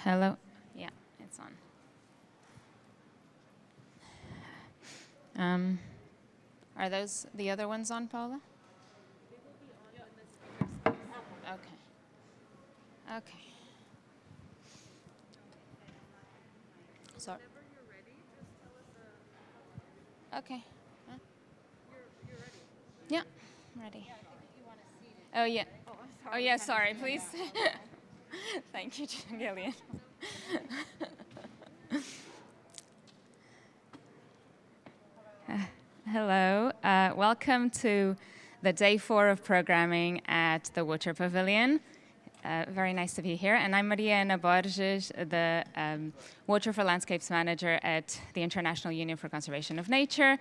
Hello. Yeah, it's on. Are those the other ones on, Paula? Okay. Okay. Sorry. Okay. Huh? You're ready. Yeah, I'm ready. Yeah, I think you want to see it. Oh, yeah. Oh, I'm sorry. Oh, yeah, sorry, please. Thank you, Gillian. Hello. Welcome to the day 4 of programming at the Water Pavilion. Very nice to be here. And I'm Mariana Borges, the Water for Landscapes Manager at the International Union for Conservation of Nature.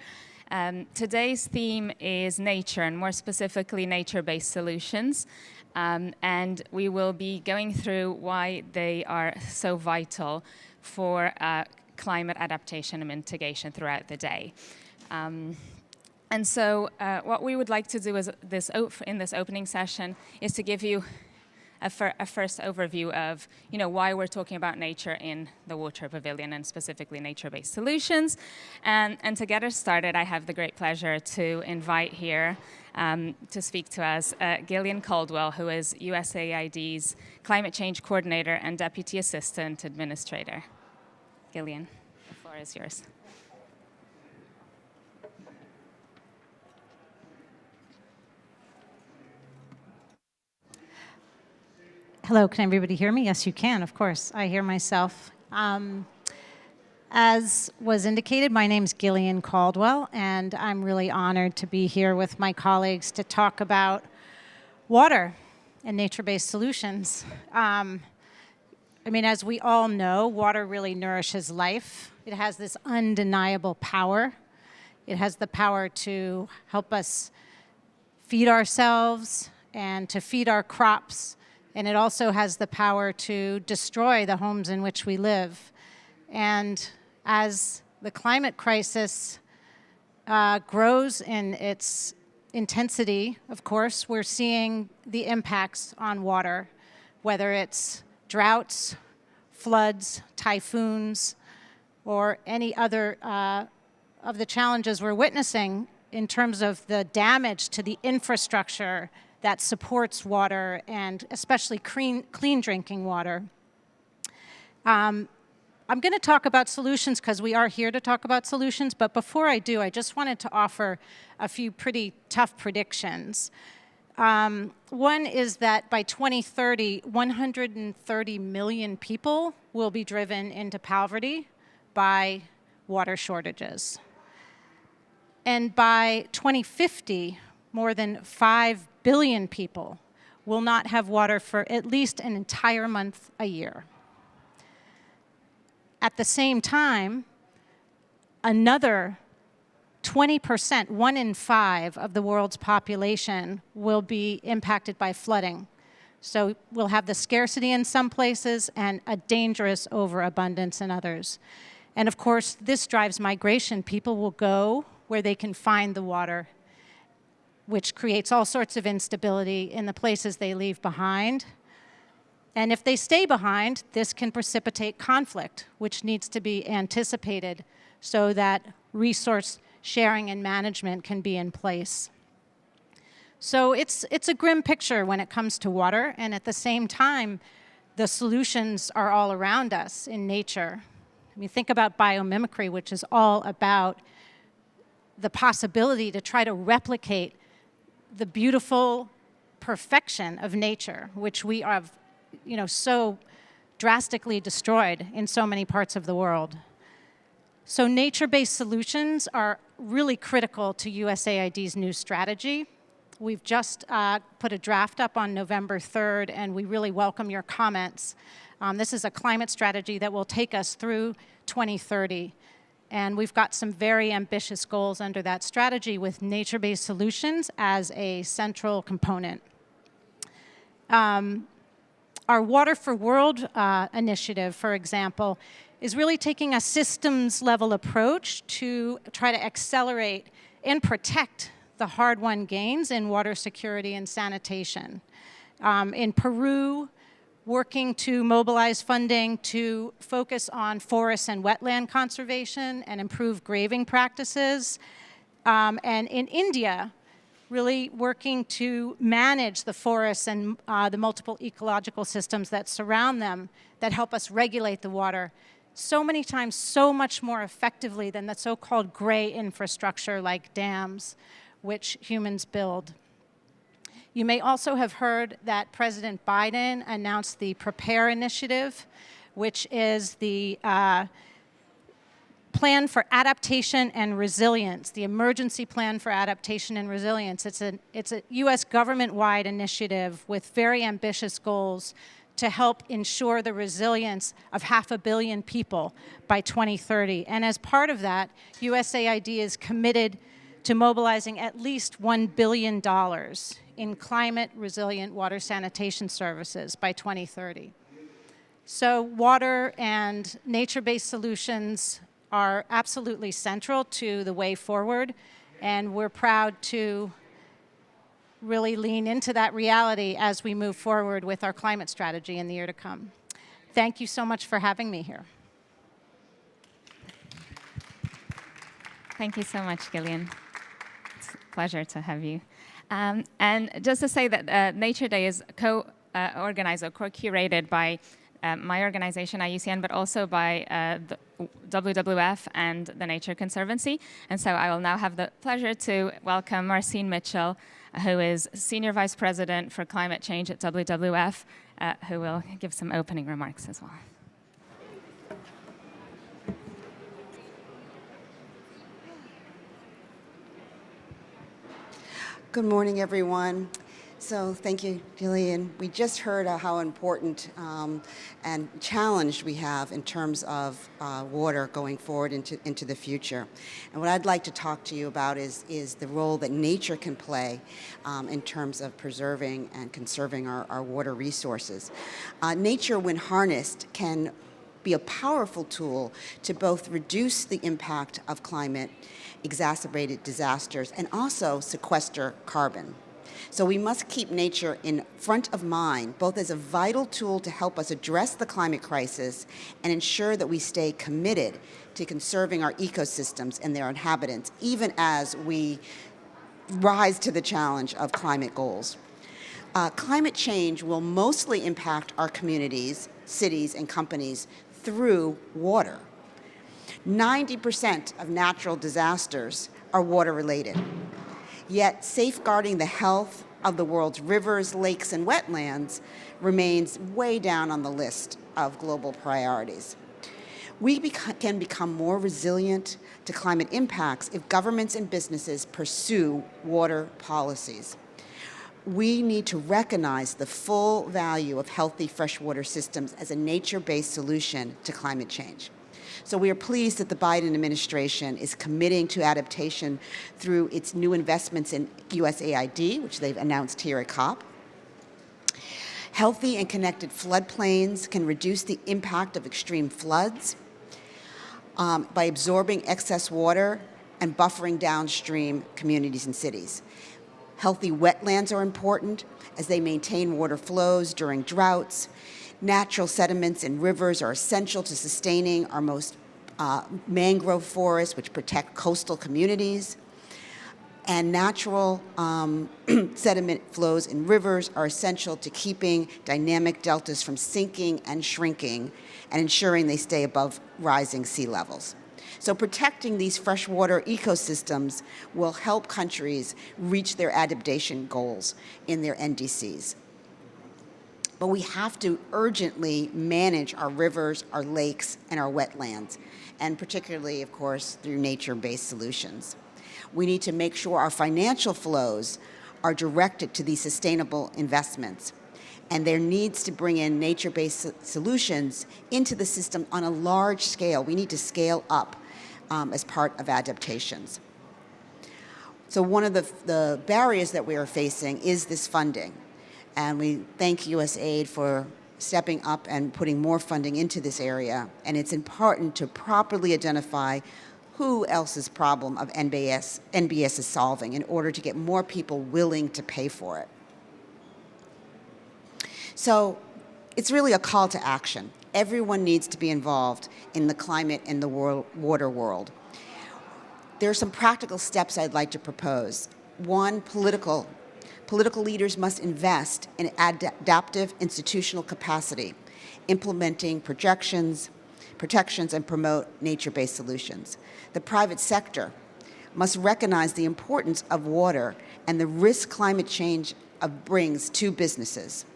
Today's theme is nature, and more specifically, nature-based solutions. And we will be going through why they are so vital for climate adaptation and mitigation throughout the day. And so what we would like to do is in this opening session is to give you a first overview of why we're talking about nature in the Water Pavilion and specifically nature-based solutions. And to get us started, I have the great pleasure to invite here to speak to us Gillian Caldwell, who is USAID's Climate Change Coordinator and Deputy Assistant Administrator. Gillian, the floor is yours. Hello, can everybody hear me? Yes, you can, of course. I hear myself. As was indicated, my name's Gillian Caldwell, and I'm really honored to be here with my colleagues to talk about water and nature-based solutions. As we all know, water really nourishes life. It has this undeniable power. It has the power to help us feed ourselves and to feed our crops. And it also has the power to destroy the homes in which we live. And as the climate crisis grows in its intensity, of course, we're seeing the impacts on water, whether it's droughts, floods, typhoons, or any other of the challenges we're witnessing in terms of the damage to the infrastructure that supports water, and especially clean drinking water. I'm going to talk about solutions because we are here to talk about solutions, but before I do, I just wanted to offer a few pretty tough predictions. One is that by 2030, 130 million people will be driven into poverty by water shortages. And by 2050, more than 5 billion people will not have water for at least an entire month a year. At the same time, another 20%, 1 in 5 of the world's population will be impacted by flooding. So we'll have the scarcity in some places and a dangerous overabundance in others. And of course, this drives migration. People will go where they can find the water, which creates all sorts of instability in the places they leave behind. And if they stay behind, this can precipitate conflict, which needs to be anticipated so that resource sharing and management can be in place. So it's a grim picture when it comes to water, and at the same time, the solutions are all around us in nature. Think about biomimicry, which is all about the possibility to try to replicate the beautiful perfection of nature, which we have, so drastically destroyed in so many parts of the world. So nature-based solutions are really critical to USAID's new strategy. We've just put a draft up on November 3rd, and we really welcome your comments. This is a climate strategy that will take us through 2030. And we've got some very ambitious goals under that strategy with nature-based solutions as a central component. Our Water for World initiative, for example, is really taking a systems-level approach to try to accelerate and protect the hard-won gains in water security and sanitation. In Peru, working to mobilize funding to focus on forest and wetland conservation and improve grazing practices. And in India, really working to manage the forests and the multiple ecological systems that surround them that help us regulate the water so many times, so much more effectively than the so-called gray infrastructure like dams, which humans build. You may also have heard that President Biden announced the PREPARE initiative, which is the Plan for Adaptation and Resilience, the Emergency Plan for Adaptation and Resilience. It's a US government-wide initiative with very ambitious goals to help ensure the resilience of 500 million people by 2030. And as part of that, USAID is committed to mobilizing at least $1 billion in climate-resilient water sanitation services by 2030. So water and nature-based solutions are absolutely central to the way forward, and we're proud to really lean into that reality as we move forward with our climate strategy in the year to come. Thank you so much for having me here. Thank you so much, Gillian. It's a pleasure to have you. And just to say that Nature Day is co-organized or co-curated by my organization, IUCN, but also by the WWF and the Nature Conservancy. And so I will now have the pleasure to welcome Marcin Mitchell, who is Senior Vice President for Climate Change at WWF, who will give some opening remarks as well. Good morning, everyone. So thank you, Gillian. We just heard how important and challenged we have in terms of water going forward into the future. And what I'd like to talk to you about is the role that nature can play in terms of preserving and conserving our water resources. Nature, when harnessed, can be a powerful tool to both reduce the impact of climate exacerbated disasters and also sequester carbon. So we must keep nature in front of mind, both as a vital tool to help us address the climate crisis and ensure that we stay committed to conserving our ecosystems and their inhabitants, even as we rise to the challenge of climate goals. Climate change will mostly impact our communities, cities, and companies through water. 90% of natural disasters are water-related. Yet safeguarding the health of the world's rivers, lakes, and wetlands remains way down on the list of global priorities. We can become more resilient to climate impacts if governments and businesses pursue water policies. We need to recognize the full value of healthy freshwater systems as a nature-based solution to climate change. So we are pleased that the Biden administration is committing to adaptation through its new investments in USAID, which they've announced here at COP. Healthy and connected floodplains can reduce the impact of extreme floods by absorbing excess water and buffering downstream communities and cities. Healthy wetlands are important as they maintain water flows during droughts. Natural sediments in rivers are essential to sustaining our most mangrove forests, which protect coastal communities. And natural sediment flows in rivers are essential to keeping dynamic deltas from sinking and shrinking and ensuring they stay above rising sea levels. So protecting these freshwater ecosystems will help countries reach their adaptation goals in their NDCs. But we have to urgently manage our rivers, our lakes, and our wetlands, and particularly, of course, through nature-based solutions. We need to make sure our financial flows are directed to these sustainable investments, and there needs to bring in nature-based solutions into the system on a large scale. We need to scale up as part of adaptations. So one of the barriers that we are facing is this funding. And we thank USAID for stepping up and putting more funding into this area. And it's important to properly identify who else's problem of NBS is solving in order to get more people willing to pay for it. So it's really a call to action. Everyone needs to be involved in the climate and the water world. There are some practical steps I'd like to propose. One, political. Political leaders must invest in adaptive institutional capacity, implementing protections, and promote nature-based solutions. The private sector must recognize the importance of water and the risk climate change brings to businesses.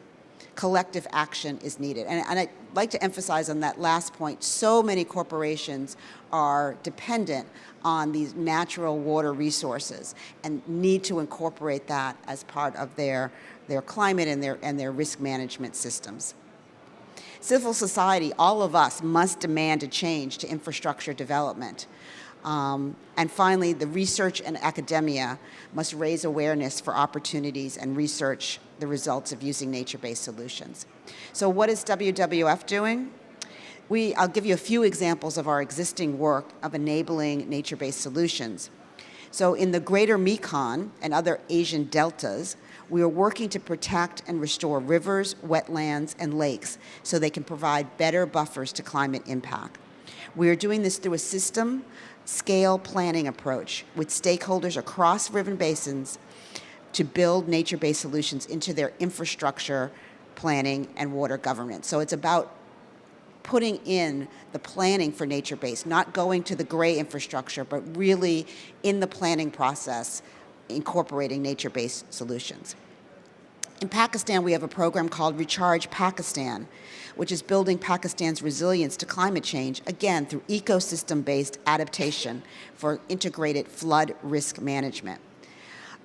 Collective action is needed. And I'd like to emphasize on that last point, so many corporations are dependent on these natural water resources and need to incorporate that as part of their climate and their risk management systems. Civil society, all of us, must demand a change to infrastructure development. And finally, the research and academia must raise awareness for opportunities and research the results of using nature-based solutions. So what is WWF doing? I'll give you a few examples of our existing work of enabling nature-based solutions. So in the greater Mekong and other Asian deltas, we are working to protect and restore rivers, wetlands, and lakes so they can provide better buffers to climate impact. We are doing this through a system-scale planning approach with stakeholders across river basins to build nature-based solutions into their infrastructure planning and water governance. So it's about putting in the planning for nature-based, not going to the gray infrastructure, but really in the planning process, incorporating nature-based solutions. In Pakistan, we have a program called Recharge Pakistan, which is building Pakistan's resilience to climate change, again, through ecosystem-based adaptation for integrated flood risk management.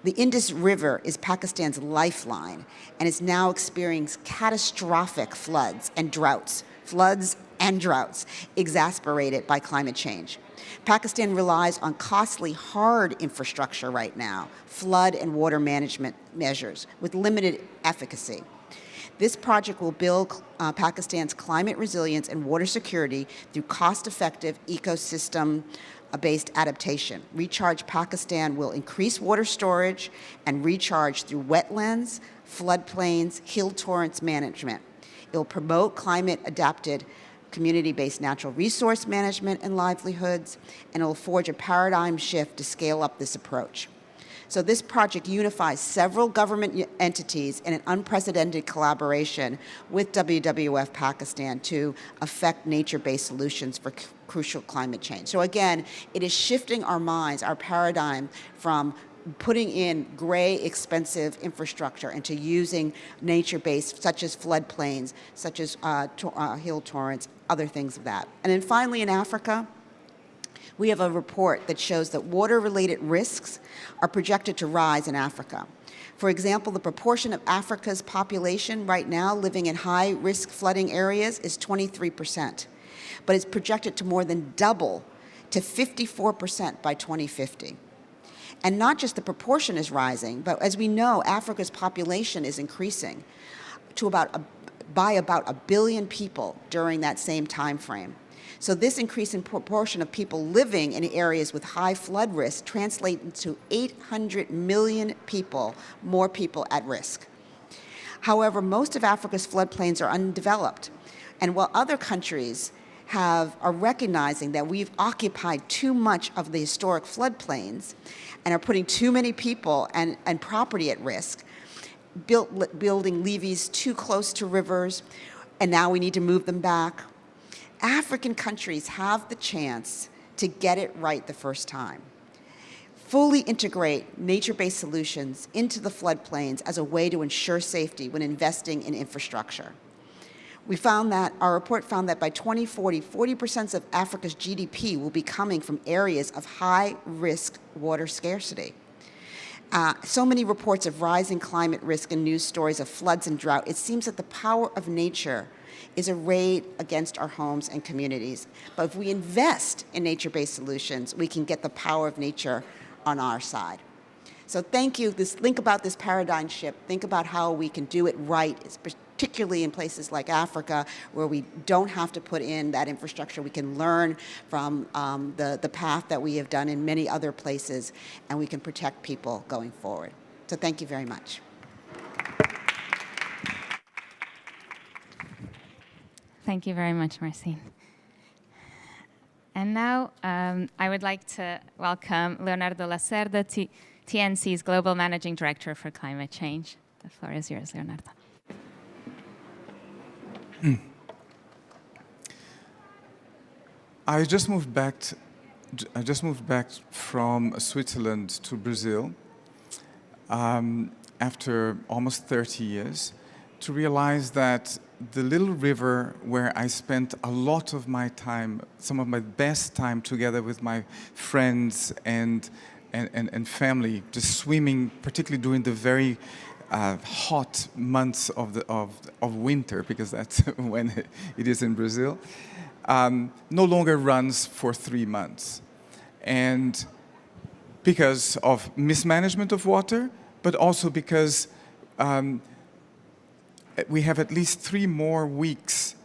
The Indus River is Pakistan's lifeline and is now experiencing catastrophic floods and droughts exacerbated by climate change. Pakistan relies on costly, hard infrastructure right now, flood and water management measures with limited efficacy. This project will build Pakistan's climate resilience and water security through cost-effective ecosystem-based adaptation. Recharge Pakistan will increase water storage and recharge through wetlands, floodplains, hill torrents management. It will promote climate-adapted community-based natural resource management and livelihoods, and it will forge a paradigm shift to scale up this approach. So this project unifies several government entities in an unprecedented collaboration with WWF Pakistan to affect nature-based solutions for crucial climate change. So again, it is shifting our minds, our paradigm from putting in gray, expensive infrastructure into using nature-based, such as floodplains, such as hill torrents, other things of that. And then finally, in Africa, we have a report that shows that water-related risks are projected to rise in Africa. For example, the proportion of Africa's population right now living in high-risk flooding areas is 23%, but it's projected to more than double to 54% by 2050. And not just the proportion is rising, but as we know, Africa's population is increasing to by about 1 billion people during that same time frame. So this increase in proportion of people living in areas with high flood risk translates into 800 million people, more people at risk. However, most of Africa's floodplains are undeveloped. And while other countries are recognizing that we've occupied too much of the historic floodplains and are putting too many people and property at risk, building levees too close to rivers, and now we need to move them back. African countries have the chance to get it right the first time. Fully integrate nature-based solutions into the floodplains as a way to ensure safety when investing in infrastructure. Our report found that by 2040, 40% of Africa's GDP will be coming from areas of high-risk water scarcity. So many reports of rising climate risk and news stories of floods and drought. It seems that the power of nature is arrayed against our homes and communities. But if we invest in nature-based solutions, we can get the power of nature on our side. So thank you. Think about this paradigm shift. Think about how we can do it right, particularly in places like Africa, where we don't have to put in that infrastructure. We can learn from the path that we have done in many other places, and we can protect people going forward. So thank you very much. Thank you very much, Marcin. And now I would like to welcome Leonardo Lacerda, TNC's Global Managing Director for Climate Change. The floor is yours, Leonardo. I just moved back from Switzerland to Brazil after almost 30 years to realize that the little river where I spent a lot of my time, some of my best time together with my friends and family, just swimming, particularly during the very hot months of winter, because that's when it is in Brazil, no longer runs for 3 months. And because of mismanagement of water, but also because we have at least 3 more weeks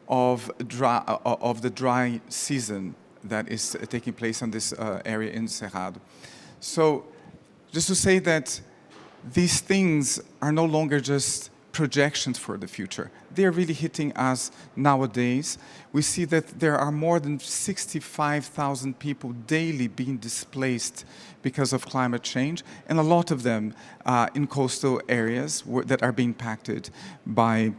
of the dry season that is taking place on this area in Cerrado. So just to say that these things are no longer just projections for the future. They're really hitting us nowadays. We see that there are more than 65,000 people daily being displaced because of climate change, and a lot of them in coastal areas that are being impacted by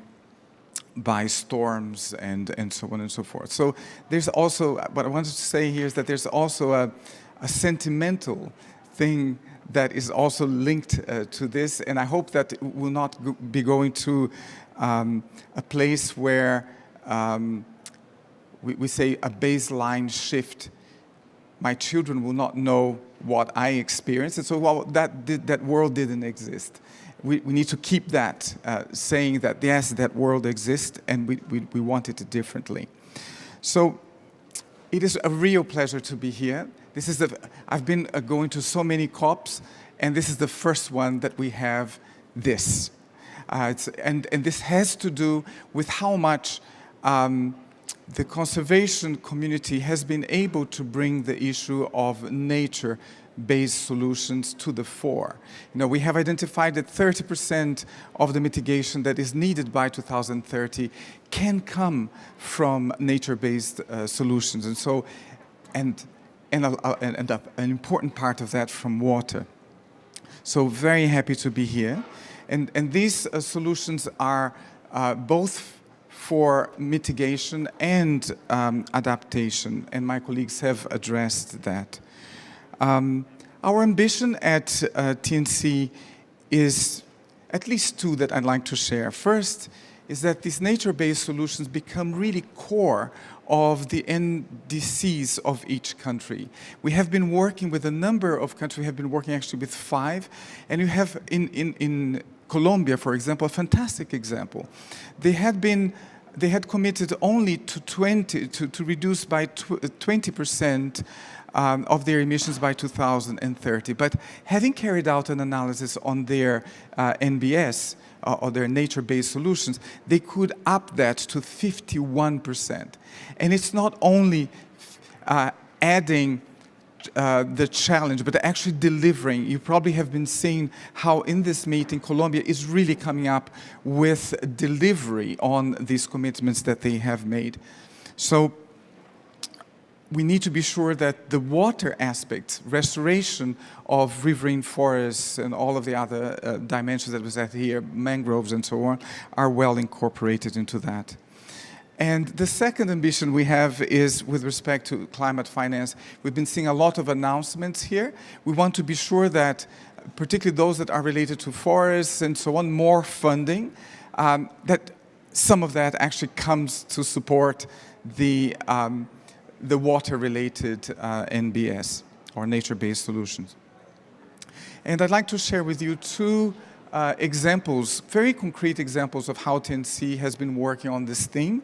storms and so on and so forth. So there's also, what I wanted to say here is that there's also a sentimental thing that is also linked to this, and I hope that it will not be going to a place where we say a baseline shift. My children will not know what I experienced, and so that world didn't exist. We need to keep that, saying that yes, that world exists, and we want it differently. So it is a real pleasure to be here. I've been going to so many COPs, and this is the first one that we have this. And this has to do with how much the conservation community has been able to bring the issue of nature-based solutions to the fore. You know, we have identified that 30% of the mitigation that is needed by 2030 can come from nature-based solutions, and so and an important part of that from water. So very happy to be here. And these solutions are both for mitigation and adaptation, and my colleagues have addressed that. Our ambition at TNC is at least 2 that I'd like to share. First is that these nature-based solutions become really core of the NDCs of each country. We have been working with a number of countries. We have been working actually with 5, and you have in Colombia, for example, a fantastic example. They had committed only to reduce by 20% of their emissions by 2030. But having carried out an analysis on their NBS, or their nature-based solutions, they could up that to 51%. And it's not only adding the challenge, but actually delivering. You probably have been seeing how in this meeting, Colombia is really coming up with delivery on these commitments that they have made. So we need to be sure that the water aspects, restoration of riverine forests and all of the other dimensions that we said here, mangroves and so on, are well incorporated into that. And the second ambition we have is with respect to climate finance. We've been seeing a lot of announcements here. We want to be sure that, particularly those that are related to forests and so on, more funding, that some of that actually comes to support the water-related NBS, or nature-based solutions. And I'd like to share with you 2 examples, very concrete examples of how TNC has been working on this theme.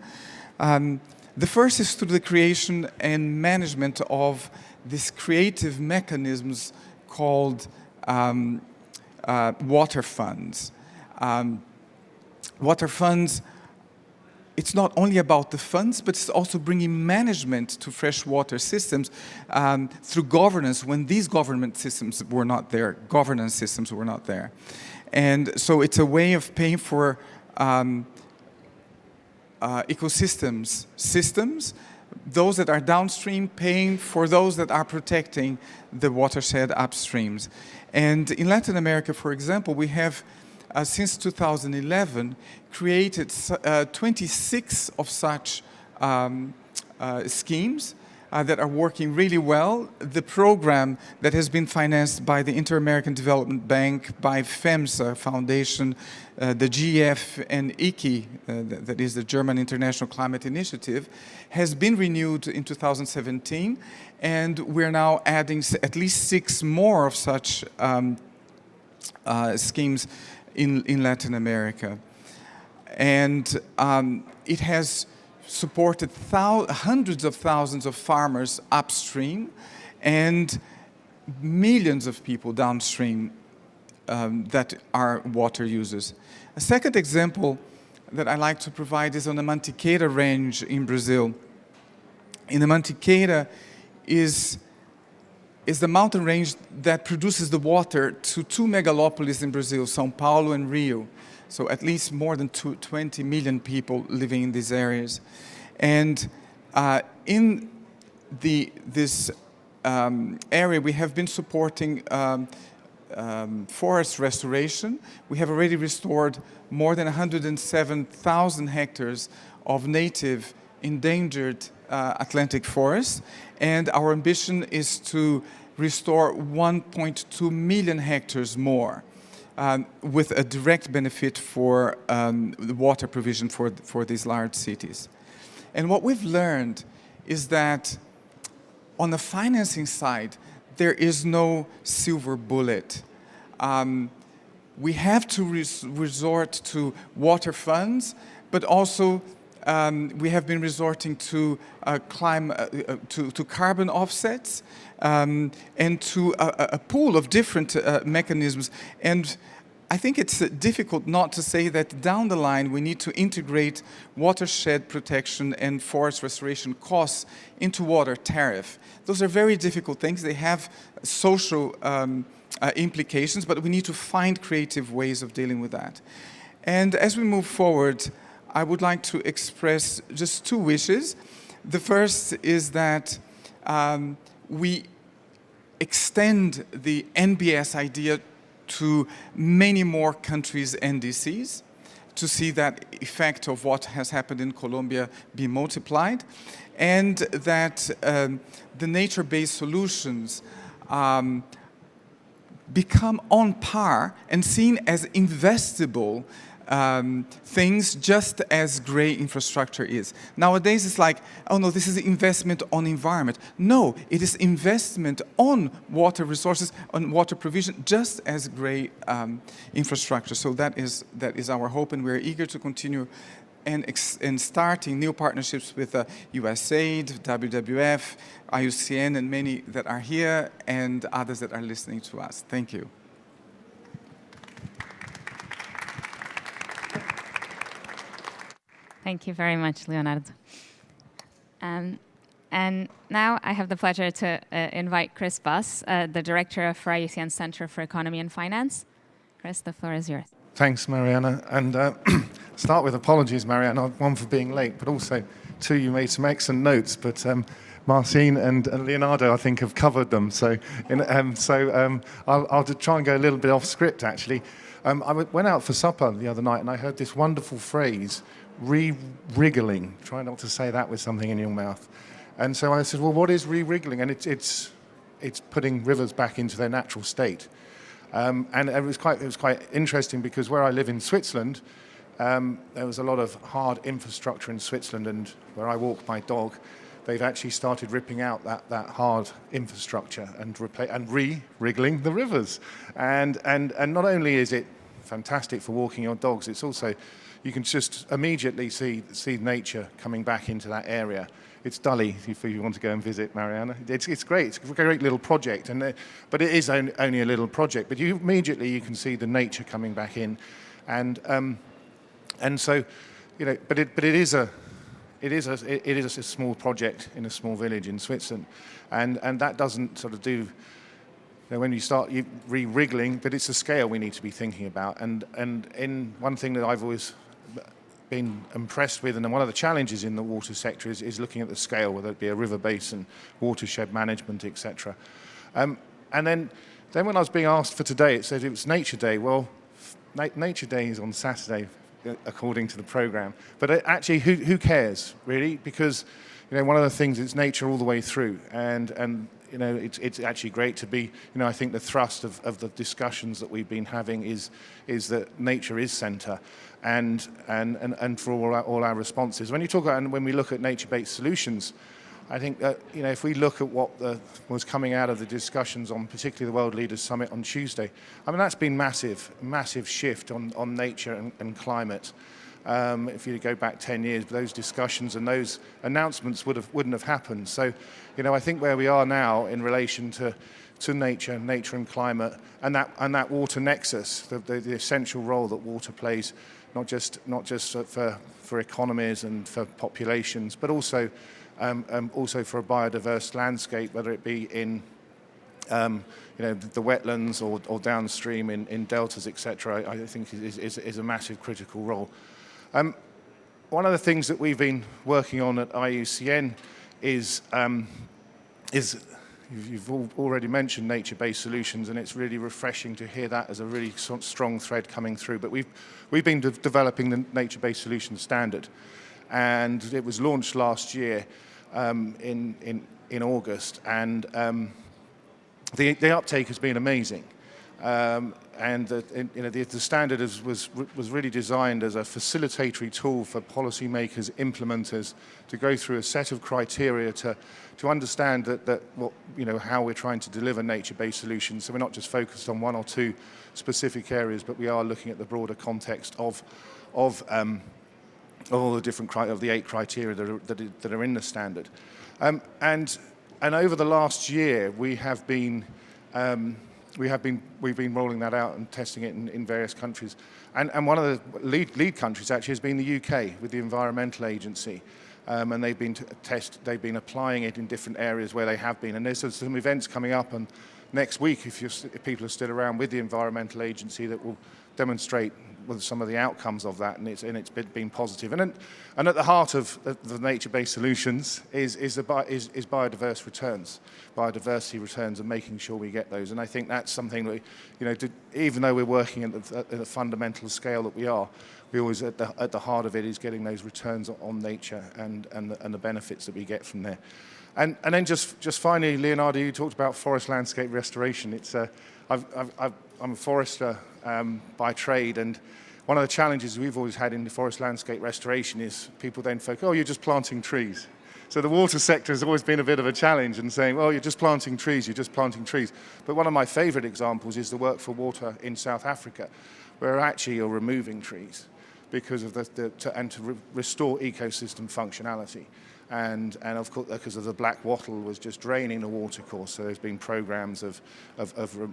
The first is through the creation and management of these creative mechanisms called water funds. Water funds, it's not only about the funds, but it's also bringing management to freshwater systems through governance when these government systems were not there, governance systems were not there. And so it's a way of paying for ecosystems systems, those that are downstream paying for those that are protecting the watershed upstreams. And in Latin America, for example, we have, since 2011, created 26 of such schemes that are working really well. The program that has been financed by the Inter-American Development Bank, by FEMSA Foundation, the GF and ICI, that is the German International Climate Initiative, has been renewed in 2017, and we're now adding at least 6 more of such schemes in Latin America. And it has supported hundreds of thousands of farmers upstream and millions of people downstream that are water users. A second example that I like to provide is on the Mantiqueira range in Brazil. In the Mantiqueira is the mountain range that produces the water to 2 megalopolis in Brazil, São Paulo and Rio. So at least more than 20 million people living in these areas. And in this area, we have been supporting forest restoration. We have already restored more than 107,000 hectares of native endangered Atlantic forests. And our ambition is to restore 1.2 million hectares more. With a direct benefit for the water provision for these large cities. And what we've learned is that on the financing side, there is no silver bullet. We have to resort to water funds, but also we have been resorting to carbon offsets and to a pool of different mechanisms. And I think it's difficult not to say that down the line we need to integrate watershed protection and forest restoration costs into water tariff. Those are very difficult things. They have social implications, but we need to find creative ways of dealing with that. And as we move forward, I would like to express just 2 wishes. The first is that we extend the NBS idea to many more countries' NDCs to see that effect of what has happened in Colombia be multiplied, and that the nature-based solutions become on par and seen as investable things, just as gray infrastructure is. Nowadays it's like, oh no, this is investment on environment. No, it is investment on water resources, on water provision, just as gray infrastructure. So that is our hope, and we're eager to continue and starting new partnerships with USAID, WWF, IUCN, and many that are here, and others that are listening to us. Thank you. Thank you very much, Leonardo. And now I have the pleasure to invite Chris Buss, the director of IUCN Center for Economy and Finance. Chris, the floor is yours. Thanks, Mariana. And start with apologies, Mariana, one for being late, but also 2, you made some excellent notes, but Marcin and Leonardo, I think, have covered them. So, I'll try and go a little bit off script, actually. I went out for supper the other night and I heard this wonderful phrase, re-wriggling. Try not to say that with something in your mouth. And so I said, well, what is re-wriggling? And it's putting rivers back into their natural state. And it was quite interesting because where I live in Switzerland, there was a lot of hard infrastructure in Switzerland, and where I walk my dog, they've actually started ripping out that hard infrastructure and re-wriggling the rivers. And not only is it fantastic for walking your dogs, it's also, you can just immediately see nature coming back into that area. It's Dully, if you want to go and visit, Mariana. It's great. It's a great little project, but it is only a little project. But immediately you can see the nature coming back in, and so, but it is a small project in a small village in Switzerland, and that doesn't sort of do. When you start re-wriggling, but it's a scale we need to be thinking about. And in one thing that I've always been impressed with, and then one of the challenges in the water sector is looking at the scale, whether it be a river basin, watershed management, etc. And then when I was being asked for today, it said it was Nature Day. Well, Nature Day is on Saturday, according to the programme. But actually, who cares, really? Because, one of the things is nature all the way through. And it's actually great to be, I think the thrust of the discussions that we've been having is that nature is centre and for all our responses. When you talk about, and when we look at nature-based solutions, I think that, if we look at what was coming out of the discussions on particularly the World Leaders Summit on Tuesday, I mean, that's been massive shift on nature and climate. If you go back 10 years, those discussions and those announcements wouldn't have happened. So, I think where we are now in relation to nature and climate, and that water nexus, the essential role that water plays, not just for economies and for populations, but also for a biodiverse landscape, whether it be in the wetlands or downstream in deltas, etc. I think is a massive critical role. One of the things that we've been working on at IUCN is you've already mentioned nature-based solutions, and it's really refreshing to hear that as a really strong thread coming through. But we've been developing the nature-based solutions standard, and it was launched last year in August, and the uptake has been amazing. And the standard was really designed as a facilitatory tool for policymakers, implementers, to go through a set of criteria to understand how we're trying to deliver nature-based solutions. So we're not just focused on one or two specific areas, but we are looking at the broader context of all the different of the 8 criteria that are in the standard. And over the last year, we've been rolling that out and testing it in various countries. And one of the lead countries actually has been the UK with the Environmental Agency. And they've been applying it in different areas where they have been. And there's some events coming up and next week, if people are still around, with the Environmental Agency that will demonstrate some of the outcomes of that, and it's been positive. And at the heart of the nature-based solutions is biodiversity returns, and making sure we get those. And I think that's something that, even though we're working at the fundamental scale that we always at the heart of it is getting those returns on nature and the benefits that we get from there. And then just finally, Leonardo, you talked about forest landscape restoration. I'm a forester by trade, and one of the challenges we've always had in the forest landscape restoration is people then focus, oh, you're just planting trees. So the water sector has always been a bit of a challenge in saying, well, you're just planting trees. But one of my favorite examples is the work for water in South Africa, where actually you're removing trees because of to restore ecosystem functionality. And of course, because of the black wattle was just draining the watercourse, so there's been programs of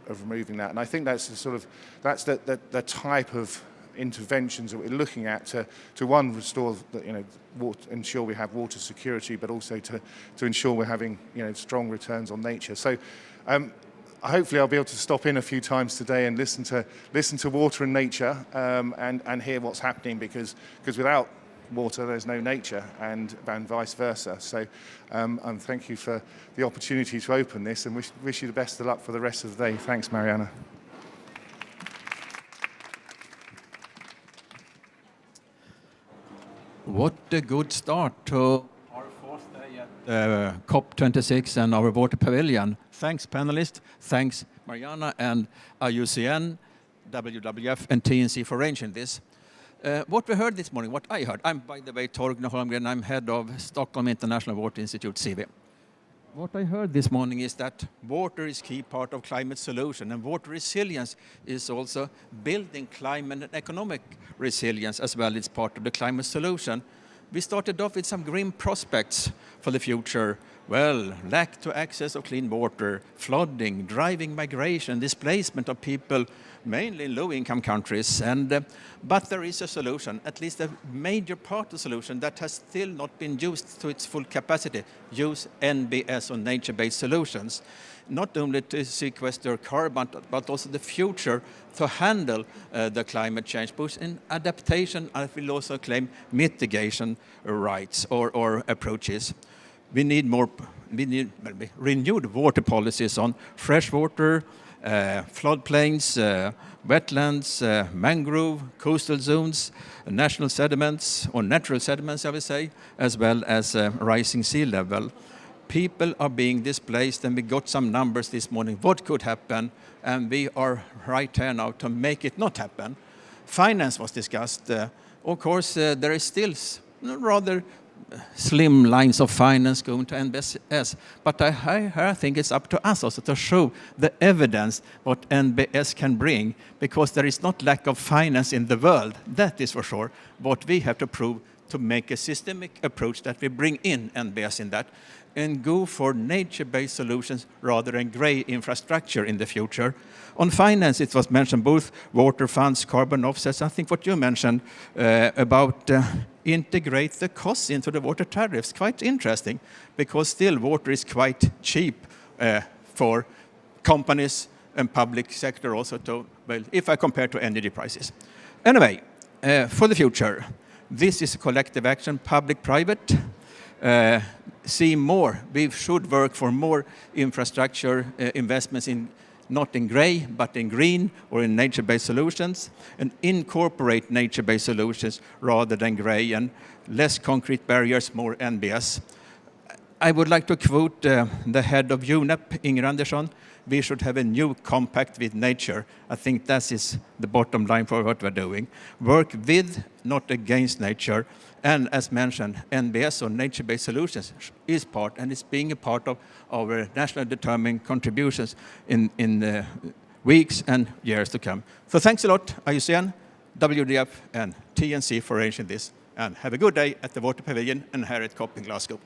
removing that. And I think that's the type of interventions that we're looking at to one, restore ensure we have water security, but also to ensure we're having strong returns on nature. So hopefully I'll be able to stop in a few times today and listen to water and nature and hear what's happening, because without water there's no nature, and vice versa. So and thank you for the opportunity to open this, and wish you the best of luck for the rest of the day. Thanks, Mariana. What a good start to our 4th day at COP26 and our water pavilion. Thanks, panelists. Thanks, Mariana and IUCN, WWF, and TNC for arranging this. What we heard this morning, what I heard, I'm, by the way, Torgny Holmgren, I'm head of Stockholm International Water Institute, CIVI. What I heard this morning is that water is key part of climate solution, and water resilience is also building climate and economic resilience as well. It's part of the climate solution. We started off with some grim prospects for the future Well, lack to access of clean water, flooding, driving migration, displacement of people, mainly in low-income countries. But there is a solution, at least a major part of the solution that has still not been used to its full capacity. Use NBS or nature-based solutions, not only to sequester carbon, but also the future to handle the climate change, both in adaptation, I will also claim mitigation rights or approaches. We need renewed water policies on freshwater, floodplains, wetlands, mangrove, coastal zones, national sediments, or natural sediments, I would say, as well as rising sea level. People are being displaced, and we got some numbers this morning, what could happen, and we are right here now to make it not happen. Finance was discussed. Of course, there is still rather slim lines of finance going to NBS, but I think it's up to us also to show the evidence what NBS can bring, because there is not lack of finance in the world, that is for sure. What we have to prove to make a systemic approach that we bring in NBS in that, and go for nature-based solutions rather than grey infrastructure in the future. On finance, it was mentioned both water funds, carbon offsets. I think what you mentioned about integrate the costs into the water tariffs, quite interesting, because still water is quite cheap for companies and public sector also to, well, if I compare to energy prices. Anyway, for the future, this is a collective action, public-private. See more. We should work for more infrastructure investments in not in grey, but in green or in nature-based solutions, and incorporate nature-based solutions rather than grey, and less concrete barriers, more NBS. I would like to quote the head of UNEP, Inger Andersson. We should have a new compact with nature. I think that is the bottom line for what we're doing. Work with, not against nature. And as mentioned, NBS or nature-based solutions is part, and it's being a part of our national determined contributions in the weeks and years to come. So thanks a lot, IUCN, WDF, and TNC for arranging this. And have a good day at the Water Pavilion and here at COP in Glasgow.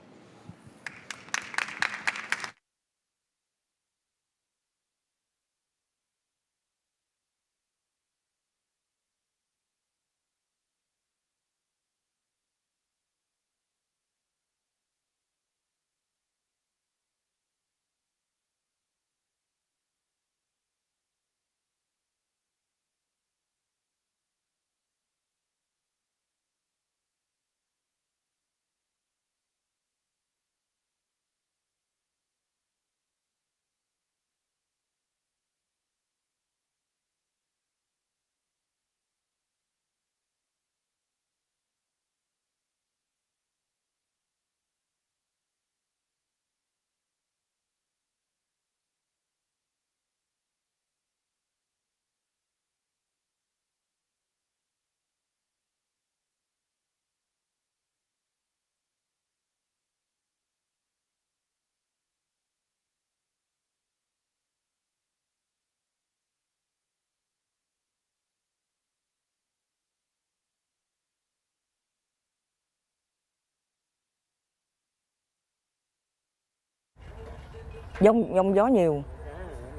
Giông gió nhiều,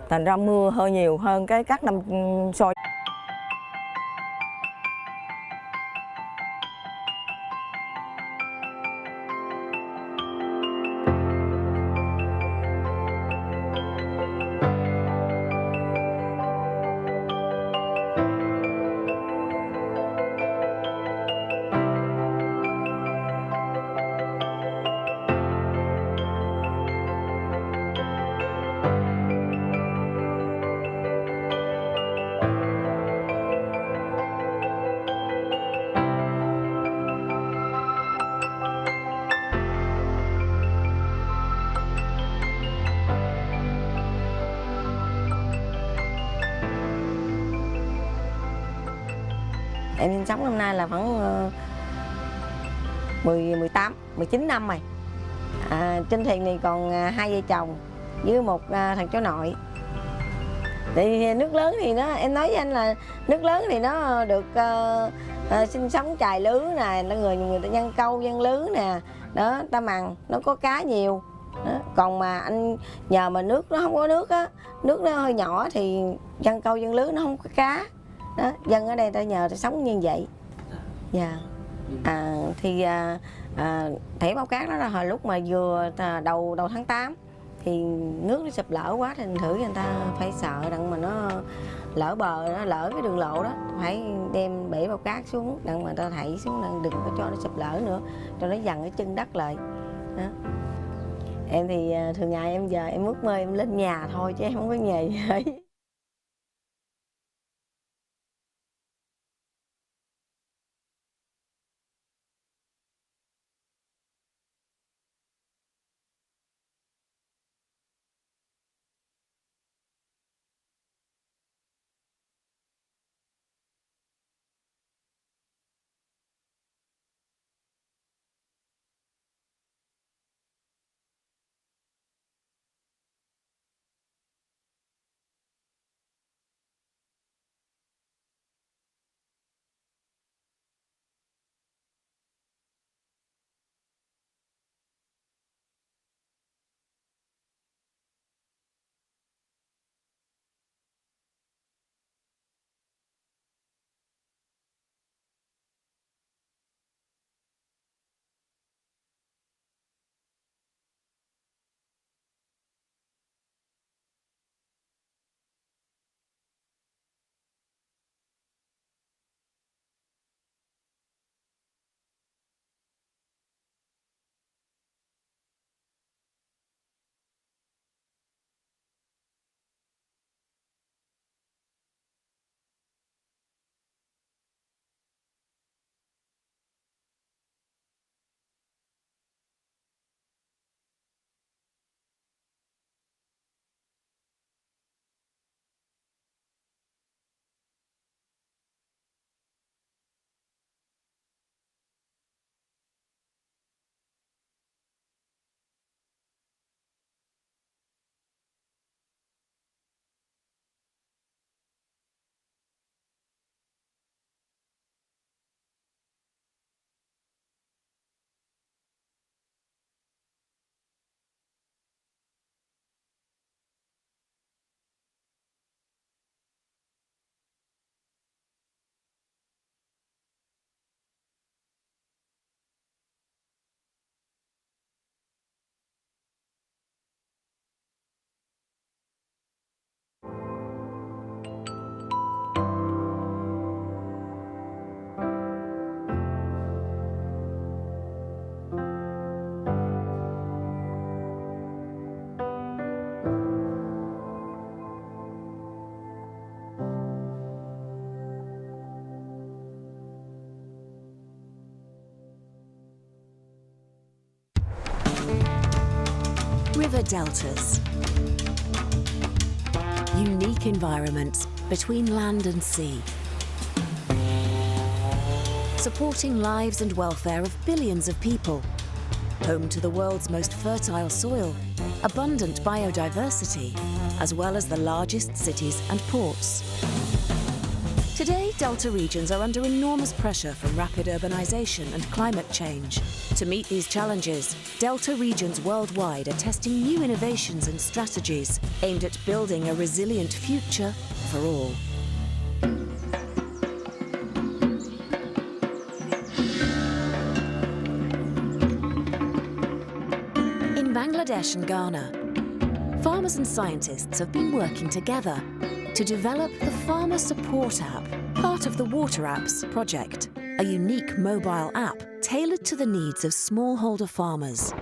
thành ra mưa hơi nhiều hơn các năm so. Em sinh sống năm nay là khoảng 19 năm rồi. Trên thuyền này còn 2 vợ chồng với một thằng cháu nội. Thì nước lớn thì nó, em nói với anh là nước lớn thì nó được sinh sống chài lứa nè, người ta nhân câu nhân lứa nè, đó ta mằng nó có cá nhiều. Đó. Còn mà anh nhờ mà nước nó không có nước á, nước nó hơi nhỏ thì dân câu dân lưới nó không có cá. Đó, dân ở đây ta nhờ ta sống như vậy. Dạ. Thẻ bao cát đó là hồi lúc mà vừa đầu tháng 8 thì nước nó sụp lở quá thì thử người ta phải sợ đặng mà nó lỡ bờ, nó lỡ cái đường lộ đó, phải đem bể bao cát xuống đặng mà ta thảy xuống, đặng đừng có cho nó sụp lở nữa, cho nó dằn cái chân đất lại. Đó. Em thì thường ngày em giờ em ước mơ em lên nhà thôi chứ em không có nghề gì hết. River deltas. Unique environments between land and sea. Supporting lives and welfare of billions of people. Home to the world's most fertile soil, abundant biodiversity, as well as the largest cities and ports. Today, delta regions are under enormous pressure from rapid urbanisation and climate change. To meet these challenges, delta regions worldwide are testing new innovations and strategies aimed at building a resilient future for all. In Bangladesh and Ghana, farmers and scientists have been working together to develop the Farmer Support App, part of the Water Apps project, a unique mobile app tailored to the needs of smallholder farmers.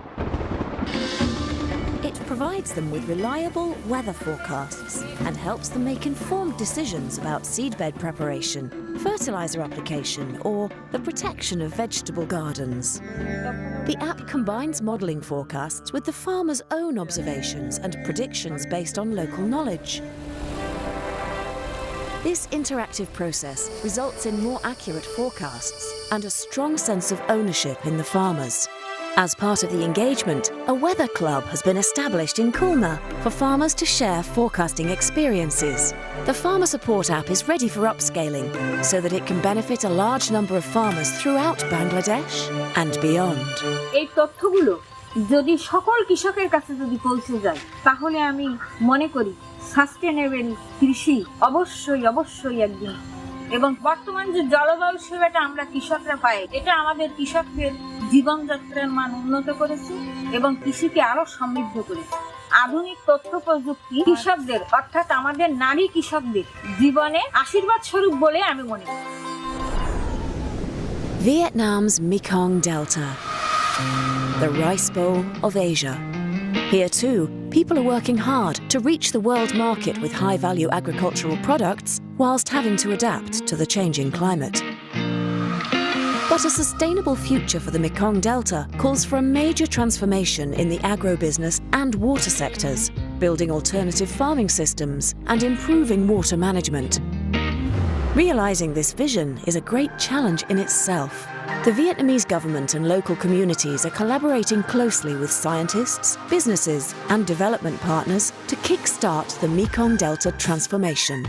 It provides them with reliable weather forecasts and helps them make informed decisions about seedbed preparation, fertiliser application, or the protection of vegetable gardens. The app combines modelling forecasts with the farmer's own observations and predictions based on local knowledge. This interactive process results in more accurate forecasts and a strong sense of ownership in the farmers. As part of the engagement, a weather club has been established in Khulna for farmers to share forecasting experiences. The Farmer Support App is ready for upscaling so that it can benefit a large number of farmers throughout Bangladesh and beyond. এই তথ্যগুলো যদি সকল কৃষকের কাছে যদি পৌঁছে যায় তাহলে আমি মনে করি সাস্টেনেবল কৃষি অবশ্যই একদিন। এবং বর্তমান যে জলবায়ু সেবাটা আমরা কৃষকরা পাই, এটা আমাদের কৃষকদের জীবনযাত্রার মান উন্নত করেছে এবং কৃষিকে আরো সমৃদ্ধ করেছে। আধুনিক তথ্য প্রযুক্তি কৃষকদের অর্থাৎ আমাদের নারী কৃষকদের জীবনে আশীর্বাদ স্বরূপ বলে আমি মনে করি। Vietnam's Mekong Delta, the rice bowl of Asia. Here too, people are working hard to reach the world market with high-value agricultural products whilst having to adapt to the changing climate. But a sustainable future for the Mekong Delta calls for a major transformation in the agro-business and water sectors, building alternative farming systems and improving water management. Realising this vision is a great challenge in itself. The Vietnamese government and local communities are collaborating closely with scientists, businesses and development partners to kickstart the Mekong Delta transformation.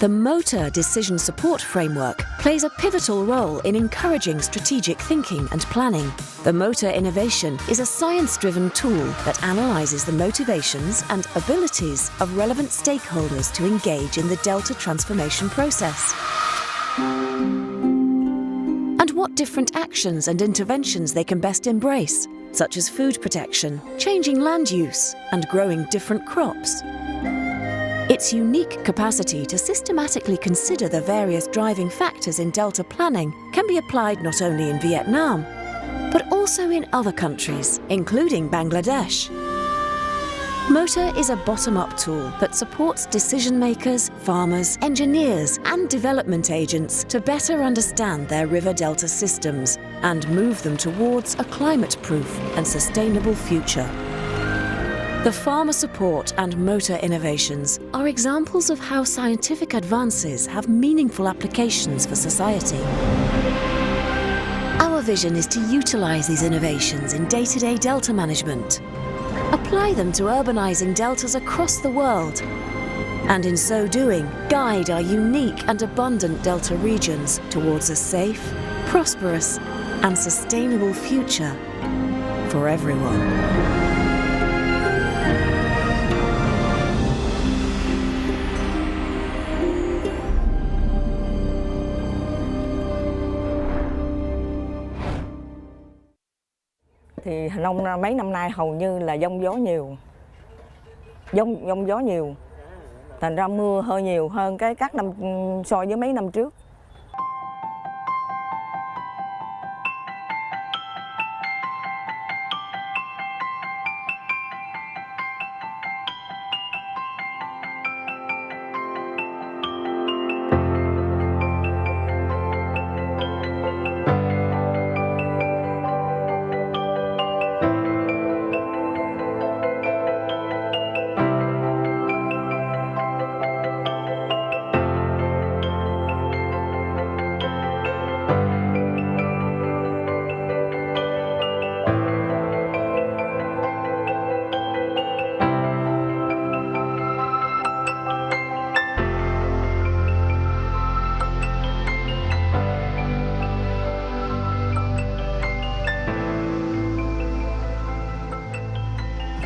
The Motor Decision Support Framework plays a pivotal role in encouraging strategic thinking and planning. The Motor Innovation is a science-driven tool that analyses the motivations and abilities of relevant stakeholders to engage in the Delta transformation process. And what different actions and interventions they can best embrace, such as food protection, changing land use, and growing different crops. Its unique capacity to systematically consider the various driving factors in Delta planning can be applied not only in Vietnam, but also in other countries, including Bangladesh. Motor is a bottom-up tool that supports decision makers, farmers, engineers and development agents to better understand their river delta systems and move them towards a climate-proof and sustainable future. The farmer support and motor innovations are examples of how scientific advances have meaningful applications for society. Our vision is to utilise these innovations in day-to-day delta management, apply them to urbanising deltas across the world, and in so doing, guide our unique and abundant delta regions towards a safe, prosperous and sustainable future for everyone. Thì mấy năm nay hầu như là giông gió nhiều, thành ra mưa hơi nhiều hơn các năm so với mấy năm trước.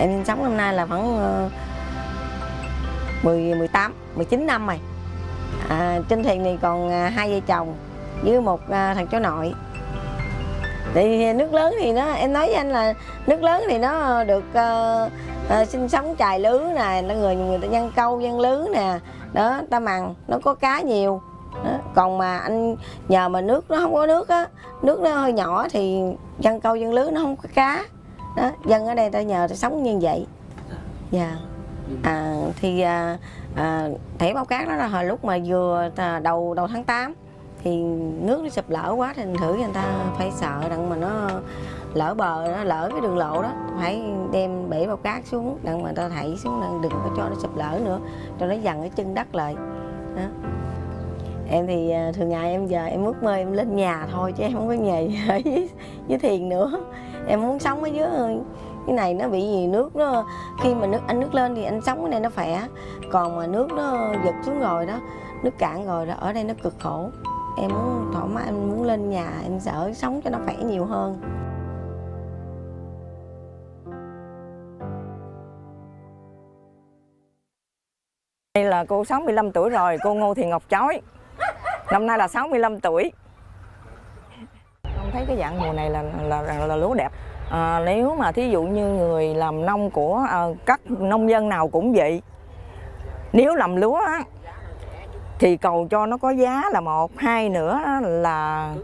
Em sinh sống năm nay là khoảng 19 năm rồi. Trên thuyền này còn 2 vợ chồng với một thằng cháu nội. Thì nước lớn thì nó, em nói với anh là nước lớn thì nó được sinh sống chài lưới nè, người ta dân câu dân lưới nè, đó ta mằng nó có cá nhiều. Đó. Còn mà anh nhờ mà nước nó không có nước á, nước nó hơi nhỏ thì dân câu dân lưới nó không có cá. Đó, dân ở đây ta nhờ ta sống như vậy. Dạ. Thì thẻ bao cát đó là hồi lúc mà vừa đầu tháng 8 thì nước nó sụp lở quá thì thành thử người ta phải sợ đặng mà nó lỡ bờ, nó lỡ cái đường lộ đó, phải đem bể bao cát xuống đặng mà ta thảy xuống đặng đừng có cho nó sụp lở nữa, cho nó dằn cái chân đất lại. Đó. Em thì thường ngày em giờ em ước mơ em lên nhà thôi chứ em không có nghề với thuyền nữa. Em muốn sống ở dưới cái này, nó bị gì nước nó khi mà nước lên thì anh sống ở đây nó khỏe, còn mà nước nó giật xuống rồi đó, nước cạn rồi đó, ở đây nó cực khổ. Em muốn thoải mái, em muốn lên nhà, em sợ sống cho nó khỏe nhiều hơn. Đây là cô 65 tuổi rồi, cô Ngô Thị Ngọc Chói. Năm nay là 65 tuổi. Con thấy cái dạng mùa này là lúa đẹp. Nếu mà thí dụ như người làm nông của các nông dân nào cũng vậy. Nếu làm lúa á, thì cầu cho nó có giá là một, hai nữa là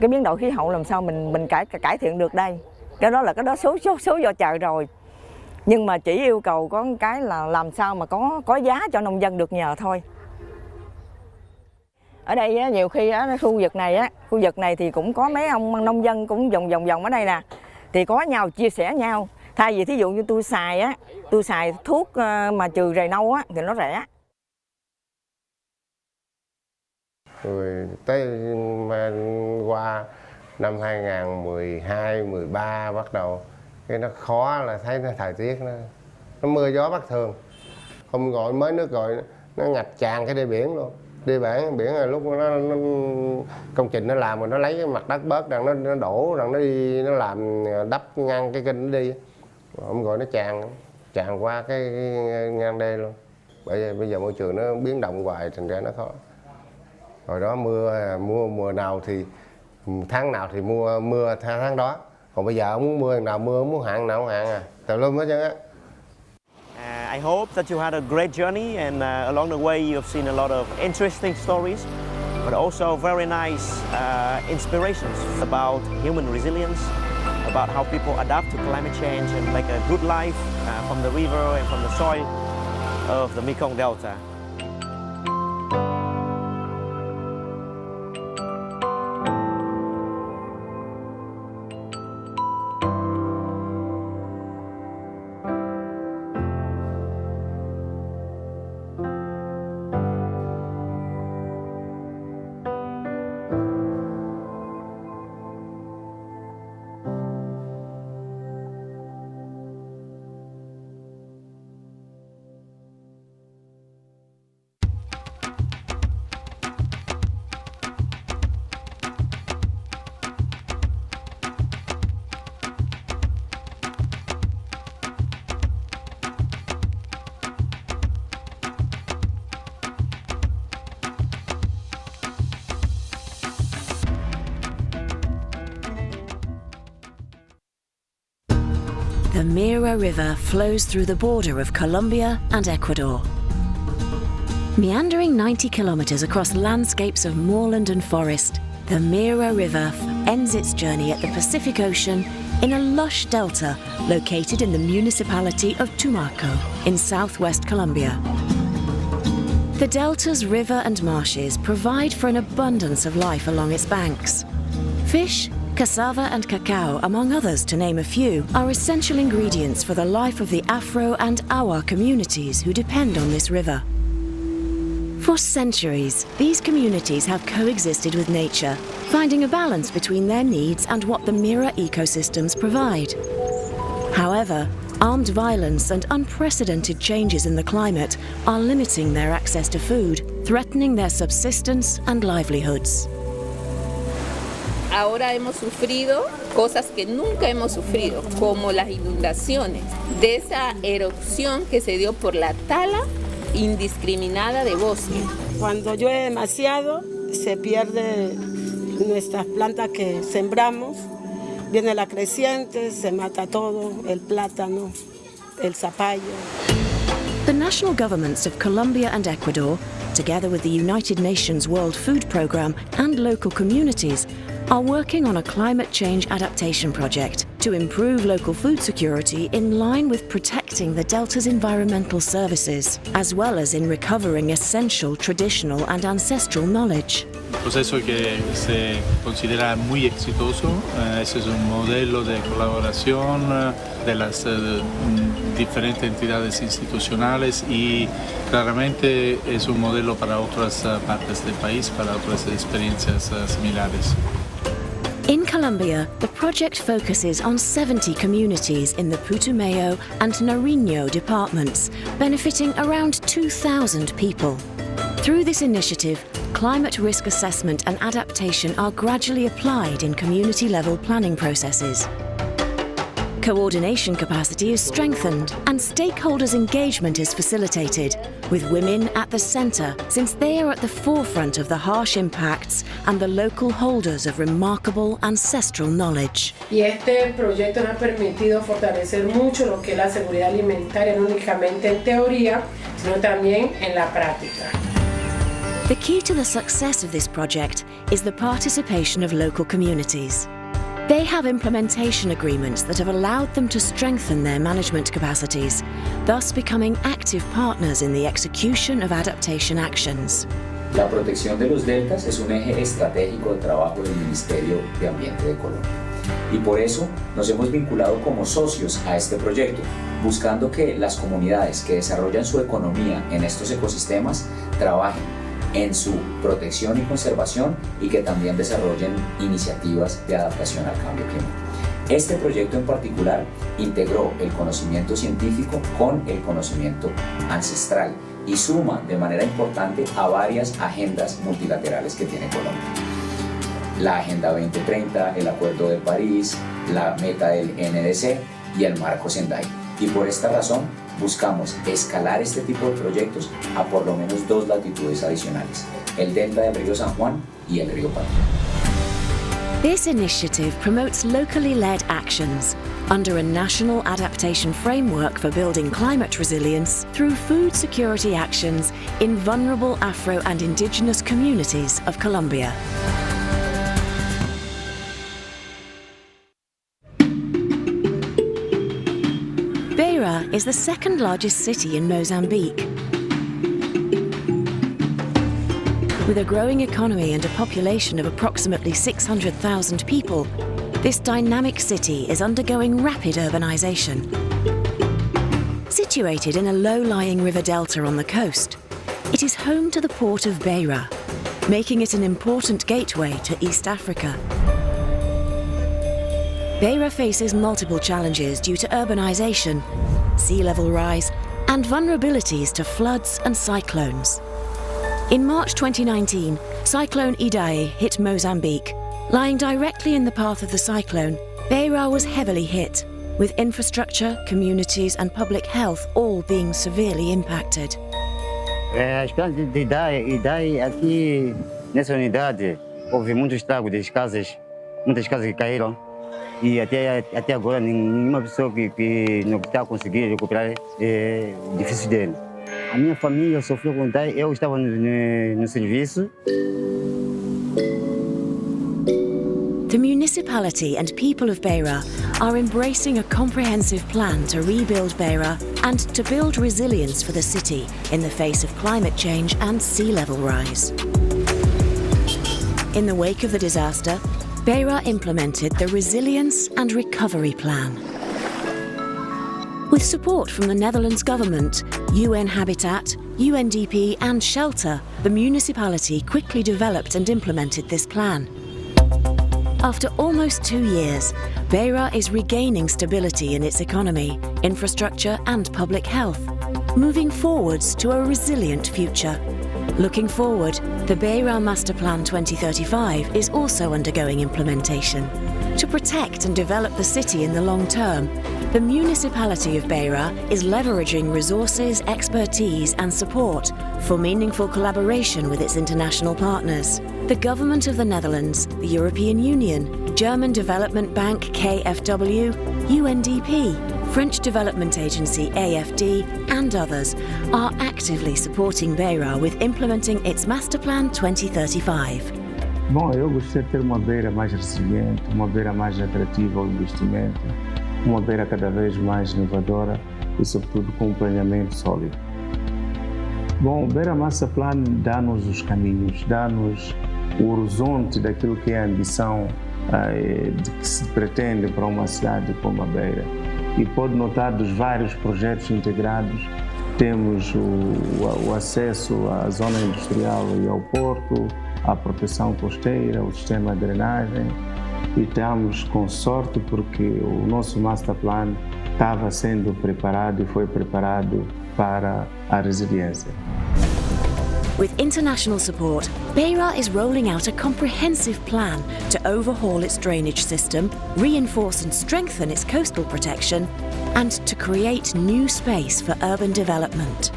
cái biến đổi khí hậu làm sao mình cải thiện được đây. Cái đó là cái đó số do trời rồi. Nhưng mà chỉ yêu cầu có cái là làm sao mà có giá cho nông dân được nhờ thôi. Ở đây á, nhiều khi á, khu vực này thì cũng có mấy ông nông dân cũng vòng ở đây nè, thì có nhau chia sẻ nhau. Thay vì thí dụ như tôi xài thuốc mà trừ rầy nâu á thì nó rẻ. Rồi tới qua năm 2012, 13 bắt đầu cái nó khó là thấy nó thời tiết nó mưa gió bất thường. Hôm gọi mới nước gọi nó ngập tràn cái đê biển luôn. Đê biển là lúc nó công trình nó làm rồi nó lấy cái mặt đất bớt rằng nó đổ rằng nó đi nó làm đắp ngăn cái kênh nó đi. Hôm gọi nó tràn qua cái ngang đê luôn. Bây giờ môi trường nó biến động hoài thành ra nó khó. Hồi đó mùa nào thì tháng nào thì mưa tháng đó. Còn bây giờ ông muốn mưa nào mưa, muốn hạn nào hạn à. Tùm lum hết trơn á. I hope that you had a great journey and along the way you have seen a lot of interesting stories, but also very nice inspirations about human resilience, about how people adapt to climate change and make a good life from the river and from the soil of the Mekong Delta. The Mira River flows through the border of Colombia and Ecuador. Meandering 90 kilometers across landscapes of moorland and forest, the Mira River ends its journey at the Pacific Ocean in a lush delta located in the municipality of Tumaco in southwest Colombia. The delta's river and marshes provide for an abundance of life along its banks. Fish, cassava and cacao, among others to name a few, are essential ingredients for the life of the Afro and Awa communities who depend on this river. For centuries, these communities have coexisted with nature, finding a balance between their needs and what the Mira ecosystems provide. However, armed violence and unprecedented changes in the climate are limiting their access to food, threatening their subsistence and livelihoods. Ahora hemos sufrido cosas que nunca hemos sufrido, como las inundaciones, de esa erupción que se dio por la tala indiscriminada de bosque. Cuando llueve demasiado, se pierde nuestras plantas que sembramos, viene la creciente, se mata todo, el plátano, el zapallo. The national governments of Colombia and Ecuador, together with the United Nations World Food Programme and local communities, are working on a climate change adaptation project to improve local food security in line with protecting the Delta's environmental services, as well as in recovering essential traditional and ancestral knowledge. Un proceso que se considera muy exitoso. Ese es un modelo de colaboración de las diferentes entidades institucionales y claramente es un modelo para otras partes del país, para otras experiencias similares. In Colombia, the project focuses on 70 communities in the Putumayo and Nariño departments, benefiting around 2,000 people. Through this initiative, climate risk assessment and adaptation are gradually applied in community-level planning processes. Coordination capacity is strengthened and stakeholders' engagement is facilitated, with women at the centre, since they are at the forefront of the harsh impacts and the local holders of remarkable ancestral knowledge. Y este proyecto nos ha permitido fortalecer mucho lo que es la seguridad alimentaria, no únicamente en teoría, sino también en la práctica. The key to the success of this project is the participation of local communities. They have implementation agreements that have allowed them to strengthen their management capacities, thus becoming active partners in the execution of adaptation actions. La protección de los deltas es un eje estratégico de trabajo del Ministerio de Ambiente de Colombia. Y por eso nos hemos vinculado como socios a este proyecto, buscando que las comunidades que desarrollan su economía en estos ecosistemas trabajen en su protección y conservación y que también desarrollen iniciativas de adaptación al cambio climático. Este proyecto en particular integró el conocimiento científico con el conocimiento ancestral y suma de manera importante a varias agendas multilaterales que tiene Colombia. La Agenda 2030, el Acuerdo de París, la meta del NDC y el Marco Sendai. Y por esta razón buscamos escalar este tipo de proyectos a por lo menos 2 latitudes adicionales, el delta del río San Juan y el río Pavilion. This initiative promotes locally led actions under a national adaptation framework for building climate resilience through food security actions in vulnerable Afro and indigenous communities of Colombia. Beira is the second largest city in Mozambique. With a growing economy and a population of approximately 600,000 people, this dynamic city is undergoing rapid urbanization. Situated in a low-lying river delta on the coast, it is home to the port of Beira, making it an important gateway to East Africa. Beira faces multiple challenges due to urbanization, sea level rise, and vulnerabilities to floods and cyclones. In March 2019, Cyclone Idai hit Mozambique. Lying directly in the path of the cyclone, Beira was heavily hit, with infrastructure, communities, and public health all being severely impacted. A esperança de Idai aqui nessa unidade houve muito estrago das casas, muitas casas que caíram. E até agora nenhuma pessoa que não está conseguindo recuperar é difícil dele. A minha família sofreu com isso, eu estava no serviço. The municipality and people of Beira are embracing a comprehensive plan to rebuild Beira and to build resilience for the city in the face of climate change and sea level rise. In the wake of the disaster, Beira implemented the Resilience and Recovery Plan. With support from the Netherlands government, UN Habitat, UNDP and Shelter, the municipality quickly developed and implemented this plan. After almost 2 years, Beira is regaining stability in its economy, infrastructure and public health, moving forwards to a resilient future. Looking forward, the Beira Master Plan 2035 is also undergoing implementation. To protect and develop the city in the long term, the municipality of Beira is leveraging resources, expertise and support for meaningful collaboration with its international partners. The Government of the Netherlands, the European Union, German Development Bank KfW, UNDP, French Development Agency AFD and others are actively supporting Beira with implementing its Master Plan 2035. Bom, eu gostaria de ter uma Beira mais resiliente, uma Beira mais atrativa ao investimento, uma Beira cada vez mais inovadora e, sobretudo, com um planeamento sólido. Bom, o Beira Master Plan dá-nos os caminhos, dá-nos o horizonte daquilo que é a ambição de que se pretende para uma cidade como a Beira. E pode notar dos vários projetos integrados, temos o acesso à zona industrial e ao porto, à proteção costeira, o sistema de drenagem, e estamos com sorte porque o nosso Master Plan estava sendo preparado e foi preparado para a resiliência. With international support, Beira is rolling out a comprehensive plan to overhaul its drainage system, reinforce and strengthen its coastal protection, and to create new space for urban development.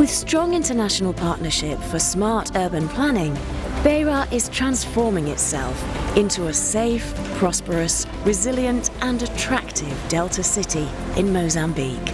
With strong international partnership for smart urban planning, Beira is transforming itself into a safe, prosperous, resilient and attractive Delta city in Mozambique.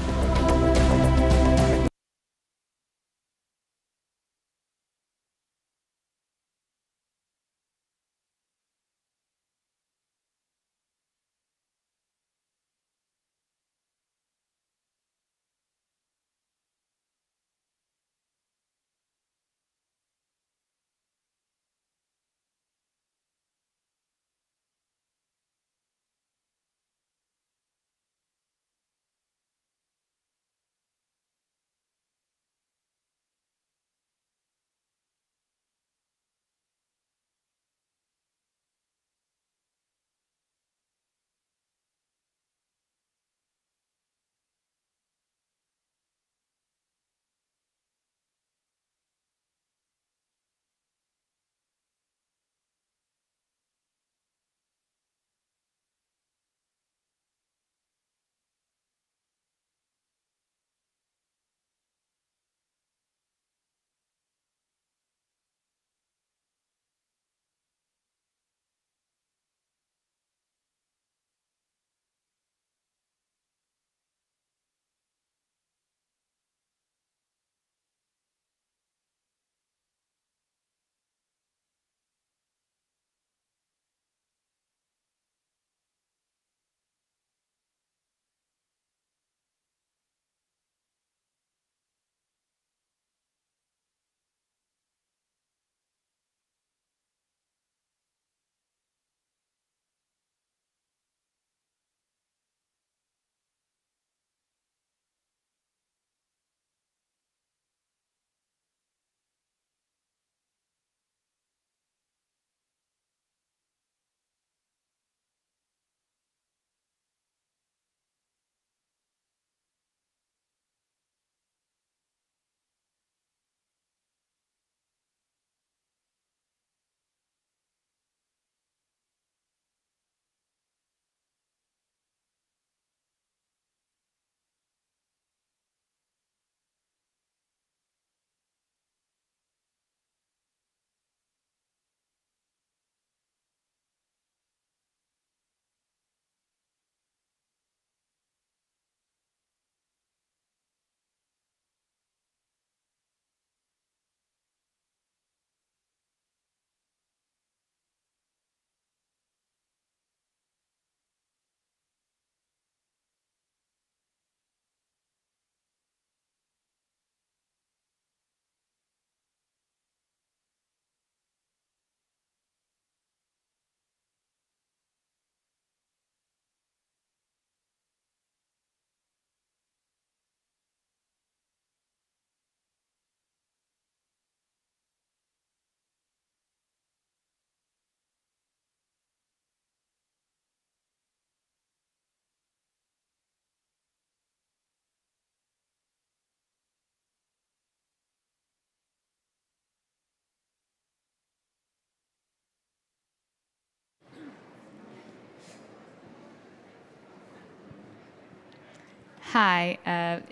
Hi,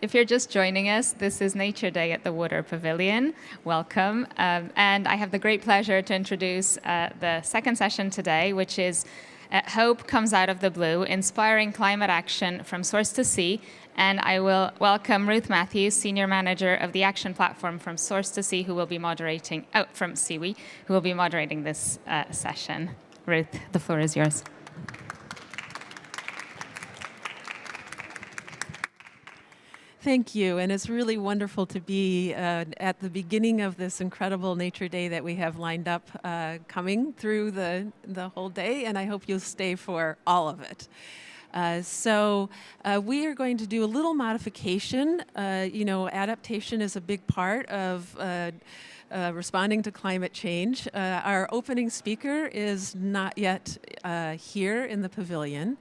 if you're just joining us, this is Nature Day at the Water Pavilion. Welcome. And I have the great pleasure to introduce the second session today, which is Hope Comes Out of the Blue, Inspiring Climate Action from Source to Sea. And I will welcome Ruth Matthews, Senior Manager of the Action Platform from Source to Sea, who will be moderating, from SEWE, who will be moderating this session. Ruth, the floor is yours. Thank you, and it's really wonderful to be at the beginning of this incredible Nature Day that we have lined up coming through the whole day, and I hope you'll stay for all of it. So we are going to do a little modification. Adaptation is a big part of responding to climate change. Our opening speaker is not yet here in the pavilion.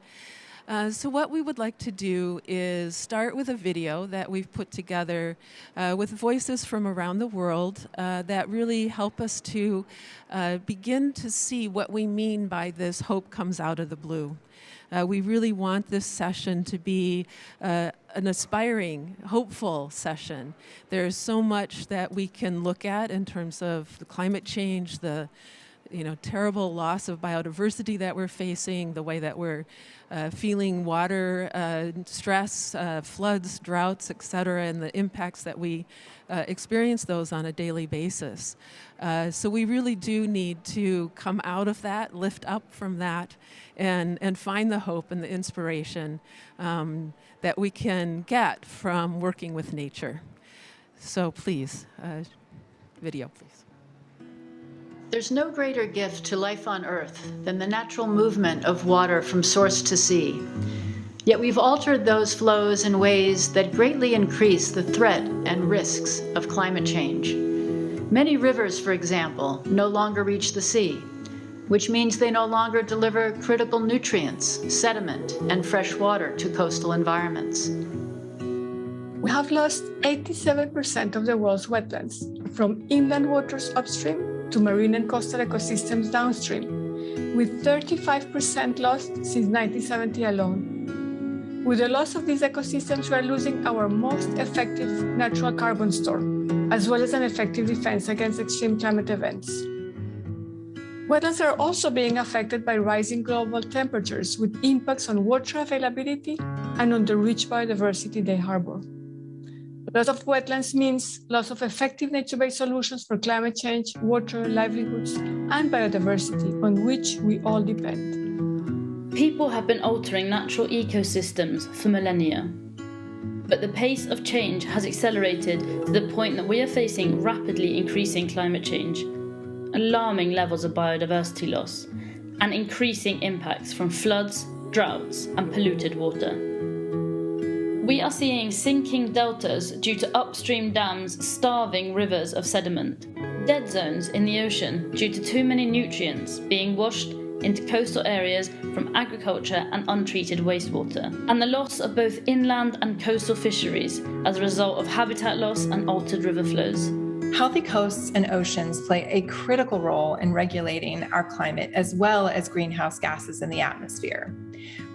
So what we would like to do is start with a video that we've put together with voices from around the world that really help us to begin to see what we mean by this hope comes out of the blue. We really want this session to be an aspiring, hopeful session. There's so much that we can look at in terms of the climate change, the terrible loss of biodiversity that we're facing, the way that we're feeling water stress, floods, droughts, et cetera, and the impacts that we experience those on a daily basis. So we really do need to come out of that, lift up from that, and find the hope and the inspiration that we can get from working with nature. So please, video, please. There's no greater gift to life on Earth than the natural movement of water from source to sea. Yet we've altered those flows in ways that greatly increase the threat and risks of climate change. Many rivers, for example, no longer reach the sea, which means they no longer deliver critical nutrients, sediment, and fresh water to coastal environments. We have lost 87% of the world's wetlands, from inland waters upstream to marine and coastal ecosystems downstream, with 35% lost since 1970 alone. With the loss of these ecosystems, we are losing our most effective natural carbon store, as well as an effective defense against extreme climate events. Wetlands are also being affected by rising global temperatures, with impacts on water availability and on the rich biodiversity they harbor. Loss of wetlands means loss of effective nature-based solutions for climate change, water, livelihoods, and biodiversity on which we all depend. People have been altering natural ecosystems for millennia. But the pace of change has accelerated to the point that we are facing rapidly increasing climate change, alarming levels of biodiversity loss, and increasing impacts from floods, droughts, and polluted water. We are seeing sinking deltas due to upstream dams starving rivers of sediment, dead zones in the ocean due to too many nutrients being washed into coastal areas from agriculture and untreated wastewater, and the loss of both inland and coastal fisheries as a result of habitat loss and altered river flows. Healthy coasts and oceans play a critical role in regulating our climate as well as greenhouse gases in the atmosphere.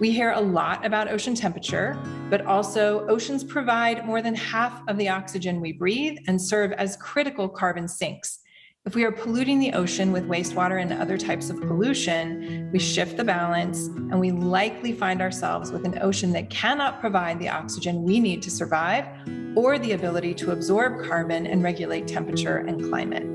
We hear a lot about ocean temperature, but also oceans provide more than half of the oxygen we breathe and serve as critical carbon sinks. If we are polluting the ocean with wastewater and other types of pollution, we shift the balance and we likely find ourselves with an ocean that cannot provide the oxygen we need to survive or the ability to absorb carbon and regulate temperature and climate.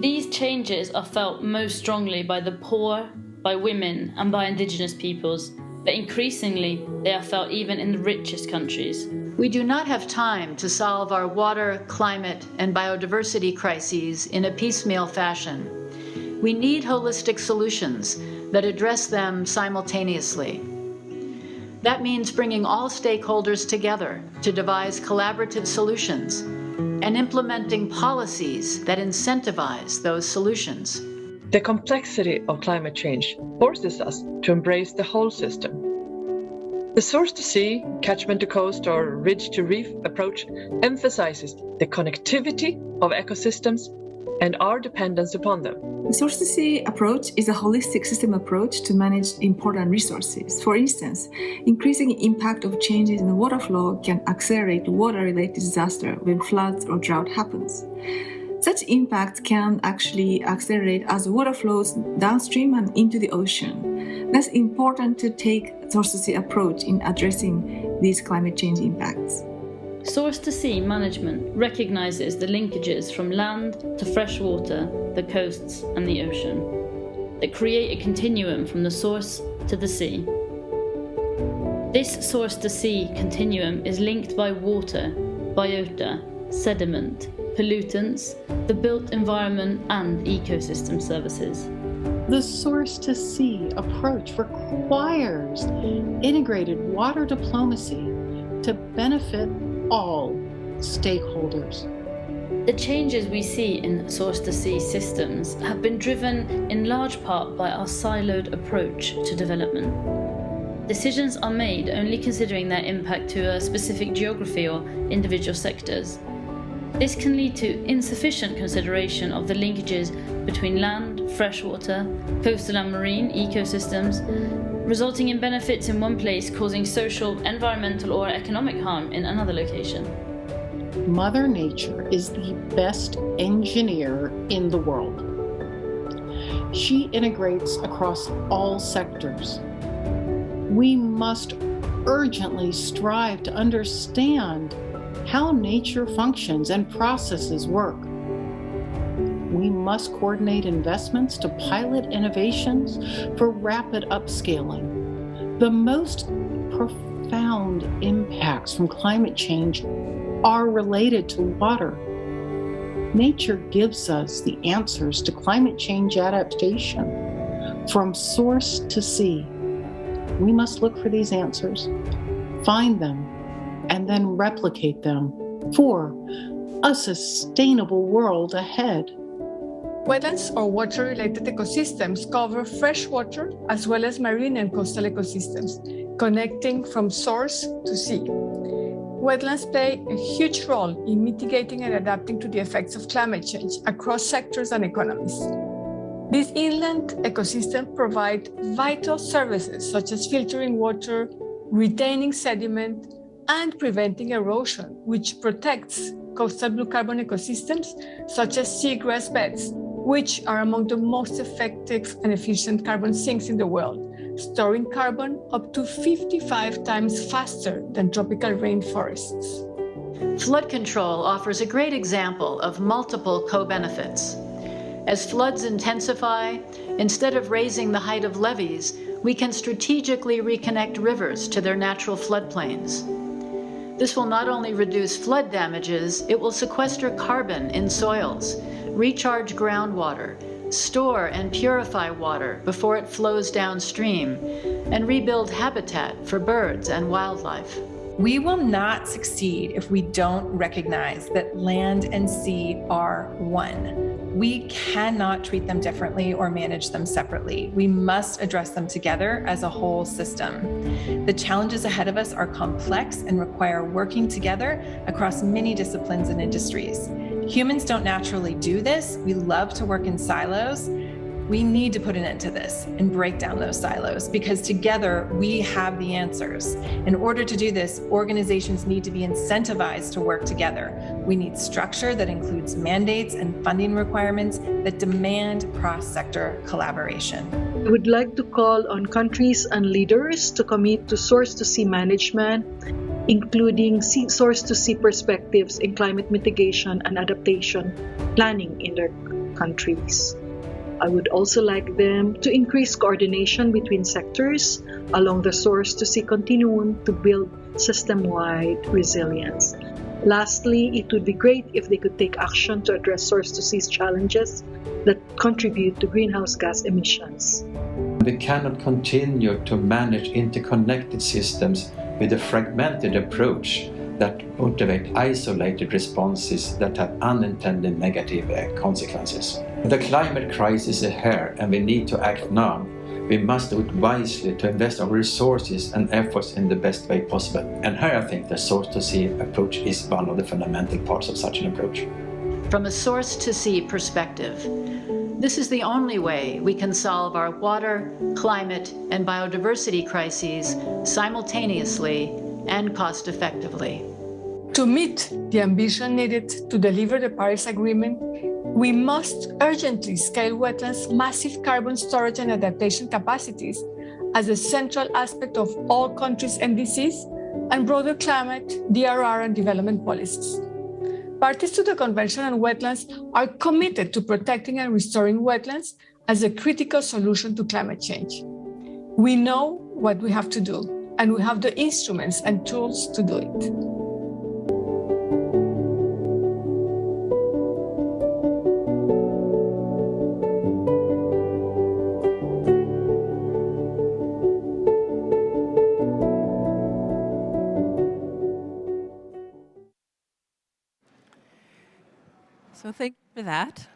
These changes are felt most strongly by the poor, by women, and by indigenous peoples, but increasingly they are felt even in the richest countries. We do not have time to solve our water, climate, and biodiversity crises in a piecemeal fashion. We need holistic solutions that address them simultaneously. That means bringing all stakeholders together to devise collaborative solutions and implementing policies that incentivize those solutions. The complexity of climate change forces us to embrace the whole system. The source to sea, catchment to coast, or ridge to reef approach emphasizes the connectivity of ecosystems and our dependence upon them. The source to sea approach is a holistic system approach to manage important resources. For instance, increasing impact of changes in the water flow can accelerate water-related disaster when floods or drought happens. Such impact can actually accelerate as water flows downstream and into the ocean. That's important to take source to sea approach in addressing these climate change impacts. Source to sea management recognises the linkages from land to fresh water, the coasts and the ocean, that create a continuum from the source to the sea. This source to sea continuum is linked by water, biota, sediment, pollutants, the built environment and ecosystem services. The source to sea approach requires integrated water diplomacy to benefit all stakeholders. The changes we see in source-to-sea systems have been driven in large part by our siloed approach to development. Decisions are made only considering their impact to a specific geography or individual sectors. This can lead to insufficient consideration of the linkages between land, freshwater, coastal and marine ecosystems, resulting in benefits in one place causing social, environmental or economic harm in another location. Mother Nature is the best engineer in the world. She integrates across all sectors. We must urgently strive to understand how nature functions and processes work. We must coordinate investments to pilot innovations for rapid upscaling. The most profound impacts from climate change are related to water. Nature gives us the answers to climate change adaptation from source to sea. We must look for these answers, find them, and then replicate them for a sustainable world ahead. Wetlands or water-related ecosystems cover freshwater as well as marine and coastal ecosystems, connecting from source to sea. Wetlands play a huge role in mitigating and adapting to the effects of climate change across sectors and economies. These inland ecosystems provide vital services such as filtering water, retaining sediment, and preventing erosion, which protects coastal blue carbon ecosystems such as seagrass beds, which are among the most effective and efficient carbon sinks in the world, storing carbon up to 55 times faster than tropical rainforests. Flood control offers a great example of multiple co-benefits. As floods intensify, instead of raising the height of levees, we can strategically reconnect rivers to their natural floodplains. This will not only reduce flood damages, it will sequester carbon in soils, recharge groundwater, store and purify water before it flows downstream, and rebuild habitat for birds and wildlife. We will not succeed if we don't recognize that land and sea are one. We cannot treat them differently or manage them separately. We must address them together as a whole system. The challenges ahead of us are complex and require working together across many disciplines and industries. Humans don't naturally do this. We love to work in silos. We need to put an end to this and break down those silos because together we have the answers. In order to do this, organizations need to be incentivized to work together. We need structure that includes mandates and funding requirements that demand cross-sector collaboration. I would like to call on countries and leaders to commit to source-to-sea management, including source-to-sea perspectives in climate mitigation and adaptation planning in their countries. I would also like them to increase coordination between sectors along the source-to-sea continuum to build system-wide resilience. Lastly, it would be great if they could take action to address source-to-sea's challenges that contribute to greenhouse gas emissions. We cannot continue to manage interconnected systems with a fragmented approach that motivate isolated responses that have unintended negative consequences. The climate crisis is here and we need to act now. We must do it wisely to invest our resources and efforts in the best way possible. And here I think the source-to-sea approach is one of the fundamental parts of such an approach. From a source-to-sea perspective, this is the only way we can solve our water, climate, and biodiversity crises simultaneously and cost-effectively. To meet the ambition needed to deliver the Paris Agreement, we must urgently scale wetlands' massive carbon storage and adaptation capacities as a central aspect of all countries' NDCs and broader climate, DRR, and development policies. Parties to the Convention on Wetlands are committed to protecting and restoring wetlands as a critical solution to climate change. We know what we have to do, and we have the instruments and tools to do it. So thank you for that.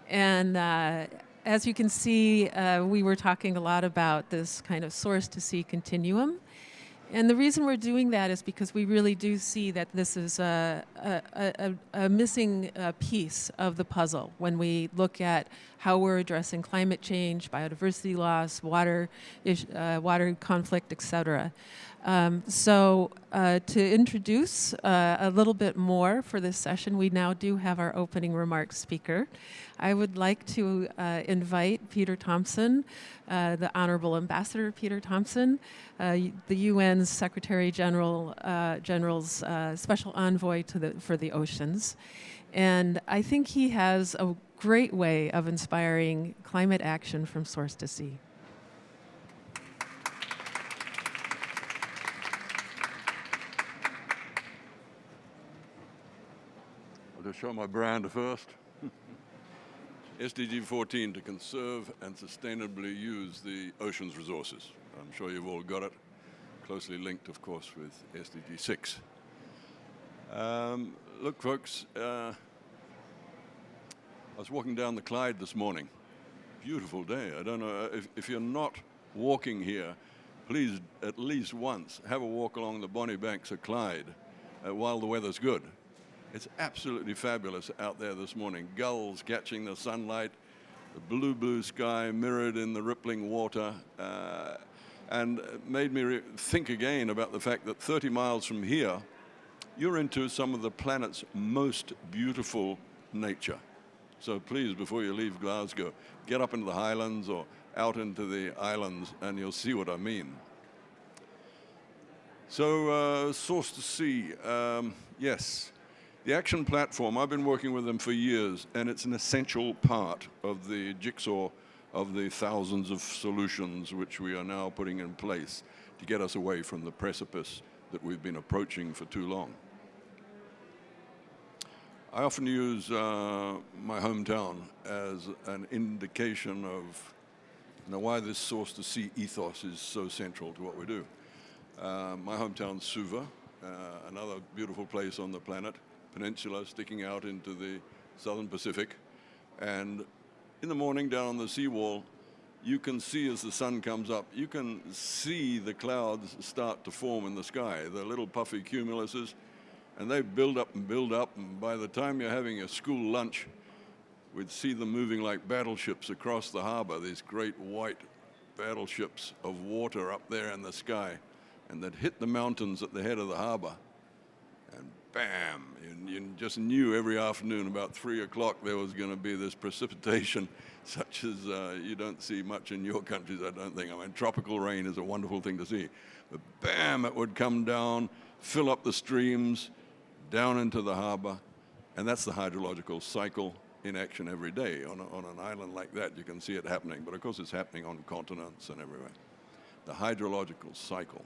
And as you can see, we were talking a lot about this kind of source to sea continuum. And the reason we're doing that is because we really do see that this is a missing piece of the puzzle when we look at how we're addressing climate change, biodiversity loss, water conflict, etc. So to introduce a little bit more for this session, we now do have our opening remarks speaker. I would like to invite Peter Thompson, the Honorable Ambassador Peter Thompson, the UN's Secretary General's Special Envoy for the Oceans. And I think he has a great way of inspiring climate action from source to sea. I'll just show my brand first. SDG 14, to conserve and sustainably use the ocean's resources. I'm sure you've all got it. Closely linked, of course, with SDG 6. Look, folks, I was walking down the Clyde this morning. Beautiful day. I don't know, if you're not walking here, please at least once have a walk along the bonny banks of Clyde while the weather's good. It's absolutely fabulous out there this morning. Gulls catching the sunlight, the blue sky mirrored in the rippling water, and it made me think again about the fact that 30 miles from here, you're into some of the planet's most beautiful nature. So please, before you leave Glasgow, get up into the highlands or out into the islands and you'll see what I mean. So, Source to Sea, yes. The Action Platform, I've been working with them for years, and it's an essential part of the jigsaw of the thousands of solutions which we are now putting in place to get us away from the precipice that we've been approaching for too long. I often use my hometown as an indication of why this Source to Sea ethos is so central to what we do. My hometown's Suva, another beautiful place on the planet. Peninsula sticking out into the southern Pacific, and in the morning down on the seawall you can see, as the sun comes up, you can see the clouds start to form in the sky, the little puffy cumuluses, and they build up, and by the time you're having a school lunch, we'd see them moving like battleships across the harbor, these great white battleships of water up there in the sky, and they'd hit the mountains at the head of the harbor, and bam, you just knew every afternoon about 3 o'clock there was going to be this precipitation such as you don't see much in your countries, I don't think. I mean, tropical rain is a wonderful thing to see. But bam, it would come down, fill up the streams, down into the harbor, and that's the hydrological cycle in action every day. On an island like that, you can see it happening, but of course it's happening on continents and everywhere. The hydrological cycle,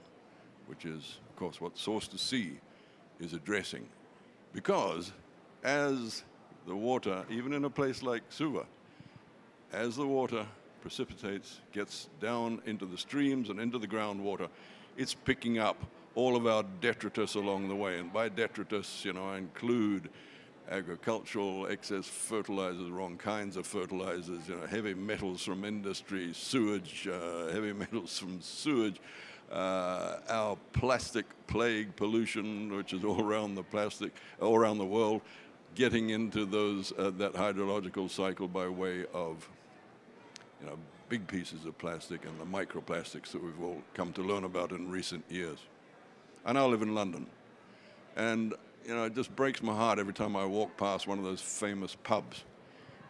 which is, of course, what Source to Sea is addressing, because as the water, even in a place like Suva, as the water precipitates, gets down into the streams and into the groundwater, it's picking up all of our detritus along the way. And by detritus, I include agricultural excess fertilizers, wrong kinds of fertilizers, heavy metals from industry, sewage, heavy metals from sewage, our plastic plague pollution, which is all around the world, getting into those that hydrological cycle by way of big pieces of plastic and the microplastics that we've all come to learn about in recent years. I now live in London, and it just breaks my heart every time I walk past one of those famous pubs,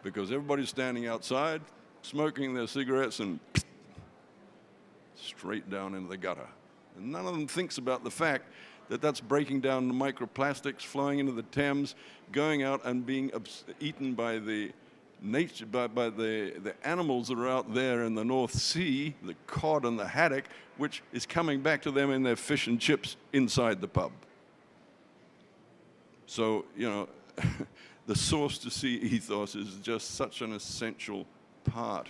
because everybody's standing outside smoking their cigarettes and straight down into the gutter. And none of them thinks about the fact that that's breaking down the microplastics, flowing into the Thames, going out and being eaten by the nature, by the animals that are out there in the North Sea, the cod and the haddock, which is coming back to them in their fish and chips inside the pub. So, the Source to Sea ethos is just such an essential part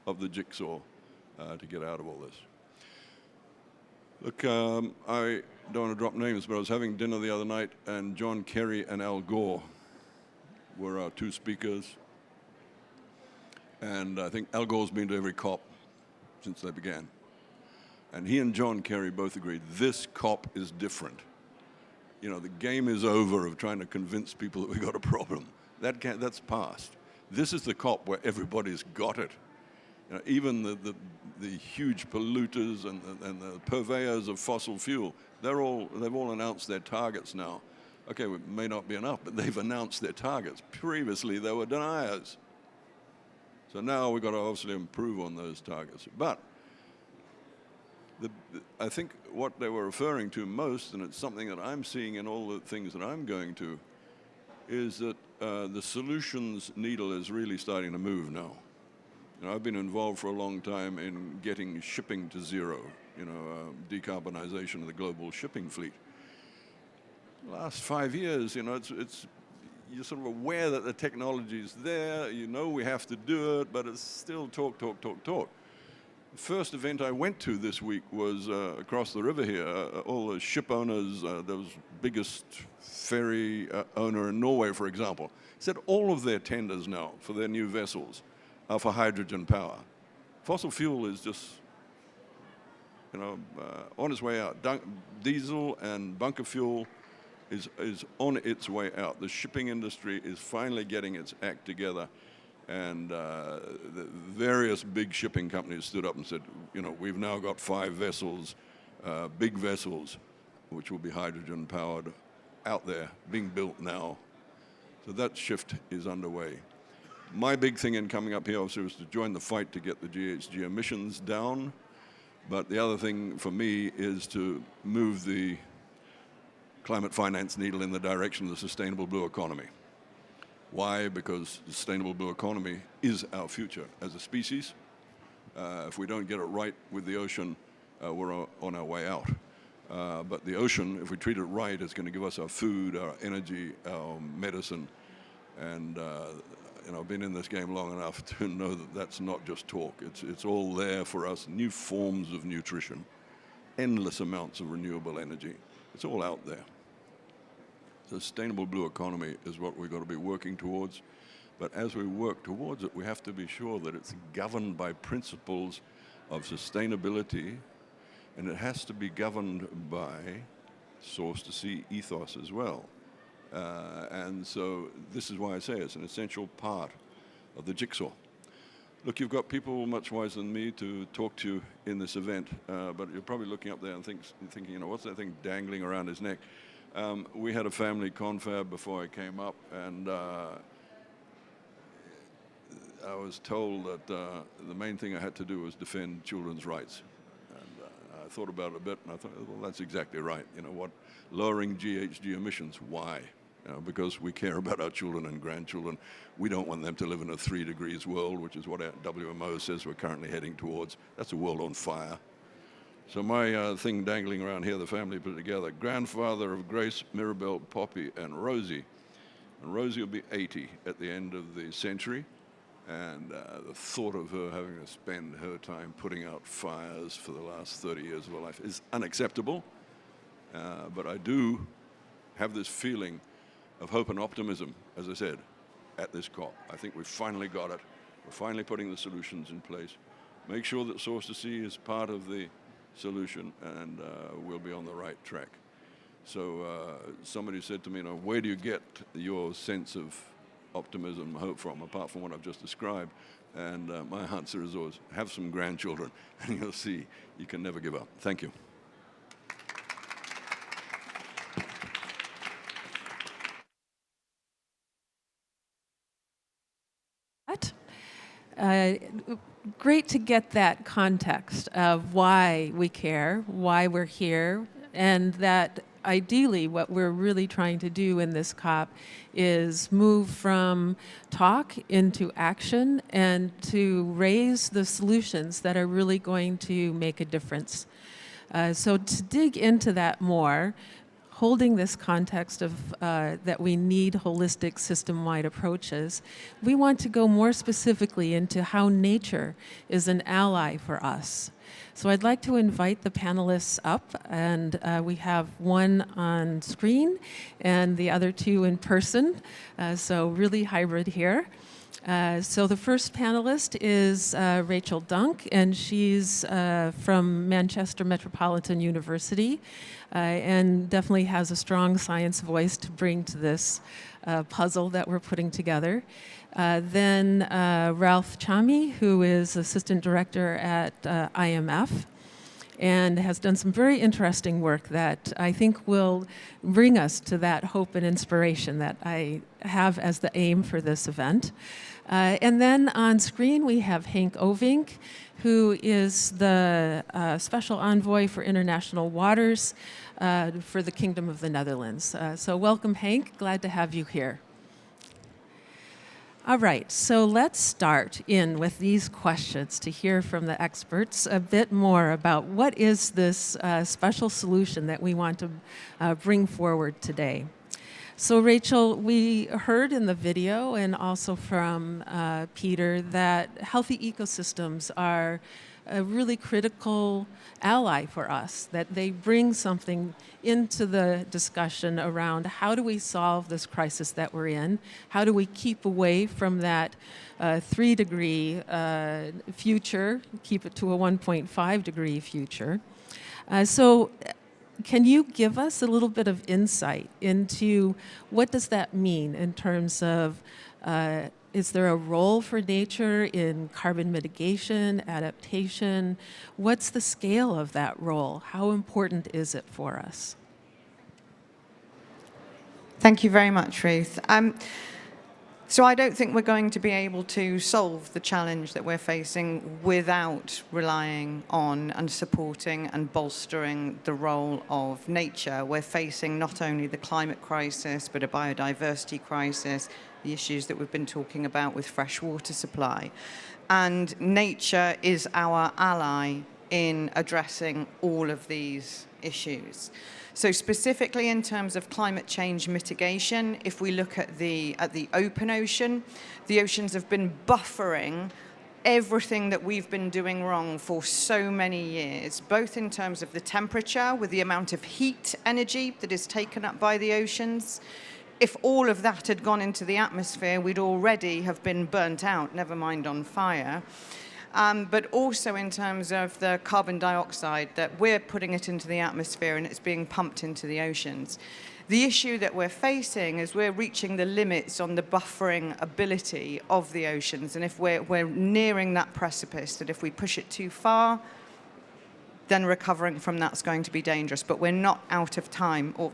of the jigsaw to get out of all this. Look, I don't want to drop names, but I was having dinner the other night, and John Kerry and Al Gore were our two speakers. And I think Al Gore's been to every COP since they began. And he and John Kerry both agreed, this COP is different. You know, the game is over of trying to convince people that we've got a problem. That's past. This is the COP where everybody's got it. You know, even the huge polluters and the purveyors of fossil fuel, they've all announced their targets now. Okay, it may not be enough, but they've announced their targets. Previously, they were deniers. So now we've got to obviously improve on those targets. But I think what they were referring to most, and it's something that I'm seeing in all the things that I'm going to, is that the solutions needle is really starting to move now. You know, I've been involved for a long time in getting shipping to zero, you know, decarbonization of the global shipping fleet. Last 5 years, you know, you're sort of aware that the technology is there, you know we have to do it, but it's still talk. The first event I went to this week was across the river here. All the ship owners, those biggest ferry owner in Norway, for example, said all of their tenders now for their new vessels are for hydrogen power. Fossil fuel is just, you know, on its way out. Diesel and bunker fuel is on its way out. The shipping industry is finally getting its act together. And the various big shipping companies stood up and said, you know, we've now got 5 vessels, big vessels, which will be hydrogen powered, out there, being built now. So that shift is underway. My big thing in coming up here, obviously, was to join the fight to get the GHG emissions down. But the other thing for me is to move the climate finance needle in the direction of the sustainable blue economy. Why? Because the sustainable blue economy is our future as a species. If we don't get it right with the ocean, we're on our way out. But the ocean, if we treat it right, is going to give us our food, our energy, our medicine. And you know, I've been in this game long enough to know that that's not just talk. It's all there for us. New forms of nutrition, endless amounts of renewable energy. It's all out there. The sustainable blue economy is what we've got to be working towards. But as we work towards it, we have to be sure that it's governed by principles of sustainability, and it has to be governed by source to sea ethos as well. And so this is why I say it's an essential part of the jigsaw. Look, you've got people much wiser than me to talk to you in this event, but you're probably looking up there and thinking, you know, what's that thing dangling around his neck? We had a family confab before I came up, and I was told that the main thing I had to do was defend children's rights. And I thought about it a bit, and I thought, well, that's exactly right. You know what? Lowering GHG emissions, why? Because we care about our children and grandchildren. We don't want them to live in a 3 degrees world, which is what our WMO says we're currently heading towards. That's a world on fire. So my thing dangling around here, the family put it together, grandfather of Grace, Mirabelle, Poppy, and Rosie. And Rosie will be 80 at the end of the century. And the thought of her having to spend her time putting out fires for the last 30 years of her life is unacceptable. But I do have this feeling of hope and optimism, as I said, at this COP. I think we've finally got it. We're finally putting the solutions in place. Make sure that Source to Sea is part of the solution, and we'll be on the right track. So somebody said to me, you know, where do you get your sense of optimism, hope from, apart from what I've just described? And my answer is always, have some grandchildren, and you'll see you can never give up. Thank you. Great to get that context of why we care, why we're here, and that ideally what we're really trying to do in this COP is move from talk into action and to raise the solutions that are really going to make a difference. So to dig into that more, holding this context of that we need holistic system-wide approaches, we want to go more specifically into how nature is an ally for us. So I'd like to invite the panelists up, and we have one on screen and the other two in person, so really hybrid here. So the first panelist is Rachel Dunk, and she's from Manchester Metropolitan University, and definitely has a strong science voice to bring to this puzzle that we're putting together. Then Ralph Chami, who is Assistant Director at IMF, and has done some very interesting work that I think will bring us to that hope and inspiration that I have as the aim for this event. And then on screen we have Henk Ovink, who is the Special Envoy for International Waters for the Kingdom of the Netherlands. So welcome, Henk. Glad to have you here. All right, so let's start in with these questions to hear from the experts a bit more about what is this special solution that we want to bring forward today. So Rachel, we heard in the video and also from Peter that healthy ecosystems are a really critical ally for us, that they bring something into the discussion around how do we solve this crisis that we're in, how do we keep away from that 3-degree future, keep it to a 1.5-degree future. So can you give us a little bit of insight into what does that mean in terms of is there a role for nature in carbon mitigation, adaptation? What's the scale of that role? How important is it for us? Thank you very much, Ruth. So I don't think we're going to be able to solve the challenge that we're facing without relying on and supporting and bolstering the role of nature. We're facing not only the climate crisis, but a biodiversity crisis, the issues that we've been talking about with fresh water supply. And nature is our ally in addressing all of these issues. So specifically in terms of climate change mitigation, if we look at the open ocean, the oceans have been buffering everything that we've been doing wrong for so many years, both in terms of the temperature, with the amount of heat energy that is taken up by the oceans. If all of that had gone into the atmosphere, we'd already have been burnt out, never mind on fire. But also in terms of the carbon dioxide, that we're putting it into the atmosphere and it's being pumped into the oceans. The issue that we're facing is we're reaching the limits on the buffering ability of the oceans. And if we're nearing that precipice, that if we push it too far, then recovering from that's going to be dangerous. But we're not out of time, or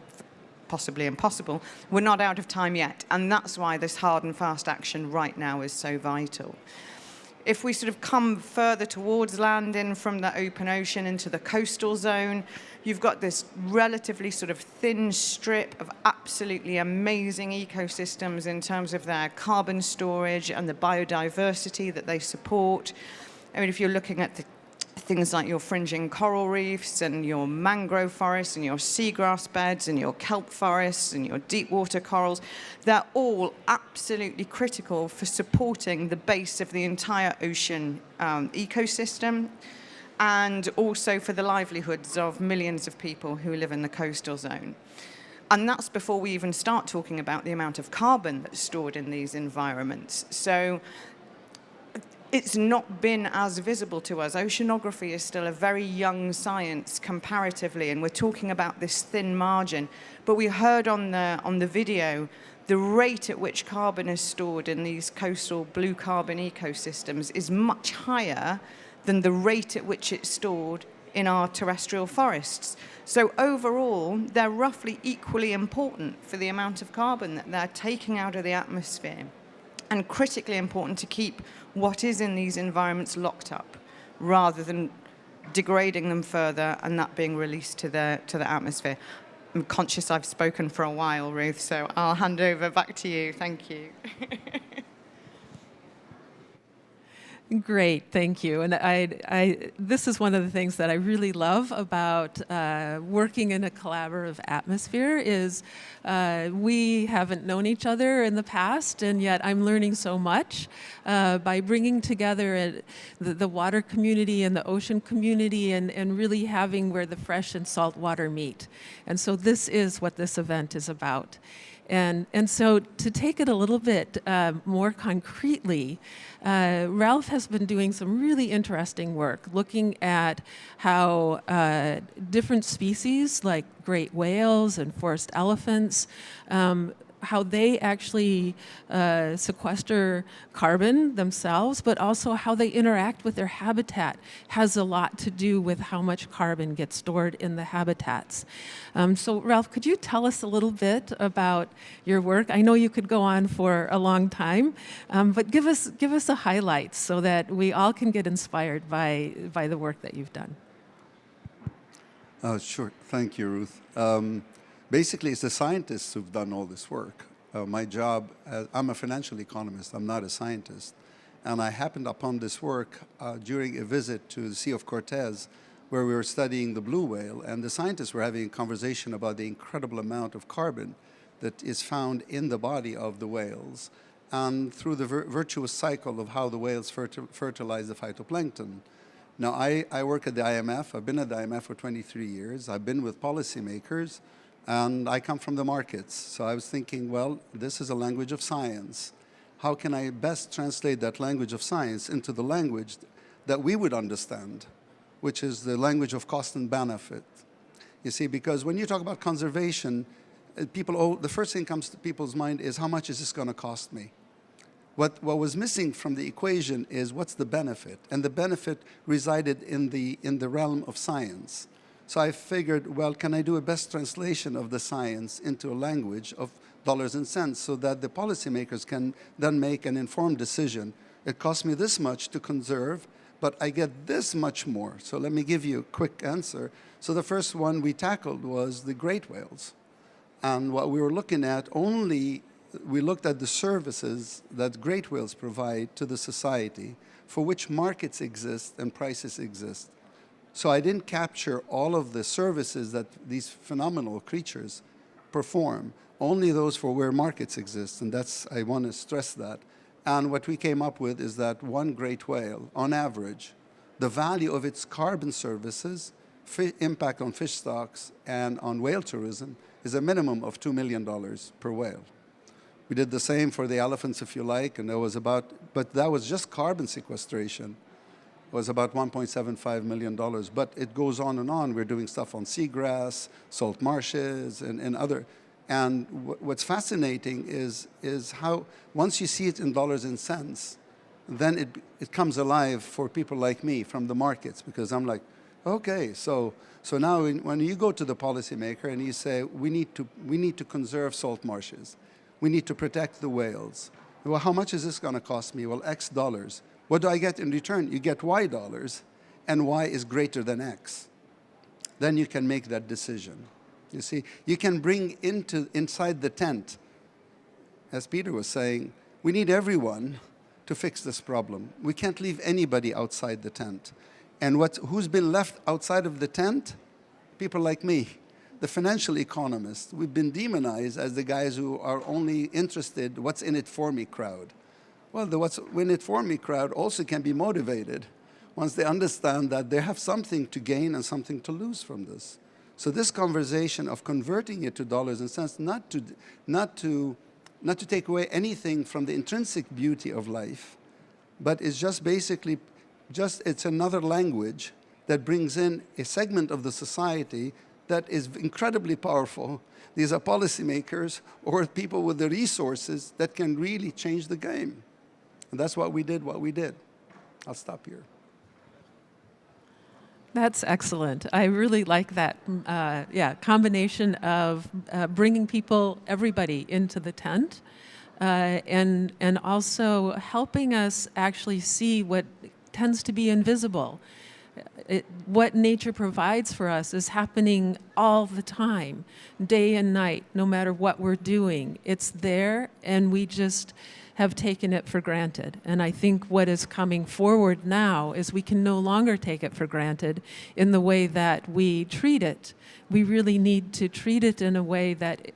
possibly impossible. We're not out of time yet. And that's why this hard and fast action right now is so vital. If we sort of come further towards land in from the open ocean into the coastal zone, you've got this relatively sort of thin strip of absolutely amazing ecosystems in terms of their carbon storage and the biodiversity that they support. I mean, if you're looking at things like your fringing coral reefs and your mangrove forests and your seagrass beds and your kelp forests and your deep water corals, they're all absolutely critical for supporting the base of the entire ocean ecosystem, and also for the livelihoods of millions of people who live in the coastal zone. And that's before we even start talking about the amount of carbon that's stored in these environments. So it's not been as visible to us. Oceanography is still a very young science comparatively, and we're talking about this thin margin. But we heard on the video the rate at which carbon is stored in these coastal blue carbon ecosystems is much higher than the rate at which it's stored in our terrestrial forests. So overall, they're roughly equally important for the amount of carbon that they're taking out of the atmosphere, and critically important to keep what is in these environments locked up, rather than degrading them further and that being released to the atmosphere. I'm conscious I've spoken for a while, Ruth, so I'll hand over back to you. Thank you. Great, thank you. And this is one of the things that I really love about working in a collaborative atmosphere is we haven't known each other in the past, and yet I'm learning so much by bringing together the water community and the ocean community, and really having where the fresh and salt water meet. And so this is what this event is about. And so to take it a little bit more concretely, Ralph has been doing some really interesting work looking at how different species like great whales and forest elephants, how they actually sequester carbon themselves, but also how they interact with their habitat has a lot to do with how much carbon gets stored in the habitats. So Ralph, could you tell us a little bit about your work? I know you could go on for a long time, but give us a highlight so that we all can get inspired by the work that you've done. Sure. Thank you, Ruth. Basically, it's the scientists who've done all this work. My job, I'm a financial economist, I'm not a scientist. And I happened upon this work during a visit to the Sea of Cortez, where we were studying the blue whale, and the scientists were having a conversation about the incredible amount of carbon that is found in the body of the whales, and through the virtuous cycle of how the whales fertilize the phytoplankton. Now, I work at the IMF. I've been at the IMF for 23 years. I've been with policymakers. And I come from the markets. So I was thinking, well, this is a language of science. How can I best translate that language of science into the language that we would understand, which is the language of cost and benefit? You see, because when you talk about conservation, the first thing comes to people's mind is, how much is this going to cost me? What was missing from the equation is, what's the benefit? And the benefit resided in the realm of science. So I figured, well, can I do a best translation of the science into a language of dollars and cents so that the policymakers can then make an informed decision? It costs me this much to conserve, but I get this much more. So let me give you a quick answer. So the first one we tackled was the great whales. And what we were looking at, we looked at the services that great whales provide to the society, for which markets exist and prices exist. So I didn't capture all of the services that these phenomenal creatures perform, only those for where markets exist, and I want to stress that. And what we came up with is that one great whale, on average, the value of its carbon services, impact on fish stocks, and on whale tourism is a minimum of $2 million per whale. We did the same for the elephants, if you like, and but that was just carbon sequestration. Was about $1.75 million, but it goes on and on. We're doing stuff on seagrass, salt marshes, and other. And what's fascinating is how, once you see it in dollars and cents, then it comes alive for people like me from the markets, because I'm like, okay, so now when you go to the policymaker and you say, we need to conserve salt marshes, we need to protect the whales. Well, how much is this going to cost me? Well, X dollars. What do I get in return? You get Y dollars, and Y is greater than X. Then you can make that decision. You see, you can bring inside the tent, as Peter was saying, we need everyone to fix this problem. We can't leave anybody outside the tent. And who's been left outside of the tent? People like me, the financial economists. We've been demonized as the guys who are only interested, what's in it for me crowd. Well, the what's in it for me crowd also can be motivated once they understand that they have something to gain and something to lose from this. So this conversation of converting it to dollars and cents, not to take away anything from the intrinsic beauty of life, but it's just basically it's another language that brings in a segment of the society that is incredibly powerful. These are policymakers or people with the resources that can really change the game. And that's what we did. I'll stop here. That's excellent. I really like that combination of bringing everybody into the tent, and also helping us actually see what tends to be invisible. What nature provides for us is happening all the time, day and night, no matter what we're doing. It's there, and we just have taken it for granted. And I think what is coming forward now is we can no longer take it for granted in the way that we treat it. We really need to treat it in a way that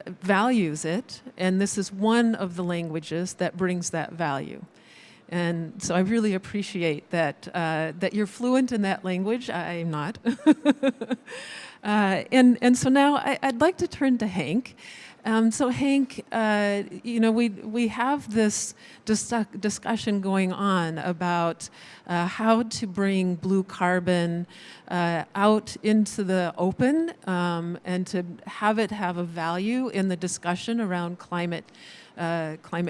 values it, and this is one of the languages that brings that value. And so I really appreciate that you're fluent in that language. I'm not. And so now I'd like to turn to Hank. So Hank, we have this discussion going on about how to bring blue carbon out into the open and to have it have a value in the discussion around climate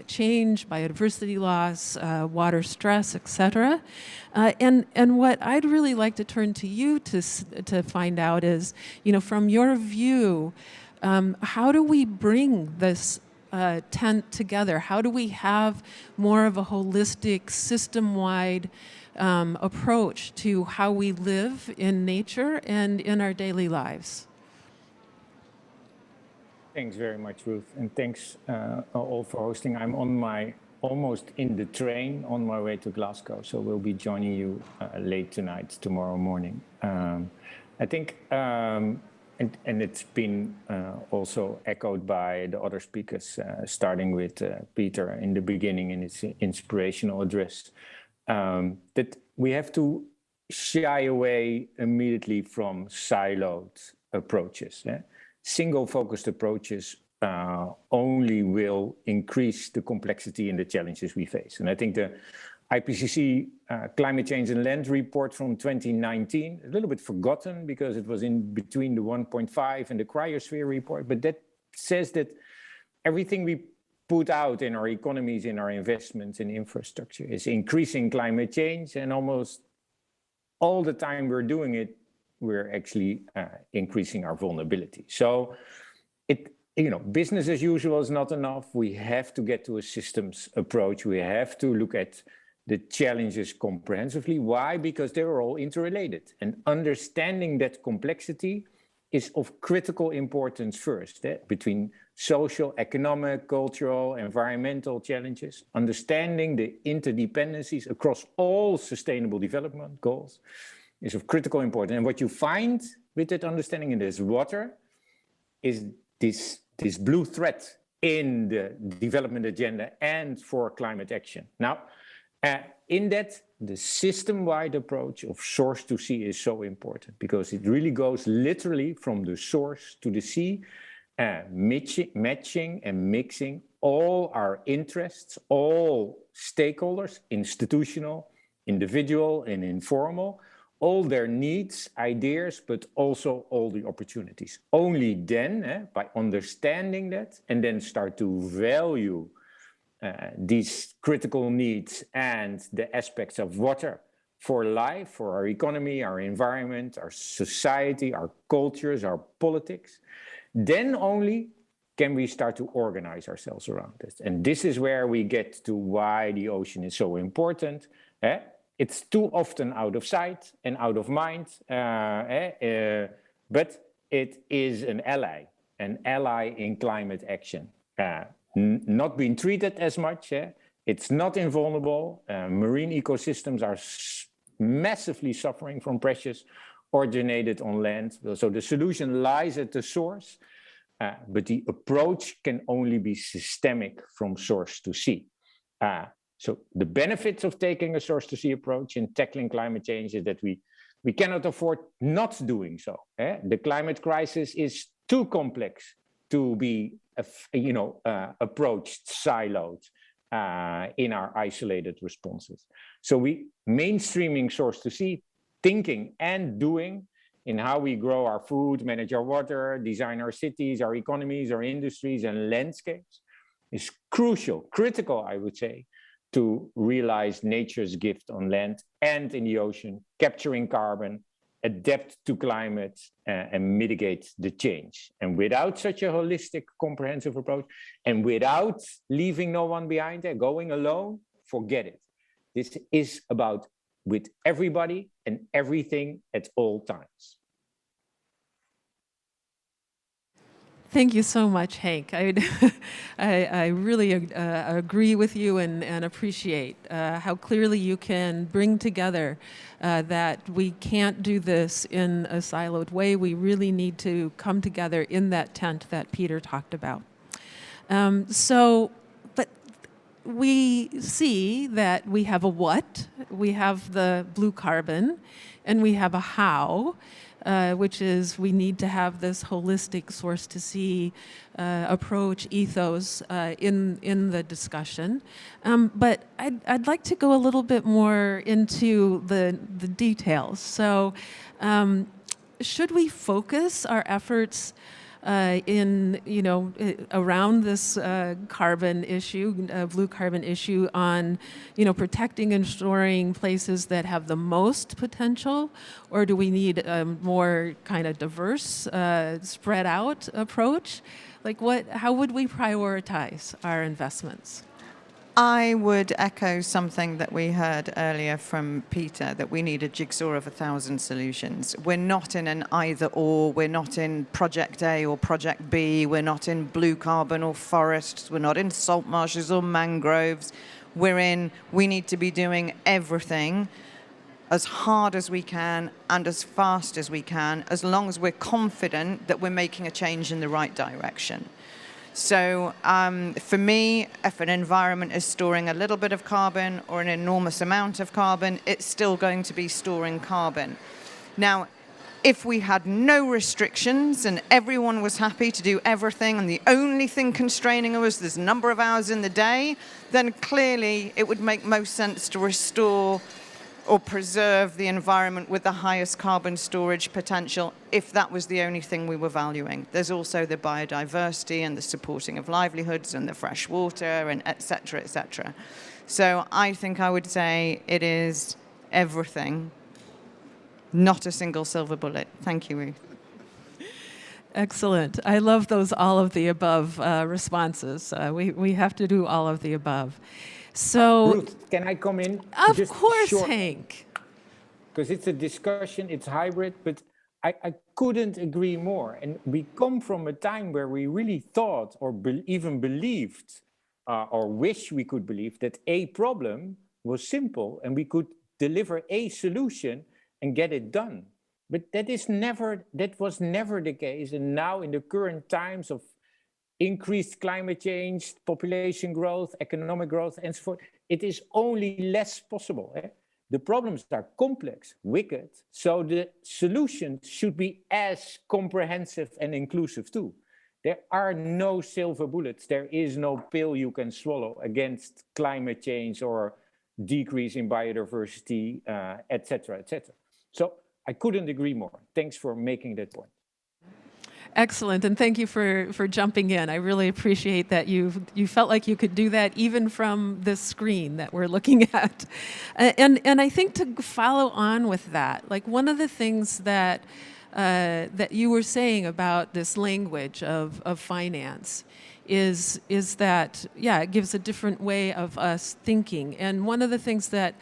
change, biodiversity loss, water stress, etc. And what I'd really like to turn to you to find out is, from your view, how do we bring this tent together? How do we have more of a holistic, system-wide approach to how we live in nature and in our daily lives? Thanks very much, Ruth, and thanks all for hosting. I'm almost in the train on my way to Glasgow, so we'll be joining you late tonight, tomorrow morning. I think, and it's been also echoed by the other speakers, starting with Peter in the beginning in his inspirational address, that we have to shy away immediately from siloed approaches. Single-focused approaches only will increase the complexity and the challenges we face. And I think the IPCC Climate Change and Land report from 2019, a little bit forgotten because it was in between the 1.5 and the cryosphere report, but that says that everything we put out in our economies, in our investments in infrastructure is increasing climate change, and almost all the time we're doing it, we're actually increasing our vulnerability. So business as usual is not enough. We have to get to a systems approach. We have to look at the challenges comprehensively. Why? Because they're all interrelated. And understanding that complexity is of critical importance first, between social, economic, cultural, environmental challenges. Understanding the interdependencies across all sustainable development goals is of critical importance. And what you find with that understanding in this water is this blue thread in the development agenda and for climate action. Now, in that, the system-wide approach of source to sea is so important because it really goes literally from the source to the sea, matching and mixing all our interests, all stakeholders, institutional, individual, and informal, all their needs, ideas, but also all the opportunities. Only then, by understanding that and then start to value these critical needs and the aspects of water for life, for our economy, our environment, our society, our cultures, our politics, then only can we start to organize ourselves around it. And this is where we get to why the ocean is so important. It's too often out of sight and out of mind, but it is an ally in climate action. Not being treated as much, it's not invulnerable. Marine ecosystems are massively suffering from pressures originated on land. So the solution lies at the source, but the approach can only be systemic from source to sea. So the benefits of taking a source-to-sea approach in tackling climate change is that we cannot afford not doing so. The climate crisis is too complex to be approached siloed in our isolated responses. So we mainstreaming source-to-sea thinking and doing in how we grow our food, manage our water, design our cities, our economies, our industries, and landscapes is crucial, critical, I would say, to realize nature's gift on land and in the ocean, capturing carbon, adapt to climate, and mitigate the change. And without such a holistic, comprehensive approach, and without leaving no one behind, going alone, forget it. This is about with everybody and everything at all times. Thank you so much, Hank. I really agree with you and appreciate how clearly you can bring together that we can't do this in a siloed way. We really need to come together in that tent that Peter talked about. But we see that we have a what, we have the blue carbon, and we have a how. which is we need to have this holistic source to sea approach, ethos in the discussion. But I'd like to go a little bit more into the details. So should we focus our efforts around this carbon issue, blue carbon issue, on, protecting and storing places that have the most potential, or do we need a more kind of diverse, spread out approach? How would we prioritize our investments? I would echo something that we heard earlier from Peter, that we need a jigsaw of 1,000 solutions. We're not in an either or, we're not in project A or project B, we're not in blue carbon or forests, we're not in salt marshes or mangroves. We need to be doing everything as hard as we can and as fast as we can, as long as we're confident that we're making a change in the right direction. So for me, if an environment is storing a little bit of carbon or an enormous amount of carbon, it's still going to be storing carbon. Now, if we had no restrictions and everyone was happy to do everything and the only thing constraining us is the number of hours in the day, then clearly it would make most sense to restore or preserve the environment with the highest carbon storage potential if that was the only thing we were valuing. There's also the biodiversity and the supporting of livelihoods and the fresh water and et cetera, et cetera. So I think I would say it is everything, not a single silver bullet. Thank you, Ruth. Excellent. I love those all of the above responses. We have to do all of the above. So, Ruth, can I come in? Of course, Henk. Because it's a discussion, it's hybrid, but I couldn't agree more. And we come from a time where we really thought or even believed or wish we could believe that a problem was simple and we could deliver a solution and get it done. But that was never the case. And now in the current times of increased climate change, population growth, economic growth, and so forth, it is only less possible. The problems are complex, wicked, so the solutions should be as comprehensive and inclusive too. There are no silver bullets. There is no pill you can swallow against climate change or decrease in biodiversity, et cetera, et cetera. So I couldn't agree more. Thanks for making that point. Excellent, and thank you for jumping in. I really appreciate that you felt like you could do that even from this screen that we're looking at. And I think to follow on with that, like one of the things that you were saying about this language of finance is that, yeah, it gives a different way of us thinking. And one of the things that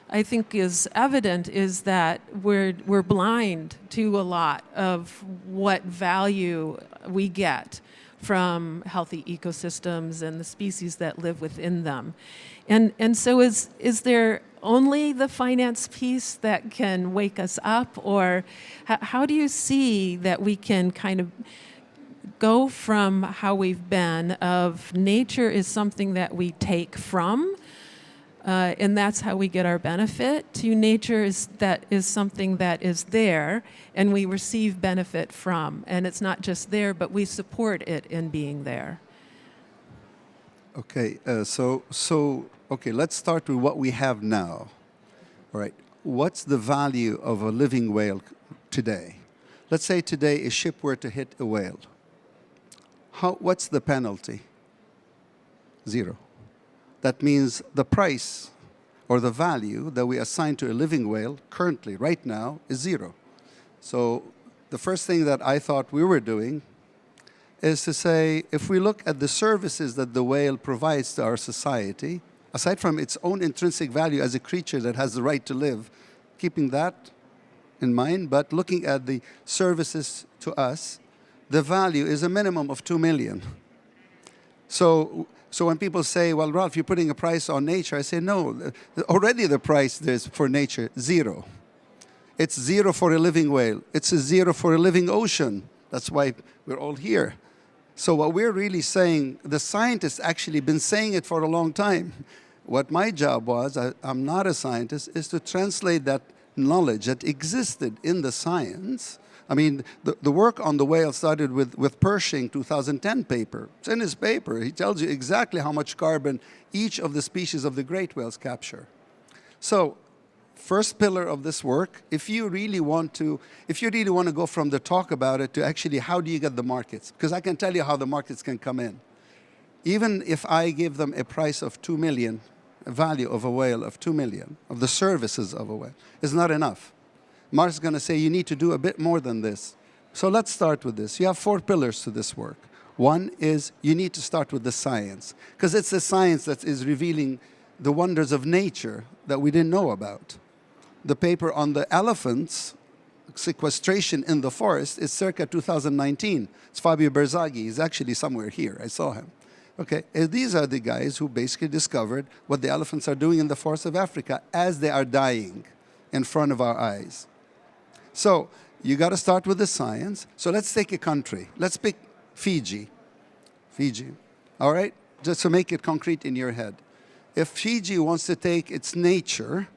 I think is evident is that we're blind to a lot of what value we get from healthy ecosystems and the species that live within them. And so is there only the finance piece that can wake us up, or how do you see that we can kind of go from how we've been of nature is something that we take from, and that's how we get our benefit, to nature is something that is there and we receive benefit from, and it's not just there, but we support it in being there. Okay, okay, let's start with what we have now. All right, what's the value of a living whale today? Let's say today a ship were to hit a whale. What's the penalty? 0. That means the price or the value that we assign to a living whale currently, right now, is 0. So the first thing that I thought we were doing is to say, if we look at the services that the whale provides to our society, aside from its own intrinsic value as a creature that has the right to live, keeping that in mind, but looking at the services to us, the value is a minimum of 2 million. So when people say, well, Ralph, you're putting a price on nature, I say, no, already the price there's for nature, 0. It's 0 for a living whale. It's a 0 for a living ocean. That's why we're all here. So what we're really saying, the scientists actually been saying it for a long time. What my job was, I'm not a scientist, is to translate that knowledge that existed in the science I mean, the work on the whale started with Pershing 2010 paper. It's in his paper. He tells you exactly how much carbon each of the species of the great whales capture. So, first pillar of this work, if you really want to go from the talk about it to actually how do you get the markets? Because I can tell you how the markets can come in. Even if I give them a price of 2 million, a value of a whale of 2 million, of the services of a whale, is not enough. Mark's going to say you need to do a bit more than this. So let's start with this. You have 4 pillars to this work. One is you need to start with the science, because it's the science that is revealing the wonders of nature that we didn't know about. The paper on the elephants, sequestration in the forest, is circa 2019. It's Fabio Berzaghi. He's actually somewhere here. I saw him. Okay, these are the guys who basically discovered what the elephants are doing in the forests of Africa as they are dying in front of our eyes. So you got to start with the science. So let's take a country. Let's pick Fiji. Fiji, all right? Just to make it concrete in your head. If Fiji wants to take its nature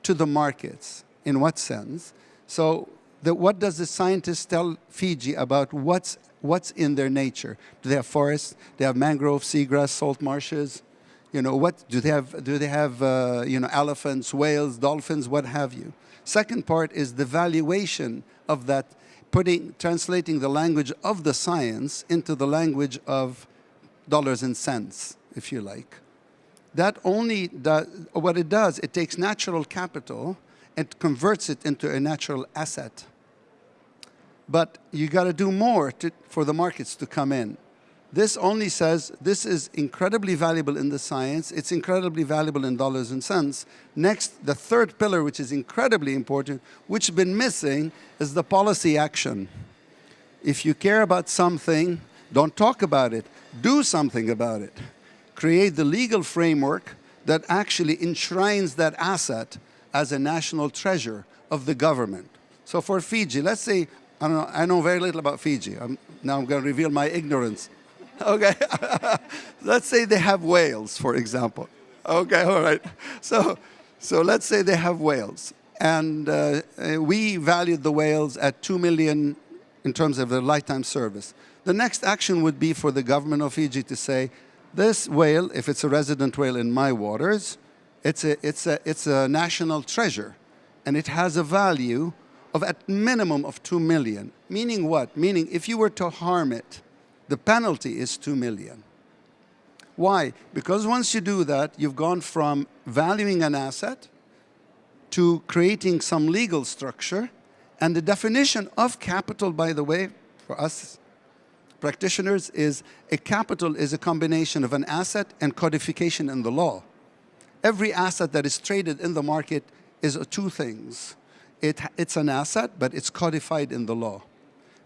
to the markets, in what sense? So what does the scientist tell Fiji about what's in their nature? Do they have forests? They have mangrove, seagrass, salt marshes? You know, what do they have? Do they have elephants, whales, dolphins, what have you? Second part is the valuation of that, translating the language of the science into the language of dollars and cents, if you like. That only does, what it does, it takes natural capital and converts it into a natural asset. But you got to do more for the markets to come in. This only says this is incredibly valuable in the science. It's incredibly valuable in dollars and cents. Next, the third pillar, which is incredibly important, which has been missing, is the policy action. If you care about something, don't talk about it. Do something about it. Create the legal framework that actually enshrines that asset as a national treasure of the government. So for Fiji, let's say, I don't know, I know very little about Fiji. Now I'm going to reveal my ignorance. Okay, let's say they have whales, for example. Okay, all right. So let's say they have whales. And we valued the whales at 2 million in terms of their lifetime service. The next action would be for the government of Fiji to say, this whale, if it's a resident whale in my waters, it's a national treasure. And it has a value of at minimum of 2 million. Meaning what? Meaning if you were to harm it, the penalty is 2 million. Why? Because once you do that, you've gone from valuing an asset to creating some legal structure. And the definition of capital, by the way, for us practitioners, is a capital is a combination of an asset and codification in the law. Every asset that is traded in the market is 2 things. It's an asset, but it's codified in the law.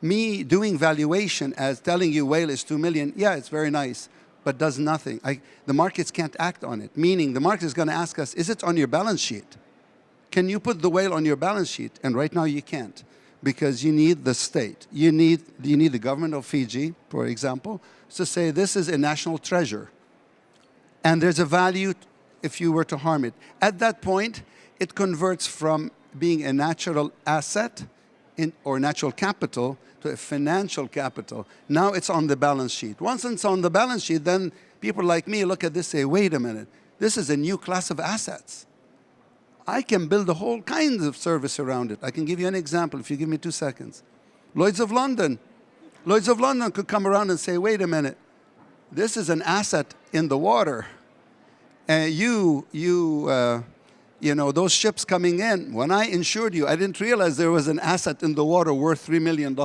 Me doing valuation as telling you whale is 2 million, yeah, it's very nice, but does nothing. The markets can't act on it, meaning the market is going to ask us, is it on your balance sheet? Can you put the whale on your balance sheet? And right now you can't, because you need the state. You need the government of Fiji, for example, to say this is a national treasure. And there's a value if you were to harm it. At that point, it converts from being a natural asset or natural capital to a financial capital. Now it's on the balance sheet. Once it's on the balance sheet, then people like me look at this and say, wait a minute, this is a new class of assets. I can build a whole kind of service around it. I can give you an example if you give me 2 seconds. Lloyd's of London. Lloyd's of London could come around and say, wait a minute, this is an asset in the water. And you know, those ships coming in, when I insured you, I didn't realize there was an asset in the water worth $3 million.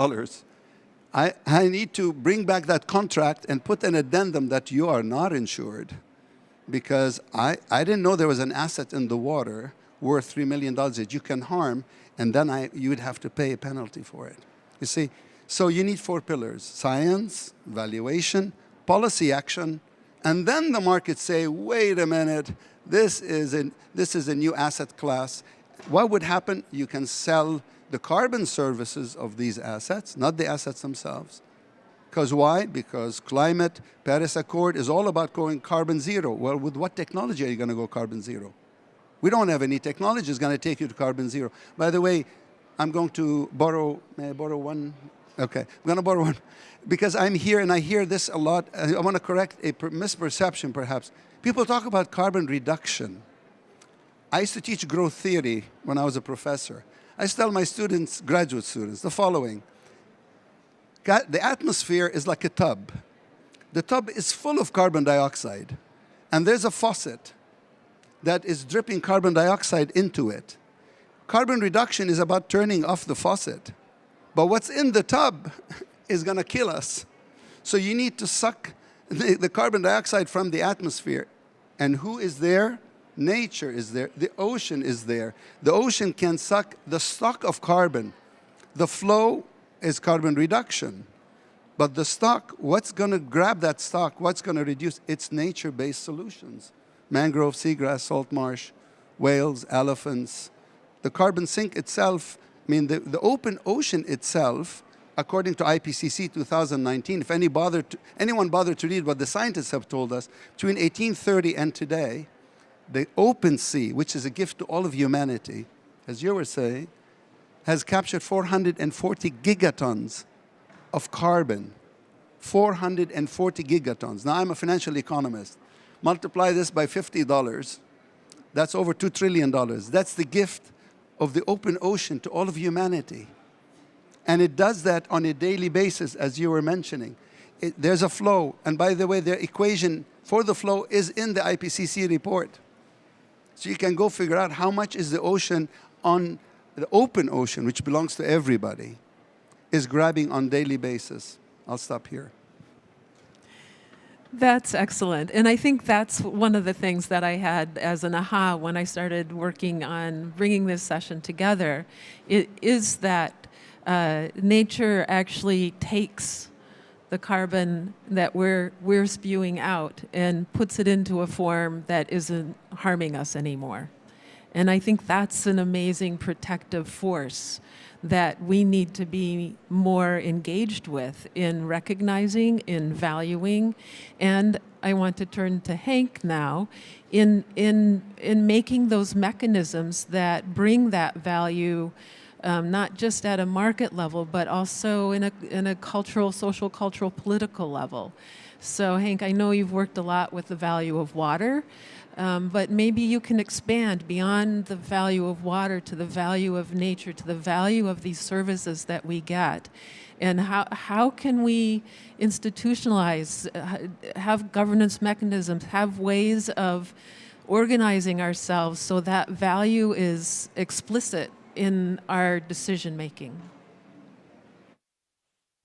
I need to bring back that contract and put an addendum that you are not insured, because I didn't know there was an asset in the water worth $3 million that you can harm, and then you would have to pay a penalty for it. You see, so you need 4 pillars: science, valuation, policy action, and then the markets say, wait a minute, this is a new asset class. What would happen? You can sell the carbon services of these assets, not the assets themselves. Because why? Because climate, Paris Accord is all about going carbon zero. Well, with what technology are you going to go carbon zero? We don't have any technology that's going to take you to carbon zero. By the way, I'm going to borrow, may I borrow one? Okay, I'm going to borrow one because I'm here and I hear this a lot. I want to correct a misperception perhaps. People talk about carbon reduction. I used to teach growth theory when I was a professor. I used to tell my students, graduate students, the following. The atmosphere is like a tub. The tub is full of carbon dioxide, and there's a faucet that is dripping carbon dioxide into it. Carbon reduction is about turning off the faucet, but what's in the tub is going to kill us. So you need to suck the carbon dioxide from the atmosphere. And who is there? Nature is there. The ocean is there. The ocean can suck the stock of carbon. The flow is carbon reduction. But the stock, what's going to grab that stock? What's going to reduce? It's nature-based solutions. Mangrove, seagrass, salt marsh, whales, elephants. The carbon sink itself, I mean, the open ocean itself, according to IPCC 2019, if anyone bothered to read what the scientists have told us, between 1830 and today, the open sea, which is a gift to all of humanity, as you were saying, has captured 440 gigatons of carbon. 440 gigatons. Now, I'm a financial economist. Multiply this by $50. That's over $2 trillion. That's the gift of the open ocean to all of humanity. And it does that on a daily basis, as you were mentioning. There's a flow. And by the way, the equation for the flow is in the IPCC report. So you can go figure out how much is the ocean on the open ocean, which belongs to everybody, is grabbing on a daily basis. I'll stop here. That's excellent. And I think that's one of the things that I had as an aha when I started working on bringing this session together, is that nature actually takes the carbon that we're spewing out and puts it into a form that isn't harming us anymore. And I think that's an amazing protective force that we need to be more engaged with in recognizing, in valuing. And I want to turn to Henk now in making those mechanisms that bring that value, not just at a market level, but also in a cultural, social, cultural, political level. So Henk, I know you've worked a lot with the value of water, but maybe you can expand beyond the value of water to the value of nature, to the value of these services that we get. And how can we institutionalize, have governance mechanisms, have ways of organizing ourselves so that value is explicit in our decision making?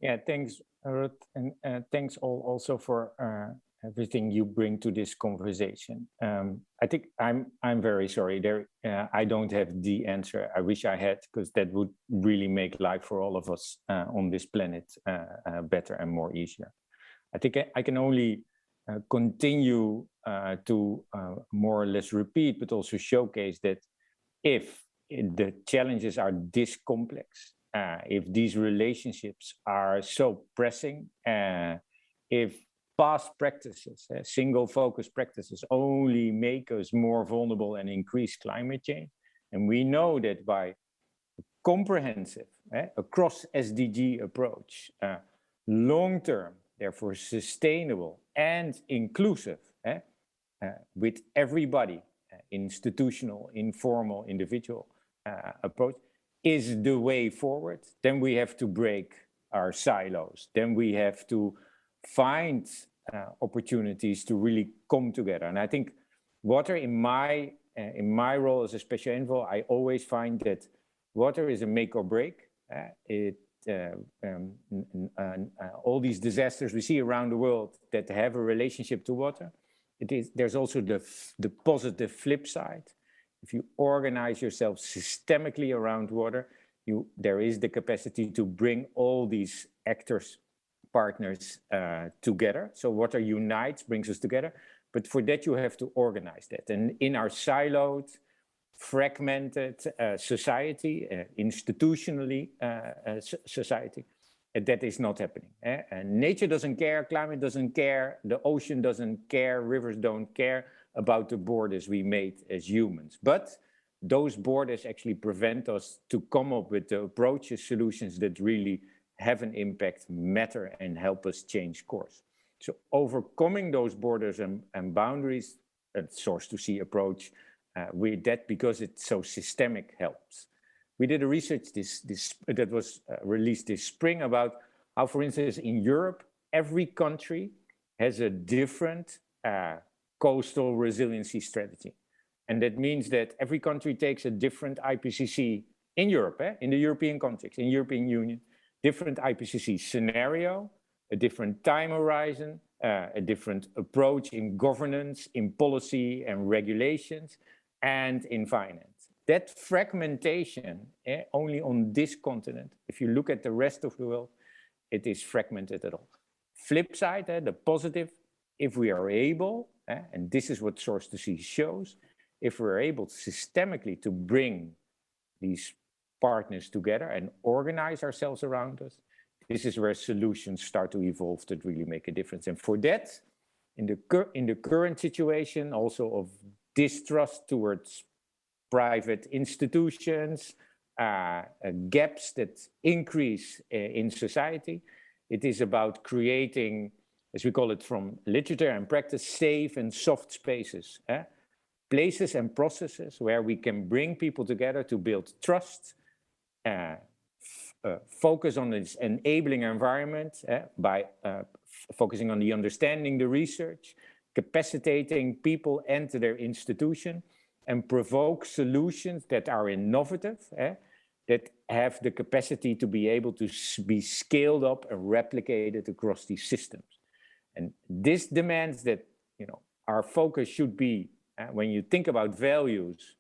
Yeah, thanks, Ruth, and thanks also for everything you bring to this conversation. I think I'm very sorry. I don't have the answer. I wish I had, because that would really make life for all of us on this planet better and more easier. I think I can only continue to more or less repeat, but also showcase that if the challenges are this complex, if these relationships are so pressing, if past practices, single focus practices, only make us more vulnerable and increase climate change, and we know that by a comprehensive, across SDG approach, long-term, therefore sustainable and inclusive, with everybody, institutional, informal, individual approach, is the way forward, then we have to break our silos. Then we have to find opportunities to really come together. And I think water, in my role as a special envoy, I always find that water is a make or break. All these disasters we see around the world that have a relationship to water, there's also the positive flip side. If you organize yourself systemically around water, there is the capacity to bring all these actors, partners together. So water unites, brings us together. But for that, you have to organize that. And in our siloed, fragmented society, institutionally society, that is not happening. And nature doesn't care, climate doesn't care, the ocean doesn't care, rivers don't care about the borders we made as humans. But those borders actually prevent us to come up with the approaches, solutions that really have an impact, matter, and help us change course. So overcoming those borders and boundaries, a source to see approach with that, because it's so systemic, helps. We did a research that was released this spring about how, for instance, in Europe, every country has a different coastal resiliency strategy. And that means that every country takes a different IPCC in Europe, in the European context, in European Union, different IPCC scenario, a different time horizon, a different approach in governance, in policy and regulations, and in finance. That fragmentation, only on this continent, if you look at the rest of the world, it is fragmented at all. Flip side, the positive, if we are able, and this is what Source to See shows, if we're able systemically to bring these partners together and organize ourselves around us, this is where solutions start to evolve that really make a difference. And for that, in the current situation also of distrust towards private institutions, gaps that increase in society, it is about creating, as we call it from literature and practice, safe and soft spaces. Places and processes where we can bring people together to build trust, focus on this enabling environment by focusing on the understanding, the research, capacitating people and their institution, and provoke solutions that are innovative, that have the capacity to be able to be scaled up and replicated across these systems. And this demands that, you know, our focus should be, when you think about values,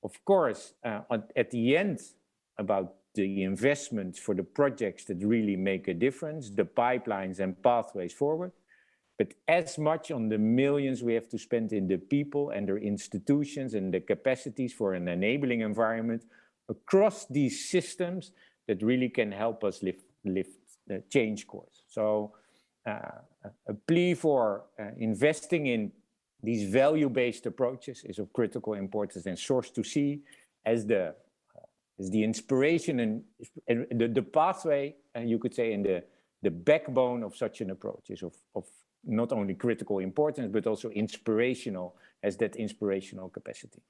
of course, at the end, about the investments for the projects that really make a difference, the pipelines and pathways forward, but as much on the millions we have to spend in the people and their institutions and the capacities for an enabling environment across these systems that really can help us lift the change course. So a plea for investing in these value-based approaches is of critical importance, and Source to See as the inspiration and the pathway, you could say, and the backbone of such an approach is of not only critical importance, but also inspirational, as that inspirational capacity.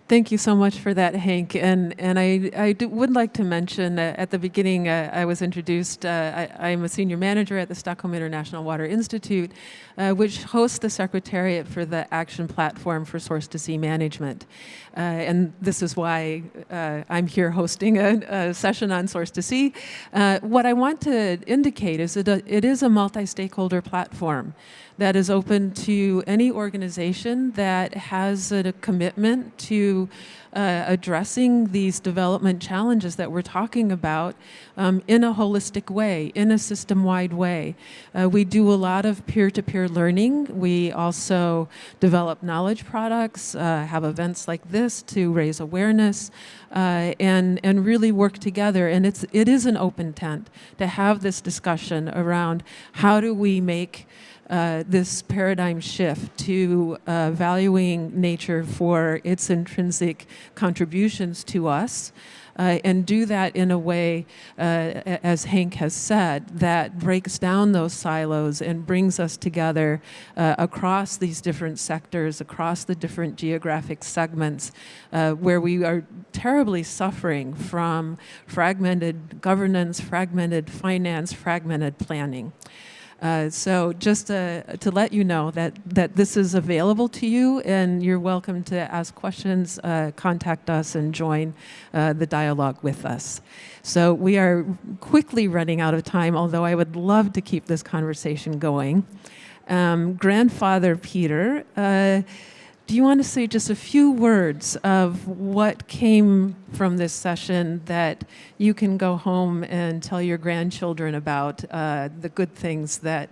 Thank you so much for that, Henk. And I would like to mention at the beginning, I was introduced, I'm a senior manager at the Stockholm International Water Institute, which hosts the Secretariat for the Action Platform for Source to See Management. And this is why I'm here hosting a session on Source to See. What I want to indicate is that it is a multi-stakeholder platform that is open to any organization that has a commitment to addressing these development challenges that we're talking about in a holistic way, in a system-wide way. We do a lot of peer-to-peer learning. We also develop knowledge products, have events like this to raise awareness, and really work together. And it is an open tent to have this discussion around how do we make this paradigm shift to valuing nature for its intrinsic contributions to us, and do that in a way, as Henk has said, that breaks down those silos and brings us together across these different sectors, across the different geographic segments, where we are terribly suffering from fragmented governance, fragmented finance, fragmented planning. So just to let you know that this is available to you, and you're welcome to ask questions, contact us, and join the dialogue with us. So we are quickly running out of time, although I would love to keep this conversation going. Grandfather Peter, do you want to say just a few words of what came from this session that you can go home and tell your grandchildren about, the good things that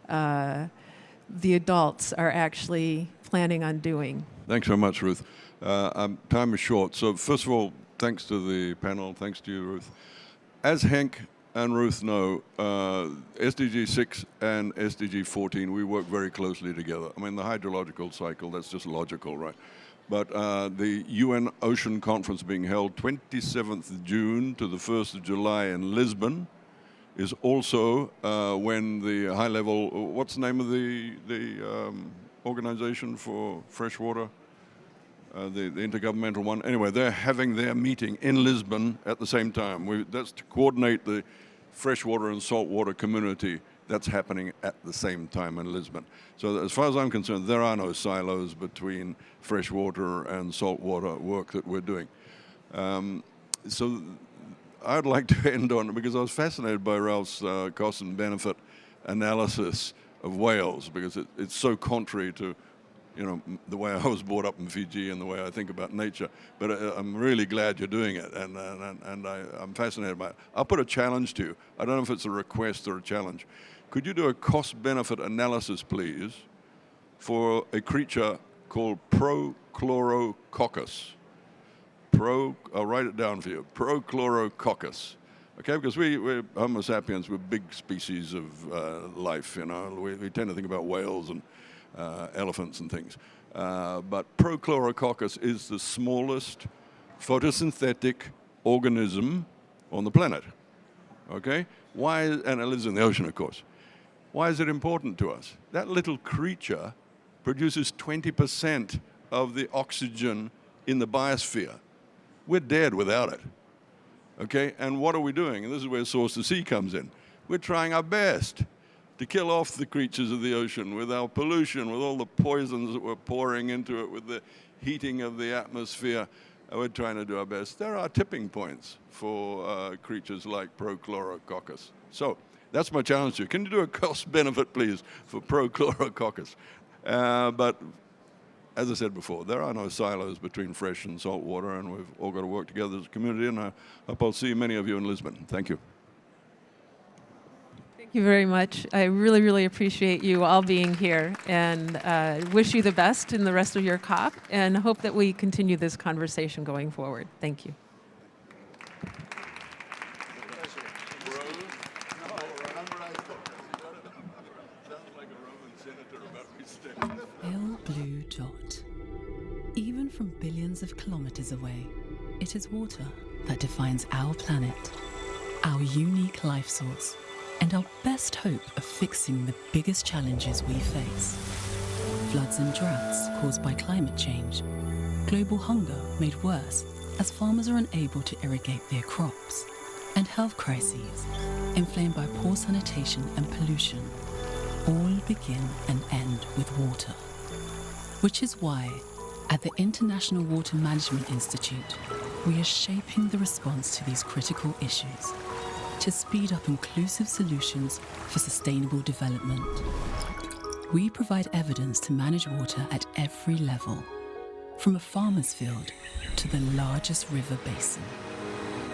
the adults are actually planning on doing? Thanks very much, Ruth. Time is short. So first of all, thanks to the panel. Thanks to you, Ruth. As Henk and Ruth know, SDG 6 and SDG 14, we work very closely together. I mean, the hydrological cycle, that's just logical, right? But the UN Ocean Conference being held 27th June to the 1st of July in Lisbon is also when the high-level, what's the name of the organization for fresh water? The intergovernmental one. Anyway, they're having their meeting in Lisbon at the same time. That's to coordinate the freshwater and saltwater community. That's happening at the same time in Lisbon. So as far as I'm concerned, there are no silos between freshwater and saltwater work that we're doing. So I'd like to end on, because I was fascinated by Ralph's cost and benefit analysis of whales, because it's so contrary to the way I was brought up in Fiji and the way I think about nature. But I'm really glad you're doing it, and I'm fascinated by it. I'll put a challenge to you. I don't know if it's a request or a challenge. Could you do a cost-benefit analysis, please, for a creature called Prochlorococcus? I'll write it down for you. Prochlorococcus. Okay, because we're Homo sapiens, we're big species of life, We tend to think about whales and elephants and things. But Prochlorococcus is the smallest photosynthetic organism on the planet. Okay? And it lives in the ocean, of course. Why is it important to us? That little creature produces 20% of the oxygen in the biosphere. We're dead without it. Okay? And what are we doing? And this is where Source to Sea comes in. We're trying our best to kill off the creatures of the ocean with our pollution, with all the poisons that we're pouring into it, with the heating of the atmosphere. We're trying to do our best. There are tipping points for creatures like Prochlorococcus. So that's my challenge to you. Can you do a cost-benefit, please, for Prochlorococcus? But as I said before, there are no silos between fresh and salt water, and we've all got to work together as a community, and I hope I'll see many of you in Lisbon. Thank you. Thank you very much. I really, really appreciate you all being here, and wish you the best in the rest of your COP, and hope that we continue this conversation going forward. Thank you. Pale blue dot. Even from billions of kilometers away, it is water that defines our planet, our unique life source, and our best hope of fixing the biggest challenges we face. Floods and droughts caused by climate change, global hunger made worse as farmers are unable to irrigate their crops, and health crises inflamed by poor sanitation and pollution all begin and end with water. Which is why, at the International Water Management Institute, we are shaping the response to these critical issues to speed up inclusive solutions for sustainable development. We provide evidence to manage water at every level, from a farmer's field to the largest river basin.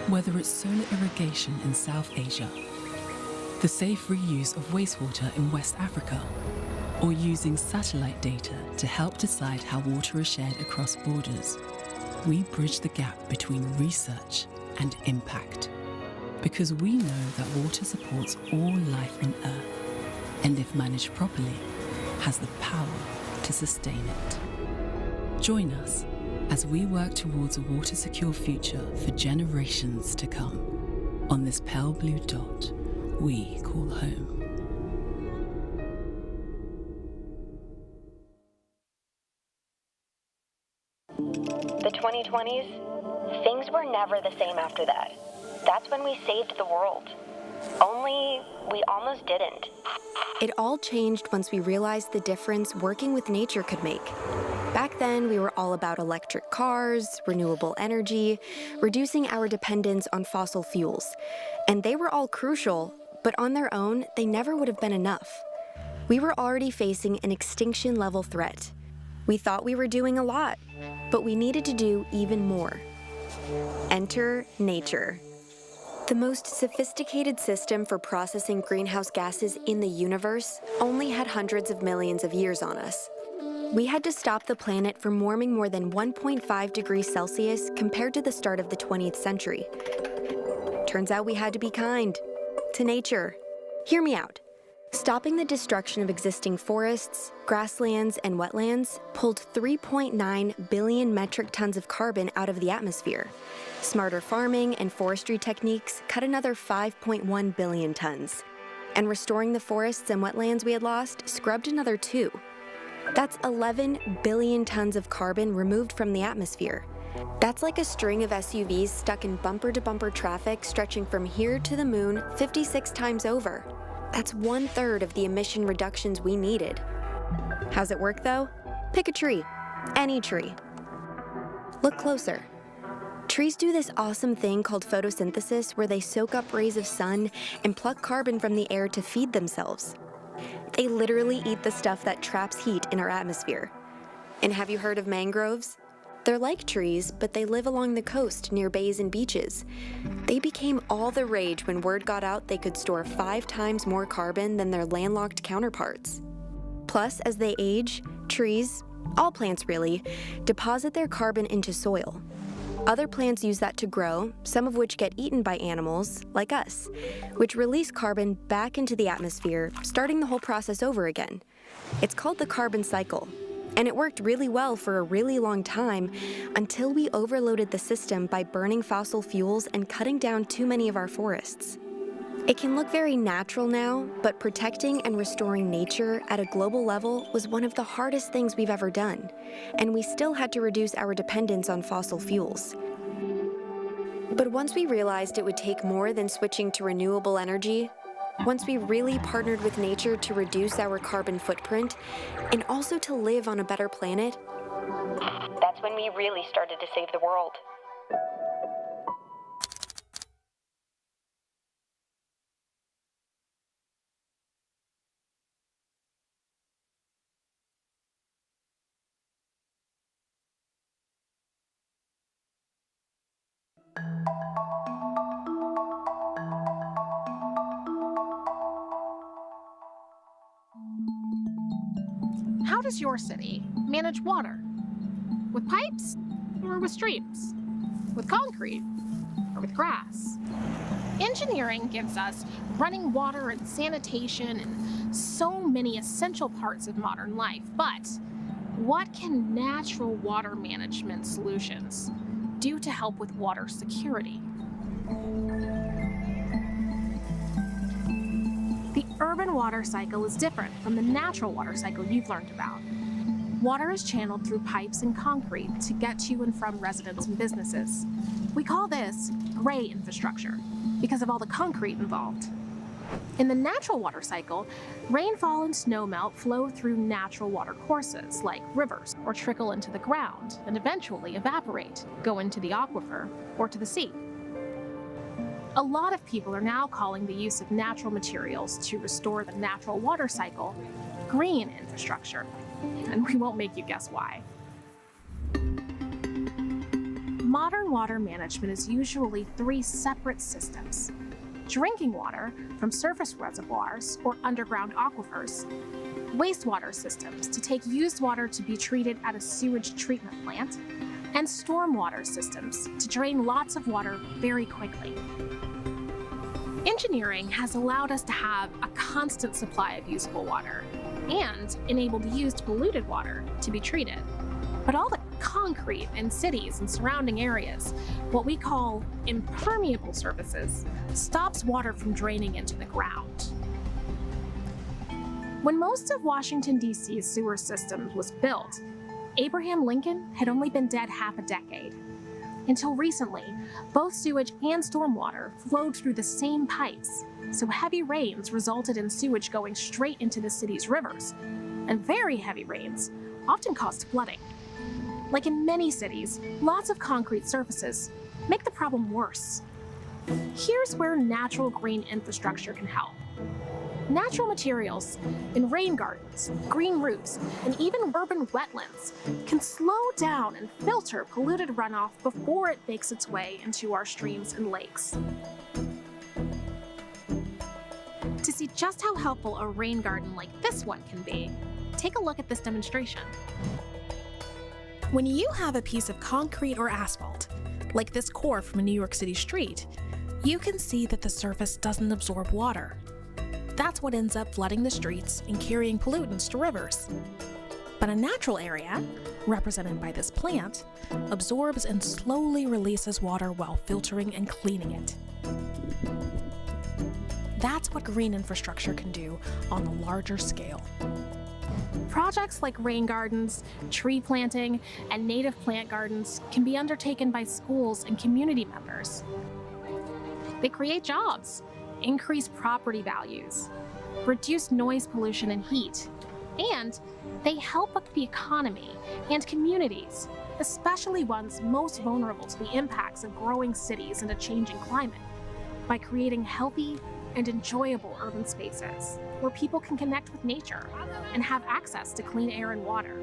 Whether it's solar irrigation in South Asia, the safe reuse of wastewater in West Africa, or using satellite data to help decide how water is shared across borders, we bridge the gap between research and impact. Because we know that water supports all life on Earth, and if managed properly, has the power to sustain it. Join us as we work towards a water-secure future for generations to come on this pale blue dot we call home. The 2020s, things were never the same after that. That's when we saved the world. Only we almost didn't. It all changed once we realized the difference working with nature could make. Back then, we were all about electric cars, renewable energy, reducing our dependence on fossil fuels. And they were all crucial, but on their own, they never would have been enough. We were already facing an extinction-level threat. We thought we were doing a lot, but we needed to do even more. Enter nature. The most sophisticated system for processing greenhouse gases in the universe only had hundreds of millions of years on us. We had to stop the planet from warming more than 1.5 degrees Celsius compared to the start of the 20th century. Turns out we had to be kind to nature. Hear me out. Stopping the destruction of existing forests, grasslands, and wetlands pulled 3.9 billion metric tons of carbon out of the atmosphere. Smarter farming and forestry techniques cut another 5.1 billion tons. And restoring the forests and wetlands we had lost scrubbed another 2. That's 11 billion tons of carbon removed from the atmosphere. That's like a string of SUVs stuck in bumper-to-bumper traffic stretching from here to the moon 56 times over. That's 1/3 of the emission reductions we needed. How's it work, though? Pick a tree. Any tree. Look closer. Trees do this awesome thing called photosynthesis where they soak up rays of sun and pluck carbon from the air to feed themselves. They literally eat the stuff that traps heat in our atmosphere. And have you heard of mangroves? They're like trees, but they live along the coast near bays and beaches. They became all the rage when word got out they could store 5 times more carbon than their landlocked counterparts. Plus, as they age, trees, all plants really, deposit their carbon into soil. Other plants use that to grow, some of which get eaten by animals, like us, which release carbon back into the atmosphere, starting the whole process over again. It's called the carbon cycle. And it worked really well for a really long time until we overloaded the system by burning fossil fuels and cutting down too many of our forests. It can look very natural now, but protecting and restoring nature at a global level was one of the hardest things we've ever done, and we still had to reduce our dependence on fossil fuels. But once we realized it would take more than switching to renewable energy, once we really partnered with nature to reduce our carbon footprint and also to live on a better planet, that's when we really started to save the world. How does your city manage water? With pipes or with streams? With concrete or with grass? Engineering gives us running water and sanitation and so many essential parts of modern life, but what can natural water management solutions do to help with water security? The urban water cycle is different from the natural water cycle you've learned about. Water is channeled through pipes and concrete to get to and from residents and businesses. We call this gray infrastructure because of all the concrete involved. In the natural water cycle, rainfall and snowmelt flow through natural water courses like rivers or trickle into the ground and eventually evaporate, go into the aquifer or to the sea. A lot of people are now calling the use of natural materials to restore the natural water cycle green infrastructure, and we won't make you guess why. Modern water management is usually 3 separate systems: drinking water from surface reservoirs or underground aquifers, wastewater systems to take used water to be treated at a sewage treatment plant, and stormwater systems to drain lots of water very quickly. Engineering has allowed us to have a constant supply of usable water and enabled used polluted water to be treated. But all the concrete in cities and surrounding areas, what we call impermeable surfaces, stops water from draining into the ground. When most of Washington, D.C.'s sewer system was built, Abraham Lincoln had only been dead half a decade. Until recently, both sewage and stormwater flowed through the same pipes, so heavy rains resulted in sewage going straight into the city's rivers, and very heavy rains often caused flooding. Like in many cities, lots of concrete surfaces make the problem worse. Here's where natural green infrastructure can help. Natural materials in rain gardens, green roofs, and even urban wetlands can slow down and filter polluted runoff before it makes its way into our streams and lakes. To see just how helpful a rain garden like this one can be, take a look at this demonstration. When you have a piece of concrete or asphalt, like this core from a New York City street, you can see that the surface doesn't absorb water. That's what ends up flooding the streets and carrying pollutants to rivers. But a natural area, represented by this plant, absorbs and slowly releases water while filtering and cleaning it. That's what green infrastructure can do on a larger scale. Projects like rain gardens, tree planting, and native plant gardens can be undertaken by schools and community members. They create jobs, increase property values, reduce noise pollution and heat, and they help up the economy and communities, especially ones most vulnerable to the impacts of growing cities and a changing climate, by creating healthy and enjoyable urban spaces where people can connect with nature and have access to clean air and water.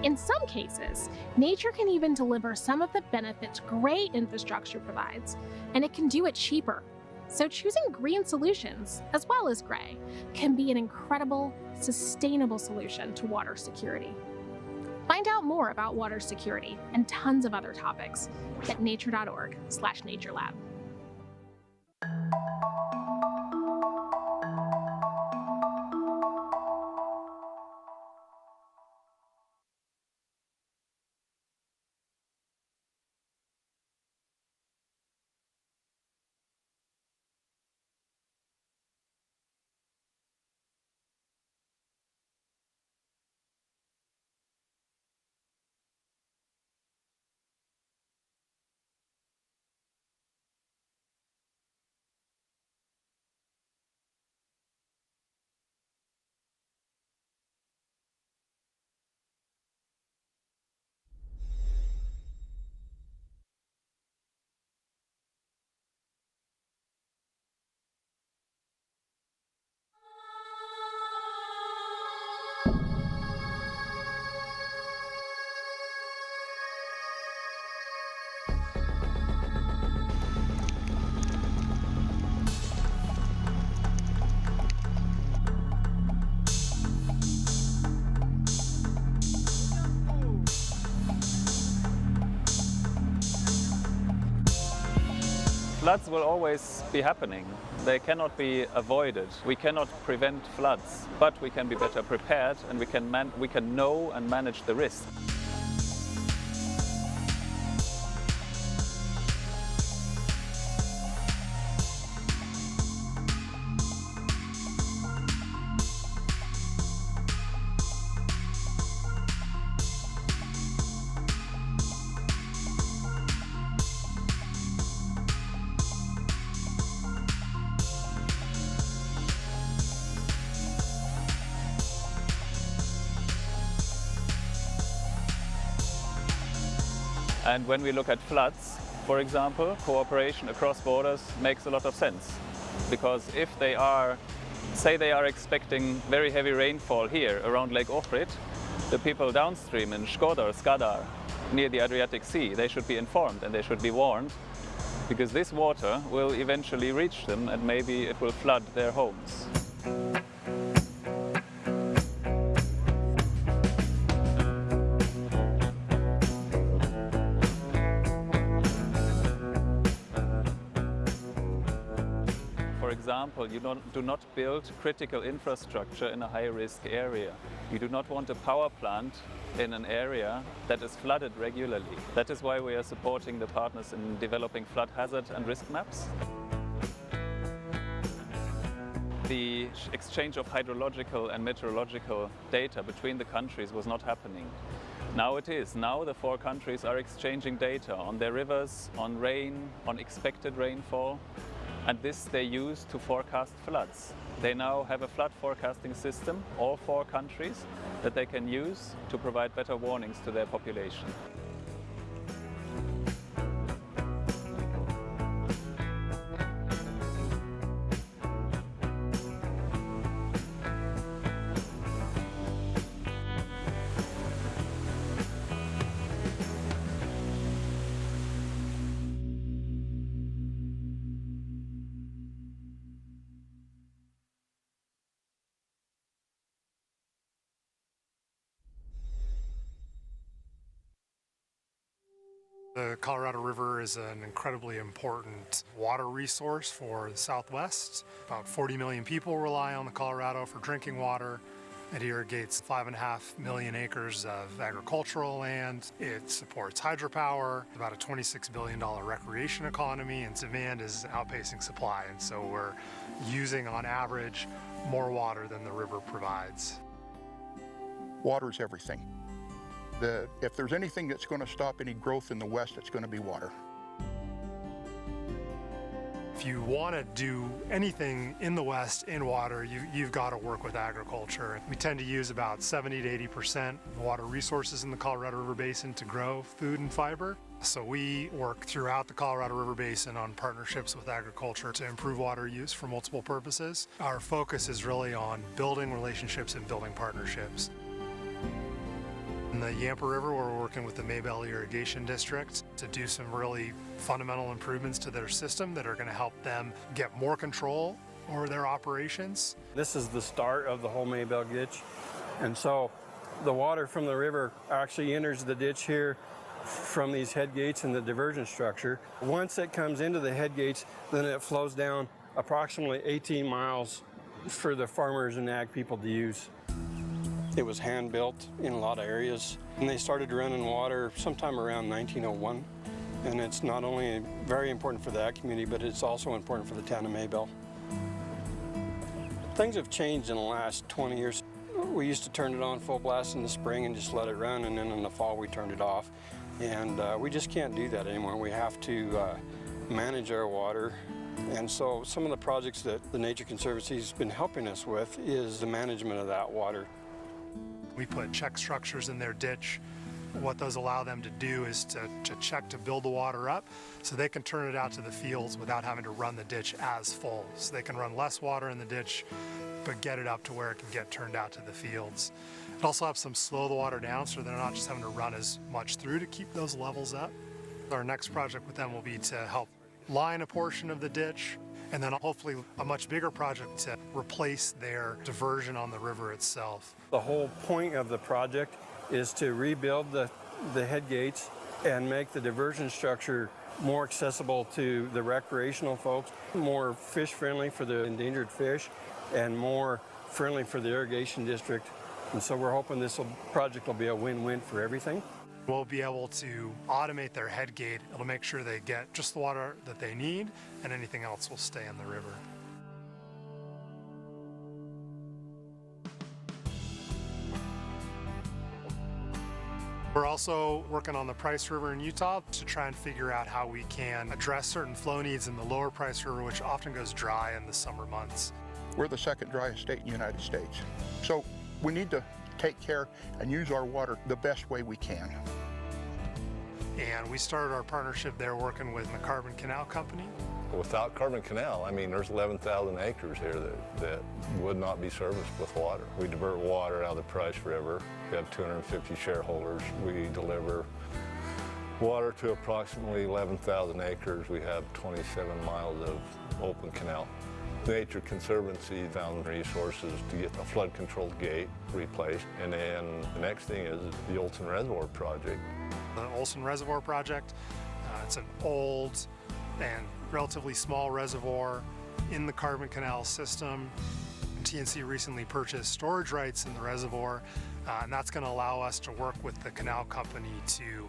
In some cases, nature can even deliver some of the benefits gray infrastructure provides, and it can do it cheaper. So choosing green solutions, as well as gray, can be an incredible, sustainable solution to water security. Find out more about water security and tons of other topics at nature.org/naturelab. Floods will always be happening. They cannot be avoided. We cannot prevent floods, but we can be better prepared and we can know and manage the risk. And when we look at floods, for example, cooperation across borders makes a lot of sense. Because if they are, say they are expecting very heavy rainfall here around Lake Ohrid, the people downstream in Skadar, near the Adriatic Sea, they should be informed and they should be warned, because this water will eventually reach them and maybe it will flood their homes. For example, you do not build critical infrastructure in a high-risk area. You do not want a power plant in an area that is flooded regularly. That is why we are supporting the partners in developing flood hazard and risk maps. The exchange of hydrological and meteorological data between the countries was not happening. Now it is. Now the 4 countries are exchanging data on their rivers, on rain, on expected rainfall. And this they use to forecast floods. They now have a flood forecasting system, all 4 countries, that they can use to provide better warnings to their population. The Colorado River is an incredibly important water resource for the Southwest. About 40 million people rely on the Colorado for drinking water. It irrigates 5.5 million acres of agricultural land. It supports hydropower, about a $26 billion recreation economy, and demand is outpacing supply. And so we're using, on average, more water than the river provides. Water is everything. If there's anything that's going to stop any growth in the West, it's going to be water. If you want to do anything in the West in water, you've got to work with agriculture. We tend to use about 70 to 80% of water resources in the Colorado River Basin to grow food and fiber. So we work throughout the Colorado River Basin on partnerships with agriculture to improve water use for multiple purposes. Our focus is really on building relationships and building partnerships. In the Yampa River, we're working with the Maybell Irrigation District to do some really fundamental improvements to their system that are going to help them get more control over their operations. This is the start of the whole Maybell ditch, and so the water from the river actually enters the ditch here from these head gates in the diversion structure. Once it comes into the head gates, then it flows down approximately 18 miles for the farmers and ag people to use. It was hand-built in a lot of areas, and they started running water sometime around 1901. And it's not only very important for that community, but it's also important for the town of Maybell. Things have changed in the last 20 years. We used to turn it on full blast in the spring and just let it run, and then in the fall we turned it off. And we just can't do that anymore. We have to manage our water. And so some of the projects that the Nature Conservancy has been helping us with is the management of that water. We put check structures in their ditch. What those allow them to do is to check to build the water up so they can turn it out to the fields without having to run the ditch as full. So they can run less water in the ditch, but get it up to where it can get turned out to the fields. It also helps them slow the water down so they're not just having to run as much through to keep those levels up. Our next project with them will be to help line a portion of the ditch, and then hopefully a much bigger project to replace their diversion on the river itself. The whole point of the project is to rebuild the head gates and make the diversion structure more accessible to the recreational folks, more fish friendly for the endangered fish, and more friendly for the irrigation district. And so we're hoping this project will be a win-win for everything. We'll be able to automate their head gate. It'll make sure they get just the water that they need, and anything else will stay in the river. We're also working on the Price River in Utah to try and figure out how we can address certain flow needs in the lower Price River, which often goes dry in the summer months. We're the second driest state in the United States. So we need to take care and use our water the best way we can. And we started our partnership there working with the Carbon Canal Company. Without Carbon Canal, I mean, there's 11,000 acres here that would not be serviced with water. We divert water out of the Price River. We have 250 shareholders. We deliver water to approximately 11,000 acres. We have 27 miles of open canal. The Nature Conservancy found resources to get the flood control gate replaced. And then the next thing is the Olson Reservoir project. The Olson Reservoir project, it's an old and relatively small reservoir in the Carbon Canal system. TNC recently purchased storage rights in the reservoir, and that's going to allow us to work with the canal company to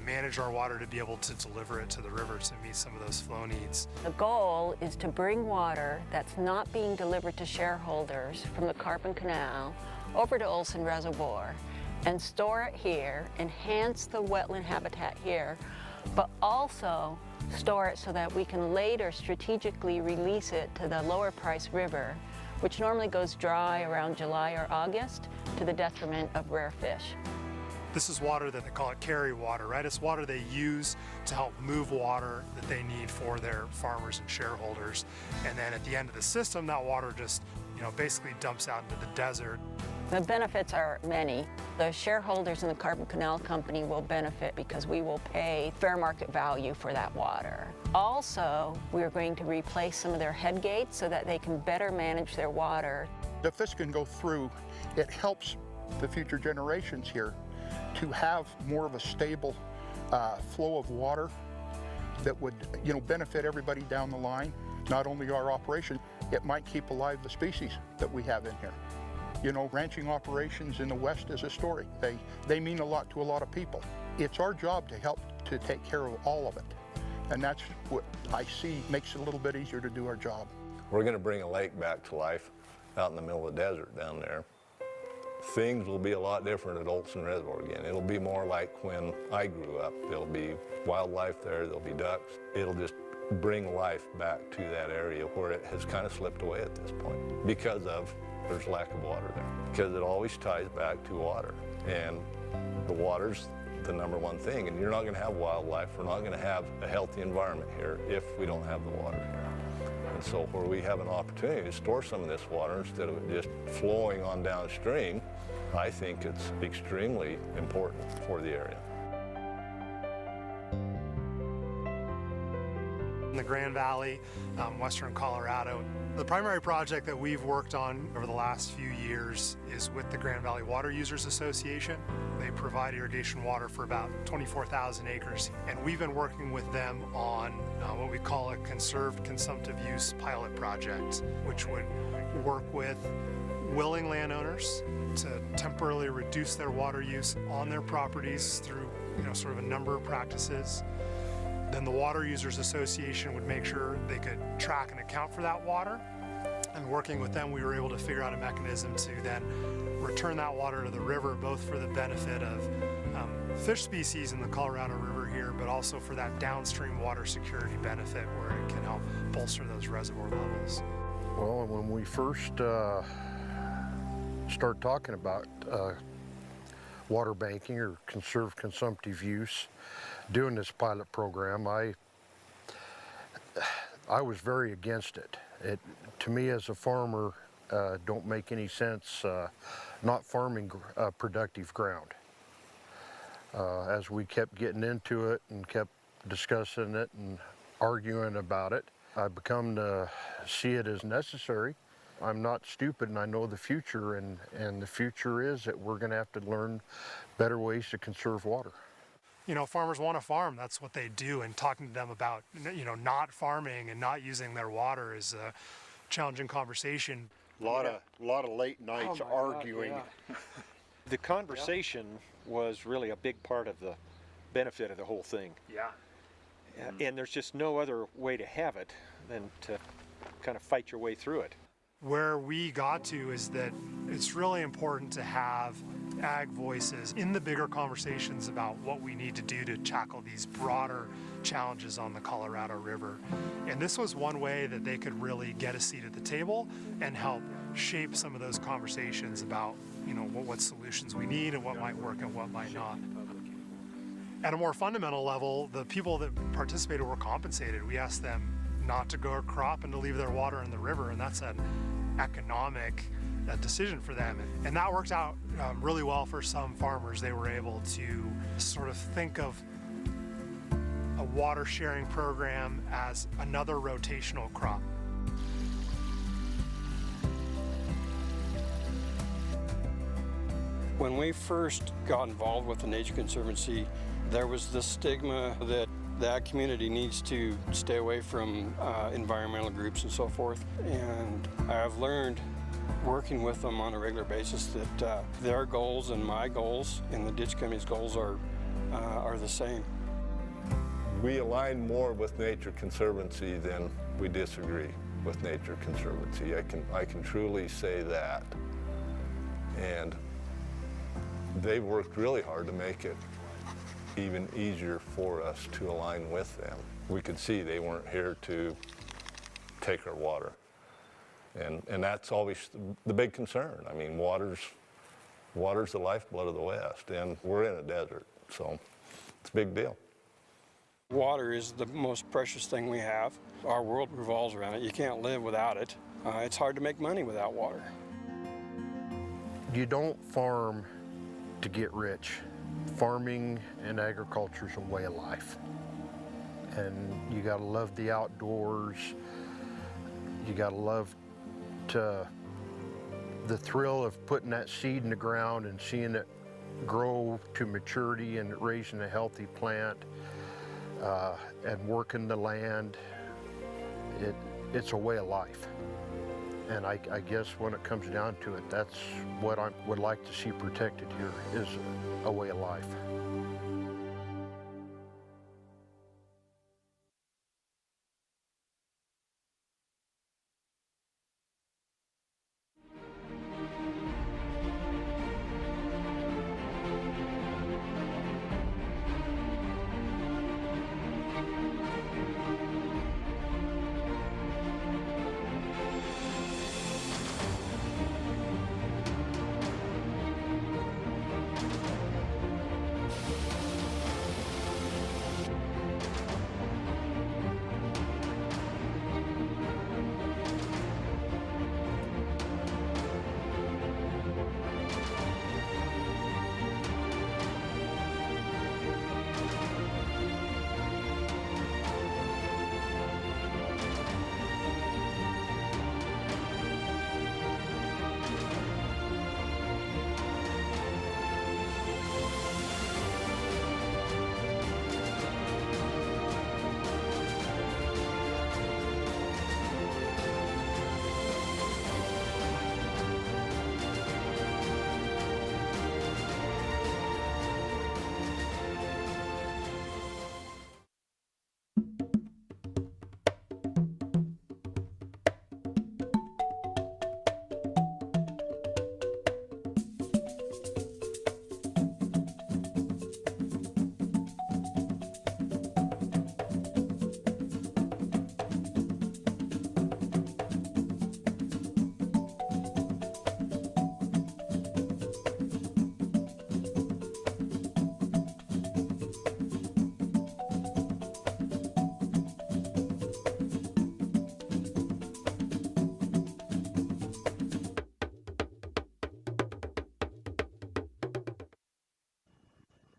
manage our water to be able to deliver it to the river to meet some of those flow needs. The goal is to bring water that's not being delivered to shareholders from the Carbon Canal over to Olson Reservoir and store it here, enhance the wetland habitat here, but also store it so that we can later strategically release it to the lower Price River, which normally goes dry around July or August to the detriment of rare fish. This is water that they call it carry water, right? It's water they use to help move water that they need for their farmers and shareholders. And then at the end of the system, that water just, basically dumps out into the desert. The benefits are many. The shareholders in the Carbon Canal Company will benefit because we will pay fair market value for that water. Also, we're going to replace some of their head gates so that they can better manage their water. If this can go through, it helps the future generations here to have more of a stable flow of water that would, benefit everybody down the line. Not only our operation, it might keep alive the species that we have in here. Ranching operations in the West is a story. They mean a lot to a lot of people. It's our job to help to take care of all of it. And that's what I see makes it a little bit easier to do our job. We're going to bring a lake back to life out in the middle of the desert down there. Things will be a lot different at Olson Reservoir again. It'll be more like when I grew up. There'll be wildlife there, there'll be ducks. It'll just bring life back to that area where it has kind of slipped away at this point because of there's lack of water there. Because it always ties back to water. And the water's the number one thing. And you're not going to have wildlife. We're not going to have a healthy environment here if we don't have the water here. And so where we have an opportunity to store some of this water instead of it just flowing on downstream, I think it's extremely important for the area. In the Grand Valley, Western Colorado, the primary project that we've worked on over the last few years is with the Grand Valley Water Users Association. They provide irrigation water for about 24,000 acres, and we've been working with them on what we call a conserved consumptive use pilot project, which would work with willing landowners to temporarily reduce their water use on their properties through sort of a number of practices. Then the Water Users Association would make sure they could track and account for that water. And working with them, we were able to figure out a mechanism to then return that water to the river, both for the benefit of fish species in the Colorado River here, but also for that downstream water security benefit where it can help bolster those reservoir levels. Well, when we first start talking about water banking or conserved consumptive use, doing this pilot program, I was very against it. It, to me as a farmer, don't make any sense not farming productive ground. As we kept getting into it and kept discussing it and arguing about it, I've become to see it as necessary. I'm not stupid and I know the future, and the future is that we're going to have to learn better ways to conserve water. Farmers want to farm, that's what they do, and talking to them about, not farming and not using their water is a challenging conversation. A lot of late nights arguing. God, yeah. The conversation was really a big part of the benefit of the whole thing. Yeah. And there's just no other way to have it than to kind of fight your way through it. Where we got to is that it's really important to have ag voices in the bigger conversations about what we need to do to tackle these broader challenges on the Colorado River. And this was one way that they could really get a seat at the table and help shape some of those conversations about, what solutions we need and what might work and what might not. At a more fundamental level, the people that participated were compensated. We asked them not to grow a crop and to leave their water in the river, and that's an economic decision for them. And that worked out really well for some farmers. They were able to sort of think of a water sharing program as another rotational crop. When we first got involved with the Nature Conservancy, there was this stigma that the ag community needs to stay away from environmental groups and so forth. And I've learned working with them on a regular basis that their goals and my goals and the ditch company's goals are the same. We align more with Nature Conservancy than we disagree with Nature Conservancy. I can truly say that. And they've worked really hard to make it even easier for us to align with them. We could see they weren't here to take our water. And that's always the big concern. I mean, water's the lifeblood of the West, and we're in a desert, so it's a big deal. Water is the most precious thing we have. Our world revolves around it. You can't live without it. It's hard to make money without water. You don't farm to get rich. Farming and agriculture is a way of life. And you gotta love the outdoors. You gotta love the thrill of putting that seed in the ground and seeing it grow to maturity and raising a healthy plant and working the land, it's a way of life. And I guess when it comes down to it, that's what I would like to see protected here, is a way of life.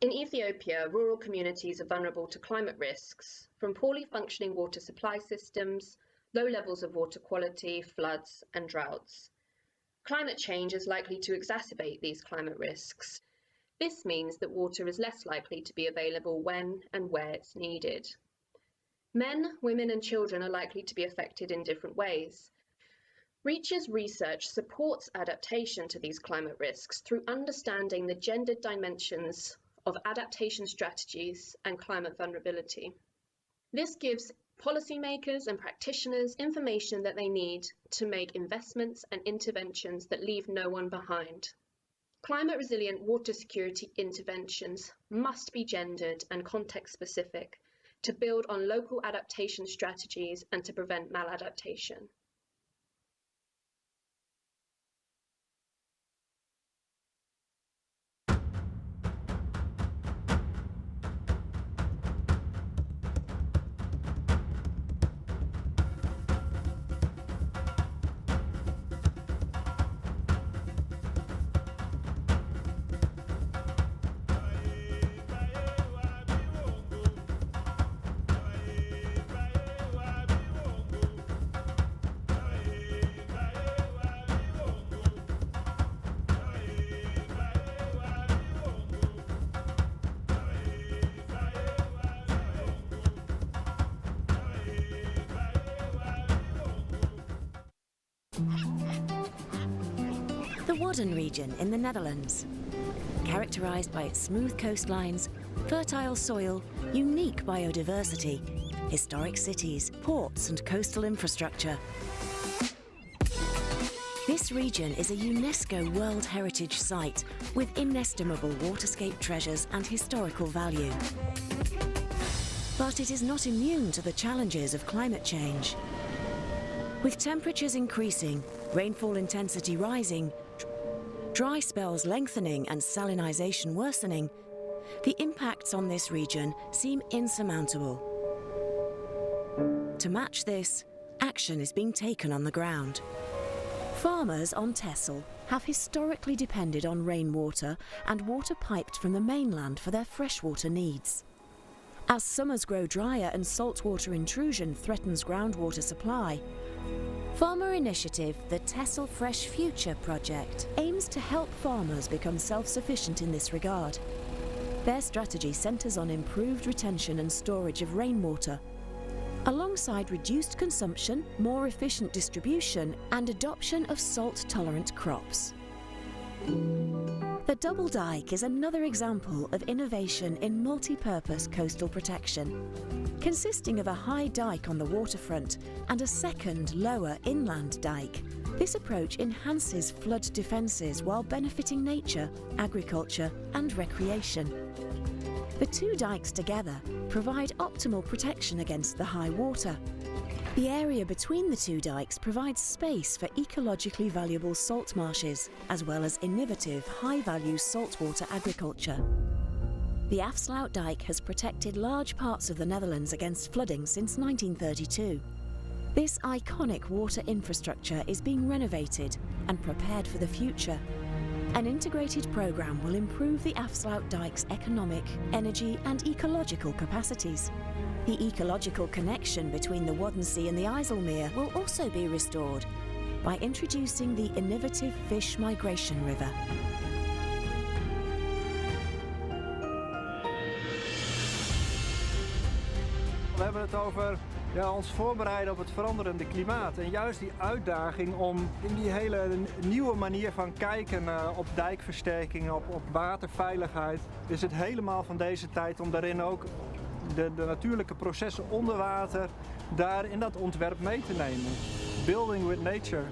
In Ethiopia, rural communities are vulnerable to climate risks from poorly functioning water supply systems, low levels of water quality, floods, and droughts. Climate change is likely to exacerbate these climate risks. This means that water is less likely to be available when and where it's needed. Men, women, and children are likely to be affected in different ways. REACH's research supports adaptation to these climate risks through understanding the gendered dimensions of adaptation strategies and climate vulnerability. This gives policymakers and practitioners information that they need to make investments and interventions that leave no one behind. Climate-resilient water security interventions must be gendered and context-specific to build on local adaptation strategies and to prevent maladaptation. The Wadden region in the Netherlands, characterised by its smooth coastlines, fertile soil, unique biodiversity, historic cities, ports and coastal infrastructure. This region is a UNESCO World Heritage Site with inestimable waterscape treasures and historical value. But it is not immune to the challenges of climate change. With temperatures increasing, rainfall intensity rising, dry spells lengthening and salinisation worsening, the impacts on this region seem insurmountable. To match this, action is being taken on the ground. Farmers on Texel have historically depended on rainwater and water piped from the mainland for their freshwater needs. As summers grow drier and saltwater intrusion threatens groundwater supply, Farmer initiative, the Tessel Fresh Future project, aims to help farmers become self-sufficient in this regard. Their strategy centres on improved retention and storage of rainwater, alongside reduced consumption, more efficient distribution, and adoption of salt-tolerant crops. The double dike is another example of innovation in multi-purpose coastal protection. Consisting of a high dike on the waterfront and a second, lower inland dike, this approach enhances flood defences while benefiting nature, agriculture and recreation. The two dikes together provide optimal protection against the high water. The area between the two dikes provides space for ecologically valuable salt marshes, as well as innovative, high-value saltwater agriculture. The Afsluit dike has protected large parts of the Netherlands against flooding since 1932. This iconic water infrastructure is being renovated and prepared for the future. An integrated programme will improve the Afsluit dike's economic, energy and ecological capacities. The ecological connection between the Waddenzee and the IJsselmeer will also be restored by introducing the innovative fish migration river. We hebben het over ons voorbereiden op het veranderende klimaat. En juist die uitdaging om in die hele nieuwe manier van kijken op dijkversterking, op waterveiligheid, is het helemaal van deze tijd om daarin ook de natuurlijke processen onder water daar in dat ontwerp mee te nemen. Building with nature.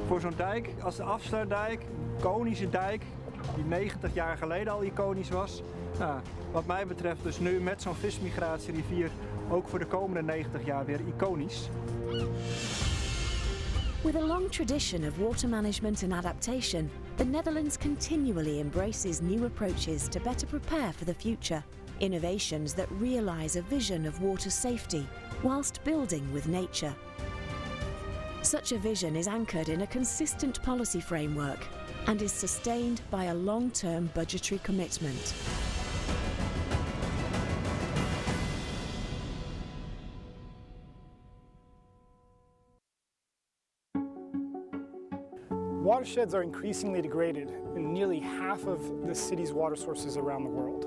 Voor zo'n dijk als de Afsluitdijk, een konische dijk, die 90 jaar geleden al iconisch was. Nou, wat mij betreft dus nu met zo'n vismigratierivier ook voor de komende 90 jaar weer iconisch. With a long tradition of water management and adaptation, the Netherlands continually embraces new approaches to better prepare for the future. Innovations that realise a vision of water safety whilst building with nature. Such a vision is anchored in a consistent policy framework and is sustained by a long-term budgetary commitment. Watersheds are increasingly degraded in nearly half of the city's water sources around the world.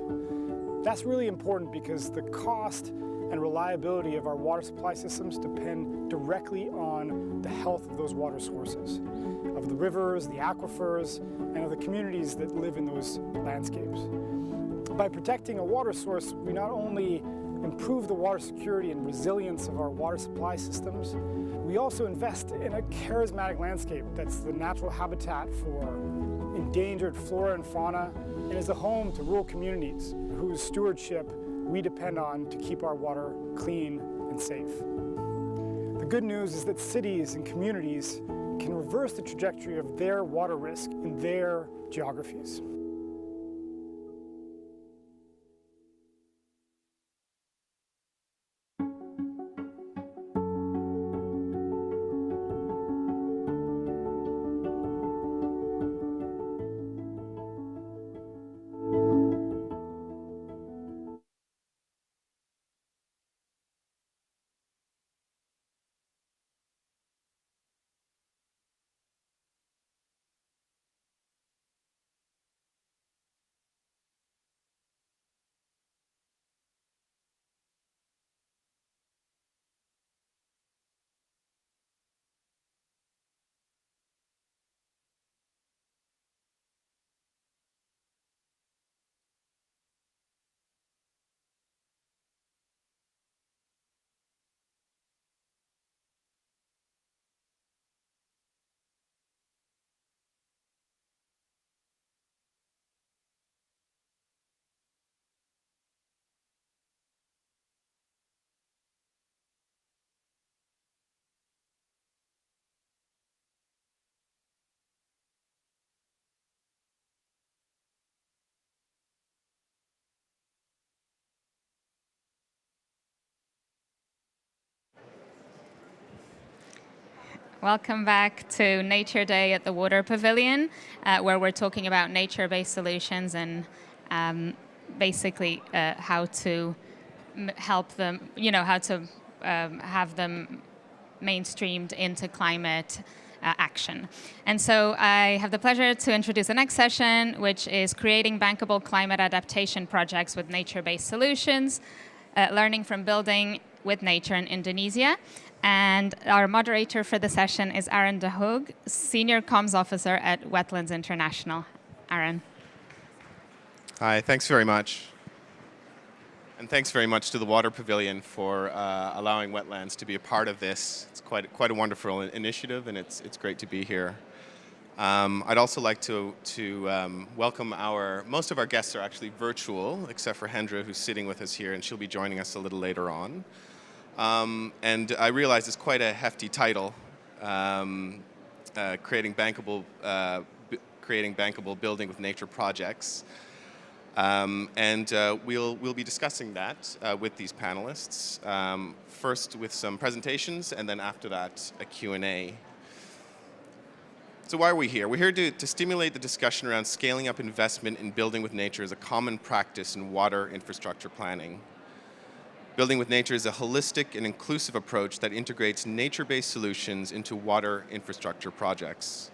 That's really important because the cost and reliability of our water supply systems depend directly on the health of those water sources, of the rivers, the aquifers, and of the communities that live in those landscapes. By protecting a water source, we not only improve the water security and resilience of our water supply systems, we also invest in a charismatic landscape that's the natural habitat for endangered flora and fauna and is a home to rural communities whose stewardship we depend on to keep our water clean and safe. The good news is that cities and communities can reverse the trajectory of their water risk in their geographies. Welcome back to Nature Day at the Water Pavilion, where we're talking about nature-based solutions and basically how to help them, how to have them mainstreamed into climate action. And so I have the pleasure to introduce the next session, which is creating bankable climate adaptation projects with nature-based solutions, learning from building with nature in Indonesia. And our moderator for the session is Aaron de Hoog, Senior Comms Officer at Wetlands International. Aaron. Hi, thanks very much. And thanks very much to the Water Pavilion for allowing Wetlands to be a part of this. It's quite a wonderful initiative, and it's great to be here. I'd also like to welcome most of our guests are actually virtual, except for Hendra, who's sitting with us here, and she'll be joining us a little later on. And I realize it's quite a hefty title, creating bankable building with nature projects. We'll be discussing that with these panelists, first with some presentations, and then after that, a Q&A. So why are we here? We're here to stimulate the discussion around scaling up investment in building with nature as a common practice in water infrastructure planning. Building with nature is a holistic and inclusive approach that integrates nature-based solutions into water infrastructure projects.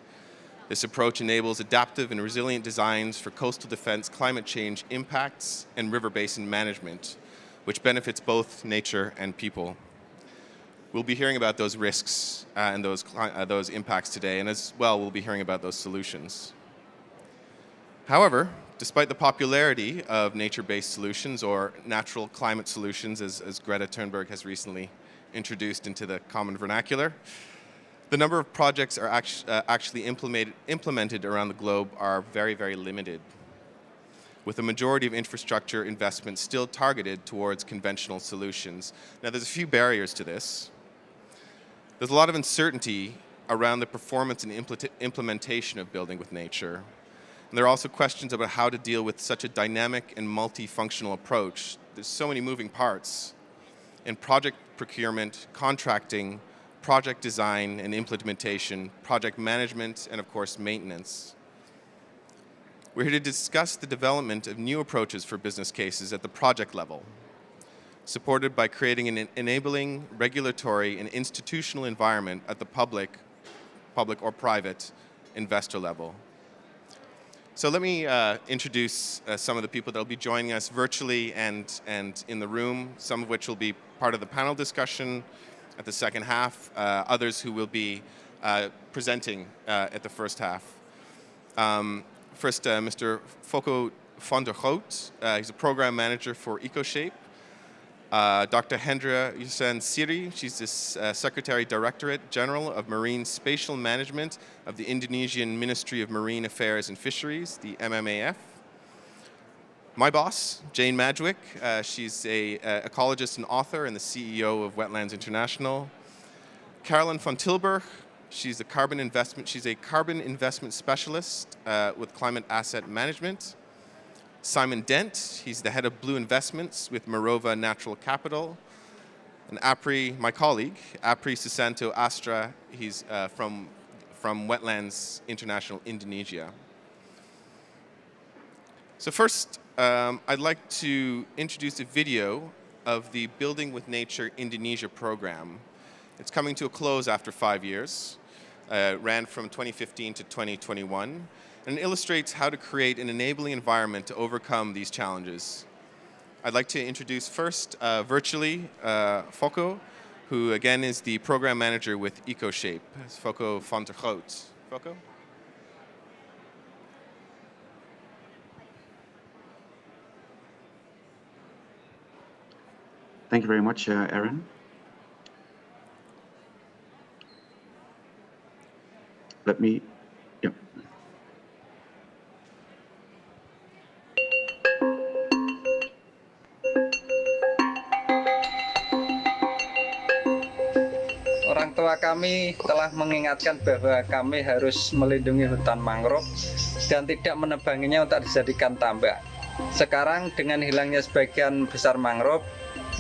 This approach enables adaptive and resilient designs for coastal defense, climate change impacts, and river basin management, which benefits both nature and people. We'll be hearing about those risks and those impacts today, and as well, we'll be hearing about those solutions. However, despite the popularity of nature-based solutions or natural climate solutions, as Greta Thunberg has recently introduced into the common vernacular, the number of projects are actually implemented around the globe are very, very limited, with a majority of infrastructure investment still targeted towards conventional solutions. Now, there's a few barriers to this. There's a lot of uncertainty around the performance and implementation of building with nature. And there are also questions about how to deal with such a dynamic and multifunctional approach. There's so many moving parts in project procurement, contracting, project design and implementation, project management, and of course, maintenance. We're here to discuss the development of new approaches for business cases at the project level, supported by creating an enabling regulatory and institutional environment at the public or private investor level. So let me introduce some of the people that will be joining us virtually and in the room, some of which will be part of the panel discussion at the second half, others who will be presenting at the first half. First, Mr. Foko van der Goot, he's a program manager for EcoShape. Dr. Hendra Hussein Siri, she's the Secretary Directorate General of Marine Spatial Management of the Indonesian Ministry of Marine Affairs and Fisheries, the MMAF. My boss, Jane Madgwick, she's an ecologist and author and the CEO of Wetlands International. Carolyn van Tilburg, she's a carbon investment specialist with Climate Asset Management. Simon Dent, he's the head of Blue Investments with Morova Natural Capital. And Apri, my colleague, Apri Susanto Astra, he's from Wetlands International Indonesia. So first, I'd like to introduce a video of the Building with Nature Indonesia program. It's coming to a close after 5 years. It ran from 2015 to 2021. And illustrates how to create an enabling environment to overcome these challenges. I'd like to introduce first, virtually, Foko, who again is the program manager with EcoShape. It's Foko van der Goot. Foko? Thank you very much, Aaron. Let me, yep. Orang tua kami telah mengingatkan bahwa kami harus melindungi hutan mangrove dan tidak menebanginya untuk dijadikan tambak. Sekarang dengan hilangnya sebagian besar mangrove,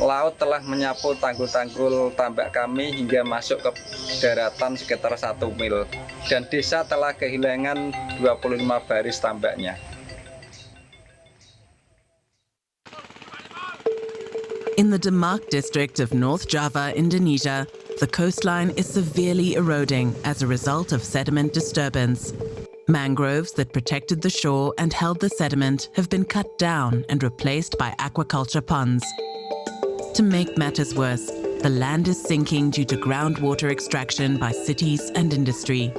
laut telah menyapu tanggul-tanggul tambak kami hingga masuk ke daratan sekitar 1 mil. Dan desa telah kehilangan 25 baris tambaknya. In the Demak district of North Java, Indonesia, the coastline is severely eroding as a result of sediment disturbance. Mangroves that protected the shore and held the sediment have been cut down and replaced by aquaculture ponds. To make matters worse, the land is sinking due to groundwater extraction by cities and industry.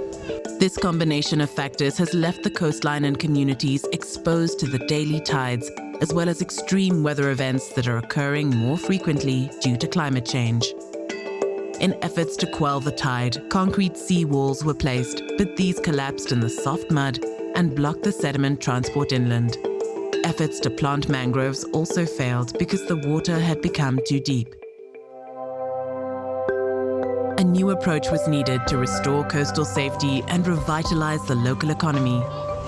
This combination of factors has left the coastline and communities exposed to the daily tides, as well as extreme weather events that are occurring more frequently due to climate change. In efforts to quell the tide, concrete sea walls were placed, but these collapsed in the soft mud and blocked the sediment transport inland. Efforts to plant mangroves also failed because the water had become too deep. A new approach was needed to restore coastal safety and revitalize the local economy.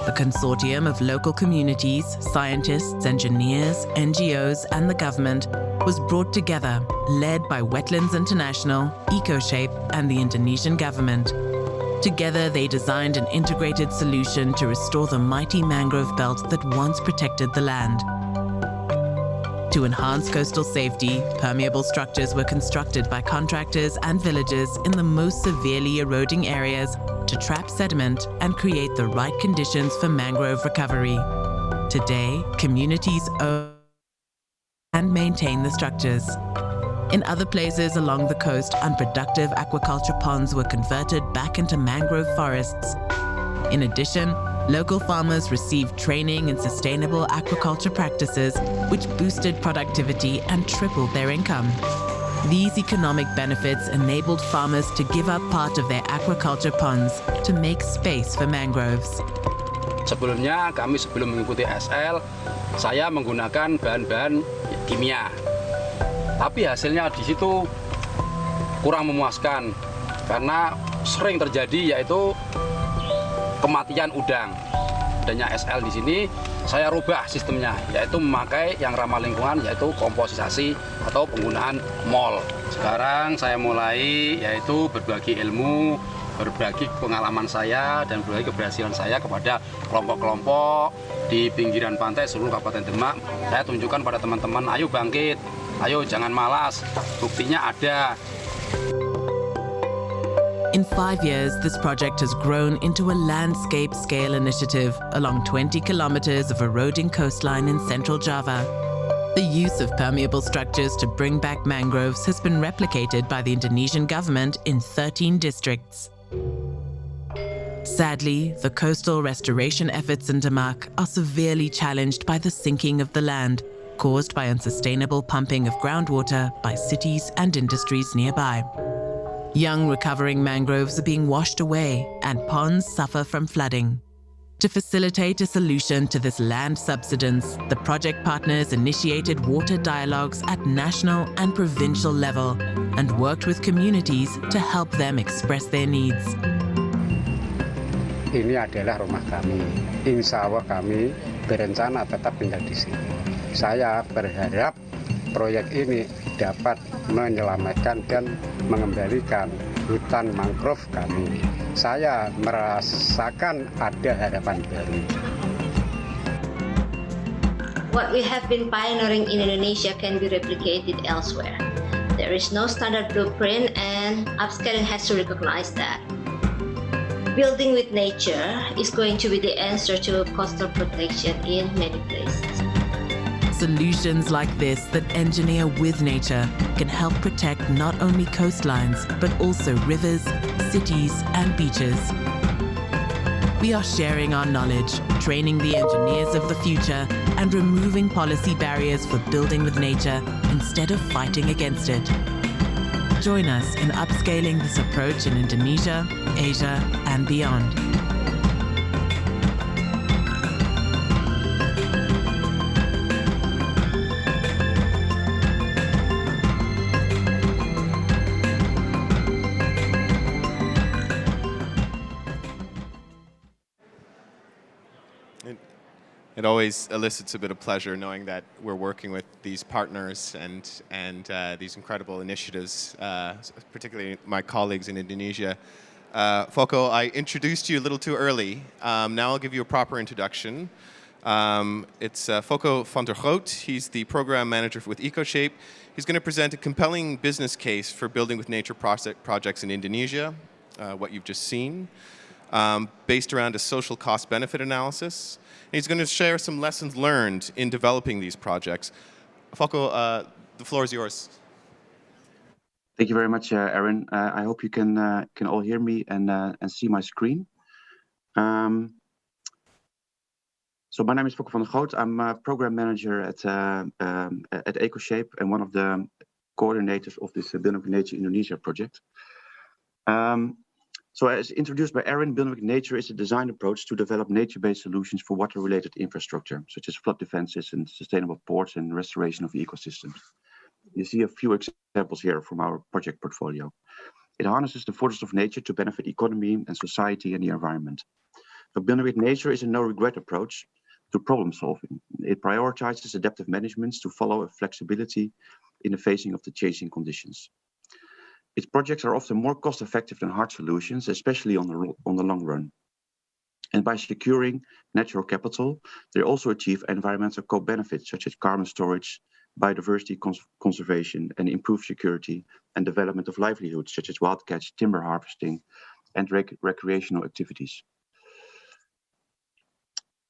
A consortium of local communities, scientists, engineers, NGOs, and the government was brought together, led by Wetlands International, EcoShape, and the Indonesian government. Together, they designed an integrated solution to restore the mighty mangrove belt that once protected the land. To enhance coastal safety, permeable structures were constructed by contractors and villagers in the most severely eroding areas to trap sediment and create the right conditions for mangrove recovery. Today, communities own and maintain the structures. In other places along the coast, unproductive aquaculture ponds were converted back into mangrove forests. In addition, local farmers received training in sustainable aquaculture practices, which boosted productivity and tripled their income. These economic benefits enabled farmers to give up part of their aquaculture ponds to make space for mangroves. Sebelumnya kami sebelum mengikuti SL, saya menggunakan bahan-bahan kimia. Tapi hasilnya di situ kurang memuaskan karena sering terjadi yaitu kematian udang. Adanya SL di sini saya rubah sistemnya, yaitu memakai yang ramah lingkungan, yaitu komposisasi atau penggunaan mol. Sekarang saya mulai yaitu berbagi ilmu, berbagi pengalaman saya dan berbagi keberhasilan saya kepada kelompok-kelompok di pinggiran pantai seluruh Kabupaten Demak. Saya tunjukkan pada teman-teman, ayo bangkit, ayo jangan malas, buktinya ada. In 5 years, this project has grown into a landscape-scale initiative along 20 kilometers of eroding coastline in central Java. The use of permeable structures to bring back mangroves has been replicated by the Indonesian government in 13 districts. Sadly, the coastal restoration efforts in Demak are severely challenged by the sinking of the land, caused by unsustainable pumping of groundwater by cities and industries nearby. Young recovering mangroves are being washed away and ponds suffer from flooding. To facilitate a solution to this land subsidence, the project partners initiated water dialogues at national and provincial level and worked with communities to help them express their needs. Ini adalah rumah kami. Insya Allah kami berencana tetap tinggal di sini. Saya berharap proyek ini dapat menyelamatkan dan mengembalikan hutan mangrove kami. Saya merasakan ada harapan baru. What we have been pioneering in Indonesia can be replicated elsewhere. There is no standard blueprint and upscaling has to recognize that. Building with nature is going to be the answer to coastal protection in many places. Solutions like this that engineer with nature can help protect not only coastlines, but also rivers, cities, and beaches. We are sharing our knowledge, training the engineers of the future, and removing policy barriers for building with nature instead of fighting against it. Join us in upscaling this approach in Indonesia, Asia, and beyond. It always elicits a bit of pleasure knowing that we're working with these partners and these incredible initiatives, particularly my colleagues in Indonesia. Foko, I introduced you a little too early. Now I'll give you a proper introduction. It's Foko van der Groot. He's the program manager with EcoShape. He's going to present a compelling business case for building with nature projects in Indonesia, what you've just seen, based around a social cost-benefit analysis. And he's going to share some lessons learned in developing these projects. Foko, the floor is yours. Thank you very much, Aaron. I hope you can all hear me and see my screen. So my name is Foko van der Groot. I'm a program manager at EcoShape and one of the coordinators of this Building with Nature Indonesia project. So as introduced by Aaron, Building with Nature is a design approach to develop nature-based solutions for water-related infrastructure, such as flood defenses and sustainable ports and restoration of ecosystems. You see a few examples here from our project portfolio. It harnesses the forces of nature to benefit economy and society and the environment. So Building with Nature is a no-regret approach to problem solving. It prioritizes adaptive management to follow a flexibility in the facing of the changing conditions. Its projects are often more cost-effective than hard solutions, especially on the long run. And by securing natural capital, they also achieve environmental co-benefits such as carbon storage, biodiversity conservation, and improved security and development of livelihoods such as wild catch, timber harvesting, and recreational activities.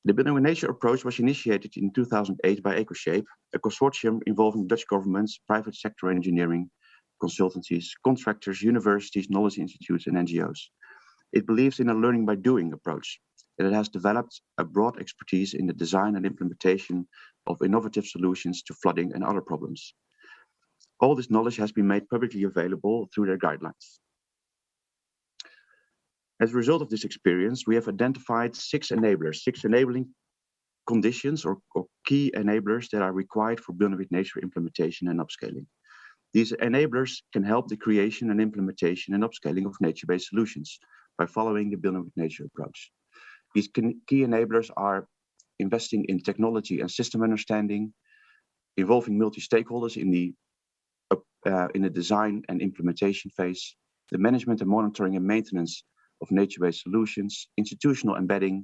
The Building with Nature approach was initiated in 2008 by EcoShape, a consortium involving Dutch governments, private sector engineering, consultancies, contractors, universities, knowledge institutes, and NGOs. It believes in a learning by doing approach, and it has developed a broad expertise in the design and implementation of innovative solutions to flooding and other problems. All this knowledge has been made publicly available through their guidelines. As a result of this experience, we have identified six enabling conditions or key enablers that are required for Building with Nature implementation and upscaling. These enablers can help the creation and implementation and upscaling of nature-based solutions by following the Building with Nature approach. These key enablers are investing in technology and system understanding, involving multi-stakeholders in the design and implementation phase, the management and monitoring and maintenance of nature-based solutions, institutional embedding,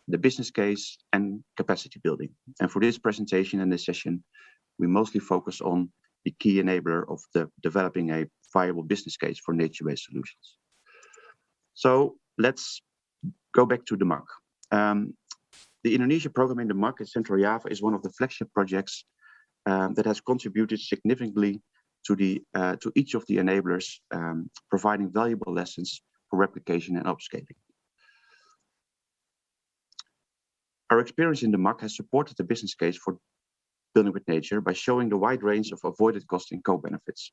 the business case, and capacity building. And for this presentation and this session, we mostly focus on the key enabler of developing a viable business case for nature-based solutions. So let's go back to the MAC. The Indonesia program in the MAC in Central Java is one of the flagship projects that has contributed significantly to each of the enablers, providing valuable lessons for replication and upscaling. Our experience in the MAC has supported the business case for Building with Nature by showing the wide range of avoided cost and co-benefits.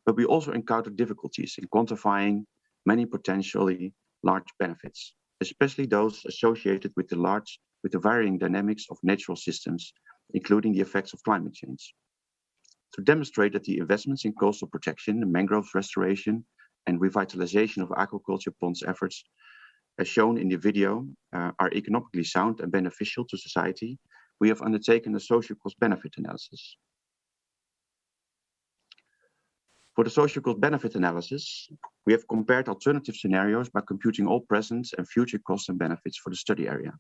But we also encountered difficulties in quantifying many potentially large benefits, especially those associated with the varying dynamics of natural systems, including the effects of climate change. To demonstrate that the investments in coastal protection, mangroves restoration, and revitalization of aquaculture ponds efforts, as shown in the video, are economically sound and beneficial to society, we have undertaken a social cost-benefit analysis. For the social cost-benefit analysis, we have compared alternative scenarios by computing all present and future costs and benefits for the study area.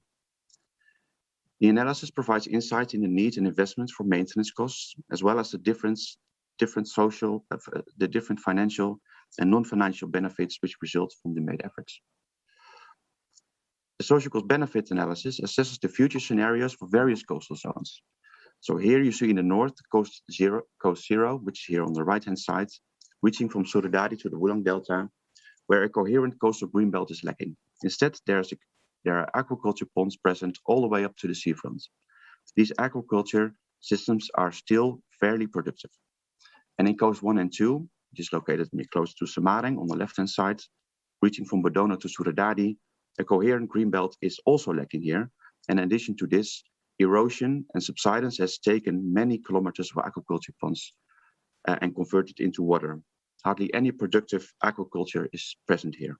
The analysis provides insight in the needs and investments for maintenance costs, as well as the different financial and non-financial benefits which result from the made efforts. The social cost-benefit analysis assesses the future scenarios for various coastal zones. So here you see in the north, coast zero, which is here on the right-hand side, reaching from Suradadi to the Wulang Delta, where a coherent coastal greenbelt is lacking. Instead, there are aquaculture ponds present all the way up to the seafront. These aquaculture systems are still fairly productive. And in coast 1 and 2, which is located close to Semarang on the left-hand side, reaching from Bodono to Suradadi, a coherent greenbelt is also lacking here. And in addition to this, erosion and subsidence has taken many kilometers of aquaculture ponds and converted into water. Hardly any productive aquaculture is present here.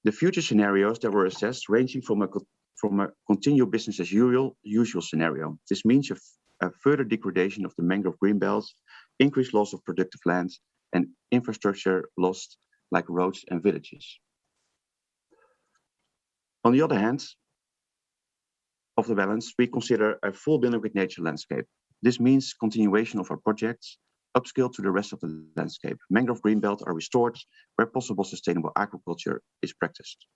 The future scenarios that were assessed ranging from a continued business as usual scenario. This means a further degradation of the mangrove greenbelts, increased loss of productive land, and infrastructure lost like roads and villages. On the other hand, of the balance, we consider a full building with nature landscape. This means continuation of our projects, upscale to the rest of the landscape. Mangrove greenbelt are restored where possible sustainable agriculture is practiced.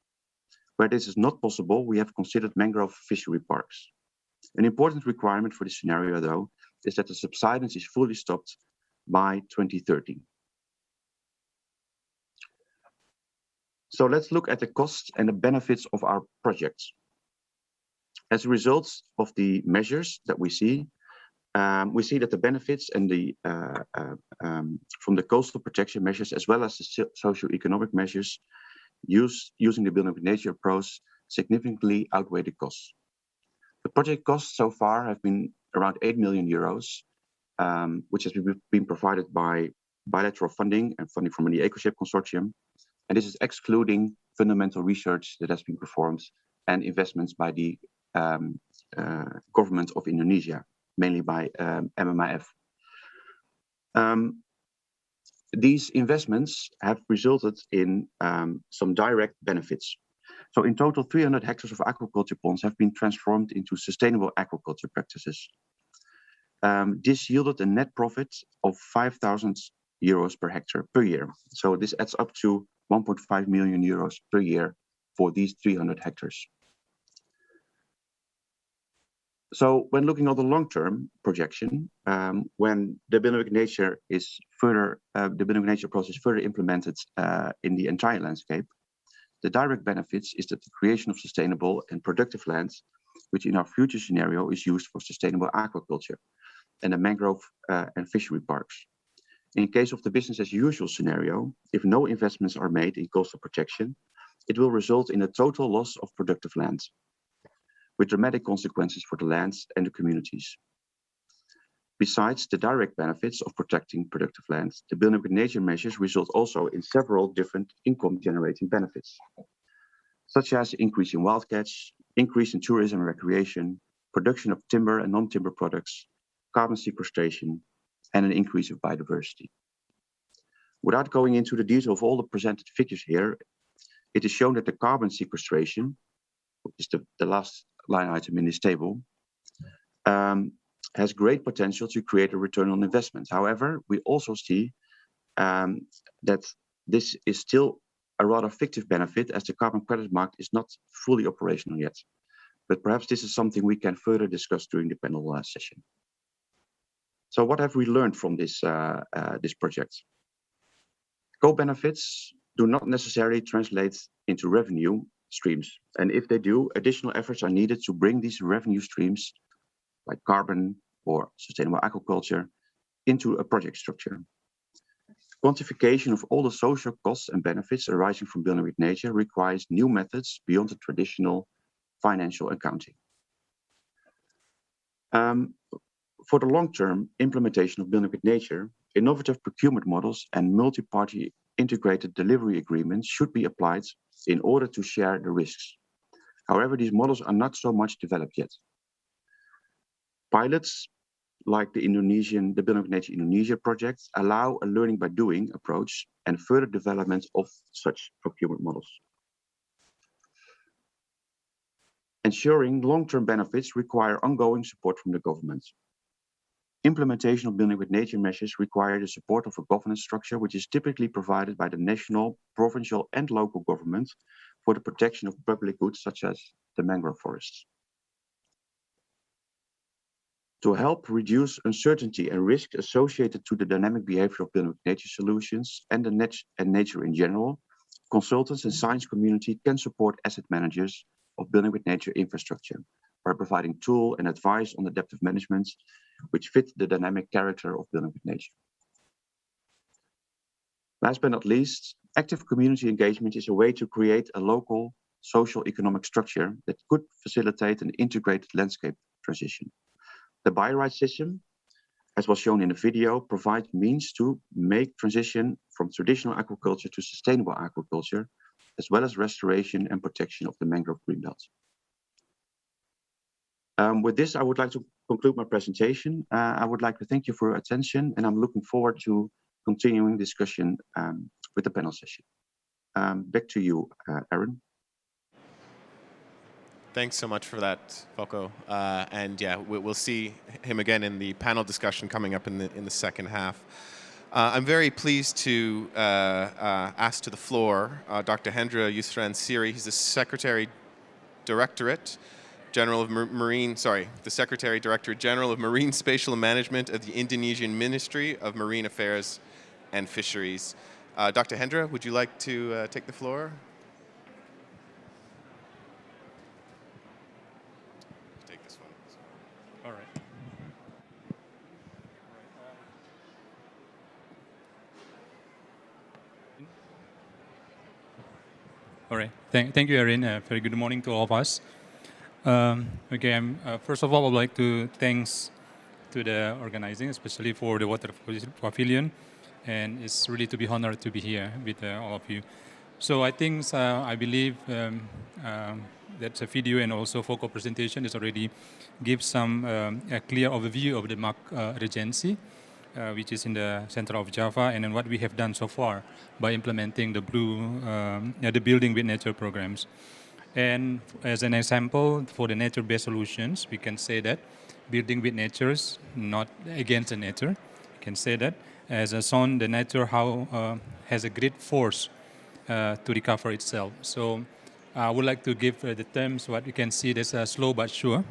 Where this is not possible, we have considered mangrove fishery parks. An important requirement for this scenario, though, is that the subsidence is fully stopped by 2030. So let's look at the costs and the benefits of our projects. As a result of the measures that we see that the benefits and the from the coastal protection measures, as well as the socio-economic measures using the building with nature approach, significantly outweigh the costs. The project costs so far have been around 8 million euros, which has been provided by bilateral funding and funding from the EcoShape Consortium. And this is excluding fundamental research that has been performed and investments by the government of Indonesia, mainly by MMIF. These investments have resulted in some direct benefits. So in total, 300 hectares of aquaculture ponds have been transformed into sustainable aquaculture practices. This yielded a net profit of 5,000 euros per hectare per year. So this adds up to 1.5 million euros per year for these 300 hectares. So when looking at the long-term projection, when the building with nature is further, the building with nature process is further implemented in the entire landscape, the direct benefits is that the creation of sustainable and productive lands, which in our future scenario is used for sustainable aquaculture, and the mangrove and fishery parks. In case of the business as usual scenario, if no investments are made in coastal protection, it will result in a total loss of productive land, with dramatic consequences for the lands and the communities. Besides the direct benefits of protecting productive lands, the building with nature measures result also in several different income-generating benefits, such as increase in wild catch, increase in tourism and recreation, production of timber and non-timber products, carbon sequestration, and an increase of biodiversity. Without going into the detail of all the presented figures here, it is shown that the carbon sequestration, which is the last line item in this table, has great potential to create a return on investment. However, we also see that this is still a rather fictive benefit, as the carbon credit market is not fully operational yet. But perhaps this is something we can further discuss during the panel session. So what have we learned from this project? Co-benefits do not necessarily translate into revenue streams. And if they do, additional efforts are needed to bring these revenue streams, like carbon or sustainable aquaculture, into a project structure. Quantification of all the social costs and benefits arising from building with nature requires new methods beyond the traditional financial accounting. For the long-term implementation of building with nature, innovative procurement models and multi-party integrated delivery agreements should be applied in order to share the risks. However, these models are not so much developed yet. Pilots like the Building with Nature Indonesia project allow a learning by doing approach and further development of such procurement models. Ensuring long-term benefits require ongoing support from the government. Implementation of building with nature measures require the support of a governance structure which is typically provided by the national, provincial and local government for the protection of public goods such as the mangrove forests. To help reduce uncertainty and risk associated to the dynamic behavior of building with nature solutions and nature in general, consultants and science community can support asset managers of building with nature infrastructure by providing tool and advice on adaptive management which fit the dynamic character of building with nature. Last but not least, active community engagement is a way to create a local social economic structure that could facilitate an integrated landscape transition. The bioride system, as was shown in the video, provides means to make transition from traditional aquaculture to sustainable aquaculture, as well as restoration and protection of the mangrove greenbelt. With this, I would like to conclude my presentation. I would like to thank you for your attention, and I'm looking forward to continuing discussion with the panel session. Back to you, Aaron. Thanks so much for that, Foko. And yeah, we'll see him again in the panel discussion coming up in the second half. I'm very pleased to ask to the floor Dr. Hendra Yusran Siri. He's the Secretary Directorate General of the Secretary Director General of Marine Spatial Management of the Indonesian Ministry of Marine Affairs and Fisheries. Dr. Hendra, would you like to take the floor? Take this one. All right. All right. Thank you, Erin. Very good morning to all of us. Okay, first of all, I would like to thanks to the organizing, especially for the Water Pavilion, and it's really to be honored to be here with all of you. So I think, I believe that the video and also focal presentation is already give some a clear overview of the MAC Regency, which is in the center of Java, and then what we have done so far by implementing the the Building with Nature programs. And as an example, for the nature-based solutions, we can say that building with nature is not against the nature. We can say that as a son, the nature has a great force to recover itself. So I would like to give the terms what you can see. There's a slow but sure,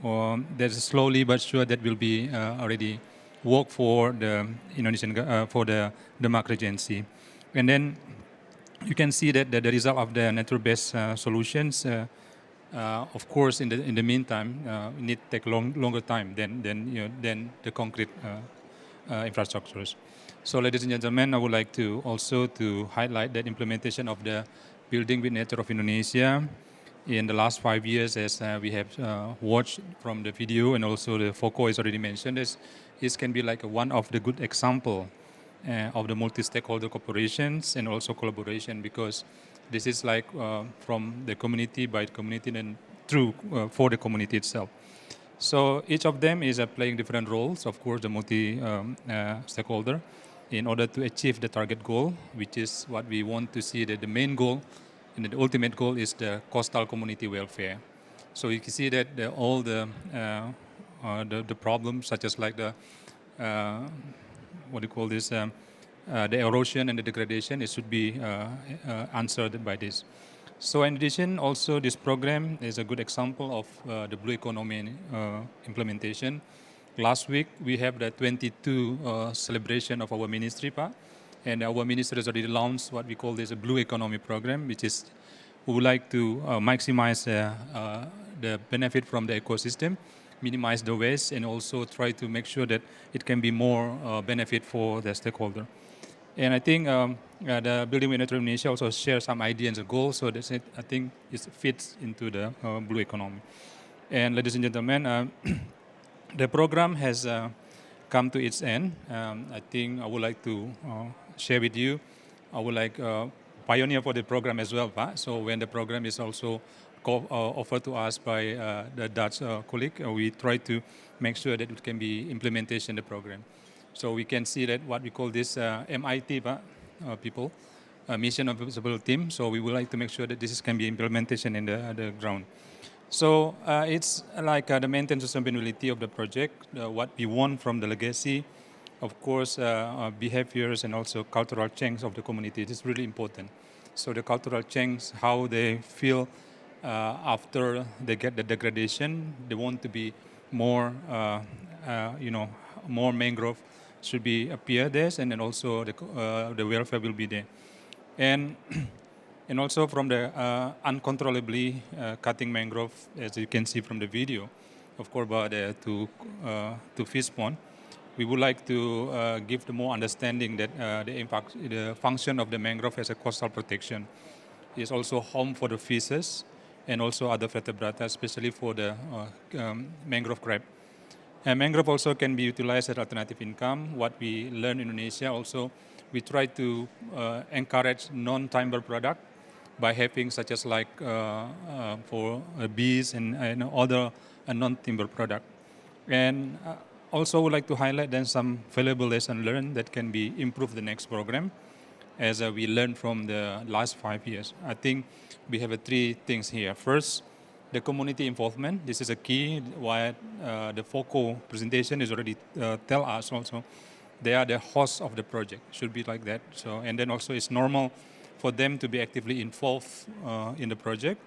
or there's a slowly but sure that will be already work for the Indonesian for the MAC Regency, and then you can see that the result of the nature-based solutions, of course, in the meantime, need to take longer time than the concrete infrastructures. So, ladies and gentlemen, I would like to also to highlight that implementation of the Building with Nature of Indonesia in the last 5 years, as we have watched from the video, and also the Foko is already mentioned, this can be like one of the good example of the multi-stakeholder cooperations and also collaboration, because this is like from the community, by the community, and through for the community itself. So each of them is playing different roles, of course, the multi-stakeholder, in order to achieve the target goal, which is what we want to see, that the main goal and the ultimate goal is the coastal community welfare. So you can see that all the problems, such as like the what do you call this, the erosion and the degradation, it should be answered by this. So in addition, also this program is a good example of the blue economy implementation. Last week, we have the 22 celebration of our ministry, and our ministry has already launched what we call this a blue economy program, which is we would like to maximize the benefit from the ecosystem, minimize the waste, and also try to make sure that it can be more benefit for the stakeholder. And I think the Building with Nature Indonesia also shares some ideas and goals, so that's it, I think it fits into the blue economy. And ladies and gentlemen, the program has come to its end. I think I would like to share with you, I would like pioneer for the program as well, so when the program is also offered to us by the Dutch colleague, we try to make sure that it can be implementation in the program. So we can see that what we call this MIT people, Mission of Visible Team. So we would like to make sure that this can be implementation in the ground. So it's like the maintenance sustainability of the project, what we want from the legacy, of course, behaviors and also cultural change of the community. It is really important. So the cultural change, how they feel after they get the degradation, they want to be more, more mangrove should be appear there, and then also the welfare will be there. And also from the uncontrollably cutting mangrove, as you can see from the video, of course, to fish pond, we would like to give the more understanding that the function of the mangrove as a coastal protection is also home for the fishes and also other vertebrata, especially for the mangrove crab. And mangrove also can be utilized as alternative income. What we learn in Indonesia also, we try to encourage non-timber product by having such as like for bees and other non-timber product. And also would like to highlight then some valuable lesson learned that can be improved the next program as we learned from the last 5 years. I think we have 3 things here. First, the community involvement. This is a key. Why the FOCO presentation is already tell us also. They are the hosts of the project. Should be like that. So, and then also it's normal for them to be actively involved in the project.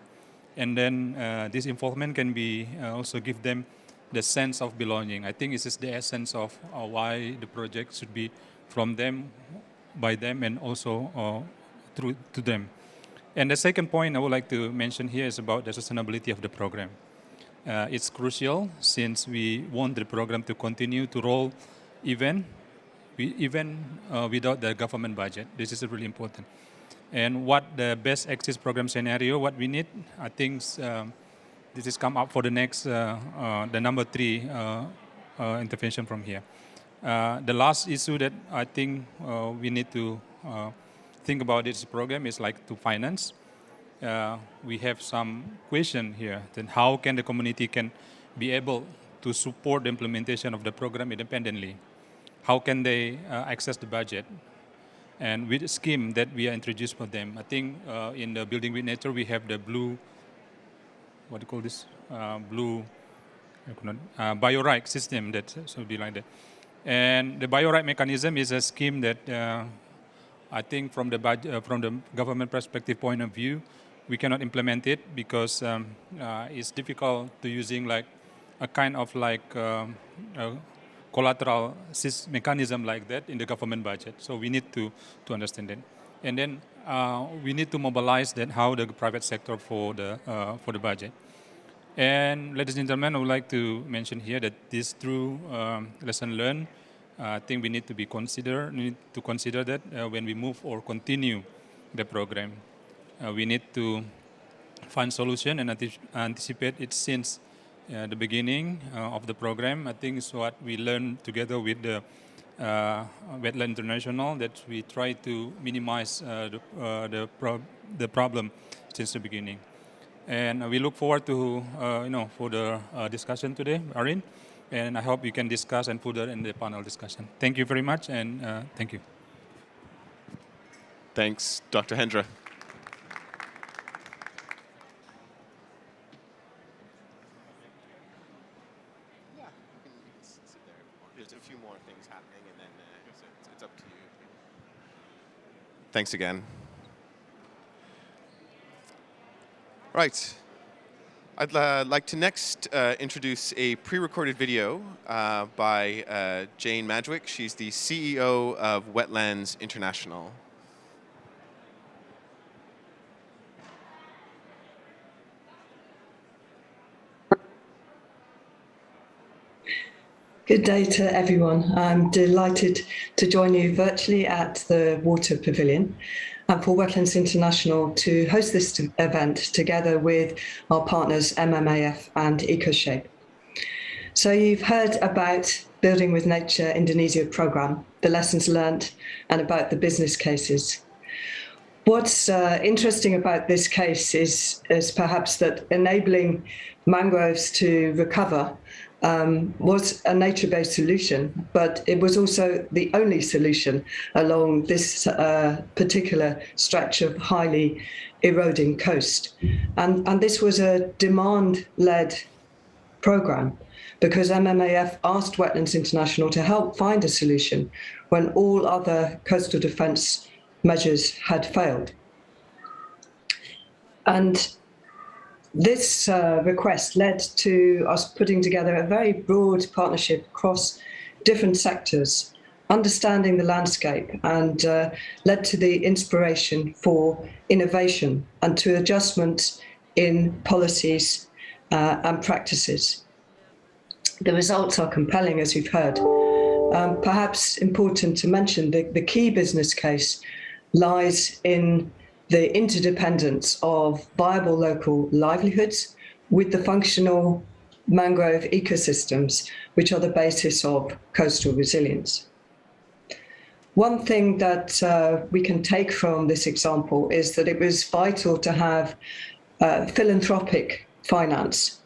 And then this involvement can be also give them the sense of belonging. I think this is the essence of why the project should be from them, by them, and also through to them. And the second point I would like to mention here is about the sustainability of the program. It's crucial since we want the program to continue to roll even without the government budget. This is really important. And what the best access program scenario, what we need, I think this is come up for the next, the number 3 intervention from here. The last issue that I think we need to think about this program is like to finance. We have some question here, then how can the community can be able to support the implementation of the program independently? How can they access the budget? And with a scheme that we are introduced for them, I think in the Building with Nature, we have the blue, what do you call this? Blue biorite system that should be like that. And the biorite mechanism is a scheme that I think from the budget, from the government perspective point of view, we cannot implement it because it's difficult to using like a kind of like collateral mechanism like that in the government budget. So we need to understand that. And then we need to mobilize that how the private sector for the budget. And ladies and gentlemen, I would like to mention here that this through lesson learned, I think we need to consider that when we move or continue the program. We need to find solution and anticipate it since the beginning of the program. I think it's what we learned together with the Wetland International, that we try to minimize the problem since the beginning. And we look forward to for the discussion today, Arin. And I hope you can discuss and further in the panel discussion. Thank you very much, and thank you. Thanks, Dr. Hendra. There's a few more things happening, and then it's up to you. Thanks again. Right. I'd like to next introduce a pre-recorded video by Jane Madgwick. She's the CEO of Wetlands International. Good day to everyone. I'm delighted to join you virtually at the Water Pavilion and for Wetlands International to host this event together with our partners MMAF and EcoShape. So you've heard about Building with Nature Indonesia programme, the lessons learned, and about the business cases. What's interesting about this case is perhaps that enabling mangroves to recover was a nature-based solution, but it was also the only solution along this particular stretch of highly eroding coast. And this was a demand-led program because MMAF asked Wetlands International to help find a solution when all other coastal defence measures had failed. And this request led to us putting together a very broad partnership across different sectors, understanding the landscape, and led to the inspiration for innovation and to adjustments in policies and practices. The results are compelling, as you've heard. Perhaps important to mention, the key business case lies in the interdependence of viable local livelihoods with the functional mangrove ecosystems, which are the basis of coastal resilience. One thing that we can take from this example is that it was vital to have philanthropic finance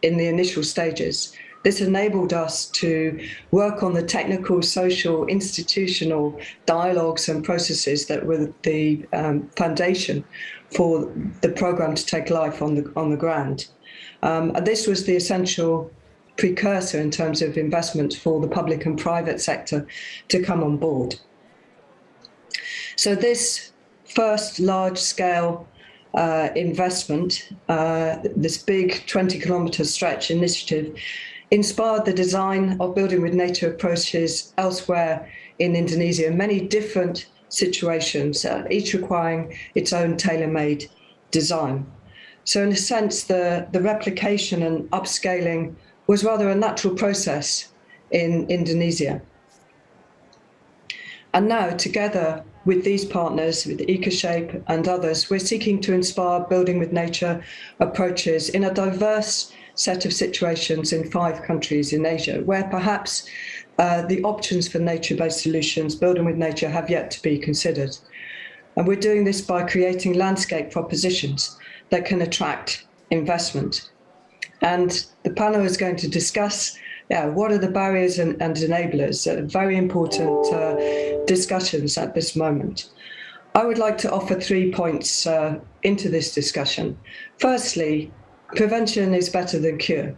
in the initial stages. This enabled us to work on the technical, social, institutional dialogues and processes that were the foundation for the program to take life on the ground. And this was the essential precursor in terms of investment for the public and private sector to come on board. So this first large-scale investment, this big 20-kilometre stretch initiative, inspired the design of building with nature approaches elsewhere in Indonesia, many different situations, each requiring its own tailor-made design. So in a sense, the replication and upscaling was rather a natural process in Indonesia. And now, together with these partners, with EcoShape and others, we're seeking to inspire building with nature approaches in a diverse set of situations in 5 countries in Asia, where perhaps the options for nature-based solutions, building with nature, have yet to be considered. And we're doing this by creating landscape propositions that can attract investment. And the panel is going to discuss what are the barriers and enablers, very important discussions at this moment. I would like to offer 3 points into this discussion. Firstly, prevention is better than cure.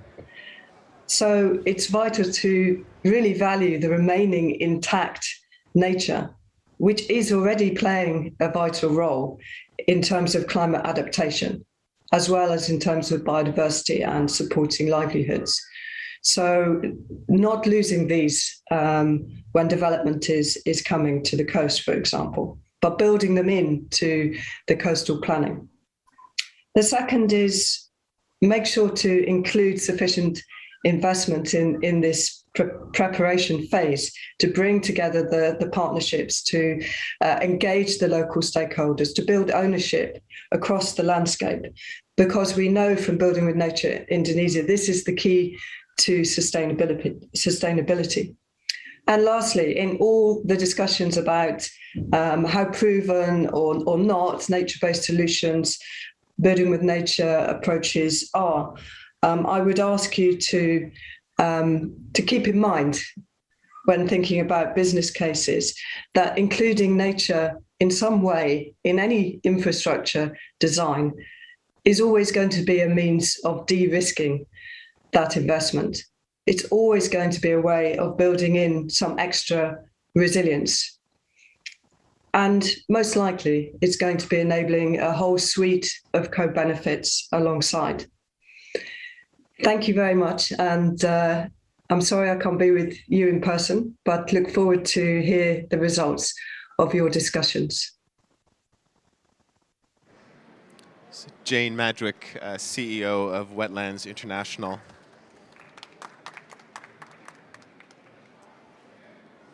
So it's vital to really value the remaining intact nature, which is already playing a vital role in terms of climate adaptation, as well as in terms of biodiversity and supporting livelihoods. So not losing these when development is coming to the coast, for example, but building them into the coastal planning. The second is make sure to include sufficient investment in this preparation phase to bring together the partnerships, to engage the local stakeholders, to build ownership across the landscape, because we know from Building with Nature Indonesia, this is the key to sustainability. And lastly, in all the discussions about how proven or not nature-based solutions, building with nature approaches are, I would ask you to keep in mind when thinking about business cases that including nature in some way in any infrastructure design is always going to be a means of de-risking that investment. It's always going to be a way of building in some extra resilience. And most likely, it's going to be enabling a whole suite of co-benefits alongside. Thank you very much. And I'm sorry I can't be with you in person, but look forward to hear the results of your discussions. Jane Madrick, CEO of Wetlands International.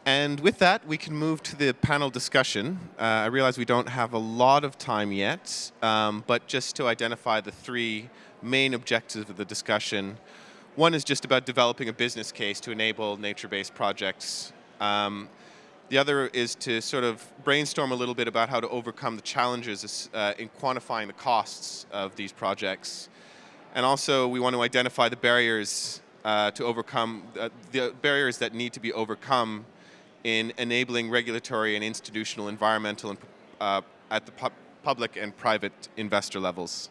And with that, we can move to the panel discussion. I realize we don't have a lot of time yet, but just to identify the 3 main objectives of the discussion. One is just about developing a business case to enable nature-based projects. The other is to sort of brainstorm a little bit about how to overcome the challenges in quantifying the costs of these projects. And also, we want to identify the barriers to overcome, the barriers that need to be overcome in enabling regulatory and institutional, environmental, and at the public and private investor levels.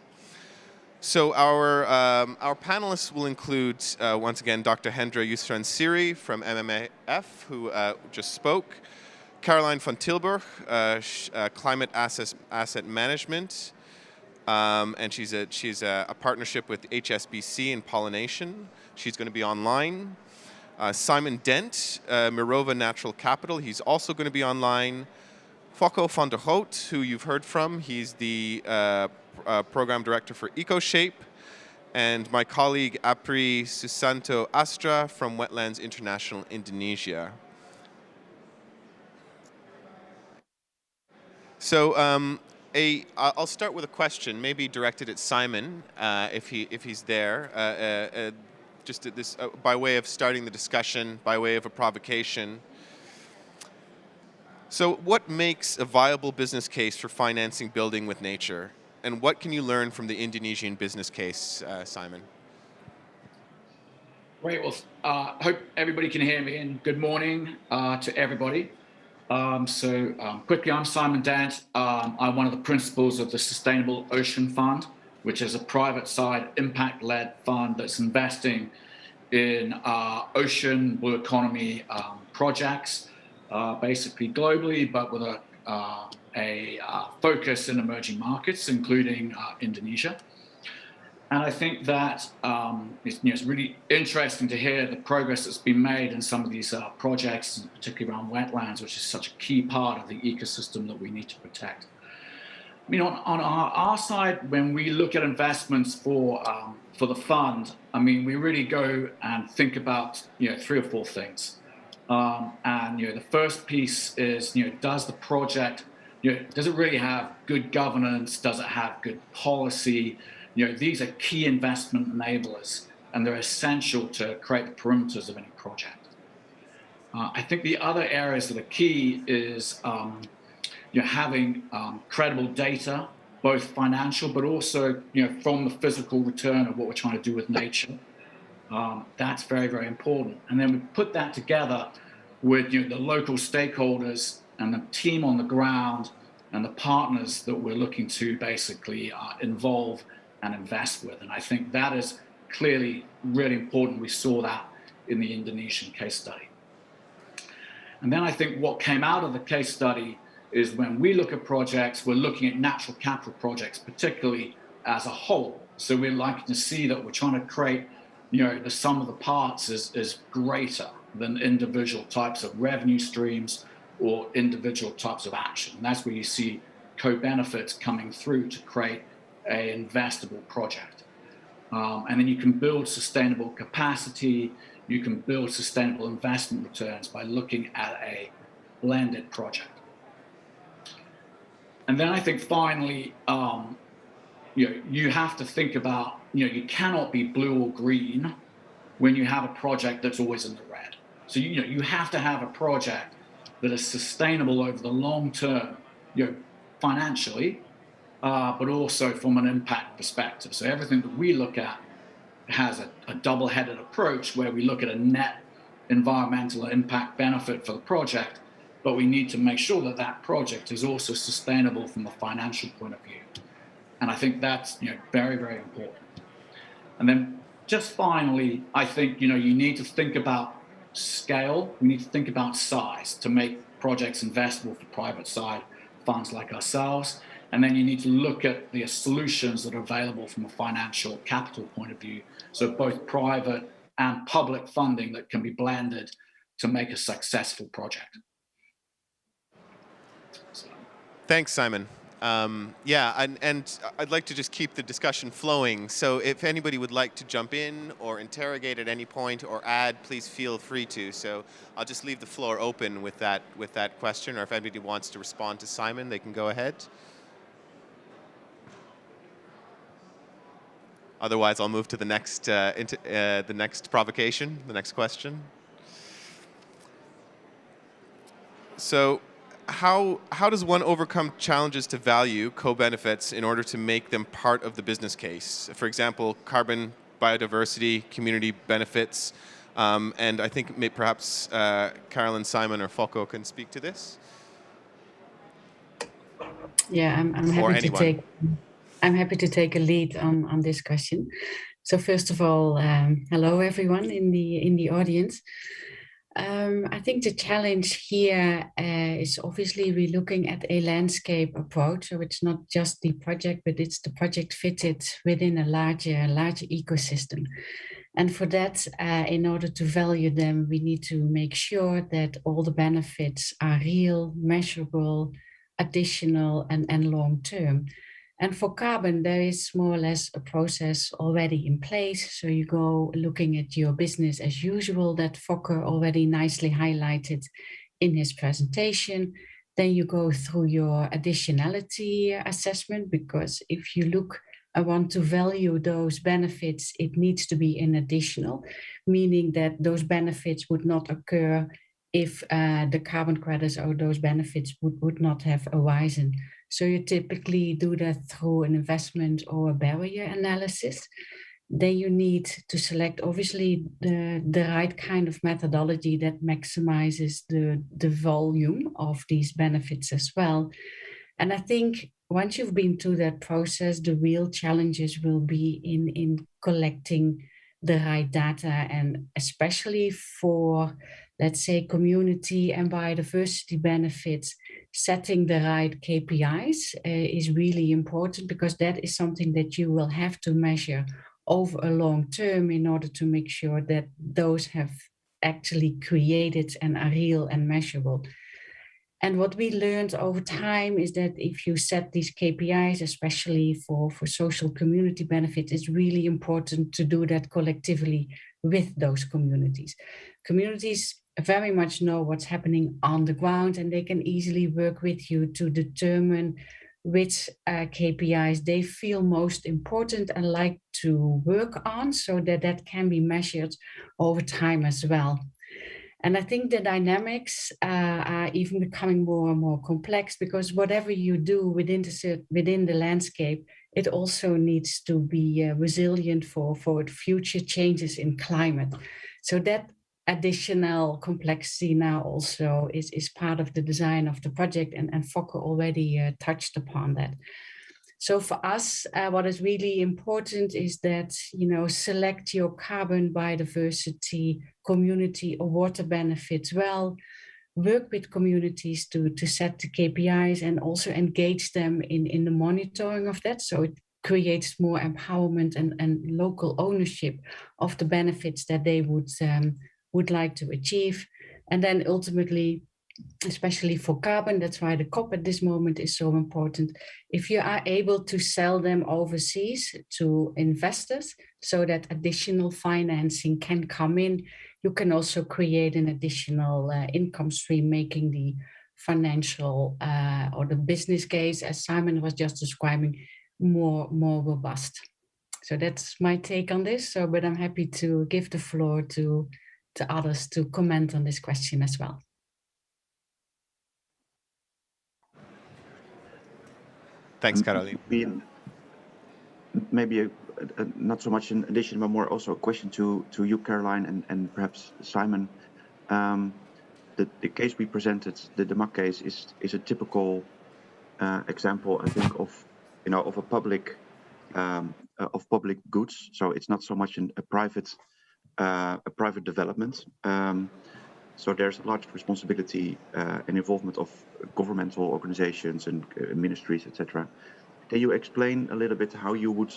So our panelists will include, once again, Dr. Hendra Yusran-Siri from MMAF, who just spoke, Caroline van Tilburg, Climate Asset Management, and she's a partnership with HSBC in pollination. She's going to be online. Simon Dent, Mirova Natural Capital, he's also going to be online. Focko van der Goot, who you've heard from, he's the Program Director for EcoShape, and my colleague Apri Susanto Astra from Wetlands International Indonesia. So I'll start with a question, maybe directed at Simon, if he's there. Just at this, by way of starting the discussion, by way of a provocation. So what makes a viable business case for financing building with nature? And what can you learn from the Indonesian business case, Simon? Great. Well, hope everybody can hear me, and good morning to everybody. Quickly, I'm Simon Dent. I'm one of the principals of the Sustainable Ocean Fund. which is a private side impact-led fund that's investing in ocean blue economy projects, basically globally, but with a focus in emerging markets, including Indonesia. And I think that it's really interesting to hear the progress that's been made in some of these projects, particularly around wetlands, which is such a key part of the ecosystem that we need to protect. I mean, on our side, when we look at investments for the fund, I mean, we really go and think about 3 or 4 things. And the first piece is does the project does it really have good governance? Does it have good policy? These are key investment enablers, and they're essential to create the perimeters of any project. I think the other areas that are key is having credible data, both financial, but also from the physical return of what we're trying to do with nature. That's very, very important. And then we put that together with the local stakeholders and the team on the ground and the partners that we're looking to basically involve and invest with. And I think that is clearly really important. We saw that in the Indonesian case study. And then I think what came out of the case study is when we look at projects, we're looking at natural capital projects, particularly as a whole. So we're likely to see that we're trying to create, the sum of the parts is greater than individual types of revenue streams or individual types of action. And that's where you see co-benefits coming through to create an investable project. And then you can build sustainable capacity, you can build sustainable investment returns by looking at a blended project. And then I think finally, you have to think about, you cannot be blue or green when you have a project that's always in the red. So, you have to have a project that is sustainable over the long term, financially, but also from an impact perspective. So everything that we look at has a double-headed approach where we look at a net environmental impact benefit for the project, but we need to make sure that that project is also sustainable from a financial point of view. And I think that's very, very important. And then just finally, I think you need to think about scale. We need to think about size to make projects investable for private side funds like ourselves. And then you need to look at the solutions that are available from a financial capital point of view. So both private and public funding that can be blended to make a successful project. Thanks, Simon. And I'd like to just keep the discussion flowing. So if anybody would like to jump in or interrogate at any point or add, please feel free to. So I'll just leave the floor open with that question, or if anybody wants to respond to Simon, they can go ahead. Otherwise, I'll move to the next provocation, the next question. So how does one overcome challenges to value co-benefits in order to make them part of the business case? For example, carbon, biodiversity, community benefits, and I think perhaps Carolyn, Simon, or Folko can speak to this. Yeah, I'm happy to take a lead on this question. So first of all, hello everyone in the audience. I think the challenge here is obviously we're looking at a landscape approach. So it's not just the project, but it's the project fitted within a larger ecosystem. And for that, in order to value them, we need to make sure that all the benefits are real, measurable, additional, and long-term. And for carbon, there is more or less a process already in place. So you go looking at your business as usual that Fokker already nicely highlighted in his presentation. Then you go through your additionality assessment, because if you want to value those benefits, it needs to be an additional, meaning that those benefits would not occur if the carbon credits or those benefits would not have arisen. So you typically do that through an investment or a barrier analysis. Then you need to select, obviously, the right kind of methodology that maximizes the volume of these benefits as well. And I think once you've been through that process, the real challenges will be in collecting the right data, and especially for, let's say, community and biodiversity benefits, setting the right KPIs is really important, because that is something that you will have to measure over a long term in order to make sure that those have actually created and are real and measurable. And what we learned over time is that if you set these KPIs, especially for social community benefits, it's really important to do that collectively with those communities. Communities very much know what's happening on the ground, and they can easily work with you to determine which KPIs they feel most important and like to work on, so that that can be measured over time as well. And I think the dynamics are even becoming more and more complex, because whatever you do within the landscape, it also needs to be resilient for future changes in climate. So that additional complexity now also is part of the design of the project, and Fokke already touched upon that. So for us, what is really important is that, select your carbon, biodiversity, community or water benefits well, work with communities to set the KPIs, and also engage them in the monitoring of that. So it creates more empowerment and local ownership of the benefits that they would like to achieve. And then ultimately, especially for carbon, that's why the COP at this moment is so important. If you are able to sell them overseas to investors so that additional financing can come in, you can also create an additional income stream, making the financial or the business case, as Simon was just describing, more robust. So that's my take on this. So, but I'm happy to give the floor to others to comment on this question as well. Thanks, Caroline. Maybe not so much an addition, but more also a question to you, Caroline, and perhaps Simon. The case we presented, the DeMac case, is a typical example, I think, of a public of public goods. So it's not so much a private development. So there's a large responsibility and involvement of governmental organizations and ministries, etc. Can you explain a little bit how you would,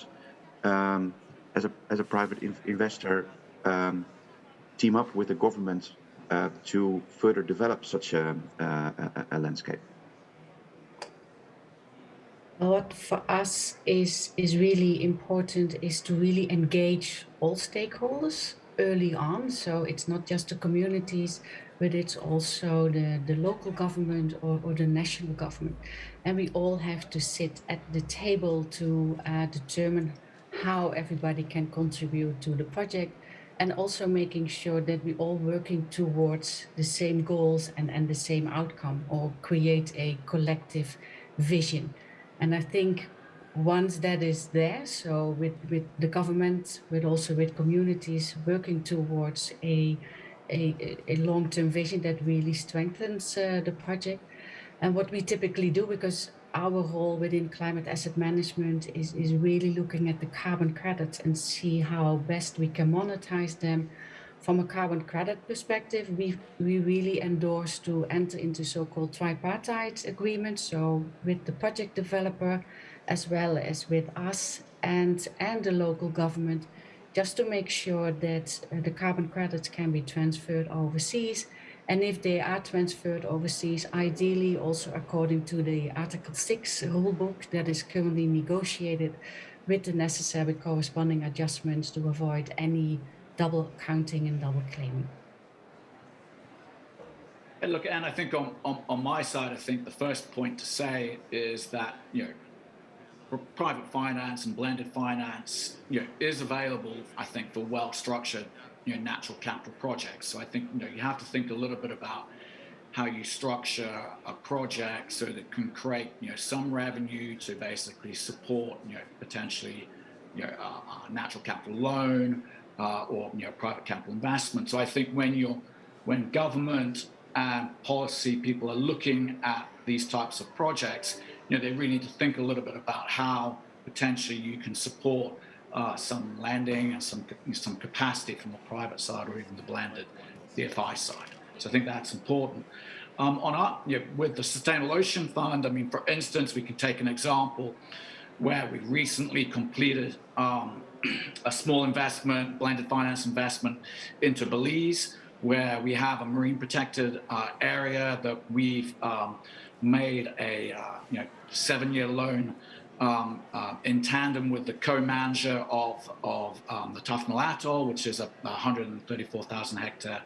as a private investor, team up with the government to further develop such a landscape? What for us is really important is to really engage all stakeholders early on. So it's not just the communities, but it's also the local government or the national government. And we all have to sit at the table to determine how everybody can contribute to the project, and also making sure that we all working towards the same goals and the same outcome, or create a collective vision. And I think once that is there, so with the government, but also with communities working towards a long-term vision, that really strengthens the project. And what we typically do, because our role within climate asset management is really looking at the carbon credits and see how best we can monetize them. From a carbon credit perspective, we really endorse to enter into so-called tripartite agreements, so with the project developer as well as with us and the local government, just to make sure that the carbon credits can be transferred overseas. And if they are transferred overseas, ideally also according to the Article 6 rulebook that is currently negotiated, with the necessary corresponding adjustments to avoid any double counting and double claiming. And look, and I think on my side, I think the first point to say is that, private finance and blended finance, is available, I think, for well-structured, natural capital projects. So I think, you have to think a little bit about how you structure a project so that it can create, some revenue to basically support, potentially, a natural capital loan or private capital investment. So I think when government and policy people are looking at these types of projects, they really need to think a little bit about how potentially you can support some lending and some capacity from the private side or even the blended DFI side. So I think that's important. With the Sustainable Ocean Fund, I mean, for instance, we can take an example where we recently completed a small investment, blended finance investment into Belize, where we have a marine protected area that we've made a 7-year loan in tandem with the co-manager of the Tufnell Atoll, which is a 134,000 hectare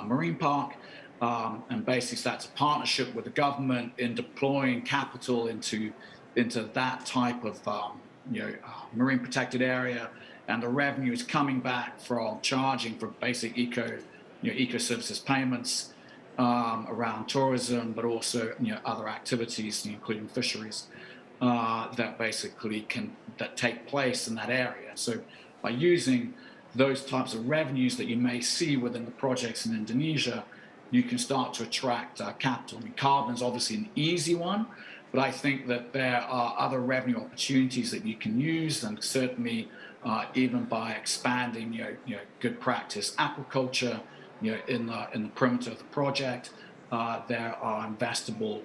marine park. And basically that's a partnership with the government in deploying capital into that type of marine protected area, and the revenue is coming back from charging for basic eco services payments around tourism, but also other activities, including fisheries, that basically that take place in that area. So by using those types of revenues that you may see within the projects in Indonesia, you can start to attract capital. I mean, carbon is obviously an easy one, but I think that there are other revenue opportunities that you can use, and certainly even by expanding good practice aquaculture in the perimeter of the project, there are investable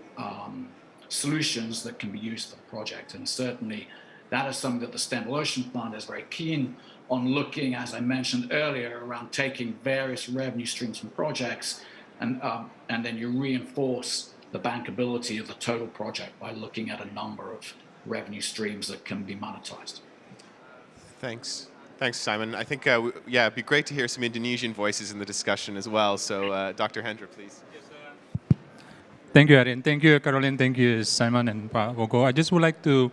solutions that can be used for the project. And certainly that is something that the Sustainable Ocean Fund is very keen on looking, as I mentioned earlier, around taking various revenue streams from projects, and then you reinforce the bankability of the total project by looking at a number of revenue streams that can be monetized. Thanks, Simon. I think, it'd be great to hear some Indonesian voices in the discussion as well. So, Dr. Hendra, please. Thank you, Erin. Thank you, Caroline. Thank you, Simon and Pak Wogo. I just would like to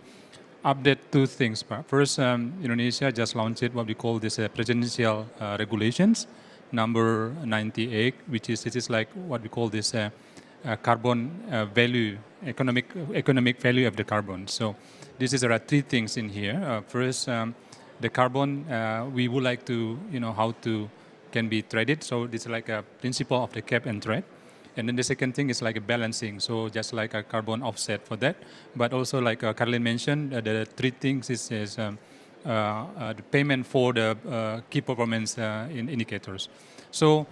update two things. First, Indonesia just launched what we call this presidential regulations, number 98, which is like what we call this carbon value, economic value of the carbon. So there are three things in here. First, the carbon, we would like to, how to can be traded. So this is like a principle of the cap and trade. And then the second thing is like a balancing. So just like a carbon offset for that. But also like Caroline mentioned, the three things is the payment for the key performance indicators. So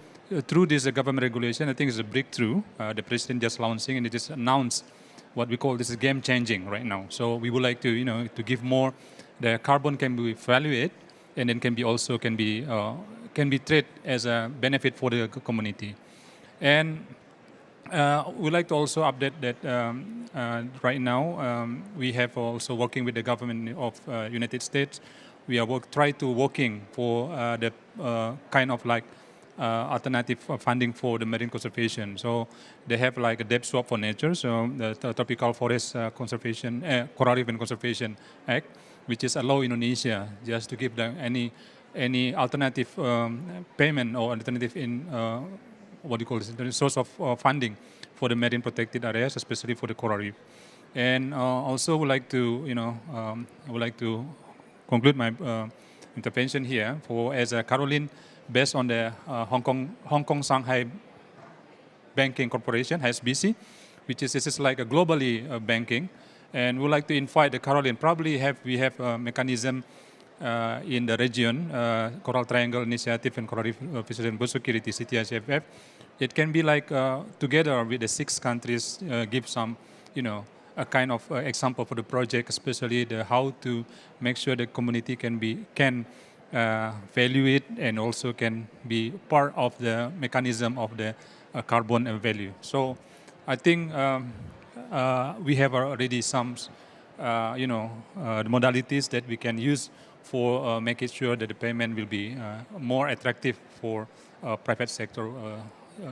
through this government regulation, I think it's a breakthrough. The president just launching, and it just announced what we call this is game changing right now. So we would like to, to give more. The carbon can be evaluated, and then can be traded as a benefit for the community. And we'd like to also update that right now we have also working with the government of United States. We are working for the kind of like alternative funding for the marine conservation. So they have like a debt swap for nature. So the Tropical Forest Conservation, Coral Reef and Conservation Act, which is allow Indonesia just to give them any alternative payment or alternative in what do you call this, the source of funding for the marine protected areas, especially for the coral reef. And also would like to, I would like to conclude my intervention here as a Caroline, based on the Hong Kong Shanghai Banking Corporation, HSBC, which is like a globally banking. And we'd like to invite the Caroline. Probably we have a mechanism in the region, Coral Triangle Initiative and Coral Reef Fisheries and Biosecurity, CTICFF. It can be like together with the 6 countries, give some, a kind of example for the project, especially how to make sure the community can value it and also can be part of the mechanism of the carbon value. So I think we have already some, the modalities that we can use for making sure that the payment will be more attractive for private sector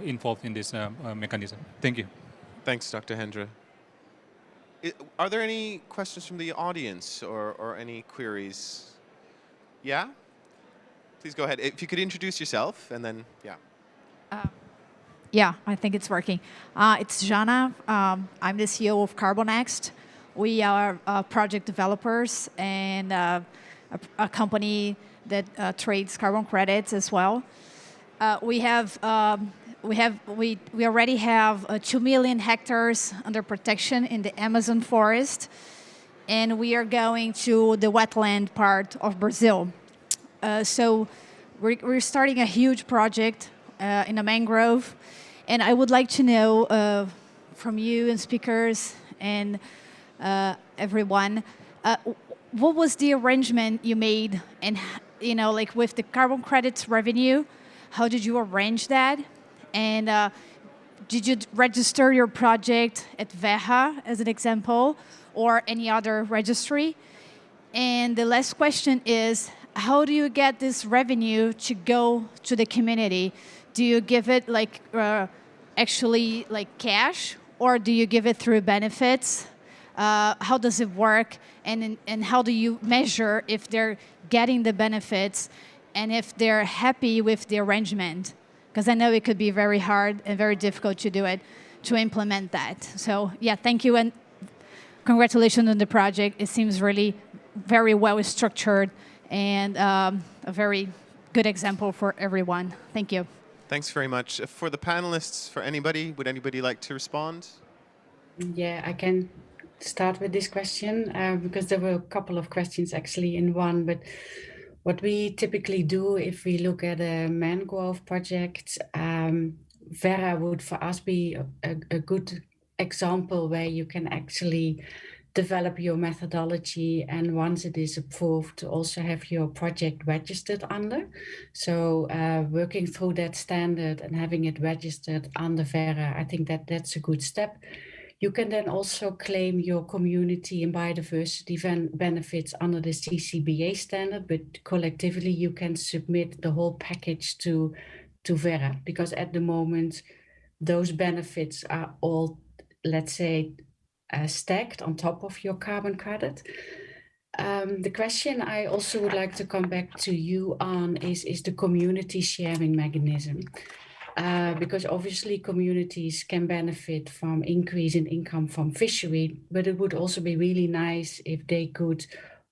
involved in this mechanism. Thank you. Thanks, Dr. Hendra. Are there any questions from the audience or any queries? Yeah? Please go ahead. If you could introduce yourself and then, yeah. Yeah, I think it's working. It's Jana. I'm the CEO of CarbonNext. We are project developers and a company that trades carbon credits as well. We have we already have 2 million hectares under protection in the Amazon forest, and we are going to the wetland part of Brazil. So we're starting a huge project in a mangrove, and I would like to know from you and speakers and everyone, what was the arrangement you made, and like with the carbon credits revenue, how did you arrange that? And did you register your project at Verra as an example, or any other registry? And the last question is, how do you get this revenue to go to the community? Do you give it like actually like cash, or do you give it through benefits? How does it work? And how do you measure if they're getting the benefits and if they're happy with the arrangement? Because I know it could be very hard and very difficult to do it, to implement that. So yeah, thank you, and congratulations on the project. It seems really very well structured and a very good example for everyone. Thank you. Thanks very much. For the panelists, for anybody, would anybody like to respond? Yeah, I can start with this question because there were a couple of questions actually in one. But what we typically do if we look at a mangrove project, Verra would for us be a good example where you can actually develop your methodology, and once it is approved, to also have your project registered under. So working through that standard and having it registered under Verra, I think that that's a good step. You can then also claim your community and biodiversity benefits under the CCBA standard, but collectively you can submit the whole package to Verra, because at the moment those benefits are all, let's say, stacked on top of your carbon credit. The question I also would like to come back to you on is the community sharing mechanism. Because obviously communities can benefit from increase in income from fishery, but it would also be really nice if they could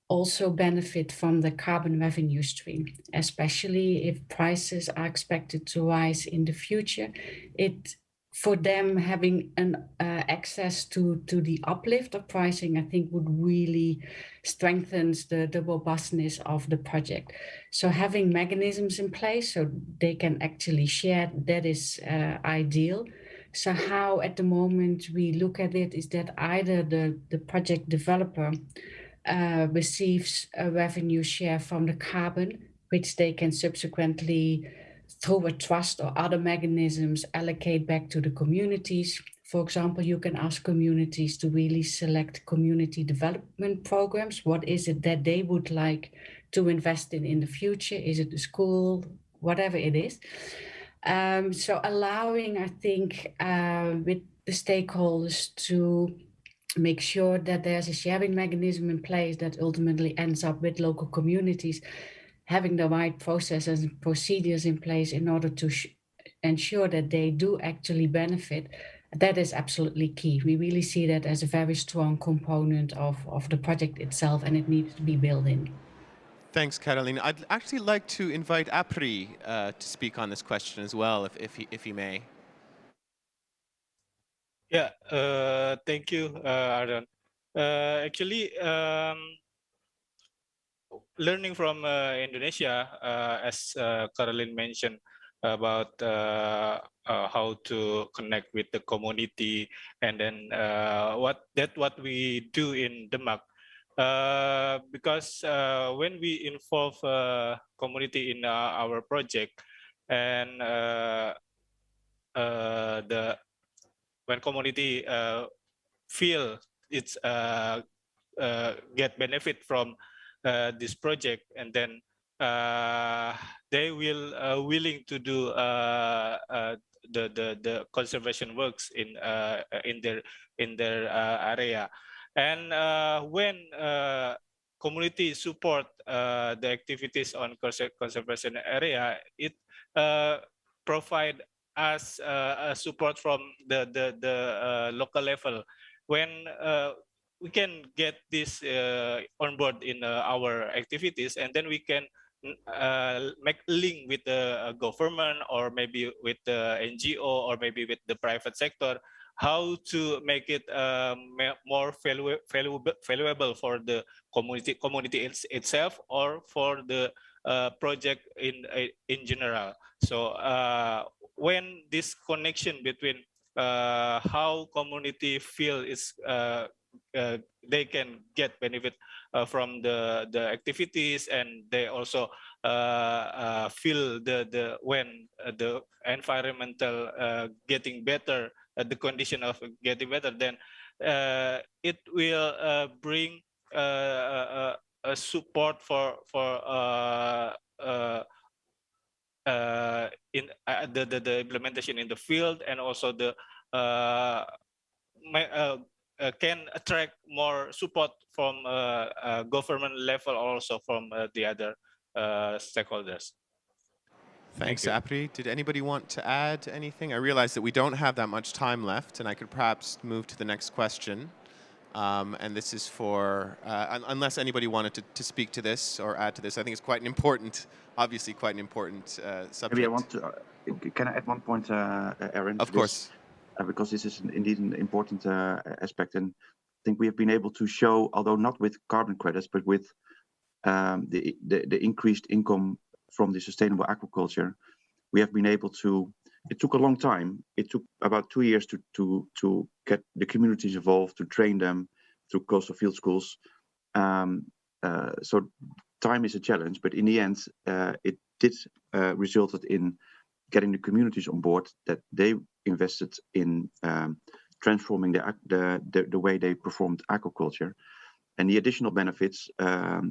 also benefit from the carbon revenue stream, especially if prices are expected to rise in the future. For them, having an access to the uplift of pricing, I think would really strengthen the robustness of the project. So having mechanisms in place so they can actually share, that is ideal. So how at the moment we look at it is that either the project developer receives a revenue share from the carbon, which they can subsequently, through a trust or other mechanisms, allocate back to the communities. For example, you can ask communities to really select community development programs. What is it that they would like to invest in the future? Is it a school? Whatever it is. So allowing, I think, with the stakeholders to make sure that there's a sharing mechanism in place that ultimately ends up with local communities having the right processes and procedures in place in order to ensure that they do actually benefit. That is absolutely key. We really see that as a very strong component of the project itself, and it needs to be built in. Thanks, Caroline. I'd actually like to invite Apri to speak on this question as well, if he may. Yeah, thank you, Aaron. Actually, learning from Indonesia, as Caroline mentioned about how to connect with the community, and then what we do in Demak. Because when we involve community in our project, and when community feel it's get benefit from this project, and then they will willing to do the conservation works in their area. And when community support the activities on conservation area, it provide us support from the local level. When we can get this on board in our activities, and then we can make link with the government, or maybe with the NGO, or maybe with the private sector, how to make it more valuable for the community itself, or for the project in general. So when this connection between how community feel is they can get benefit from the activities, and they also feel the when the environmental getting better, the condition of getting better, then it will bring a support for in the implementation in the field, and also the can attract more support from government level, also from the other stakeholders. Thanks, Apri. Did anybody want to add anything? I realize that we don't have that much time left, and I could perhaps move to the next question. And this is for, unless anybody wanted to speak to this or add to this, I think it's quite an important, obviously quite an important subject. Maybe I want to, can I add one point, Aaron? Of course. Because this is indeed an important aspect. And I think we have been able to show, although not with carbon credits, but with the increased income from the sustainable aquaculture, we have been able to, it took a long time. It took about 2 years to get the communities involved, to train them through coastal field schools. So time is a challenge, but in the end, it did resulted in getting the communities on board, that they invested in transforming the way they performed aquaculture. And the additional benefits as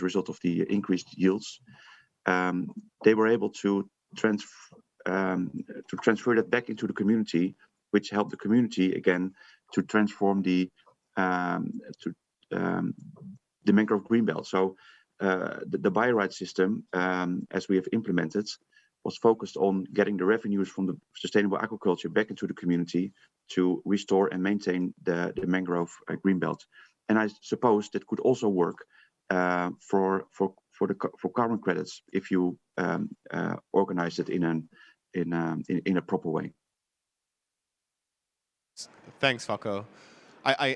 a result of the increased yields, they were able to transfer that back into the community, which helped the community again to transform the mangrove greenbelt. So the bioride system, as we have implemented, was focused on getting the revenues from the sustainable aquaculture back into the community to restore and maintain the mangrove greenbelt. And I suppose that could also work for carbon credits if you organize it in a proper way. Thanks, Falco.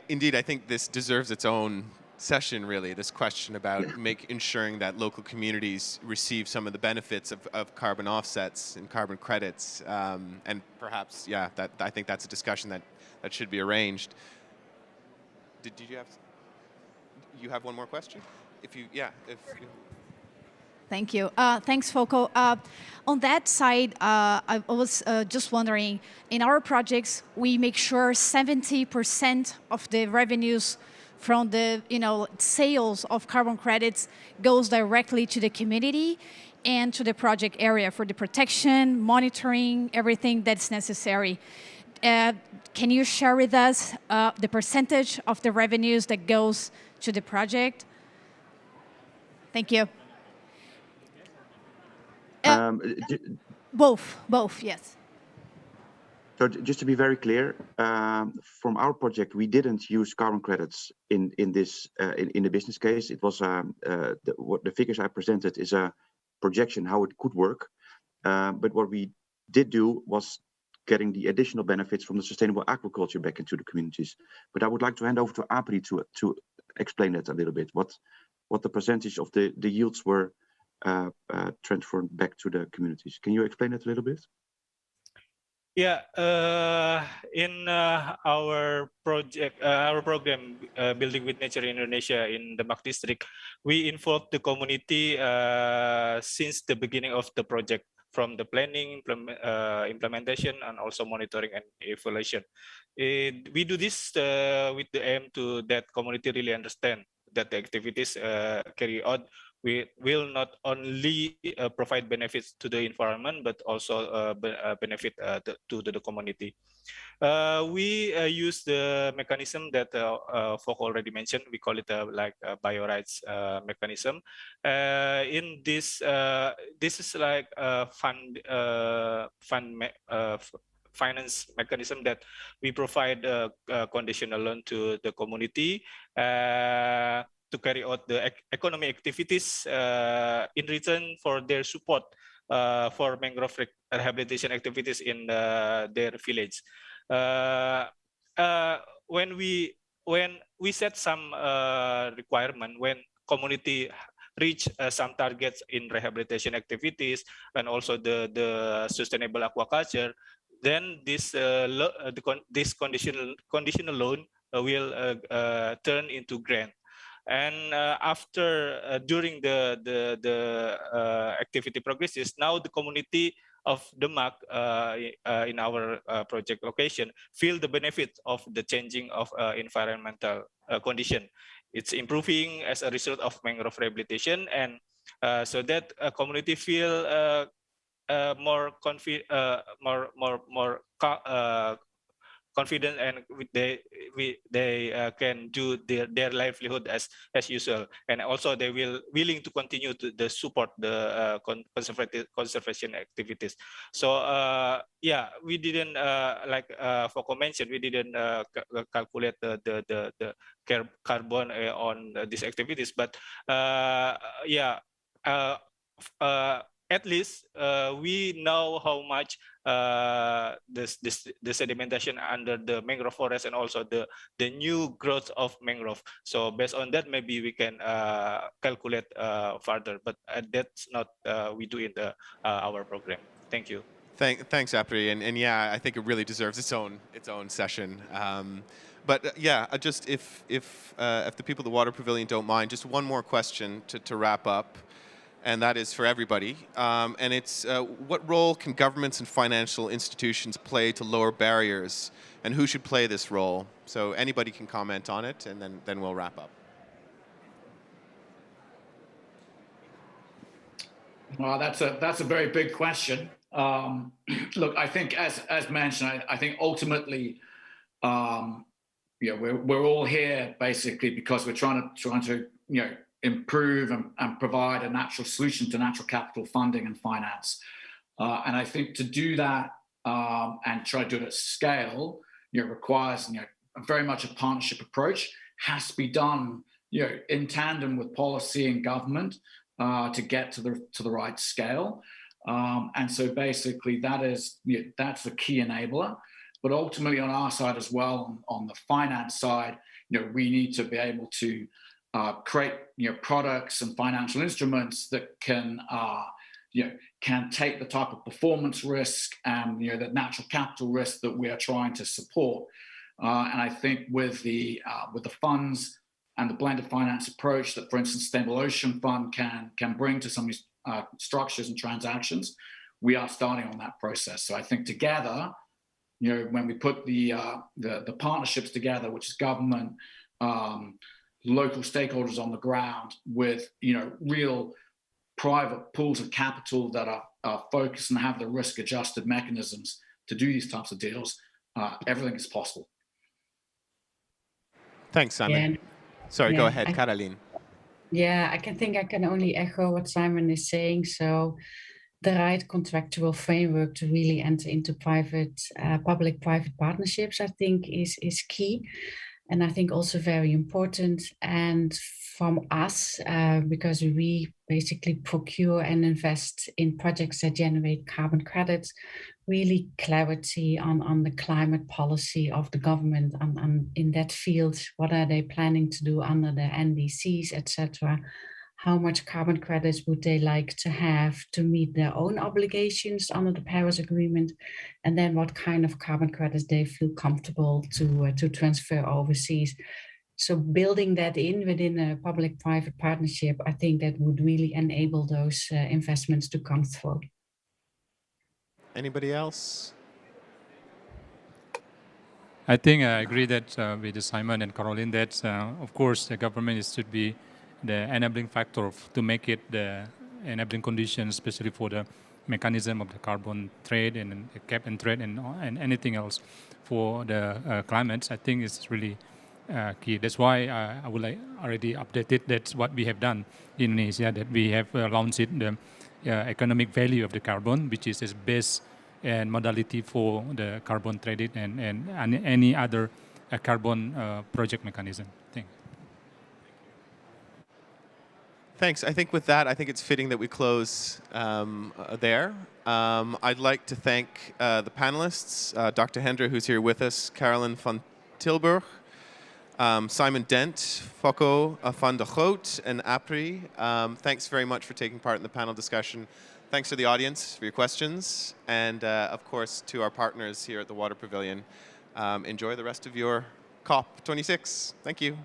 Indeed, I think this deserves its own session, really, this question about ensuring that local communities receive some of the benefits of carbon offsets and carbon credits. And perhaps, yeah, I think that's a discussion that should be arranged. Did you have one more question? Thank you. Thanks, Falco. On that side, I was just wondering, in our projects, we make sure 70% of the revenues from the sales of carbon credits goes directly to the community and to the project area for the protection, monitoring, everything that's necessary. Can you share with us the percentage of the revenues that goes to the project? Thank you. Both, yes. So just to be very clear, from our project, we didn't use carbon credits in the business case. It was what the figures I presented is a projection how it could work. But what we did do was getting the additional benefits from the sustainable aquaculture back into the communities. But I would like to hand over to Apri to explain that a little bit. What the percentage of the yields were transferred back to the communities. Can you explain that a little bit? Yeah, in our project, our program, Building with Nature in Indonesia in the Mak District, we involved the community since the beginning of the project, from the planning, implementation, and also monitoring and evaluation. We do this with the aim to that community really understand that the activities carry out will not only provide benefits to the environment, but also benefit to the community. We use the mechanism that Folk already mentioned. We call it like a biorights mechanism. In this, this is like a finance mechanism that we provide a conditional loan to the community. to carry out the economy activities in return for their support for mangrove rehabilitation activities in their village. When we set some requirement, when community reach some targets in rehabilitation activities and also the sustainable aquaculture, then this this conditional loan will turn into grant. And after during the activity progresses, now the community of Demak in our project location feel the benefit of the changing of environmental condition. It's improving as a result of mangrove rehabilitation, and so that community feel more confident, and they can do their livelihood as usual, and also they will willing to continue to support the conservation activities. So yeah, we didn't like Foko mentioned, we didn't calculate the carbon on these activities, but yeah, at least we know how much the sedimentation under the mangrove forest and also the new growth of mangrove. So based on that, maybe we can calculate further, but that's not we do in our program. Thank you. Thanks, Apri, and yeah, I think it really deserves its own session. But yeah, just if the people of the Water Pavilion don't mind, just one more question to wrap up. And that is for everybody. And it's what role can governments and financial institutions play to lower barriers, and who should play this role? So anybody can comment on it, and then we'll wrap up. Well, that's a very big question. Look, I think as mentioned, I think ultimately, yeah, we're all here basically because we're trying to improve and provide a natural solution to natural capital funding and finance. And I think to do that and try to do it at scale, requires very much a partnership approach. Has to be done in tandem with policy and government to get to the right scale. And so basically that's the key enabler. But ultimately on our side as well, on the finance side, we need to be able to create products and financial instruments that can take the type of performance risk and the natural capital risk that we are trying to support. And I think with the funds and the blended finance approach that, for instance, Sustainable Ocean Fund can bring to some of these structures and transactions, we are starting on that process. So I think together, when we put the partnerships together, which is government, local stakeholders on the ground with real private pools of capital that are focused and have the risk adjusted mechanisms to do these types of deals, everything is possible. Thanks, Simon. Yeah. Sorry, Yeah, go ahead, Caroline. Yeah, I can only echo what Simon is saying. So the right contractual framework to really enter into public-private partnerships, I think is key. And I think also very important. And from us, because we basically procure and invest in projects that generate carbon credits, really clarity on the climate policy of the government in that field. What are they planning to do under the NDCs, etc.? How much carbon credits would they like to have to meet their own obligations under the Paris Agreement? And then what kind of carbon credits they feel comfortable to transfer overseas. So building that within a public-private partnership, I think that would really enable those investments to come through. Anybody else? I think I agree that with Simon and Caroline that, of course, the government should be the enabling factor to make it the enabling condition, especially for the mechanism of the carbon trade and cap and trade and anything else for the climate. I think it's really key. That's why I would like already updated. That's what we have done in Indonesia, that we have launched the economic value of the carbon, which is its base and modality for the carbon traded and any other carbon project mechanism. Thank you. Thanks. I think with that, I think it's fitting that we close there. I'd like to thank the panelists, Dr. Hendra, who's here with us, Carolyn van Tilburg, Simon Dent, Focko van der Groot, and Apri. Thanks very much for taking part in the panel discussion. Thanks to the audience for your questions, and of course to our partners here at the Water Pavilion. Enjoy the rest of your COP26. Thank you.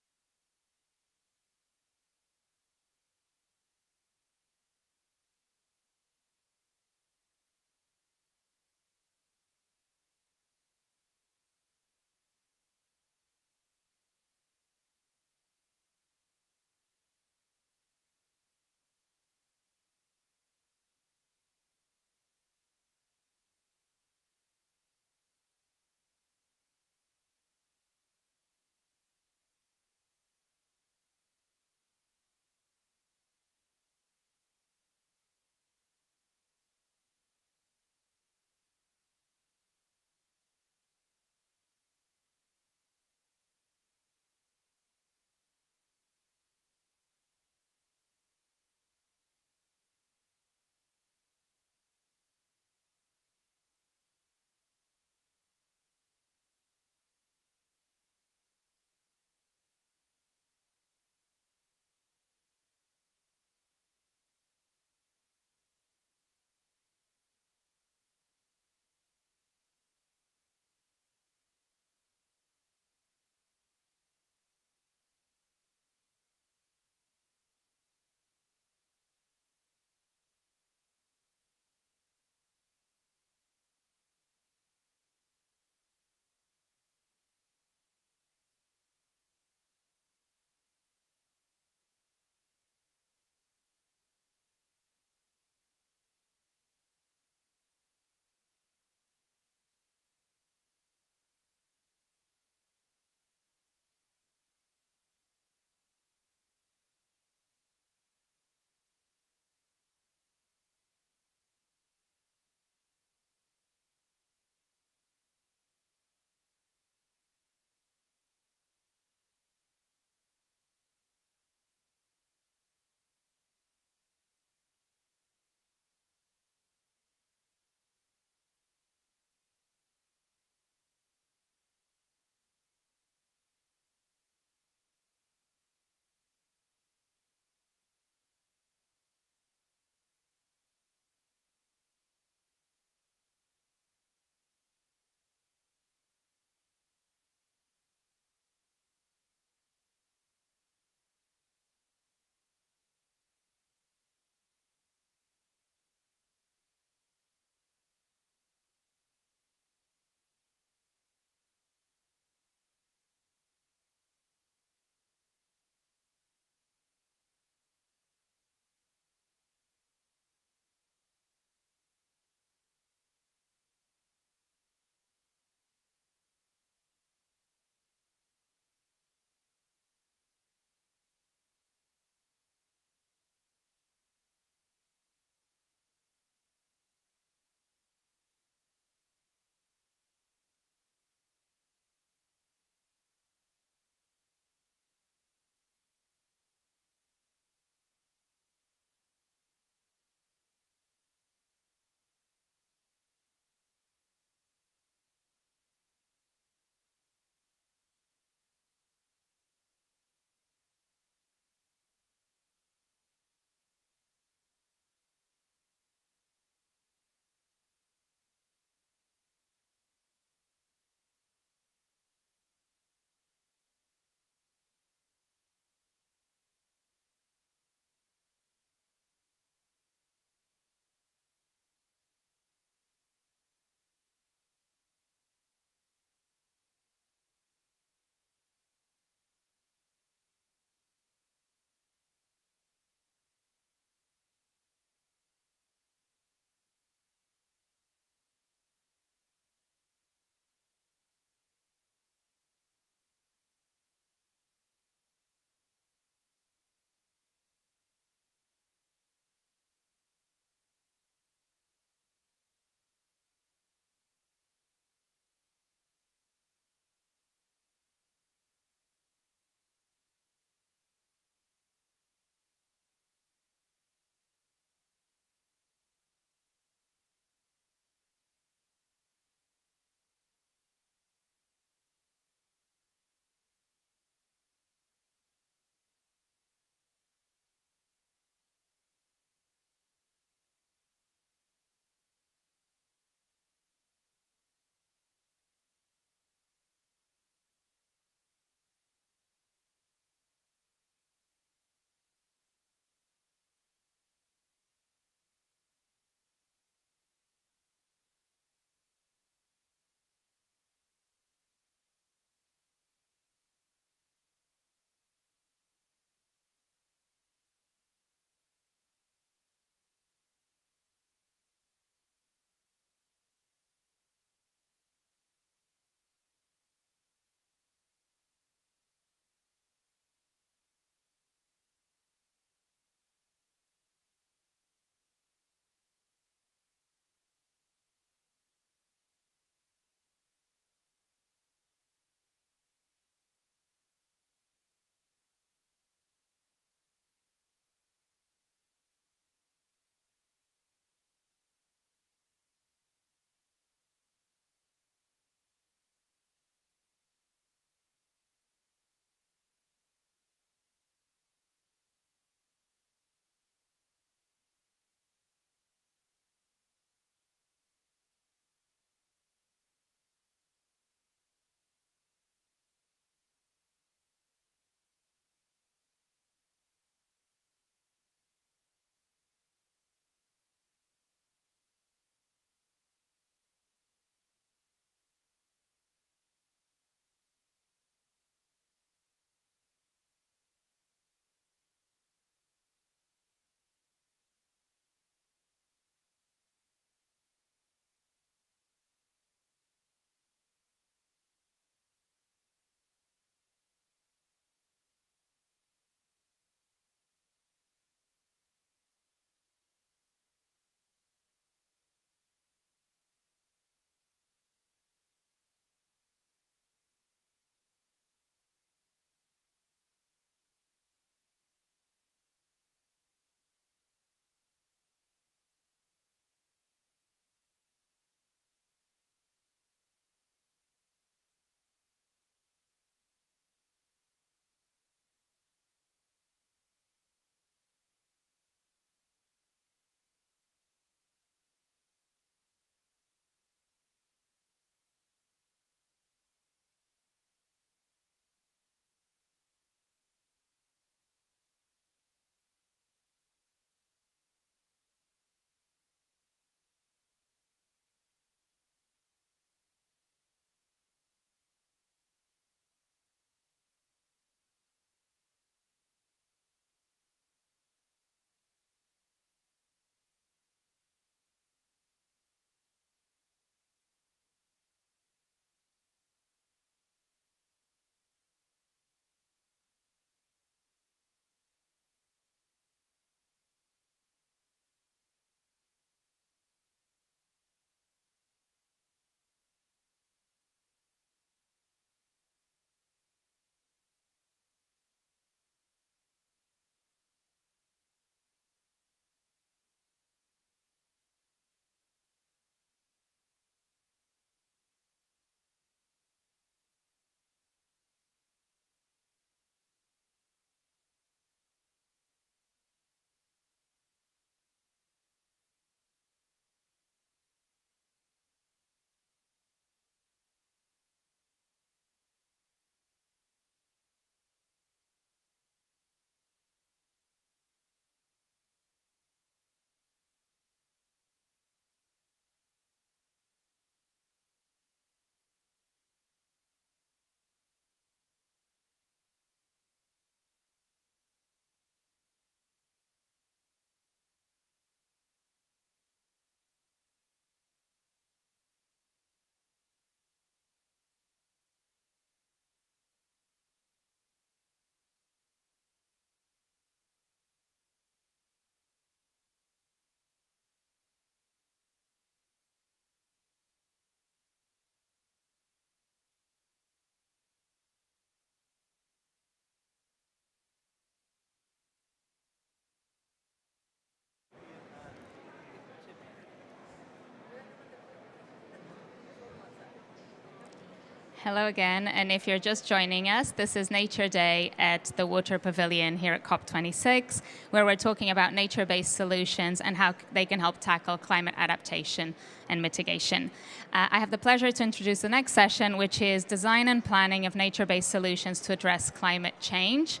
Hello again, and if you're just joining us, this is Nature Day at the Water Pavilion here at COP26, where we're talking about nature-based solutions and how they can help tackle climate adaptation and mitigation. I have the pleasure to introduce the next session, which is Design and Planning of Nature-Based Solutions to Address Climate Change.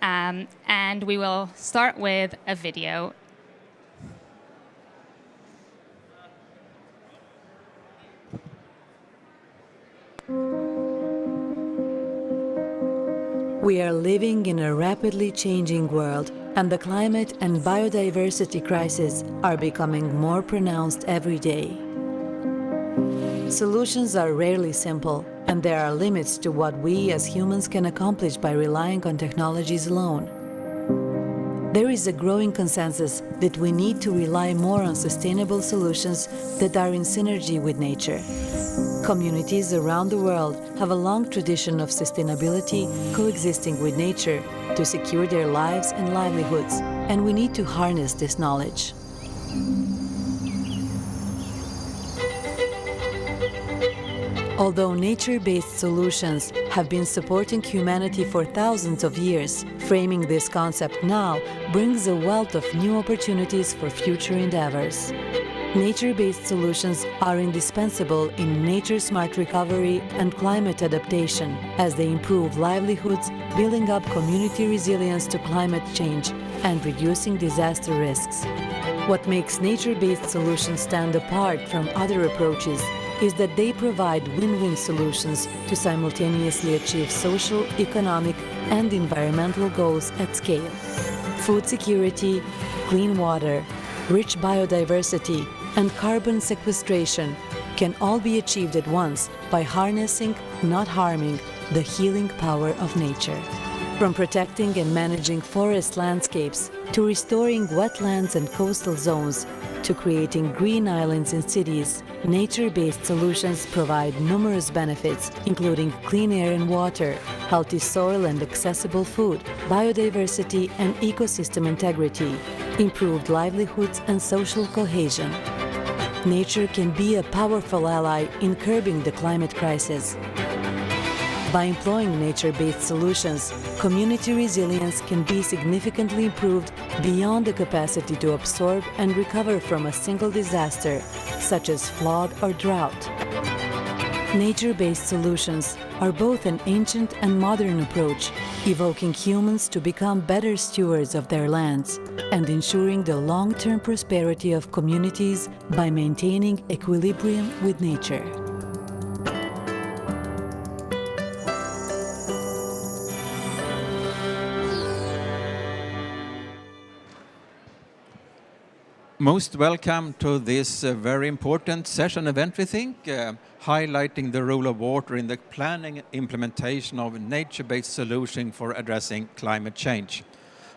And we will start with a video. We are living in a rapidly changing world, and the climate and biodiversity crises are becoming more pronounced every day. Solutions are rarely simple, and there are limits to what we as humans can accomplish by relying on technologies alone. There is a growing consensus that we need to rely more on sustainable solutions that are in synergy with nature. Communities around the world have a long tradition of sustainability coexisting with nature to secure their lives and livelihoods, and we need to harness this knowledge. Although nature-based solutions have been supporting humanity for thousands of years, framing this concept now brings a wealth of new opportunities for future endeavors. Nature-based solutions are indispensable in nature-smart recovery and climate adaptation, as they improve livelihoods, building up community resilience to climate change, and reducing disaster risks. What makes nature-based solutions stand apart from other approaches is that they provide win-win solutions to simultaneously achieve social, economic, and environmental goals at scale. Food security, clean water, rich biodiversity, and carbon sequestration can all be achieved at once by harnessing, not harming, the healing power of nature. From protecting and managing forest landscapes, to restoring wetlands and coastal zones, to creating green islands in cities, nature-based solutions provide numerous benefits, including clean air and water, healthy soil and accessible food, biodiversity and ecosystem integrity, improved livelihoods and social cohesion. Nature can be a powerful ally in curbing the climate crisis. By employing nature-based solutions, community resilience can be significantly improved beyond the capacity to absorb and recover from a single disaster, such as flood or drought. Nature-based solutions are both an ancient and modern approach, evoking humans to become better stewards of their lands and ensuring the long-term prosperity of communities by maintaining equilibrium with nature. Most welcome to this very important session event, we think, highlighting the role of water in the planning and implementation of nature-based solutions for addressing climate change.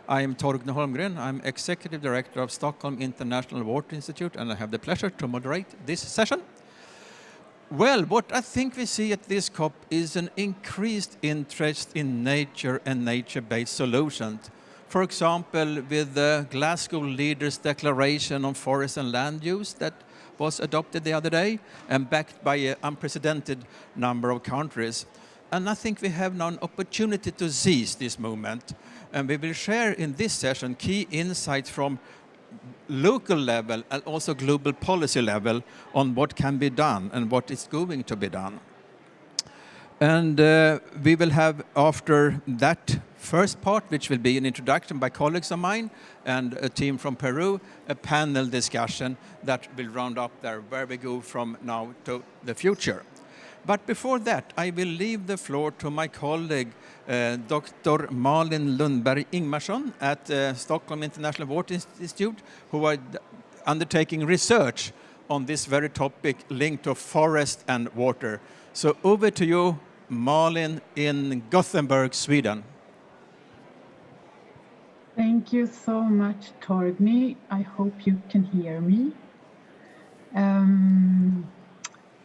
I am Torgny Holmgren. I'm Executive Director of Stockholm International Water Institute, and I have the pleasure to moderate this session. Well, what I think we see at this COP is an increased interest in nature and nature-based solutions. For example, with the Glasgow Leaders' Declaration on Forest and Land Use that was adopted the other day and backed by an unprecedented number of countries. And I think we have now an opportunity to seize this moment. And we will share in this session key insights from local level and also global policy level on what can be done and what is going to be done. And we will have, after that first part, which will be an introduction by colleagues of mine and a team from Peru, a panel discussion that will round up there where we go from now to the future. But before that, I will leave the floor to my colleague, Dr. Malin Lundberg Ingmarsson at Stockholm International Water Institute, who are undertaking research on this very topic linked to forest and water. So over to you, Malin in Gothenburg, Sweden. Thank you so much, Torgny. I hope you can hear me.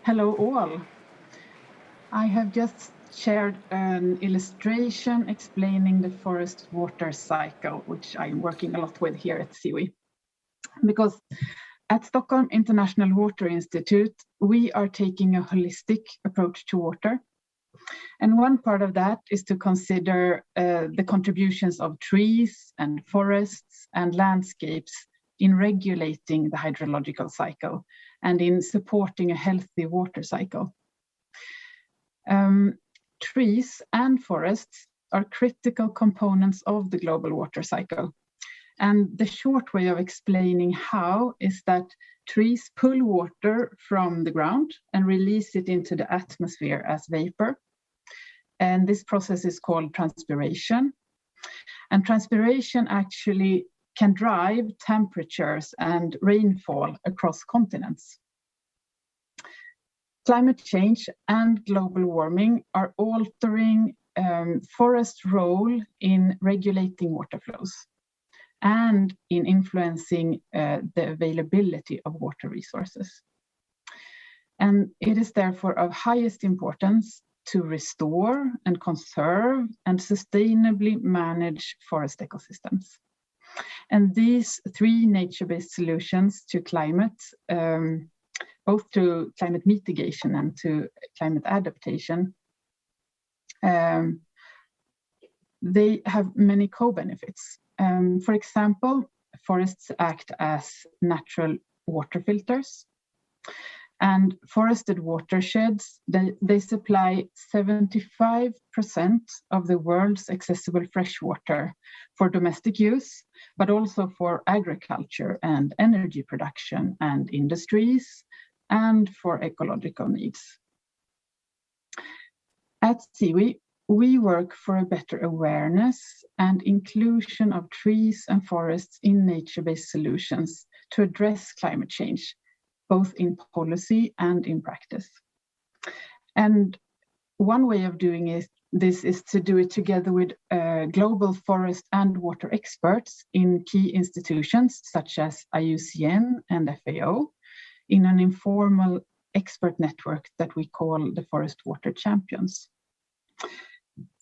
Hello all. I have just shared an illustration explaining the forest water cycle, which I'm working a lot with here at SIWI. Because at Stockholm International Water Institute, we are taking a holistic approach to water, And one part of that is to consider the contributions of trees and forests and landscapes in regulating the hydrological cycle and in supporting a healthy water cycle. Trees and forests are critical components of the global water cycle. And the short way of explaining how is that trees pull water from the ground and release it into the atmosphere as vapor. And this process is called transpiration. And transpiration actually can drive temperatures and rainfall across continents. Climate change and global warming are altering forest role in regulating water flows and in influencing the availability of water resources. And it is therefore of highest importance to restore and conserve and sustainably manage forest ecosystems. And these three nature-based solutions to climate, both to climate mitigation and to climate adaptation, they have many co-benefits. For example, forests act as natural water filters, and forested watersheds, they supply 75% of the world's accessible fresh water for domestic use, but also for agriculture and energy production and industries, and for ecological needs. At CIWI, we work for a better awareness and inclusion of trees and forests in nature-based solutions to address climate change, both in policy and in practice. And one way of doing this is to do it together with global forest and water experts in key institutions such as IUCN and FAO in an informal expert network that we call the Forest Water Champions.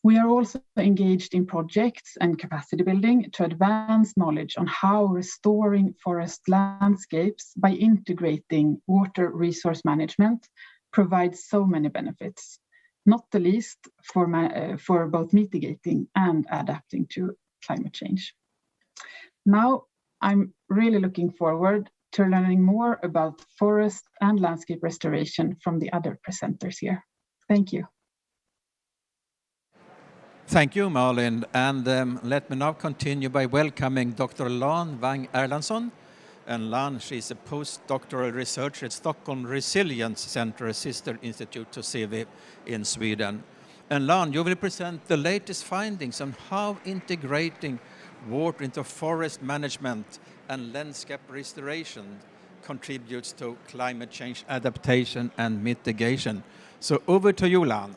We are also engaged in projects and capacity building to advance knowledge on how restoring forest landscapes by integrating water resource management provides so many benefits, not the least for both mitigating and adapting to climate change. Now, I'm really looking forward to learning more about forest and landscape restoration from the other presenters here. Thank you. Thank you, Malin. And let me now continue by welcoming Dr. Lan Wang Erlandsson. And Lan, she's a postdoctoral researcher at Stockholm Resilience Center, a sister institute to CIWI in Sweden. And Lan, you will present the latest findings on how integrating water into forest management and landscape restoration contributes to climate change adaptation and mitigation. So over to you, Lan.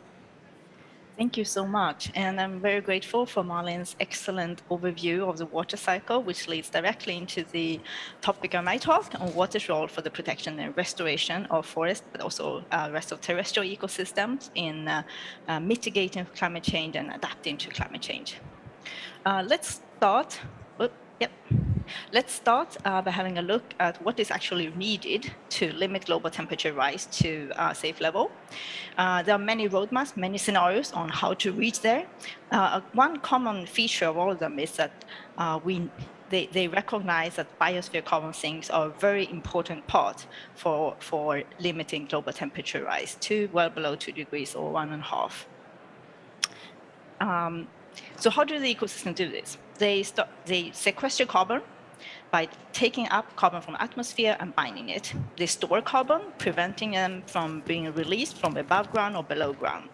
Thank you so much. And I'm very grateful for Malin's excellent overview of the water cycle, which leads directly into the topic of my talk on water's role for the protection and restoration of forests, but also rest of terrestrial ecosystems in mitigating climate change and adapting to climate change. Let's start. Let's start by having a look at what is actually needed to limit global temperature rise to a safe level. There are many roadmaps, many scenarios on how to reach there. One common feature of all of them is that they recognize that biosphere carbon sinks are a very important part for limiting global temperature rise to well below 2 degrees or 1.5. So how do the ecosystem do this? They sequester carbon by taking up carbon from the atmosphere and binding it. They store carbon, preventing them from being released from above ground or below ground.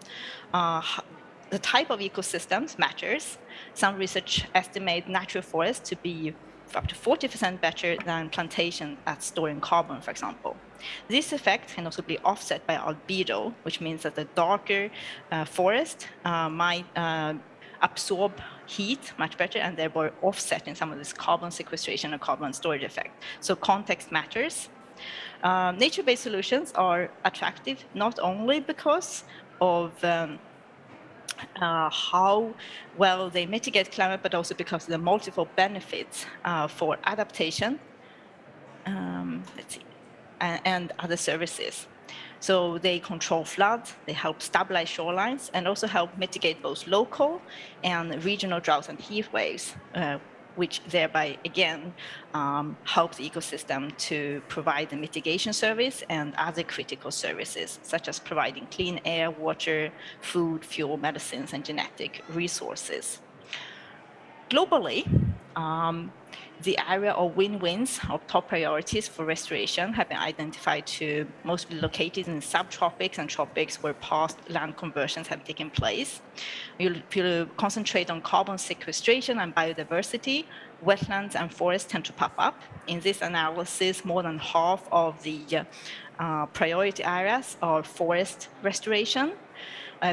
The type of ecosystems matters. Some research estimate natural forests to be up to 40% better than plantation at storing carbon, for example. This effect can also be offset by albedo, which means that the darker forest might absorb heat much better and thereby offset in some of this carbon sequestration or carbon storage effect. So context matters. Nature-based solutions are attractive not only because of how well they mitigate climate, but also because of the multiple benefits for adaptation, let's see, and other services. So they control floods, they help stabilize shorelines, and also help mitigate both local and regional droughts and heat waves, which thereby, again, helps the ecosystem to provide the mitigation service and other critical services, such as providing clean air, water, food, fuel, medicines, and genetic resources. Globally, the area of win-wins of top priorities for restoration have been identified to mostly located in subtropics and tropics where past land conversions have taken place. You'll concentrate on carbon sequestration and biodiversity. Wetlands and forests tend to pop up. In this analysis, more than half of the priority areas are forest restoration.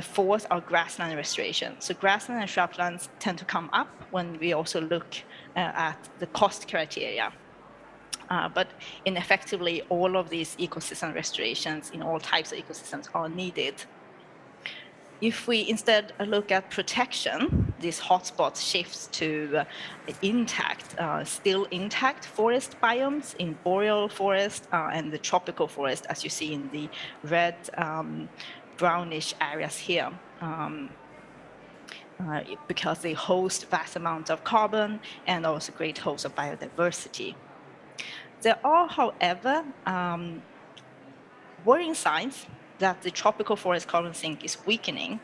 Fourth are grassland restoration. So grassland and shrublands tend to come up when we also look at the cost criteria. But effectively, all of these ecosystem restorations in all types of ecosystems are needed. If we instead look at protection, these hotspots shifts to still intact forest biomes in boreal forest and the tropical forest, as you see in the red brownish areas here, because they host vast amounts of carbon and also great hosts of biodiversity. There are, however, worrying signs that the tropical forest carbon sink is weakening.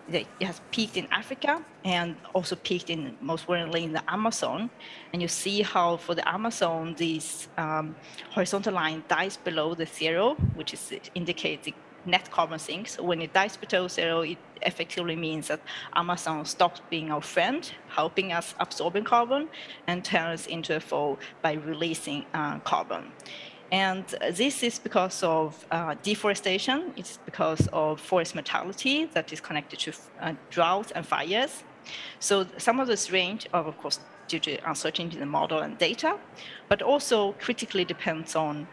It has peaked in Africa and also peaked most worryingly in the Amazon. And you see how for the Amazon, this horizontal line dies below the zero, which indicates the net carbon sink. So when it dies below zero, it effectively means that Amazon stops being our friend, helping us absorbing carbon, and turns into a foe by releasing carbon. And this is because of deforestation. It's because of forest mortality that is connected to droughts and fires. So some of this range are, of course, due to uncertainty in the model and data, but also critically depends on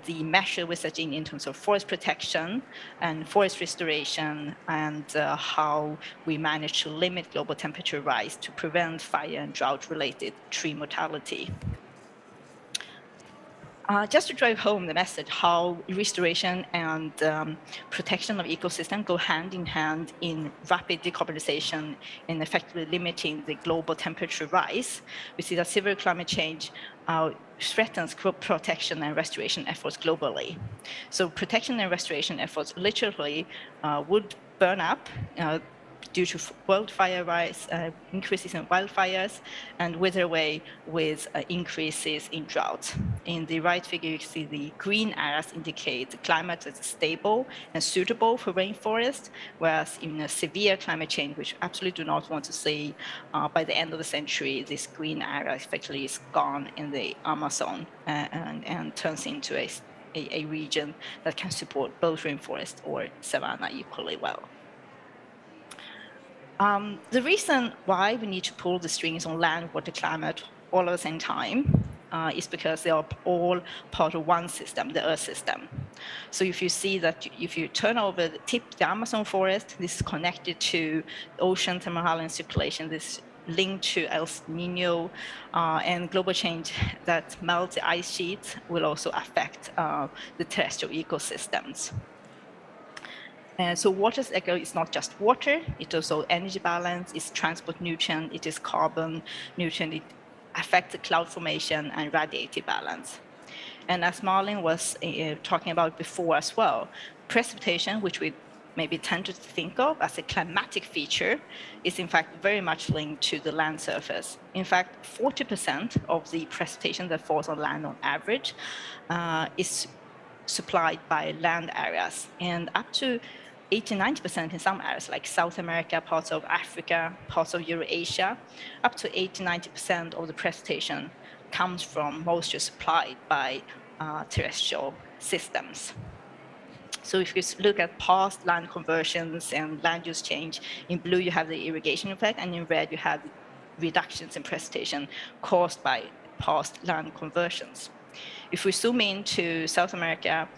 the measure we're setting in terms of forest protection and forest restoration and how we manage to limit global temperature rise to prevent fire and drought-related tree mortality. Just to drive home the message how restoration and protection of ecosystem go hand in hand in rapid decarbonization and effectively limiting the global temperature rise, we see that severe climate change threatens crop protection and restoration efforts globally. So protection and restoration efforts literally would burn up due to wildfire rise, increases in wildfires, and wither away with increases in drought. In the right figure, you see the green areas indicate the climate that is stable and suitable for rainforest, whereas in a severe climate change, which we absolutely do not want to see, by the end of the century, this green area effectively is gone in the Amazon and turns into a region that can support both rainforest or savanna equally well. The reason why we need to pull the strings on land, water, climate all at the same time is because they are all part of one system, the Earth system. So if you see that if you turn over the Amazon forest, this is connected to ocean thermohaline circulation, this linked to El Nino and global change that melts the ice sheets will also affect the terrestrial ecosystems. So water cycle is not just water, it's also energy balance, it's transport nutrient, it is carbon nutrient, it affects the cloud formation and radiative balance. And as Marlene was talking about before as well, precipitation, which we maybe tend to think of as a climatic feature, is in fact very much linked to the land surface. In fact, 40% of the precipitation that falls on land on average is supplied by land areas, and up to 80-90% in some areas like South America, parts of Africa, parts of Eurasia, up to 80-90% of the precipitation comes from moisture supplied by terrestrial systems. So if you look at past land conversions and land use change, in blue you have the irrigation effect, and in red you have reductions in precipitation caused by past land conversions. If we zoom into South America,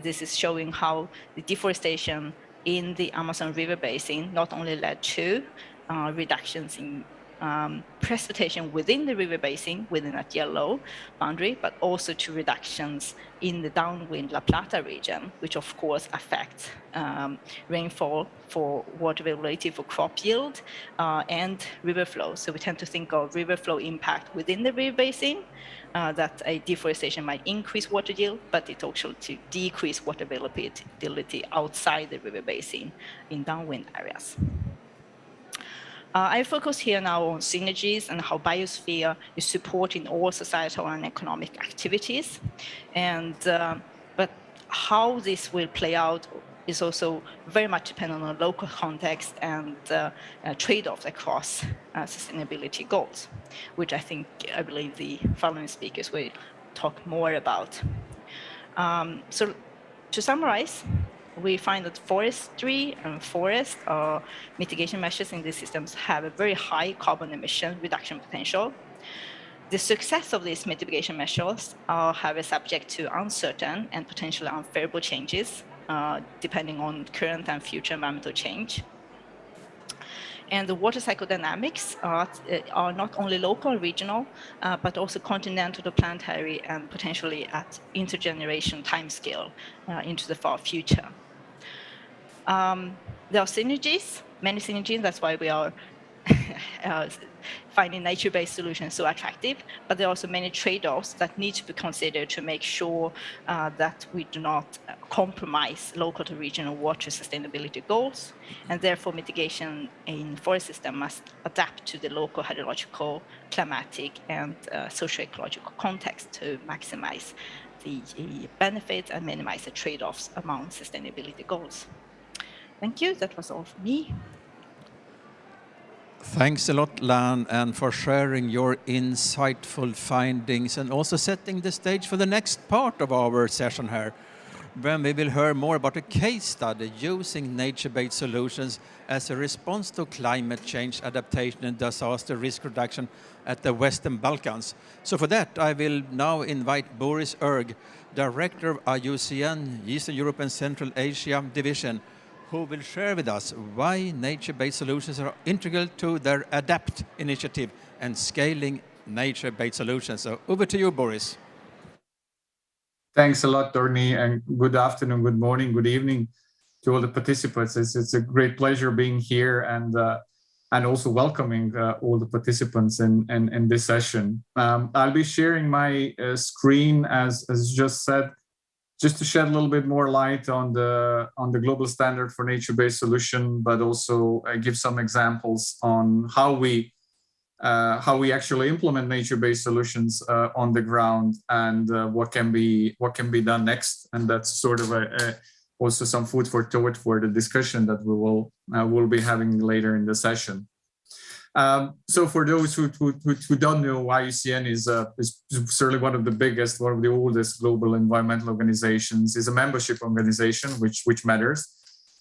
this is showing how the deforestation in the Amazon River basin not only led to reductions in precipitation within the river basin, within that yellow boundary, but also to reductions in the downwind La Plata region, which of course affects rainfall for water availability for crop yield and river flow. So we tend to think of river flow impact within the river basin, that a deforestation might increase water yield, but it also to decrease water availability outside the river basin in downwind areas. I focus here now on synergies and how biosphere is supporting all societal and economic activities. And, but how this will play out is also very much dependent on the local context and trade-offs across sustainability goals, which I believe the following speakers will talk more about. So to summarize, we find that forestry and forest mitigation measures in these systems have a very high carbon emission reduction potential. The success of these mitigation measures are subject to uncertain and potentially unfavorable changes, depending on current and future environmental change. And the water cycle dynamics are not only local and regional, but also continental, planetary, and potentially at intergeneration timescale into the far future. There are synergies, many synergies, that's why we are finding nature-based solutions so attractive, but there are also many trade-offs that need to be considered to make sure that we do not compromise local to regional water sustainability goals, and therefore mitigation in forest system must adapt to the local hydrological, climatic, and socio-ecological context to maximize the benefits and minimize the trade-offs among sustainability goals. Thank you, that was all for me. Thanks a lot, Lan, and for sharing your insightful findings and also setting the stage for the next part of our session here, when we will hear more about a case study using nature-based solutions as a response to climate change adaptation and disaster risk reduction at the Western Balkans. So for that, I will now invite Boris Erg, Director of IUCN, Eastern Europe and Central Asia Division, who will share with us why nature-based solutions are integral to their ADAPT initiative and scaling nature-based solutions. So over to you, Boris. Thanks a lot, Dorni, and good afternoon, good morning, good evening to all the participants. It's a great pleasure being here and also welcoming all the participants in this session. I'll be sharing my screen, as just said, just to shed a little bit more light on the global standard for nature-based solution, but also give some examples on how we actually implement nature-based solutions on the ground and what can be done next. And that's sort of also some food for thought for the discussion that we will be having later in the session. So for those who don't know, IUCN is certainly one of the biggest, one of the oldest global environmental organizations, is a membership organization, which matters.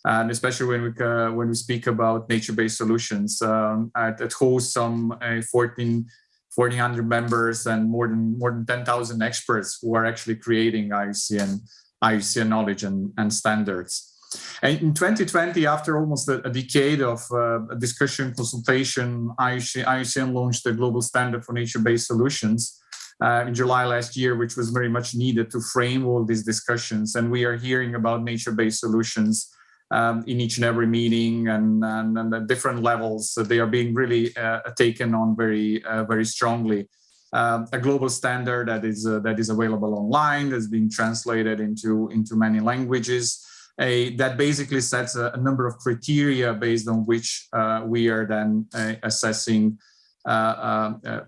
And especially when we speak about nature-based solutions, it hosts some 1,400 members and more than 10,000 experts who are actually creating IUCN knowledge and standards. And in 2020, after almost a decade of discussion, consultation, IUCN launched the global standard for nature-based solutions in July last year, which was very much needed to frame all these discussions. And we are hearing about nature-based solutions in each and every meeting and at different levels. So they are being really taken on very strongly. A global standard that is available online, that's being translated into many languages. That basically sets a number of criteria based on which we are then assessing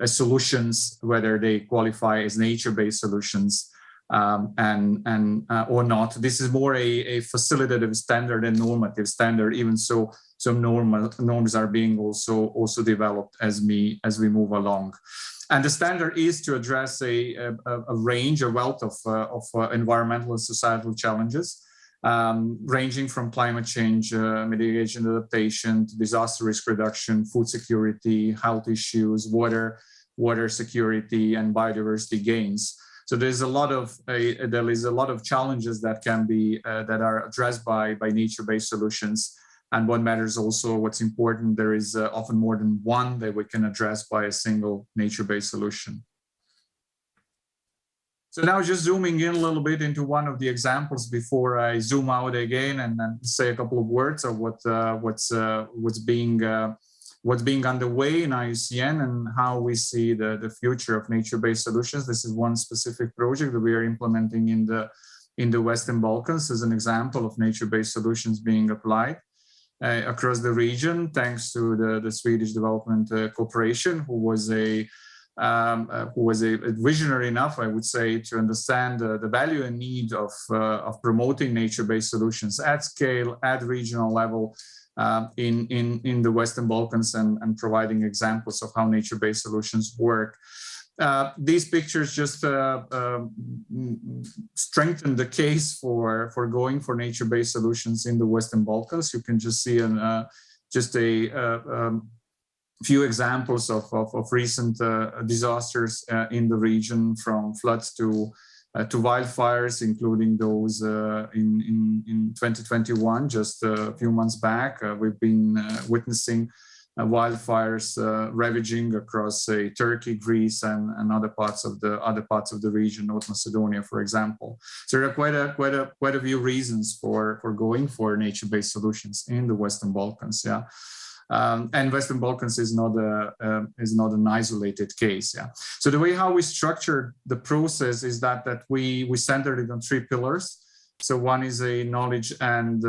solutions, whether they qualify as nature-based solutions or not. This is more a facilitative standard and normative standard. Even so, some norms are being also developed as we move along. And the standard is to address a range, a wealth of environmental and societal challenges. Ranging from climate change, mitigation, adaptation, to disaster risk reduction, food security, health issues, water security, and biodiversity gains. So there is a lot of challenges that can be that are addressed by nature-based solutions, And what matters also, what's important, there is often more than one that we can address by a single nature-based solution. So now just zooming in a little bit into one of the examples before I zoom out again and say a couple of words of what's being underway in IUCN and how we see the future of nature-based solutions. This is one specific project that we are implementing in the Western Balkans as an example of nature-based solutions being applied across the region, thanks to the Swedish Development Corporation, who was a visionary enough, I would say, to understand the value and need of promoting nature-based solutions at scale, at regional level, in the Western Balkans, and providing examples of how nature-based solutions work. These pictures just strengthen the case for going for nature-based solutions in the Western Balkans. You can just see just a few examples of recent disasters in the region, from floods to wildfires, including those in 2021, just a few months back. We've been witnessing wildfires ravaging across Turkey, Greece, and other parts of the region, North Macedonia, for example. So there are quite a few reasons for going for nature-based solutions in the Western Balkans. Yeah. And Western Balkans is not an isolated case. Yeah. So the way how we structured the process is that we centered it on 3 pillars. So one is a knowledge and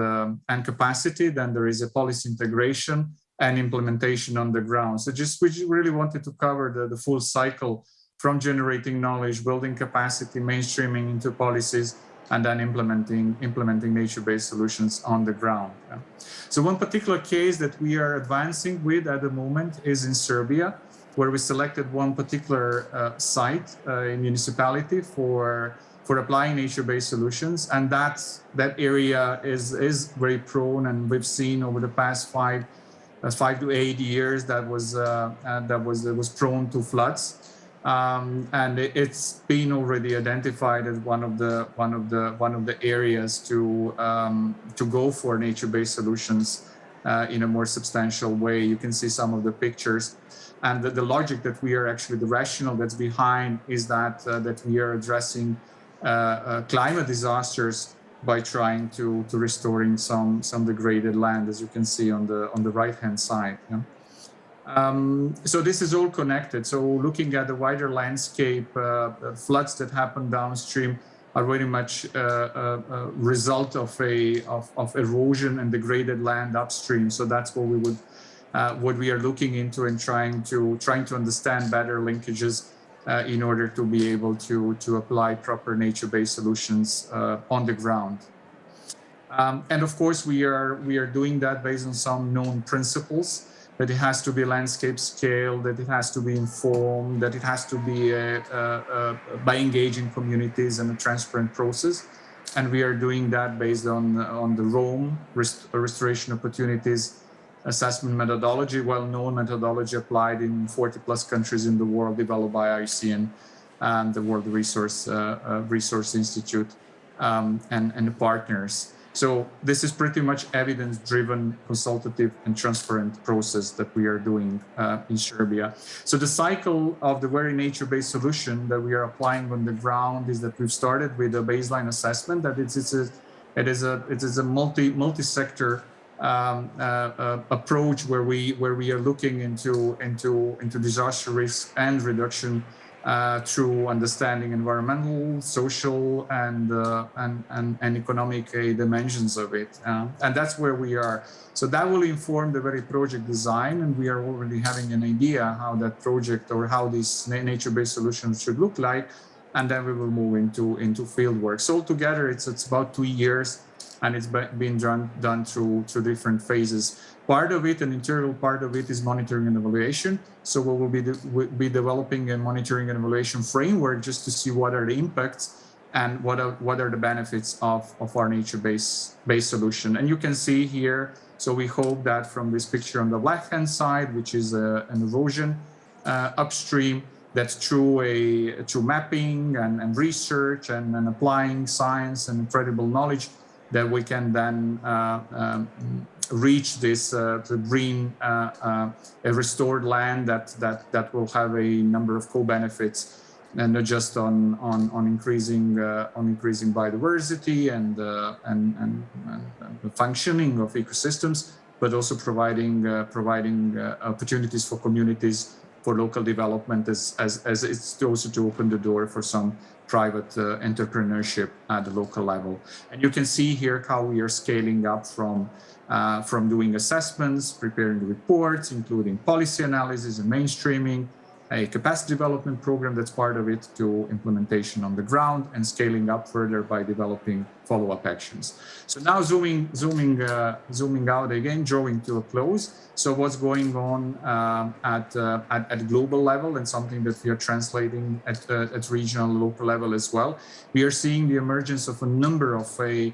capacity. Then there is a policy integration and implementation on the ground. So we really wanted to cover the full cycle, from generating knowledge, building capacity, mainstreaming into policies, and then implementing nature-based solutions on the ground. Yeah. So one particular case that we are advancing with at the moment is in Serbia, where we selected one particular site, a municipality, for applying nature-based solutions, and that area is very prone, and we've seen over the past 5 to 8 years that was prone to floods. And it's been already identified as one of the areas to go for nature-based solutions in a more substantial way. You can see some of the pictures, and the logic that we are actually, the rationale that's behind is that we are addressing climate disasters by trying to restoring some degraded land, as you can see on the right-hand side. Yeah? So this is all connected. So looking at the wider landscape, floods that happen downstream are very much a result of erosion and degraded land upstream. So that's what we are looking into, and trying to understand better linkages in order to be able to apply proper nature-based solutions on the ground. And of course, we are doing that based on some known principles. That it has to be landscape scale, that it has to be informed, that it has to be by engaging communities in a transparent process. And we are doing that based on the ROAM, Restoration Opportunities Assessment methodology, well-known methodology applied in 40+ countries in the world, developed by IUCN and the World Resource Institute and the partners. So this is pretty much evidence-driven, consultative, and transparent process that we are doing in Serbia. So the cycle of the very nature-based solution that we are applying on the ground is that we've started with a baseline assessment, that it is a multi-sector approach where we are looking into disaster risk and reduction through understanding environmental, social, and economic dimensions of it, and that's where we are. So that will inform the very project design, and we are already having an idea how that project or how these nature-based solutions should look like, and then we will move into field work. So altogether, it's about 2 years, and it's been done through different phases. Part of it, an integral part of it, is monitoring and evaluation. So we will be developing a monitoring and evaluation framework just to see what are the impacts and what are the benefits of our nature-based solution. And you can see here, so we hope that from this picture on the left-hand side, which is an erosion upstream, that through mapping and research and applying science and credible knowledge, that we can then reach this the green a restored land that will have a number of co-benefits, and not just on increasing biodiversity and the functioning of ecosystems, but also providing opportunities for communities for local development as it's also to open the door for some private entrepreneurship at the local level. And you can see here how we are scaling up from doing assessments, preparing reports, including policy analysis and mainstreaming, a capacity development program that's part of it, to implementation on the ground, and scaling up further by developing follow-up actions. So now zooming out again, drawing to a close. So what's going on at global level, and something that we are translating at regional, local level as well. We are seeing the emergence of a number of a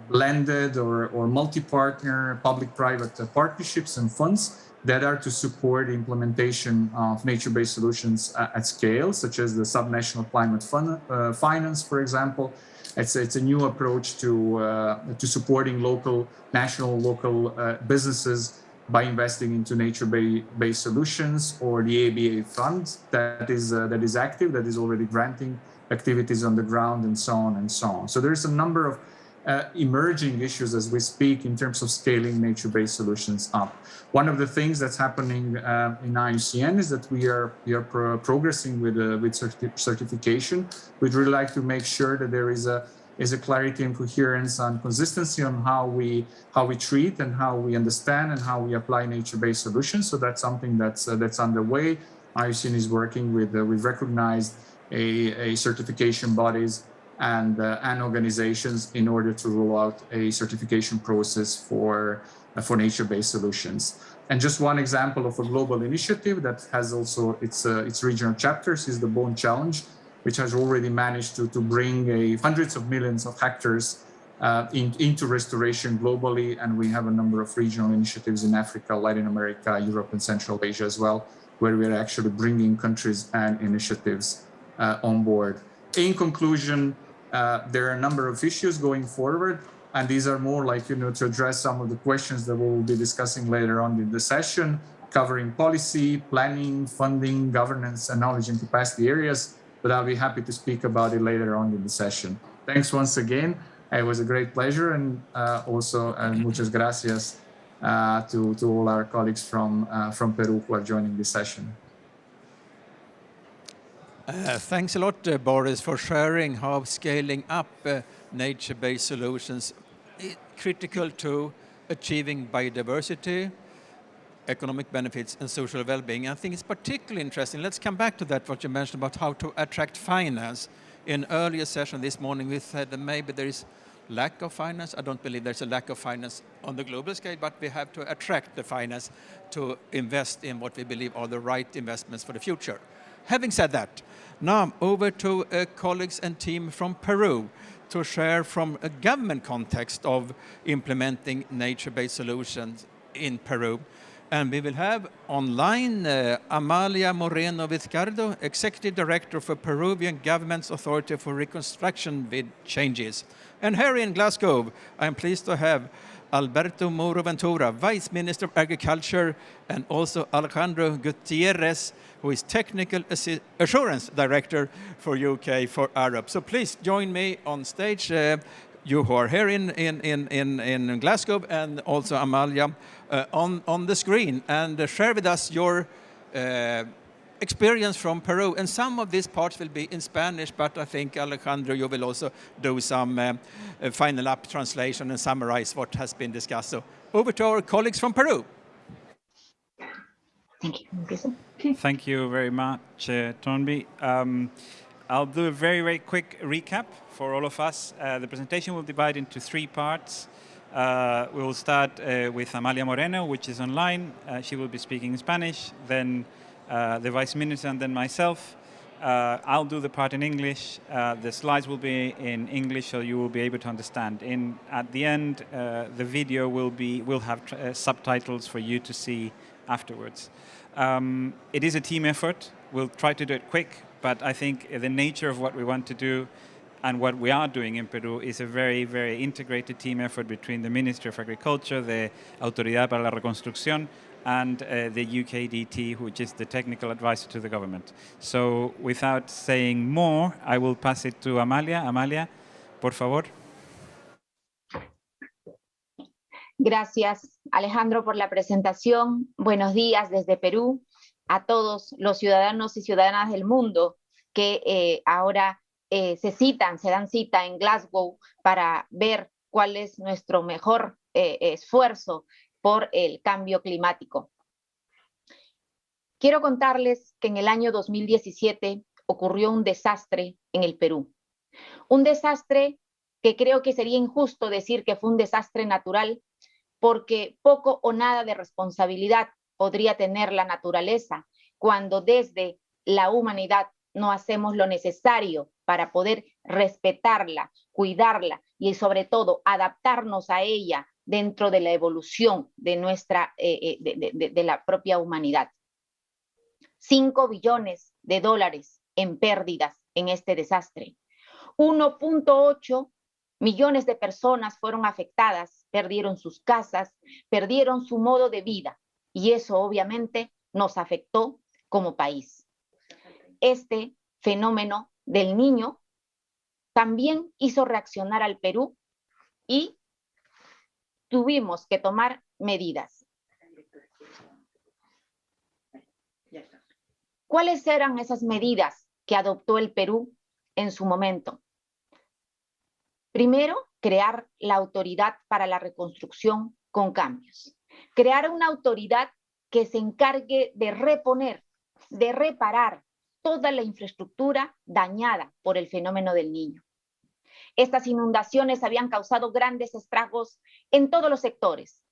blended or multi-partner public-private partnerships and funds that are to support the implementation of nature-based solutions at scale, such as the subnational climate finance, for example. It's a new approach to supporting national local businesses by investing into nature-based solutions, or the ABA fund that is active, that is already granting activities on the ground, and so on and so on. So there's a number of emerging issues as we speak in terms of scaling nature-based solutions up. One of the things that's happening in IUCN is that we are progressing with certification. We'd really like to make sure that there is a clarity and coherence and consistency on how we treat and how we understand and how we apply nature-based solutions. So that's something that's underway. IUCN is working with we've recognized a certification bodies and organizations in order to roll out a certification process for nature-based solutions. And just one example of a global initiative that has also its regional chapters is the Bone Challenge, which has already managed to bring hundreds of millions of hectares into restoration globally. And we have a number of regional initiatives in Africa, Latin America, Europe, and Central Asia as well, where we are actually bringing countries and initiatives on board. In conclusion, there are a number of issues going forward, and these are more like, to address some of the questions that we will be discussing later on in the session, covering policy, planning, funding, governance, and knowledge and capacity areas, but I'll be happy to speak about it later on in the session. Thanks once again. It was a great pleasure, and also muchas gracias to all our colleagues from Peru who are joining this session. Thanks a lot, Boris, for sharing how scaling up nature-based solutions is critical to achieving biodiversity, economic benefits, and social well-being. I think it's particularly interesting. Let's come back to that, what you mentioned about how to attract finance. In earlier session this morning, we said that maybe there is lack of finance. I don't believe there's a lack of finance on the global scale, but we have to attract the finance to invest in what we believe are the right investments for the future. Having said that, now over to colleagues and team from Peru to share from a government context of implementing nature-based solutions in Peru. And we will have online Amalia Moreno Vizcardo, Executive Director for Peruvian Government's Authority for Reconstruction with Changes. And here in Glasgow, I'm pleased to have Alberto Moro Ventura, Vice Minister of Agriculture, and also Alejandro Gutierrez, who is Technical Assurance Director for UK for Europe. So please join me on stage, you who are here in Glasgow, and also Amalia on the screen, and share with us your experience from Peru. And some of these parts will be in Spanish, but I think, Alejandro, you will also do some final up translation and summarize what has been discussed. So over to our colleagues from Peru. Thank you. Thank you very much, Tonby. I'll do a very, very quick recap for all of us. The presentation will divide into 3 parts. We will start with Amalia Moreno, which is online. She will be speaking in Spanish, then the Vice Minister, and then myself. I'll do the part in English. The slides will be in English, so you will be able to understand. At the end, the video will have subtitles for you to see afterwards. It is a team effort. We'll try to do it quick, but I think the nature of what we want to do And what we are doing in Peru is a very, very integrated team effort between the Ministry of Agriculture, the Autoridad para la Reconstrucción, and the UKDT, which is the technical advisor to the government. So without saying more, I will pass it to Amalia. Amalia, por favor. Gracias, Alejandro, por la presentación. Buenos días desde Perú a todos los ciudadanos y ciudadanas del mundo que ahora se dan cita en Glasgow para ver cuál es nuestro mejor esfuerzo por el cambio climático. Quiero contarles que en el año 2017 ocurrió un desastre en el Perú. Un desastre que creo que sería injusto decir que fue un desastre natural, porque poco o nada de responsabilidad podría tener la naturaleza cuando desde la humanidad no hacemos lo necesario para poder respetarla, cuidarla y sobre todo adaptarnos a ella dentro de la evolución de de la propia humanidad. 5 billones de dólares en pérdidas en este desastre. 1.8 millones de personas fueron afectadas, perdieron sus casas, perdieron su modo de vida y eso obviamente nos afectó como país. Este fenómeno del Niño también hizo reaccionar al Perú y tuvimos que tomar medidas. ¿Cuáles eran esas medidas que adoptó el Perú en su momento? Primero, crear la Autoridad para la Reconstrucción con Cambios. Crear una autoridad que se encargue de reponer, de reparar toda la infraestructura dañada por el fenómeno del Niño. Estas inundaciones habían causado grandes estragos en todos los sectores: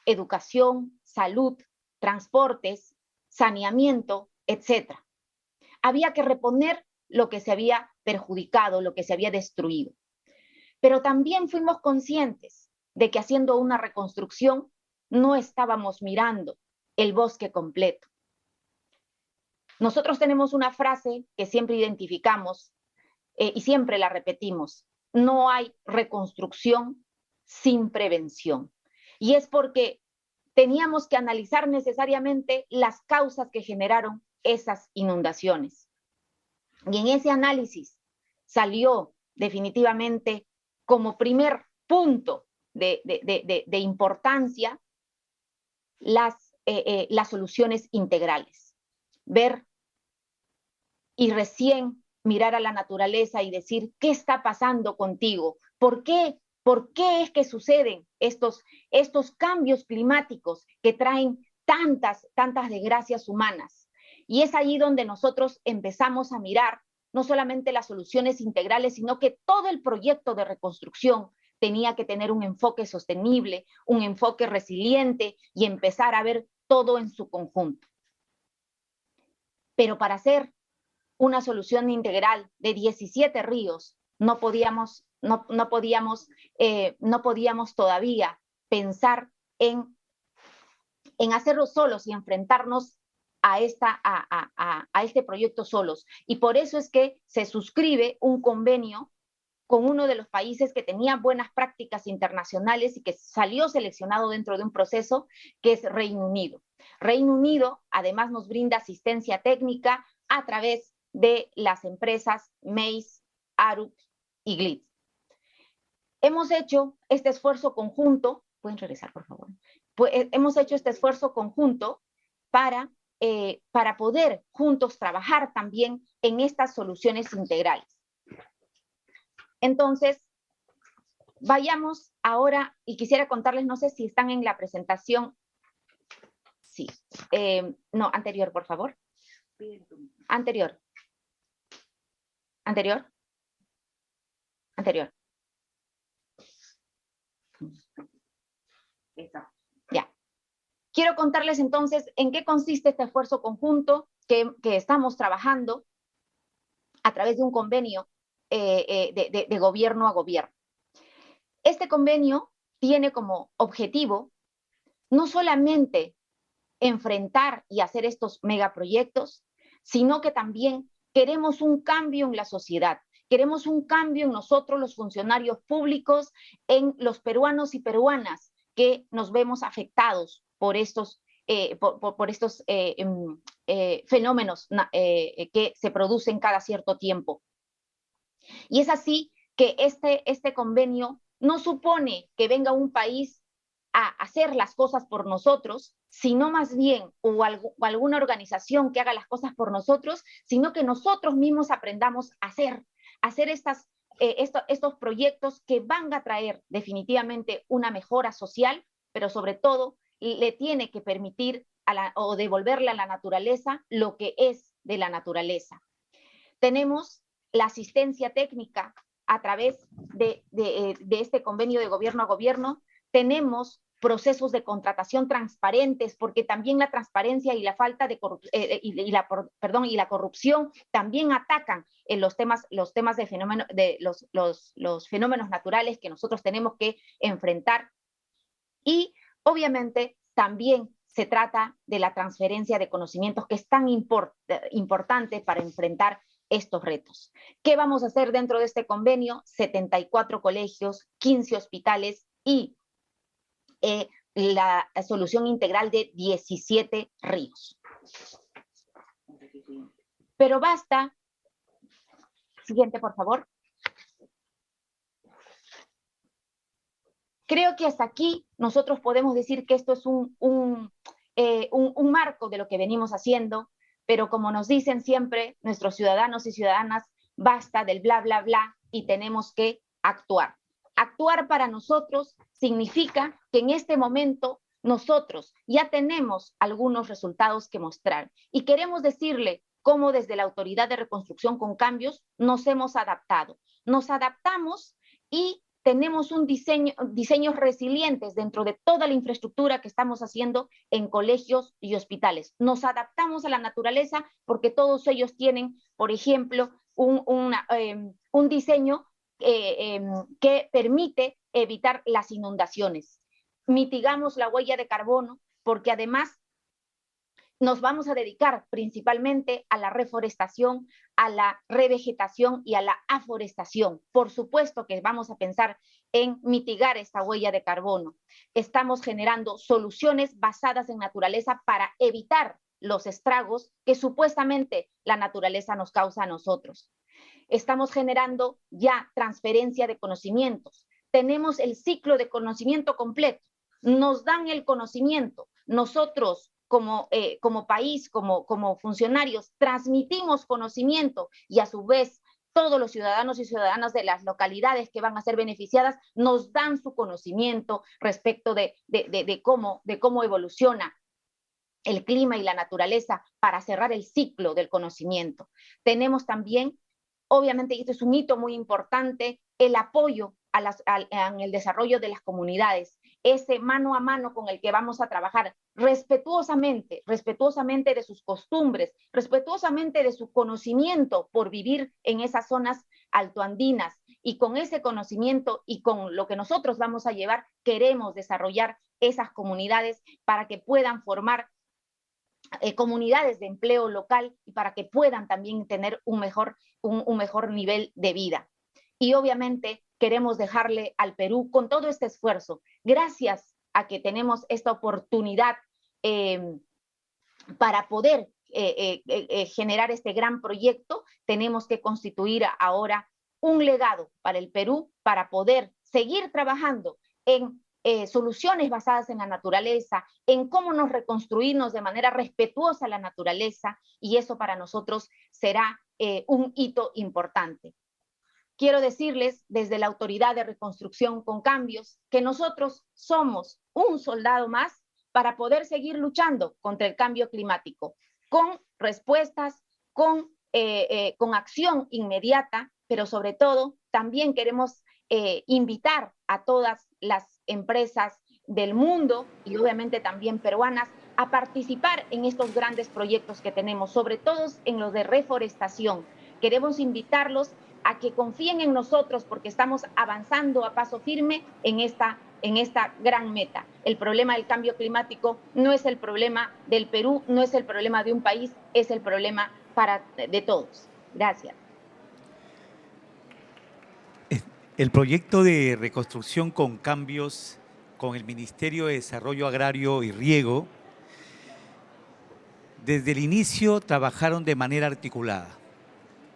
educación, salud, transportes, saneamiento, etc. Había que reponer lo que se había perjudicado, lo que se había destruido. Pero también fuimos conscientes de que haciendo una reconstrucción no estábamos mirando el bosque completo. Nosotros tenemos una frase que siempre identificamos y siempre la repetimos: no hay reconstrucción sin prevención. Y es porque teníamos que analizar necesariamente las causas que generaron esas inundaciones. Y en ese análisis salió definitivamente como primer punto de importancia las soluciones integrales. Ver y recién mirar a la naturaleza y decir: ¿qué está pasando contigo? ¿Por qué es que suceden estos cambios climáticos que traen tantas desgracias humanas? Y es allí donde nosotros empezamos a mirar no solamente las soluciones integrales, sino que todo el proyecto de reconstrucción tenía que tener un enfoque sostenible, un enfoque resiliente y empezar a ver todo en su conjunto. Pero para hacer una solución integral de 17 ríos, no podíamos todavía pensar en hacerlo solos y enfrentarnos a este proyecto solos. Y por eso es que se suscribe un convenio con uno de los países que tenía buenas prácticas internacionales y que salió seleccionado dentro de un proceso, que es Reino Unido. Reino Unido además nos brinda asistencia técnica a través de las empresas Mace, Arup y Glitz. Hemos hecho este esfuerzo conjunto, pueden regresar por favor, hemos hecho este esfuerzo conjunto para poder juntos trabajar también en estas soluciones integrales. Entonces, vayamos ahora, y quisiera contarles, no sé si están en la presentación. Sí, no, anterior, por favor. Anterior. Ya. Quiero contarles entonces en qué consiste este esfuerzo conjunto que estamos trabajando a través de un convenio de gobierno a gobierno. Este convenio tiene como objetivo no solamente enfrentar y hacer estos megaproyectos, sino que también queremos un cambio en la sociedad. Queremos un cambio en nosotros, los funcionarios públicos, en los peruanos y peruanas que nos vemos afectados por estos fenómenos que se producen cada cierto tiempo. Y es así que este convenio no supone que venga un país a hacer las cosas por nosotros, sino más bien, o alguna organización que haga las cosas por nosotros, sino que nosotros mismos aprendamos a hacer estos proyectos que van a traer definitivamente una mejora social, pero sobre todo le tiene que permitir o devolverle a la naturaleza lo que es de la naturaleza. Tenemos la asistencia técnica a través de este convenio de gobierno a gobierno. Tenemos procesos de contratación transparentes, porque también la transparencia y la falta de la corrupción también atacan en los temas de los fenómenos naturales que nosotros tenemos que enfrentar. Y obviamente también se trata de la transferencia de conocimientos, que es tan importante para enfrentar estos retos. ¿Qué vamos a hacer dentro de este convenio? 74 colegios, 15 hospitales y la solución integral de 17 ríos. Pero basta. Siguiente, por favor. Creo que hasta aquí nosotros podemos decir que esto es un marco de lo que venimos haciendo, pero como nos dicen siempre nuestros ciudadanos y ciudadanas, basta del bla, bla, bla y tenemos que actuar. Actuar para nosotros significa que en este momento nosotros ya tenemos algunos resultados que mostrar y queremos decirle cómo desde la Autoridad de Reconstrucción con Cambios nos hemos adaptado. Nos adaptamos y tenemos diseños resilientes dentro de toda la infraestructura que estamos haciendo en colegios y hospitales. Nos adaptamos a la naturaleza porque todos ellos tienen, por ejemplo, un diseño que permite evitar las inundaciones. Mitigamos la huella de carbono porque además nos vamos a dedicar principalmente a la reforestación, a la revegetación y a la aforestación. Por supuesto que vamos a pensar en mitigar esta huella de carbono. Estamos generando soluciones basadas en naturaleza para evitar los estragos que supuestamente la naturaleza nos causa a nosotros. Estamos generando ya transferencia de conocimientos. Tenemos el ciclo de conocimiento completo. Nos dan el conocimiento. Nosotros, como país, como funcionarios, transmitimos conocimiento y a su vez todos los ciudadanos y ciudadanas de las localidades que van a ser beneficiadas nos dan su conocimiento respecto de cómo evoluciona el clima y la naturaleza para cerrar el ciclo del conocimiento. Tenemos también, obviamente, y esto es un hito muy importante, el apoyo en el desarrollo de las comunidades, ese mano a mano con el que vamos a trabajar respetuosamente de sus costumbres, respetuosamente de su conocimiento por vivir en esas zonas altoandinas, y con ese conocimiento y con lo que nosotros vamos a llevar, queremos desarrollar esas comunidades para que puedan formar comunidades de empleo local y para que puedan también tener un mejor nivel de vida. Y obviamente queremos dejarle al Perú con todo este esfuerzo, gracias a que tenemos esta oportunidad para poder generar este gran proyecto, tenemos que constituir ahora un legado para el Perú para poder seguir trabajando en soluciones basadas en la naturaleza, en cómo nos reconstruirnos de manera respetuosa a la naturaleza, y eso para nosotros será un hito importante. Quiero decirles desde la Autoridad de Reconstrucción con Cambios que nosotros somos un soldado más para poder seguir luchando contra el cambio climático, con respuestas, con acción inmediata, pero sobre todo también queremos invitar a todas las empresas del mundo y obviamente también peruanas a participar en estos grandes proyectos que tenemos, sobre todo en los de reforestación. Queremos invitarlos a que confíen en nosotros porque estamos avanzando a paso firme en esta gran meta. El problema del cambio climático no es el problema del Perú, no es el problema de un país, es el problema de todos. Gracias. El proyecto de reconstrucción con cambios con el Ministerio de Desarrollo Agrario y Riego, desde el inicio trabajaron de manera articulada.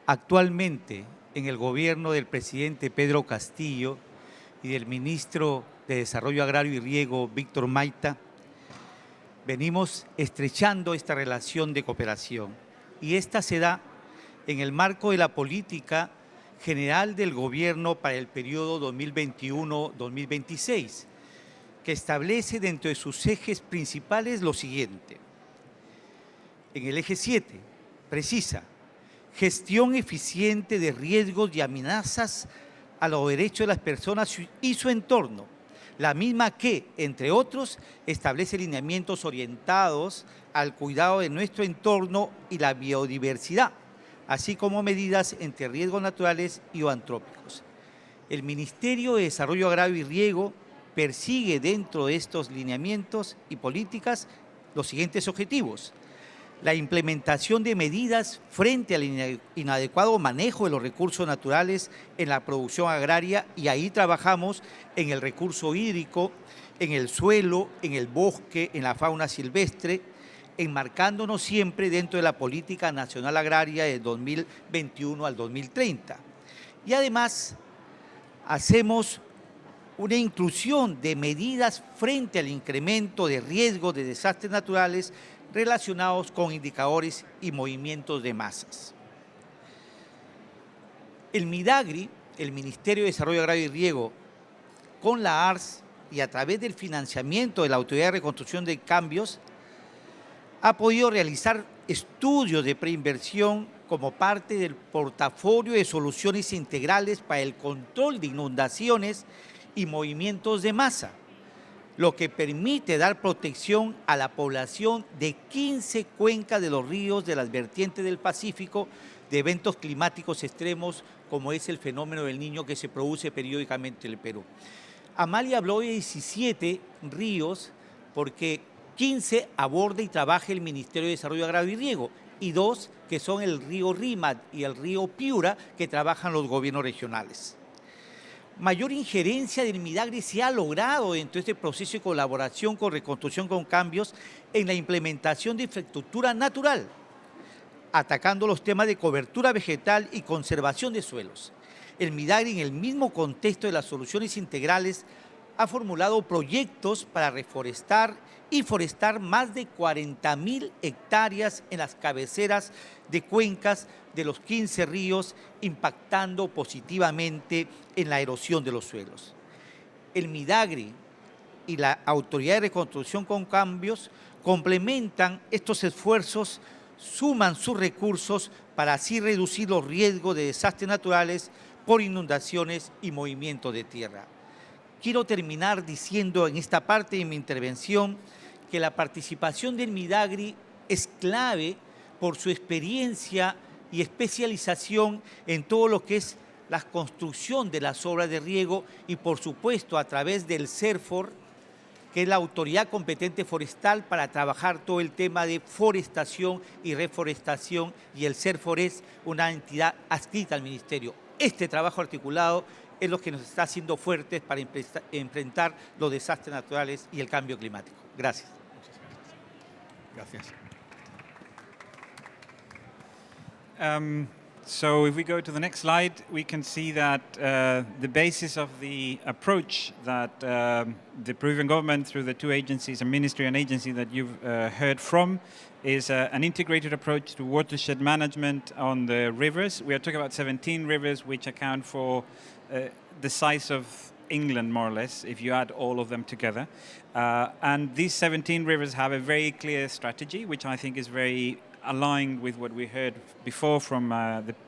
Actualmente, en el gobierno del presidente Pedro Castillo y del ministro de Desarrollo Agrario y Riego, Víctor Maita, venimos estrechando esta relación de cooperación. Y esta se da en el marco de la política general del gobierno para el periodo 2021-2026, que establece dentro de sus ejes principales lo siguiente. En el eje 7, precisa: gestión eficiente de riesgos y amenazas a los derechos de las personas y su entorno, la misma que, entre otros, establece lineamientos orientados al cuidado de nuestro entorno y la biodiversidad, así como medidas entre riesgos naturales y o antrópicos. El Ministerio de Desarrollo Agrario y Riego persigue dentro de estos lineamientos y políticas los siguientes objetivos: la implementación de medidas frente al inadecuado manejo de los recursos naturales en la producción agraria, y ahí trabajamos en el recurso hídrico, en el suelo, en el bosque, en la fauna silvestre, enmarcándonos siempre dentro de la Política Nacional Agraria de 2021 al 2030. Y además hacemos una inclusión de medidas frente al incremento de riesgos de desastres naturales relacionados con indicadores y movimientos de masas. El MIDAGRI, el Ministerio de Desarrollo Agrario y Riego, con la ARS y a través del financiamiento de la Autoridad de Reconstrucción de Cambios, ha podido realizar estudios de preinversión como parte del portafolio de soluciones integrales para el control de inundaciones y movimientos de masa, lo que permite dar protección a la población de 15 cuencas de los ríos de las vertientes del Pacífico de eventos climáticos extremos, como es el fenómeno del Niño que se produce periódicamente en el Perú. Amalia habló de 17 ríos porque 15 aborda y trabaja el Ministerio de Desarrollo Agrario y Riego, y 2 que son el río Rímac y el río Piura, que trabajan los gobiernos regionales. Mayor injerencia del MIDAGRI se ha logrado dentro de este proceso de colaboración con Reconstrucción con Cambios en la implementación de infraestructura natural, atacando los temas de cobertura vegetal y conservación de suelos. El MIDAGRI, en el mismo contexto de las soluciones integrales, ha formulado proyectos para reforestar y forestar más de 40.000 hectáreas en las cabeceras de cuencas de los 15 ríos, impactando positivamente en la erosión de los suelos. El MIDAGRI y la Autoridad de Reconstrucción con Cambios complementan estos esfuerzos, suman sus recursos para así reducir los riesgos de desastres naturales por inundaciones y movimientos de tierra. Quiero terminar diciendo en esta parte de mi intervención que la participación del MIDAGRI es clave por su experiencia y especialización en todo lo que es la construcción de las obras de riego, y por supuesto a través del CERFOR, que es la autoridad competente forestal para trabajar todo el tema de forestación y reforestación, y el CERFOR es una entidad adscrita al Ministerio. Este trabajo articulado es lo que nos está haciendo fuertes para enfrentar los desastres naturales y el cambio climático. Gracias. Gracias. So if we go to the next slide, we can see that the basis of the approach that the Peruvian government, through the two agencies, a ministry and agency that you've heard from, is an integrated approach to watershed management on the rivers. We are talking about 17 rivers, which account for the size of England, more or less, if you add all of them together. And these 17 rivers have a very clear strategy, which I think is very aligned with what we heard before from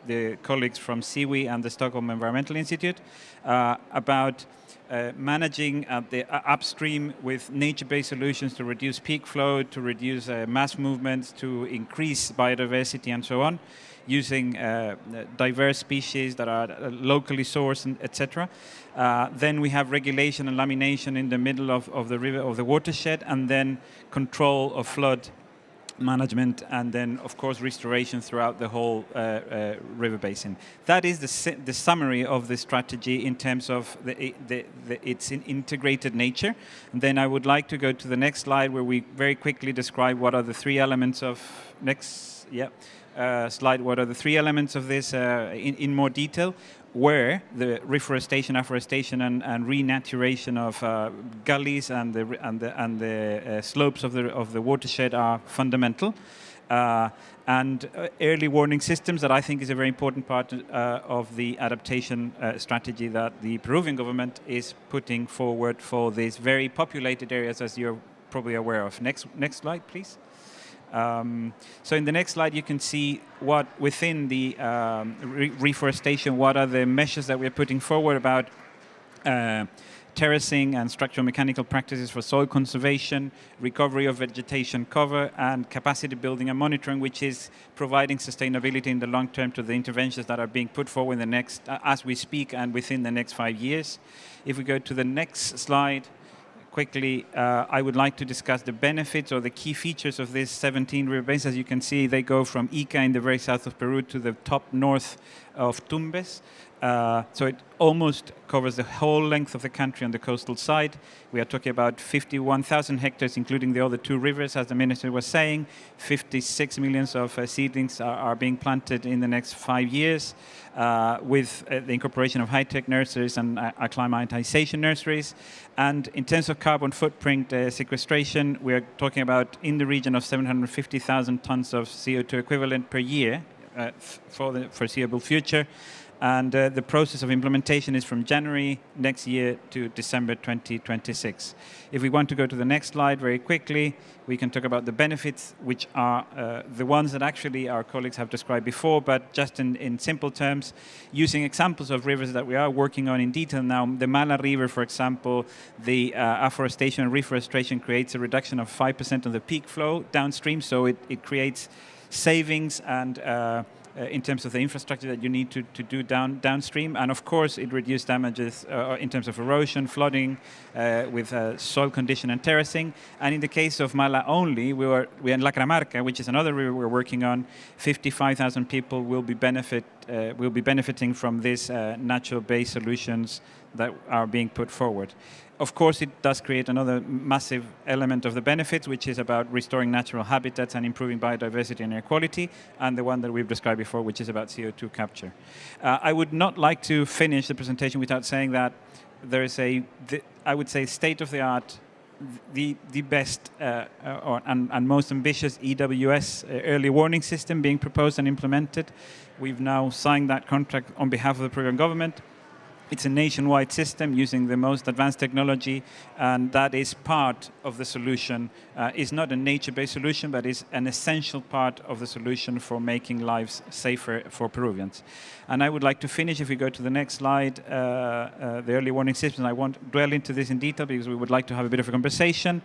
the colleagues from SIWI and the Stockholm Environmental Institute about managing at the upstream with nature-based solutions to reduce peak flow, to reduce mass movements, to increase biodiversity and so on, using diverse species that are locally sourced, etc. Then we have regulation and lamination in the middle of the river, of the watershed, and then control of flood management, and then, of course, restoration throughout the whole river basin. That is the summary of the strategy in terms of its integrated nature. And then I would like to go to the next slide, where we very quickly describe what are the three elements of slide. What are the three elements of this in more detail? Where the reforestation, afforestation, and renaturation of gullies and the slopes of the watershed are fundamental, and early warning systems that I think is a very important part of the adaptation strategy that the Peruvian government is putting forward for these very populated areas, as you're probably aware of. Next slide, please. So in the next slide, you can see what within the reforestation, what are the measures that we're putting forward about terracing and structural mechanical practices for soil conservation, recovery of vegetation cover, and capacity building and monitoring, which is providing sustainability in the long term to the interventions that are being put forward in the next, as we speak, and within the next 5 years. If we go to the next slide, quickly, I would like to discuss the benefits or the key features of these 17 river basins. As you can see, they go from Ica in the very south of Peru to the top north of Tumbes. So it almost covers the whole length of the country on the coastal side. We are talking about 51,000 hectares, including the other two rivers, as the minister was saying. 56 million of seedlings are being planted in the next 5 years, with the incorporation of high-tech nurseries and acclimatization nurseries. And in terms of carbon footprint sequestration, we are talking about in the region of 750,000 tons of CO2 equivalent per year for the foreseeable future. And the process of implementation is from January next year to December 2026. If we want to go to the next slide very quickly, we can talk about the benefits, which are the ones that actually our colleagues have described before, but just in simple terms, using examples of rivers that we are working on in detail now. The Mala River, for example, the afforestation and reforestation creates a reduction of 5% of the peak flow downstream, so it creates savings and in terms of the infrastructure that you need to do downstream. And of course, it reduced damages in terms of erosion, flooding, with soil condition and terracing. And in the case of Mala only, we in La Cramarca, which is another river we're working on, 55,000 people will be benefiting from these natural-based solutions that are being put forward. Of course, it does create another massive element of the benefits, which is about restoring natural habitats and improving biodiversity and air quality, and the one that we've described before, which is about CO2 capture. I would not like to finish the presentation without saying that there is I would say, state-of-the-art, the best and most ambitious EWS, early warning system, being proposed and implemented. We've now signed that contract on behalf of the Peruvian government. It's a nationwide system using the most advanced technology, and that is part of the solution. It's not a nature-based solution, but is an essential part of the solution for making lives safer for Peruvians. And I would like to finish, if we go to the next slide, the early warning system. I won't dwell into this in detail because we would like to have a bit of a conversation.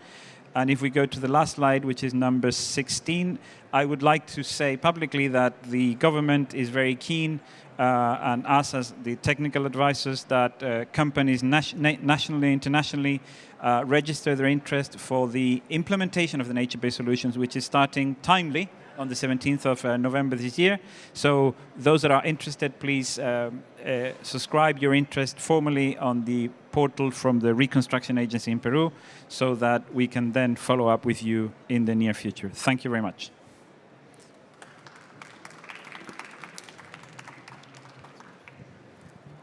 And if we go to the last slide, which is number 16, I would like to say publicly that the government is very keen, and us as the technical advisors, that companies nationally, internationally, register their interest for the implementation of the nature-based solutions, which is starting timely on the 17th of November this year. So those that are interested, please subscribe your interest formally on the portal from the Reconstruction Agency in Peru, so that we can then follow up with you in the near future. Thank you very much.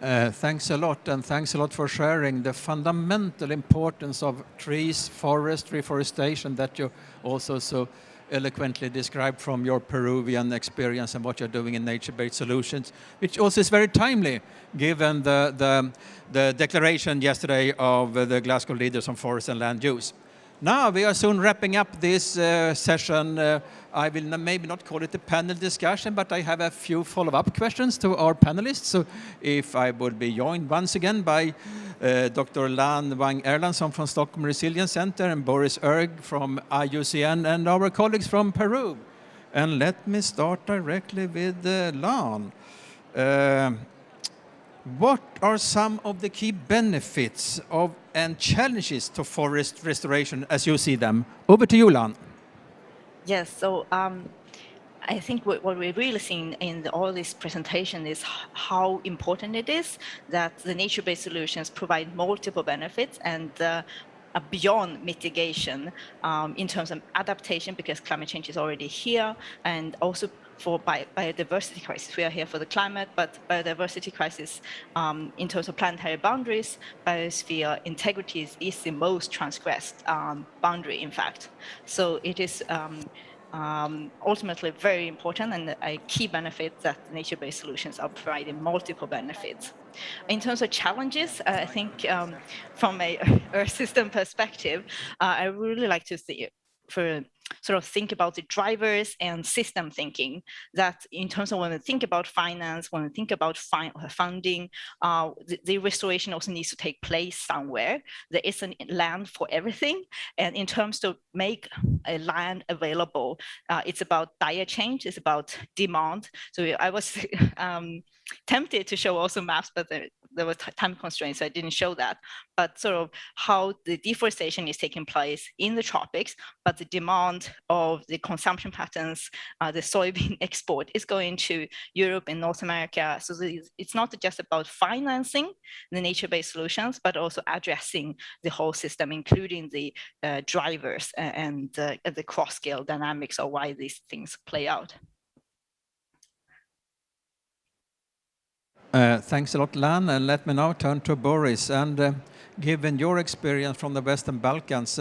Thanks a lot, and thanks a lot for sharing the fundamental importance of trees, forest, reforestation that you also so eloquently described from your Peruvian experience and what you're doing in nature-based solutions, which also is very timely given the declaration yesterday of the Glasgow leaders on forest and land use. Now we are soon wrapping up this session. I will maybe not call it a panel discussion, but I have a few follow-up questions to our panelists. So if I would be joined once again by Dr. Lan Wang Erlandsson from Stockholm Resilience Center and Boris Erg from IUCN and our colleagues from Peru. And let me start directly with Lan. What are some of the key benefits and challenges to forest restoration as you see them? Over to you, Lan. Yes, so I think what we're really seeing in all this presentation is how important it is that the nature-based solutions provide multiple benefits and beyond mitigation in terms of adaptation, because climate change is already here, and also for biodiversity crisis. We are here for the climate, but biodiversity crisis in terms of planetary boundaries, biosphere integrity is the most transgressed boundary, in fact. So it is ultimately very important and a key benefit that nature-based solutions are providing multiple benefits. In terms of challenges, I think from a Earth system perspective, I really like to see think about the drivers and system thinking, that in terms of when we think about finance, when we think about funding, the restoration also needs to take place somewhere. There isn't land for everything. And in terms to make a land available, it's about diet change, it's about demand. So I was tempted to show also maps, but there were time constraints, so I didn't show that. But sort of how the deforestation is taking place in the tropics, but the demand of the consumption patterns, the soybean export is going to Europe and North America. So it's not just about financing the nature-based solutions, but also addressing the whole system, including the drivers and the cross-scale dynamics of why these things play out. Thanks a lot, Lan, and let me now turn to Boris. And given your experience from the Western Balkans,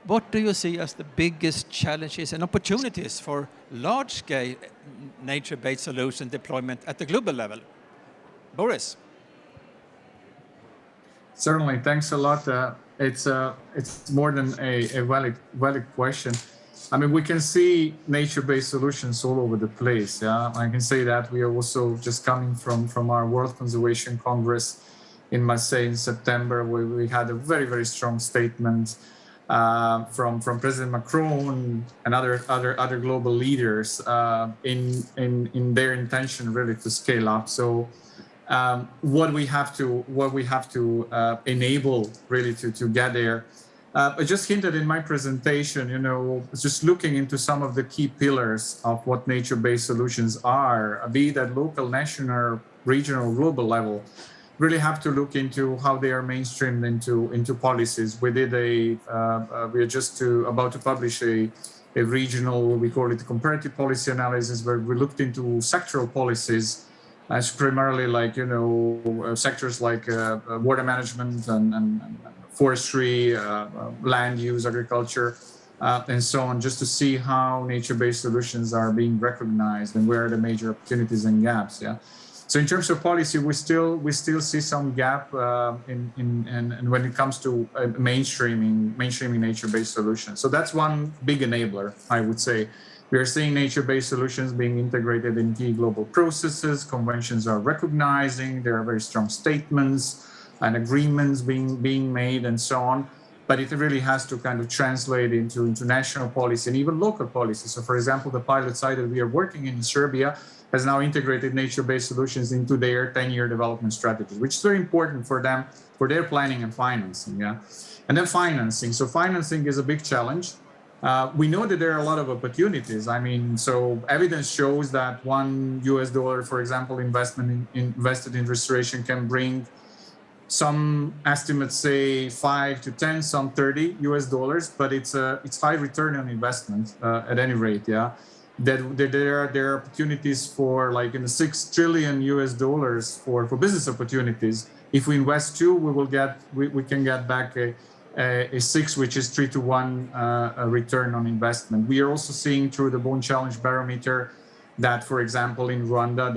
what do you see as the biggest challenges and opportunities for large-scale nature-based solution deployment at the global level? Boris. Certainly, thanks a lot. It's more than a valid question. I mean, we can see nature-based solutions all over the place. Yeah, I can say that we are also just coming from our World Conservation Congress in Marseille in September, where we had a very strong statement from President Macron and other global leaders in their intention really to scale up. So what we have to enable really to get there. I just hinted in my presentation, just looking into some of the key pillars of what nature-based solutions are, be it at local, national, regional, global level, really have to look into how they are mainstreamed into policies. We are just about to publish a regional, we call it comparative policy analysis, where we looked into sectoral policies as primarily sectors like water management and forestry, land use, agriculture, and so on, just to see how nature-based solutions are being recognized and where are the major opportunities and gaps. Yeah. So in terms of policy, we still see some gap and when it comes to mainstreaming nature-based solutions. So that's one big enabler, I would say. We are seeing nature-based solutions being integrated in key global processes. Conventions are recognizing. There are very strong statements and agreements being made and so on. But it really has to kind of translate into international policy and even local policy. So, for example, the pilot site that we are working in Serbia has now integrated nature-based solutions into their 10-year development strategy, which is very important for them, for their planning and financing. Yeah, and then financing. So financing is a big challenge. We know that there are a lot of opportunities. I mean, so evidence shows that $1, for example, invested in restoration can bring, some estimates say 5 to 10, some $30, but it's high return on investment at any rate. Yeah, that there are opportunities for in the $6 trillion for business opportunities. If we invest 2, we can get back a 6, which is 3 to 1 return on investment. We are also seeing through the Bone Challenge Barometer that, for example, in Rwanda,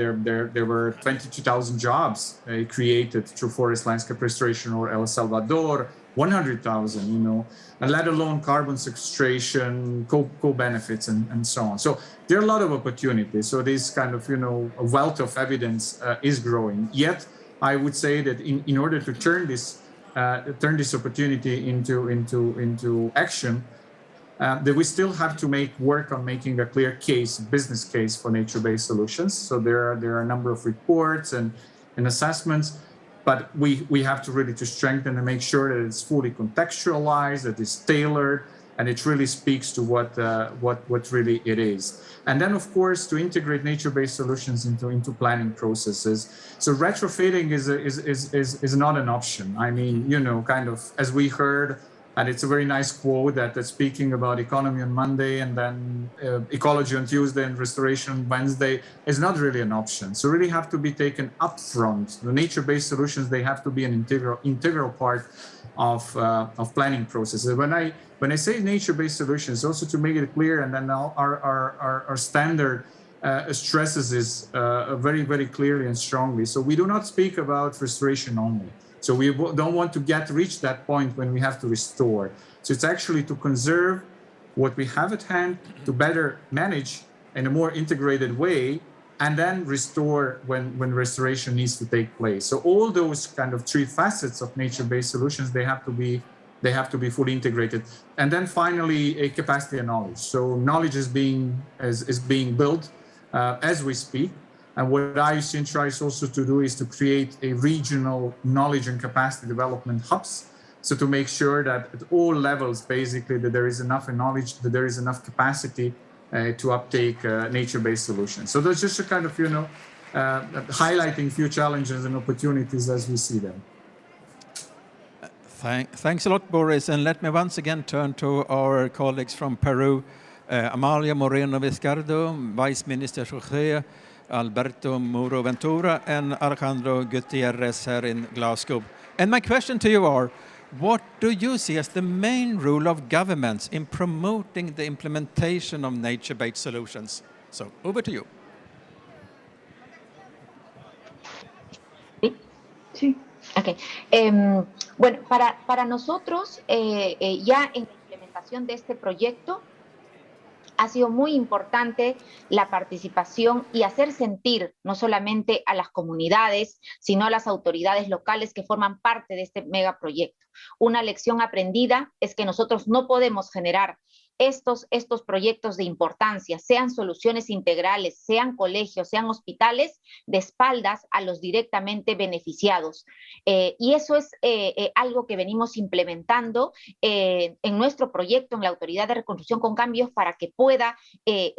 there were 22,000 jobs created through forest landscape restoration, or El Salvador, 100,000, and let alone carbon sequestration, co-benefits, and so on. So there are a lot of opportunities. So this kind of, a wealth of evidence is growing. Yet, I would say that in order to turn this opportunity into action, that we still have to work on making a clear business case for nature-based solutions. So there are a number of reports and assessments, but we have to really strengthen and make sure that it's fully contextualized, that it's tailored, and it really speaks to what really it is. And then, of course, to integrate nature-based solutions into planning processes. So retrofitting is not an option. I mean, you know, kind of as we heard, and it's a very nice quote that speaking about economy on Monday and then ecology on Tuesday and restoration on Wednesday is not really an option. So really have to be taken upfront. The nature-based solutions, they have to be an integral part of planning processes. When I say nature-based solutions, also to make it clear, and then our standard stresses this very, very clearly and strongly. So we do not speak about restoration only. So we don't want to reach that point when we have to restore. So it's actually to conserve what we have at hand, to better manage in a more integrated way, and then restore when restoration needs to take place. So all those kind of three facets of nature-based solutions, they have to be fully integrated. And then finally, a capacity and knowledge. So knowledge is being built as we speak. And what IUCN tries also to do is to create a regional knowledge and capacity development hubs. So to make sure that at all levels, basically, that there is enough knowledge, that there is enough capacity to uptake nature-based solutions. So that's just a kind of, you know, highlighting few challenges and opportunities as we see them. Thanks a lot, Boris. And let me once again turn to our colleagues from Peru, Amalia Moreno Vizcardo, Vice Minister Jorge, Alberto Muro Ventura, and Alejandro Gutierrez here in Glasgow. And my question to you are, what do you see as the main role of governments in promoting the implementation of nature-based solutions? So, over to you. Sí. Okay. Bueno, para nosotros, ya en la implementación de este proyecto, ha sido muy importante la participación y hacer sentir no solamente a las comunidades, sino a las autoridades locales que forman parte de este megaproyecto. Una lección aprendida es que nosotros no podemos generar estos proyectos de importancia, sean soluciones integrales, sean colegios, sean hospitales, de espaldas a los directamente beneficiados. Y eso es algo que venimos implementando en nuestro proyecto, en la Autoridad de Reconstrucción con Cambios, para que pueda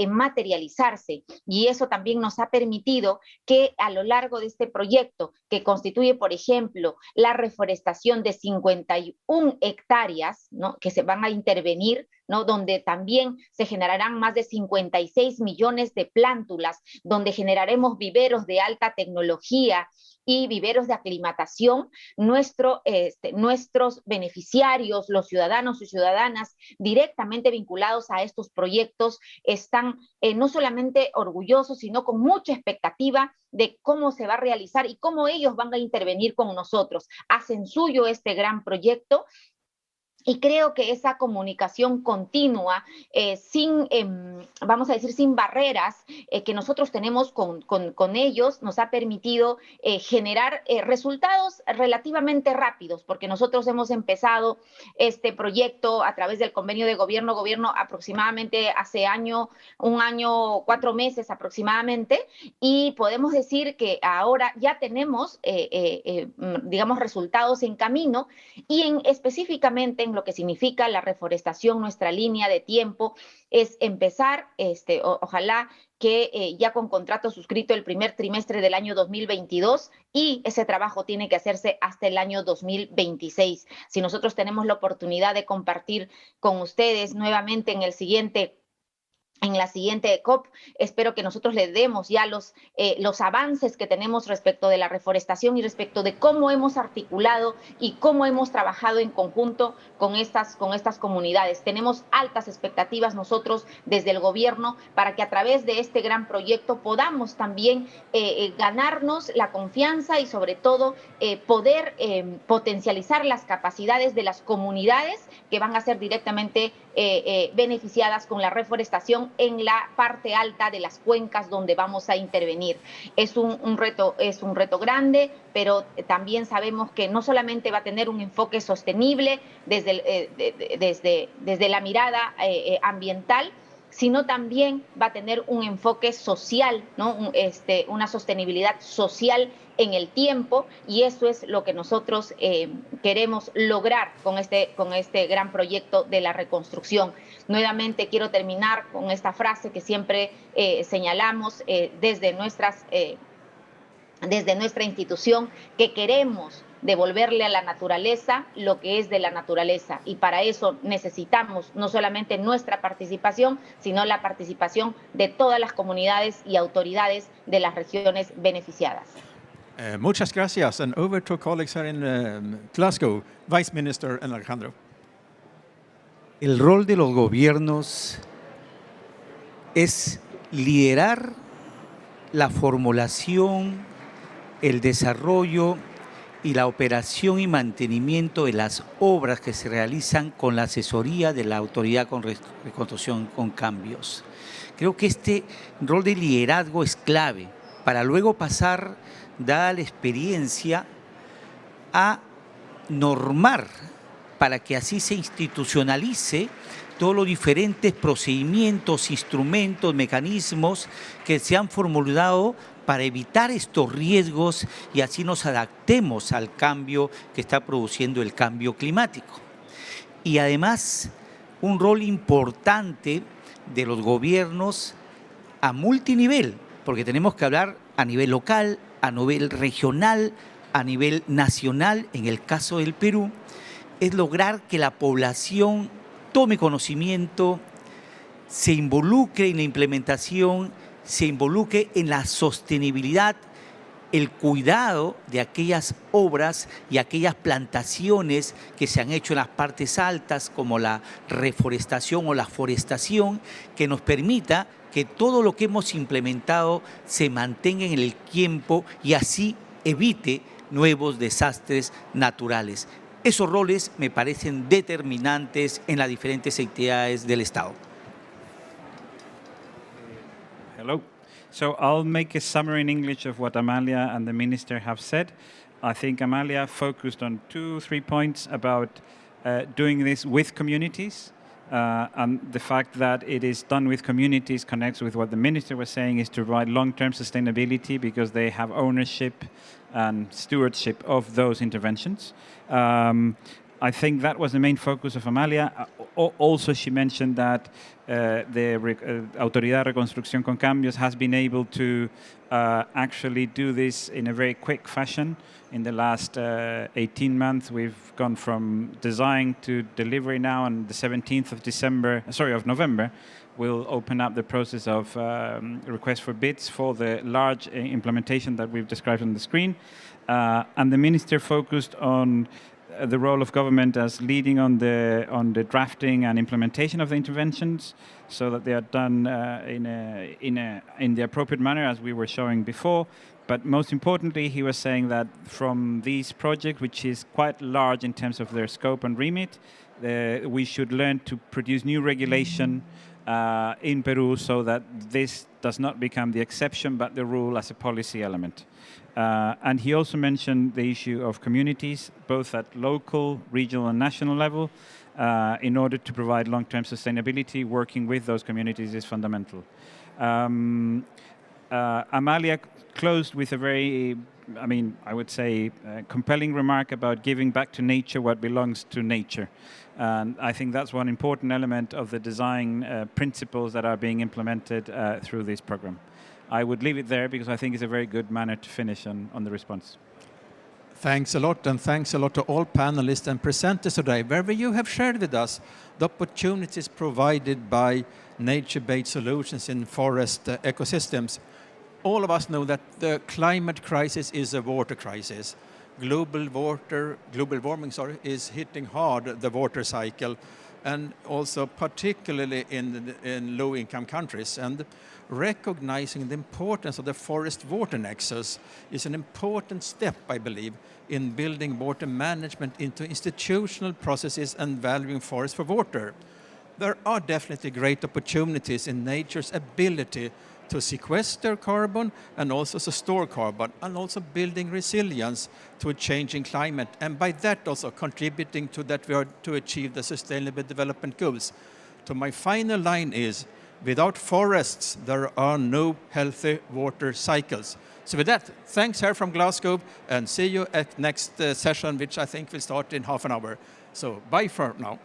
materializarse. Y eso también nos ha permitido que a lo largo de este proyecto, que constituye, por ejemplo, la reforestación de 51 hectáreas, ¿no?, que se van a intervenir, ¿no?, donde también se generarán más de 56 millones de plántulas, donde generaremos viveros de alta tecnología y viveros de aclimatación. Nuestros beneficiarios, los ciudadanos y ciudadanas directamente vinculados a estos proyectos, están no solamente orgullosos, sino con mucha expectativa de cómo se va a realizar y cómo ellos van a intervenir con nosotros. Hacen suyo este gran proyecto. Y creo que esa comunicación continua, vamos a decir, sin barreras que nosotros tenemos con ellos, nos ha permitido generar resultados relativamente rápidos, porque nosotros hemos empezado este proyecto a través del convenio de gobierno aproximadamente hace un año, 4 meses aproximadamente, y podemos decir que ahora ya tenemos, digamos, resultados en camino, y específicamente en lo que significa la reforestación, nuestra línea de tiempo es empezar, ojalá que ya con contrato suscrito el primer trimestre del año 2022, y ese trabajo tiene que hacerse hasta el año 2026. Si nosotros tenemos la oportunidad de compartir con ustedes nuevamente en la siguiente COP, espero que nosotros le demos ya los avances que tenemos respecto de la reforestación y respecto de cómo hemos articulado y cómo hemos trabajado en conjunto con estas comunidades. Tenemos altas expectativas nosotros desde el gobierno para que a través de este gran proyecto podamos también ganarnos la confianza y sobre todo poder potencializar las capacidades de las comunidades que van a ser directamente beneficiadas con la reforestación en la parte alta de las cuencas donde vamos a intervenir. Es un reto grande, pero también sabemos que no solamente va a tener un enfoque sostenible desde la mirada ambiental, sino también va a tener un enfoque social, ¿no? Una sostenibilidad social en el tiempo, y eso es lo que nosotros queremos lograr con este gran proyecto de la reconstrucción. Nuevamente quiero terminar con esta frase que siempre señalamos desde nuestra institución, que queremos devolverle a la naturaleza lo que es de la naturaleza, y para eso necesitamos no solamente nuestra participación, sino la participación de todas las comunidades y autoridades de las regiones beneficiadas. Muchas gracias, and over to colleagues here in Glasgow. Vice Minister Alejandro. El rol de los gobiernos es liderar la formulación, el desarrollo y la operación y mantenimiento de las obras que se realizan con la asesoría de la Autoridad con Reconstrucción con Cambios. Creo que este rol de liderazgo es clave para luego pasar, dada la experiencia, a normar para que así se institucionalice todos los diferentes procedimientos, instrumentos, mecanismos que se han formulado para evitar estos riesgos y así nos adaptemos al cambio que está produciendo el cambio climático. Y además, un rol importante de los gobiernos a multinivel, porque tenemos que hablar a nivel local, a nivel regional, a nivel nacional, en el caso del Perú, es lograr que la población tome conocimiento, se involucre en la implementación, se involucre en la sostenibilidad, el cuidado de aquellas obras y aquellas plantaciones que se han hecho en las partes altas, como la reforestación o la forestación, que nos permita que todo lo que hemos implementado se mantenga en el tiempo y así evite nuevos desastres naturales. Esos roles me parecen determinantes en las diferentes entidades del Estado. Hello. So I'll make a summary in English of what Amalia and the Minister have said. I think Amalia focused on 2-3 points about doing this with communities, and the fact that it is done with communities connects with what the Minister was saying, is to provide long-term sustainability because they have ownership and stewardship of those interventions. I think that was the main focus of Amalia. Also, she mentioned that the Autoridad de Reconstrucción con Cambios has been able to actually do this in a very quick fashion. In the last 18 months, we've gone from design to delivery now, and the 17th of November, we'll open up the process of request for bids for the large implementation that we've described on the screen. And the Minister focused on the role of government as leading on the drafting and implementation of the interventions, so that they are done in the appropriate manner, as we were showing before. But most importantly, he was saying that from these projects, which is quite large in terms of their scope and remit, we should learn to produce new regulation in Peru, so that this does not become the exception but the rule as a policy element. And he also mentioned the issue of communities, both at local, regional and national level. In order to provide long-term sustainability, working with those communities is fundamental. Amalia closed with a very, I would say, compelling remark about giving back to nature what belongs to nature. And I think that's one important element of the design principles that are being implemented through this program. I would leave it there because I think it's a very good manner to finish on the response. Thanks a lot, and thanks a lot to all panelists and presenters today, where you have shared with us the opportunities provided by nature-based solutions in forest ecosystems. All of us know that the climate crisis is a water crisis. Global warming is hitting hard the water cycle, and also particularly in low-income countries. And recognizing the importance of the forest-water nexus is an important step, I believe, in building water management into institutional processes and valuing forests for water. There are definitely great opportunities in nature's ability to sequester carbon and also to store carbon, and also building resilience to a changing climate, and by that also contributing to that we are to achieve the Sustainable Development Goals. So my final line is, Without forests, there are no healthy water cycles. So with that, thanks here from Glasgow, and see you at next session, which I think will start in half an hour. So bye for now.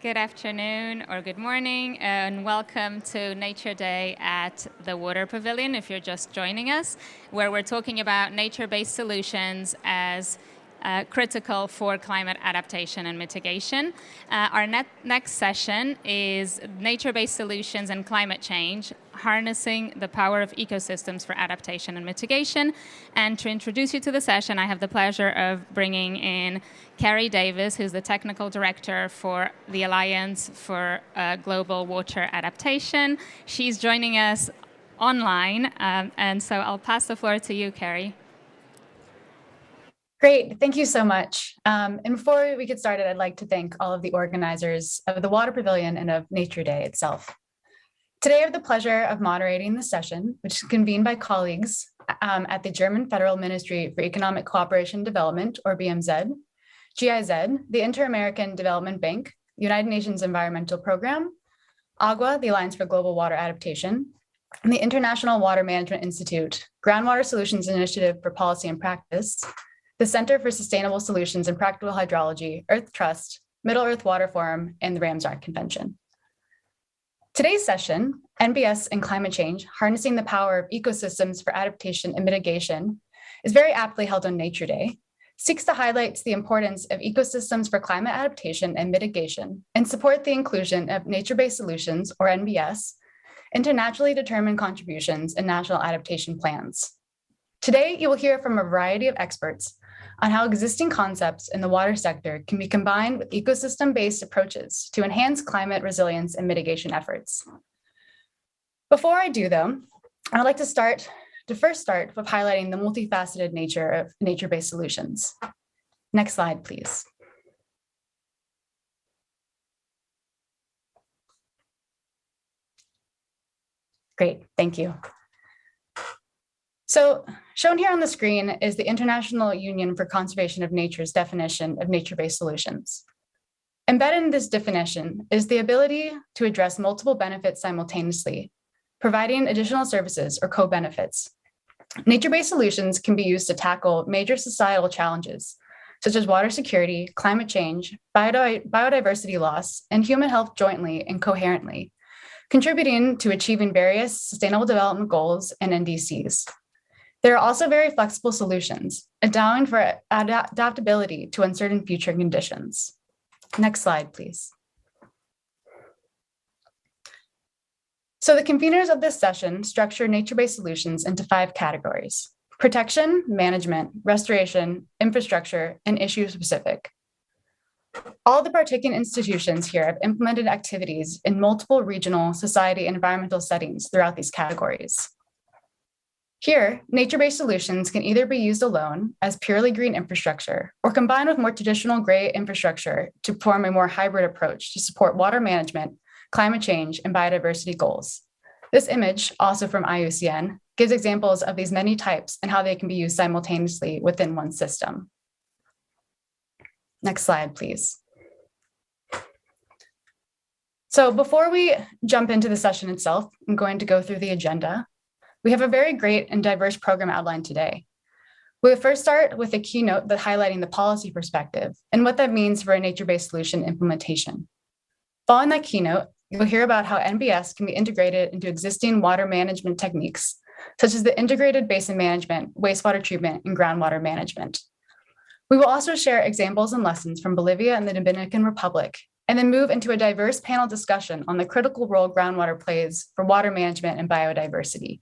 Good afternoon or good morning, and welcome to Nature Day at the Water Pavilion, if you're just joining us, where we're talking about nature-based solutions as critical for climate adaptation and mitigation. Our next session is nature-based solutions and climate change, harnessing the power of ecosystems for adaptation and mitigation. And to introduce you to the session, I have the pleasure of bringing in Carrie Davis, who's the technical director for the Alliance for Global Water Adaptation. She's joining us online, and so I'll pass the floor to you, Carrie. Great, thank you so much. And before we get started, I'd like to thank all of the organizers of the Water Pavilion and of Nature Day itself. Today I have the pleasure of moderating the session, which is convened by colleagues at the German Federal Ministry for Economic Cooperation and Development, or BMZ, GIZ, the Inter-American Development Bank, the United Nations Environmental Program, AGUA, the Alliance for Global Water Adaptation, and the International Water Management Institute, Groundwater Solutions Initiative for Policy and Practice, the Center for Sustainable Solutions in Practical Hydrology, Earth Trust, Middle Earth Water Forum, and the Ramsar Convention. Today's session, NBS and Climate Change, Harnessing the Power of Ecosystems for Adaptation and Mitigation, is very aptly held on Nature Day, seeks to highlight the importance of ecosystems for climate adaptation and mitigation, and support the inclusion of nature-based solutions, or NBS, into naturally determined contributions in national adaptation plans. Today, you will hear from a variety of experts on how existing concepts in the water sector can be combined with ecosystem-based approaches to enhance climate resilience and mitigation efforts. Before I do, though, I'd like to first start with highlighting the multifaceted nature of nature-based solutions. Next slide, please. Great, thank you. So shown here on the screen is the International Union for Conservation of Nature's definition of nature-based solutions. Embedded in this definition is the ability to address multiple benefits simultaneously, providing additional services or co-benefits. Nature-based solutions can be used to tackle major societal challenges, such as water security, climate change, biodiversity loss, and human health jointly and coherently, contributing to achieving various sustainable development goals and NDCs. There are also very flexible solutions, allowing for adaptability to uncertain future conditions. Next slide, please. So the conveners of this session structure nature-based solutions into 5 categories: protection, management, restoration, infrastructure, and issue-specific. All the partaking institutions here have implemented activities in multiple regional, society, and environmental settings throughout these categories. Here, nature-based solutions can either be used alone as purely green infrastructure or combined with more traditional gray infrastructure to form a more hybrid approach to support water management, climate change, and biodiversity goals. This image, also from IUCN, gives examples of these many types and how they can be used simultaneously within one system. Next slide, please. So before we jump into the session itself, I'm going to go through the agenda. We have a very great and diverse program outlined today. We'll first start with a keynote that highlighting the policy perspective and what that means for a nature-based solution implementation. Following that keynote, you'll hear about how NBS can be integrated into existing water management techniques, such as the integrated basin management, wastewater treatment, and groundwater management. We will also share examples and lessons from Bolivia and the Dominican Republic, and then move into a diverse panel discussion on the critical role groundwater plays for water management and biodiversity.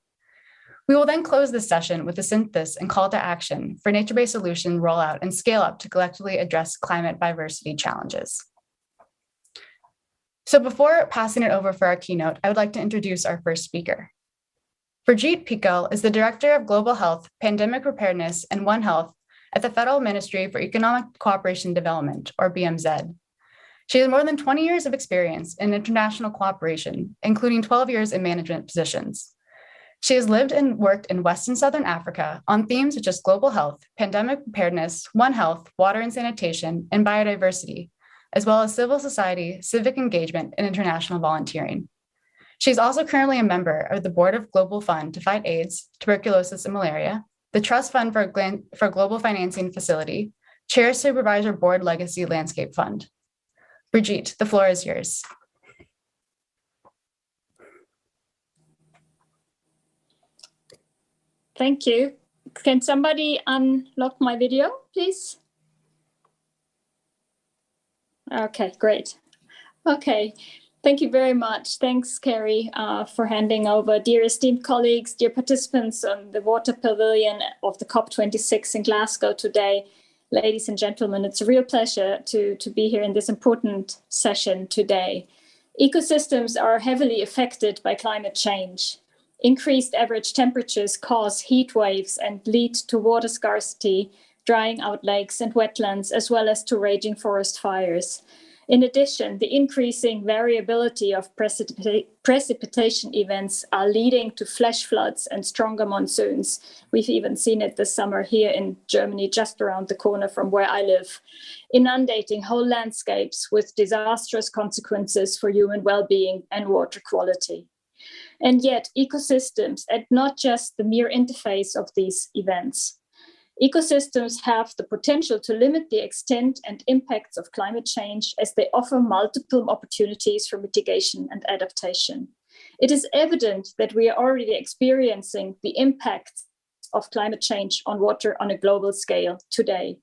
We will then close this session with a synthesis and call to action for nature-based solution rollout and scale up to collectively address climate diversity challenges. So before passing it over for our keynote, I would like to introduce our first speaker. Brigitte Pickel is the Director of Global Health, Pandemic Preparedness, and One Health at the Federal Ministry for Economic Cooperation and Development, or BMZ. She has more than 20 years of experience in international cooperation, including 12 years in management positions. She has lived and worked in West and Southern Africa on themes such as global health, pandemic preparedness, One Health, water and sanitation, and biodiversity, as well as civil society, civic engagement, and international volunteering. She's also currently a member of the Board of Global Fund to Fight AIDS, Tuberculosis, and Malaria, the Trust Fund for Global Financing Facility, Chair Supervisor Board Legacy Landscape Fund. Brigitte, the floor is yours. Thank you. Can somebody unlock my video, please? Okay, great. Okay, thank you very much. Thanks, Carrie, for handing over. Dear esteemed colleagues, dear participants on the Water Pavilion of the COP26 in Glasgow today, ladies and gentlemen, it's a real pleasure to be here in this important session today. Ecosystems are heavily affected by climate change. Increased average temperatures cause heat waves and lead to water scarcity, drying out lakes and wetlands, as well as to raging forest fires. In addition, the increasing variability of precipitation events are leading to flash floods and stronger monsoons. We've even seen it this summer here in Germany, just around the corner from where I live, inundating whole landscapes with disastrous consequences for human well-being and water quality. And yet, ecosystems are not just the mere interface of these events. Ecosystems have the potential to limit the extent and impacts of climate change as they offer multiple opportunities for mitigation and adaptation. It is evident that we are already experiencing the impacts of climate change on water on a global scale today.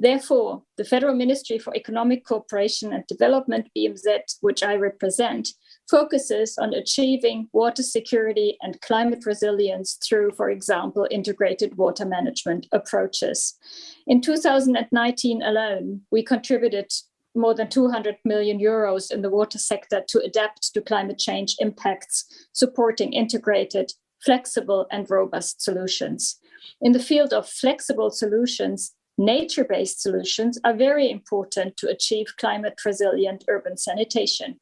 Therefore, the Federal Ministry for Economic Cooperation and Development, BMZ, which I represent, focuses on achieving water security and climate resilience through, for example, integrated water management approaches. In 2019 alone, we contributed more than 200 million euros in the water sector to adapt to climate change impacts, supporting integrated, flexible, and robust solutions. In the field of flexible solutions, nature-based solutions are very important to achieve climate-resilient urban sanitation.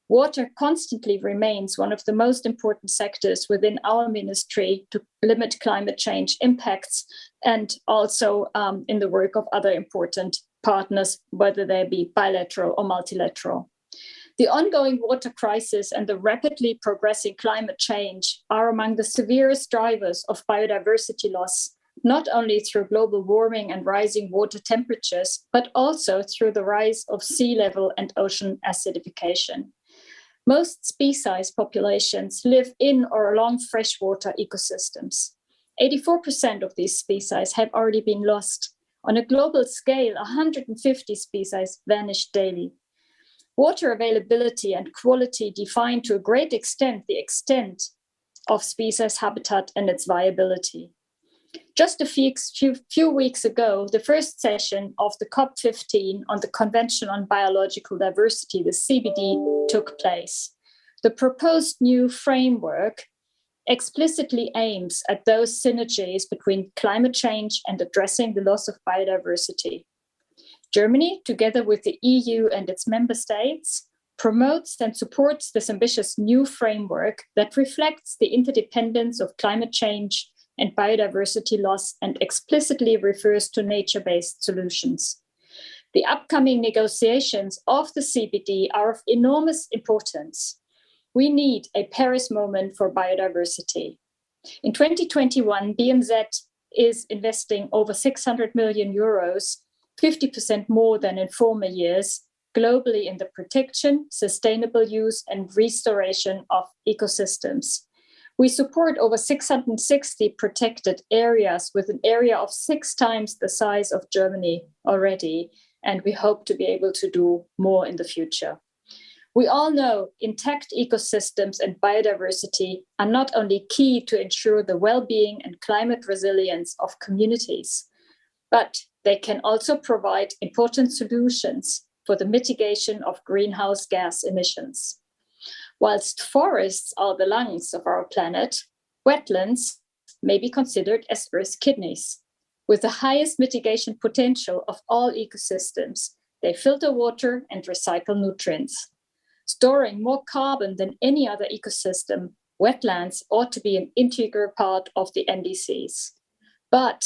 Water constantly remains one of the most important sectors within our ministry to limit climate change impacts, and also in the work of other important partners, whether they be bilateral or multilateral. The ongoing water crisis and the rapidly progressing climate change are among the severest drivers of biodiversity loss, not only through global warming and rising water temperatures, but also through the rise of sea level and ocean acidification. Most species populations live in or along freshwater ecosystems. 84% of these species have already been lost. On a global scale, 150 species vanish daily. Water availability and quality define to a great extent the extent of species habitat and its viability. Just a few weeks ago, the first session of the COP15 on the Convention on Biological Diversity, the CBD, took place. The proposed new framework explicitly aims at those synergies between climate change and addressing the loss of biodiversity. Germany, together with the EU and its member states, promotes and supports this ambitious new framework that reflects the interdependence of climate change and biodiversity loss and explicitly refers to nature-based solutions. The upcoming negotiations of the CBD are of enormous importance. We need a Paris moment for biodiversity. In 2021, BMZ is investing over 600 million euros, 50% more than in former years, globally in the protection, sustainable use, and restoration of ecosystems. We support over 660 protected areas with an area of 6 times the size of Germany already, and we hope to be able to do more in the future. We all know intact ecosystems and biodiversity are not only key to ensure the well-being and climate resilience of communities, but they can also provide important solutions for the mitigation of greenhouse gas emissions. Whilst forests are the lungs of our planet, wetlands may be considered as Earth's kidneys. With the highest mitigation potential of all ecosystems, they filter water and recycle nutrients. Storing more carbon than any other ecosystem, wetlands ought to be an integral part of the NDCs. But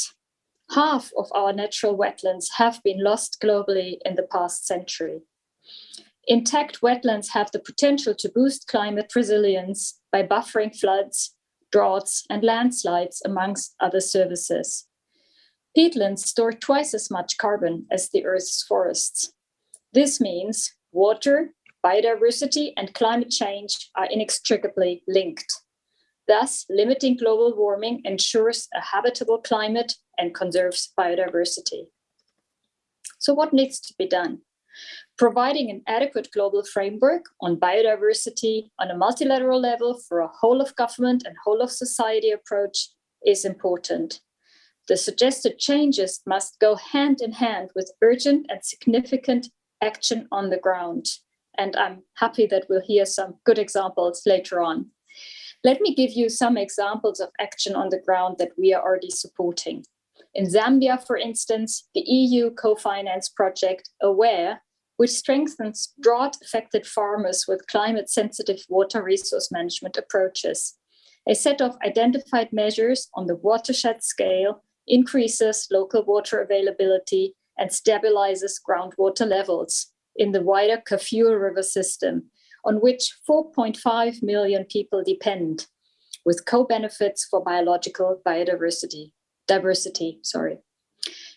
half of our natural wetlands have been lost globally in the past century. Intact wetlands have the potential to boost climate resilience by buffering floods, droughts, and landslides, amongst other services. Peatlands store twice as much carbon as the Earth's forests. This means water, biodiversity, and climate change are inextricably linked. Thus, limiting global warming ensures a habitable climate and conserves biodiversity. So what needs to be done? Providing an adequate global framework on biodiversity on a multilateral level for a whole of government and whole of society approach is important. The suggested changes must go hand in hand with urgent and significant action on the ground. And I'm happy that we'll hear some good examples later on. Let me give you some examples of action on the ground that we are already supporting. In Zambia, for instance, the EU co-finance project AWARE, which strengthens drought-affected farmers with climate-sensitive water resource management approaches. A set of identified measures on the watershed scale increases local water availability and stabilizes groundwater levels in the wider Kafue River system, on which 4.5 million people depend, with co-benefits for biological diversity.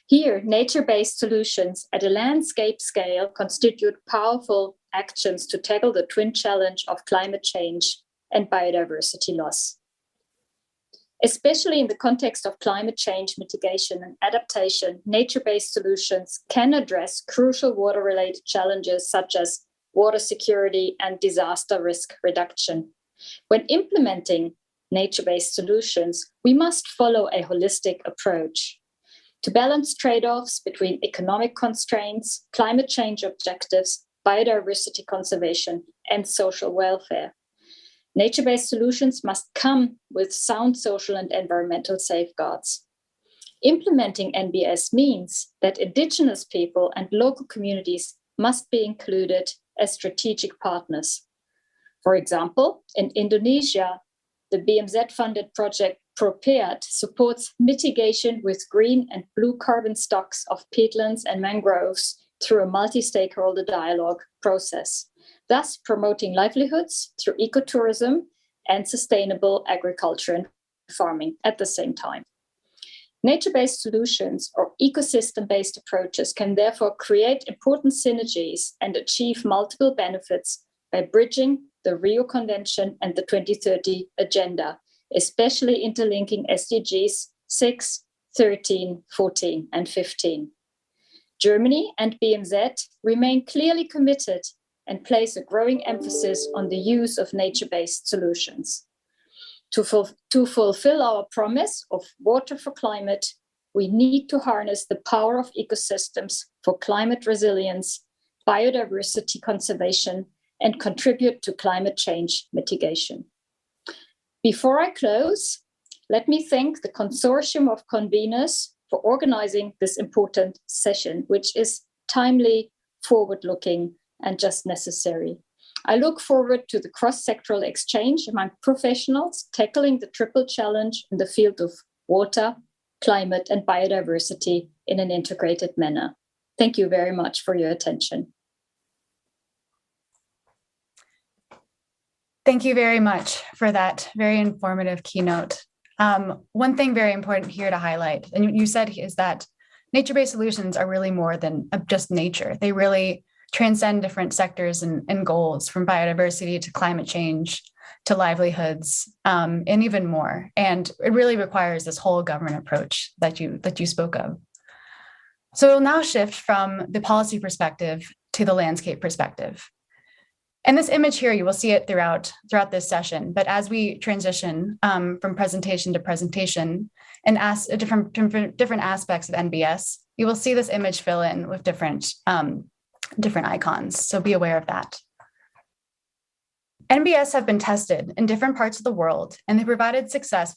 Here, nature-based solutions at a landscape scale constitute powerful actions to tackle the twin challenge of climate change and biodiversity loss. Especially in the context of climate change mitigation and adaptation, nature-based solutions can address crucial water-related challenges such as water security and disaster risk reduction. When implementing nature-based solutions, we must follow a holistic approach to balance trade-offs between economic constraints, climate change objectives, biodiversity conservation, and social welfare. Nature-based solutions must come with sound social and environmental safeguards. Implementing NBS means that indigenous people and local communities must be included as strategic partners. For example, in Indonesia, the BMZ-funded project Prepared supports mitigation with green and blue carbon stocks of peatlands and mangroves through a multi-stakeholder dialogue process, thus promoting livelihoods through ecotourism and sustainable agriculture and farming at the same time. Nature-based solutions or ecosystem-based approaches can therefore create important synergies and achieve multiple benefits by bridging the Rio Convention and the 2030 Agenda, especially interlinking SDGs 6, 13, 14, and 15. Germany and BMZ remain clearly committed and place a growing emphasis on the use of nature-based solutions. To fulfill our promise of water for climate, we need to harness the power of ecosystems for climate resilience, biodiversity conservation, and contribute to climate change mitigation. Before I close, let me thank the consortium of conveners for organizing this important session, which is timely, forward-looking, and just necessary. I look forward to the cross-sectoral exchange among professionals tackling the triple challenge in the field of water, climate, and biodiversity in an integrated manner. Thank you very much for your attention. Thank you very much for that very informative keynote. One thing very important here to highlight, and you said, is that nature-based solutions are really more than just nature. They really transcend different sectors and goals, from biodiversity to climate change to livelihoods, and even more. And it really requires this whole government approach that you spoke of. So we'll now shift from the policy perspective to the landscape perspective. And this image here, you will see it throughout this session. But as we transition from presentation to presentation and ask different aspects of NBS, you will see this image fill in with different icons. So be aware of that. NBS have been tested in different parts of the world, and they provided success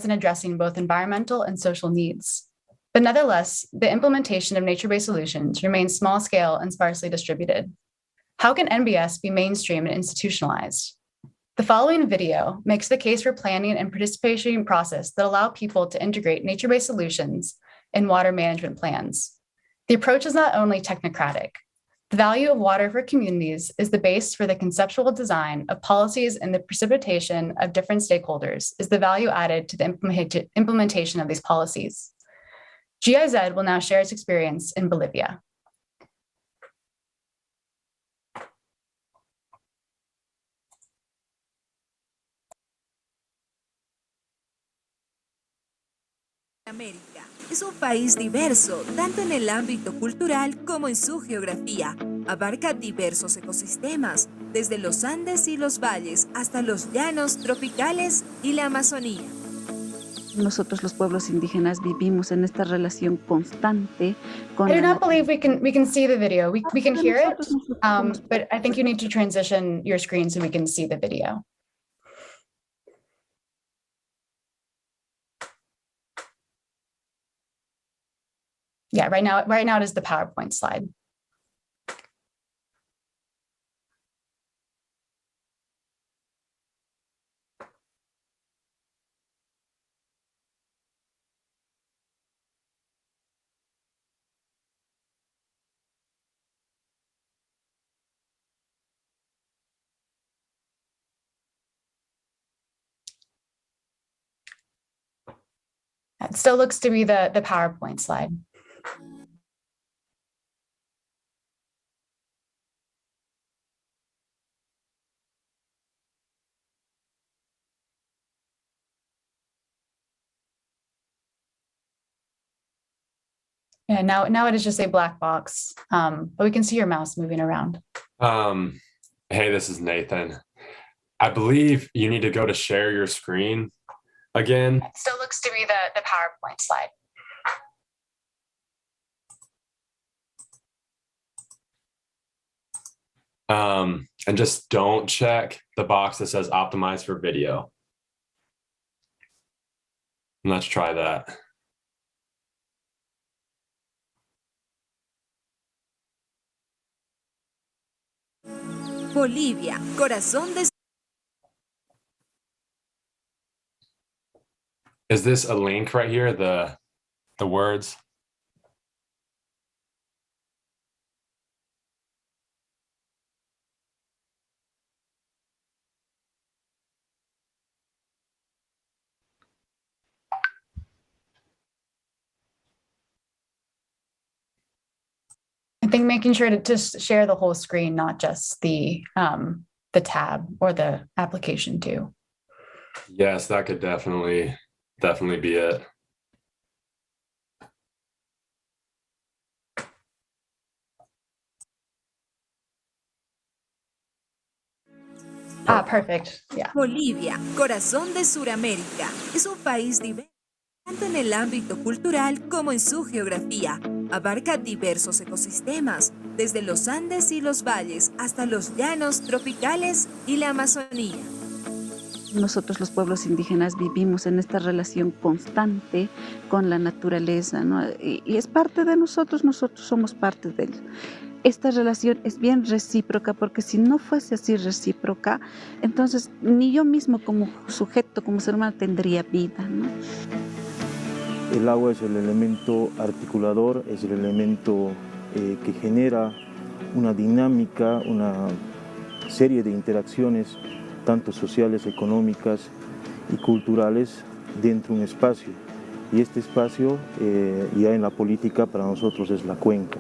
in addressing both environmental and social needs. But nevertheless, the implementation of nature-based solutions remains small scale and sparsely distributed. How can NBS be mainstream and institutionalized? The following video makes the case for planning and participation process that allow people to integrate nature-based solutions in water management plans. The approach is not only technocratic. The value of water for communities is the base for the conceptual design of policies, and the precipitation of different stakeholders is the value added to the implementation of these policies. GIZ will now share its experience in Bolivia. América es un país diverso, tanto en el ámbito cultural como en su geografía. Abarca diversos ecosistemas, desde los Andes y los valles hasta los llanos tropicales y la Amazonía. Nosotros los pueblos indígenas vivimos en esta relación constante con I do not believe we can see the video. We can hear it, but I think you need to transition your screen so we can see the video. Yeah, right now it is the PowerPoint slide. It still looks to be the PowerPoint slide. And now it is just a black box, but we can see your mouse moving around. Hey, this is Nathan. I believe you need to go to share your screen again. It still looks to be the PowerPoint slide. And just don't check the box that says optimize for video. And let's try that. Bolivia, corazón de... Is this a link right here, the words? I think making sure to just share the whole screen, not just the tab or the application too. Yes, that could definitely be it. Perfect. Yeah. Bolivia, corazón de Sudamérica, es un país diverso, tanto en el ámbito cultural como en su geografía. Abarca diversos ecosistemas, desde los Andes y los valles hasta los llanos tropicales y la Amazonía. Nosotros los pueblos indígenas vivimos en esta relación constante con la naturaleza, ¿no? Y es parte de nosotros somos parte de él. Esta relación es bien recíproca, porque si no fuese así recíproca, entonces ni yo mismo como sujeto, como ser humano, tendría vida, ¿no? El agua es el elemento articulador, es el elemento que genera una dinámica, una serie de interacciones, tanto sociales, económicas y culturales, dentro de un espacio. Y este espacio, ya en la política, para nosotros es la cuenca.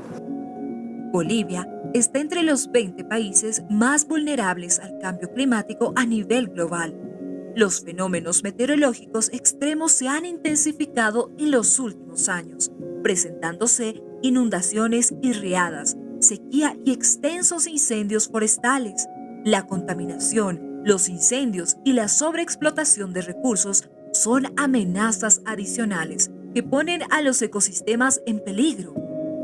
Bolivia está entre los 20 países más vulnerables al cambio climático a nivel global. Los fenómenos meteorológicos extremos se han intensificado en los últimos años, presentándose inundaciones y riadas, sequía y extensos incendios forestales. La contaminación, los incendios y la sobreexplotación de recursos son amenazas adicionales que ponen a los ecosistemas en peligro.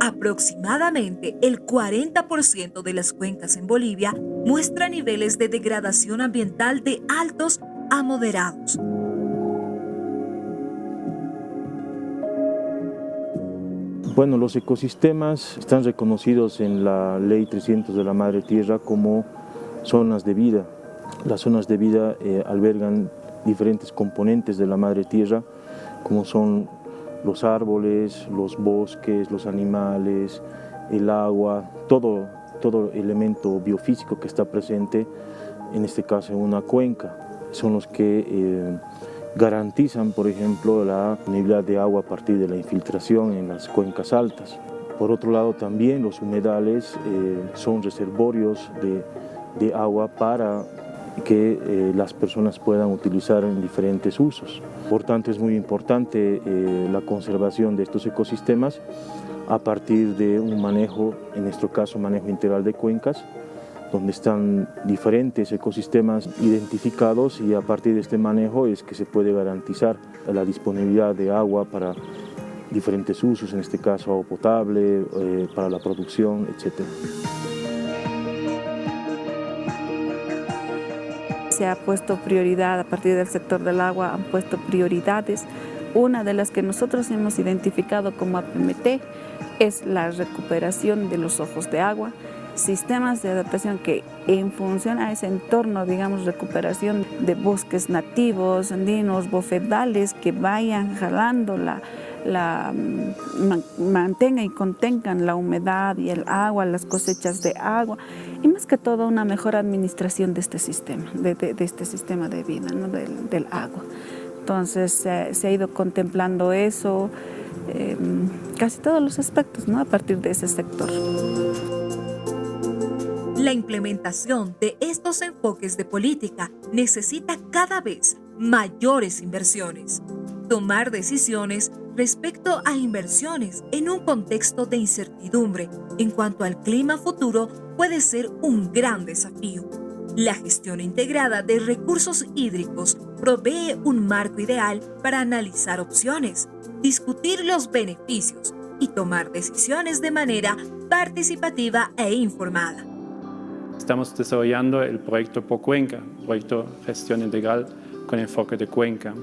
Aproximadamente el 40% de las cuencas en Bolivia muestra niveles de degradación ambiental de altos a moderados. Bueno, los ecosistemas están reconocidos en la Ley 300 de la Madre Tierra como zonas de vida. Las zonas de vida albergan diferentes componentes de la Madre Tierra, como son los árboles, los bosques, los animales, el agua, todo elemento biofísico que está presente, en este caso en una cuenca. Son los que garantizan, por ejemplo, la disponibilidad de agua a partir de la infiltración en las cuencas altas. Por otro lado, también los humedales son reservorios de agua para que las personas puedan utilizar en diferentes usos. Por tanto, es muy importante la conservación de estos ecosistemas a partir de un manejo, en nuestro caso manejo integral de cuencas, donde están diferentes ecosistemas identificados, y a partir de este manejo es que se puede garantizar la disponibilidad de agua para diferentes usos, en este caso agua potable, para la producción, etc. Se ha puesto prioridad a partir del sector del agua, han puesto prioridades. Una de las que nosotros hemos identificado como APMT es la recuperación de los ojos de agua, sistemas de adaptación que en función a ese entorno, digamos, recuperación de bosques nativos, andinos, bofedales que vayan jalando mantengan y contengan la humedad y el agua, las cosechas de agua, y más que todo una mejor administración de este sistema, de este sistema de vida, ¿no? del agua. Entonces se ha ido contemplando eso, casi todos los aspectos, ¿no? A partir de ese sector. La implementación de estos enfoques de política necesita cada vez mayores inversiones. Tomar decisiones respecto a inversiones en un contexto de incertidumbre en cuanto al clima futuro puede ser un gran desafío. La gestión integrada de recursos hídricos provee un marco ideal para analizar opciones, discutir los beneficios y tomar decisiones de manera participativa e informada. Estamos desarrollando el proyecto por cuenca, proyecto Gestión Integral con enfoque de cuenca.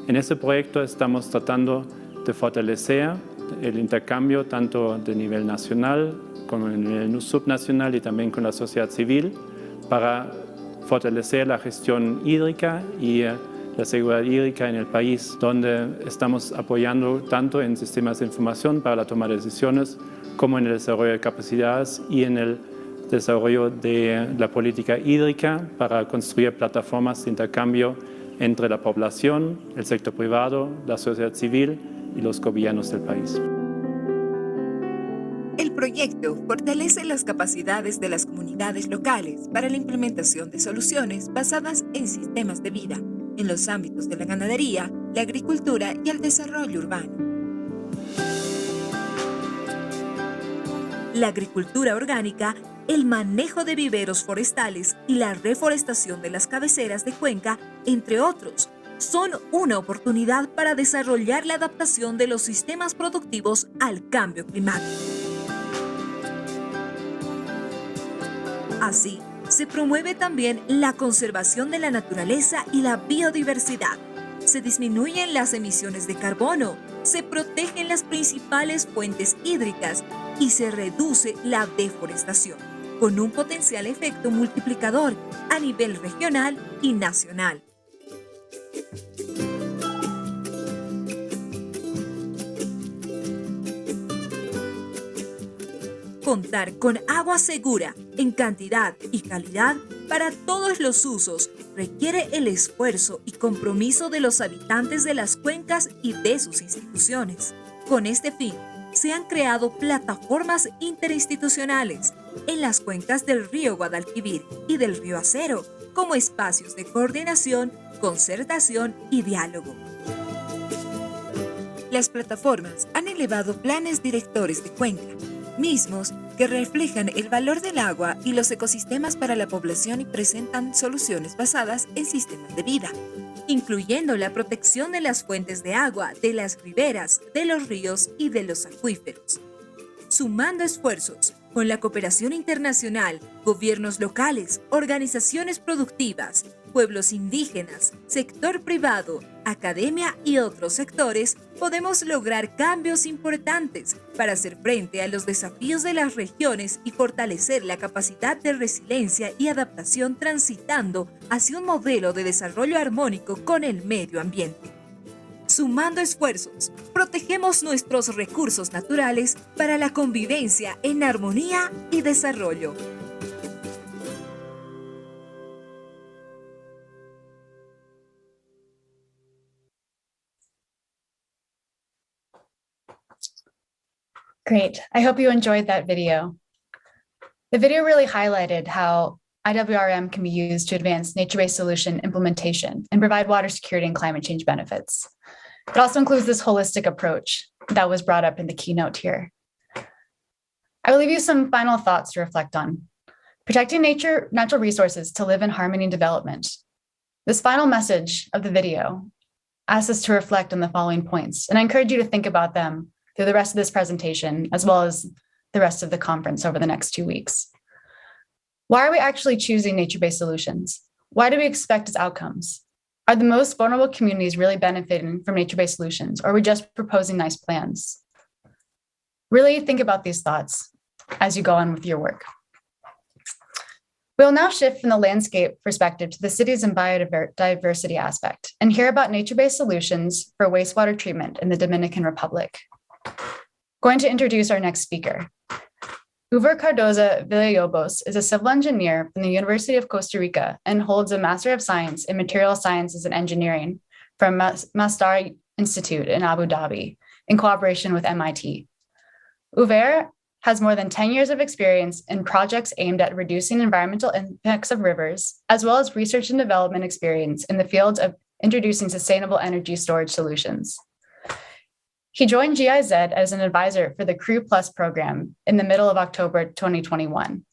En este proyecto estamos tratando de fortalecer el intercambio tanto de nivel nacional como de nivel subnacional y también con la sociedad civil para fortalecer la gestión hídrica y la seguridad hídrica en el país, donde estamos apoyando tanto en sistemas de información para la toma de decisiones como en el desarrollo de capacidades y en el desarrollo de la política hídrica para construir plataformas de intercambio entre la población, el sector privado, la sociedad civil y los gobiernos del país. El proyecto fortalece las capacidades de las comunidades locales para la implementación de soluciones basadas en sistemas de vida, en los ámbitos de la ganadería, la agricultura y el desarrollo urbano. La agricultura orgánica, el manejo de viveros forestales y la reforestación de las cabeceras de cuenca, entre otros, son una oportunidad para desarrollar la adaptación de los sistemas productivos al cambio climático. Así, se promueve también la conservación de la naturaleza y la biodiversidad. Se disminuyen las emisiones de carbono, se protegen las principales fuentes hídricas y se reduce la deforestación, con un potencial efecto multiplicador a nivel regional y nacional. Contar con agua segura en cantidad y calidad para todos los usos requiere el esfuerzo y compromiso de los habitantes de las cuencas y de sus instituciones. Con este fin, se han creado plataformas interinstitucionales en las cuencas del río Guadalquivir y del río Acero, como espacios de coordinación, concertación y diálogo. Las plataformas han elevado planes directores de cuenca, mismos que reflejan el valor del agua y los ecosistemas para la población y presentan soluciones basadas en sistemas de vida, incluyendo la protección de las fuentes de agua, de las riberas, de los ríos y de los acuíferos. Sumando esfuerzos con la cooperación internacional, gobiernos locales, organizaciones productivas, pueblos indígenas, sector privado, academia y otros sectores, podemos lograr cambios importantes para hacer frente a los desafíos de las regiones y fortalecer la capacidad de resiliencia y adaptación transitando hacia un modelo de desarrollo armónico con el medio ambiente. Sumando esfuerzos, protegemos nuestros recursos naturales para la convivencia en armonía y desarrollo. Great. I hope you enjoyed that video. The video really highlighted how IWRM can be used to advance nature-based solution implementation and provide water security and climate change benefits. It also includes this holistic approach that was brought up in the keynote here. I will leave you some final thoughts to reflect on. Protecting natural resources to live in harmony and development. This final message of the video asks us to reflect on the following points, and I encourage you to think about them through the rest of this presentation, as well as the rest of the conference over the next 2 weeks. Why are we actually choosing nature-based solutions? Why do we expect its outcomes? Are the most vulnerable communities really benefiting from nature-based solutions, or are we just proposing nice plans? Really think about these thoughts as you go on with your work. We'll now shift from the landscape perspective to the cities and biodiversity aspect and hear about nature-based solutions for wastewater treatment in the Dominican Republic. Going to introduce our next speaker. Uver Cardoza Villalobos is a civil engineer from the University of Costa Rica and holds a Master of Science in Material Sciences and Engineering from Masdar Institute in Abu Dhabi in cooperation with MIT. Uver has more than 10 years of experience in projects aimed at reducing environmental impacts of rivers, as well as research and development experience in the field of introducing sustainable energy storage solutions. He joined GIZ as an advisor for the CREW Plus program in the middle of October 2021.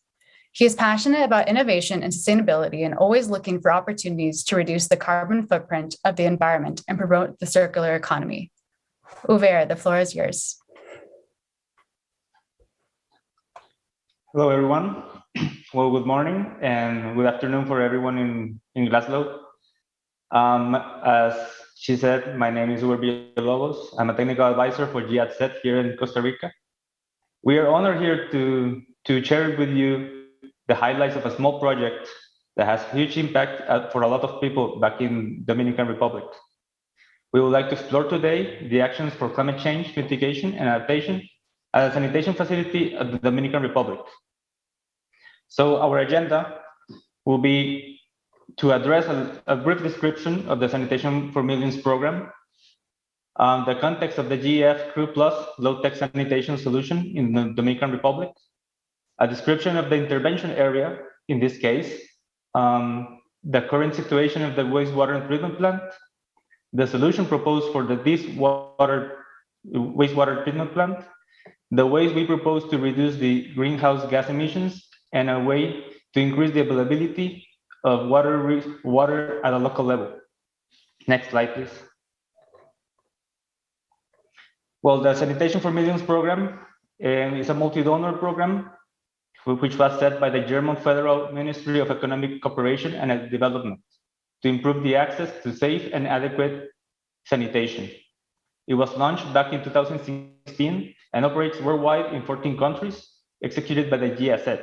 He is passionate about innovation and sustainability and always looking for opportunities to reduce the carbon footprint of the environment and promote the circular economy. Uver, the floor is yours. Hello, everyone. Well, good morning and good afternoon for everyone in Glasgow. As she said, my name is Uver Villalobos. I'm a technical advisor for GIZ here in Costa Rica. We are honored here to share with you the highlights of a small project that has huge impact for a lot of people back in Dominican Republic. We would like to explore today the actions for climate change mitigation and adaptation at a sanitation facility at the Dominican Republic. So our agenda will be to address a brief description of the Sanitation for Millions program, the context of the GEF CREW Plus low-tech sanitation solution in the Dominican Republic, a description of the intervention area, in this case, the current situation of the wastewater treatment plant, the solution proposed for this wastewater treatment plant, the ways we propose to reduce the greenhouse gas emissions, and a way to increase the availability of water at a local level. Next slide, please. Well, the Sanitation for Millions program is a multi-donor program which was set by the German Federal Ministry of Economic Cooperation and Development to improve the access to safe and adequate sanitation. It was launched back in 2016 and operates worldwide in 14 countries, executed by the GIZ.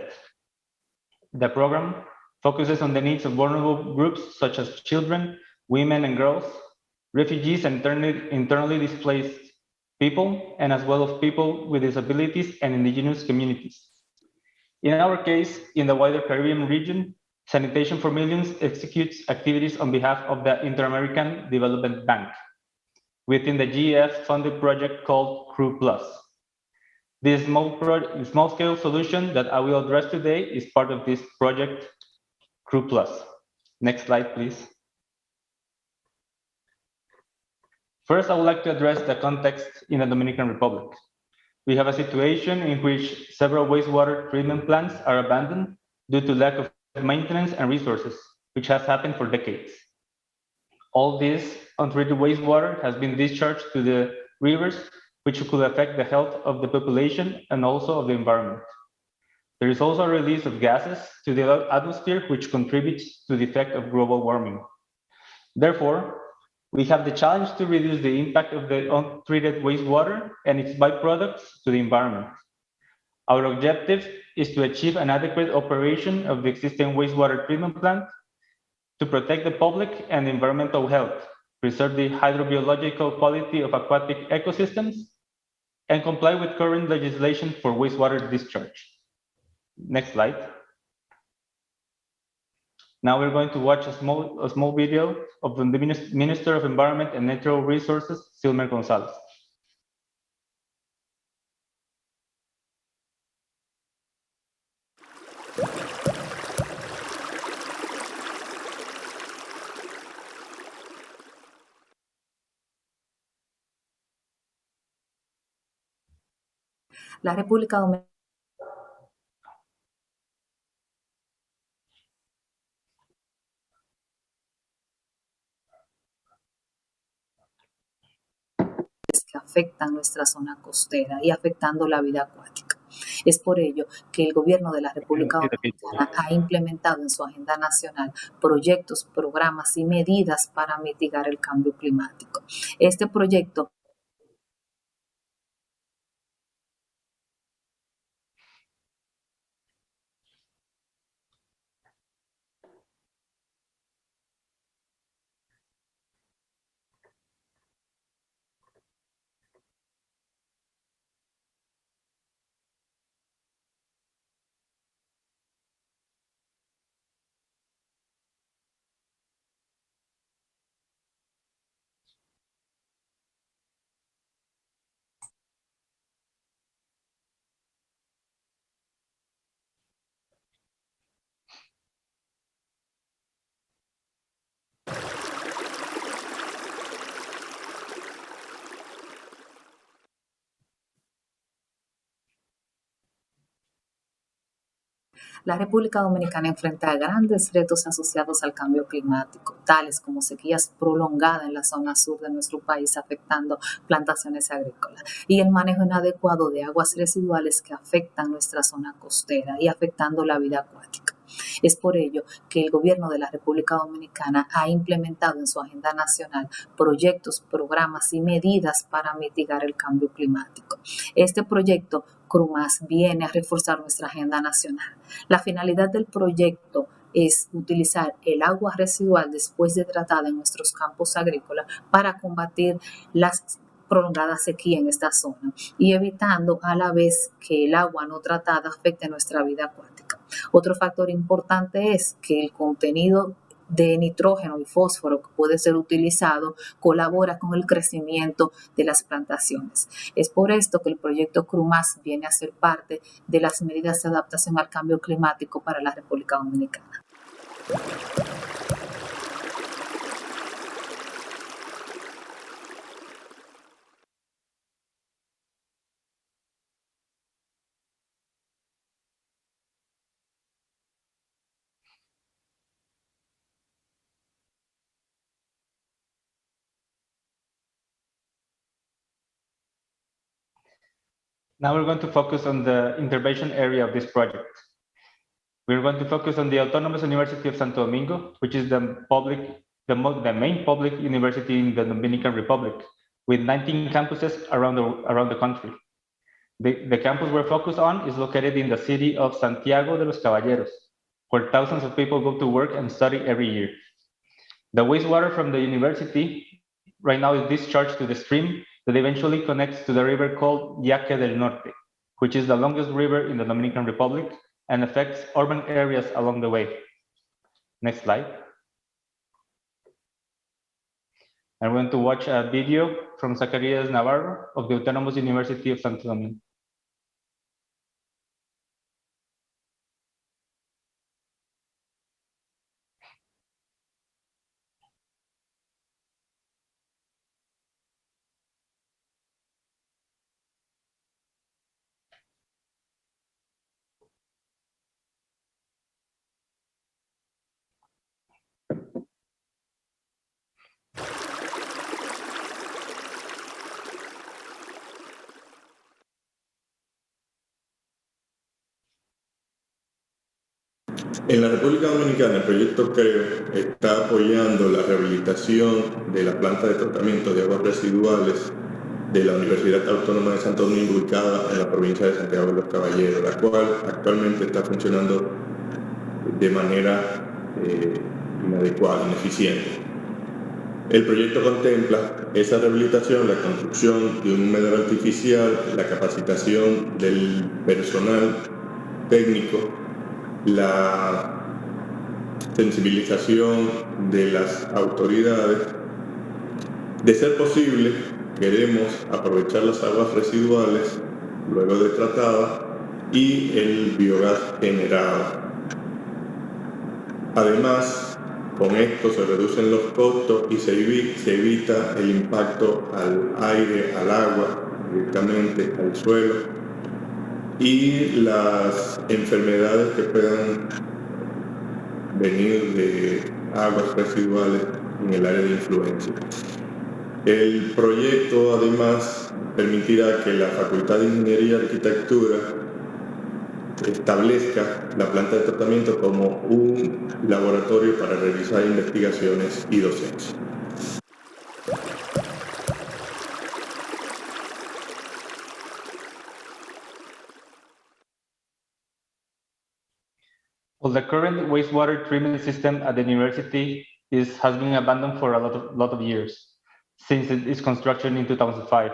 The program focuses on the needs of vulnerable groups such as children, women and girls, refugees and internally displaced people, and as well as people with disabilities and indigenous communities. In our case, in the wider Caribbean region, Sanitation for Millions executes activities on behalf of the Inter-American Development Bank within the GEF-funded project called CREW Plus. This small-scale solution that I will address today is part of this project, CREW Plus. Next slide, please. First, I would like to address the context in the Dominican Republic. We have a situation in which several wastewater treatment plants are abandoned due to lack of maintenance and resources, which has happened for decades. All this untreated wastewater has been discharged to the rivers, which could affect the health of the population and also of the environment. There is also a release of gases to the atmosphere, which contributes to the effect of global warming. Therefore, we have the challenge to reduce the impact of the untreated wastewater and its byproducts to the environment. Our objective is to achieve an adequate operation of the existing wastewater treatment plant to protect the public and environmental health, preserve the hydrobiological quality of aquatic ecosystems, and comply with current legislation for wastewater discharge. Next slide. Now we're going to watch a small video of the Minister of Environment and Natural Resources, Silmer Gonzalez. La República Dominicana que afectan nuestra zona costera y afectando la vida acuática. Es por ello que el gobierno de la República Dominicana ha implementado en su agenda nacional proyectos, programas y medidas para mitigar el cambio climático. Este proyecto la República Dominicana enfrenta grandes retos asociados al cambio climático, tales como sequías prolongadas en la zona sur de nuestro país afectando plantaciones agrícolas y el manejo inadecuado de aguas residuales que afectan nuestra zona costera y afectando la vida acuática. Es por ello que el gobierno de la República Dominicana ha implementado en su agenda nacional proyectos, programas y medidas para mitigar el cambio climático. Este proyecto CRUMAS viene a reforzar nuestra agenda nacional. La finalidad del proyecto es utilizar el agua residual después de tratada en nuestros campos agrícolas para combatir las prolongada sequía en esta zona y evitando a la vez que el agua no tratada afecte nuestra vida acuática. Otro factor importante es que el contenido de nitrógeno y fósforo que puede ser utilizado colabora con el crecimiento de las plantaciones. Es por esto que el proyecto CRUMAS viene a ser parte de las medidas de adaptación al cambio climático para la República Dominicana. Now we're going to focus on the intervention area of this project. We're going to focus on the Autonomous University of Santo Domingo, which is the main public university in the Dominican Republic, with 19 campuses around the country. The campus we're focused on is located in the city of Santiago de los Caballeros, where thousands of people go to work and study every year. The wastewater from the university right now is discharged to the stream that eventually connects to the river called Yaque del Norte, which is the longest river in the Dominican Republic and affects urban areas along the way. Next slide. I'm going to watch a video from Zacarías Navarro of the Autonomous University of Santo Domingo. En la República Dominicana, el proyecto CREO está apoyando la rehabilitación de la planta de tratamiento de aguas residuales de la Universidad Autónoma de Santo Domingo, ubicada en la provincia de Santiago de los Caballeros, la cual actualmente está funcionando de manera inadecuada, ineficiente. El proyecto contempla esa rehabilitación, la construcción de un humedal artificial, la capacitación del personal técnico, la sensibilización de las autoridades. De ser posible, queremos aprovechar las aguas residuales luego de tratadas y el biogás generado. Además, con esto se reducen los costos y se evita el impacto al aire, al agua, directamente al suelo, y las enfermedades que puedan venir de aguas residuales en el área de influencia. El proyecto además permitirá que la Facultad de Ingeniería y Arquitectura establezca la planta de tratamiento como un laboratorio para realizar investigaciones y docencia. Well, the current wastewater treatment system at the university has been abandoned for a lot of years, since its construction in 2005.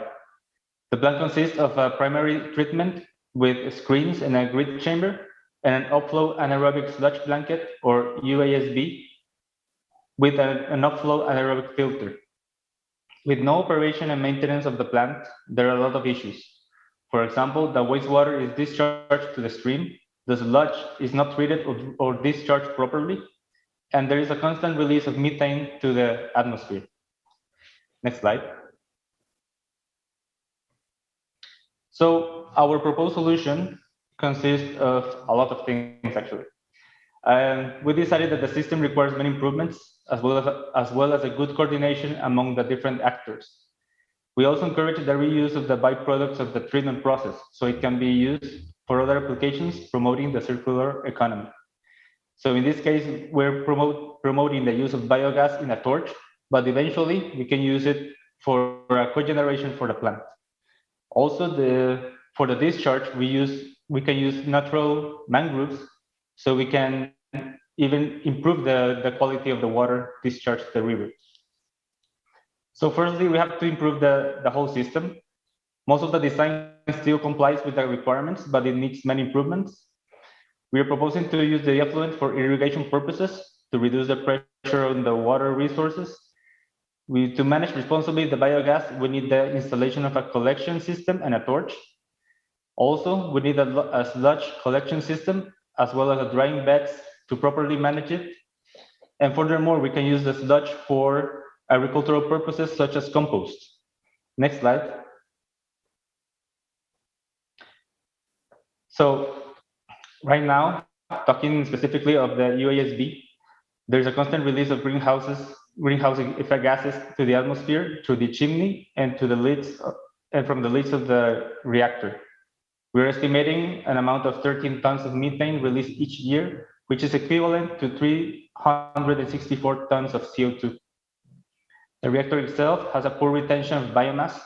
The plant consists of a primary treatment with screens and a grid chamber, and an upflow anaerobic sludge blanket, or UASB, with an upflow anaerobic filter. With no operation and maintenance of the plant, there are a lot of issues. For example, the wastewater is discharged to the stream, the sludge is not treated or discharged properly, and there is a constant release of methane to the atmosphere. Next slide. So our proposed solution consists of a lot of things, actually. We decided that the system requires many improvements, as well as a good coordination among the different actors. We also encourage the reuse of the byproducts of the treatment process, so it can be used for other applications, promoting the circular economy. So in this case, we're promoting the use of biogas in a torch, but eventually we can use it for a cogeneration for the plant. Also, for the discharge, we can use natural mangroves, so we can even improve the quality of the water discharged to the river. So firstly, we have to improve the whole system. Most of the design still complies with the requirements, but it needs many improvements. We are proposing to use the effluent for irrigation purposes to reduce the pressure on the water resources. To manage responsibly the biogas, we need the installation of a collection system and a torch. Also, we need a sludge collection system, as well as a drying beds to properly manage it. And furthermore, we can use the sludge for agricultural purposes, such as compost. Next slide. So right now, talking specifically of the UASB, there's a constant release of greenhouse effect gases to the atmosphere through the chimney and to the lids and from the lids of the reactor. We're estimating an amount of 13 tons of methane released each year, which is equivalent to 364 tons of CO2. The reactor itself has a poor retention of biomass,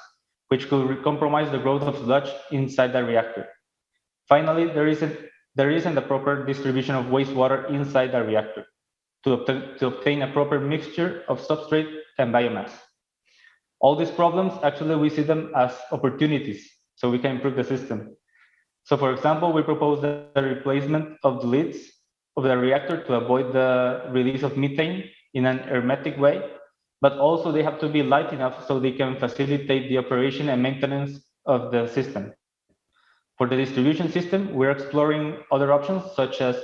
which could compromise the growth of sludge inside the reactor. Finally, there isn't a proper distribution of wastewater inside the reactor to obtain a proper mixture of substrate and biomass. All these problems, actually, we see them as opportunities, so we can improve the system. So for example, we propose the replacement of the lids of the reactor to avoid the release of methane in an hermetic way, but also they have to be light enough so they can facilitate the operation and maintenance of the system. For the distribution system, we're exploring other options, such as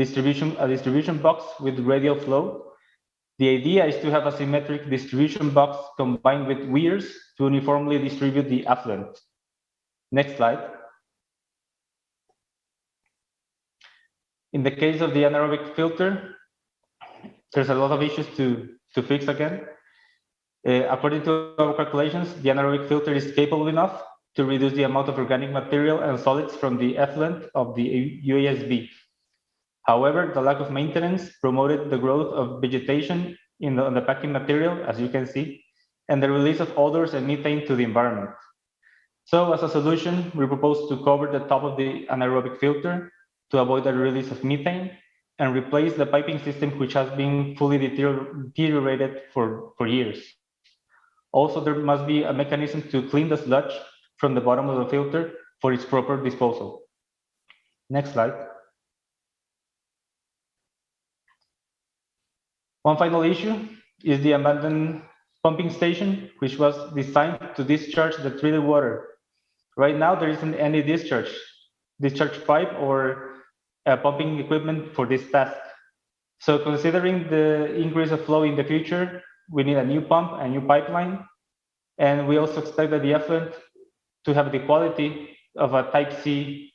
a distribution box with radial flow. The idea is to have a symmetric distribution box combined with weirs to uniformly distribute the effluent. Next slide. In the case of the anaerobic filter, there's a lot of issues to fix again. According to our calculations, the anaerobic filter is capable enough to reduce the amount of organic material and solids from the effluent of the UASB. However, the lack of maintenance promoted the growth of vegetation on the packing material, as you can see, and the release of odors and methane to the environment. So as a solution, we propose to cover the top of the anaerobic filter to avoid the release of methane and replace the piping system, which has been fully deteriorated for years. Also, there must be a mechanism to clean the sludge from the bottom of the filter for its proper disposal. Next slide. One final issue is the abandoned pumping station, which was designed to discharge the treated water. Right now, there isn't any discharge pipe or pumping equipment for this task. So considering the increase of flow in the future, we need a new pump, a new pipeline, and we also expect that the effluent to have the quality of a type C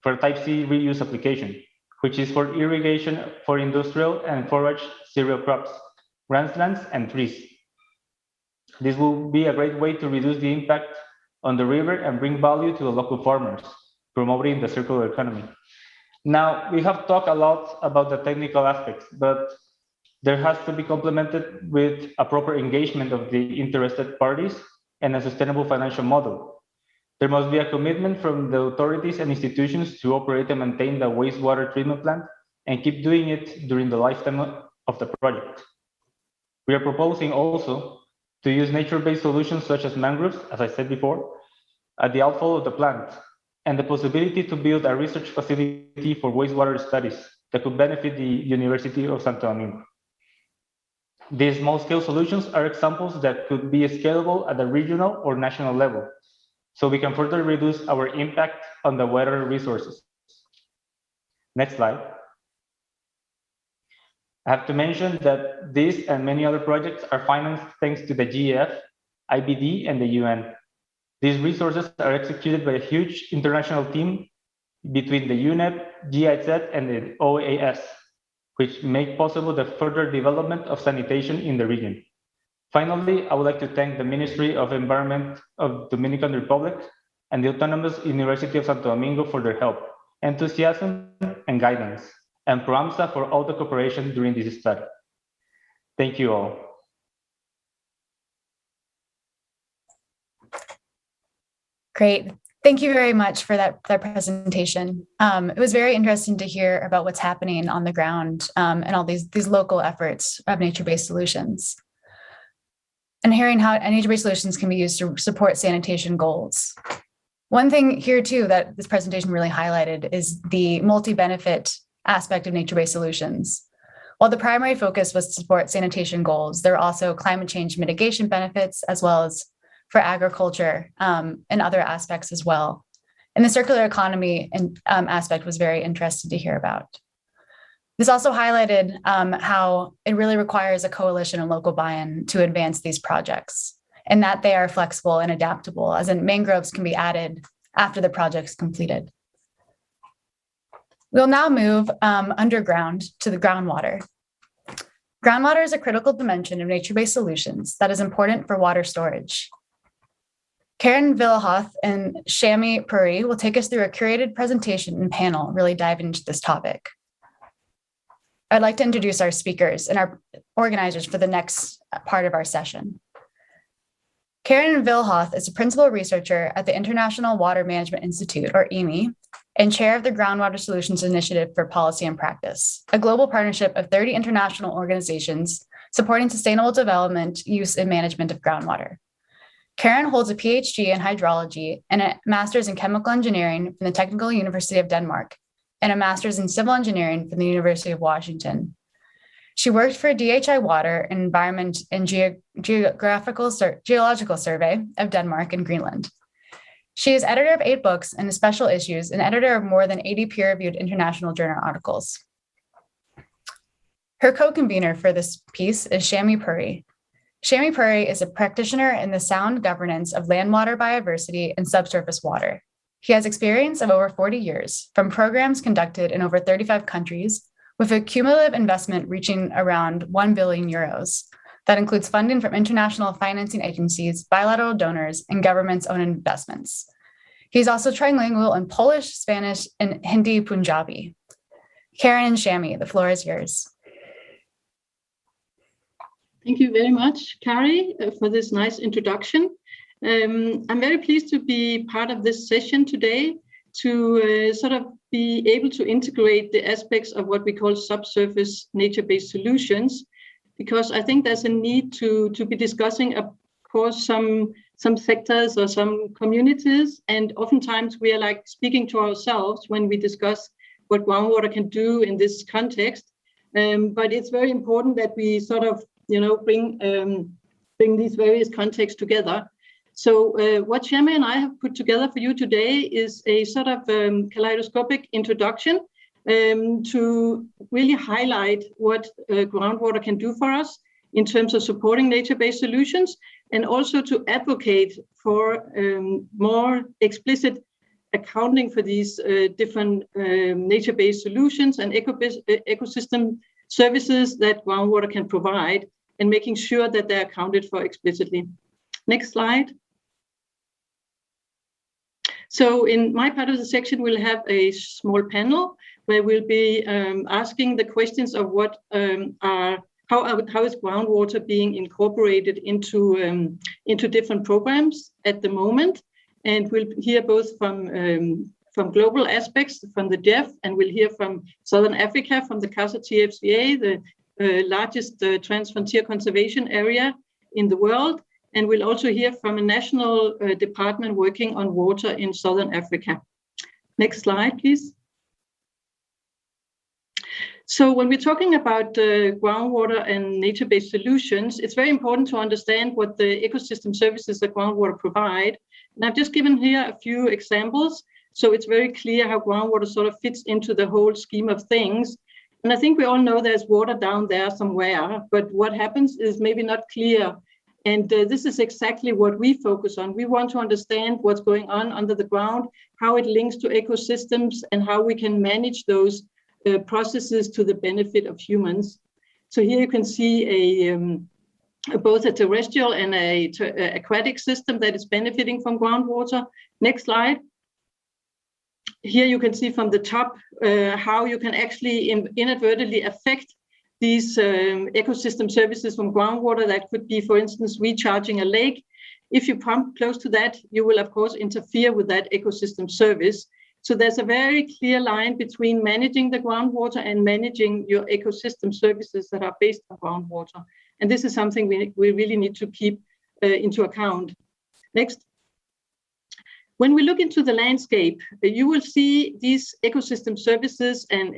for type C reuse application, which is for irrigation for industrial and forage cereal crops, grasslands, and trees. This will be a great way to reduce the impact on the river and bring value to the local farmers, promoting the circular economy. Now, we have talked a lot about the technical aspects, but there has to be complemented with a proper engagement of the interested parties and a sustainable financial model. There must be a commitment from the authorities and institutions to operate and maintain the wastewater treatment plant and keep doing it during the lifetime of the project. We are proposing also to use nature-based solutions such as mangroves, as I said before, at the outfall of the plant, and the possibility to build a research facility for wastewater studies that could benefit the University of Santo Domingo. These small-scale solutions are examples that could be scalable at a regional or national level, so we can further reduce our impact on the water resources. Next slide. I have to mention that this and many other projects are financed thanks to the GEF, IBD, and the UN. These resources are executed by a huge international team between the UNEP, GIZ, and the OAS, which make possible the further development of sanitation in the region. Finally, I would like to thank the Ministry of Environment of Dominican Republic and the Autonomous University of Santo Domingo for their help, enthusiasm, and guidance, and PROAMSA for all the cooperation during this study. Thank you all. Great. Thank you very much for that presentation. It was very interesting to hear about what's happening on the ground and all these local efforts of nature-based solutions. And hearing how nature-based solutions can be used to support sanitation goals. One thing here too that this presentation really highlighted is the multi-benefit aspect of nature-based solutions. While the primary focus was to support sanitation goals, there are also climate change mitigation benefits as well as for agriculture and other aspects as well. And the circular economy aspect was very interesting to hear about. This also highlighted how it really requires a coalition and local buy-in to advance these projects, and that they are flexible and adaptable, as in mangroves can be added after the project's completed. We'll now move underground to the groundwater. Groundwater is a critical dimension of nature-based solutions that is important for water storage. Karen Villahoth and Shami Puri will take us through a curated presentation and panel really diving into this topic. I'd like to introduce our speakers and our organizers for the next part of our session. Karen Villahoth is a principal researcher at the International Water Management Institute, or IMI, and chair of the Groundwater Solutions Initiative for Policy and Practice, a global partnership of 30 international organizations supporting sustainable development, use, and management of groundwater. Karen holds a PhD in hydrology and a master's in chemical engineering from the Technical University of Denmark and a master's in civil engineering from the University of Washington. She worked for DHI Water, Environment and Geological Survey of Denmark and Greenland. She is editor of 8 books and special issues and editor of more than 80 peer-reviewed international journal articles. Her co-convener for this piece is Shami Puri. Shami Puri is a practitioner in the sound governance of land water biodiversity and subsurface water. He has experience of over 40 years from programs conducted in over 35 countries with a cumulative investment reaching around 1 billion euros. That includes funding from international financing agencies, bilateral donors, and governments' own investments. He's also trilingual in Polish, Spanish, and Hindi Punjabi. Karen and Shami, the floor is yours. Thank you very much, Carrie, for this nice introduction. I'm very pleased to be part of this session today to sort of be able to integrate the aspects of what we call subsurface nature-based solutions, because I think there's a need to be discussing, of course, some sectors or some communities, and oftentimes we are like speaking to ourselves when we discuss what groundwater can do in this context. But it's very important that we sort of bring these various contexts together. So what Shami and I have put together for you today is a sort of kaleidoscopic introduction to really highlight what groundwater can do for us in terms of supporting nature-based solutions, and also to advocate for more explicit accounting for these different nature-based solutions and ecosystem services that groundwater can provide, and making sure that they're accounted for explicitly. Next slide. So in my part of the section, we'll have a small panel where we'll be asking the questions of what how is groundwater being incorporated into different programs at the moment, and we'll hear both from global aspects from the GEF, and we'll hear from Southern Africa, from the CASA TFCA, the largest transfrontier conservation area in the world. And we'll also hear from a national department working on water in Southern Africa. Next slide, please. So when we're talking about groundwater and nature-based solutions, it's very important to understand what the ecosystem services that groundwater provide. And I've just given here a few examples, so it's very clear how groundwater sort of fits into the whole scheme of things. And I think we all know there's water down there somewhere, but what happens is maybe not clear. And this is exactly what we focus on. We want to understand what's going on under the ground, how it links to ecosystems, and how we can manage those processes to the benefit of humans. So here you can see both a terrestrial and an aquatic system that is benefiting from groundwater. Next slide. Here you can see from the top how you can actually inadvertently affect these ecosystem services from groundwater. That could be, for instance, recharging a lake. If you pump close to that, you will, of course, interfere with that ecosystem service. So there's a very clear line between managing the groundwater and managing your ecosystem services that are based on groundwater. And this is something we really need to keep into account. Next. When we look into the landscape, you will see these ecosystem services and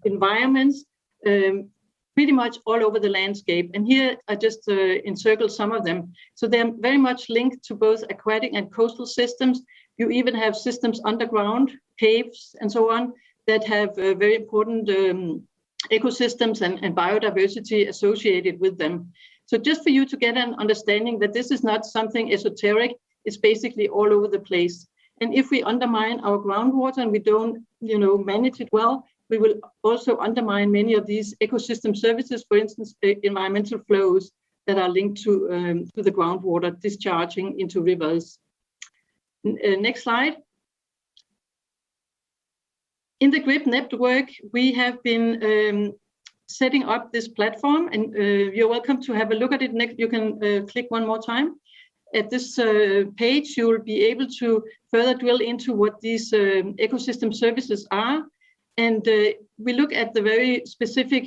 environments pretty much all over the landscape. And here I just encircled some of them. So they're very much linked to both aquatic and coastal systems. You even have systems underground, caves, and so on, that have very important ecosystems and biodiversity associated with them. So just for you to get an understanding that this is not something esoteric, it's basically all over the place. And if we undermine our groundwater and we don't, manage it well, we will also undermine many of these ecosystem services, for instance, environmental flows that are linked to the groundwater discharging into rivers. Next slide. In the GRIP network, we have been setting up this platform, and you're welcome to have a look at it. Next, you can click one more time. At this page, you'll be able to further drill into what these ecosystem services are. And we look at the very specific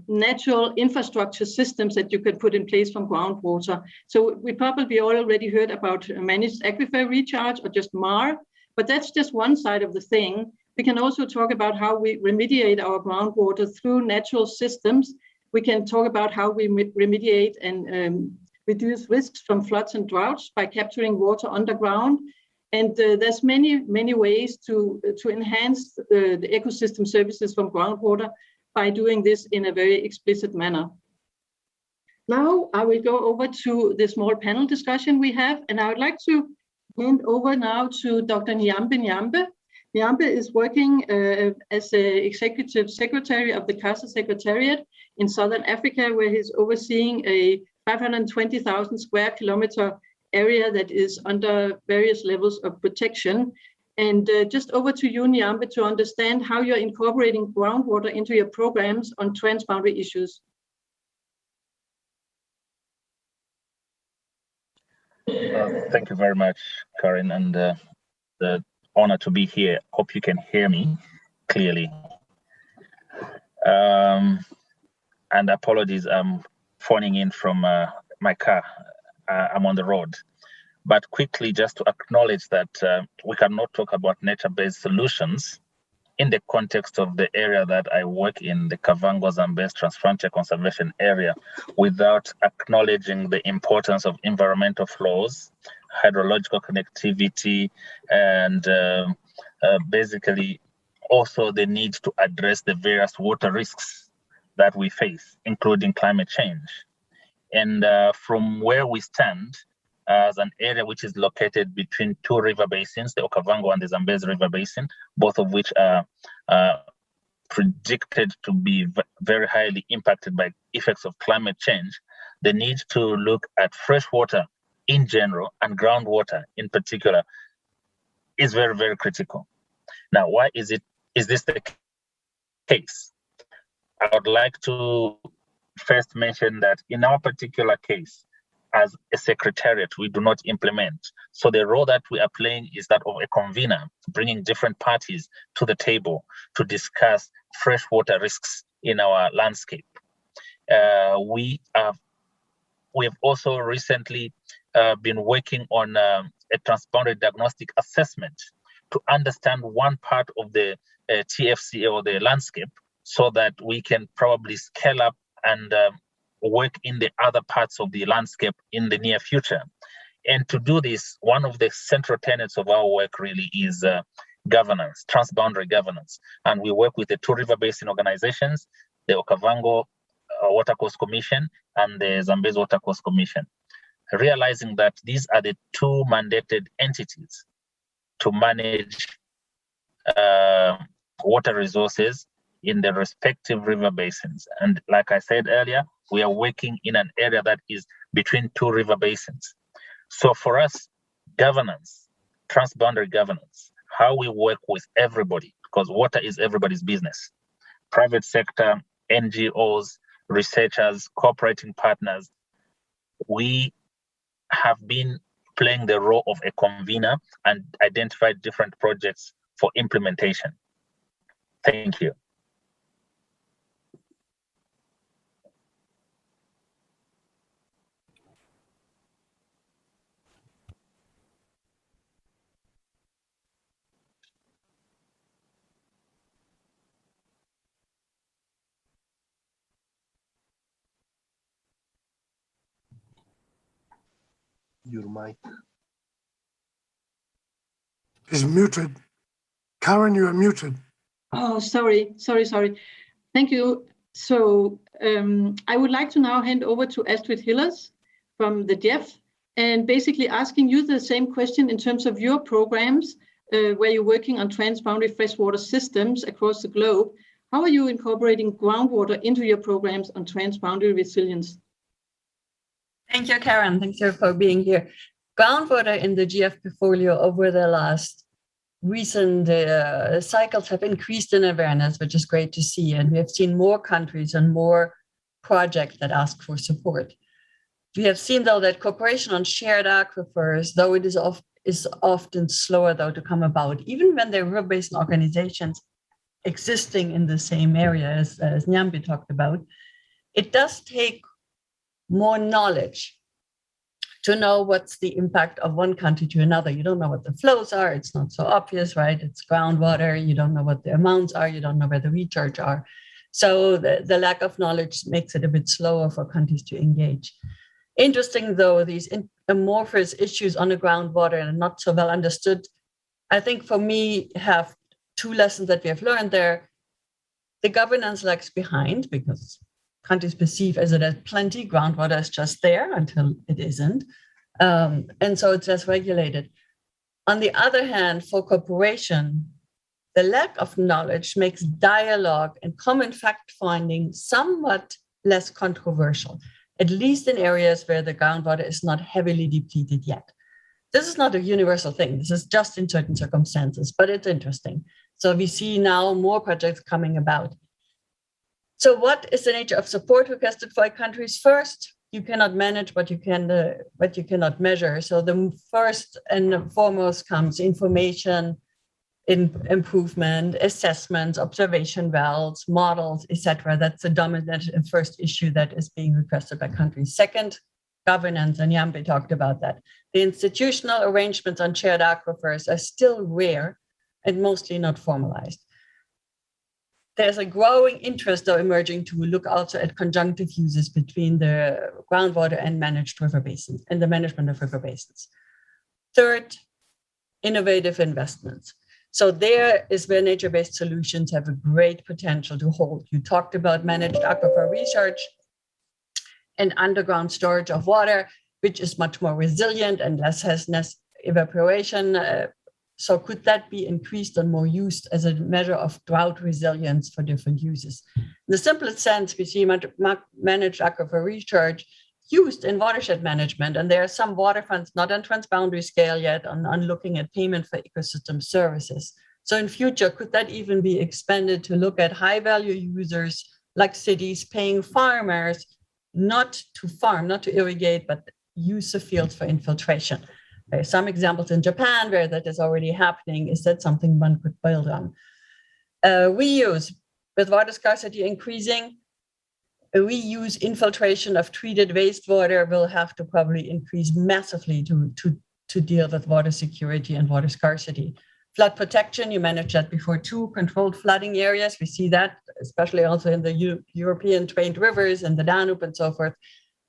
natural infrastructure systems that you can put in place from groundwater. So we probably already heard about managed aquifer recharge, or just MAR, but that's just one side of the thing. We can also talk about how we remediate our groundwater through natural systems. We can talk about how we remediate and reduce risks from floods and droughts by capturing water underground. And there's many ways to enhance the ecosystem services from groundwater by doing this in a very explicit manner. Now I will go over to the small panel discussion we have, and I would like to hand over now to Dr. Nyambe Nyambe. Nyambe is working as the Executive Secretary of the CASA Secretariat in Southern Africa, where he's overseeing a 520,000 square kilometer area that is under various levels of protection. And just over to you, Nyambe, to understand how you're incorporating groundwater into your programs on transboundary issues. Thank you very much, Karen, and the honor to be here. Hope you can hear me clearly. And apologies, I'm phoning in from my car. I'm on the road. But quickly, just to acknowledge that we cannot talk about nature-based solutions in the context of the area that I work in, the Kavango-Zambezi Transfrontier Conservation Area, without acknowledging the importance of environmental flows, hydrological connectivity, and basically also the need to address the various water risks that we face, including climate change. And from where we stand, as an area which is located between two river basins, the Okavango and the Zambezi River Basin, both of which are predicted to be very highly impacted by effects of climate change. The need to look at fresh water in general and groundwater in particular is very, very critical. Now, why is this the case? I would like to first mention that in our particular case, as a secretariat, we do not implement. So the role that we are playing is that of a convener, bringing different parties to the table to discuss freshwater risks in our landscape. We have also recently been working on a transboundary diagnostic assessment to understand one part of the TFC or the landscape so that we can probably scale up and work in the other parts of the landscape in the near future. And to do this, one of the central tenets of our work really is governance, transboundary governance. And we work with the two river basin organizations, the Okavango Watercourse Commission and the Zambezi Watercourse Commission, realizing that these are the two mandated entities to manage water resources in the respective river basins. And like I said earlier, we are working in an area that is between two river basins. So for us, governance, transboundary governance, how we work with everybody, because water is everybody's business. Private sector, NGOs, researchers, cooperating partners, we have been playing the role of a convener and identified different projects for implementation. Thank you. Your mic is muted. Karen, you are muted. Oh, sorry. Thank you. So I would like to now hand over to Astrid Hillers from the GEF and basically asking you the same question in terms of your programs where you're working on transboundary freshwater systems across the globe. How are you incorporating groundwater into your programs on transboundary resilience? Thank you, Karen. Thank you for being here. Groundwater in the GF portfolio over the last recent cycles have increased in awareness, which is great to see. And we have seen more countries and more projects that ask for support. We have seen, though, that cooperation on shared aquifers, though it is often slower, though, to come about, even when there are river basin organizations existing in the same area as Nyambi talked about, it does take more knowledge to know what's the impact of one country to another. You don't know what the flows are. It's not so obvious, right? It's groundwater. You don't know what the amounts are. You don't know where the recharge are. So the lack of knowledge makes it a bit slower for countries to engage. Interesting, though, these amorphous issues on the groundwater and not so well understood, I think for me have two lessons that we have learned there. The governance lags behind because countries perceive as it has plenty, groundwater is just there until it isn't. And so it's less regulated. On the other hand, for cooperation, the lack of knowledge makes dialogue and common fact-finding somewhat less controversial, at least in areas where the groundwater is not heavily depleted yet. This is not a universal thing. This is just in certain circumstances, but it's interesting. So we see now more projects coming about. So what is the nature of support requested for countries? First, you cannot manage what you cannot measure. So the first and foremost comes information, improvement, assessments, observation wells, models, etc. That's the dominant and first issue that is being requested by countries. Second, governance, and Nyambi talked about that. The institutional arrangements on shared aquifers are still rare and mostly not formalized. There's a growing interest, though, emerging to look also at conjunctive uses between the groundwater and managed river basins and the management of river basins. Third, innovative investments. So there is where nature-based solutions have a great potential to hold. You talked about managed aquifer research and underground storage of water. which is much more resilient and has less evaporation. So could that be increased and more used as a measure of drought resilience for different uses? In the simplest sense, we see managed aquifer recharge used in watershed management, and there are some water funds not on transboundary scale yet on looking at payment for ecosystem services. So in future, could that even be expanded to look at high value users like cities paying farmers not to farm, not to irrigate, but use the fields for infiltration? There are some examples in Japan where that is already happening. Is that something one could build on? Reuse, with water scarcity increasing, reuse infiltration of treated wastewater will have to probably increase massively to deal with water security and water scarcity. Flood protection, you mentioned that before too, controlled flooding areas. We see that, especially also in the European trained rivers and the Danube and so forth,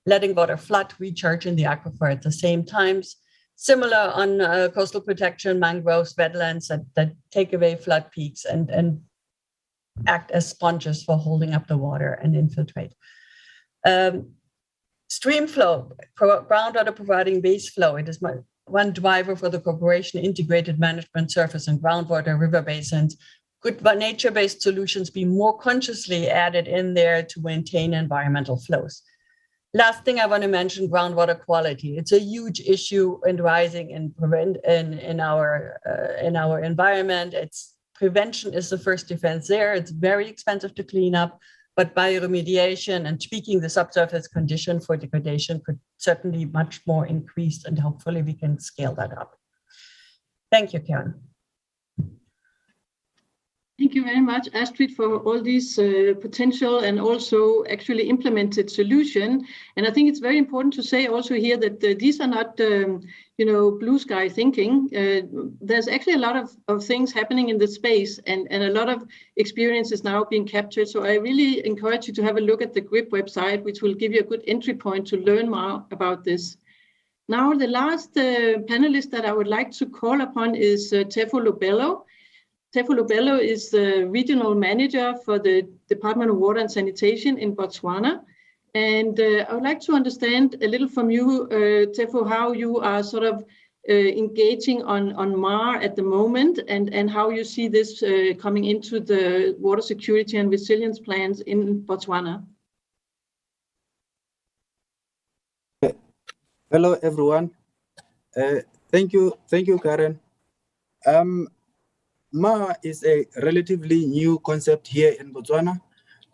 letting water flood, recharge in the aquifer at the same times. Similar on coastal protection, mangroves, wetlands that take away flood peaks and act as sponges for holding up the water and infiltrate. Stream flow, groundwater providing base flow. It is one driver for the corporation integrated management surface and groundwater river basins. Could nature-based solutions be more consciously added in there to maintain environmental flows? Last thing I want to mention, groundwater quality. It's a huge issue and rising in our environment. Prevention is the first defense there. It's very expensive to clean up, but bioremediation and tweaking the subsurface condition for degradation could certainly be much more increased, and hopefully we can scale that up. Thank you, Karen. Thank you very much, Astrid, for all these potential and also actually implemented solution. And I think it's very important to say also here that these are not, blue sky thinking. There's actually a lot of things happening in the space, and a lot of experiences now being captured. So I really encourage you to have a look at the GRIP website, which will give you a good entry point to learn more about this. Now, the last panelist that I would like to call upon is Tefo Lobello. Tefo Lobello is the regional manager for the Department of Water and Sanitation in Botswana. And I would like to understand a little from you, Tefo, how you are sort of engaging on MAR at the moment, and how you see this coming into the water security and resilience plans in Botswana. Hello, everyone. Thank you, Karen. MAR is a relatively new concept here in Botswana.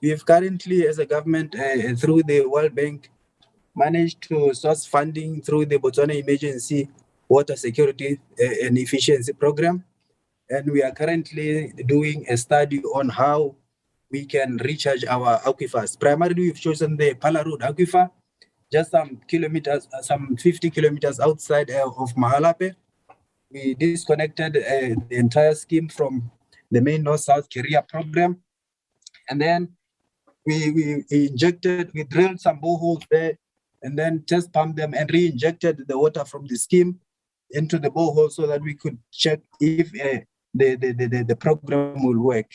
We've currently, as a government, through the World Bank, managed to source funding through the Botswana Emergency Water Security and Efficiency Program. And we are currently doing a study on how we can recharge our aquifers. Primarily, we've chosen the Pala Road Aquifer, just some 50 kilometers outside of Mahalape. We disconnected the entire scheme from the main North-South Career program. And then we drilled some boreholes there and then test pumped them and re-injected the water from the scheme into the borehole so that we could check if the program will work.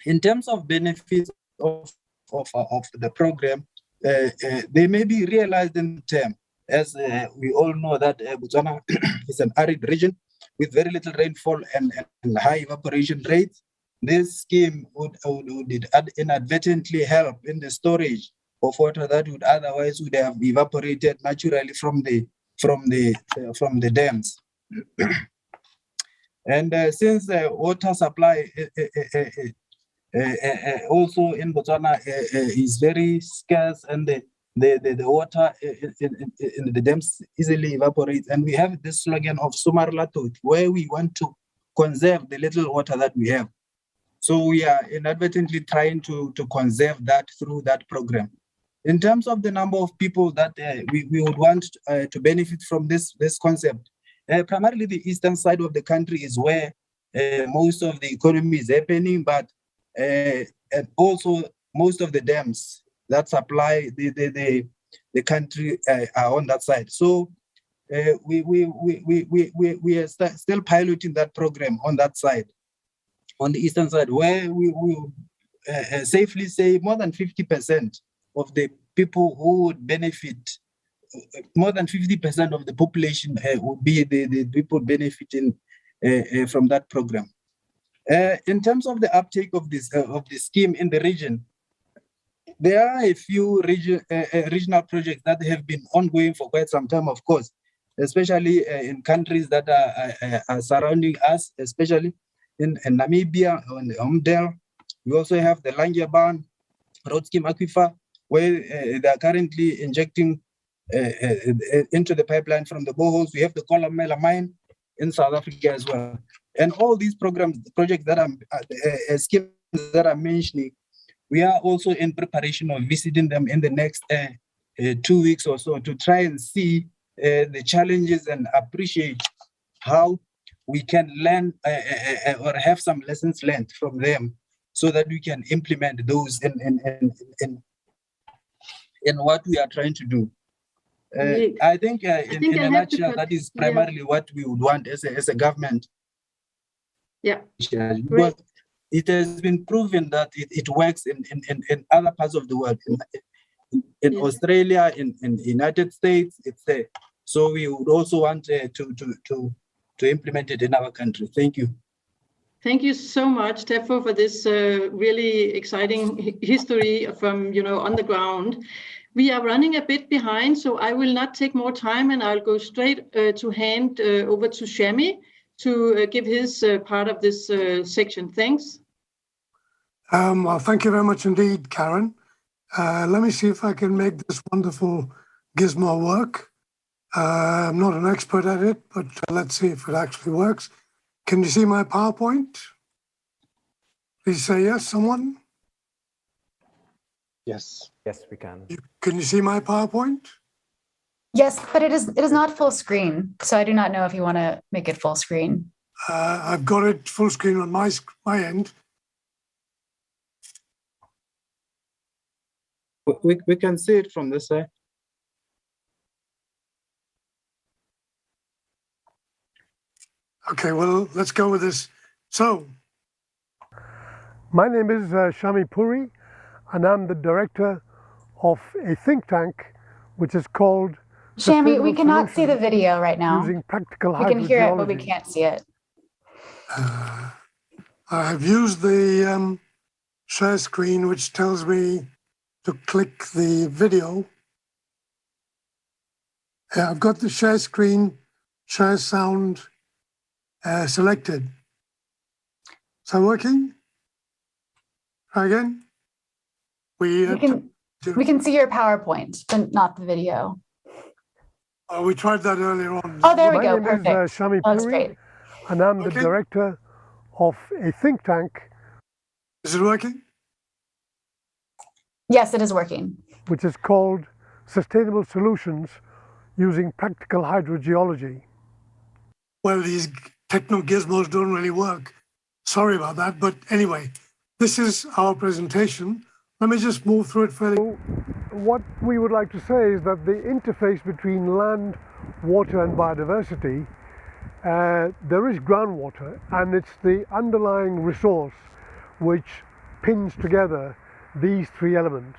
In terms of benefits of the program, they may be realized in term. As we all know that Botswana is an arid region with very little rainfall and high evaporation rates. This scheme would inadvertently help in the storage of water that would otherwise would have evaporated naturally from the dams. And since the water supply also in Botswana is very scarce, and the water in the dams easily evaporates, and we have this slogan of Sumarlatot, where we want to conserve the little water that we have. So we are inadvertently trying to conserve that through that program. In terms of the number of people that we would want to benefit from this concept, primarily the eastern side of the country is where most of the economy is happening, but and also most of the dams that supply the country are on that side. So we are still piloting that program on that side, on the eastern side, where we will safely say more than 50% of the people who would benefit more than 50% of the population will be the people benefiting from that program. In terms of the uptake of this scheme in the region, there are a few regional projects that have been ongoing for quite some time, of course, especially in countries that are surrounding us, especially in Namibia, on the Omdel. We also have the Langeban road scheme aquifer, where they are currently injecting into the pipeline from the boreholes. We have the Kolomela mine in South Africa as well. And all these projects that I'm schemes that I'm mentioning, we are also in preparation of visiting them in the next 2 weeks or so to try and see the challenges and appreciate how we can learn or have some lessons learned from them, so that we can implement those in what we are trying to do. I think in a nutshell, that is primarily what we would want as a government. Yeah. Because it has been proven that it works in other parts of the world. In Australia, in United States, it's there. So we would also want to implement it in our country. Thank you. Thank you so much, Tefo, for this really exciting history from, on the ground. We are running a bit behind, so I will not take more time, and I'll go straight to hand over to Shami to give his part of this section. Thanks. Well, thank you very much indeed, Karen. Let me see if I can make this wonderful gizmo work. I'm not an expert at it, but let's see if it actually works. Can you see my PowerPoint? Please say yes, someone. Yes. Yes, we can. Can you see my PowerPoint? Yes, but it is not full screen, so I do not know if you want to make it full screen. I've got it full screen on my end. We can see it from this side. Okay, well, let's go with this. So, my name is Shami Puri, and I'm the director of a think tank, which is called... Shami, we cannot see the video right now. Using practical we can hear it, but we hydrogeology. can't see it. I have used the share screen, which tells me to click the video. I've got the share screen, share sound selected. Is that working? Try again. We can see your PowerPoint, but not the video. We tried that earlier on. Oh, there we go. My name is Perfect. Shami That's Puri, great. and I'm the director of a think tank. Is it working? Yes, it is working. Which is called Sustainable Solutions Using Practical Hydrogeology. Well, these techno gizmos don't really work. Sorry about that, but anyway, this is our presentation. Let me just move through it fairly. What we would like to say is that the interface between land, water and biodiversity, there is groundwater, and it's the underlying resource which pins together these three elements.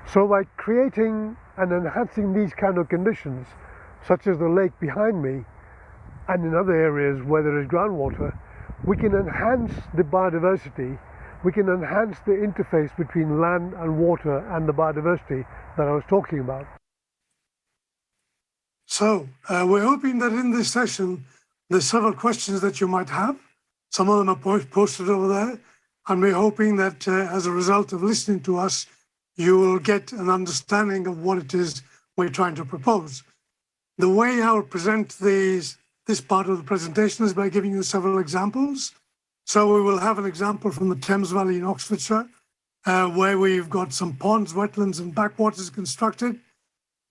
So by creating and enhancing these kind of conditions, such as the lake behind me, and in other areas where there is groundwater, we can enhance the biodiversity, we can enhance the interface between land and water and the biodiversity that I was talking about. So we're hoping that in this session, there's several questions that you might have. Some of them are posted over there. And we're hoping that as a result of listening to us, you will get an understanding of what it is we're trying to propose. The way I will present this part of the presentation is by giving you several examples. So we will have an example from the Thames Valley in Oxfordshire, where we've got some ponds, wetlands and backwaters constructed.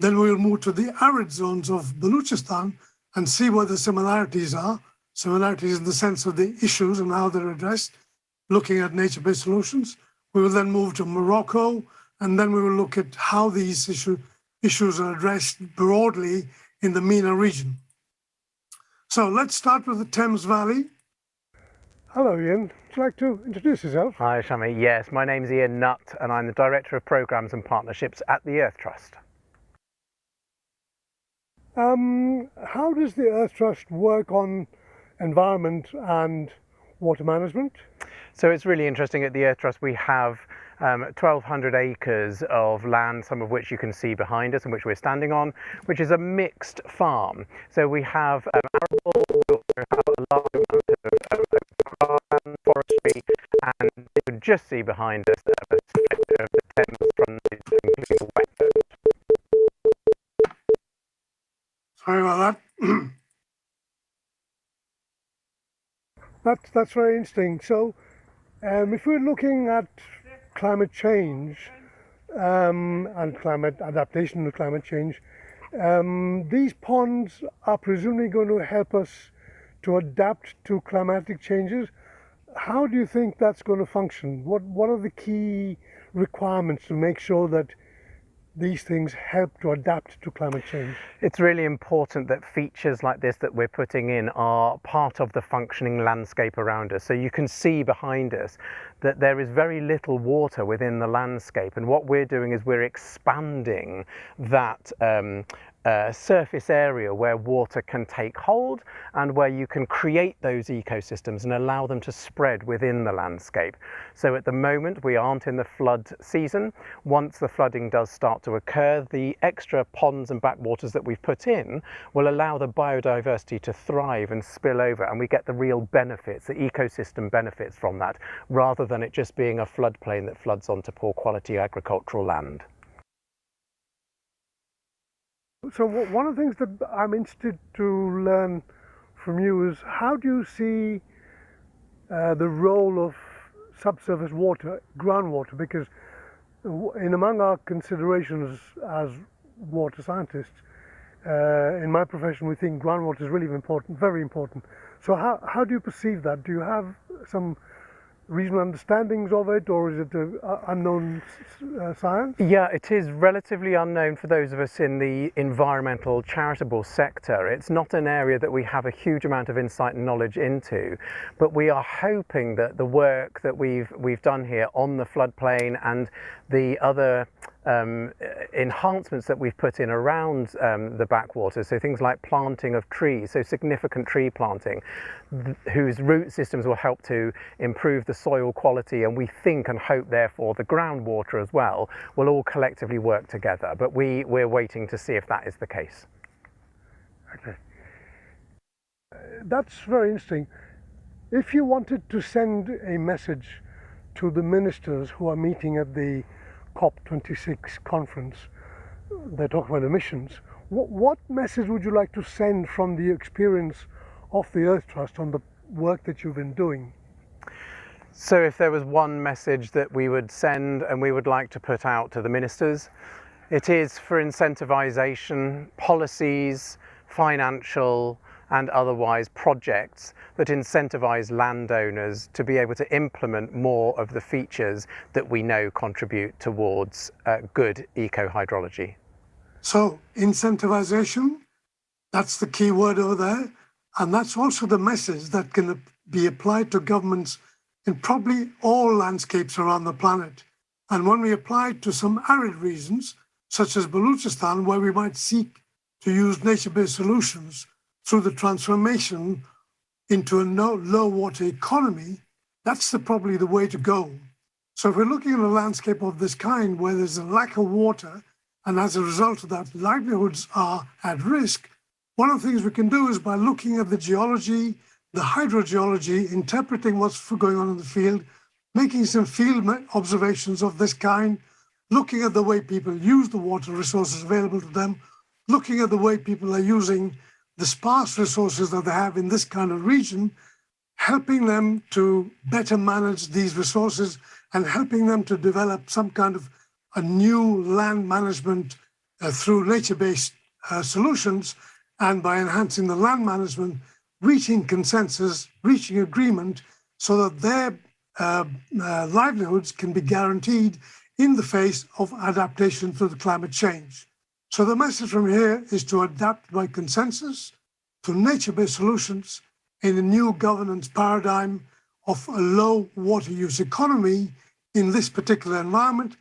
Then we'll move to the arid zones of Baluchistan and see what the similarities are. Similarities in the sense of the issues and how they're addressed, looking at nature-based solutions. We will then move to Morocco, and then we will look at how these issues are addressed broadly in the MENA region. So let's start with the Thames Valley. Hello, Ian. Would you like to introduce yourself? Hi, Shami. Yes, my name's Ian Nutt, and I'm the Director of Programmes and Partnerships at the Earth Trust. How does the Earth Trust work on environment and water management? So it's really interesting. At the Earth Trust we have 1,200 acres of land, some of which you can see behind us and which we're standing on, which is a mixed farm. So we have arable, we also have a large amount of forestry, and you can just see behind us a split of the Thames frontage, including wetlands. Sorry about that. That's very interesting. So if we're looking at climate change and climate adaptation to climate change, these ponds are presumably going to help us to adapt to climatic changes. How do you think that's going to function? What are the key requirements to make sure that these things help to adapt to climate change? It's really important that features like this that we're putting in are part of the functioning landscape around us. So you can see behind us that there is very little water within the landscape, and what we're doing is we're expanding that surface area where water can take hold and where you can create those ecosystems and allow them to spread within the landscape. So at the moment we aren't in the flood season. Once the flooding does start to occur, the extra ponds and backwaters that we've put in will allow the biodiversity to thrive and spill over, and we get the real benefits, the ecosystem benefits from that, rather than it just being a floodplain that floods onto poor quality agricultural land. So one of the things that I'm interested to learn from you is, how do you see the role of subsurface water, groundwater? Because among our considerations as water scientists, in my profession we think groundwater is really important, very important. So how do you perceive that? Do you have some reasonable understandings of it, or is it unknown science? Yeah, it is relatively unknown for those of us in the environmental charitable sector. It's not an area that we have a huge amount of insight and knowledge into, but we are hoping that the work that we've done here on the floodplain and the other enhancements that we've put in around the backwaters, so things like planting of trees, so significant tree planting, whose root systems will help to improve the soil quality, and we think and hope therefore the groundwater as well, will all collectively work together. But we're waiting to see if that is the case. Okay. That's very interesting. If you wanted to send a message to the ministers who are meeting at the COP26 conference, they're talking about emissions, what message would you like to send from the experience of the Earth Trust on the work that you've been doing? So if there was one message that we would send and we would like to put out to the ministers, it is for incentivization, policies, financial and otherwise projects that incentivize landowners to be able to implement more of the features that we know contribute towards good eco-hydrology. So incentivization, that's the key word over there, and that's also the message that can be applied to governments in probably all landscapes around the planet. And when we apply it to some arid regions, such as Balochistan, where we might seek to use nature-based solutions through the transformation into a low water economy, that's probably the way to go. So if we're looking at a landscape of this kind where there's a lack of water, and as a result of that, livelihoods are at risk, one of the things we can do is by looking at the geology, the hydrogeology, interpreting what's going on in the field, making some field observations of this kind, looking at the way people use the water resources available to them, looking at the way people are using the sparse resources that they have in this kind of region, helping them to better manage these resources and helping them to develop some kind of a new land management through nature-based solutions, and by enhancing the land management, reaching consensus, reaching agreement, so that their livelihoods can be guaranteed in the face of adaptation to the climate change. So the message from here is to adapt by consensus to nature-based solutions in a new governance paradigm of a low water use economy in this particular environment,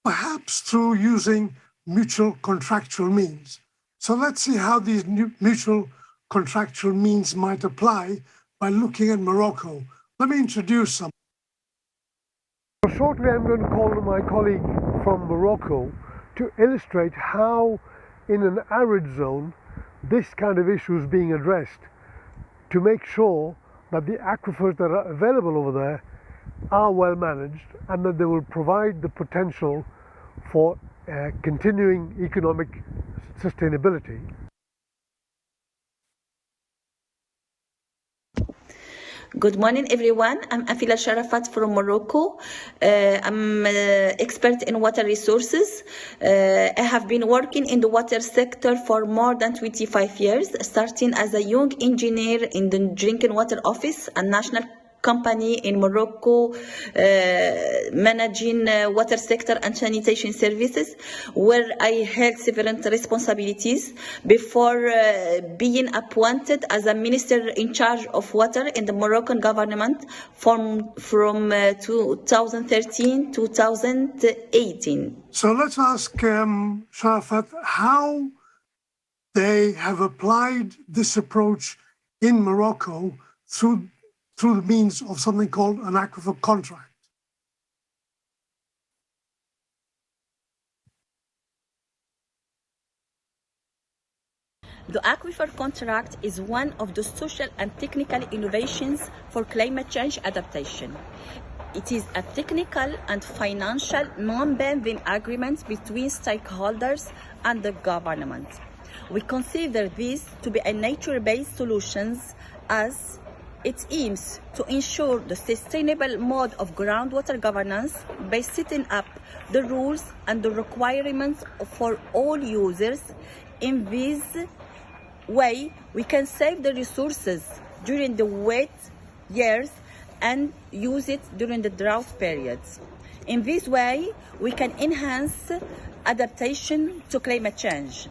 perhaps through using mutual contractual means. So let's see how these mutual contractual means might apply by looking at Morocco. Let me introduce some. Shortly, I'm going to call on my colleague from Morocco to illustrate how, in an arid zone, this kind of issue is being addressed to make sure that the aquifers that are available over there are well managed and that they will provide the potential for continuing economic sustainability. Good morning, everyone. I'm Afila Sharafat from Morocco. I'm an expert in water resources. I have been working in the water sector for more than 25 years, starting as a young engineer in the drinking water office, a national company in Morocco, managing water sector and sanitation services, where I held several responsibilities before being appointed as a minister in charge of water in the Moroccan government from 2013 to 2018. So let's ask Sharafat how they have applied this approach in Morocco through the means of something called an aquifer contract. The aquifer contract is one of the social and technical innovations for climate change adaptation. It is a technical and financial non-binding agreement between stakeholders and the government. We consider this to be a nature-based solution as it aims to ensure the sustainable mode of groundwater governance by setting up the rules and the requirements for all users. In this way, we can save the resources during the wet years and use it during the drought periods. In this way, we can enhance adaptation to climate change.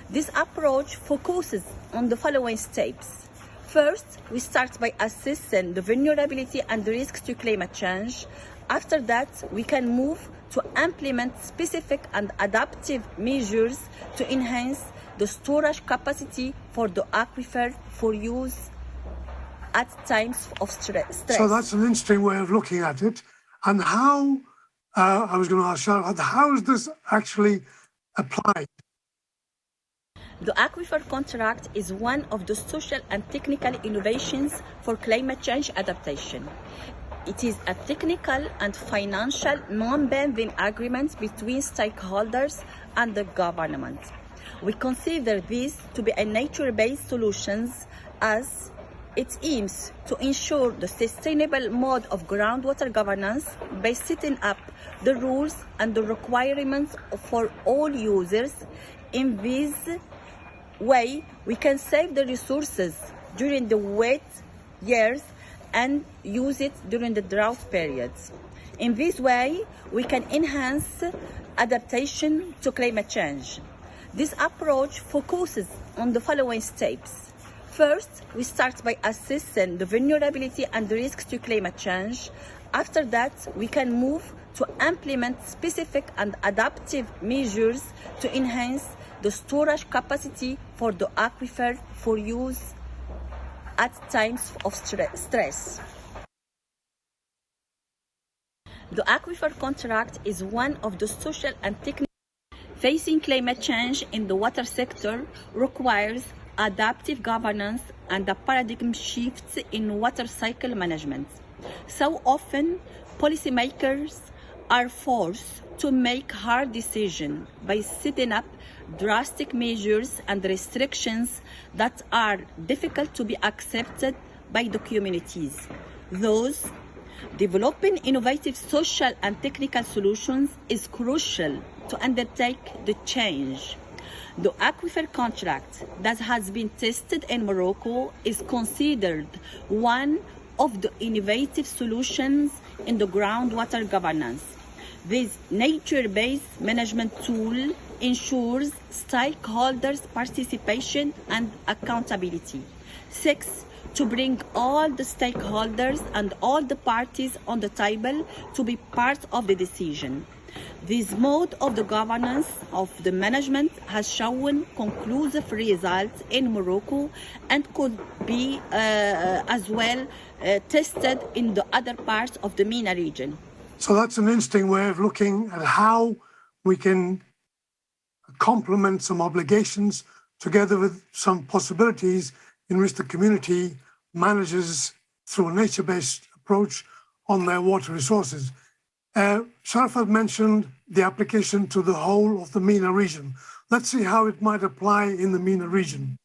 This approach focuses on the following steps. First, we start by assessing the vulnerability and the risks to climate change. After that, we can move to implement specific and adaptive measures to enhance the storage capacity for the aquifer for use at times of stress. So that's an interesting way of looking at it. And how, I was going to ask Sharafat, how is this actually applied? The aquifer contract is one of the social and technical innovations for climate change adaptation. It is a technical and financial non-binding agreement between stakeholders and the government. We consider this to be a nature-based solution as it aims to ensure the sustainable mode of groundwater governance by setting up the rules and the requirements for all users. In this way, we can save the resources during the wet years and use it during the drought periods. In this way, we can enhance adaptation to climate change. This approach focuses on the following steps. First, we start by assessing the vulnerability and the risks to climate change. After that, we can move to implement specific and adaptive measures to enhance the storage capacity for the aquifer for use at times of stress. The aquifer contract is one of the social and technical. Facing climate change in the water sector requires adaptive governance and a paradigm shift in water cycle management. So often, policymakers are forced to make hard decisions by setting up drastic measures and restrictions that are difficult to be accepted by the communities. Thus, developing innovative social and technical solutions is crucial to undertake the change. The aquifer contract that has been tested in Morocco is considered one of the innovative solutions in the groundwater governance. This nature-based management tool ensures stakeholders' participation and accountability, seeks to bring all the stakeholders and all the parties on the table to be part of the decision. This mode of the governance of the management has shown conclusive results in Morocco and could be as well tested in the other parts of the MENA region. So that's an interesting way of looking at how we can complement some obligations together with some possibilities in which the community manages through a nature-based approach on their water resources. Sharafat mentioned the application to the whole of the MENA region. Let's see how it might apply in the MENA region.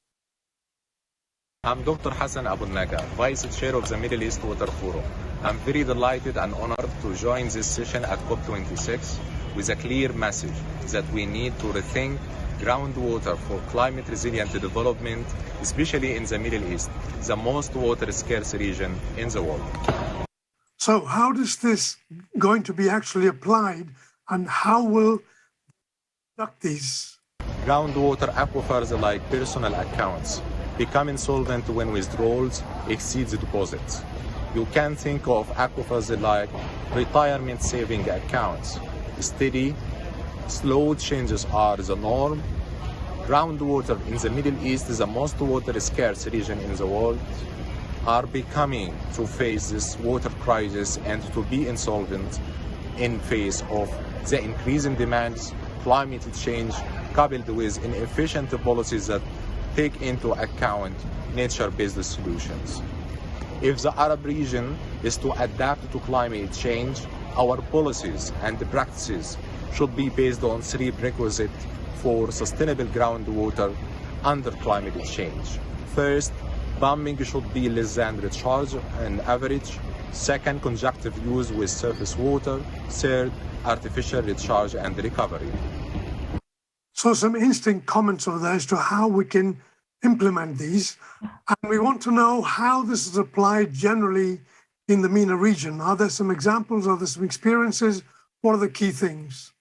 I'm Dr. Hassan Abu Naga, Vice Chair of the Middle East Water Forum. I'm very delighted and honored to join this session at COP26 with a clear message that we need to rethink groundwater for climate resilient development, especially in the Middle East, the most water scarce region in the world. So how is this going to be actually applied, and how will conduct these? Groundwater aquifers like personal accounts become insolvent when withdrawals exceed the deposits. You can think of aquifers like retirement saving accounts. Steady, slow changes are the norm. Groundwater in the Middle East is the most water scarce region in the world, are becoming to face this water crisis and to be insolvent in face of the increasing demands, climate change, coupled with inefficient policies that take into account nature-based solutions. If the Arab region is to adapt to climate change, our policies and practices should be based on three prerequisites for sustainable groundwater under climate change. First, pumping should be less than recharge on average. Second, conjunctive use with surface water. Third, artificial recharge and recovery. So some interesting comments over there as to how we can implement these. And we want to know how this is applied generally in the MENA region. Are there some examples? Are there some experiences? What are the key things?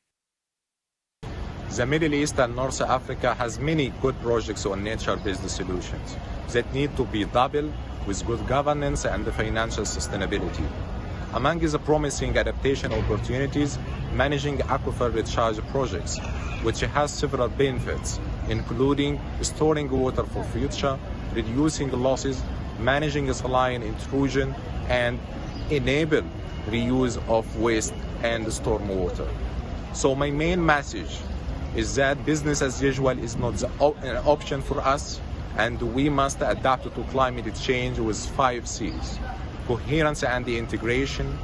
The Middle East and North Africa has many good projects on nature-based solutions that need to be doubled with good governance and financial sustainability. Among the promising adaptation opportunities, managing aquifer recharge projects, which has several benefits, including storing water for future, reducing losses, managing saline intrusion, and enable reuse of waste and stormwater. So my main message is that business as usual is not an option for us, and we must adapt to climate change with 5 C's: coherence and integration,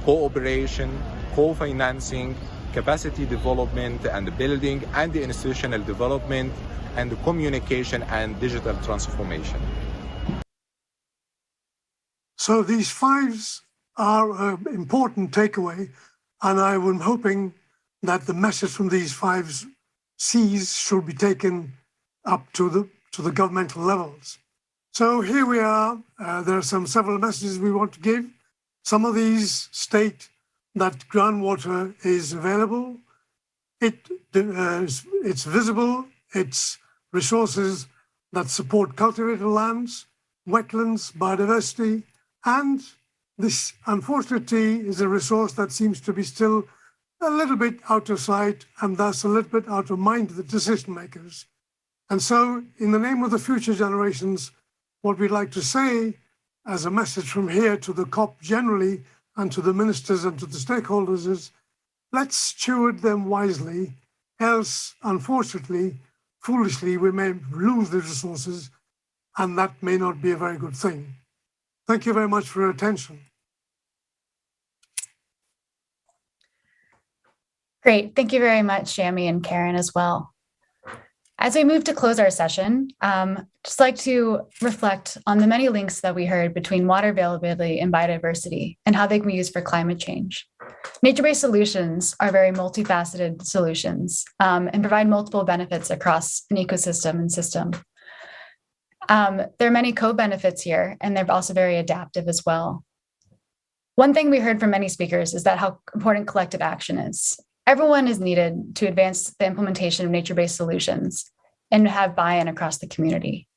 cooperation, co-financing, capacity development and building, and institutional development, and communication and digital transformation. So these 5s are an important takeaway, and I am hoping that the message from these 5 C's should be taken up to the governmental levels. So here we are. There are several messages we want to give. Some of these state that groundwater is available, it's visible, it's resources that support cultivated lands, wetlands, biodiversity, and this, unfortunately, is a resource that seems to be still a little bit out of sight and thus a little bit out of mind of the decision makers. And so, in the name of the future generations, what we'd like to say as a message from here to the COP generally and to the ministers and to the stakeholders is, let's steward them wisely, else, unfortunately, foolishly, we may lose the resources, and that may not be a very good thing. Thank you very much for your attention. Great. Thank you very much, Shami and Karen, as well. As we move to close our session, just like to reflect on the many links that we heard between water availability and biodiversity and how they can be used for climate change. Nature-based solutions are very multifaceted solutions and provide multiple benefits across an ecosystem and system. There are many co-benefits here, and they're also very adaptive as well. One thing we heard from many speakers is that how important collective action is. Everyone is needed to advance the implementation of nature-based solutions and have buy-in across the community.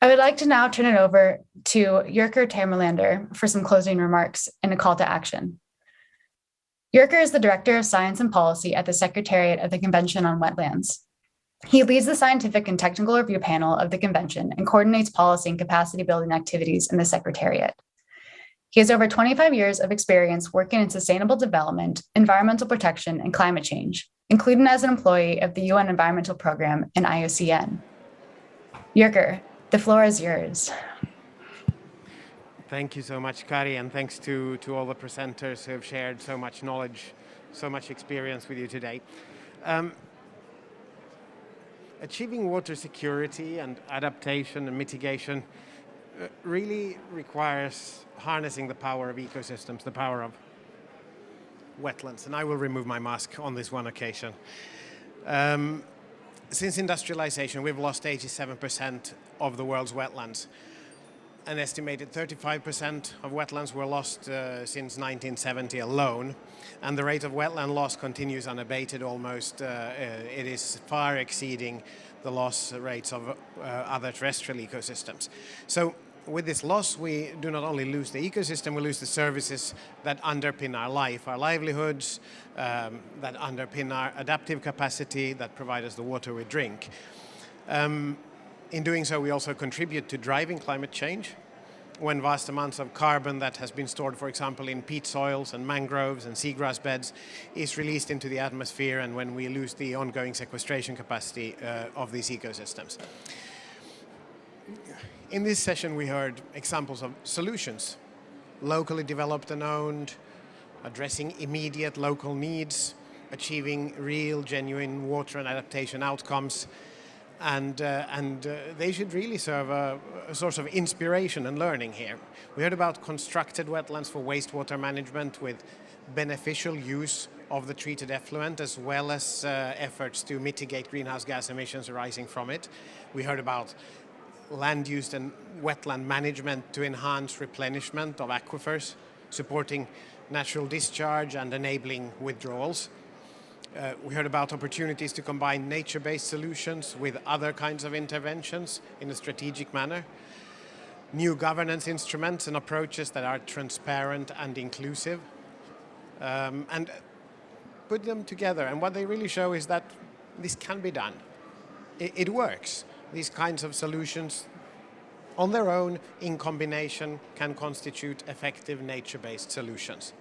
I would like to now turn it over to Jurker Tamerlander for some closing remarks and a call to action. Jurker is the Director of Science and Policy at the Secretariat of the Convention on Wetlands. He leads the scientific and technical review panel of the convention and coordinates policy and capacity building activities in the Secretariat. He has over 25 years of experience working in sustainable development, environmental protection, and climate change, including as an employee of the UN Environmental Program and IUCN. Jurker, the floor is yours. Thank you so much, Kari, and thanks to all the presenters who have shared so much knowledge, so much experience with you today. Achieving water security and adaptation and mitigation really requires harnessing the power of ecosystems, the power of wetlands. And I will remove my mask on this one occasion. Since industrialization, we've lost 87% of the world's wetlands. An estimated 35% of wetlands were lost since 1970 alone, and the rate of wetland loss continues unabated almost. It is far exceeding the loss rates of other terrestrial ecosystems. So with this loss, we do not only lose the ecosystem, we lose the services that underpin our life, our livelihoods, that underpin our adaptive capacity, that provide us the water we drink. In doing so, we also contribute to driving climate change when vast amounts of carbon that has been stored, for example, in peat soils and mangroves and seagrass beds is released into the atmosphere, and when we lose the ongoing sequestration capacity of these ecosystems. In this session, we heard examples of solutions, locally developed and owned, addressing immediate local needs, achieving real, genuine water and adaptation outcomes, and they should really serve a source of inspiration and learning here. We heard about constructed wetlands for wastewater management with beneficial use of the treated effluent, as well as efforts to mitigate greenhouse gas emissions arising from it. We heard about land use and wetland management to enhance replenishment of aquifers, supporting natural discharge and enabling withdrawals. We heard about opportunities to combine nature-based solutions with other kinds of interventions in a strategic manner, new governance instruments and approaches that are transparent and inclusive, and put them together. And what they really show is that this can be done. It works. These kinds of solutions on their own, in combination, can constitute effective nature-based solutions.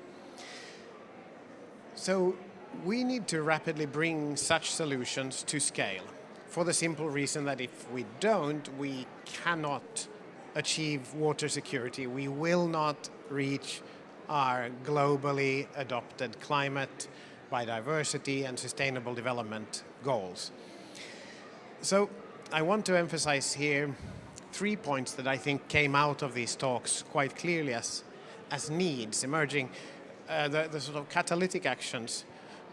So we need to rapidly bring such solutions to scale, for the simple reason that if we don't, we cannot achieve water security. We will not reach our globally adopted climate, biodiversity, and sustainable development goals. So I want to emphasize here 3 points that I think came out of these talks quite clearly as needs emerging, the sort of catalytic actions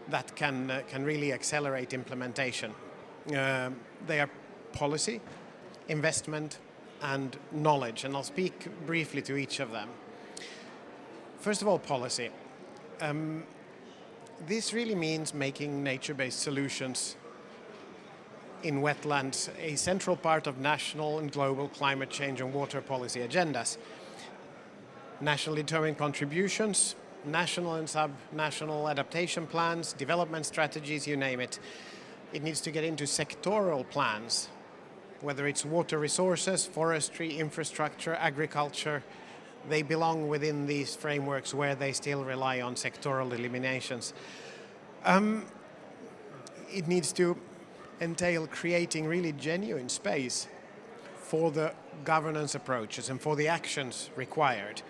that can really accelerate implementation. They are policy, investment, and knowledge, and I'll speak briefly to each of them. First of all, policy. This really means making nature-based solutions in wetlands a central part of national and global climate change and water policy agendas. Nationally determined contributions, national and sub-national adaptation plans, development strategies, you name it. It needs to get into sectoral plans, whether it's water resources, forestry, infrastructure, agriculture. They belong within these frameworks where they still rely on sectoral eliminations. It needs to entail creating really genuine space for the governance approaches and for the actions required.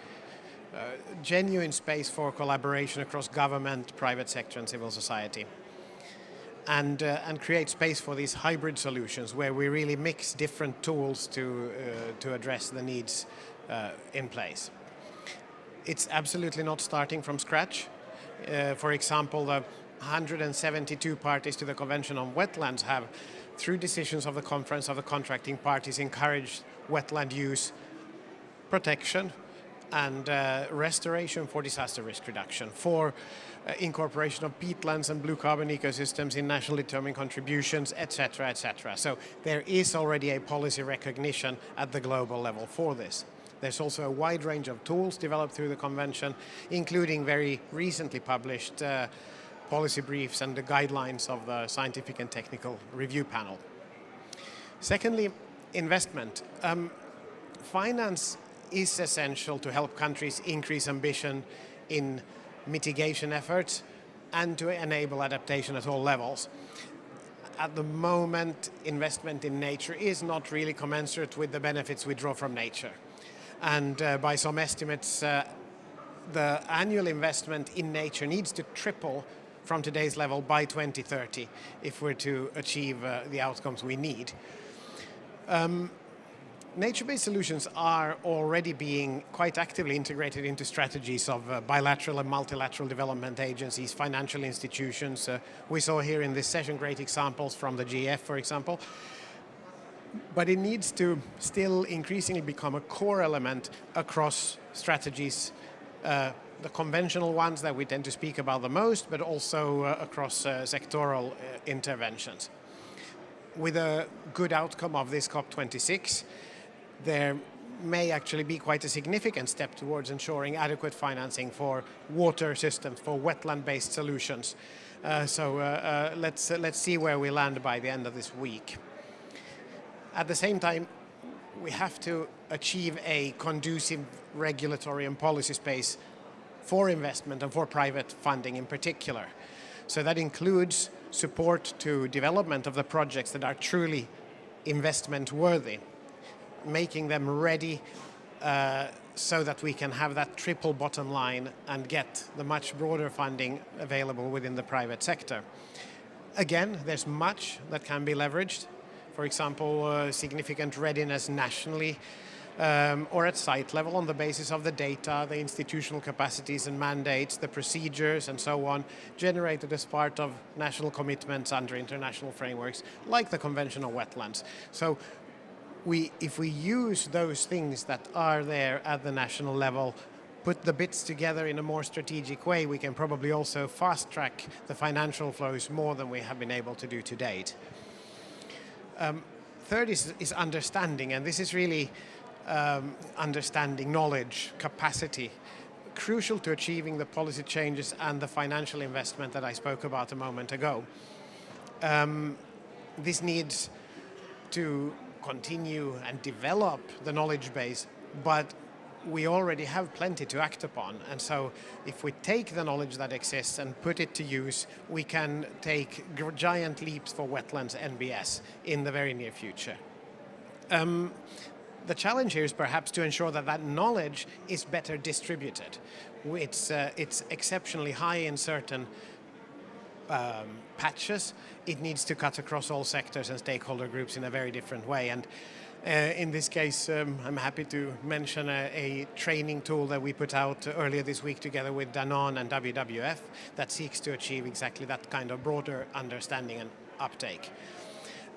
Genuine space for collaboration across government, private sector, and civil society. And create space for these hybrid solutions where we really mix different tools to address the needs in place. It's absolutely not starting from scratch. For example, the 172 parties to the Convention on Wetlands have, through decisions of the Conference of the Contracting Parties, encouraged wetland use, protection, and restoration for disaster risk reduction, for incorporation of peatlands and blue carbon ecosystems in nationally determined contributions, etc., etc. So there is already a policy recognition at the global level for this. There's also a wide range of tools developed through the convention, including very recently published policy briefs and the guidelines of the Scientific and Technical Review Panel. Secondly, investment. Finance is essential to help countries increase ambition in mitigation efforts and to enable adaptation at all levels. At the moment, investment in nature is not really commensurate with the benefits we draw from nature. And by some estimates, the annual investment in nature needs to triple from today's level by 2030 if we're to achieve the outcomes we need. Nature-based solutions are already being quite actively integrated into strategies of bilateral and multilateral development agencies, financial institutions. We saw here in this session great examples from the GF, for example. But it needs to still increasingly become a core element across strategies, the conventional ones that we tend to speak about the most, but also across sectoral interventions. With a good outcome of this COP26, there may actually be quite a significant step towards ensuring adequate financing for water systems, for wetland-based solutions. So let's see where we land by the end of this week. At the same time, we have to achieve a conducive regulatory and policy space for investment and for private funding in particular. So that includes support to development of the projects that are truly investment worthy, making them ready so that we can have that triple bottom line and get the much broader funding available within the private sector. Again, there's much that can be leveraged. For example, significant readiness nationally or at site level on the basis of the data, the institutional capacities and mandates, the procedures and so on, generated as part of national commitments under international frameworks like the Convention on Wetlands. So if we use those things that are there at the national level, put the bits together in a more strategic way, we can probably also fast-track the financial flows more than we have been able to do to date. Third is understanding, and this is really understanding, knowledge, capacity, crucial to achieving the policy changes and the financial investment that I spoke about a moment ago. This needs to continue and develop the knowledge base, but we already have plenty to act upon. And so if we take the knowledge that exists and put it to use, we can take giant leaps for wetlands NBS in the very near future. The challenge here is perhaps to ensure that that knowledge is better distributed. It's exceptionally high in certain patches. It needs to cut across all sectors and stakeholder groups in a very different way. And in this case, I'm happy to mention a training tool that we put out earlier this week together with Danone and WWF that seeks to achieve exactly that kind of broader understanding and uptake.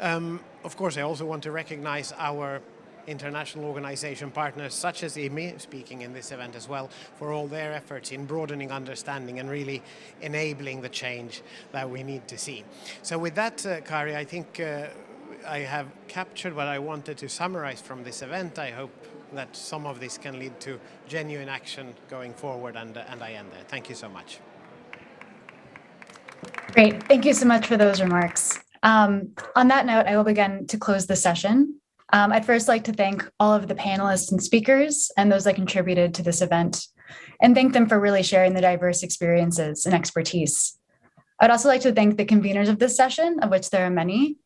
Of course, I also want to recognize our international organization partners such as IMI, speaking in this event as well, for all their efforts in broadening understanding and really enabling the change that we need to see. So with that, Kari, I think I have captured what I wanted to summarize from this event. I hope that some of this can lead to genuine action going forward, and I end there. Thank you so much. Great. Thank you so much for those remarks. On that note, I will begin to close the session. I'd first like to thank all of the panelists and speakers and those that contributed to this event, and thank them for really sharing the diverse experiences and expertise. I'd also like to thank the conveners of this session, of which there are many,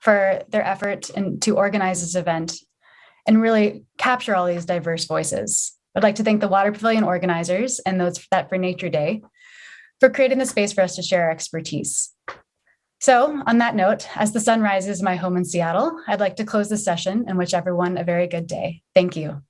for their effort to organize this event and really capture all these diverse voices. I'd like to thank the Water Pavilion organizers and those that for Nature Day for creating the space for us to share our expertise. So on that note, as the sun rises in my home in Seattle, I'd like to close the session and wish everyone a very good day. Thank you.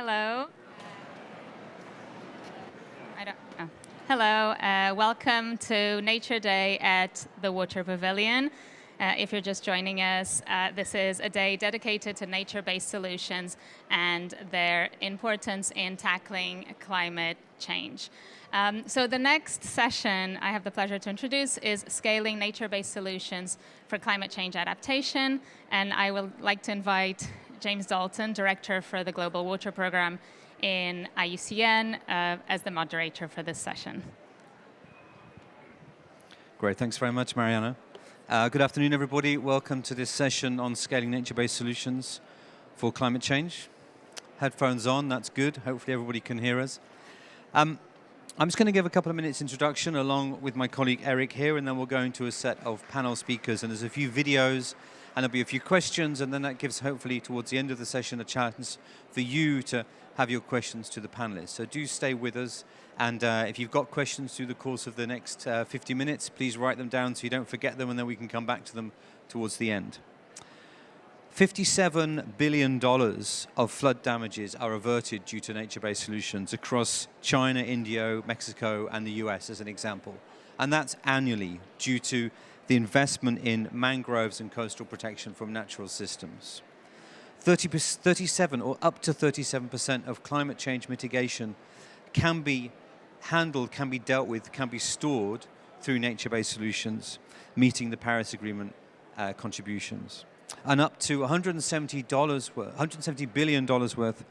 Hello. Hello, welcome to Nature Day at the Water Pavilion. If you're just joining us, this is a day dedicated to nature-based solutions and their importance in tackling climate change. So the next session I have the pleasure to introduce is Scaling Nature-Based Solutions for Climate Change Adaptation. And I would like to invite James Dalton, Director for the Global Water Program in IUCN, as the moderator for this session. Great, thanks very much, Mariana. Good afternoon, everybody. Welcome to this session on scaling nature-based solutions for climate change. Headphones on, that's good. Hopefully everybody can hear us. I'm just going to give a couple of minutes introduction along with my colleague Eric here, and then we'll go into a set of panel speakers, and there's a few videos, and there'll be a few questions, and then that gives hopefully towards the end of the session a chance for you to have your questions to the panelists. So do stay with us, and if you've got questions through the course of the next 50 minutes, please write them down so you don't forget them, and then we can come back to them towards the end. $57 billion of flood damages are averted due to nature-based solutions across China, India, Mexico, and the US as an example. And that's annually due to the investment in mangroves and coastal protection from natural systems. 37 or up to 37% of climate change mitigation can be handled, can be dealt with, can be stored through nature-based solutions, meeting the Paris Agreement contributions. And up to $170 billion worth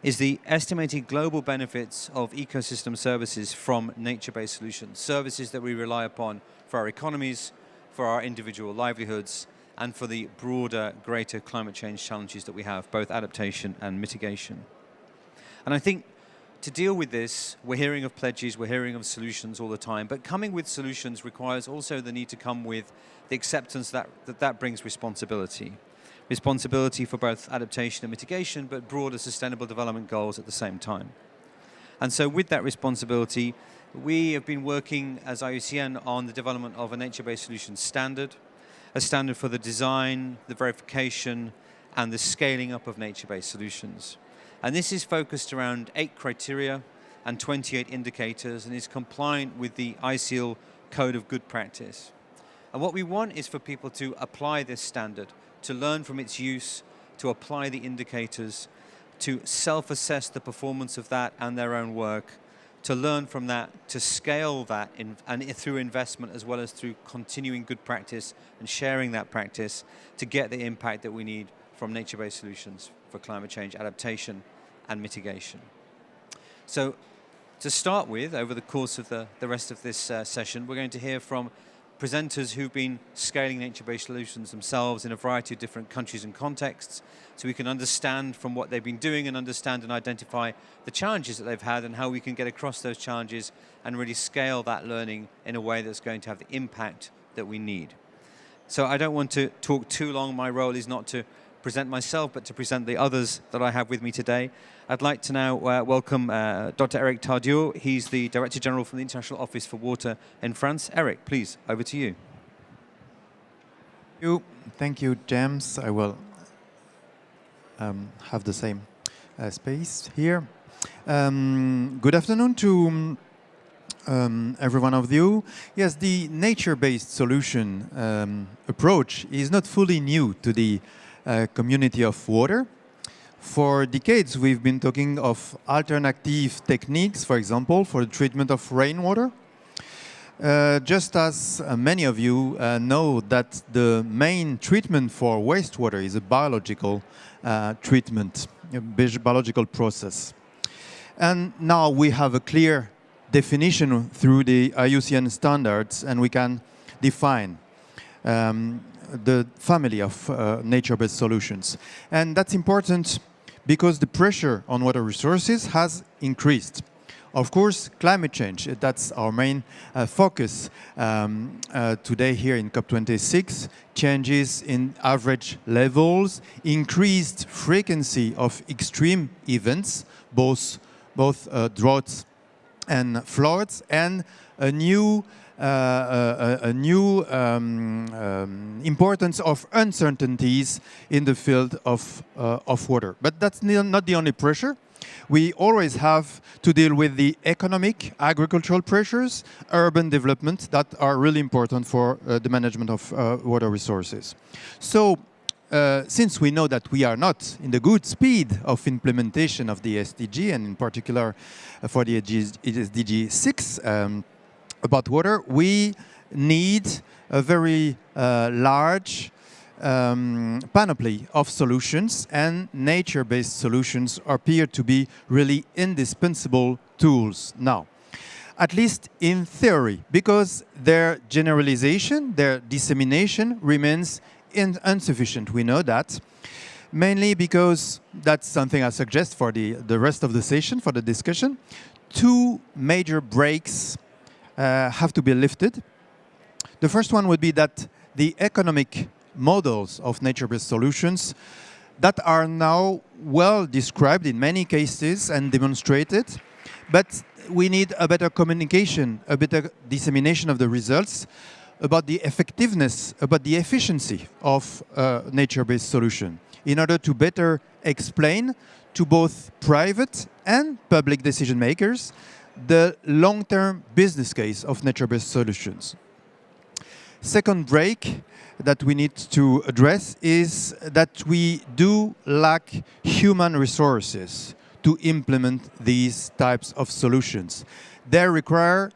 is the estimated global benefits of ecosystem services from nature-based solutions, services that we rely upon for our economies, for our individual livelihoods, and for the broader, greater climate change challenges that we have, both adaptation and mitigation. And I think to deal with this, we're hearing of pledges, we're hearing of solutions all the time, but coming with solutions requires also the need to come with the acceptance that brings responsibility. Responsibility for both adaptation and mitigation, but broader sustainable development goals at the same time. And so with that responsibility, we have been working as IUCN on the development of a nature-based solutions standard, a standard for the design, the verification, and the scaling up of nature-based solutions. And this is focused around 8 criteria and 28 indicators, and is compliant with the ICIL Code of Good Practice. And what we want is for people to apply this standard, to learn from its use, to apply the indicators, to self-assess the performance of that and their own work, to learn from that, to scale that and through investment as well as through continuing good practice and sharing that practice to get the impact that we need from nature-based solutions for climate change adaptation and mitigation. So to start with, over the course of the rest of this session, we're going to hear from presenters who've been scaling nature-based solutions themselves in a variety of different countries and contexts, so we can understand from what they've been doing and understand and identify the challenges that they've had and how we can get across those challenges and really scale that learning in a way that's going to have the impact that we need. So I don't want to talk too long. My role is not to present myself, but to present the others that I have with me today. I'd like to now welcome Dr. Eric Tardieu. He's the Director General from the International Office for Water in France. Eric, please, over to you. Thank you, James. I will have the same space here. Good afternoon to every one of you. Yes, the nature-based solution approach is not fully new to the community of water. For decades, we've been talking of alternative techniques, for example, for the treatment of rainwater. Just as many of you know that the main treatment for wastewater is a biological treatment, a biological process. And now we have a clear definition through the IUCN standards, and we can define the family of nature-based solutions. And that's important because the pressure on water resources has increased. Of course, climate change, that's our main focus today here in COP26, changes in average levels, increased frequency of extreme events, both droughts and floods, and a new importance of uncertainties in the field of water. But that's not the only pressure. We always have to deal with the economic, agricultural pressures, urban development that are really important for the management of water resources. So, since we know that we are not in the good speed of implementation of the SDG, and in particular for the SDG 6 about water, we need a very large panoply of solutions, and nature-based solutions appear to be really indispensable tools now, at least in theory, because their generalization, their dissemination remains insufficient. We know that, mainly because that's something I suggest for the rest of the session, for the discussion. Two major breaks have to be lifted. The first one would be that the economic models of nature-based solutions that are now well described in many cases and demonstrated, but we need a better communication, a better dissemination of the results about the effectiveness, about the efficiency of nature-based solution, in order to better explain to both private and public decision makers the long-term business case of nature-based solutions. Second break that we need to address is that we do lack human resources to implement these types of solutions. They require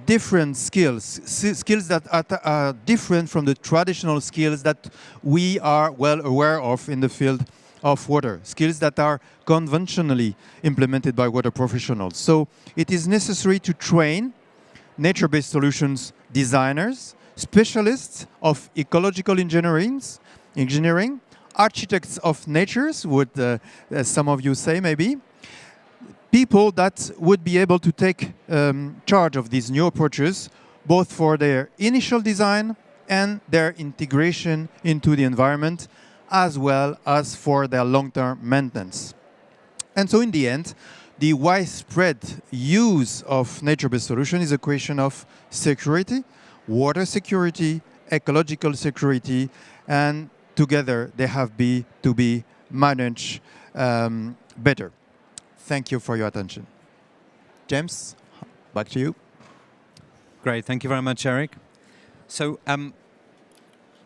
different skills, skills that are different from the traditional skills that we are well aware of in the field of water, skills that are conventionally implemented by water professionals. So it is necessary to train nature-based solutions designers, specialists of ecological engineering, architects of natures, would some of you say maybe, people that would be able to take charge of these new approaches, both for their initial design and their integration into the environment, as well as for their long-term maintenance. And so in the end, the widespread use of nature-based solutions is a question of security, water security, ecological security, and together they have to be managed better. Thank you for your attention. James, back to you. Great, thank you very much, Eric. So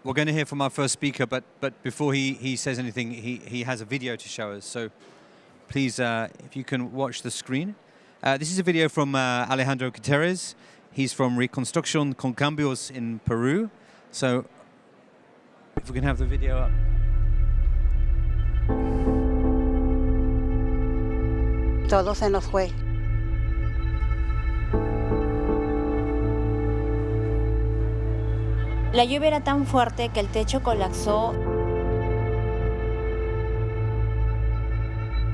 we're going to hear from our first speaker, but before he says anything, he has a video to show us. So please, if you can watch the screen. This is a video from Alejandro Gutierrez. He's from Reconstrucción con Cambios in Peru. So if we can have the video up. Todo se nos fue. La lluvia era tan fuerte que el techo colapsó.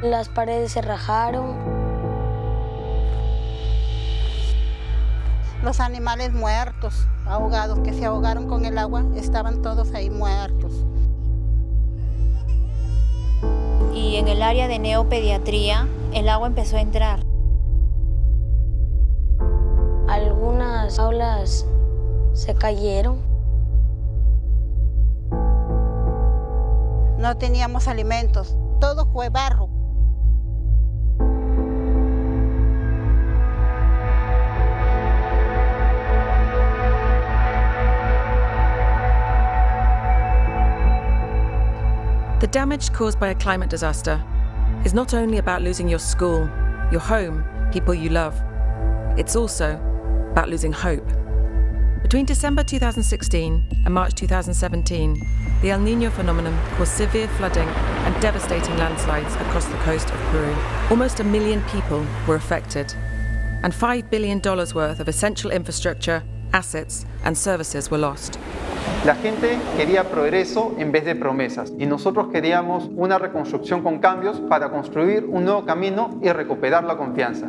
Las paredes se rajaron. Los animales muertos, ahogados, que se ahogaron con el agua, estaban todos ahí muertos. Y en el área de neopediatría, el agua empezó a entrar. Algunas aulas se cayeron. No teníamos alimentos, todo fue barro. The damage caused by a climate disaster is not only about losing your school, your home, people you love. It's also about losing hope. Between December 2016 and March 2017, the El Niño phenomenon caused severe flooding and devastating landslides across the coast of Peru. Almost 1 million people were affected, and $5 billion worth of essential infrastructure, assets, and services were lost. La gente quería progreso en vez de promesas y nosotros queríamos una reconstrucción con cambios para construir un nuevo camino y recuperar la confianza.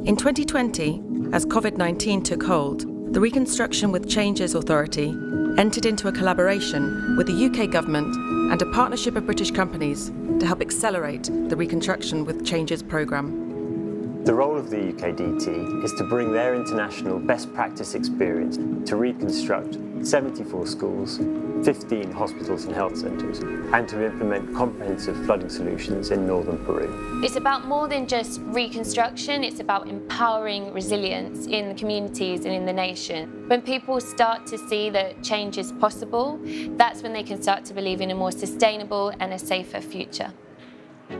In 2020, as COVID-19 took hold, the Reconstruction with Changes Authority entered into a collaboration with the UK government and a partnership of British companies to help accelerate the Reconstruction with Changes programme. The role of the UKDT is to bring their international best practice experience to reconstruct 74 schools, 15 hospitals and health centres, and to implement comprehensive flooding solutions in northern Peru. It's about more than just reconstruction, it's about empowering resilience in the communities and in the nation. When people start to see that change is possible, that's when they can start to believe in a more sustainable and a safer future.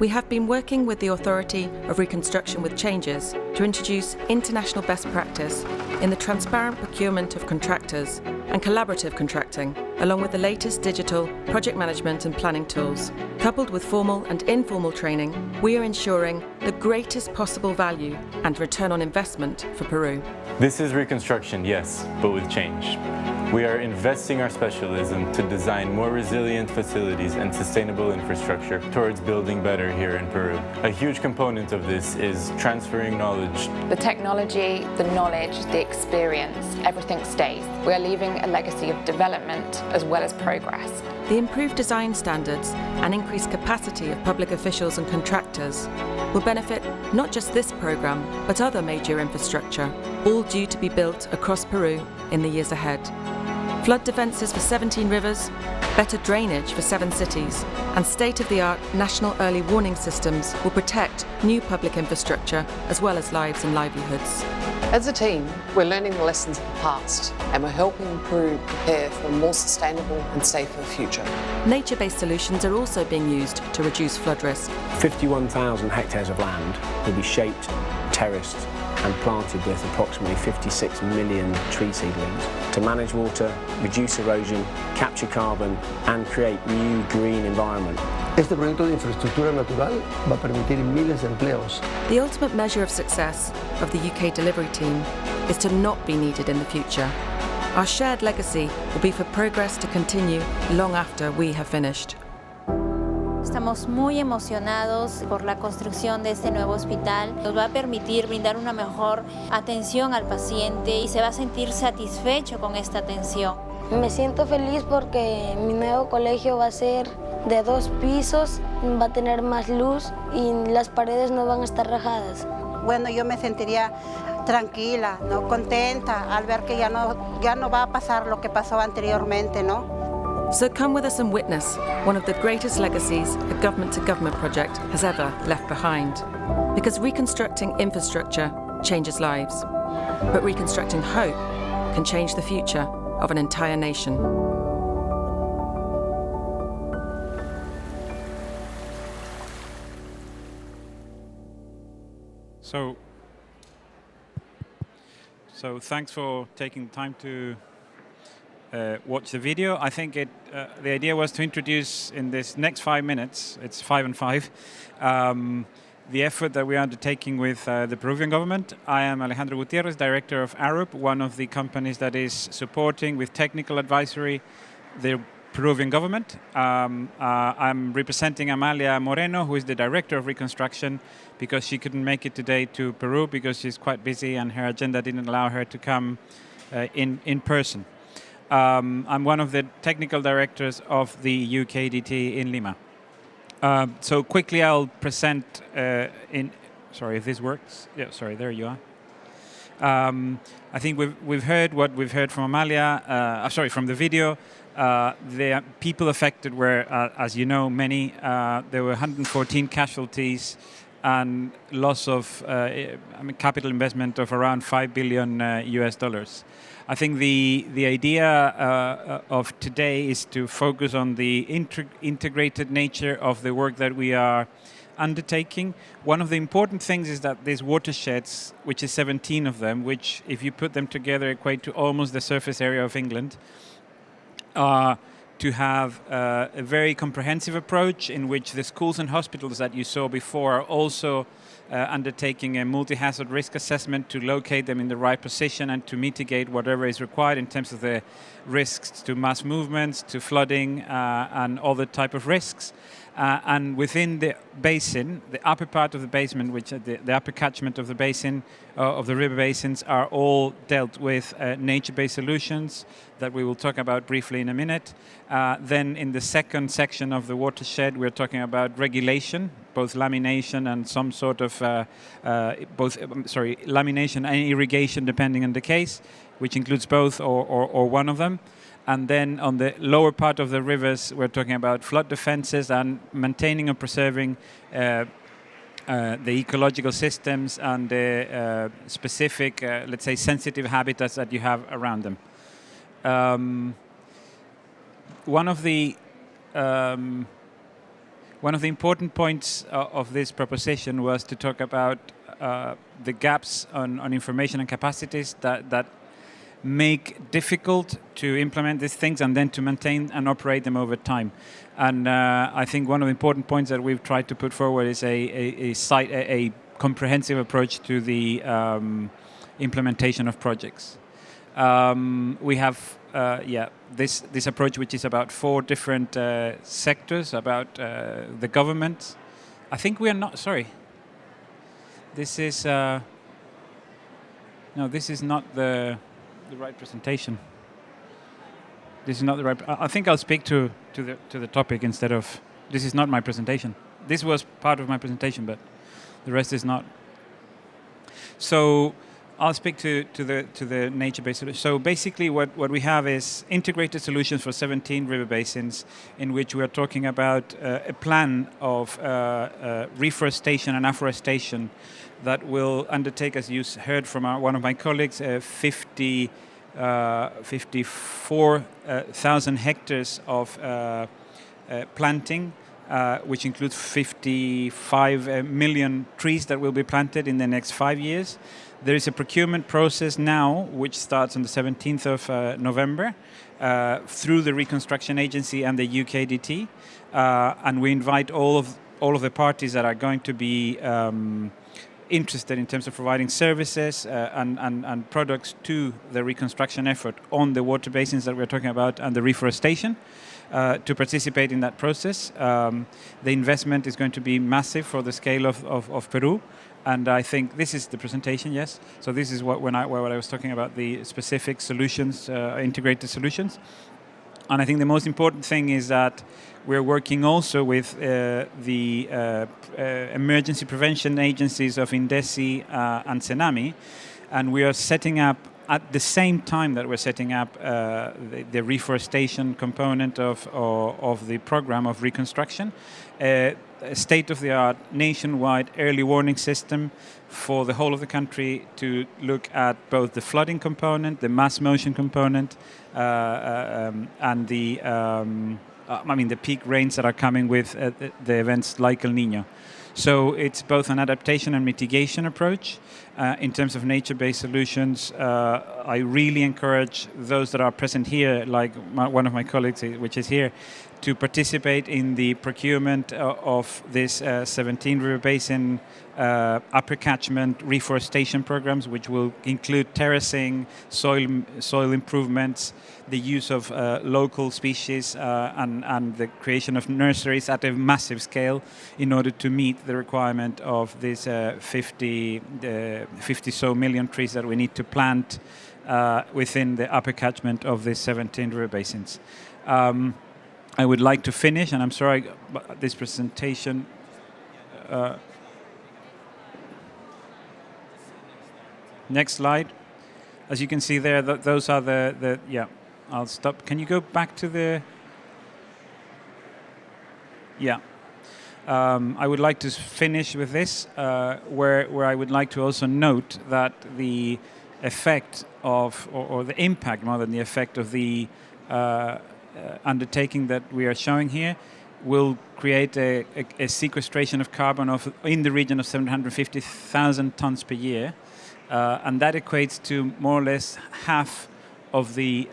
We have been working with the Authority of Reconstruction with Changes to introduce international best practice in the transparent procurement of contractors and collaborative contracting, along with the latest digital project management and planning tools. Coupled with formal and informal training, we are ensuring the greatest possible value and return on investment for Peru. This is reconstruction, yes, but with change. We are investing our specialism to design more resilient facilities and sustainable infrastructure towards building better here in Peru. A huge component of this is transferring knowledge. The technology, the knowledge, the experience, everything stays. We are leaving a legacy of development as well as progress. The improved design standards and increased capacity of public officials and contractors will benefit not just this programme, but other major infrastructure, all due to be built across Peru in the years ahead. Flood defences for 17 rivers, better drainage for 7 cities, and state-of-the-art national early warning systems will protect new public infrastructure as well as lives and livelihoods. As a team, we're learning the lessons of the past and we're helping Peru prepare for a more sustainable and safer future. Nature-based solutions are also being used to reduce flood risk. 51,000 hectares of land will be shaped, terraced and planted with approximately 56 million tree seedlings to manage water, reduce erosion, capture carbon and create new green environment. Este proyecto de infraestructura natural va a permitir miles de empleos. The ultimate measure of success of the UK delivery team is to not be needed in the future. Our shared legacy will be for progress to continue long after we have finished. Estamos muy emocionados por la construcción de este nuevo hospital. Nos va a permitir brindar una mejor atención al paciente y se va a sentir satisfecho con esta atención. Me siento feliz porque mi nuevo colegio va a ser de 2 pisos, va a tener más luz y las paredes no van a estar rajadas. Bueno, yo me sentiría tranquila, ¿no? Contenta al ver que ya no va a pasar lo que pasó anteriormente, ¿no? So come with us and witness one of the greatest legacies a government-to-government project has ever left behind. Because reconstructing infrastructure changes lives, but reconstructing hope can change the future of an entire nation. So thanks for taking the time to watch the video. I think the idea was to introduce in this next 5 minutes, it's 5 and 5, the effort that we are undertaking with the Peruvian government. I am Alejandro Gutierrez, director of ARUP, one of the companies that is supporting with technical advisory the Peruvian government. I'm representing Amalia Moreno, who is the director of reconstruction, because she couldn't make it today to Peru because she's quite busy and her agenda didn't allow her to come in person. I'm one of the technical directors of the UKDT in Lima. So quickly I'll present sorry if this works. Yeah, sorry, there you are. I think we've heard what we've heard from Amalia, sorry, from the video. The people affected were, as you know, many. There were 114 casualties and loss of capital investment of around $5 billion US. I think the idea of today is to focus on the integrated nature of the work that we are undertaking. One of the important things is that these watersheds, which is 17 of them, which if you put them together equate to almost the surface area of England, to have a very comprehensive approach in which the schools and hospitals that you saw before are also undertaking a multi-hazard risk assessment to locate them in the right position and to mitigate whatever is required in terms of the risks to mass movements, to flooding and other type of risks. And within the basin, the upper part of the basement, which are the upper catchment of the basin, of the river basins, are all dealt with nature-based solutions that we will talk about briefly in a minute. Then in the second section of the watershed, we're talking about regulation, both lamination and some sort of lamination and irrigation, depending on the case, which includes both or one of them. And then on the lower part of the rivers, we're talking about flood defenses and maintaining and preserving the ecological systems and the specific, let's say, sensitive habitats that you have around them. One of the important points of this proposition was to talk about the gaps on information and capacities that make difficult to implement these things and then to maintain and operate them over time. And I think one of the important points that we've tried to put forward is a comprehensive approach to the implementation of projects. We have this approach, which is about 4 different sectors, about the government. I think we are not, sorry. This is, no, this is not the right presentation. This is not the right. I think I'll speak to the topic instead of. This is not my presentation. This was part of my presentation, but the rest is not. So I'll speak to the nature-based solution. So basically, what we have is integrated solutions for 17 river basins, in which we are talking about a plan of reforestation and afforestation that will undertake, as you heard from one of my colleagues, 54,000 hectares of planting, which includes 55 million trees that will be planted in the next 5 years. There is a procurement process now, which starts on the 17th of November, through the Reconstruction Agency and the UKDT, and we invite all of the parties that are going to be interested in terms of providing services and products to the reconstruction effort on the water basins that we're talking about and the reforestation to participate in that process. The investment is going to be massive for the scale of Peru. And I think this is the presentation, yes. So this is what I was talking about, the specific solutions, integrated solutions. And I think the most important thing is that we're working also with the emergency prevention agencies of INDECI and Tsunami, and we are setting up, at the same time that we're setting up the reforestation component of the program of reconstruction, a state-of-the-art nationwide early warning system for the whole of the country to look at both the flooding component, the mass motion component, and the peak rains that are coming with the events like El Niño. So it's both an adaptation and mitigation approach. In terms of nature-based solutions, I really encourage those that are present here, like one of my colleagues, which is here, to participate in the procurement of this 17 river basin upper catchment reforestation programs, which will include terracing, soil improvements, the use of local species, and the creation of nurseries at a massive scale in order to meet the requirement of this 50 so million trees that we need to plant within the upper catchment of the 17 river basins. I would like to finish, and I'm sorry, but this presentation. Next slide. As you can see there, those are the yeah. I'll stop. Can you go back to the? Yeah. I would like to finish with this, where I would like to also note that the effect of, or the impact more than the effect of the undertaking that we are showing here will create a sequestration of carbon in the region of 750,000 tons per year. And that equates to more or less half of the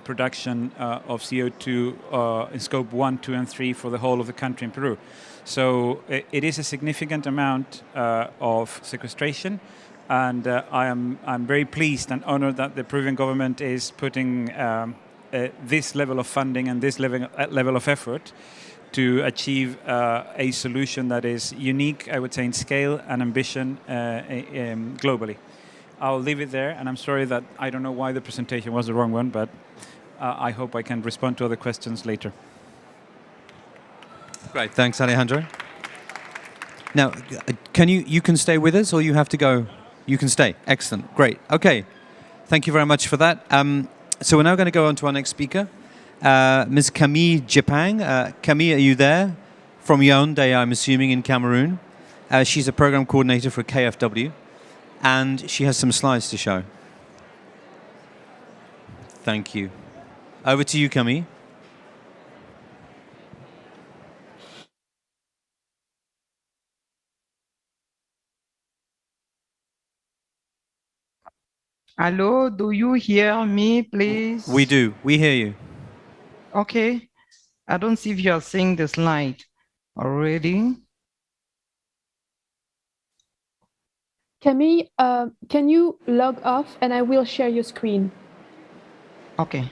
production of CO2 in scope 1, 2, and 3 for the whole of the country in Peru. So it is a significant amount of sequestration, and I'm very pleased and honored that the Peruvian government is putting this level of funding and this level of effort to achieve a solution that is unique, I would say, in scale and ambition globally. I'll leave it there, and I'm sorry that I don't know why the presentation was the wrong one, but I hope I can respond to other questions later. Great, thanks, Alejandro. Now, you can stay with us, or you have to go? You can stay. Excellent, great. Okay, thank you very much for that. So we're now going to go on to our next speaker, Ms. Camille Jepang. Camille, are you there? From Yaoundé, I'm assuming, in Cameroon. She's a program coordinator for KFW, and she has some slides to show. Thank you. Over to you, Camille. Hello, do you hear me, please? We do. We hear you. Okay. I don't see if you are seeing the slide already. Camille, can you log off and I will share your screen? Okay.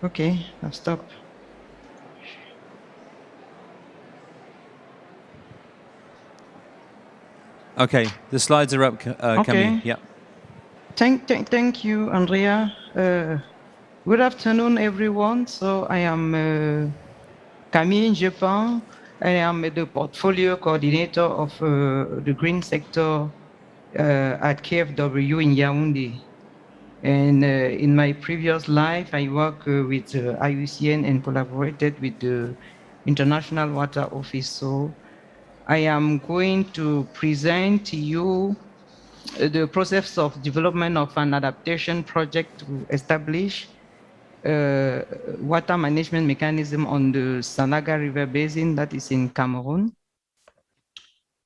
Okay, I'll stop. Okay, the slides are up, Camille. Yeah. Thank you, Andrea. Good afternoon, everyone. So I am Camille Jepang. I am the portfolio coordinator of the green sector at KFW in Yaoundé. And in my previous life, I worked with IUCN and collaborated with the International Water Office. So I am going to present to you the process of development of an adaptation project to establish water management mechanism on the Sanaga River Basin that is in Cameroon.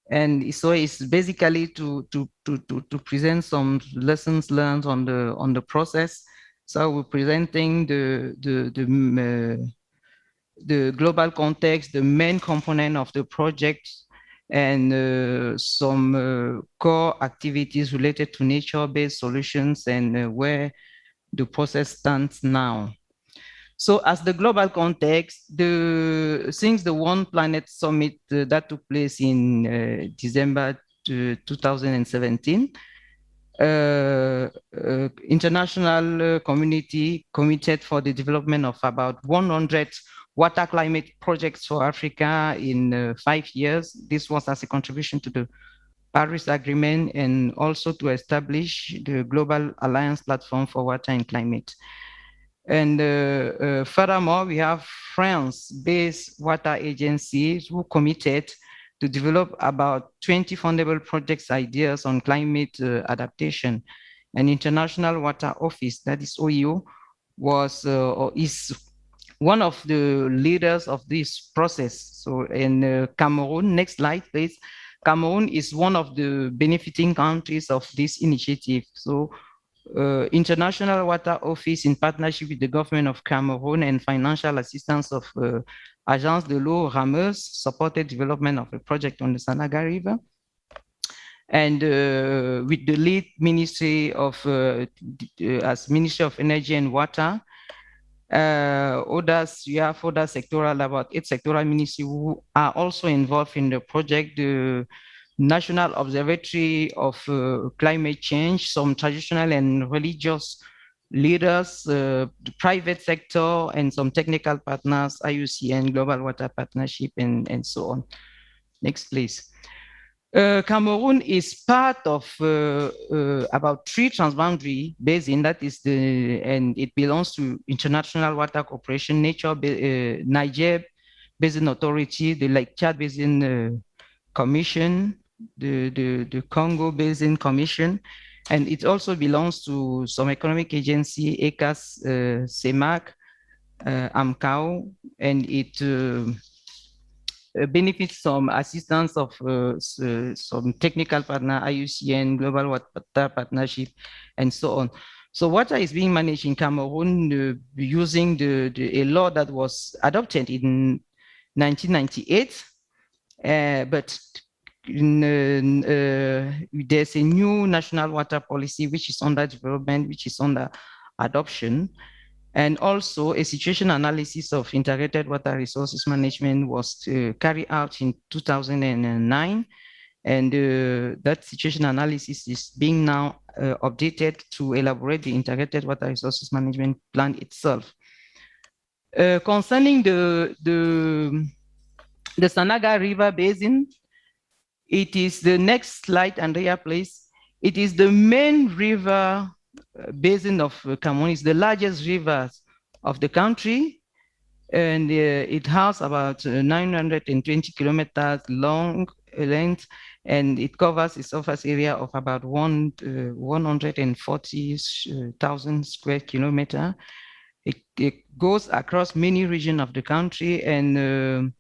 And so it's basically to present some lessons learned on the process. So we're presenting the global context, the main component of the project, and some core activities related to nature-based solutions and where the process stands now. So as the global context, since the One Planet Summit that took place in December 2017, international community committed for the development of about 100 water climate projects for Africa in 5 years. This was as a contribution to the Paris Agreement and also to establish the Global Alliance Platform for Water and Climate. And furthermore, we have France-based water agencies who committed to develop about 20 fundable projects ideas on climate adaptation. An International Water Office, that is OEO, is one of the leaders of this process. So in Cameroon, next slide, please. Cameroon is one of the benefiting countries of this initiative. So International Water Office, in partnership with the government of Cameroon and financial assistance of Agence de l'eau Rameuse, supported development of a project on the Sanaga River. And with the lead ministry of, as Ministry of Energy and Water, you have other sectoral, about 8 sectoral ministries who are also involved in the project. The National Observatory of Climate Change, some traditional and religious leaders, the private sector, and some technical partners, IUCN, Global Water Partnership, and so on. Next, please. Cameroon is part of about 3 transboundary basins, that is and it belongs to International Water Corporation, Niger Basin Authority, the Lake Chad Basin Commission, the Congo Basin Commission, and it also belongs to some economic agency, ECAS, CEMAC, AMCAO, and it benefits some assistance of some technical partner, IUCN, Global Water Partnership, and so on. So water is being managed in Cameroon using a law that was adopted in 1998, but there's a new national water policy which is under development, which is under adoption. And also a situation analysis of integrated water resources management was carried out in 2009. And that situation analysis is being now updated to elaborate the integrated water resources management plan itself. Concerning the Sanaga River Basin, it is the next slide, Andrea, please. It is the main river basin of Cameroon. It's the largest river of the country, and it has about 920 kilometers long length, and it covers a surface area of about 140,000 square kilometers. It goes across many regions of the country, and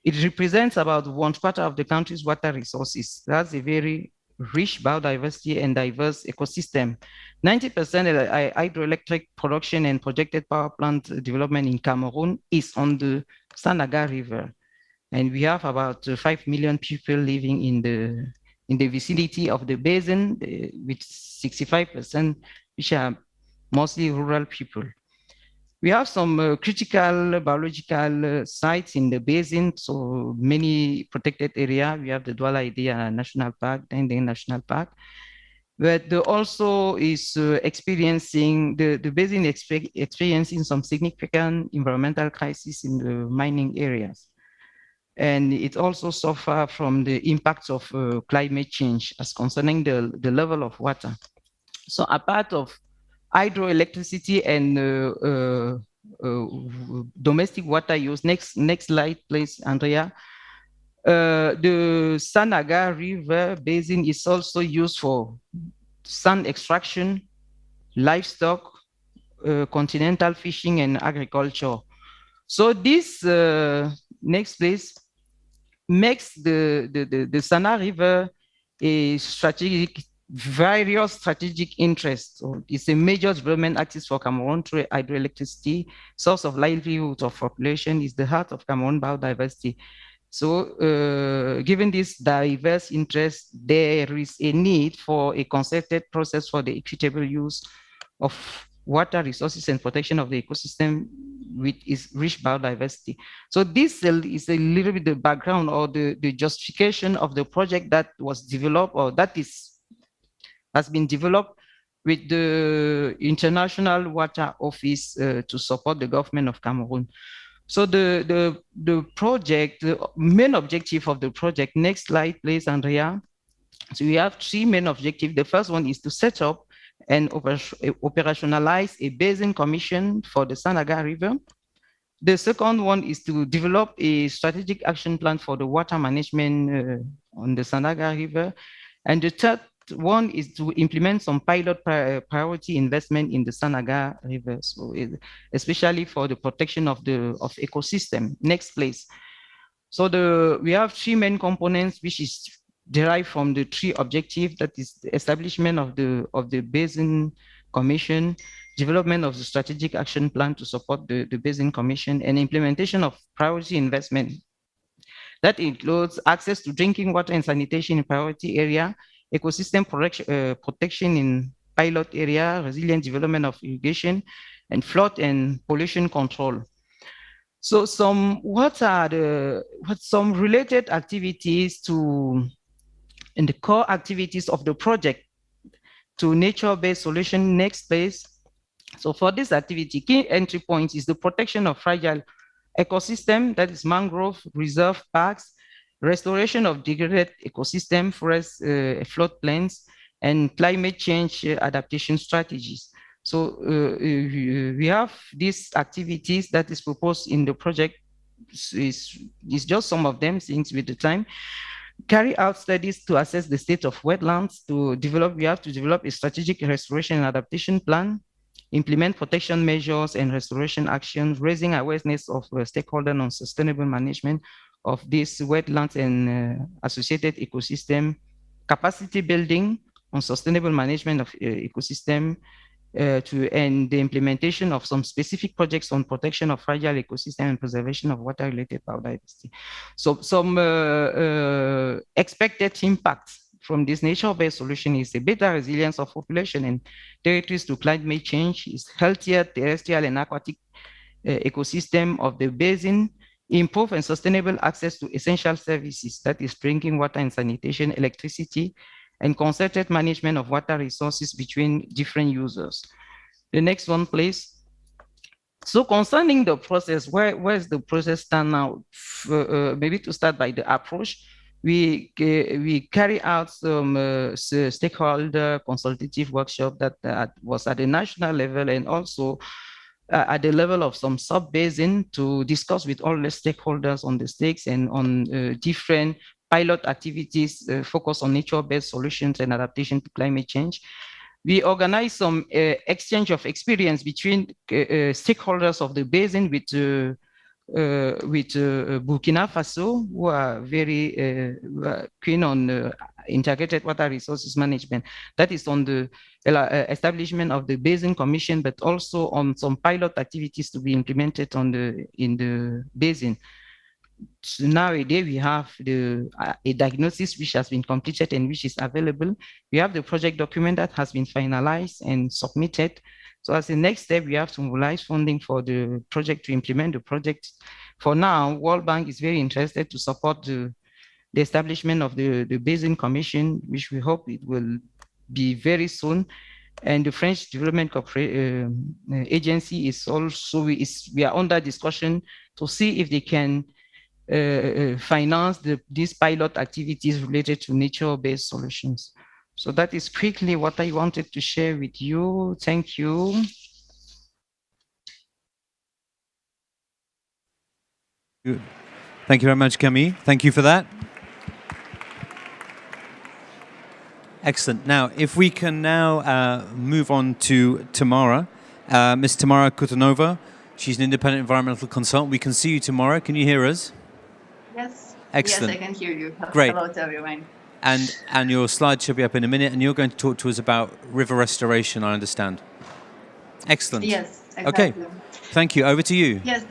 it represents about 1/4 of the country's water resources. That's a very rich biodiversity and diverse ecosystem. 90% of the hydroelectric production and projected power plant development in Cameroon is on the Sanaga River. And we have about 5 million people living in the vicinity of the basin, with 65% which are mostly rural people. We have some critical biological sites in the basin, so many protected areas. We have the Douala Idea National Park, Dendeng National Park, but also is experiencing, the basin experiencing some significant environmental crisis in the mining areas. And it also suffers from the impacts of climate change as concerning the level of water. So a part of hydroelectricity and domestic water use. Next slide, please, Andrea. The Sanaga River Basin is also used for sand extraction, livestock, continental fishing, and agriculture. So this next place makes the Sana River a various strategic interests. So it's a major development axis for Cameroon through hydroelectricity, source of livelihood of population, is the heart of Cameroon biodiversity. So given this diverse interest, there is a need for a concerted process for the equitable use of water resources and protection of the ecosystem with its rich biodiversity. So this is a little bit the background or the justification of the project that was developed, or that has been developed with the International Water Office to support the government of Cameroon. So the project, the main objective of the project, next slide, please, Andrea. So we have 3 main objectives. The first one is to set up and operationalize a basin commission for the Sanaga River. The second one is to develop a strategic action plan for the water management on the Sanaga River. And the third one is to implement some pilot priority investment in the Sanaga River, so especially for the protection of ecosystem. Next, please. So we have 3 main components, which is derived from the 3 objectives. That is the establishment of the Basin Commission, development of the strategic action plan to support the Basin Commission, and implementation of priority investment. That includes access to drinking water and sanitation in priority area, ecosystem protection in pilot area, resilient development of irrigation, and flood and pollution control. So what some related activities in the core activities of the project to nature-based solution. Next, please. So for this activity, key entry point is the protection of fragile ecosystem, that is mangrove reserve parks, restoration of degraded ecosystem, forest floodplains, and climate change adaptation strategies. So we have these activities that is proposed in the project. Is just some of them, since with the time. Carry out studies to assess the state of wetlands. We have to develop a strategic restoration and adaptation plan, implement protection measures and restoration actions, raising awareness of stakeholders on sustainable management of these wetlands and associated ecosystem, capacity building on sustainable management of ecosystem, and the implementation of some specific projects on protection of fragile ecosystem and preservation of water-related biodiversity. So some expected impacts from this nature-based solution is a better resilience of population and territories to climate change, is healthier terrestrial and aquatic ecosystem of the basin, improve and sustainable access to essential services, that is drinking water and sanitation, electricity, and concerted management of water resources between different users. The next one, please. So concerning the process, where's the process stand now? Maybe to start by the approach, we carry out some stakeholder consultative workshop that was at the national level and also at the level of some sub-basin to discuss with all the stakeholders on the stakes and on different pilot activities focused on nature-based solutions and adaptation to climate change. We organize some exchange of experience between stakeholders of the basin with Burkina Faso, who are very keen on integrated water resources management. That is on the establishment of the Basin Commission, but also on some pilot activities to be implemented in the basin. So nowadays, we have a diagnosis which has been completed and which is available. We have the project document that has been finalized and submitted. So as the next step, we have to mobilize funding for the project to implement the project. For now, World Bank is very interested to support the establishment of the Basin Commission, which we hope it will be very soon. And the French Development Agency is also, we are under discussion to see if they can finance these pilot activities related to nature-based solutions. So that is quickly what I wanted to share with you. Thank you. Good. Thank you very much, Camille. Thank you for that. Excellent. Now, if we can now move on to Tamara, Ms. Tamara Kutanova. She's an independent environmental consultant. We can see you tomorrow. Can you hear us? Yes. Excellent. Yes, I can hear you. Great. Hello to everyone. And your slides should be up in a minute, and you're going to talk to us about river restoration, I understand. Excellent. Yes, exactly. Okay. Thank you. Over to you. Yes.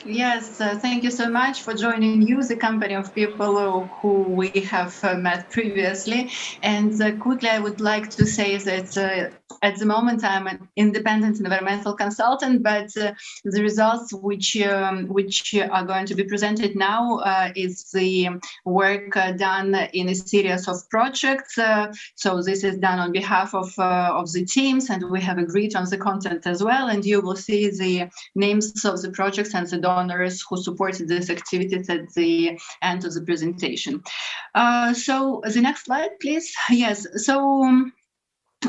Yes, thank you so much for joining you, the company of people who we have met previously. And quickly, I would like to say that at the moment, I'm an independent environmental consultant, but the results which are going to be presented now is the work done in a series of projects. So this is done on behalf of the teams, and we have agreed on the content as well. And you will see the names of the projects and the donors who supported these activities at the end of the presentation. So the next slide, please. Yes. So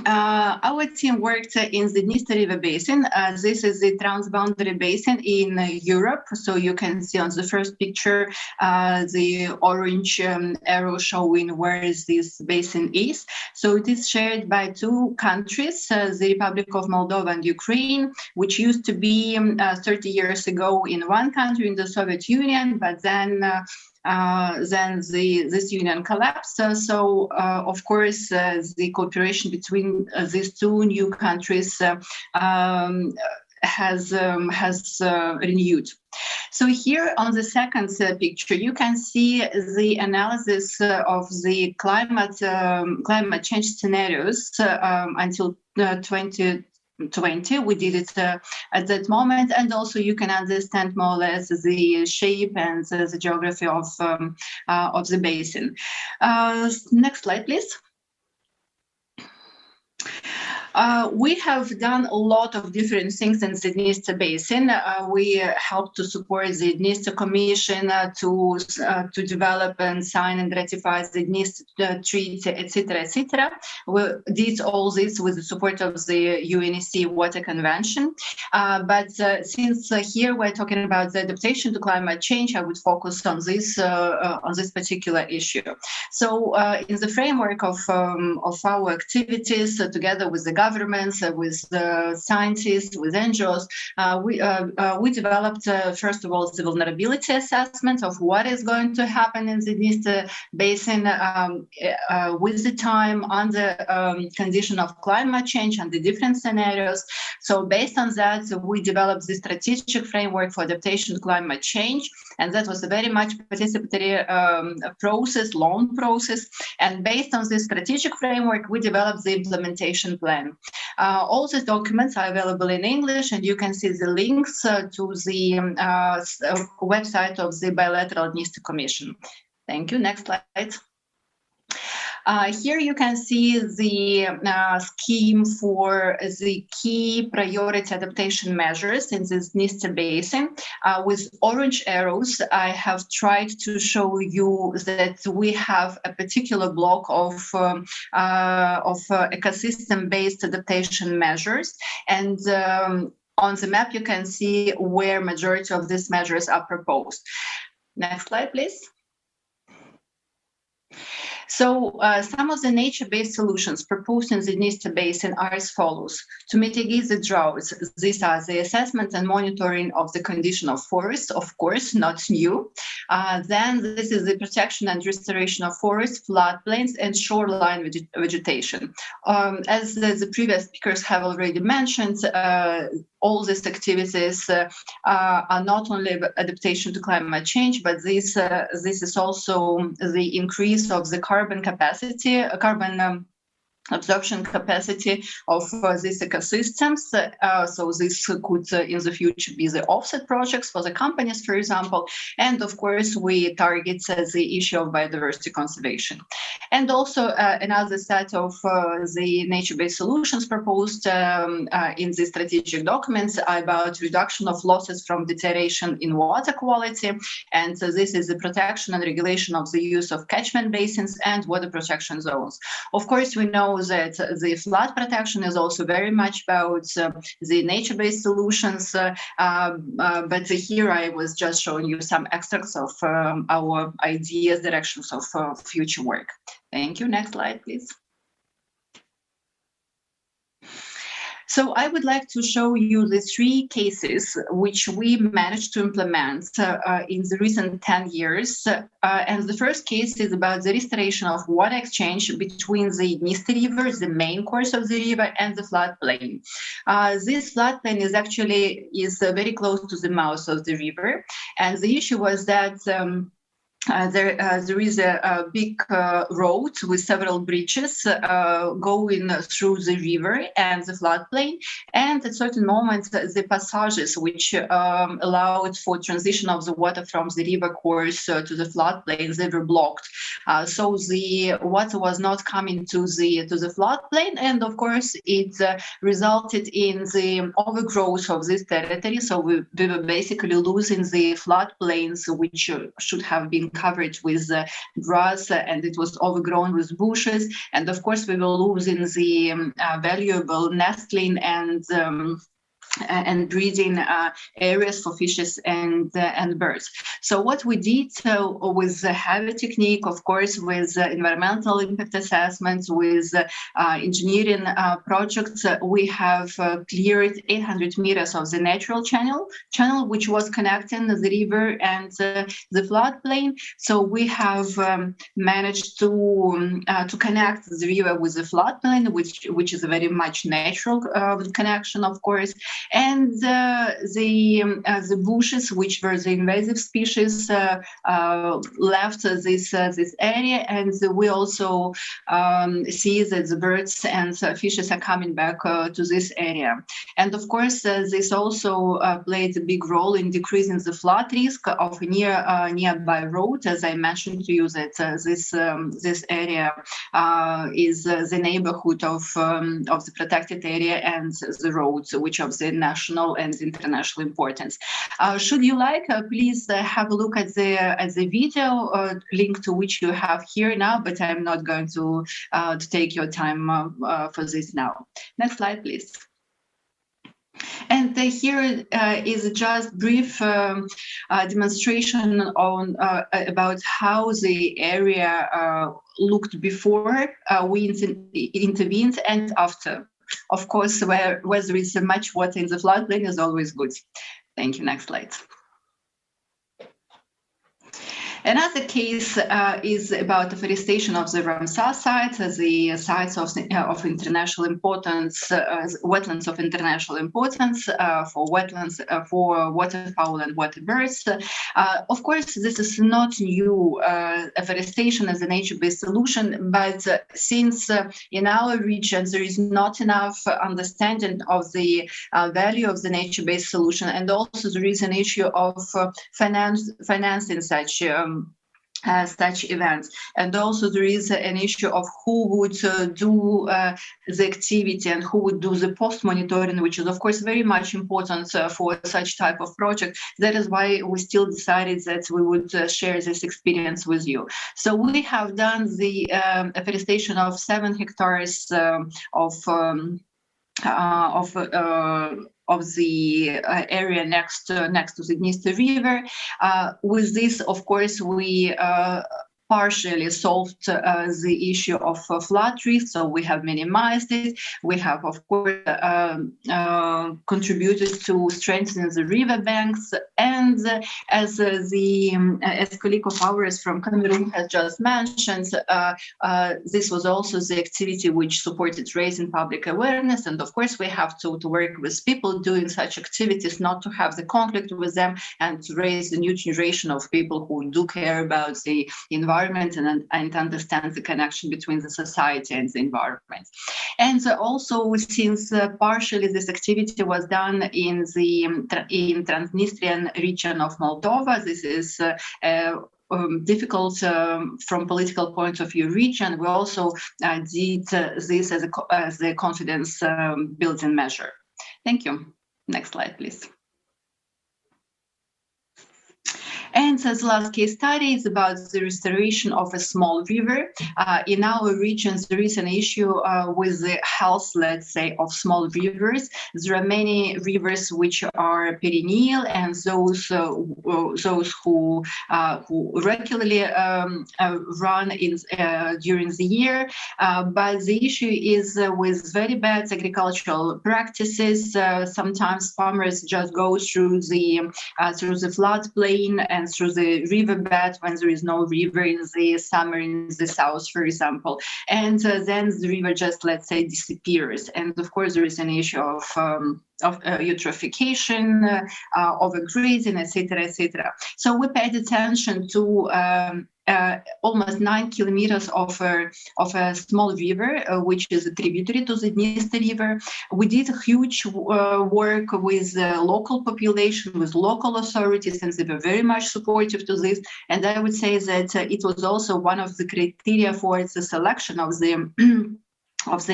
our team worked in the Dniester River Basin. This is the transboundary basin in Europe. So you can see on the first picture the orange arrow showing where this basin is. So it is shared by two countries, the Republic of Moldova and Ukraine, which used to be 30 years ago in one country in the Soviet Union, but then this union collapsed. So, of course, the cooperation between these two new countries has renewed. So here on the second picture, you can see the analysis of the climate change scenarios until 2020. We did it at that moment, and also you can understand more or less the shape and the geography of the basin. Next slide, please. We have done a lot of different things in the Dniester Basin. We helped to support the Dniester Commission to develop and sign and ratify the Dniester Treaty, etc., etc. We did all this with the support of the UNEC Water Convention. But since here we're talking about the adaptation to climate change, I would focus on this particular issue. So in the framework of our activities, together with the governments, with scientists, with NGOs. We developed, first of all, the vulnerability assessment of what is going to happen in the Dniester Basin with the time under condition of climate change and the different scenarios. So based on that, we developed the strategic framework for adaptation to climate change. And that was a very much participatory process, long process. And based on this strategic framework, we developed the implementation plan. All these documents are available in English, and you can see the links to the website of the Bilateral Dniester Commission. Thank you. Next slide. Here you can see the scheme for the key priority adaptation measures in this Dniester Basin. With orange arrows, I have tried to show you that we have a particular block of ecosystem-based adaptation measures. And on the map, you can see where majority of these measures are proposed. Next slide, please. So some of the nature-based solutions proposed in the Dniester Basin are as follows. To mitigate the droughts, these are the assessment and monitoring of the condition of forests, of course, not new. Then this is the protection and restoration of forests, floodplains, and shoreline vegetation. As the previous speakers have already mentioned, all these activities are not only adaptation to climate change, but this is also the increase of the carbon capacity, absorption capacity of these ecosystems. So this could in the future be the offset projects for the companies, for example. And of course, we target the issue of biodiversity conservation. And also another set of the nature-based solutions proposed in the strategic documents are about reduction of losses from deterioration in water quality. And so this is the protection and regulation of the use of catchment basins and water protection zones. Of course, we know that the flood protection is also very much about the nature-based solutions, but here I was just showing you some extracts of our ideas, directions of future work. Thank you. Next slide, please. So I would like to show you the 3 cases which we managed to implement in the recent 10 years. And the first case is about the restoration of water exchange between the Dniester River, the main course of the river, and the floodplain. This floodplain is actually very close to the mouth of the river. And the issue was that there is a big road with several bridges going through the river and the floodplain. And at certain moments, the passages which allowed for transition of the water from the river course to the floodplain, they were blocked. So the water was not coming to the floodplain. And of course, it resulted in the overgrowth of this territory. So we were basically losing the floodplains, which should have been covered with grass, and it was overgrown with bushes. And of course, we were losing the valuable nestling and breeding areas for fishes and birds. So what we did with the heavy technique, of course, with environmental impact assessments, with engineering projects, we have cleared 800 meters of the natural channel which was connecting the river and the floodplain. So we have managed to connect the river with the floodplain, which is a very much natural connection, of course. And the bushes, which were the invasive species, left this area, and we also see that the birds and fishes are coming back to this area. And of course, this also played a big role in decreasing the flood risk of a nearby road. As I mentioned to you, that this area is the neighborhood of the protected area and the roads, which of the national and international importance. Should you like, please have a look at the video link to which you have here now, but I'm not going to take your time for this now. Next slide, please. And here is just brief demonstration on about how the area looked before we intervened and after. of course, where there is much water in the floodplain is always good. Thank you. Next slide. Another case is about deforestation of the Ramsar site, the sites of international importance, wetlands of international importance for wetlands, for waterfowl and water birds. Of course, this is not new afforestation as a nature-based solution, but since in our region there is not enough understanding of the value of the nature-based solution, and also there is an issue of financing such events, and also there is an issue of who would do the activity and who would do the post-monitoring, which is of course very much important for such type of project. That is why we still decided that we would share this experience with you. So we have done the afforestation of 7 hectares of the area next to the Dniester River. With this, of course, we partially solved the issue of flood risk, so we have minimized it. We have, of course, contributed to strengthening the river banks, and as colleague of ours from Cameroon has just mentioned, this was also the activity which supported raising public awareness. And of course, we have to work with people doing such activities, not to have the conflict with them, and to raise the new generation of people who do care about the environment and understand the connection between the society and the environment. And also, since partially this activity was done in Transnistrian region of Moldova, this is difficult from political point of view region, we also did this as a confidence building measure. Thank you. Next slide, please. And as last case study is about the restoration of a small river. In our regions, there is an issue with the health, let's say, of small rivers. There are many rivers which are perennial, and those who regularly run during the year. But the issue is with very bad agricultural practices. Sometimes farmers just go through the floodplain and through the riverbed when there is no river in the summer in the south, for example. And then the river just, let's say, disappears. And of course, there is an issue of eutrophication, overgrazing, etc., etc. So we paid attention to almost 9 kilometers of a small river, which is a tributary to the Dniester River. We did a huge work with the local population, with local authorities, and they were very much supportive to this. And I would say that it was also one of the criteria for the selection of the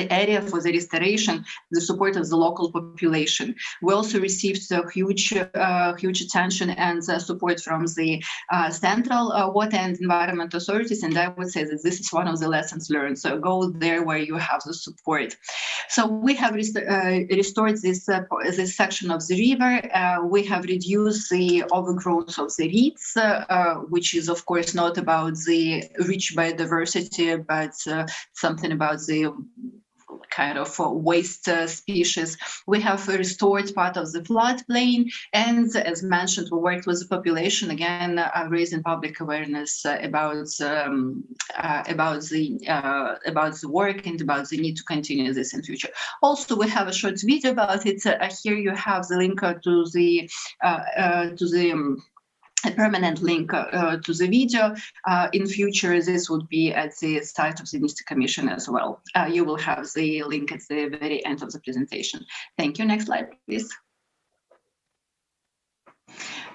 area for the restoration, the support of the local population. We also received huge attention and support from the central water and environment authorities, and I would say that this is one of the lessons learned. So go there where you have the support. So we have restored this section of the river. We have reduced the overgrowth of the reeds, which is of course not about the rich biodiversity, but something about the kind of waste species. We have restored part of the floodplain, and as mentioned, we worked with the population again, raising public awareness about the work and about the need to continue this in future. Also, we have a short video about it. Here you have the link to the a permanent link to the video. In future, this would be at the site of the Dniester Commission as well. You will have the link at the very end of the presentation. Thank you. Next slide, please.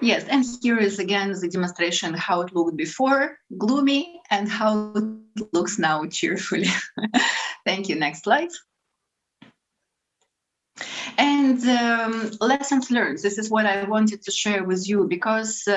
Yes, and here is again the demonstration how it looked before, gloomy, and how it looks now cheerfully. Thank you. Next slide. And lessons learned. This is what I wanted to share with you, because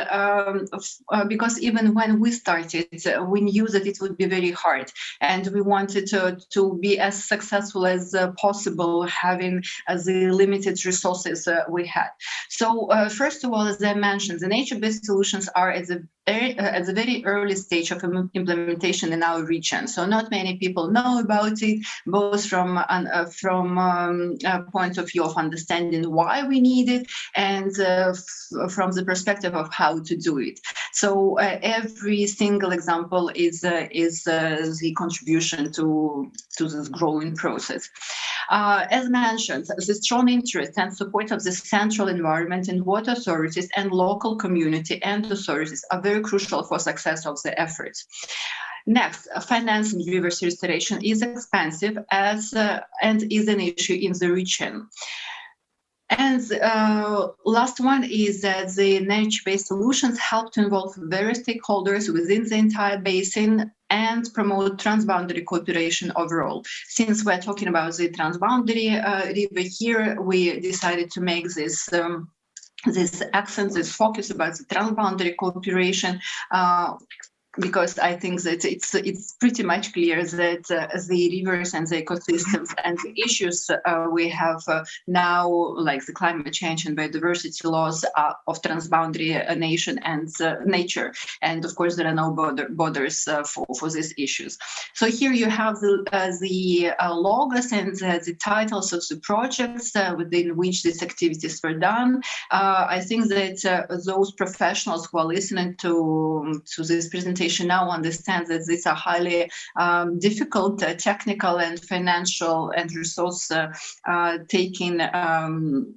even when we started, we knew that it would be very hard, and we wanted to be as successful as possible, having the limited resources we had. So first of all, as I mentioned, the nature-based solutions are at the at the very early stage of implementation in our region. So not many people know about it, both from a point of view of understanding why we need it and from the perspective of how to do it. So every single example is the contribution to this growing process. As mentioned, the strong interest and support of the central environment and water authorities and local community and authorities are very crucial for success of the efforts. Next, financing rivers restoration is expensive and is an issue in the region. And last one is that the nature-based solutions help to involve various stakeholders within the entire basin and promote transboundary cooperation overall. Since we're talking about the transboundary river here, we decided to make this accent, this focus about the transboundary cooperation, because I think that it's pretty much clear that the rivers and the ecosystems and the issues we have now, like the climate change and biodiversity laws of transboundary nation and nature. And of course, there are no borders for these issues. So here you have the logos and the titles of the projects within which these activities were done. I think that those professionals who are listening to this presentation now understand that these are highly difficult technical and financial and resource taking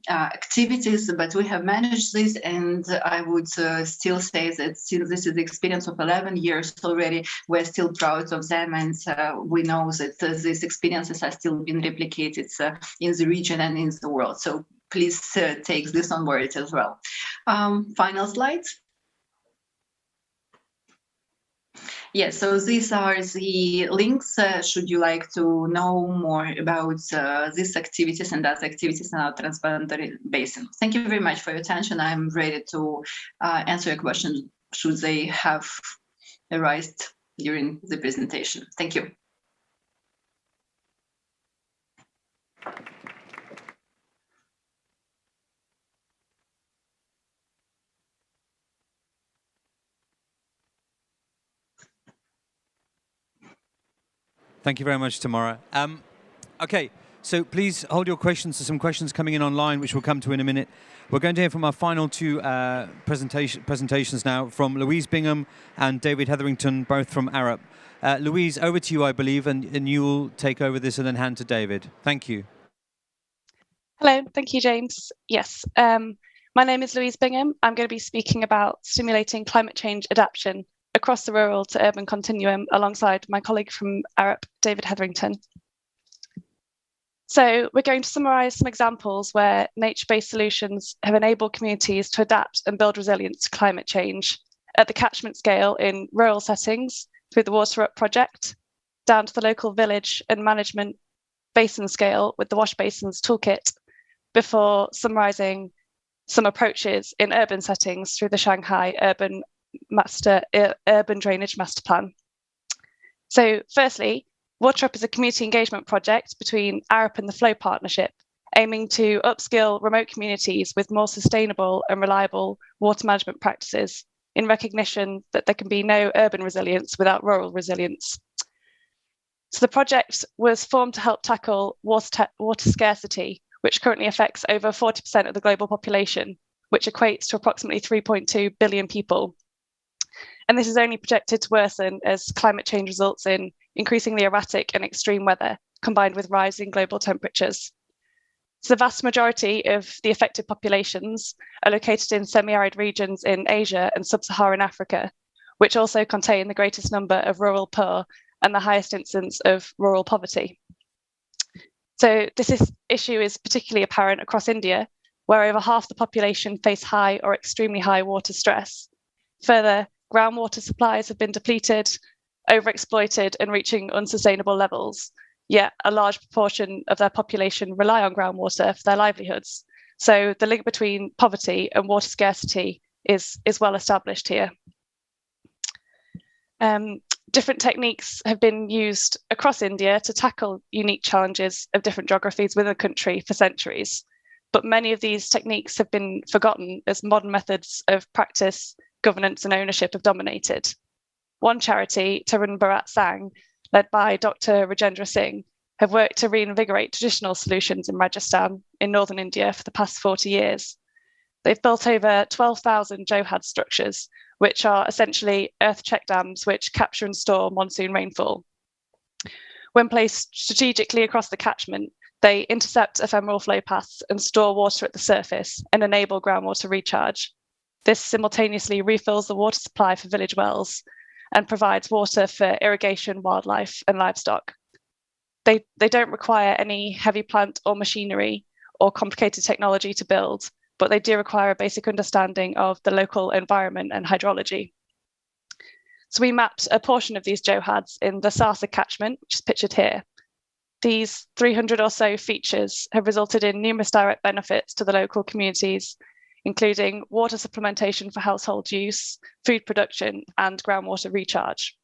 activities, but we have managed this, and I would still say that since this is the experience of 11 years already, we're still proud of them, and we know that these experiences are still being replicated in the region and in the world. So please take this on board as well. Final slides. Yes, so these are the links should you like to know more about these activities and other activities in our transboundary basin. Thank you very much for your attention. I'm ready to answer your questions should they have arisen during the presentation. Thank you. Thank you very much, Tamara. Okay, so please hold your questions. There's some questions coming in online, which we'll come to in a minute. We're going to hear from our final two presentations now, from Louise Bingham and David Hetherington, both from Arup. Louise, over to you, I believe, and you will take over this and then hand to David. Thank you. Hello, thank you, James. Yes, my name is Louise Bingham. I'm going to be speaking about stimulating climate change adaptation across the rural to urban continuum alongside my colleague from Arup, David Hetherington. So we're going to summarise some examples where nature-based solutions have enabled communities to adapt and build resilience to climate change at the catchment scale in rural settings through the Water Up project, down to the local village and management basin scale with the Wash Basins Toolkit, before summarising some approaches in urban settings through the Shanghai Urban Drainage Master Plan. So firstly, Water Up is a community engagement project between Arup and the Flow Partnership, aiming to upskill remote communities with more sustainable and reliable water management practices in recognition that there can be no urban resilience without rural resilience. So the project was formed to help tackle water scarcity, which currently affects over 40% of the global population, which equates to approximately 3.2 billion people. And this is only projected to worsen as climate change results in increasingly erratic and extreme weather, combined with rising global temperatures. So the vast majority of the affected populations are located in semi-arid regions in Asia and sub-Saharan Africa, which also contain the greatest number of rural poor and the highest incidence of rural poverty. So this issue is particularly apparent across India, where over half the population face high or extremely high water stress. Further, groundwater supplies have been depleted, overexploited and reaching unsustainable levels, yet a large proportion of their population rely on groundwater for their livelihoods. So the link between poverty and water scarcity is well established here. Different techniques have been used across India to tackle unique challenges of different geographies within the country for centuries, but many of these techniques have been forgotten as modern methods of practice governance and ownership have dominated. One charity, Tarun Bharat Sangh, led by Dr. Rajendra Singh, have worked to reinvigorate traditional solutions in Rajasthan in northern India for the past 40 years. They've built over 12,000 Johad structures, which are essentially earth check dams which capture and store monsoon rainfall. When placed strategically across the catchment, they intercept ephemeral flow paths and store water at the surface and enable groundwater recharge. This simultaneously refills the water supply for village wells and provides water for irrigation, wildlife, and livestock. They don't require any heavy plant or machinery or complicated technology to build, but they do require a basic understanding of the local environment and hydrology. So we mapped a portion of these Johads in the Sarsa catchment, which is pictured here. These 300 or so features have resulted in numerous direct benefits to the local communities, including water supplementation for household use, food production, and groundwater recharge.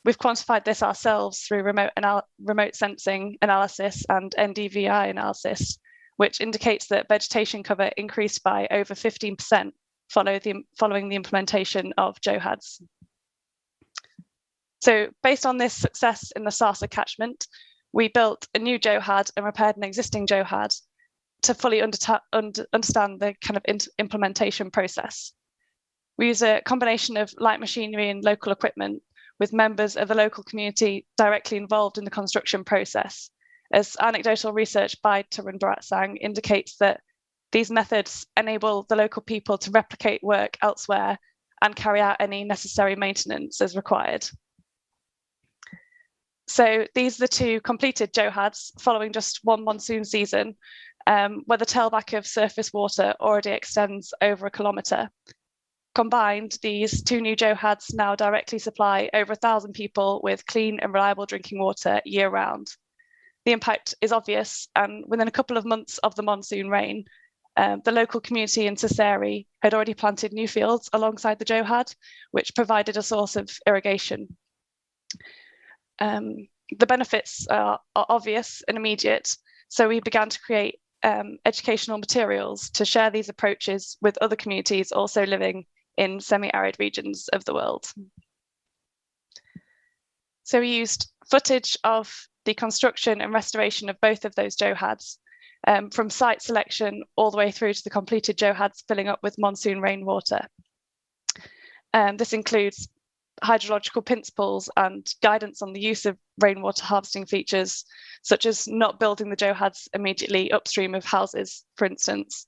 We've quantified this ourselves through remote sensing analysis and NDVI analysis, which indicates that vegetation cover increased by over 15% following the implementation of Johads. So based on this success in the Sarsa catchment, we built a new Johad and repaired an existing Johad to fully understand the kind of implementation process. We use a combination of light machinery and local equipment with members of the local community directly involved in the construction process, as anecdotal research by Tarun Bharat Sangh indicates that these methods enable the local people to replicate work elsewhere and carry out any necessary maintenance as required. So these are the two completed Johads following just one monsoon season, where the tailback of surface water already extends over 1 kilometre. Combined, these two new Johads now directly supply over 1,000 people with clean and reliable drinking water year-round. The impact is obvious, and within a couple of months of the monsoon rain, the local community in Sassari had already planted new fields alongside the Johad, which provided a source of irrigation. The benefits are obvious and immediate, so we began to create educational materials to share these approaches with other communities also living in semi-arid regions of the world. So we used footage of the construction and restoration of both of those Johads, from site selection all the way through to the completed Johads filling up with monsoon rainwater. This includes hydrological principles and guidance on the use of rainwater harvesting features, such as not building the Johads immediately upstream of houses, for instance.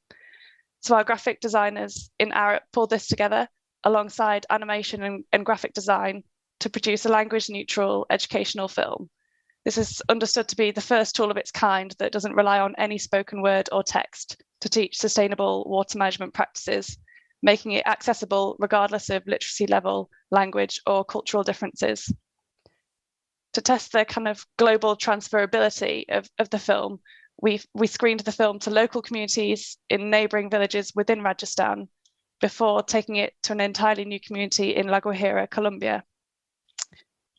So our graphic designers in Arup pulled this together alongside animation and graphic design to produce a language-neutral educational film. This is understood to be the first tool of its kind that doesn't rely on any spoken word or text to teach sustainable water management practices, making it accessible regardless of literacy level, language, or cultural differences. To test the kind of global transferability of the film, we screened the film to local communities in neighbouring villages within Rajasthan before taking it to an entirely new community in La Guajira, Colombia.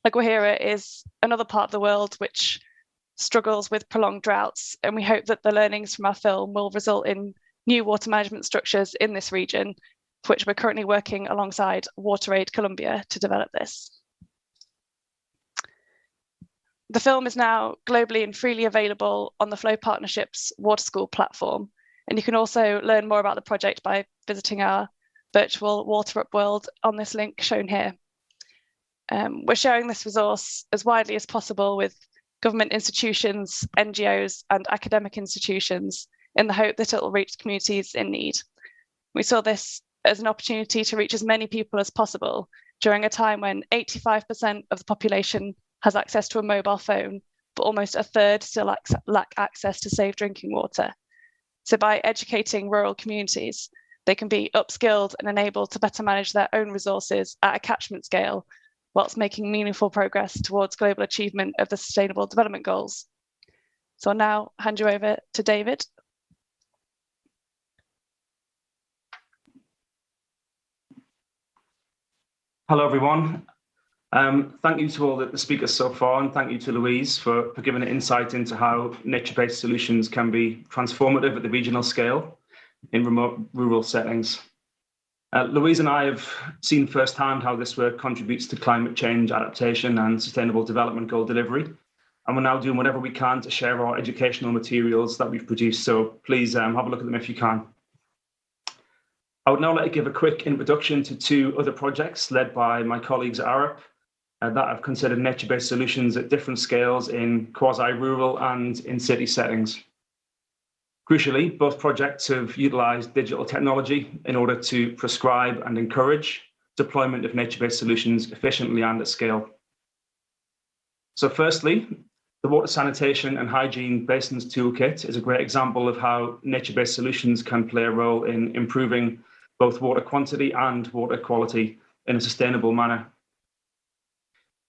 La Guajira is another part of the world which struggles with prolonged droughts, and we hope that the learnings from our film will result in new water management structures in this region, for which we're currently working alongside WaterAid Colombia to develop this. The film is now globally and freely available on the Flow Partnership's Water School platform, and you can also learn more about the project by visiting our virtual Water Up World on this link shown here. We're sharing this resource as widely as possible with government institutions, NGOs, and academic institutions in the hope that it will reach communities in need. We saw this as an opportunity to reach as many people as possible during a time when 85% of the population has access to a mobile phone, but almost a third still lack access to safe drinking water. So by educating rural communities, they can be upskilled and enabled to better manage their own resources at a catchment scale, whilst making meaningful progress towards global achievement of the Sustainable Development Goals. So I'll now hand you over to David. Hello, everyone. Thank you to all the speakers so far, and thank you to Louise for giving an insight into how nature-based solutions can be transformative at the regional scale in remote rural settings. Louise and I have seen firsthand how this work contributes to climate change adaptation and sustainable development goal delivery. And we're now doing whatever we can to share our educational materials that we've produced. So please have a look at them if you can. I would now like to give a quick introduction to two other projects led by my colleagues at ARUP that have considered nature-based solutions at different scales in quasi-rural and in city settings. Crucially, both projects have utilised digital technology in order to prescribe and encourage deployment of nature-based solutions efficiently and at scale. So firstly, the Water Sanitation and Hygiene Basins Toolkit is a great example of how nature-based solutions can play a role in improving both water quantity and water quality in a sustainable manner.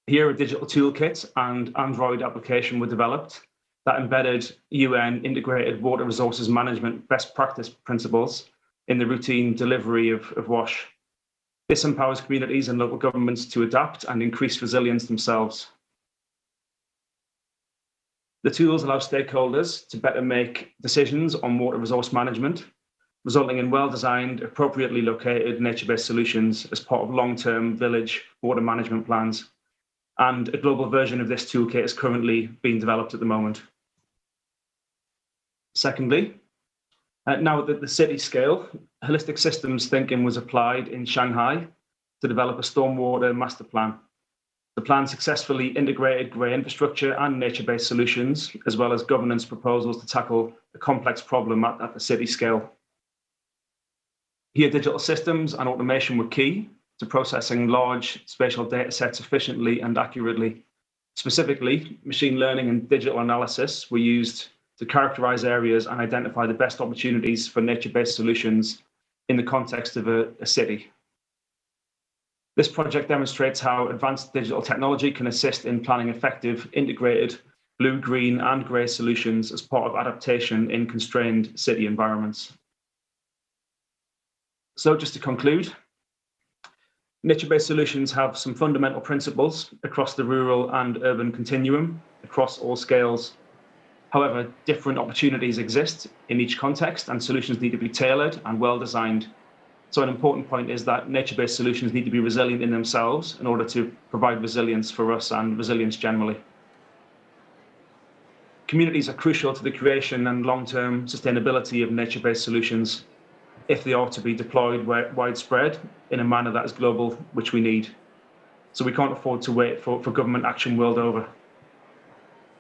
Here, a digital toolkit and Android application were developed that embedded UN integrated water resources management best practice principles in the routine delivery of WASH. This empowers communities and local governments to adapt and increase resilience themselves. The tools allow stakeholders to better make decisions on water resource management, resulting in well-designed, appropriately located nature-based solutions as part of long-term village water management plans. And a global version of this toolkit is currently being developed at the moment. Secondly, now at the city scale, holistic systems thinking was applied in Shanghai to develop a stormwater master plan. The plan successfully integrated grey infrastructure and nature-based solutions, as well as governance proposals to tackle a complex problem at the city scale. Here, digital systems and automation were key to processing large spatial data sets efficiently and accurately. Specifically, machine learning and digital analysis were used to characterize areas and identify the best opportunities for nature-based solutions in the context of a city. This project demonstrates how advanced digital technology can assist in planning effective, integrated blue, green, and grey solutions as part of adaptation in constrained city environments. So just to conclude, nature-based solutions have some fundamental principles across the rural and urban continuum, across all scales. However, different opportunities exist in each context and solutions need to be tailored and well-designed. So an important point is that nature-based solutions need to be resilient in themselves in order to provide resilience for us and resilience generally. Communities are crucial to the creation and long-term sustainability of nature-based solutions if they are to be deployed widespread in a manner that is global, which we need. So we can't afford to wait for government action world over.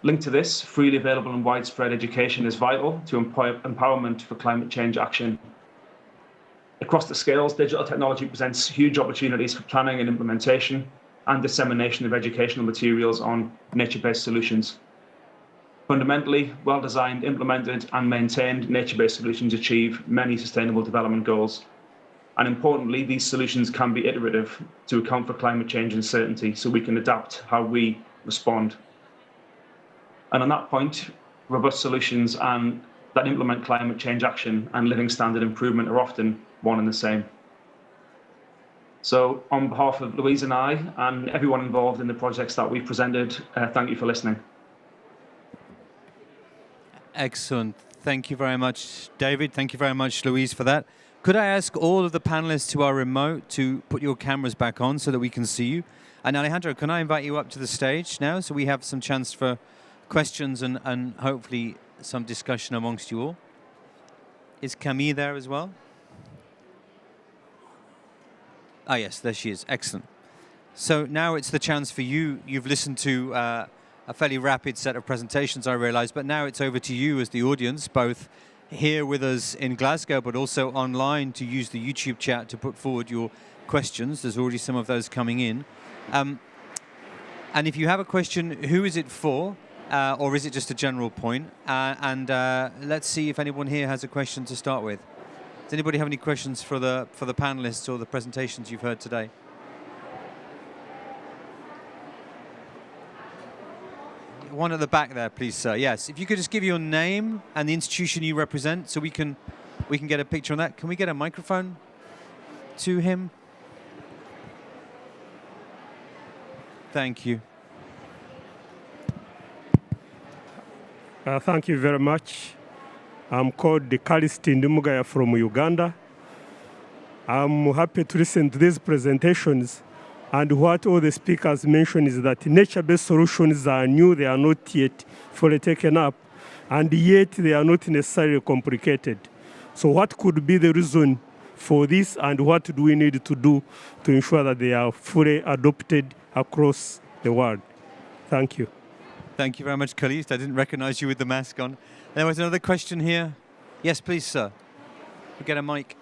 Linked to this, freely available and widespread education is vital to empowerment for climate change action. Across the scales, digital technology presents huge opportunities for planning and implementation and dissemination of educational materials on nature-based solutions. Fundamentally, well-designed, implemented, and maintained nature-based solutions achieve many sustainable development goals. And importantly, these solutions can be iterative to account for climate change uncertainty so we can adapt how we respond. And on that point, robust solutions and that implement climate change action and living standard improvement are often one and the same. So on behalf of Louise and I and everyone involved in the projects that we've presented, thank you for listening. Excellent. Thank you very much, David. Thank you very much, Louise, for that. Could I ask all of the panelists who are remote to put your cameras back on so that we can see you? And Alejandro, can I invite you up to the stage now so we have some chance for questions and hopefully some discussion amongst you all? Is Camille there as well? Ah, yes, there she is. Excellent. So now it's the chance for you. You've listened to a fairly rapid set of presentations, I realize, but now it's over to you as the audience, both here with us in Glasgow, but also online to use the YouTube chat to put forward your questions. There's already some of those coming in. And if you have a question, who is it for? Or is it just a general point? And let's see if anyone here has a question to start with. Does anybody have any questions for the panelists or the presentations you've heard today? One at the back there, please, sir. Yes, if you could just give your name and the institution you represent, so we can get a picture on that. Can we get a microphone to him? Thank you. Thank you very much. I'm called Kalisti Ndumugaya from Uganda. I'm happy to listen to these presentations. And what all the speakers mentioned is that nature-based solutions are new, they are not yet fully taken up, and yet they are not necessarily complicated. So what could be the reason for this, and what do we need to do to ensure that they are fully adopted across the world? Thank you. Thank you very much, Khalid. I didn't recognize you with the mask on. There was another question here. Yes, please, sir. We'll get a mic.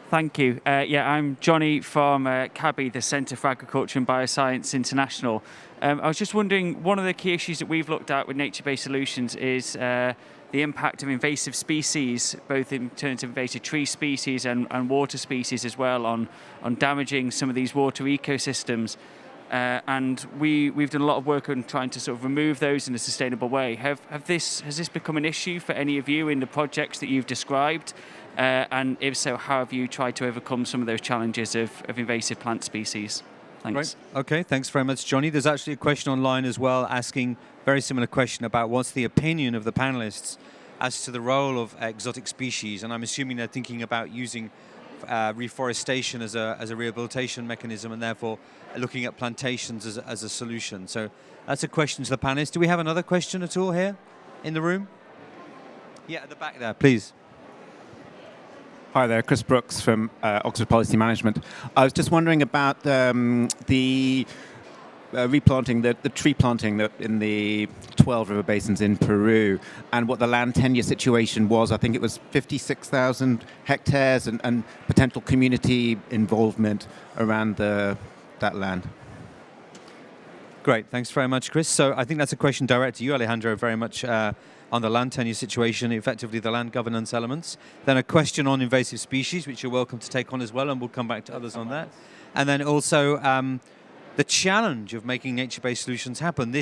Thank you. I'm Johnny from CABI, the Centre for Agriculture and Bioscience International. I was just wondering, one of the key issues that we've looked at with nature-based solutions is the impact of invasive species, both in terms of invasive tree species and water species as well, on damaging some of these water ecosystems. And we've done a lot of work on trying to sort of remove those in a sustainable way. Has this become an issue for any of you in the projects that you've described? And if so, how have you tried to overcome some of those challenges of invasive plant species? Thanks. Right. Okay, thanks very much, Johnny. There's actually a question online as well asking very similar question about what's the opinion of the panelists as to the role of exotic species. And I'm assuming they're thinking about using reforestation as a rehabilitation mechanism and therefore looking at plantations as a solution. So that's a question to the panelists. Do we have another question at all here in the room? Yeah, at the back there, please. Hi there, Chris Brooks from Oxford Policy Management. I was just wondering about the replanting, the tree planting in the 12 river basins in Peru, and what the land tenure situation was. I think it was 56,000 hectares and potential community involvement around that land. Great, thanks very much, Chris. So I think that's a question direct to you, Alejandro, very much on the land tenure situation, effectively the land governance elements. Then a question on invasive species, which you're welcome to take on as well, and we'll come back to others on that. And then also the challenge of making nature-based solutions happen.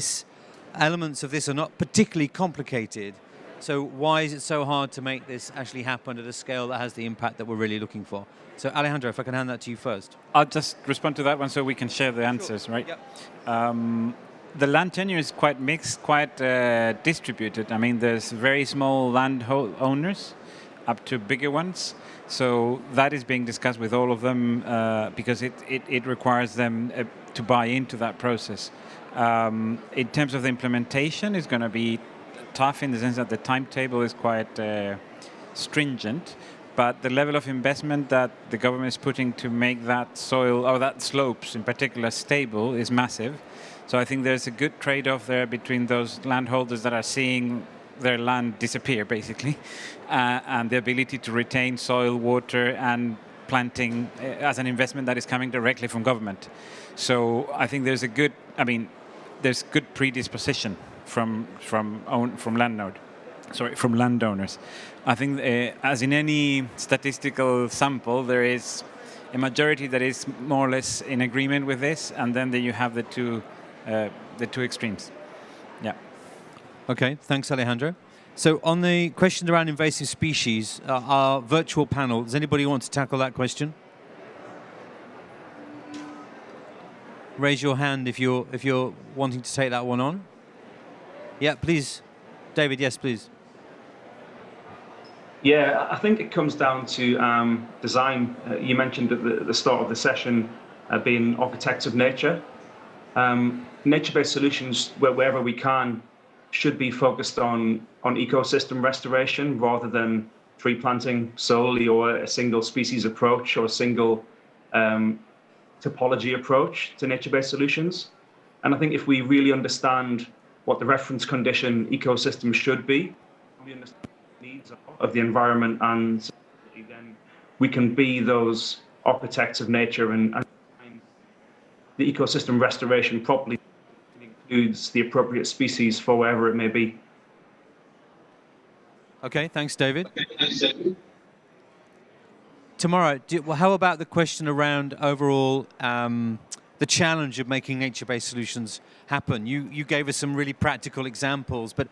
Elements of this are not particularly complicated. So why is it so hard to make this actually happen at a scale that has the impact that we're really looking for? So Alejandro, if I can hand that to you first. I'll just respond to that one so we can share the answers, right? Yep. The land tenure is quite mixed, quite distributed. I mean, there's very small land owners up to bigger ones. So that is being discussed with all of them because it requires them to buy into that process. In terms of the implementation, it's going to be tough in the sense that the timetable is quite stringent, but the level of investment that the government is putting to make that soil, or that slopes in particular, stable is massive. So I think there's a good trade-off there between those landholders that are seeing their land disappear, basically, and the ability to retain soil, water, and planting as an investment that is coming directly from government. So I think there's there's good predisposition from landowners. I think as in any statistical sample, there is a majority that is more or less in agreement with this, and then you have the two extremes. Yeah. Okay, thanks, Alejandro. So on the question around invasive species, our virtual panel, does anybody want to tackle that question? Raise your hand if you're wanting to take that one on. Yeah, please. David, yes, please. Yeah, I think it comes down to design. You mentioned at the start of the session being architects of nature. Nature-based solutions, wherever we can, should be focused on ecosystem restoration rather than tree planting solely, or a single species approach, or a single topology approach to nature-based solutions. And I think if we really understand what the reference condition ecosystem should be, we understand the needs of the environment, and then we can be those architects of nature and the ecosystem restoration properly includes the appropriate species for wherever it may be. Okay, thanks, David. Tamara, how about the question around overall the challenge of making nature-based solutions happen? You gave us some really practical examples, but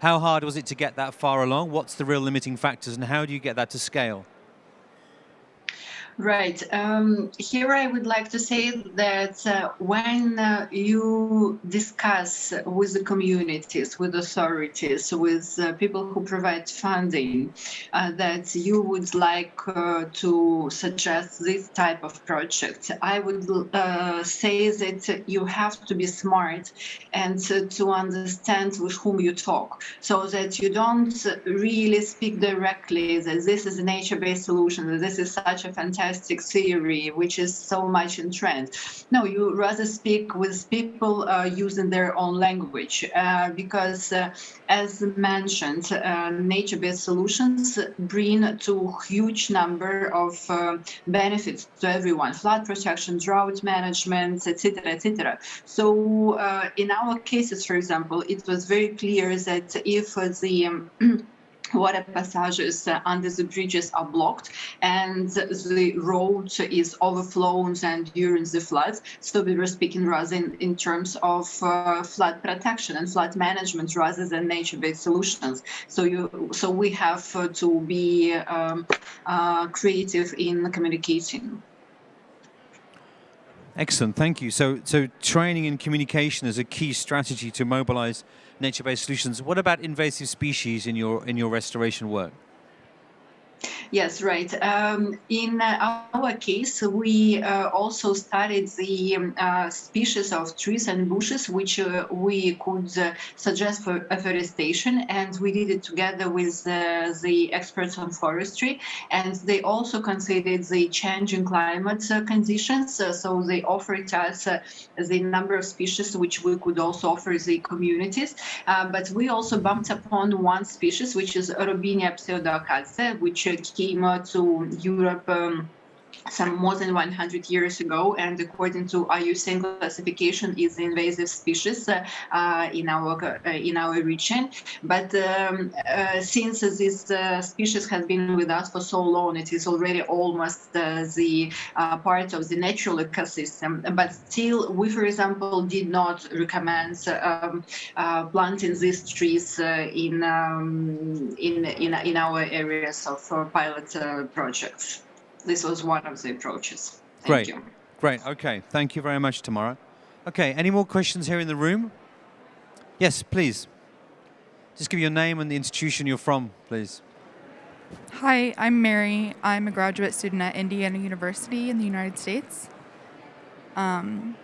how hard was it to get that far along? What's the real limiting factors, and how do you get that to scale? Right. Here I would like to say that when you discuss with the communities, with authorities, with people who provide funding, that you would like to suggest this type of project, I would say that you have to be smart and to understand with whom you talk, so that you don't really speak directly that this is a nature-based solution, that this is such a fantastic theory which is so much in trend. No, you rather speak with people using their own language, because as mentioned, nature-based solutions bring to huge number of benefits to everyone: flood protection, drought management, etc., etc. So in our cases, for example, it was very clear that if the water passages under the bridges are blocked and the road is overflown and during the floods. So we were speaking rather in terms of flood protection and flood management rather than nature-based solutions. So we have to be creative in communicating. Excellent, thank you. So training and communication is a key strategy to mobilize nature-based solutions. What about invasive species in your restoration work? Yes, right. In our case, we also studied the species of trees and bushes which we could suggest for afforestation, and we did it together with the experts on forestry, and they also considered the changing climate conditions, so they offered us the number of species which we could also offer the communities, but we also bumped upon one species, which is Robinia pseudoacacia, which came to Europe some more than 100 years ago, and according to IUCN classification, is an invasive species in our region. But since this species has been with us for so long, it is already almost the part of the natural ecosystem. But still, we, for example, did not recommend planting these trees in our areas of pilot projects. This was one of the approaches. Thank you. Great. Okay. Thank you very much, Tamara. Okay. Any more questions here in the room? Yes, please. Just give your name and the institution you're from, please. Hi, I'm Mary. I'm a graduate student at Indiana University in the United States. And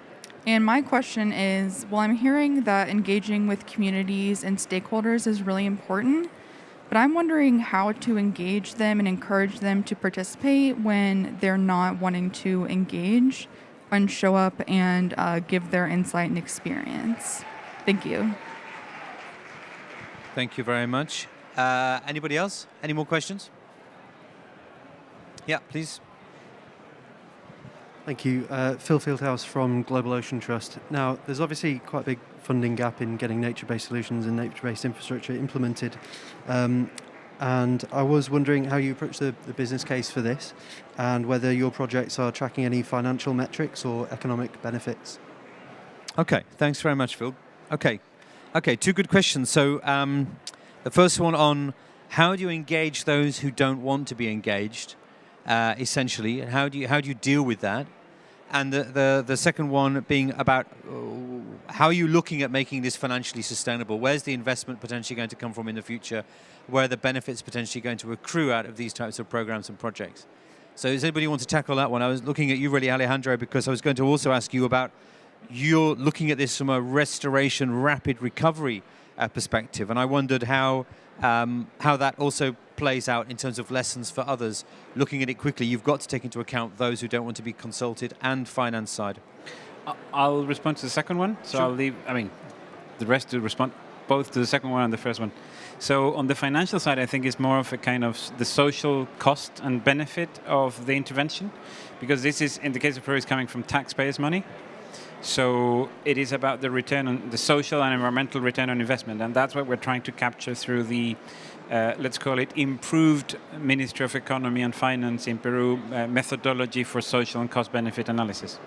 my question is, well, I'm hearing that engaging with communities and stakeholders is really important. But I'm wondering how to engage them and encourage them to participate when they're not wanting to engage and show up and give their insight and experience. Thank you. Thank you very much. Anybody else? Any more questions? Yeah, please. Thank you. Phil Fieldhouse from Global Ocean Trust. Now, there's obviously quite a big funding gap in getting nature-based solutions and nature-based infrastructure implemented. And I was wondering how you approach the business case for this and whether your projects are tracking any financial metrics or economic benefits. Okay, thanks very much, Phil. Okay, two good questions. So the first one on how do you engage those who don't want to be engaged, essentially, and how do you deal with that? And the second one being about how are you looking at making this financially sustainable? Where's the investment potentially going to come from in the future? Where are the benefits potentially going to accrue out of these types of programs and projects? So does anybody want to tackle that one? I was looking at you really, Alejandro, because I was going to also ask you about you're looking at this from a restoration, rapid recovery perspective. And I wondered how that also plays out in terms of lessons for others. Looking at it quickly, you've got to take into account those who don't want to be consulted and finance side. I'll respond to the second one. So Sure. I'll leave, the rest to respond both to the second one and the first one. So on the financial side, I think it's more of a kind of the social cost and benefit of the intervention, because this is, in the case of Peru, is coming from taxpayers' money. So it is about the return on the social and environmental return on investment, and that's what we're trying to capture through the let's call it improved Ministry of Economy and Finance in Peru methodology for social and cost-benefit analysis.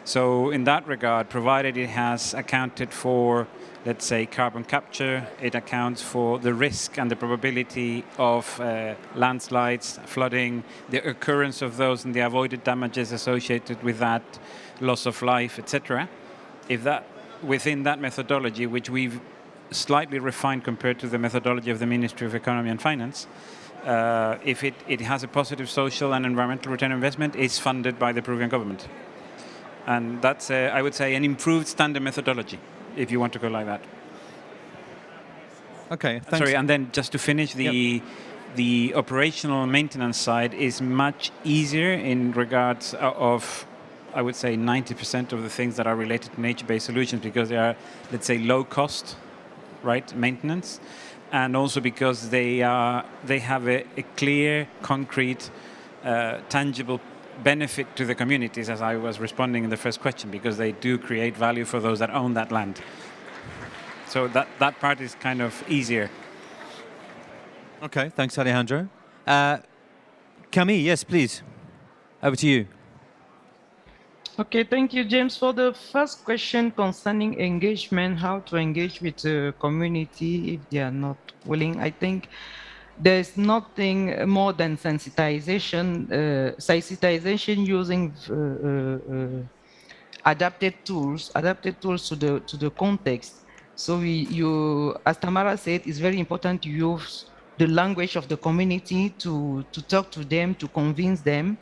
So in that regard, provided it has accounted for, let's say, carbon capture, it accounts for the risk and the probability of landslides, flooding, the occurrence of those and the avoided damages associated with that, loss of life, etc. If that, within that methodology, which we've slightly refined compared to the methodology of the Ministry of Economy and Finance, if it has a positive social and environmental return on investment, is funded by the Peruvian government. And that's, I would say, an improved standard methodology, if you want to go like that. Okay, thanks. Sorry, and then just to finish, the operational maintenance side is much easier in regards of, I would say, 90% of the things that are related to nature-based solutions, because they are, let's say, low cost, right, maintenance, and also because they have a clear, concrete, tangible benefit to the communities, as I was responding in the first question, because they do create value for those that own that land. So that part is kind of easier. Okay, thanks, Alejandro. Camille, yes, please. Over to you. Okay, thank you, James. For the first question concerning engagement, how to engage with the community if they are not willing, I think there's nothing more than sensitization, using adapted tools to the context. So as Tamara said, it's very important to use the language of the community to talk to them, to convince them.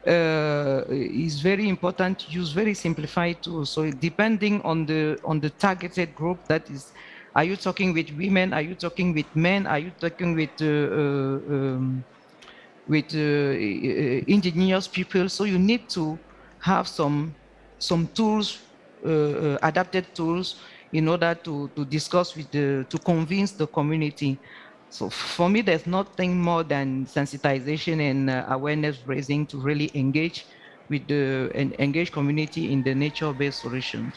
Is very important to use very simplified tools. So depending on the targeted group, that is, are you talking with women? Are you talking with men? Are you talking with indigenous people? So you need to have some tools, adapted tools, in order to discuss with to convince the community. So for me, there's nothing more than sensitization and awareness raising to really engage with the engage community in the nature-based solutions.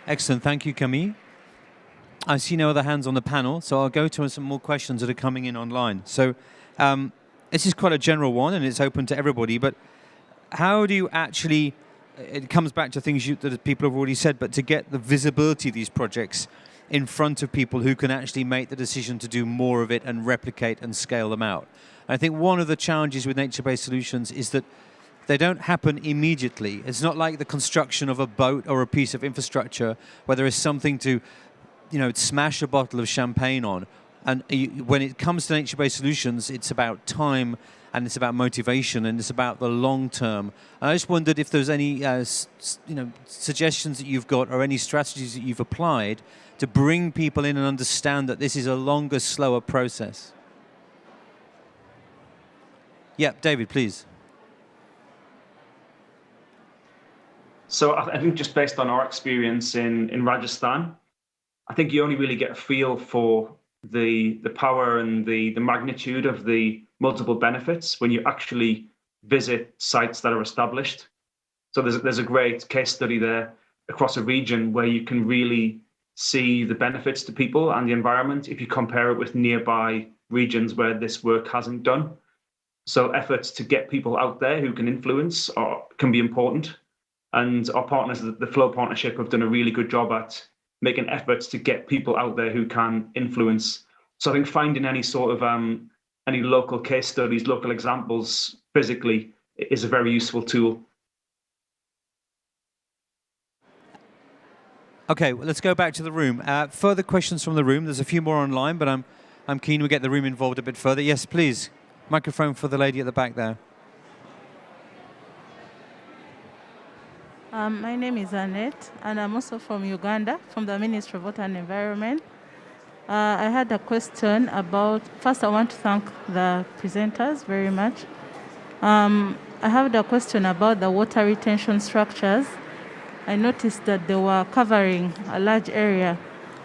Excellent, thank you, Camille. I see no other hands on the panel, so I'll go to some more questions that are coming in online. So this is quite a general one, and it's open to everybody, but how do you actually, it comes back to things that people have already said, but to get the visibility of these projects in front of people who can actually make the decision to do more of it and replicate and scale them out. I think one of the challenges with nature-based solutions is that they don't happen immediately. It's not like the construction of a boat or a piece of infrastructure where there is something to, smash a bottle of champagne on. And when it comes to nature-based solutions, it's about time, and it's about motivation, and it's about the long term. And I just wondered if there's any suggestions that you've got or any strategies that you've applied to bring people in and understand that this is a longer, slower process. Yeah, David, please. So I think just based on our experience in Rajasthan, I think you only really get a feel for the power and the magnitude of the multiple benefits when you actually visit sites that are established. So there's a great case study there across a region where you can really see the benefits to people and the environment if you compare it with nearby regions where this work hasn't done. So efforts to get people out there who can influence can be important. And our partners, the Flow Partnership, have done a really good job at making efforts to get people out there who can influence. So I think finding any sort of any local case studies, local examples physically is a very useful tool. Okay, well, let's go back to the room. Further questions from the room. There's a few more online, but I'm keen we get the room involved a bit further. Yes, please. Microphone for the lady at the back there. My name is Annette, and I'm also from Uganda, from the Ministry of Water and Environment. I had a question about, first I want to thank the presenters very much. I have a question about the water retention structures. I noticed that they were covering a large area,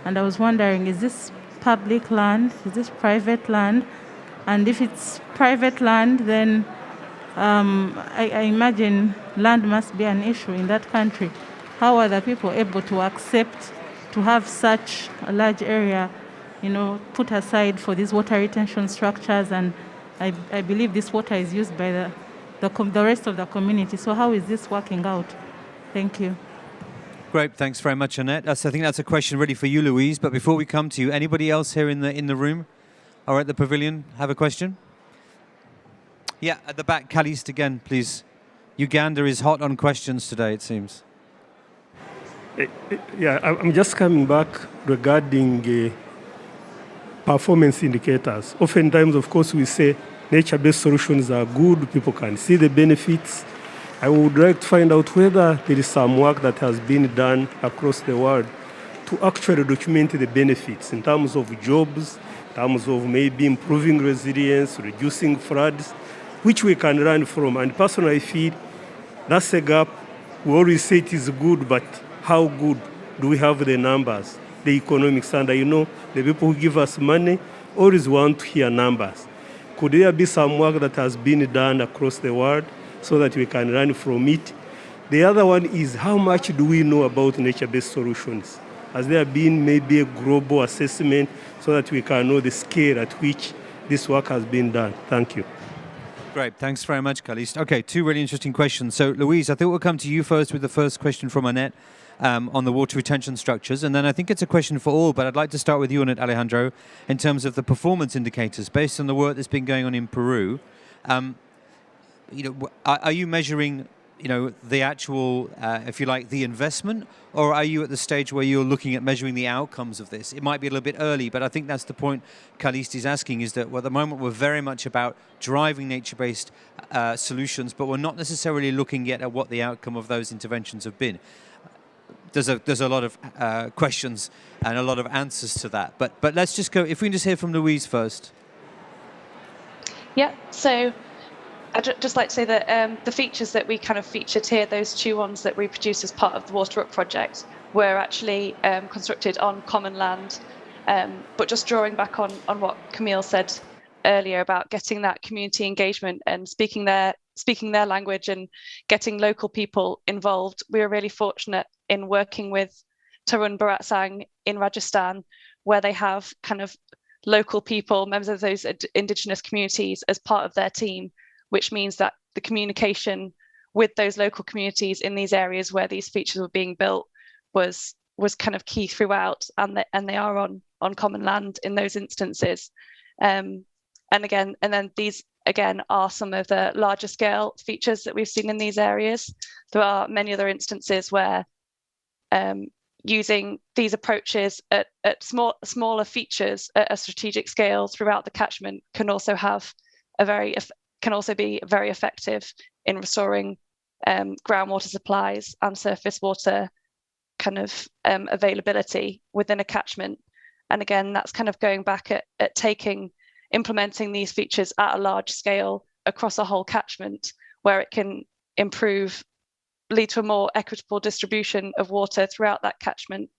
and I was wondering, is this public land? Is this private land? And if it's private land, then I imagine land must be an issue in that country. How are the people able to accept to have such a large area put aside for these water retention structures, and I believe this water is used by the rest of the community. So how is this working out? Thank you. Great, thanks very much, Annette. I think that's a question really for you, Louise. But before we come to you, anybody else here in the room or at the pavilion have a question? Yeah, at the back, Caliste again, please. Uganda is hot on questions today, it seems. Yeah, I'm just coming back regarding performance indicators. Oftentimes, of course, we say nature-based solutions are good, people can see the benefits. I would like to find out whether there is some work that has been done across the world to actually document the benefits in terms of jobs, in terms of maybe improving resilience, reducing floods, which we can learn from. And personally, I feel that's a gap. We always say it is good, but how good? Do we have the numbers, the economics? And the people who give us money always want to hear numbers. Could there be some work that has been done across the world so that we can learn from it? The other one is, how much do we know about nature-based solutions? Has there been maybe a global assessment so that we can know the scale at which this work has been done? Thank you. Great, thanks very much, Caliste. Okay, two really interesting questions. So, Louise, I think we'll come to you first with the first question from Annette on the water retention structures. And then I think it's a question for all, but I'd like to start with you on it, Alejandro, in terms of the performance indicators based on the work that's been going on in Peru. Are you measuring, the actual, if you like, the investment, or are you at the stage where you're looking at measuring the outcomes of this? It might be a little bit early, but I think that's the point Caliste is asking, is that at the moment we're very much about driving nature-based solutions, but we're not necessarily looking yet at what the outcome of those interventions have been. There's a lot of questions and a lot of answers to that, but let's just go, if we can just hear from Louise first. Yeah, so I'd just like to say that the features that we kind of featured here, those two ones that we produced as part of the Water Up project, were actually constructed on common land. But just drawing back on what Camille said earlier about getting that community engagement and speaking their language and getting local people involved, we were really fortunate in working with Tarun Baratsang in Rajasthan, where they have kind of local people, members of those indigenous communities as part of their team, which means that the communication with those local communities in these areas where these features were being built was kind of key throughout, and they are on common land in those instances. And then these again are some of the larger scale features that we've seen in these areas. There are many other instances where using these approaches at smaller features at a strategic scale throughout the catchment can also be very effective in restoring groundwater supplies and surface water kind of availability within a catchment. And again, that's kind of going back at implementing these features at a large scale across a whole catchment, where it can lead to a more equitable distribution of water throughout that catchment,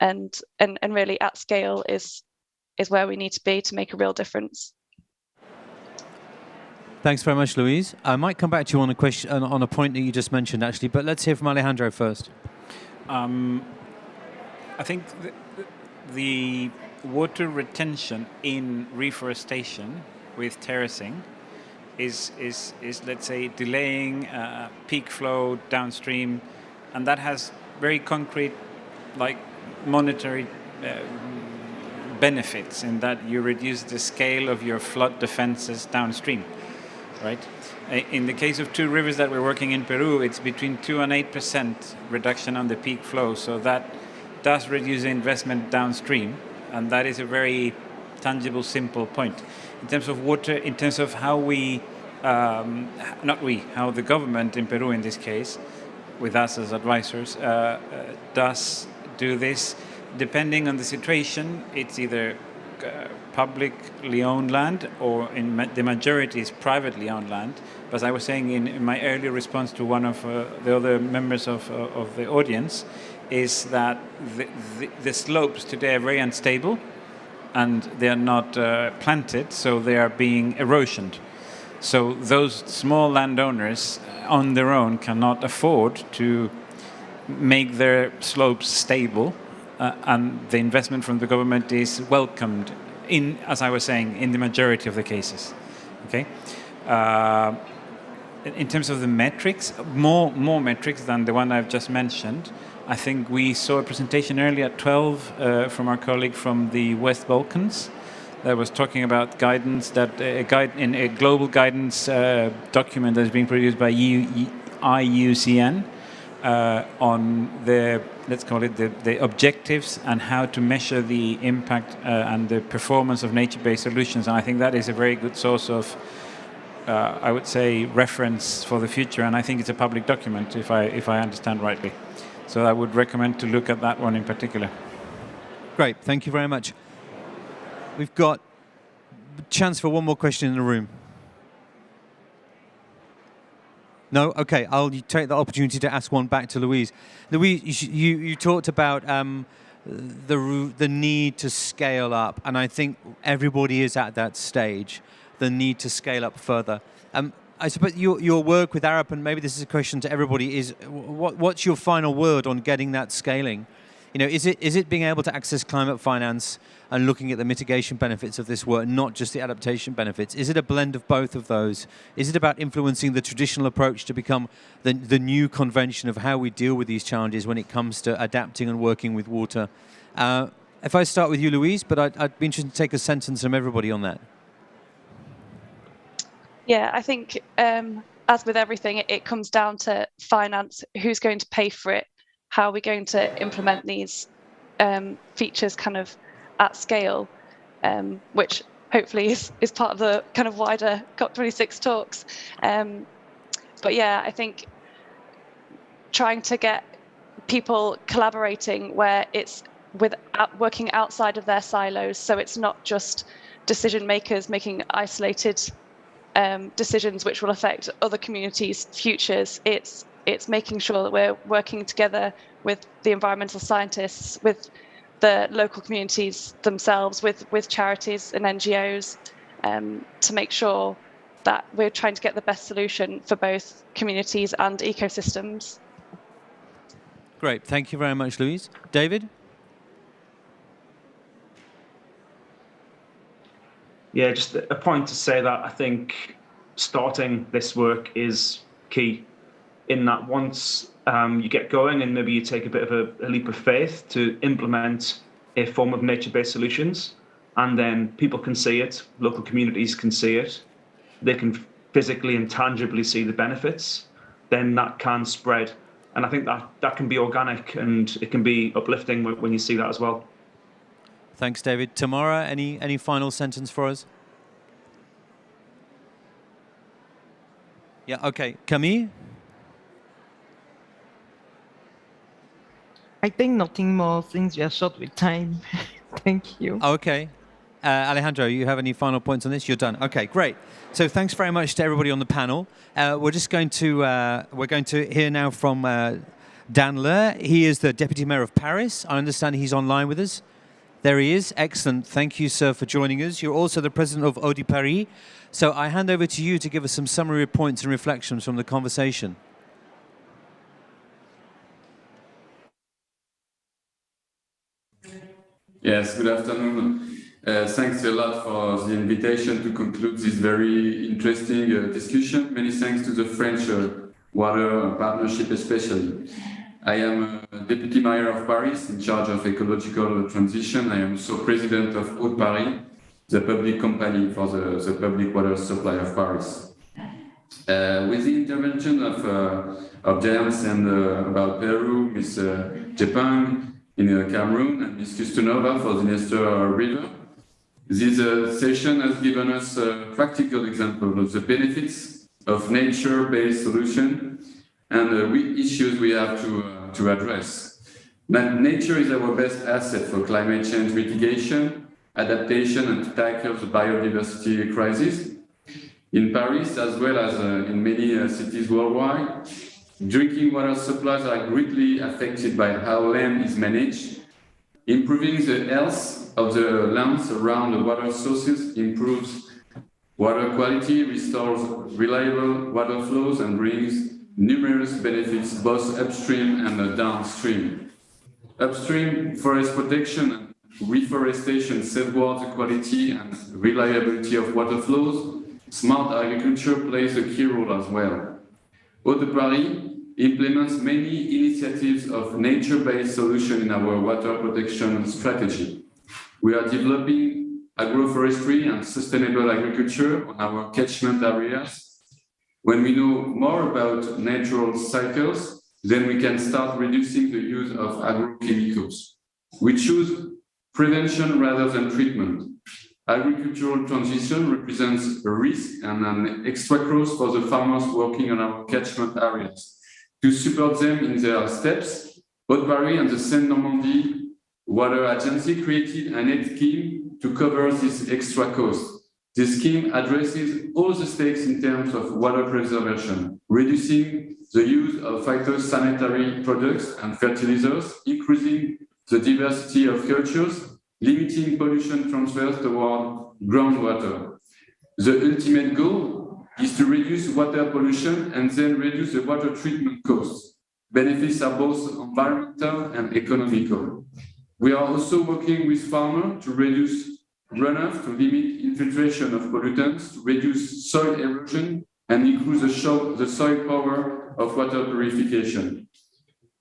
and really at scale is where we need to be to make a real difference. Thanks very much, Louise. I might come back to you on a question, on a point that you just mentioned, actually, but let's hear from Alejandro first. I think the water retention in reforestation with terracing is let's say delaying peak flow downstream, and that has very concrete, like, monetary benefits in that you reduce the scale of your flood defenses downstream. Right. In the case of two rivers that we're working in Peru, it's between 2 and 8% reduction on the peak flow. So that does reduce the investment downstream, and that is a very tangible, simple point. In terms of water, in terms of how how the government in Peru, in this case, with us as advisors, does do this. Depending on the situation, it's either publicly owned land, or the majority is privately owned land. But as I was saying in my earlier response to one of the other members of the audience, is that the slopes today are very unstable, and they are not planted, so they are being erosioned. So those small landowners on their own cannot afford to make their slopes stable and the investment from the government is welcomed in, as I was saying, in the majority of the cases. Okay. In terms of the metrics, more metrics than the one I've just mentioned. I think we saw a presentation earlier at 12 from our colleague from the West Balkans that was talking about guidance, that in a global guidance document that is being produced by IUCN on the, let's call it, the objectives and how to measure the impact and the performance of nature-based solutions. And I think that is a very good source of I would say reference for the future, and I think it's a public document if I understand rightly. So I would recommend to look at that one in particular. Great, thank you very much. We've got a chance for one more question in the room. No? Okay, I'll take the opportunity to ask one back to Louise. Louise, you talked about the need to scale up, and I think everybody is at that stage. The need to scale up further. I suppose your work with Arup, and maybe this is a question to everybody, is what's your final word on getting that scaling? You know, is it being able to access climate finance and looking at the mitigation benefits of this work, not just the adaptation benefits? Is it a blend of both of those? Is it about influencing the traditional approach to become the new convention of how we deal with these challenges when it comes to adapting and working with water? If I start with you, Louise, but I'd be interested to take a sentence from everybody on that. Yeah, I think as with everything, it comes down to finance. Who's going to pay for it? How are we going to implement these features kind of at scale, which hopefully is part of the kind of wider COP26 talks. But yeah, I think trying to get people collaborating where it's working outside of their silos, so it's not just decision makers making isolated decisions which will affect other communities' futures. It's making sure that we're working together with the environmental scientists, with the local communities themselves, with charities and NGOs, to make sure that we're trying to get the best solution for both communities and ecosystems. Great, thank you very much, Louise. David? Yeah, just a point to say that I think starting this work is key, in that once you get going and maybe you take a bit of a leap of faith to implement a form of nature-based solutions, and then people can see it, local communities can see it, they can physically and tangibly see the benefits, then that can spread. And I think that can be organic and it can be uplifting when you see that as well. Thanks, David. Tamara, any final sentence for us? Yeah, okay. Camille? I think nothing more since we are short with time. Thank you. Okay. Alejandro, you have any final points on this? You're done. Okay, great. So thanks very much to everybody on the panel. We're going to hear now from Dan Leur. He is the Deputy Mayor of Paris. I understand he's online with us. There he is. Excellent. Thank you, sir, for joining us. You're also the President of Eau de Paris. So I hand over to you to give us some summary points and reflections from the conversation. Yes, good afternoon. Thanks a lot for the invitation to conclude this very interesting discussion. Many thanks to the French Water Partnership especially. I am Deputy Mayor of Paris in charge of ecological transition. I am also President of Eau de Paris, the public company for the public water supply of Paris. With the intervention of James and about Peru, Ms. Jepang in Cameroon and Ms. Kustunova for the Nestor River, this session has given us a practical example of the benefits of nature-based solutions and issues we have to address. Nature is our best asset for climate change mitigation, adaptation, and to tackle the biodiversity crisis. In Paris, as well as in many cities worldwide, drinking water supplies are greatly affected by how land is managed. Improving the health of the lands around the water sources improves water quality, restores reliable water flows, and brings numerous benefits both upstream and downstream. Upstream forest protection and reforestation safeguards the quality and reliability of water flows. Smart agriculture plays a key role as well. Eau de Paris implements many initiatives of nature-based solutions in our water protection strategy. We are developing agroforestry and sustainable agriculture on our catchment areas. When we know more about natural cycles, then we can start reducing the use of agrochemicals. We choose prevention rather than treatment. Agricultural transition represents a risk and an extra cost for the farmers working on our catchment areas. To support them in their steps, Haute Paris and the Seine-Normandie Water Agency created an aid scheme to cover this extra cost. This scheme addresses all the stakes in terms of water preservation, reducing the use of phytosanitary products and fertilizers, increasing the diversity of cultures, limiting pollution transfers toward groundwater. The ultimate goal is to reduce water pollution and then reduce the water treatment costs. Benefits are both environmental and economical. We are also working with farmers to reduce runoff, to limit infiltration of pollutants, to reduce soil erosion, and increase the soil power of water purification.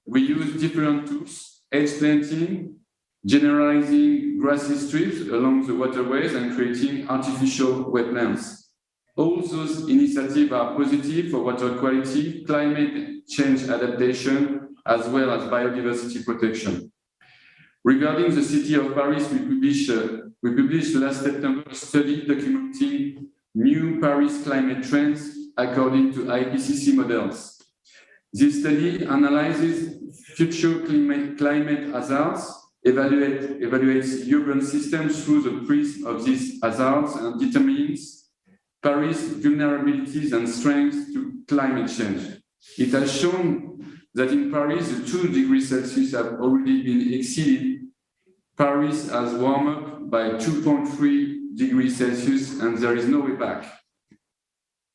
We use different tools, edge planting, generalizing grassy strips along the waterways, and creating artificial wetlands. All those initiatives are positive for water quality, climate change adaptation, as well as biodiversity protection. Regarding the city of Paris, we published last September a study documenting new Paris climate trends according to IPCC models. This study analyzes future climate hazards, evaluates urban systems through the prism of these hazards, and determines Paris' vulnerabilities and strengths to climate change. It has shown that in Paris, the 2 degrees Celsius have already been exceeded. Paris has warmed up by 2.3 degrees Celsius, and there is no way back.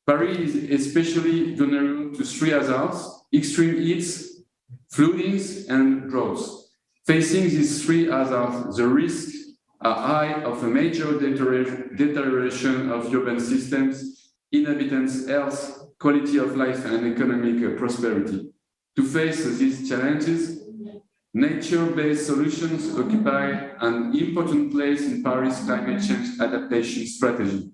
Paris is especially vulnerable to 3 hazards: extreme heats, floodings, and droughts. Facing these 3 hazards, the risks are high of a major deterioration of urban systems, inhabitants' health, quality of life, and economic prosperity. To face these challenges, nature-based solutions occupy an important place in Paris' climate change adaptation strategy.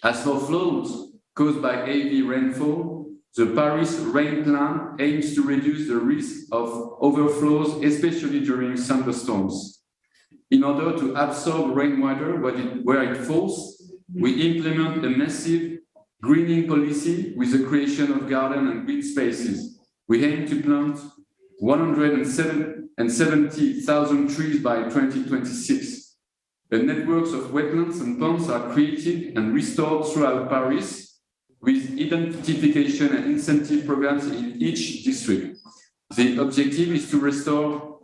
As for floods caused by heavy rainfall, the Paris Rain Plan aims to reduce the risk of overflows, especially during thunderstorms. In order to absorb rainwater where it falls, we implement a massive greening policy with the creation of gardens and green spaces. We aim to plant 170,000 trees by 2026. A network of wetlands and ponds are created and restored throughout Paris, with identification and incentive programs in each district. The objective is to restore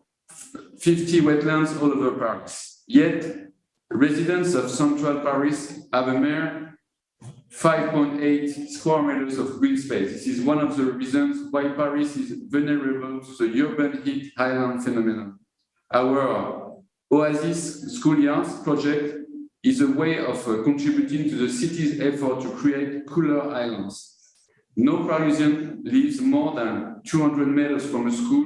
50 wetlands all over Paris. Yet, residents of central Paris have a mere 5.8 square meters of green space. This is one of the reasons why Paris is vulnerable to the urban heat island phenomenon. Our Oasis Schoolyards project is a way of contributing to the city's effort to create cooler islands. No Parisian lives more than 200 meters from a school,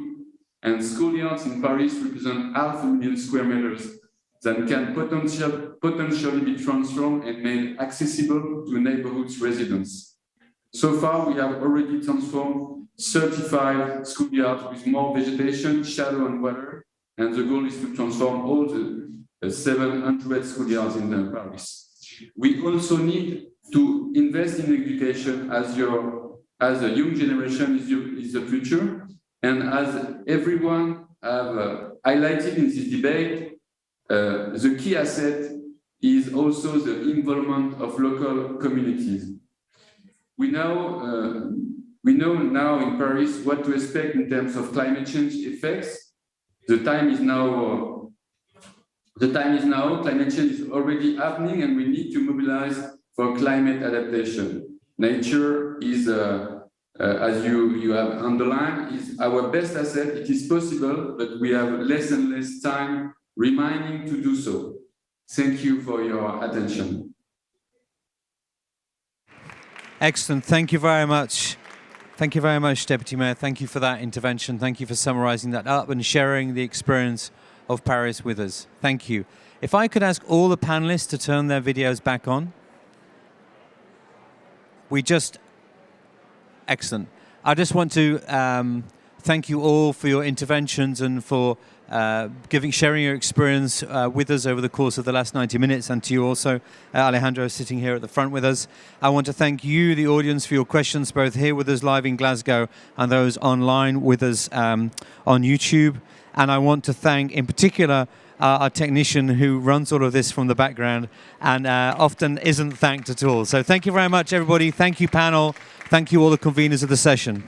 and schoolyards in Paris represent 500,000 square meters that can potentially be transformed and made accessible to neighborhood residents. So far, we have already transformed 35 schoolyards with more vegetation, shadow, and water, and the goal is to transform all the 700 schoolyards in Paris. We also need to invest in education as a young generation is the future, and as everyone have highlighted in this debate, the key asset is also the involvement of local communities. We know now in Paris what to expect in terms of climate change effects. The time is now. Climate change is already happening, and we need to mobilize for climate adaptation. Nature is as you have underlined, is our best asset. It is possible, but we have less and less time reminding to do so. Thank you for your attention. Excellent. Thank you very much. Thank you very much, Deputy Mayor. Thank you for that intervention. Thank you for summarising that up and sharing the experience of Paris with us. Thank you. If I could ask all the panelists to turn their videos back on. Excellent. I just want to thank you all for your interventions and for sharing your experience with us over the course of the last 90 minutes, and to you also, Alejandro, sitting here at the front with us. I want to thank you, the audience, for your questions, both here with us live in Glasgow and those online with us on YouTube. And I want to thank, in particular, our technician who runs all of this from the background and often isn't thanked at all. So thank you very much, everybody. Thank you, panel. Thank you, all the conveners of the session.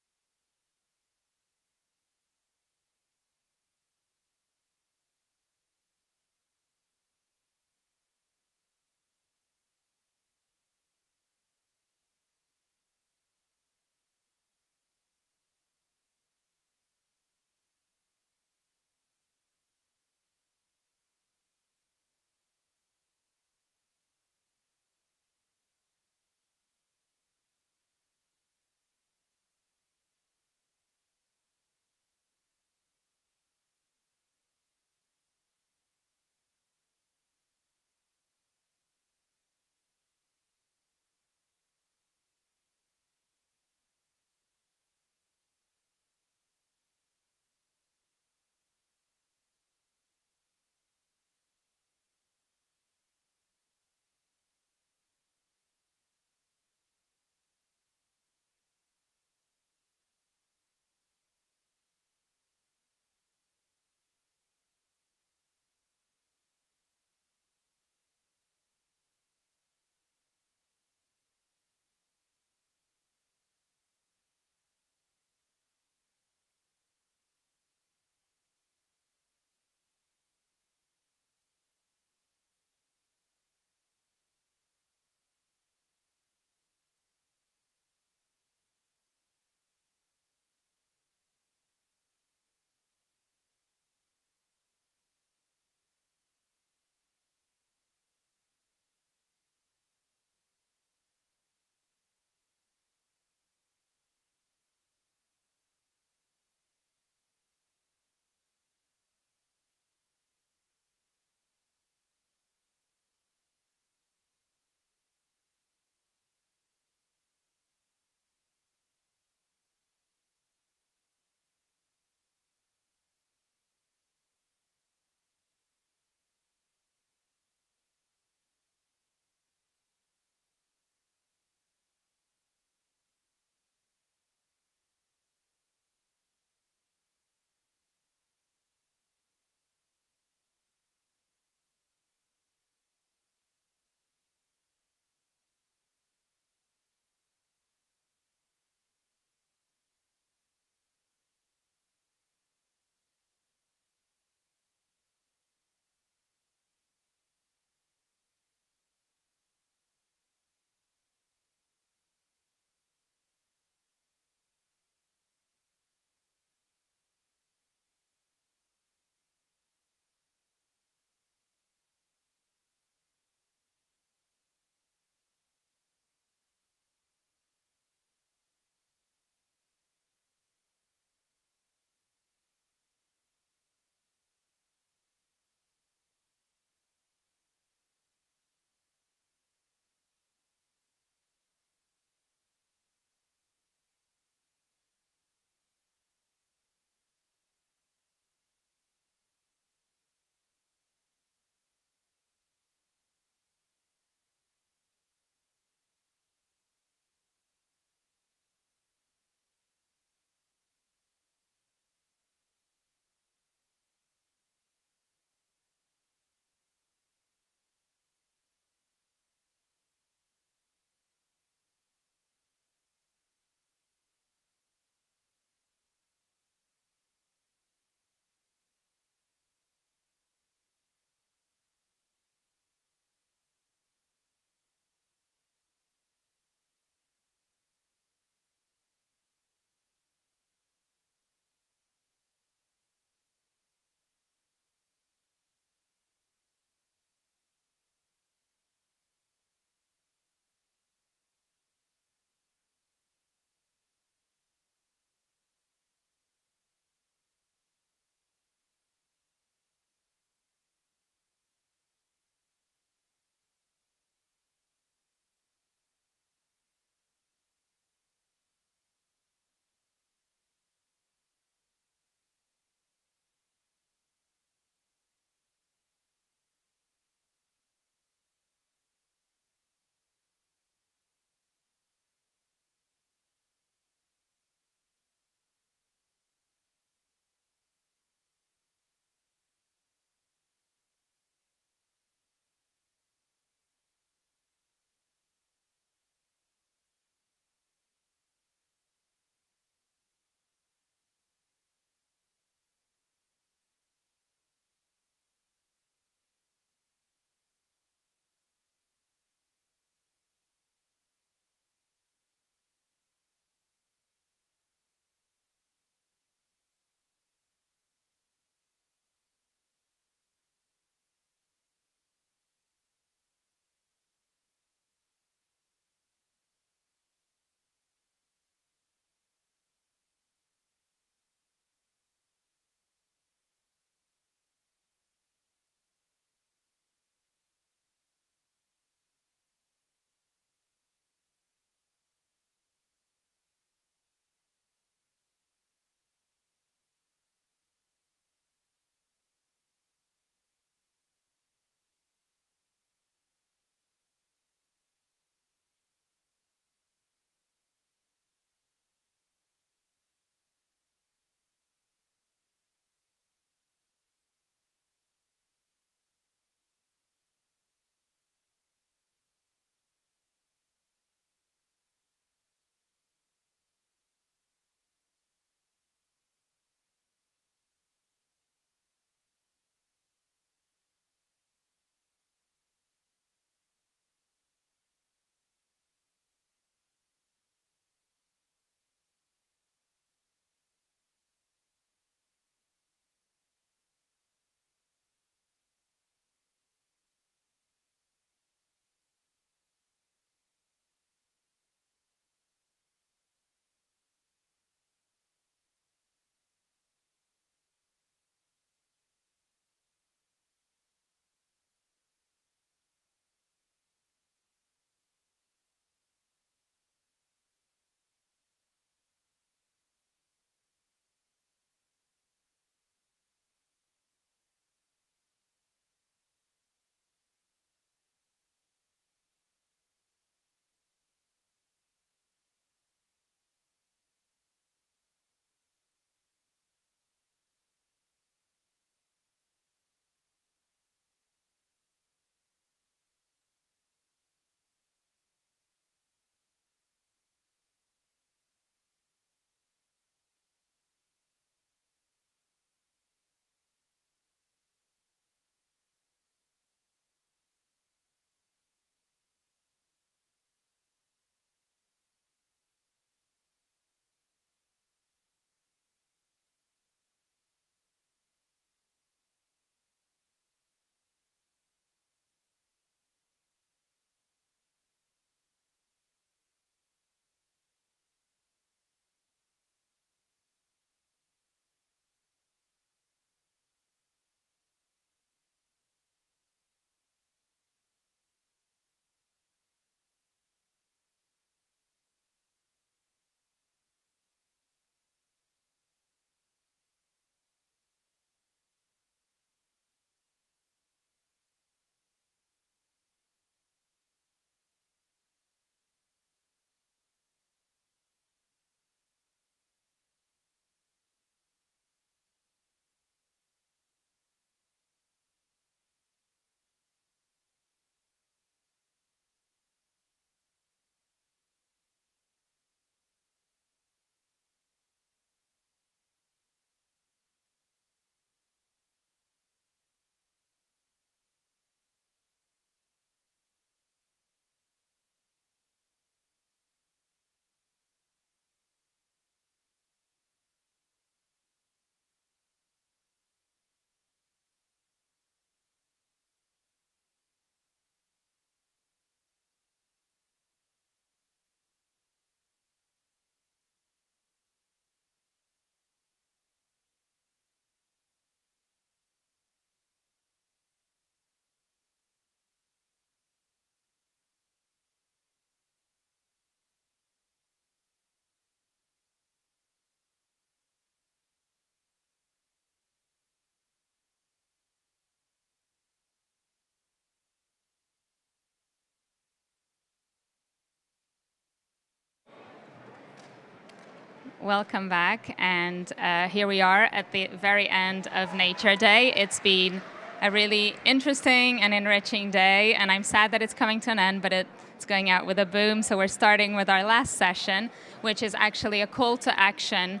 welcome back. And here we are at the very end of Nature Day. It's been a really interesting and enriching day, and I'm sad that it's coming to an end, but it's going out with a boom. So we're starting with our last session, which is actually a call to action,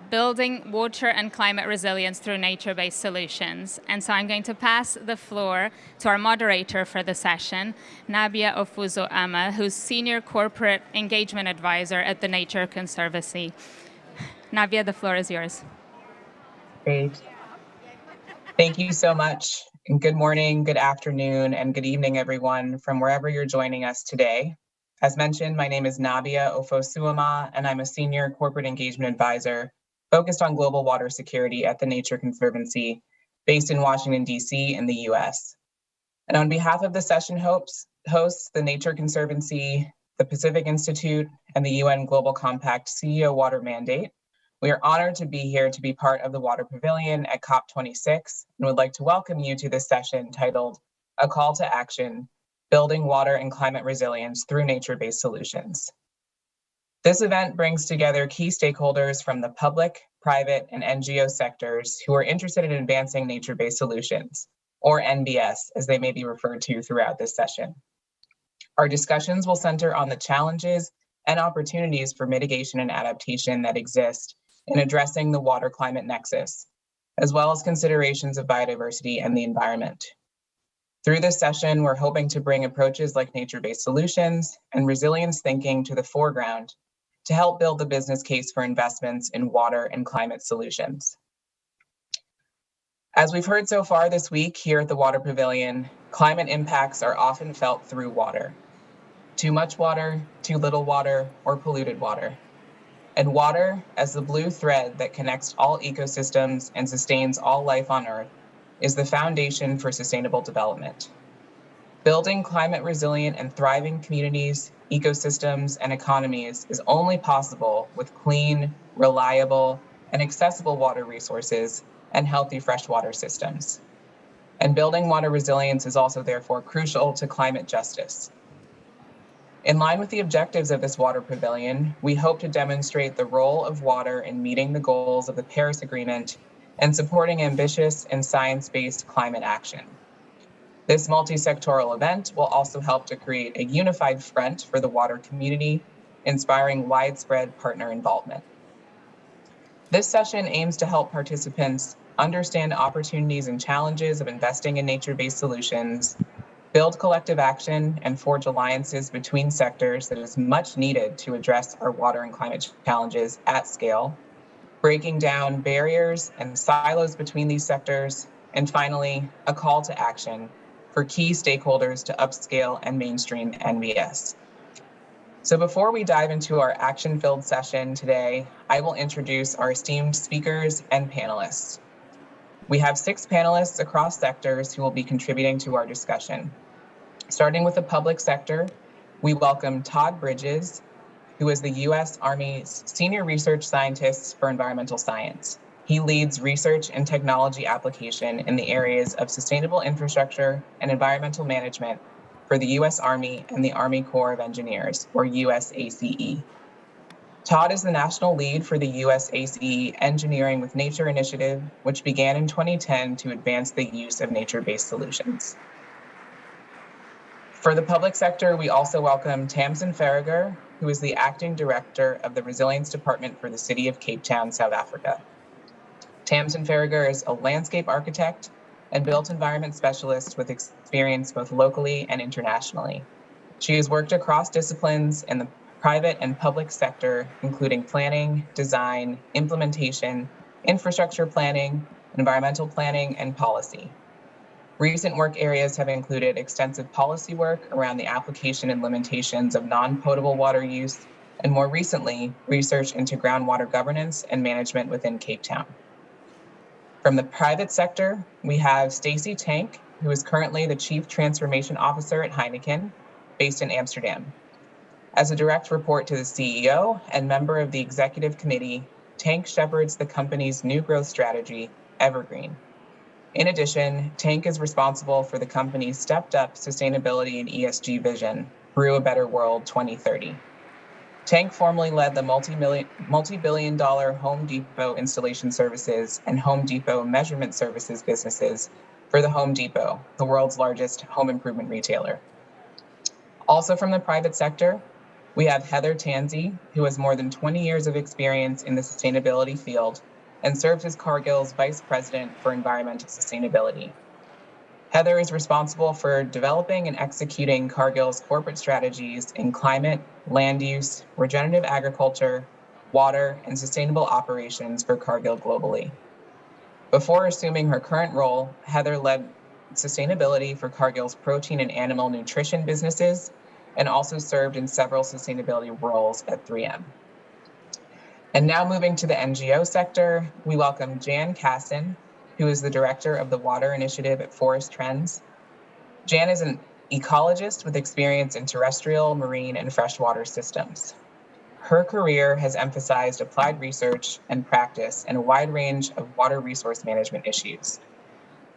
building water and climate resilience through nature-based solutions. And so I'm going to pass the floor to our moderator for the session, Nabia Ofuzo-Ama, who's Senior Corporate Engagement Advisor at the Nature Conservancy. Nabia, the floor is yours. Great. Thank you so much. And good morning, good afternoon, and good evening, everyone, from wherever you're joining us today. As mentioned, my name is Nabia Ofosuama, and I'm a Senior Corporate Engagement Advisor focused on global water security at the Nature Conservancy, based in Washington, D.C. in the U.S. And on behalf of the session hosts, the Nature Conservancy, the Pacific Institute, and the UN Global Compact CEO Water Mandate, we are honored to be here to be part of the Water Pavilion at COP26 and would like to welcome you to this session titled A Call to Action, Building Water and Climate Resilience Through Nature-Based Solutions. This event brings together key stakeholders from the public, private, and NGO sectors who are interested in advancing nature-based solutions, or NBS, as they may be referred to throughout this session. Our discussions will center on the challenges and opportunities for mitigation and adaptation that exist in addressing the water-climate nexus, as well as considerations of biodiversity and the environment. Through this session, we're hoping to bring approaches like nature-based solutions and resilience thinking to the foreground to help build the business case for investments in water and climate solutions. As we've heard so far this week here at the Water Pavilion, climate impacts are often felt through water. Too much water, too little water, or polluted water. And water, as the blue thread that connects all ecosystems and sustains all life on Earth, is the foundation for sustainable development. Building climate resilient and thriving communities, ecosystems, and economies is only possible with clean, reliable, and accessible water resources and healthy freshwater systems. And building water resilience is also therefore crucial to climate justice. In line with the objectives of this Water Pavilion, we hope to demonstrate the role of water in meeting the goals of the Paris Agreement and supporting ambitious and science-based climate action. This multi-sectoral event will also help to create a unified front for the water community, inspiring widespread partner involvement. This session aims to help participants understand opportunities and challenges of investing in nature-based solutions, build collective action, and forge alliances between sectors that is much needed to address our water and climate challenges at scale, breaking down barriers and silos between these sectors, and finally, a call to action for key stakeholders to upscale and mainstream NBS. So before we dive into our action-filled session today, I will introduce our esteemed speakers and panelists. We have 6 panelists across sectors who will be contributing to our discussion. Starting with the public sector, we welcome Todd Bridges, who is the U.S. Army's Senior Research Scientist for Environmental Science. He leads research and technology application in the areas of sustainable infrastructure and environmental management for the U.S. Army and the Army Corps of Engineers, or USACE. Todd is the national lead for the USACE Engineering with Nature initiative, which began in 2010 to advance the use of nature-based solutions. For the public sector, we also welcome Tamsin Farragher, who is the acting director of the Resilience Department for the City of Cape Town, South Africa. Tamsin Farragher is a landscape architect and built environment specialist with experience both locally and internationally. She has worked across disciplines in the private and public sector, including planning, design, implementation, infrastructure planning, environmental planning, and policy. Recent work areas have included extensive policy work around the application and limitations of non-potable water use, and more recently, research into groundwater governance and management within Cape Town. From the private sector, we have Stacey Tank, who is currently the Chief Transformation Officer at Heineken, based in Amsterdam. As a direct report to the CEO and member of the executive committee, Tank shepherds the company's new growth strategy, Evergreen. In addition, Tank is responsible for the company's stepped-up sustainability and ESG vision, Brew a Better World 2030. Tank formerly led the multi-billion dollar Home Depot installation services and Home Depot measurement services businesses for the Home Depot, the world's largest home improvement retailer. Also from the private sector, we have Heather Tansey, who has more than 20 years of experience in the sustainability field and serves as Cargill's Vice President for Environmental Sustainability. Heather is responsible for developing and executing Cargill's corporate strategies in climate, land use, regenerative agriculture, water, and sustainable operations for Cargill globally. Before assuming her current role, Heather led sustainability for Cargill's protein and animal nutrition businesses and also served in several sustainability roles at 3M. And now moving to the NGO sector, we welcome Jan Kasson, who is the director of the Water Initiative at Forest Trends. Jan is an ecologist with experience in terrestrial, marine, and freshwater systems. Her career has emphasized applied research and practice in a wide range of water resource management issues.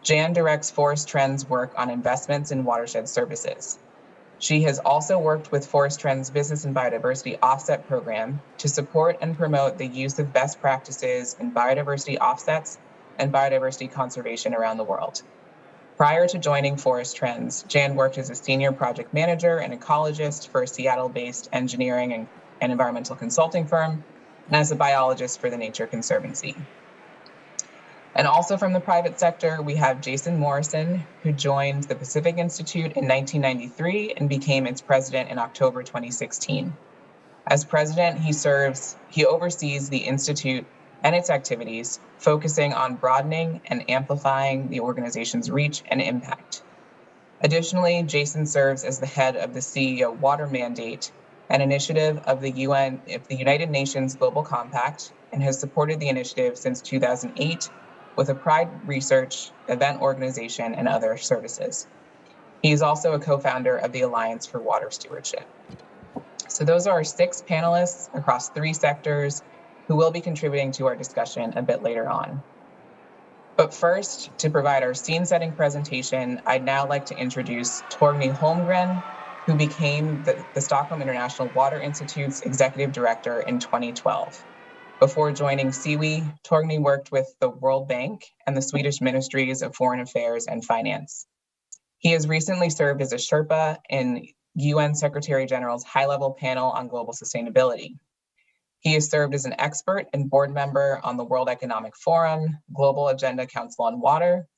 Jan directs Forest Trends' work on investments in watershed services. She has also worked with Forest Trends' Business and Biodiversity Offset Program to support and promote the use of best practices in biodiversity offsets and biodiversity conservation around the world. Prior to joining Forest Trends, Jan worked as a senior project manager and ecologist for a Seattle-based engineering and environmental consulting firm, and as a biologist for the Nature Conservancy. And also from the private sector, we have Jason Morrison, who joined the Pacific Institute in 1993 and became its president in October 2016. As president, he oversees the Institute and its activities, focusing on broadening and amplifying the organization's reach and impact. Additionally, Jason serves as the head of the CEO Water Mandate, an initiative of the United Nations Global Compact, and has supported the initiative since 2008 with a Pride Research, event organization, and other services. He is also a co-founder of the Alliance for Water Stewardship. So those are our 6 panelists across 3 sectors who will be contributing to our discussion a bit later on. But first, to provide our scene-setting presentation, I'd now like to introduce Torgny Holmgren, who became the Stockholm International Water Institute's executive director in 2012. Before joining SIWI, Torgny worked with the World Bank and the Swedish Ministries of Foreign Affairs and Finance. He has recently served as a Sherpa in UN Secretary General's high-level panel on global sustainability. He has served as an expert and board member on the World Economic Forum, Global Agenda Council on Water,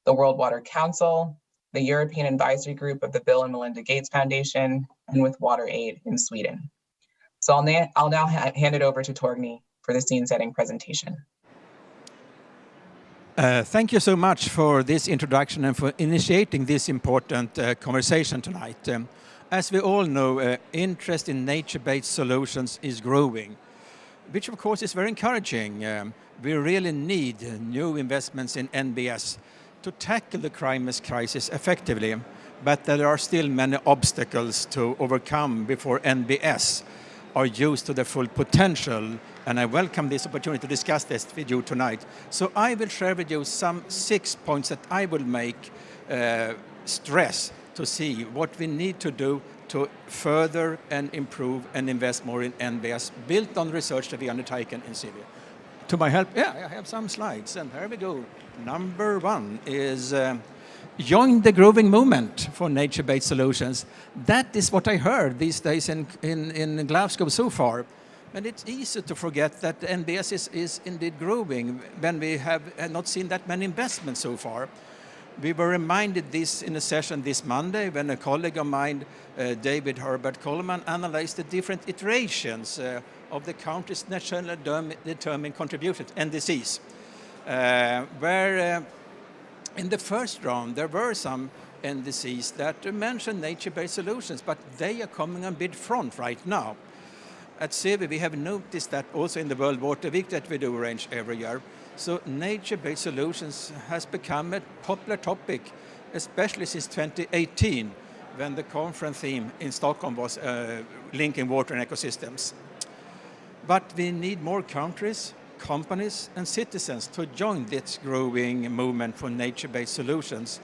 the World Water Council, the European Advisory Group of the Bill and Melinda Gates Foundation, and with WaterAid in Sweden. So I'll now hand it over to Torgny for the scene-setting presentation. Thank you so much for this introduction and for initiating this important conversation tonight. As we all know, interest in nature-based solutions is growing, which of course is very encouraging. We really need new investments in NBS to tackle the climate crisis effectively, but there are still many obstacles to overcome before NBS are used to their full potential, and I welcome this opportunity to discuss this with you tonight. So I will share with you some 6 points that I will make stress to see what we need to do to further and improve and invest more in NBS, built on research that we undertaken in Syria. To my help, I have some slides, and here we go. Number 1 is join the growing movement for nature-based solutions. That is what I heard these days in Glasgow so far. And it's easy to forget that NBS is indeed growing when we have not seen that many investments so far. We were reminded this in a session this Monday when a colleague of mine, David Herbert Coleman, analyzed the different iterations of the country's nationally determined contributions, NDCs, where in the first round there were some NDCs that mentioned nature-based solutions, but they are coming on bid front right now. At CEVI, we have noticed that also in the World Water Week that we do arrange every year. So nature-based solutions has become a popular topic, especially since 2018, when the conference theme in Stockholm was linking water and ecosystems. But we need more countries, companies, and citizens to join this growing movement for nature-based solutions.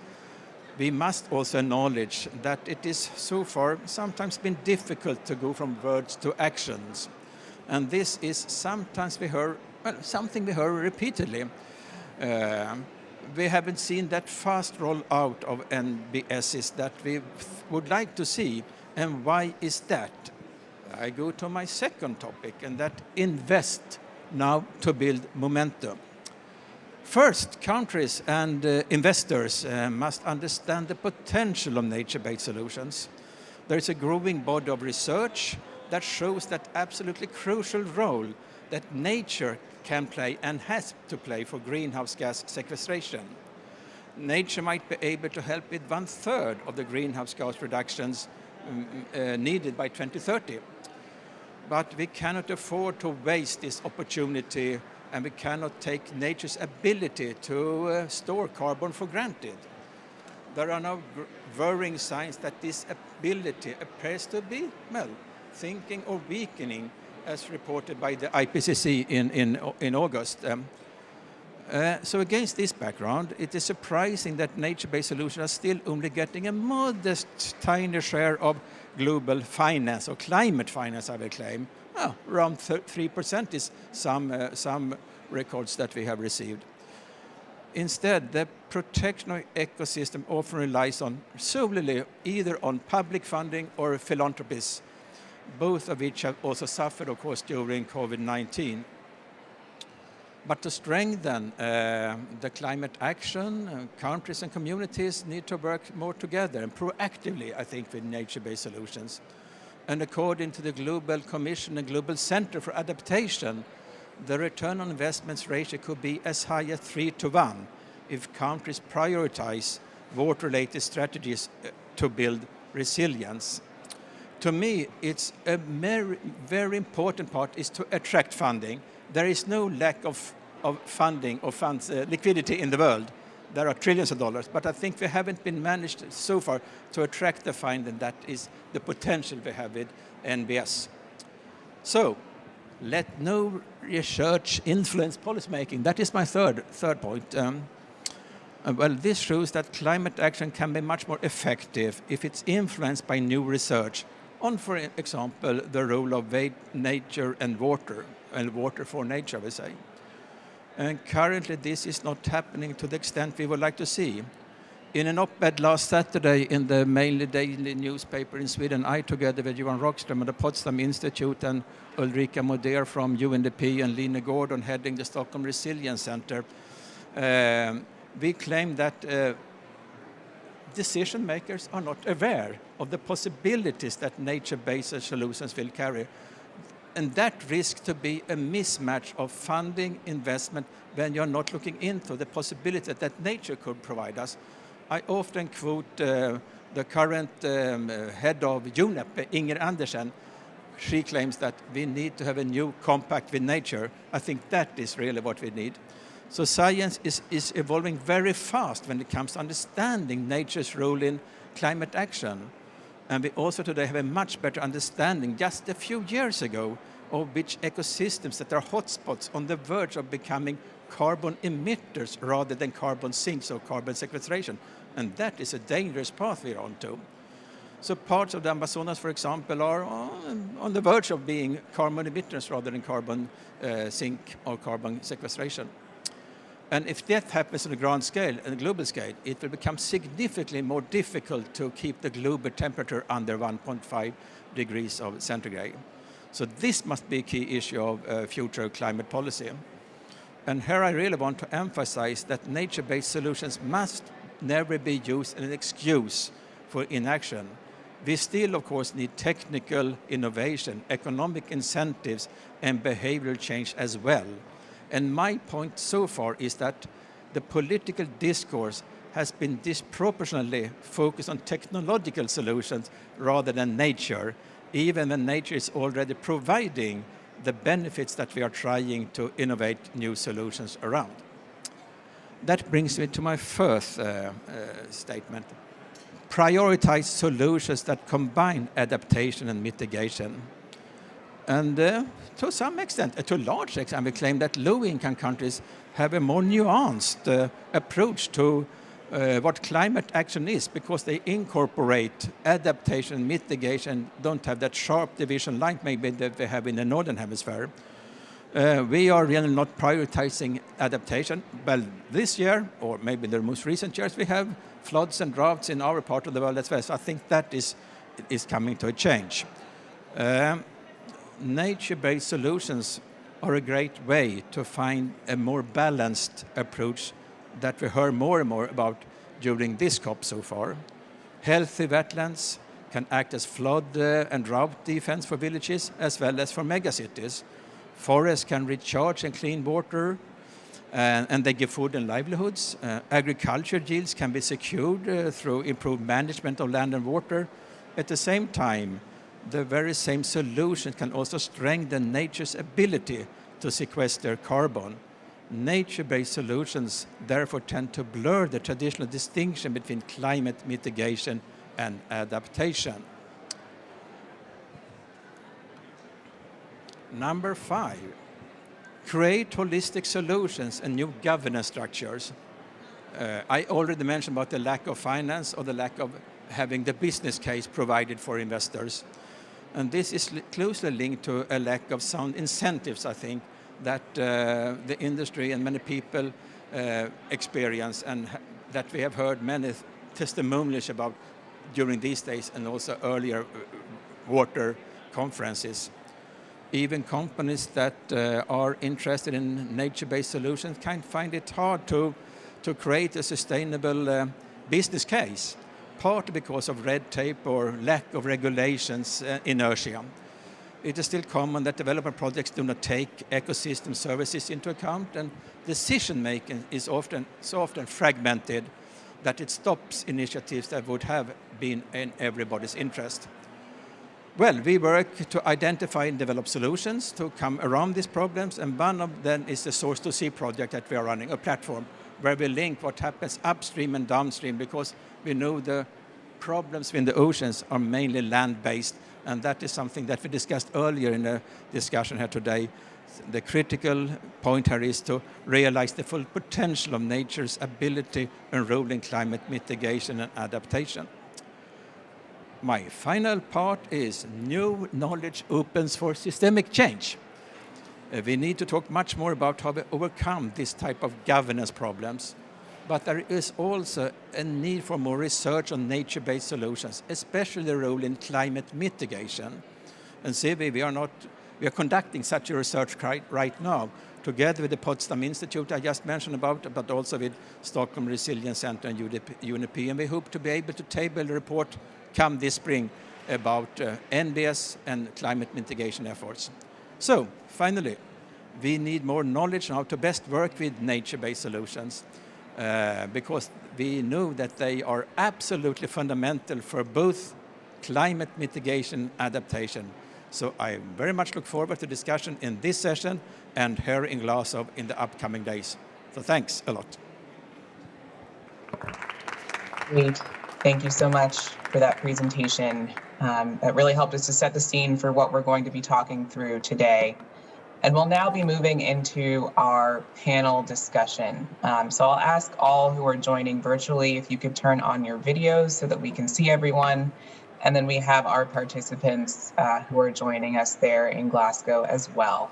we must also acknowledge that it is so far sometimes been difficult to go from words to actions. And this is sometimes something we heard repeatedly. We haven't seen that fast rollout of NBSs that we would like to see. And why is that? I go to my second topic, and that invest now to build momentum. First, countries and investors must understand the potential of nature-based solutions. There is a growing body of research that shows that absolutely crucial role that nature can play and has to play for greenhouse gas sequestration. Nature might be able to help with 1/3 of the greenhouse gas reductions needed by 2030. But we cannot afford to waste this opportunity, and we cannot take nature's ability to store carbon for granted. There are now worrying signs that this ability appears to be, well, thinking or weakening, as reported by the IPCC in August. So against this background, it is surprising that nature-based solutions are still only getting a modest, tiny share of global finance, or climate finance, I will claim. Around 3% is some records that we have received. Instead, the protection of ecosystem often relies on solely either on public funding or philanthropies, both of which have also suffered, of course, during COVID-19. But to strengthen the climate action, countries and communities need to work more together and proactively, I think, with nature-based solutions. And according to the Global Commission and Global Center for Adaptation, the return on investments ratio could be as high as 3-to-1 if countries prioritize water-related strategies to build resilience. To me, it's a very important part is to attract funding. There is no lack of funding or funds, liquidity in the world. There are trillions of dollars, but I think we haven't been managed so far to attract the funding that is the potential we have with NBS. So, let no research influence policymaking. That is my third point. Well, this shows that climate action can be much more effective if it's influenced by new research on, for example, the role of nature and water for nature, we say. And currently, this is not happening to the extent we would like to see. In an op-ed last Saturday in the mainly daily newspaper in Sweden, I, together with Johan Rockström of the Potsdam Institute and Ulrika Moder from UNDP and Line Gordon heading the Stockholm Resilience Center, we claim that decision makers are not aware of the possibilities that nature-based solutions will carry. And that risks to be a mismatch of funding investment when you're not looking into the possibility that nature could provide us. I often quote the current head of UNEP, Inger Andersen. She claims that we need to have a new compact with nature. I think that is really what we need. So science is evolving very fast when it comes to understanding nature's role in climate action. And we also today have a much better understanding, just a few years ago, of which ecosystems that are hotspots on the verge of becoming carbon emitters rather than carbon sinks or carbon sequestration. And that is a dangerous path we're on to. So parts of the Amazonas, for example, are on the verge of being carbon emitters rather than carbon sink or carbon sequestration. And if that happens on a grand scale and a global scale, it will become significantly more difficult to keep the global temperature under 1.5 degrees of centigrade. So this must be a key issue of future climate policy. And here I really want to emphasize that nature-based solutions must never be used as an excuse for inaction. We still, of course, need technical innovation, economic incentives, and behavioral change as well. And my point so far is that the political discourse has been disproportionately focused on technological solutions rather than nature, even when nature is already providing the benefits that we are trying to innovate new solutions around. That brings me to my first statement. Prioritize solutions that combine adaptation and mitigation. And to some extent, to a large extent, we claim that low-income countries have a more nuanced approach to what climate action is, because they incorporate adaptation, mitigation, don't have that sharp division line maybe that they have in the Northern Hemisphere. We are really not prioritizing adaptation. Well, this year, or maybe the most recent years, we have floods and droughts in our part of the world as well. So I think that is coming to a change. Nature-based solutions are a great way to find a more balanced approach that we heard more and more about during this COP so far. Healthy wetlands can act as flood and drought defense for villages as well as for megacities. Forests can recharge and clean water, and they give food and livelihoods. Agriculture yields can be secured through improved management of land and water. At the same time, the very same solution can also strengthen nature's ability to sequester carbon. Nature-based solutions therefore tend to blur the traditional distinction between climate mitigation and adaptation. Number 5, create holistic solutions and new governance structures. I already mentioned about the lack of finance or the lack of having the business case provided for investors. And this is closely linked to a lack of sound incentives, I think, that the industry and many people experience, and that we have heard many testimonials about during these days and also earlier water conferences. Even companies that are interested in nature-based solutions can find it hard to create a sustainable business case, partly because of red tape or lack of regulations, inertia. It is still common that development projects do not take ecosystem services into account, and decision-making is so often fragmented that it stops initiatives that would have been in everybody's interest. Well, we work to identify and develop solutions to come around these problems, and one of them is the Source to Sea project that we are running, a platform where we link what happens upstream and downstream, because we know the problems in the oceans are mainly land-based, and that is something that we discussed earlier in the discussion here today. The critical point here is to realize the full potential of nature's ability and role in climate mitigation and adaptation. My final part is new knowledge opens for systemic change. We need to talk much more about how we overcome this type of governance problems, but there is also a need for more research on nature-based solutions, especially the role in climate mitigation. And CEVI, we are conducting such a research right now, together with the Potsdam Institute I just mentioned about, but also with Stockholm Resilience Center and UNEP, and we hope to be able to table a report come this spring about NBS and climate mitigation efforts. So, finally, we need more knowledge on how to best work with nature-based solutions, because we know that they are absolutely fundamental for both climate mitigation and adaptation. So I very much look forward to discussion in this session and here in Glasgow in the upcoming days. So thanks a lot. Great. Thank you so much for that presentation. That really helped us to set the scene for what we're going to be talking through today. And we'll now be moving into our panel discussion. So I'll ask all who are joining virtually if you could turn on your videos so that we can see everyone. And then we have our participants who are joining us there in Glasgow as well.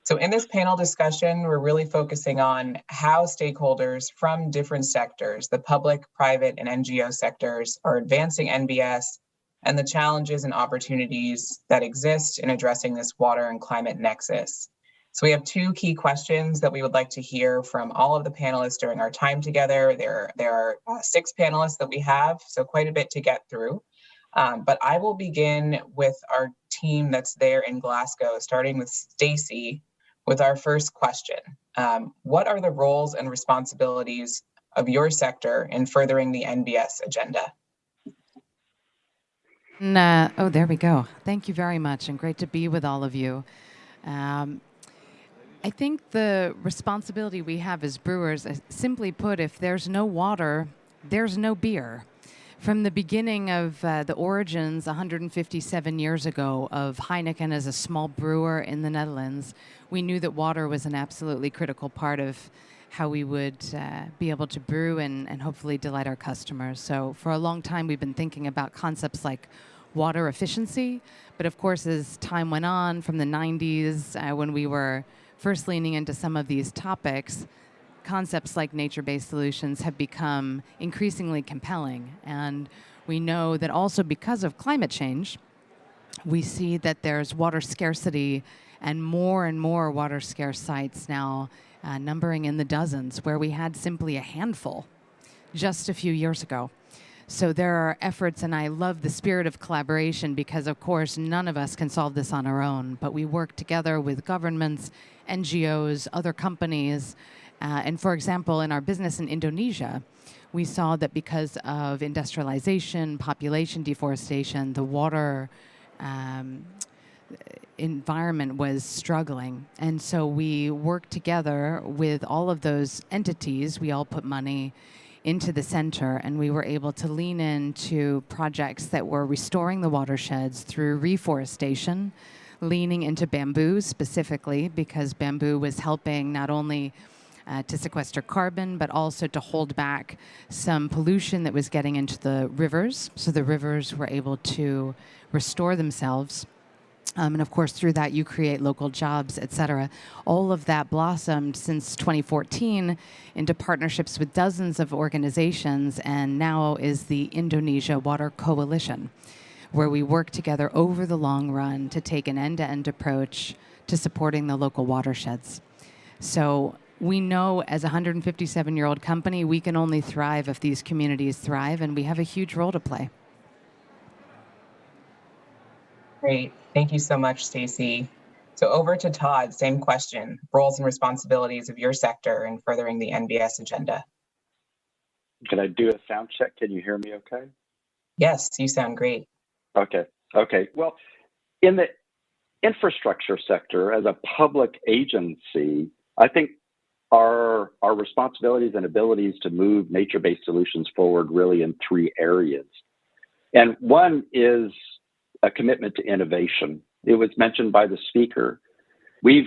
So in this panel discussion, we're really focusing on how stakeholders from different sectors, the public, private, and NGO sectors, are advancing NBS and the challenges and opportunities that exist in addressing this water and climate nexus. So we have two key questions that we would like to hear from all of the panelists during our time together. There are 6 panelists that we have, so quite a bit to get through. But I will begin with our team that's there in Glasgow, starting with Stacey, with our first question. What are the roles and responsibilities of your sector in furthering the NBS agenda? Oh, there we go. Thank you very much, and great to be with all of you. I think the responsibility we have as brewers, simply put, if there's no water, there's no beer. From the beginning of the origins 157 years ago of Heineken as a small brewer in the Netherlands, we knew that water was an absolutely critical part of how we would be able to brew and hopefully delight our customers. So for a long time, we've been thinking about concepts like water efficiency. But of course, as time went on from the 90s, when we were first leaning into some of these topics, concepts like nature-based solutions have become increasingly compelling. And we know that also because of climate change, we see that there's water scarcity and more water scarce sites now, numbering in the dozens, where we had simply a handful just a few years ago. So there are efforts, and I love the spirit of collaboration because, of course, none of us can solve this on our own, but we work together with governments, NGOs, other companies. And for example, in our business in Indonesia, we saw that because of industrialization, population deforestation, the water environment was struggling. And so we worked together with all of those entities. We all put money into the center, and we were able to lean into projects that were restoring the watersheds through reforestation, leaning into bamboo specifically, because bamboo was helping not only to sequester carbon, but also to hold back some pollution that was getting into the rivers. So the rivers were able to restore themselves. And of course, through that, you create local jobs, et cetera. All of that blossomed since 2014 into partnerships with dozens of organizations, and now is the Indonesia Water Coalition, where we work together over the long run to take an end-to-end approach to supporting the local watersheds. So we know as a 157-year-old company, we can only thrive if these communities thrive, and we have a huge role to play. Great. Thank you so much, Stacey. So over to Todd, same question, roles and responsibilities of your sector in furthering the NBS agenda. Can I do a sound check? Can you hear me okay? Yes, you sound great. Okay. Well, in the infrastructure sector, as a public agency, I think our responsibilities and abilities to move nature-based solutions forward really in three areas. And one is a commitment to innovation. It was mentioned by the speaker. We've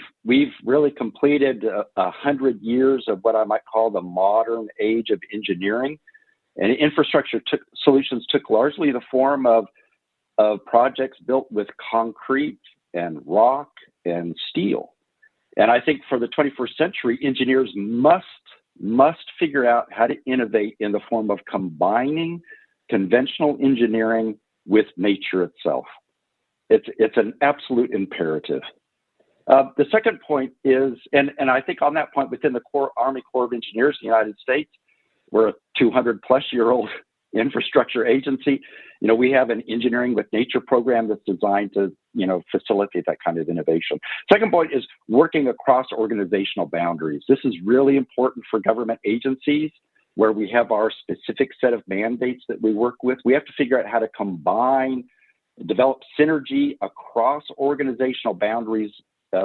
really completed 100 years of what I might call the modern age of engineering, and infrastructure solutions took largely the form of projects built with concrete and rock and steel. And I think for the 21st century, engineers must figure out how to innovate in the form of combining conventional engineering with nature itself. It's an absolute imperative. The second point is, and I think on that point, within the Army Corps of Engineers in the United States, we're a 200-plus-year-old infrastructure agency. We have an engineering with nature program that's designed to, facilitate that kind of innovation. Second point is working across organizational boundaries. This is really important for government agencies where we have our specific set of mandates that we work with. We have to figure out how to combine, develop synergy across organizational boundaries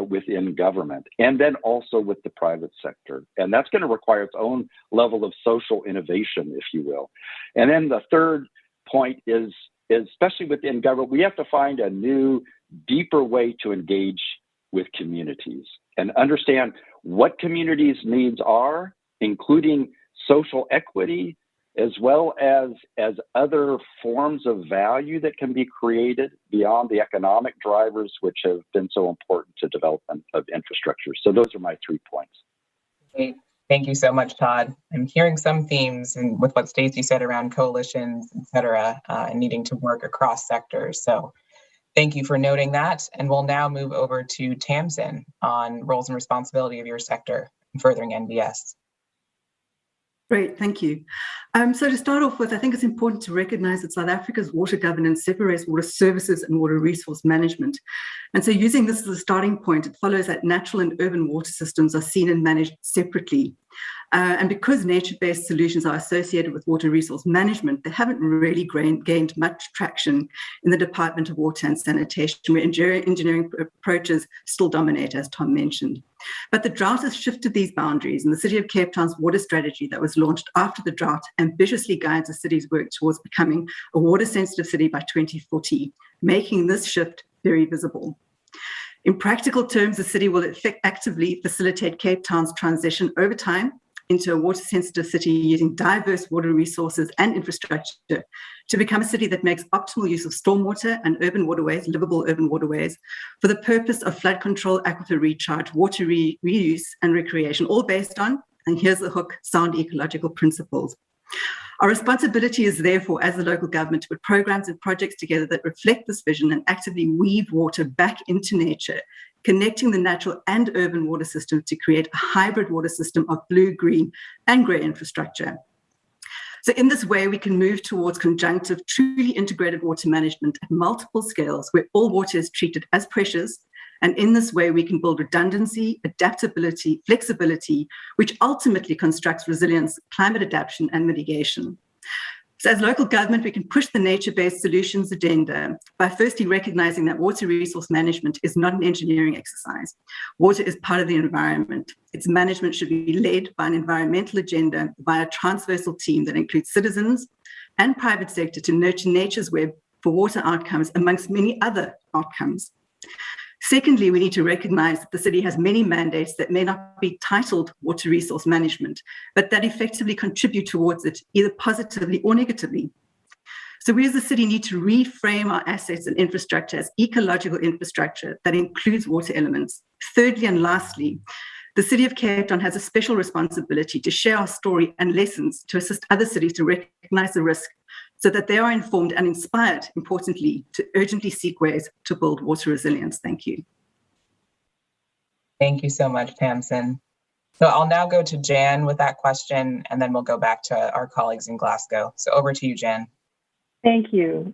within government, and then also with the private sector. And that's going to require its own level of social innovation, if you will. And then the third point is especially within government, we have to find a new, deeper way to engage with communities and understand what communities' needs are, including social equity, as well as other forms of value that can be created beyond the economic drivers, which have been so important to development of infrastructure. So those are my 3 points. Great. Thank you so much, Todd. I'm hearing some themes and with what Stacey said around coalitions, et cetera, and needing to work across sectors. So thank you for noting that. And we'll now move over to Tamsin on roles and responsibility of your sector in furthering NBS. Great, thank you. So to start off with, I think it's important to recognize that South Africa's water governance separates water services and water resource management. And so using this as a starting point, it follows that natural and urban water systems are seen and managed separately. And because nature-based solutions are associated with water resource management, they haven't really gained much traction in the Department of Water and Sanitation, where engineering approaches still dominate, as Tom mentioned. But the drought has shifted these boundaries, and the City of Cape Town's water strategy that was launched after the drought ambitiously guides the city's work towards becoming a water-sensitive city by 2040, making this shift very visible. In practical terms, the city will actively facilitate Cape Town's transition over time into a water-sensitive city using diverse water resources and infrastructure to become a city that makes optimal use of stormwater and urban waterways, livable urban waterways, for the purpose of flood control, aquifer recharge, water reuse, and recreation, all based on, and here's the hook, sound ecological principles. Our responsibility is therefore, as the local government, to put programs and projects together that reflect this vision and actively weave water back into nature, connecting the natural and urban water systems to create a hybrid water system of blue, green, and grey infrastructure. So in this way, we can move towards conjunctive, truly integrated water management at multiple scales, where all water is treated as precious. And in this way, we can build redundancy, adaptability, flexibility, which ultimately constructs resilience, climate adaptation, and mitigation. So as local government, we can push the nature-based solutions agenda by firstly recognizing that water resource management is not an engineering exercise. Water is part of the environment. Its management should be led by an environmental agenda by a transversal team that includes citizens and private sector to nurture nature's web for water outcomes amongst many other outcomes. Secondly, we need to recognize that the city has many mandates that may not be titled water resource management, but that effectively contribute towards it, either positively or negatively. So we as a city need to reframe our assets and infrastructure as ecological infrastructure that includes water elements. Thirdly, and lastly, the City of Cape Town has a special responsibility to share our story and lessons to assist other cities to recognize the risk so that they are informed and inspired, importantly, to urgently seek ways to build water resilience. Thank you. Thank you so much, Tamsin. So I'll now go to Jan with that question, and then we'll go back to our colleagues in Glasgow. So over to you, Jan. Thank you.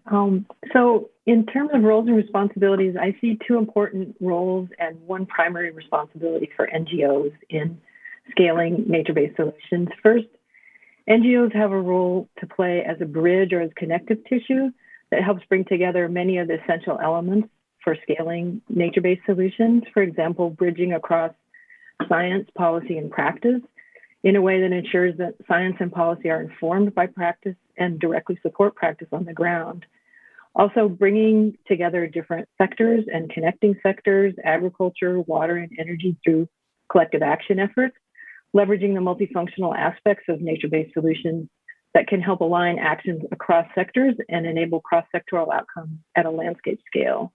So in terms of roles and responsibilities, I see two important roles and one primary responsibility for NGOs in scaling nature-based solutions. First, NGOs have a role to play as a bridge or as connective tissue that helps bring together many of the essential elements for scaling nature-based solutions. For example, bridging across science, policy, and practice in a way that ensures that science and policy are informed by practice and directly support practice on the ground. Also bringing together different sectors and connecting sectors, agriculture, water, and energy through collective action efforts, leveraging the multifunctional aspects of nature-based solutions that can help align actions across sectors and enable cross-sectoral outcomes at a landscape scale.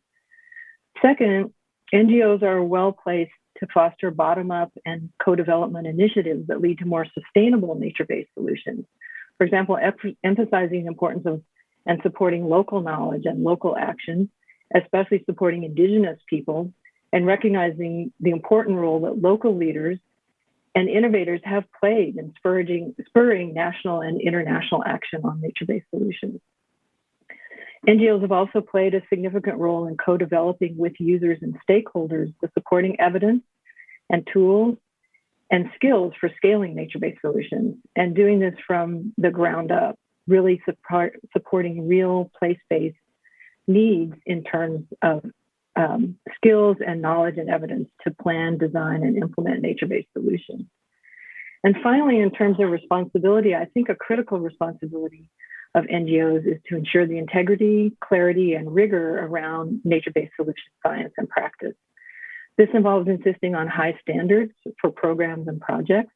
Second, NGOs are well placed to foster bottom-up and co-development initiatives that lead to more sustainable nature-based solutions. For example, emphasizing the importance of and supporting local knowledge and local action, especially supporting Indigenous peoples, and recognizing the important role that local leaders and innovators have played in spurring national and international action on nature-based solutions. NGOs have also played a significant role in co-developing with users and stakeholders the supporting evidence and tools and skills for scaling nature-based solutions, and doing this from the ground up, really supporting real place-based needs in terms of skills and knowledge and evidence to plan, design, and implement nature-based solutions. And finally, in terms of responsibility, I think a critical responsibility of NGOs is to ensure the integrity, clarity, and rigor around nature-based solution science and practice. This involves insisting on high standards for programs and projects,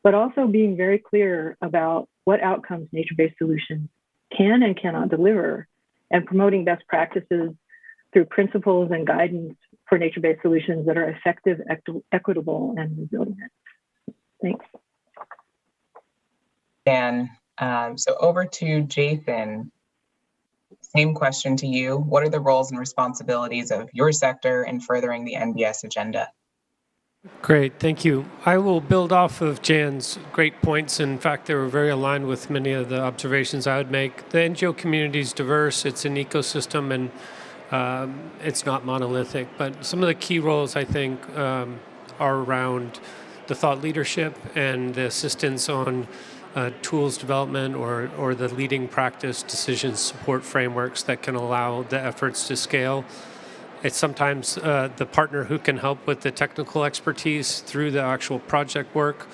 but also being very clear about what outcomes nature-based solutions can and cannot deliver, and promoting best practices through principles and guidance for nature-based solutions that are effective, equitable, and resilient. Thanks. Dan, so over to Jason. Same question to you. What are the roles and responsibilities of your sector in furthering the NBS agenda? Great, thank you. I will build off of Jan's great points. In fact, they were very aligned with many of the observations I would make. The NGO community is diverse, it's an ecosystem, and it's not monolithic, but some of the key roles I think are around the thought leadership and the assistance on tools development or the leading practice decision support frameworks that can allow the efforts to scale. It's sometimes the partner who can help with the technical expertise through the actual project work.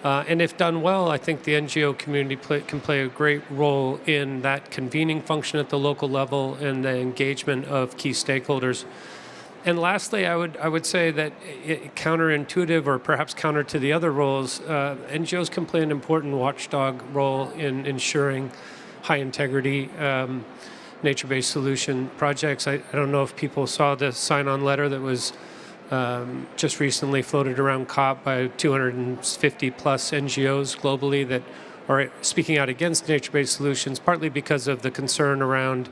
And if done well, I think the NGO community can play a great role in that convening function at the local level and the engagement of key stakeholders. And lastly, I would say that counterintuitive or perhaps counter to the other roles, NGOs can play an important watchdog role in ensuring high integrity nature-based solution projects. I don't know if people saw the sign-on letter that was just recently floated around COP by 250 plus NGOs globally that are speaking out against nature-based solutions, partly because of the concern around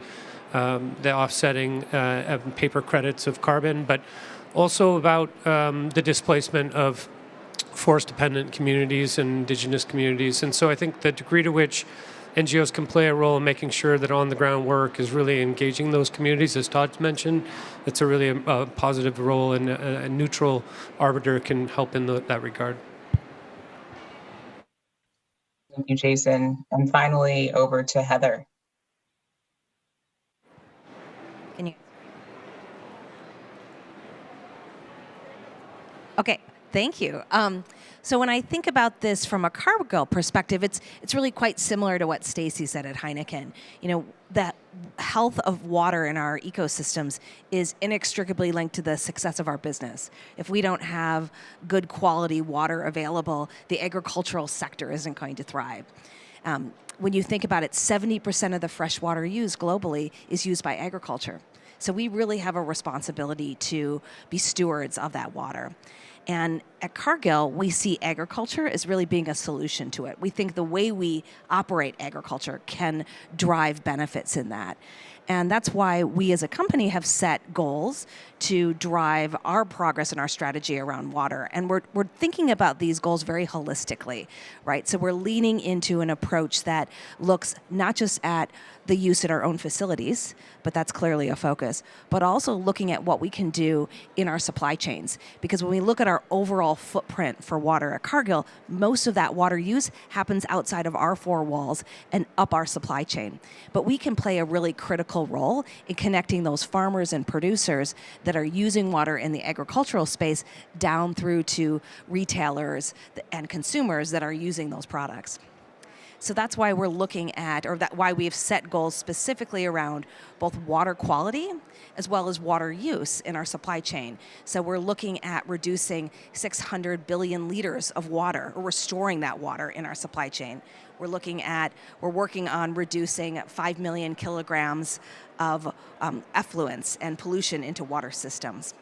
the offsetting of paper credits of carbon, but also about the displacement of forest-dependent communities and indigenous communities. And so I think the degree to which NGOs can play a role in making sure that on-the-ground work is really engaging those communities, as Todd mentioned, it's a really positive role, and a neutral arbiter can help in that regard. Thank you, Jason. And finally, over to Heather. Can you? Okay, thank you. So when I think about this from a Cargill perspective, it's really quite similar to what Stacy said at Heineken. You know, that health of water in our ecosystems is inextricably linked to the success of our business. If we don't have good quality water available, the agricultural sector isn't going to thrive. When you think about it, 70% of the fresh water used globally is used by agriculture. So we really have a responsibility to be stewards of that water. And at Cargill, we see agriculture as really being a solution to it. We think the way we operate agriculture can drive benefits in that. And that's why we as a company have set goals to drive our progress and our strategy around water. And we're thinking about these goals very holistically, right? So we're leaning into an approach that looks not just at the use at our own facilities, but that's clearly a focus, but also looking at what we can do in our supply chains. Because when we look at our overall footprint for water at Cargill, most of that water use happens outside of our four walls and up our supply chain. But we can play a really critical role in connecting those farmers and producers that are using water in the agricultural space down through to retailers and consumers that are using those products. So that's why we're looking at, or why we've set goals specifically around both water quality as well as water use in our supply chain. So we're looking at reducing 600 billion liters of water, or restoring that water in our supply chain. We're working on reducing 5 million kilograms of effluents and pollution into water systems.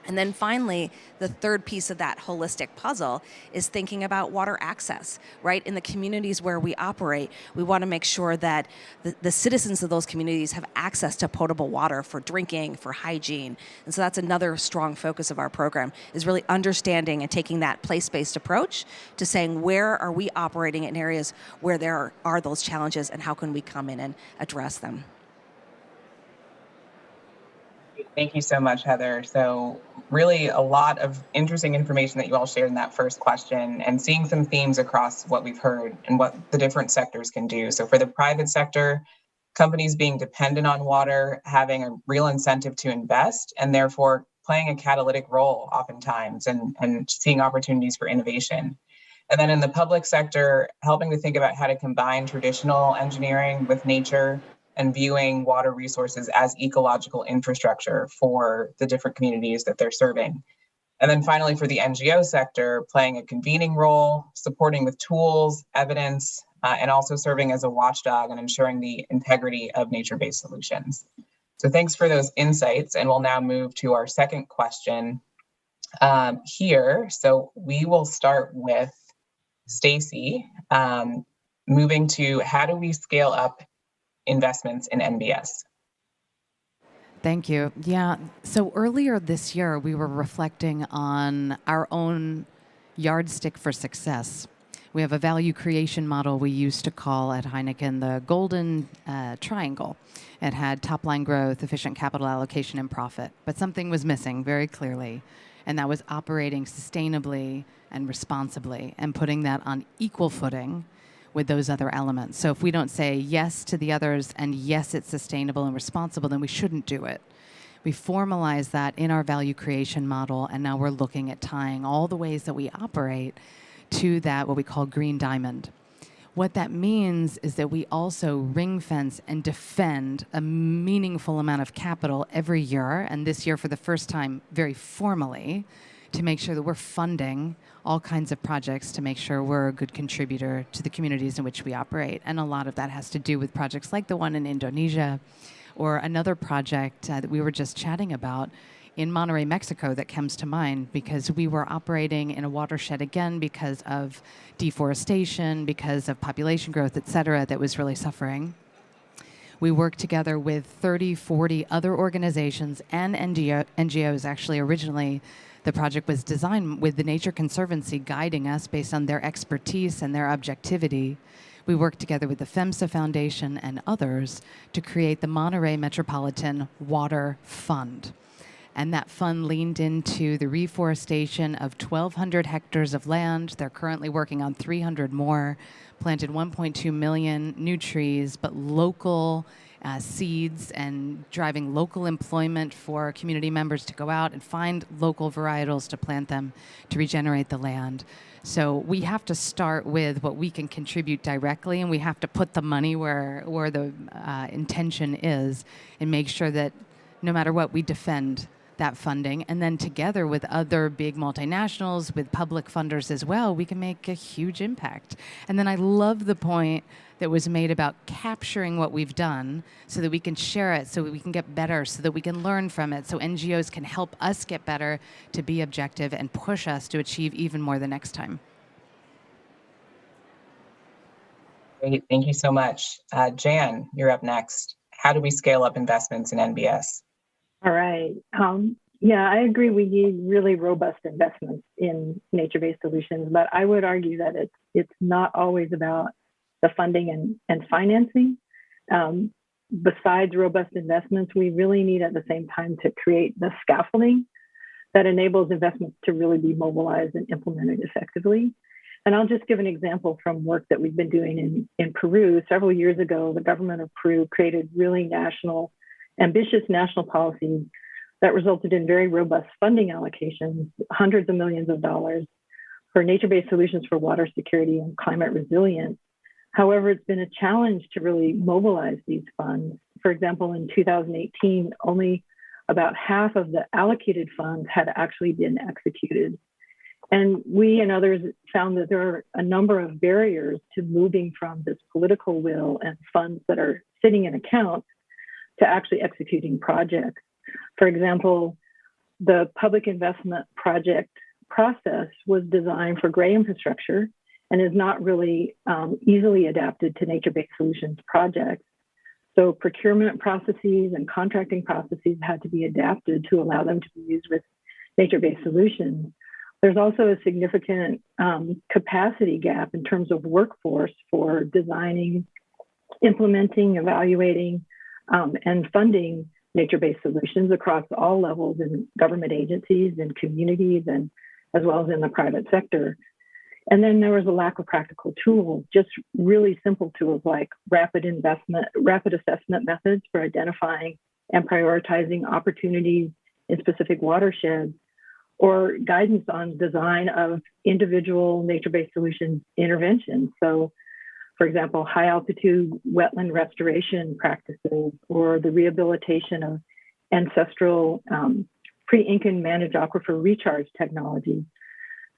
And then finally, the third piece of that holistic puzzle is thinking about water access, right? In the communities where we operate, we want to make sure that the citizens of those communities have access to potable water for drinking, for hygiene. And so that's another strong focus of our program, is really understanding and taking that place-based approach to saying, where are we operating in areas where there are those challenges, and how can we come in and address them? Thank you so much, Heather. So really a lot of interesting information that you all shared in that first question, and seeing some themes across what we've heard and what the different sectors can do. So for the private sector, companies being dependent on water, having a real incentive to invest, and therefore playing a catalytic role oftentimes, and seeing opportunities for innovation. And then in the public sector, helping to think about how to combine traditional engineering with nature, and viewing water resources as ecological infrastructure for the different communities that they're serving. And then finally, for the NGO sector, playing a convening role, supporting with tools, evidence, and also serving as a watchdog and ensuring the integrity of nature-based solutions. So thanks for those insights, and we'll now move to our second question here. So we will start with Stacy, moving to how do we scale up investments in NBS? Thank you. Yeah, so earlier this year, we were reflecting on our own yardstick for success. We have a value creation model we used to call at Heineken the golden triangle. It had top-line growth, efficient capital allocation, and profit. But something was missing very clearly, and that was operating sustainably and responsibly and putting that on equal footing with those other elements. So if we don't say yes to the others and yes, it's sustainable and responsible, then we shouldn't do it. We formalize that in our value creation model, and now we're looking at tying all the ways that we operate to that, what we call green diamond. What that means is that we also ring fence and defend a meaningful amount of capital every year, and this year for the first time very formally, to make sure that we're funding all kinds of projects to make sure we're a good contributor to the communities in which we operate. And a lot of that has to do with projects like the one in Indonesia, or another project that we were just chatting about in Monterrey, Mexico, that comes to mind because we were operating in a watershed again because of deforestation, because of population growth, et cetera, that was really suffering. We worked together with 30, 40 other organizations and NGOs. Actually, originally, the project was designed with the Nature Conservancy guiding us based on their expertise and their objectivity. We worked together with the FEMSA Foundation and others to create the Monterrey Metropolitan Water Fund. And that fund leaned into the reforestation of 1,200 hectares of land. They're currently working on 300 more, planted 1.2 million new trees, but local seeds, and driving local employment for community members to go out and find local varietals to plant them to regenerate the land. So we have to start with what we can contribute directly, and we have to put the money where the intention is, and make sure that no matter what, we defend that funding. And then together with other big multinationals, with public funders as well, we can make a huge impact. And then I love the point that was made about capturing what we've done so that we can share it, so that we can get better, so that we can learn from it, so NGOs can help us get better, to be objective and push us to achieve even more the next time. Great, thank you so much. Jan, you're up next. How do we scale up investments in NBS? All right. Yeah, I agree. We need really robust investments in nature-based solutions, but I would argue that it's not always about the funding and financing. Besides robust investments, we really need at the same time to create the scaffolding that enables investments to really be mobilized and implemented effectively. And I'll just give an example from work that we've been doing in Peru. Several years ago, the government of Peru created really ambitious national policies that resulted in very robust funding allocations, hundreds of millions of dollars, for nature-based solutions for water security and climate resilience. However, it's been a challenge to really mobilize these funds. For example, in 2018, only about half of the allocated funds had actually been executed. And we and others found that there are a number of barriers to moving from this political will and funds that are sitting in accounts to actually executing projects. For example, the public investment project process was designed for gray infrastructure and is not really easily adapted to nature-based solutions projects. So procurement processes and contracting processes had to be adapted to allow them to be used with nature-based solutions. There's also a significant capacity gap in terms of workforce for designing, implementing, evaluating, and funding nature-based solutions across all levels in government agencies and communities, and as well as in the private sector. And then there was a lack of practical tools, just really simple tools like rapid assessment methods for identifying and prioritizing opportunities in specific watersheds, or guidance on design of individual nature-based solutions interventions. So, for example, high altitude wetland restoration practices, or the rehabilitation of ancestral pre-Incan managed aquifer recharge technology.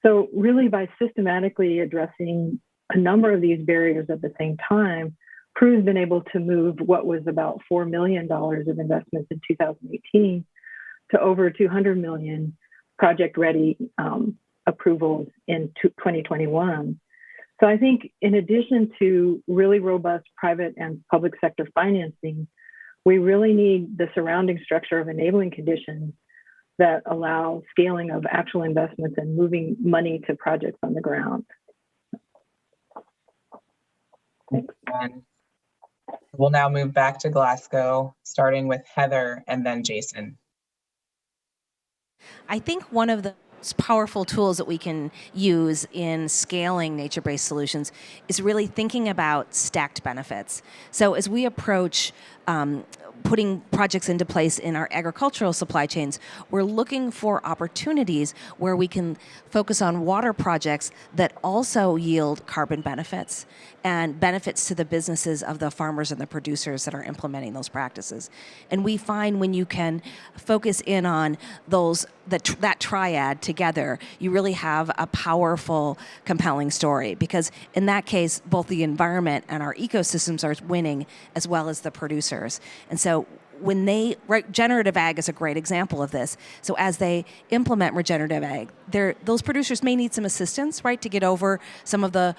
So really, by systematically addressing a number of these barriers at the same time, Peru's been able to move what was about $4 million of investments in 2018 to over 200 million project-ready approvals in 2021. So I think in addition to really robust private and public sector financing, we really need the surrounding structure of enabling conditions that allow scaling of actual investments and moving money to projects on the ground. Thanks, Jen. We'll now move back to Glasgow, starting with Heather and then Jason. I think one of the most powerful tools that we can use in scaling nature-based solutions is really thinking about stacked benefits. So as we approach putting projects into place in our agricultural supply chains, we're looking for opportunities where we can focus on water projects that also yield carbon benefits and benefits to the businesses of the farmers and the producers that are implementing those practices. And we find when you can focus in on that triad together, you really have a powerful, compelling story, because in that case, both the environment and our ecosystems are winning, as well as the producers. And so when regenerative ag is a great example of this. So as they implement regenerative ag, those producers may need some assistance, right, to get over some of the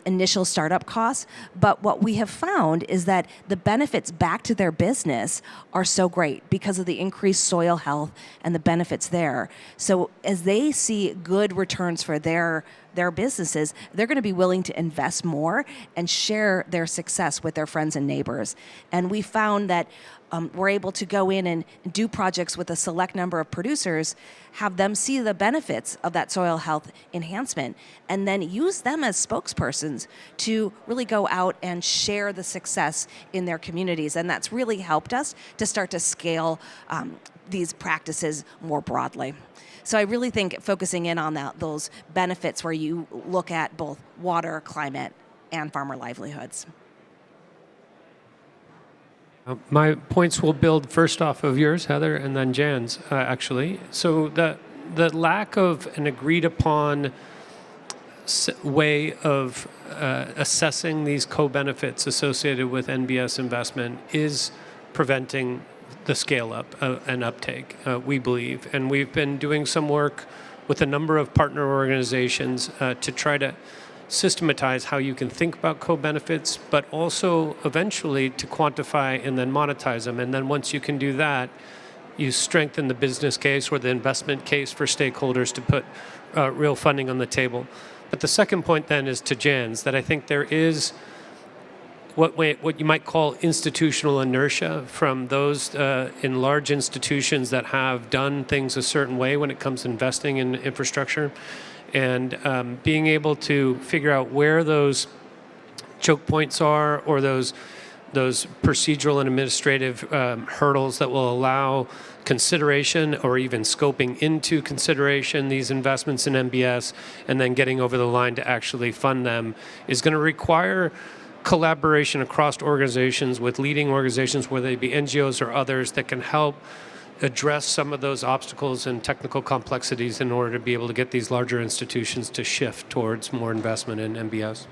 initial startup costs. But what we have found is that the benefits back to their business are so great because of the increased soil health and the benefits there. So as they see good returns for their businesses, they're going to be willing to invest more and share their success with their friends and neighbors. And we found that we're able to go in and do projects with a select number of producers, have them see the benefits of that soil health enhancement, and then use them as spokespersons to really go out and share the success in their communities. And that's really helped us to start to scale these practices more broadly. So I really think focusing in on those benefits where you look at both water, climate, and farmer livelihoods. My points will build first off of yours, Heather, and then Jan's, actually. So the lack of an agreed upon way of assessing these co-benefits associated with NBS investment is preventing the scale up and uptake, we believe. And we've been doing some work with a number of partner organizations to try to systematize how you can think about co-benefits, but also eventually to quantify and then monetize them. And then once you can do that, you strengthen the business case or the investment case for stakeholders to put real funding on the table. But the second point then is to Jan's, that I think there is what you might call institutional inertia from those in large institutions that have done things a certain way when it comes to investing in infrastructure. And being able to figure out where those choke points are, or those procedural and administrative hurdles that will allow consideration or even scoping into consideration these investments in NBS, and then getting over the line to actually fund them, is going to require collaboration across organizations with leading organizations, whether they be NGOs or others, that can help address some of those obstacles and technical complexities in order to be able to get these larger institutions to shift towards more investment in NBS.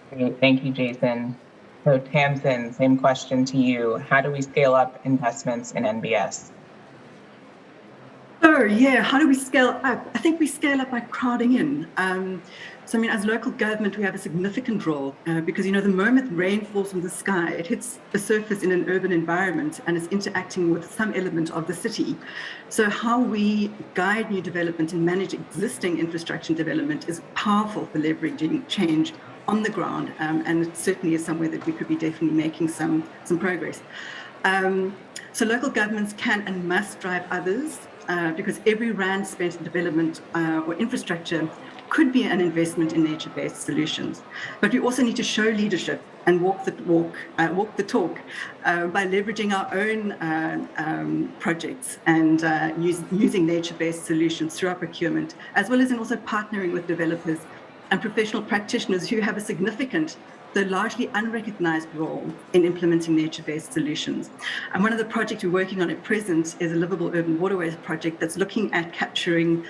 Great, thank you, Jason. So Tamsin, same question to you. How do we scale up investments in NBS? Oh, yeah, how do we scale up? I think we scale up by crowding in. So, I mean, as local government, we have a significant role because, you know, the moment rain falls from the sky, it hits the surface in an urban environment and is interacting with some element of the city. So how we guide new development and manage existing infrastructure development is powerful for leveraging change on the ground, and it certainly is somewhere that we could be definitely making some progress. So local governments can and must drive others because every rand spent in development or infrastructure could be an investment in nature-based solutions. But we also need to show leadership and walk the talk by leveraging our own projects and using nature-based solutions through our procurement, as well as in also partnering with developers and professional practitioners who have a significant, though largely unrecognized role in implementing nature-based solutions. And one of the projects we're working on at present is a livable urban waterways project that's looking at capturing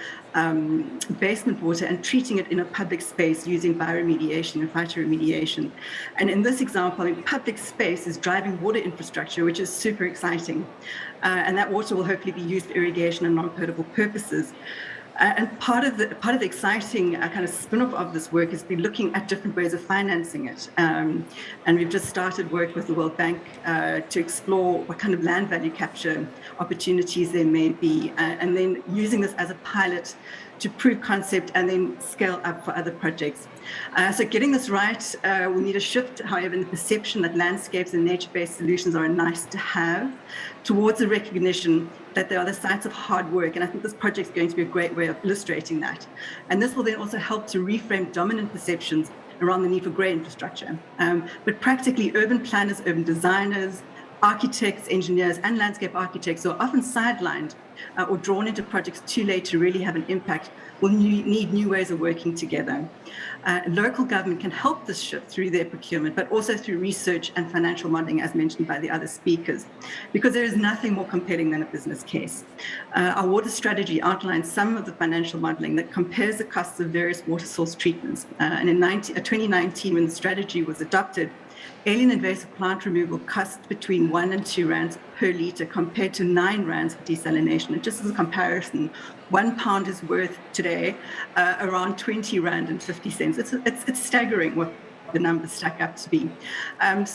basement water and treating it in a public space using bioremediation and phytoremediation. And in this example, I mean, public space is driving water infrastructure, which is super exciting. And that water will hopefully be used for irrigation and non-potable purposes. And part of the exciting kind of spin-off of this work is be looking at different ways of financing it. And we've just started work with the World Bank to explore what kind of land value capture opportunities there may be, and then using this as a pilot to prove concept and then scale up for other projects. So getting this right, we need a shift, however, in the perception that landscapes and nature-based solutions are nice to have, towards a recognition that they are the sites of hard work. And I think this project is going to be a great way of illustrating that. And this will then also help to reframe dominant perceptions around the need for great infrastructure. But practically urban planners, urban designers, architects, engineers, and landscape architects who are often sidelined or drawn into projects too late to really have an impact will need new ways of working together. Local government can help this shift through their procurement, but also through research and financial modeling, as mentioned by the other speakers, because there is nothing more compelling than a business case. Our water strategy outlines some of the financial modeling that compares the costs of various water source treatments. And in 2019, when the strategy was adopted, alien invasive plant removal cost between 1 and 2 rands per litre compared to 9 rands for desalination. And just as a comparison, £1 is worth today around 20 rand and 50 cents. It's staggering what the numbers stack up to be. And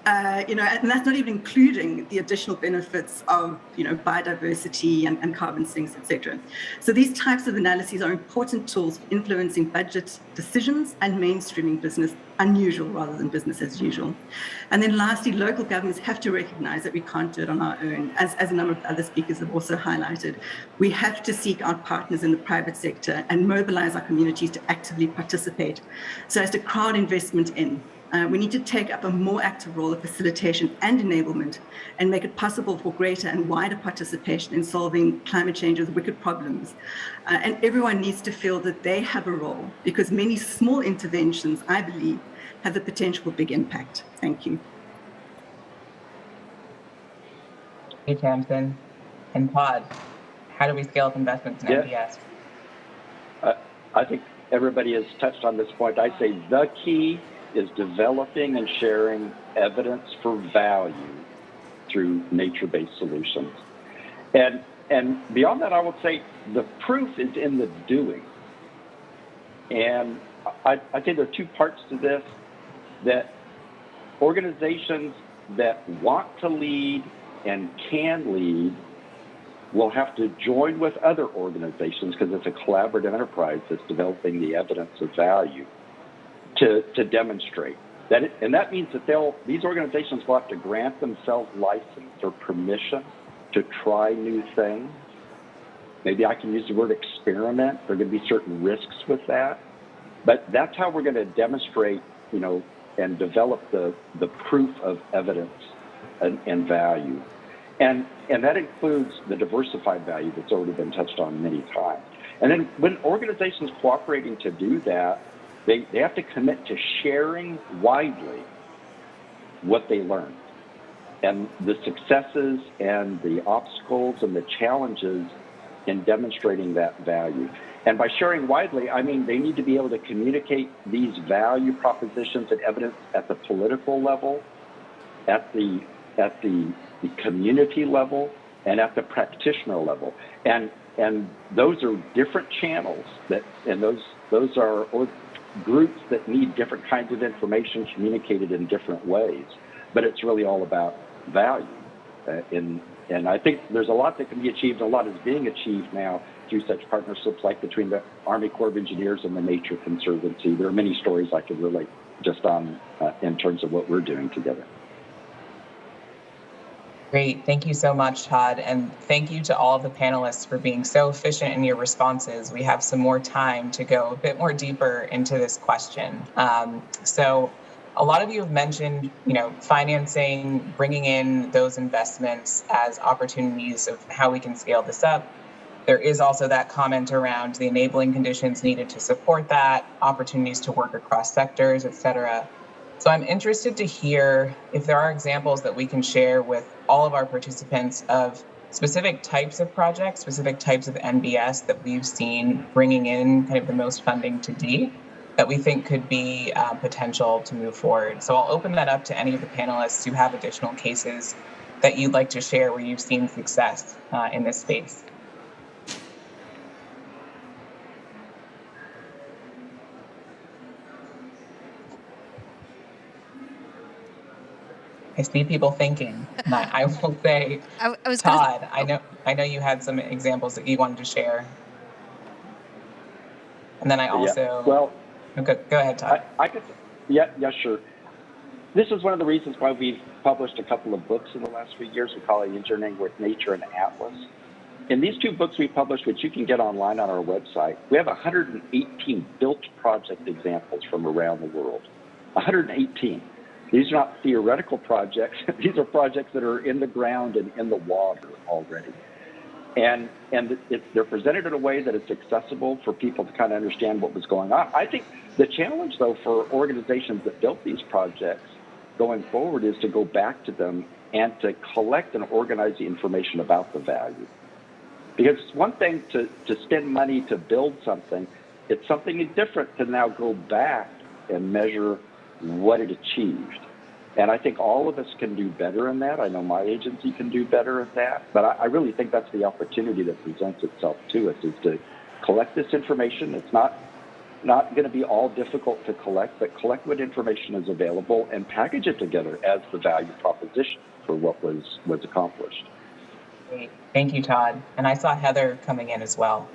that's not even including the additional benefits of, biodiversity and carbon sinks, etc. So these types of analyses are important tools for influencing budget decisions and mainstreaming business unusual rather than business as usual. And then lastly, local governments have to recognize that we can't do it on our own. As a number of other speakers have also highlighted, we have to seek out partners in the private sector and mobilize our communities to actively participate so as to crowd investment in. We need to take up a more active role of facilitation and enablement and make it possible for greater and wider participation in solving climate change's wicked problems. And everyone needs to feel that they have a role, because many small interventions, I believe, have the potential for big impact. Thank you. Hey, Tamsin and Todd, how do we scale up investments in NBS? I think everybody has touched on this point. I say the key is developing and sharing evidence for value through nature-based solutions. And beyond that, I would say the proof is in the doing. And I think there are two parts to this, that organizations that want to lead and can lead will have to join with other organizations, because it's a collaborative enterprise that's developing the evidence of value to demonstrate that, and that means that these organizations will have to grant themselves license or permission to try new things. Maybe I can use the word experiment. There are going to be certain risks with that, but that's how we're going to demonstrate, and develop the proof of evidence and value, and that includes the diversified value that's already been touched on many times. And then when organizations cooperating to do that, they have to commit to sharing widely what they learn and the successes and the obstacles and the challenges in demonstrating that value. And by sharing widely, I mean they need to be able to communicate these value propositions and evidence at the political level, at the community level, and at the practitioner level. And those are different channels those are groups that need different kinds of information communicated in different ways, but it's really all about value. And I think there's a lot that can be achieved, a lot is being achieved now through such partnerships like between the Army Corps of Engineers and the Nature Conservancy. There are many stories I could relate just on in terms of what we're doing together. Great. Thank you so much, Todd. And thank you to all of the panelists for being so efficient in your responses. We have some more time to go a bit more deeper into this question. So a lot of you have mentioned, financing, bringing in those investments as opportunities of how we can scale this up. There is also that comment around the enabling conditions needed to support that, opportunities to work across sectors, et cetera. So I'm interested to hear if there are examples that we can share with all of our participants of specific types of projects, specific types of NBS that we've seen bringing in kind of the most funding to date that we think could be potential to move forward. So I'll open that up to any of the panelists who have additional cases that you'd like to share where you've seen success in this space. I see people thinking. And I will say, Todd, I know you had some examples that you wanted to share. And then I also go ahead, Todd. I could, sure. This is one of the reasons why we've published a couple of books in the last few years. We call it Engineering with Nature and Atlas. in these 2 books we published, which you can get online on our website, we have 118 built project examples from around the world. 118. These are not theoretical projects. These are projects that are in the ground and in the water already. And they're presented in a way that it's accessible for people to kind of understand what was going on. I think the challenge, though, for organizations that built these projects going forward is to go back to them and to collect and organize the information about the value. Because it's one thing to spend money to build something. It's something different to now go back and measure what it achieved. And I think all of us can do better in that. I know my agency can do better at that. But I really think that's the opportunity that presents itself to us, is to collect this information. It's not going to be all difficult to collect, but collect what information is available and package it together as the value proposition for what was accomplished. Great. Thank you, Todd. And I saw Heather coming in as well.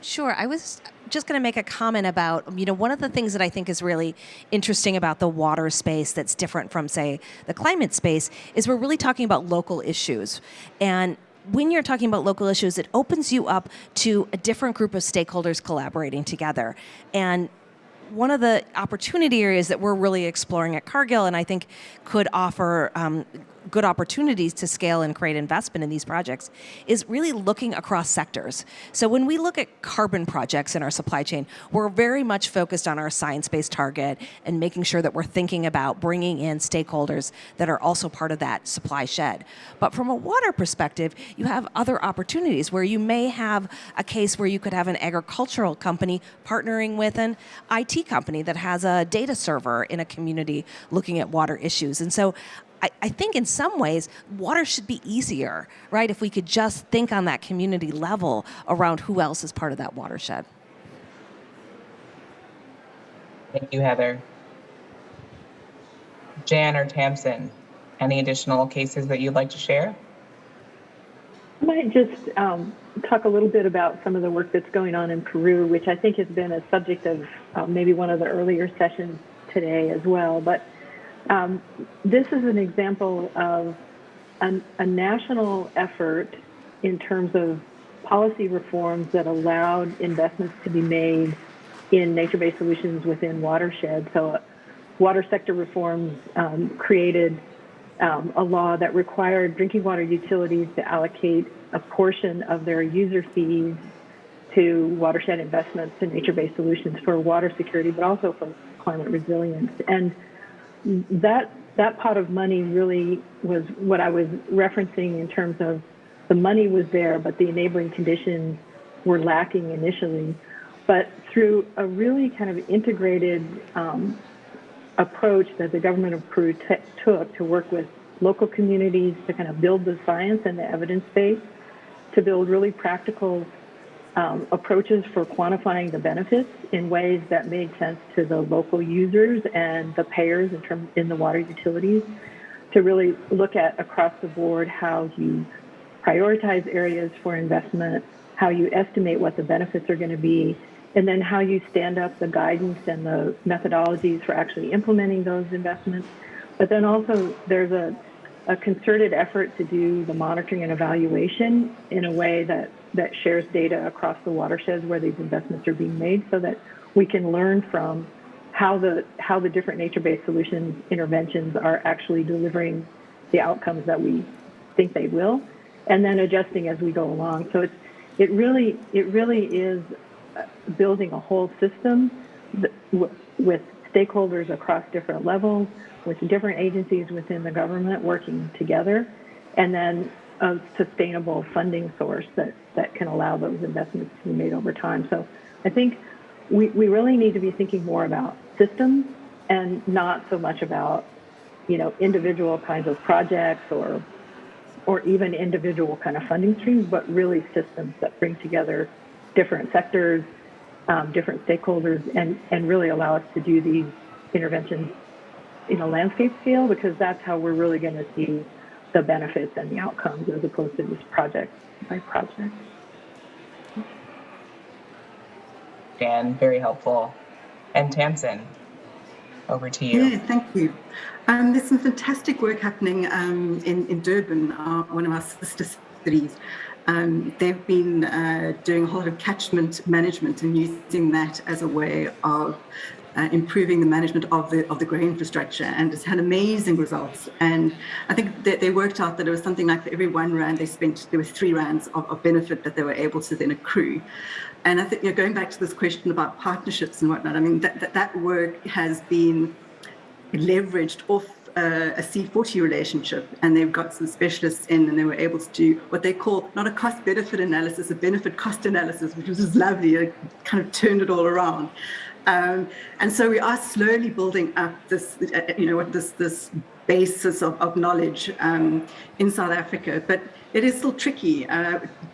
Sure. I was just going to make a comment about, one of the things that I think is really interesting about the water space that's different from, say, the climate space is we're really talking about local issues. And when you're talking about local issues, it opens you up to a different group of stakeholders collaborating together. And one of the opportunity areas that we're really exploring at Cargill, and I think could offer good opportunities to scale and create investment in these projects, is really looking across sectors. So when we look at carbon projects in our supply chain, we're very much focused on our science-based target and making sure that we're thinking about bringing in stakeholders that are also part of that supply shed. But from a water perspective, you have other opportunities where you may have a case where you could have an agricultural company partnering with an IT company that has a data server in a community looking at water issues. And so I think in some ways, water should be easier, right? If we could just think on that community level around who else is part of that watershed. Thank you, Heather. Jan or Tamsin, any additional cases that you'd like to share? I might just talk a little bit about some of the work that's going on in Peru, which I think has been a subject of maybe one of the earlier sessions today as well. But this is an example of a national effort in terms of policy reforms that allowed investments to be made in nature-based solutions within watersheds. So water sector reforms created a law that required drinking water utilities to allocate a portion of their user fees to watershed investments in nature-based solutions for water security, but also for climate resilience. And that pot of money really was what I was referencing in terms of the money was there, but the enabling conditions were lacking initially. But through a really kind of integrated approach that the government of Peru took to work with local communities to kind of build the science and the evidence base, to build really practical approaches for quantifying the benefits in ways that made sense to the local users and the payers in the water utilities, to really look at across the board how you prioritize areas for investment, how you estimate what the benefits are going to be, and then how you stand up the guidance and the methodologies for actually implementing those investments. But then also there's a concerted effort to do the monitoring and evaluation in a way that shares data across the watersheds where these investments are being made, so that we can learn from how the different nature-based solutions interventions are actually delivering the outcomes that we think they will, and then adjusting as we go along. So it really is building a whole system with stakeholders across different levels, with different agencies within the government working together, and then a sustainable funding source that can allow those investments to be made over time. So I think we really need to be thinking more about systems and not so much about, individual kinds of projects or even individual kind of funding streams, but really systems that bring together different sectors, different stakeholders, and really allow us to do these interventions in a landscape scale, because that's how we're really going to see the benefits and the outcomes, as opposed to just project by project. Dan, very helpful. And Tamsin, over to you. Yeah, thank you. There's some fantastic work happening in Durban, one of our sister cities, They've been doing a whole lot of catchment management and using that as a way of improving the management of the grey infrastructure, and it's had amazing results. And I think that they worked out that it was something like for every R1 they spent, there were 3 rands of benefit that they were able to then accrue. And I think, going back to this question about partnerships and whatnot, I mean, that work has been leveraged off a C40 relationship, and they've got some specialists in, and they were able to do what they call not a cost-benefit analysis, a benefit-cost analysis, which was just lovely. It kind of turned it all around. And so we are slowly building up this, this basis of knowledge in South Africa, but it is still tricky.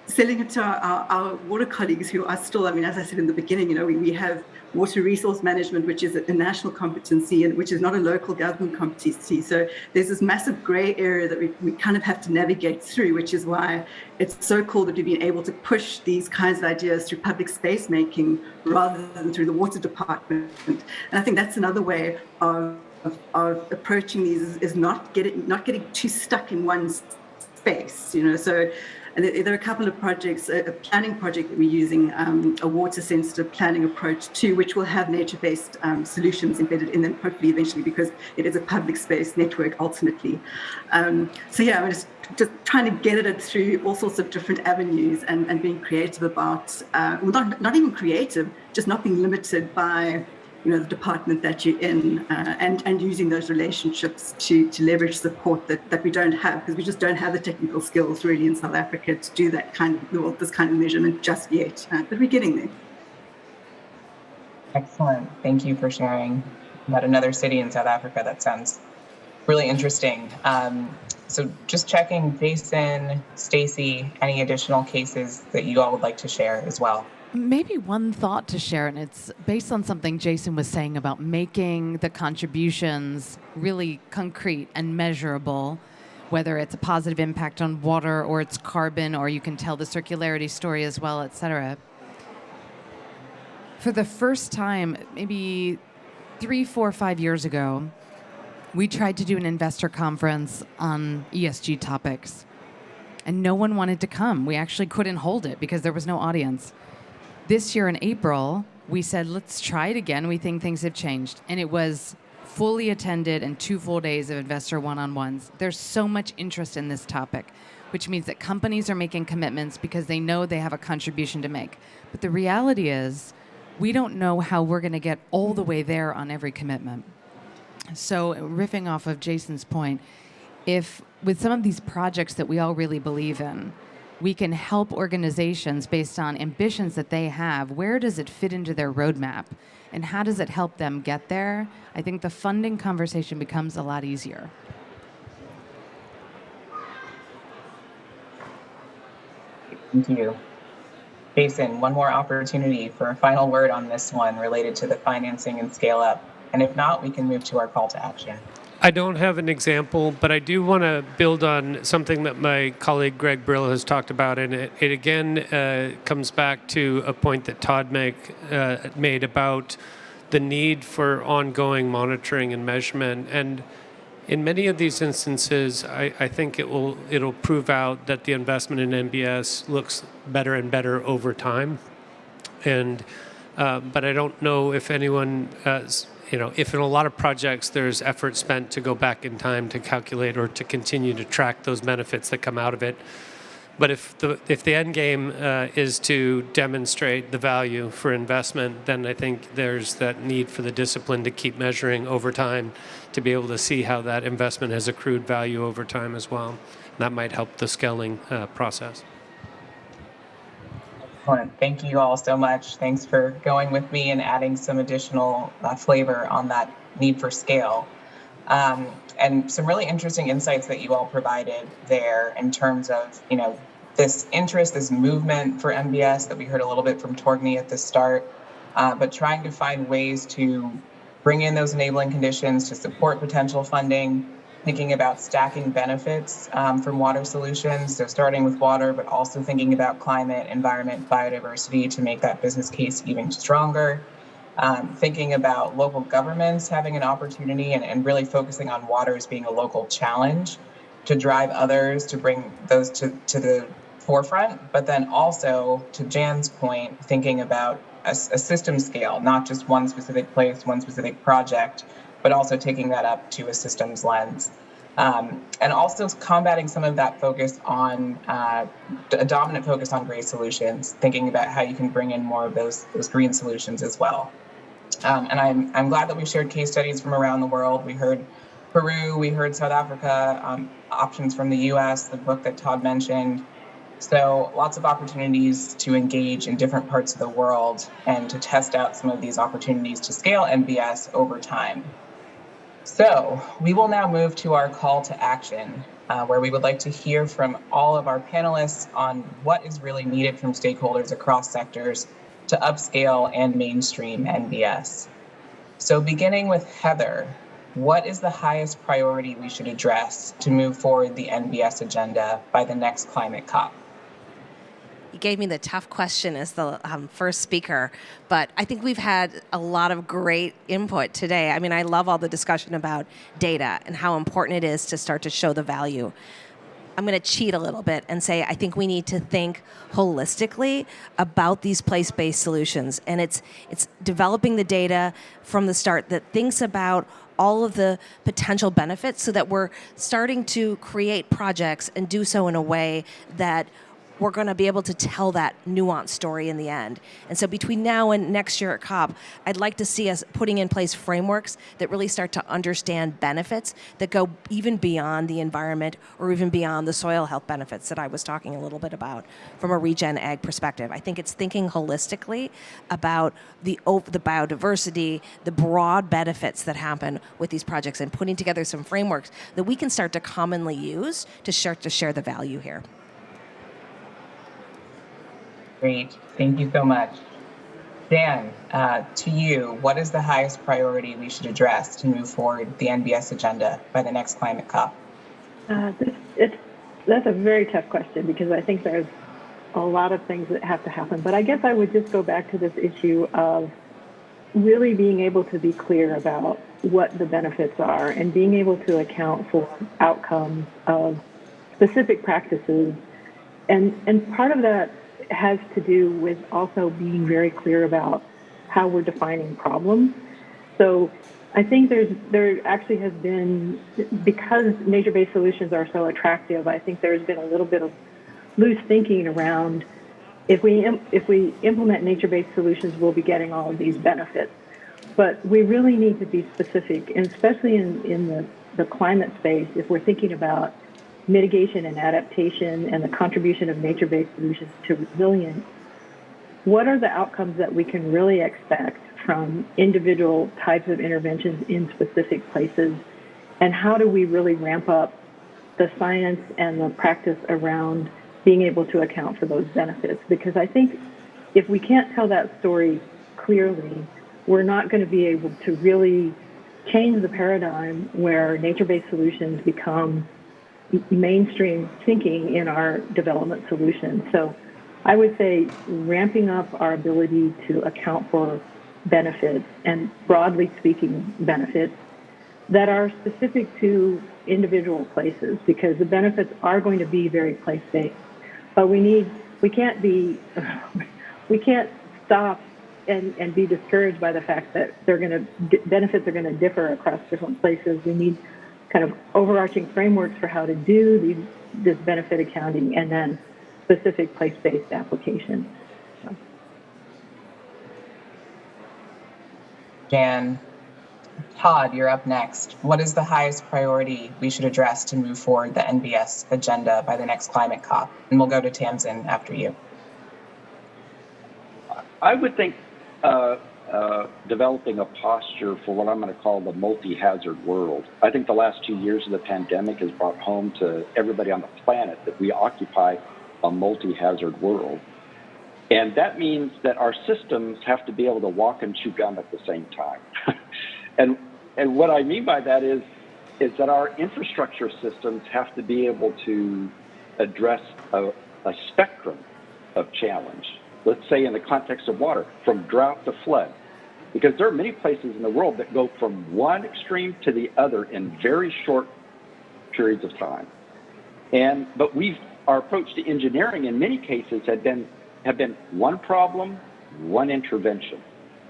Selling it to our water colleagues who are still, I mean, as I said in the beginning, we have water resource management, which is a national competency and which is not a local government competency. So there's this massive grey area that we kind of have to navigate through, which is why it's so cool that we've been able to push these kinds of ideas through public space making rather than through the water department. And I think that's another way of approaching these is not getting too stuck in one space, So and there are a couple of projects, a planning project that we're using, a water-sensitive planning approach to, which will have nature-based solutions embedded in them, hopefully eventually, because it is a public space network ultimately. So yeah, I'm just trying to get at it through all sorts of different avenues and being creative about, well, not even creative, just not being limited by the department that you're in, and using those relationships to leverage support that we don't have, because we just don't have the technical skills really in South Africa to do that this kind of measurement just yet, but we're getting there. Excellent. Thank you for sharing about another city in South Africa. That sounds really interesting. So just checking, Jason, Stacey, any additional cases that you all would like to share as well? Maybe one thought to share, and it's based on something Jason was saying about making the contributions really concrete and measurable, whether it's a positive impact on water or it's carbon, or you can tell the circularity story as well, et cetera. For the first time, maybe 3, 4, 5 years ago, we tried to do an investor conference on ESG topics, and no one wanted to come. We actually couldn't hold it because there was no audience. This year in April, we said, let's try it again. We think things have changed. And it was fully attended and 2 full days of investor one-on-ones. There's so much interest in this topic, which means that companies are making commitments because they know they have a contribution to make. But the reality is, we don't know how we're going to get all the way there on every commitment. So riffing off of Jason's point, if with some of these projects that we all really believe in, we can help organizations based on ambitions that they have, where does it fit into their roadmap? And how does it help them get there? I think the funding conversation becomes a lot easier. Thank you. Jason, one more opportunity for a final word on this one related to the financing and scale up. And if not, we can move to our call to action. I don't have an example, but I do want to build on something that my colleague Greg Brill has talked about, and it again comes back to a point that Todd made about the need for ongoing monitoring and measurement. And in many of these instances, I think it'll prove out that the investment in NBS looks better and better over time. And but I don't know if anyone if in a lot of projects there's effort spent to go back in time to calculate or to continue to track those benefits that come out of it. But if the end game is to demonstrate the value for investment, then I think there's that need for the discipline to keep measuring over time to be able to see how that investment has accrued value over time as well. And that might help the scaling process. Excellent. Thank you all so much. Thanks for going with me and adding some additional flavor on that need for scale. And some really interesting insights that you all provided there in terms of, this interest, this movement for MBS that we heard a little bit from Torgny at the start, but trying to find ways to bring in those enabling conditions to support potential funding, thinking about stacking benefits from water solutions. So starting with water, but also thinking about climate, environment, biodiversity to make that business case even stronger. Thinking about local governments having an opportunity and really focusing on water as being a local challenge to drive others, to bring those to the forefront, but then also, to Jan's point, thinking about a system scale, not just one specific place, one specific project, but also taking that up to a systems lens. And also combating some of that focus on a dominant focus on gray solutions, thinking about how you can bring in more of those green solutions as well. And I'm glad that we shared case studies from around the world. We heard Peru, we heard South Africa, options from the US, the book that Todd mentioned. So lots of opportunities to engage in different parts of the world and to test out some of these opportunities to scale NBS over time. So we will now move to our call to action, where we would like to hear from all of our panelists on what is really needed from stakeholders across sectors to upscale and mainstream NBS. So beginning with Heather, what is the highest priority we should address to move forward the NBS agenda by the next climate COP? You gave me the tough question as the first speaker, but I think we've had a lot of great input today. I mean, I love all the discussion about data and how important it is to start to show the value. I'm going to cheat a little bit and say I think we need to think holistically about these place-based solutions, and it's developing the data from the start that thinks about all of the potential benefits so that we're starting to create projects and do so in a way that we're going to be able to tell that nuanced story in the end. And so between now and next year at COP, I'd like to see us putting in place frameworks that really start to understand benefits that go even beyond the environment or even beyond the soil health benefits that I was talking a little bit about from a regen ag perspective. I think it's thinking holistically about the biodiversity, the broad benefits that happen with these projects, and putting together some frameworks that we can start to commonly use to start to share the value here. Great, thank you so much. Dan, to you, what is the highest priority we should address to move forward the NBS agenda by the next climate COP? That's a very tough question because I think there's a lot of things that have to happen. But I guess I would just go back to this issue of really being able to be clear about what the benefits are and being able to account for outcomes of specific practices. And part of that has to do with also being very clear about how we're defining problems. So I think there actually has been, because nature-based solutions are so attractive, I think there's been a little bit of loose thinking around if we implement nature-based solutions, we'll be getting all of these benefits. But we really need to be specific, and especially in the climate space, if we're thinking about mitigation and adaptation and the contribution of nature-based solutions to resilience, what are the outcomes that we can really expect from individual types of interventions in specific places? And how do we really ramp up the science and the practice around being able to account for those benefits? Because I think if we can't tell that story clearly, we're not going to be able to really change the paradigm where nature-based solutions become mainstream thinking in our development solutions. So I would say ramping up our ability to account for benefits, and broadly speaking benefits, that are specific to individual places, because the benefits are going to be very place-based. But we can't stop and be discouraged by the fact that benefits are going to differ across different places. We need kind of overarching frameworks for how to do this benefit accounting, and then specific place-based applications. So. Jan, Todd, you're up next. What is the highest priority we should address to move forward the NBS agenda by the next climate COP? And we'll go to Tamsin after you. I would think developing a posture for what I'm going to call the multi-hazard world. I think the last 2 years of the pandemic has brought home to everybody on the planet that we occupy a multi-hazard world. And that means that our systems have to be able to walk and chew gum at the same time. and what I mean by that is that our infrastructure systems have to be able to address a spectrum of challenge. Let's say in the context of water, from drought to flood. Because there are many places in the world that go from one extreme to the other in very short periods of time. But our approach to engineering in many cases have been one problem, one intervention.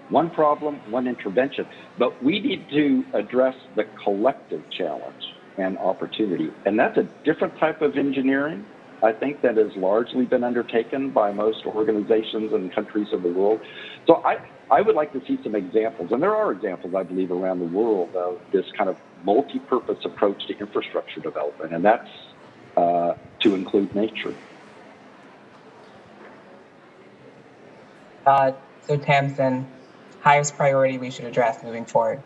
One problem, one intervention. But we need to address the collective challenge and opportunity. And that's a different type of engineering, I think, that has largely been undertaken by most organizations and countries of the world. So I would like to see some examples, and there are examples, I believe, around the world of this kind of multi-purpose approach to infrastructure development, and that's to include nature. So Tamsin, highest priority we should address moving forward.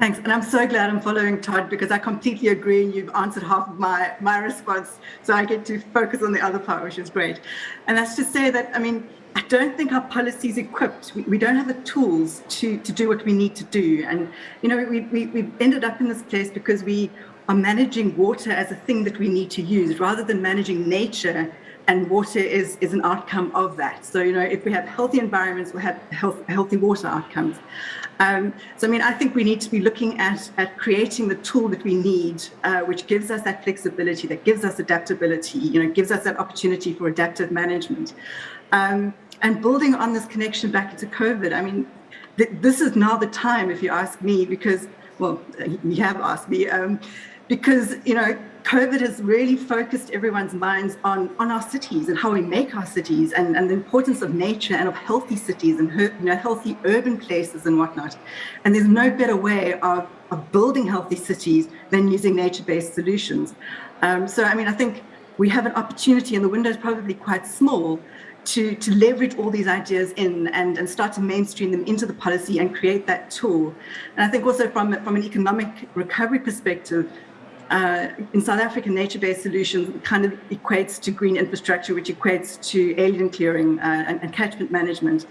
Thanks, and I'm so glad I'm following Todd because I completely agree. You've answered half of my response, so I get to focus on the other part, which is great. And that's to say that, I mean, I don't think our policy is equipped. We don't have the tools to do what we need to do. And, you know, we've ended up in this place because we are managing water as a thing that we need to use rather than managing nature, and water is an outcome of that. So, you know, if we have healthy environments, we'll have healthy water outcomes. So, I mean, I think we need to be looking at creating the tool that we need, which gives us that flexibility, that gives us adaptability, you know, gives us that opportunity for adaptive management. And building on this connection back into COVID, I mean, this is now the time, if you ask me, because, well, you have asked me, because, you know, COVID has really focused everyone's minds on our cities and how we make our cities and the importance of nature and of healthy cities and, you know, healthy urban places and whatnot. And there's no better way of building healthy cities than using nature-based solutions. So, I mean, I think we have an opportunity, and the window is probably quite small, to leverage all these ideas in and start to mainstream them into the policy and create that tool. And I think also from an economic recovery perspective, in South Africa, nature-based solutions kind of equates to green infrastructure, which equates to alien clearing and catchment management.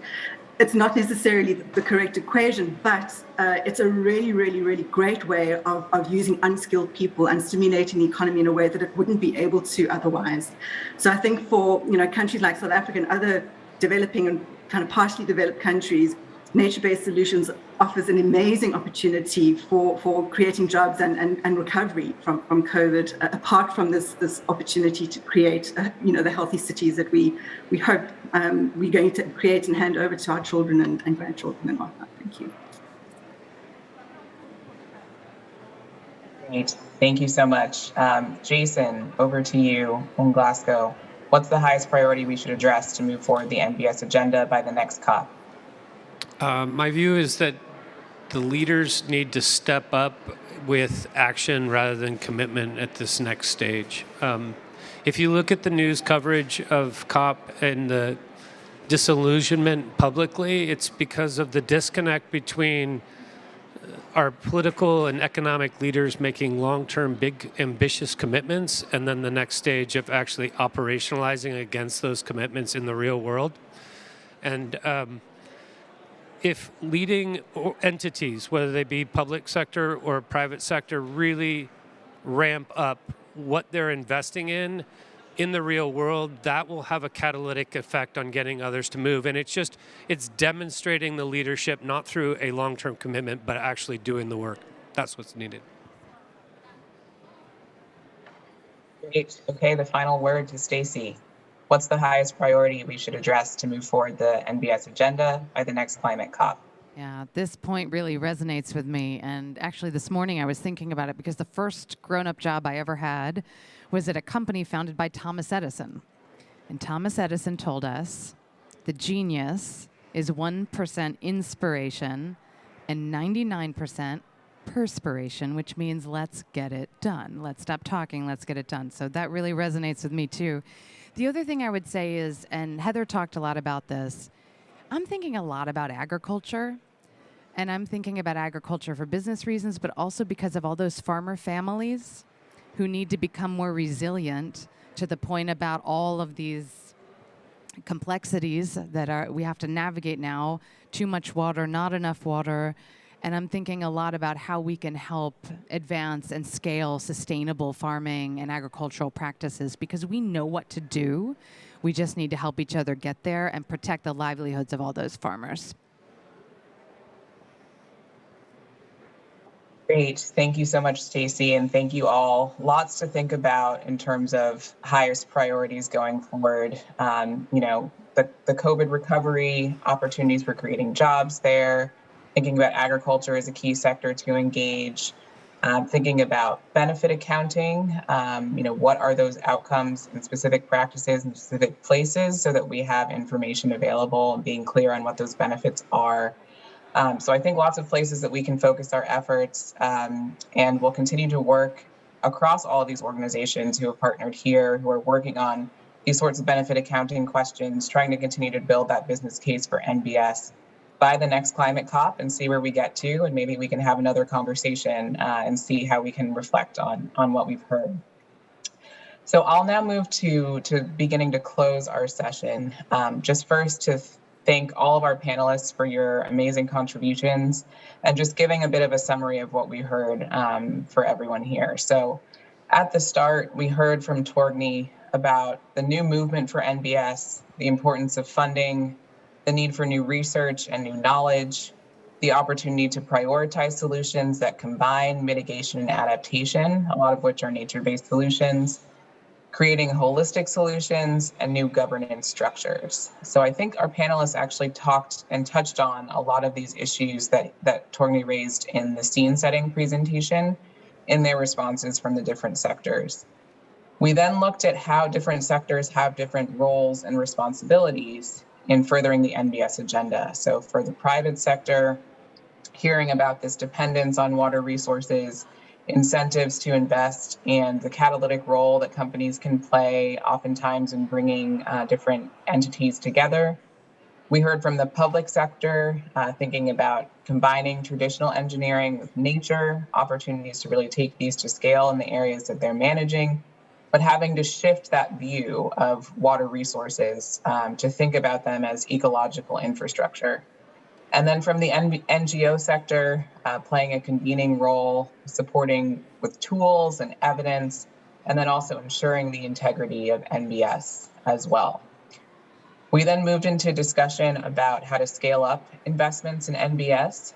It's not necessarily the correct equation, but it's a really, really, really great way of using unskilled people and stimulating the economy in a way that it wouldn't be able to otherwise. So I think for, you know, countries like South Africa and other developing and kind of partially developed countries, nature-based solutions offers an amazing opportunity for creating jobs and recovery from COVID, apart from this opportunity to create, you know, the healthy cities that we hope we're going to create and hand over to our children and grandchildren and whatnot. Thank you. Great. Thank you so much. Jason, over to you in Glasgow. What's the highest priority we should address to move forward the NBS agenda by the next COP? My view is that the leaders need to step up with action rather than commitment at this next stage. If you look at the news coverage of COP and the disillusionment publicly, it's because of the disconnect between our political and economic leaders making long-term, big, ambitious commitments, and then the next stage of actually operationalizing against those commitments in the real world. And if leading entities, whether they be public sector or private sector, really ramp up what they're investing in the real world, that will have a catalytic effect on getting others to move. And it's demonstrating the leadership, not through a long-term commitment, but actually doing the work. That's what's needed. Great. Okay, the final word to Stacey. What's the highest priority we should address to move forward the NBS agenda by the next climate COP? Yeah, this point really resonates with me. And actually this morning I was thinking about it because the first grown-up job I ever had was at a company founded by Thomas Edison. And Thomas Edison told us the genius is 1% inspiration and 99% perspiration, which means let's get it done. Let's stop talking, let's get it done. So that really resonates with me too. The other thing I would say is, and Heather talked a lot about this, I'm thinking a lot about agriculture. And I'm thinking about agriculture for business reasons, but also because of all those farmer families who need to become more resilient to the point about all of these complexities that we have to navigate now. Too much water, not enough water. And I'm thinking a lot about how we can help advance and scale sustainable farming and agricultural practices, because we know what to do. We just need to help each other get there and protect the livelihoods of all those farmers. Great. Thank you so much, Stacey, and thank you all. Lots to think about in terms of highest priorities going forward. The COVID recovery, opportunities for creating jobs there, thinking about agriculture as a key sector to engage, thinking about benefit accounting, what are those outcomes and specific practices in specific places so that we have information available and being clear on what those benefits are. So I think lots of places that we can focus our efforts, and we'll continue to work across all of these organizations who have partnered here, who are working on these sorts of benefit accounting questions, trying to continue to build that business case for NBS by the next climate COP and see where we get to, and maybe we can have another conversation and see how we can reflect on what we've heard. So I'll now move to beginning to close our session. Just first to thank all of our panelists for your amazing contributions and just giving a bit of a summary of what we heard for everyone here. So at the start, we heard from Torgny about the new movement for NBS, the importance of funding, the need for new research and new knowledge, the opportunity to prioritize solutions that combine mitigation and adaptation, a lot of which are nature-based solutions, creating holistic solutions and new governance structures. So I think our panelists actually talked and touched on a lot of these issues that Torgny raised in the scene setting presentation in their responses from the different sectors. We then looked at how different sectors have different roles and responsibilities in furthering the NBS agenda. So for the private sector, hearing about this dependence on water resources, incentives to invest, and the catalytic role that companies can play oftentimes in bringing different entities together. We heard from the public sector, thinking about combining traditional engineering with nature, opportunities to really take these to scale in the areas that they're managing, but having to shift that view of water resources to think about them as ecological infrastructure. And then from the NGO sector, playing a convening role, supporting with tools and evidence, and then also ensuring the integrity of NBS as well. We then moved into discussion about how to scale up investments in NBS.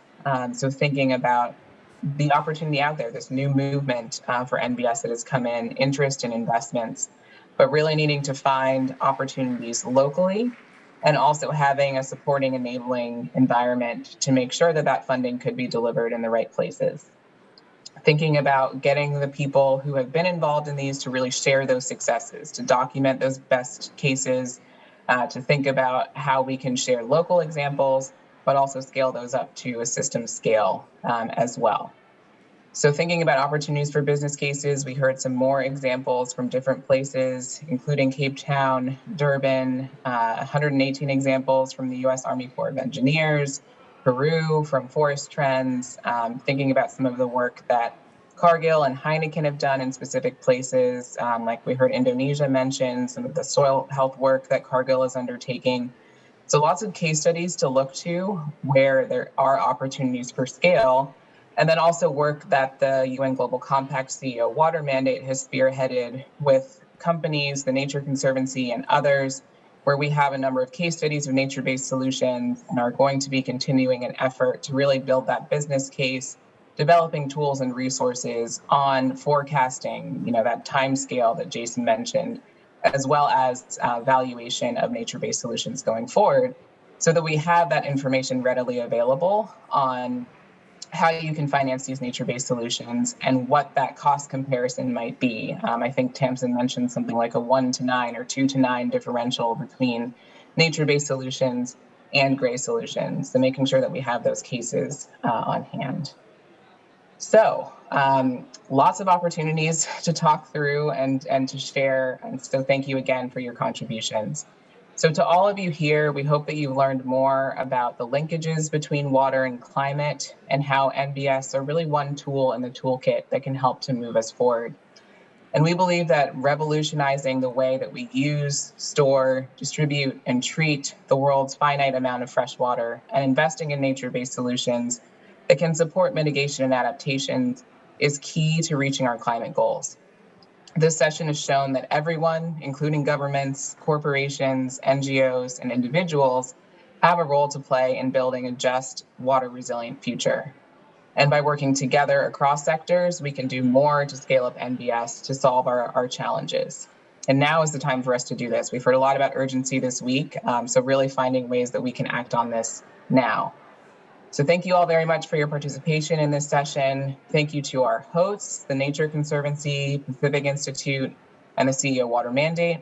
So thinking about the opportunity out there, this new movement for NBS that has come in, interest in investments, but really needing to find opportunities locally and also having a supporting, enabling environment to make sure that that funding could be delivered in the right places. Thinking about getting the people who have been involved in these to really share those successes, to document those best cases, to think about how we can share local examples, but also scale those up to a system scale as well. So thinking about opportunities for business cases, we heard some more examples from different places, including Cape Town, Durban, 118 examples from the U.S. Army Corps of Engineers, Peru, from Forest Trends, thinking about some of the work that Cargill and Heineken have done in specific places, like we heard Indonesia mention, some of the soil health work that Cargill is undertaking. So lots of case studies to look to where there are opportunities for scale, and then also work that the UN Global Compact CEO Water Mandate has spearheaded with companies, the Nature Conservancy, and others, where we have a number of case studies of nature-based solutions and are going to be continuing an effort to really build that business case, developing tools and resources on forecasting, that time scale that Jason mentioned, as well as valuation of nature-based solutions going forward, so that we have that information readily available on how you can finance these nature-based solutions and what that cost comparison might be. I think Tamsin mentioned something like a 1 to 9 or 2 to 9 differential between nature-based solutions and gray solutions, so making sure that we have those cases on hand. So lots of opportunities to talk through and to share, and so thank you again for your contributions. So to all of you here, we hope that you learned more about the linkages between water and climate and how NBS are really one tool in the toolkit that can help to move us forward. And we believe that revolutionizing the way that we use, store, distribute, and treat the world's finite amount of fresh water and investing in nature-based solutions that can support mitigation and adaptations is key to reaching our climate goals. This session has shown that everyone, including governments, corporations, NGOs, and individuals, have a role to play in building a just, water-resilient future. And by working together across sectors, we can do more to scale up NBS to solve our challenges. And now is the time for us to do this. We've heard a lot about urgency this week, so really finding ways that we can act on this now. So thank you all very much for your participation in this session. Thank you to our hosts, the Nature Conservancy, Pacific Institute, and the CEO Water Mandate.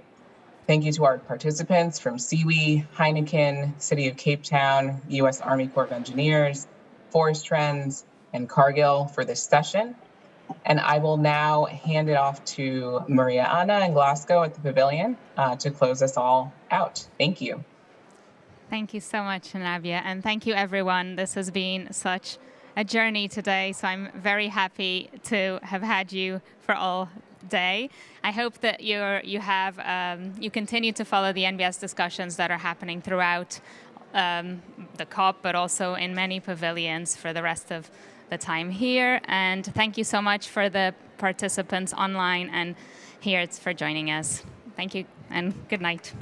Thank you to our participants from CIWI, Heineken, City of Cape Town, U.S. Army Corps of Engineers, Forest Trends, and Cargill for this session. And I will now hand it off to Maria Anna in Glasgow at the Pavilion to close us all out. Thank you. Thank you so much, Navia, and thank you, everyone. This has been such a journey today, so I'm very happy to have had you for all day. I hope that you continue to follow the NBS discussions that are happening throughout the COP, but also in many pavilions for the rest of the time here. And thank you so much for the participants online and here for joining us. Thank you and good night.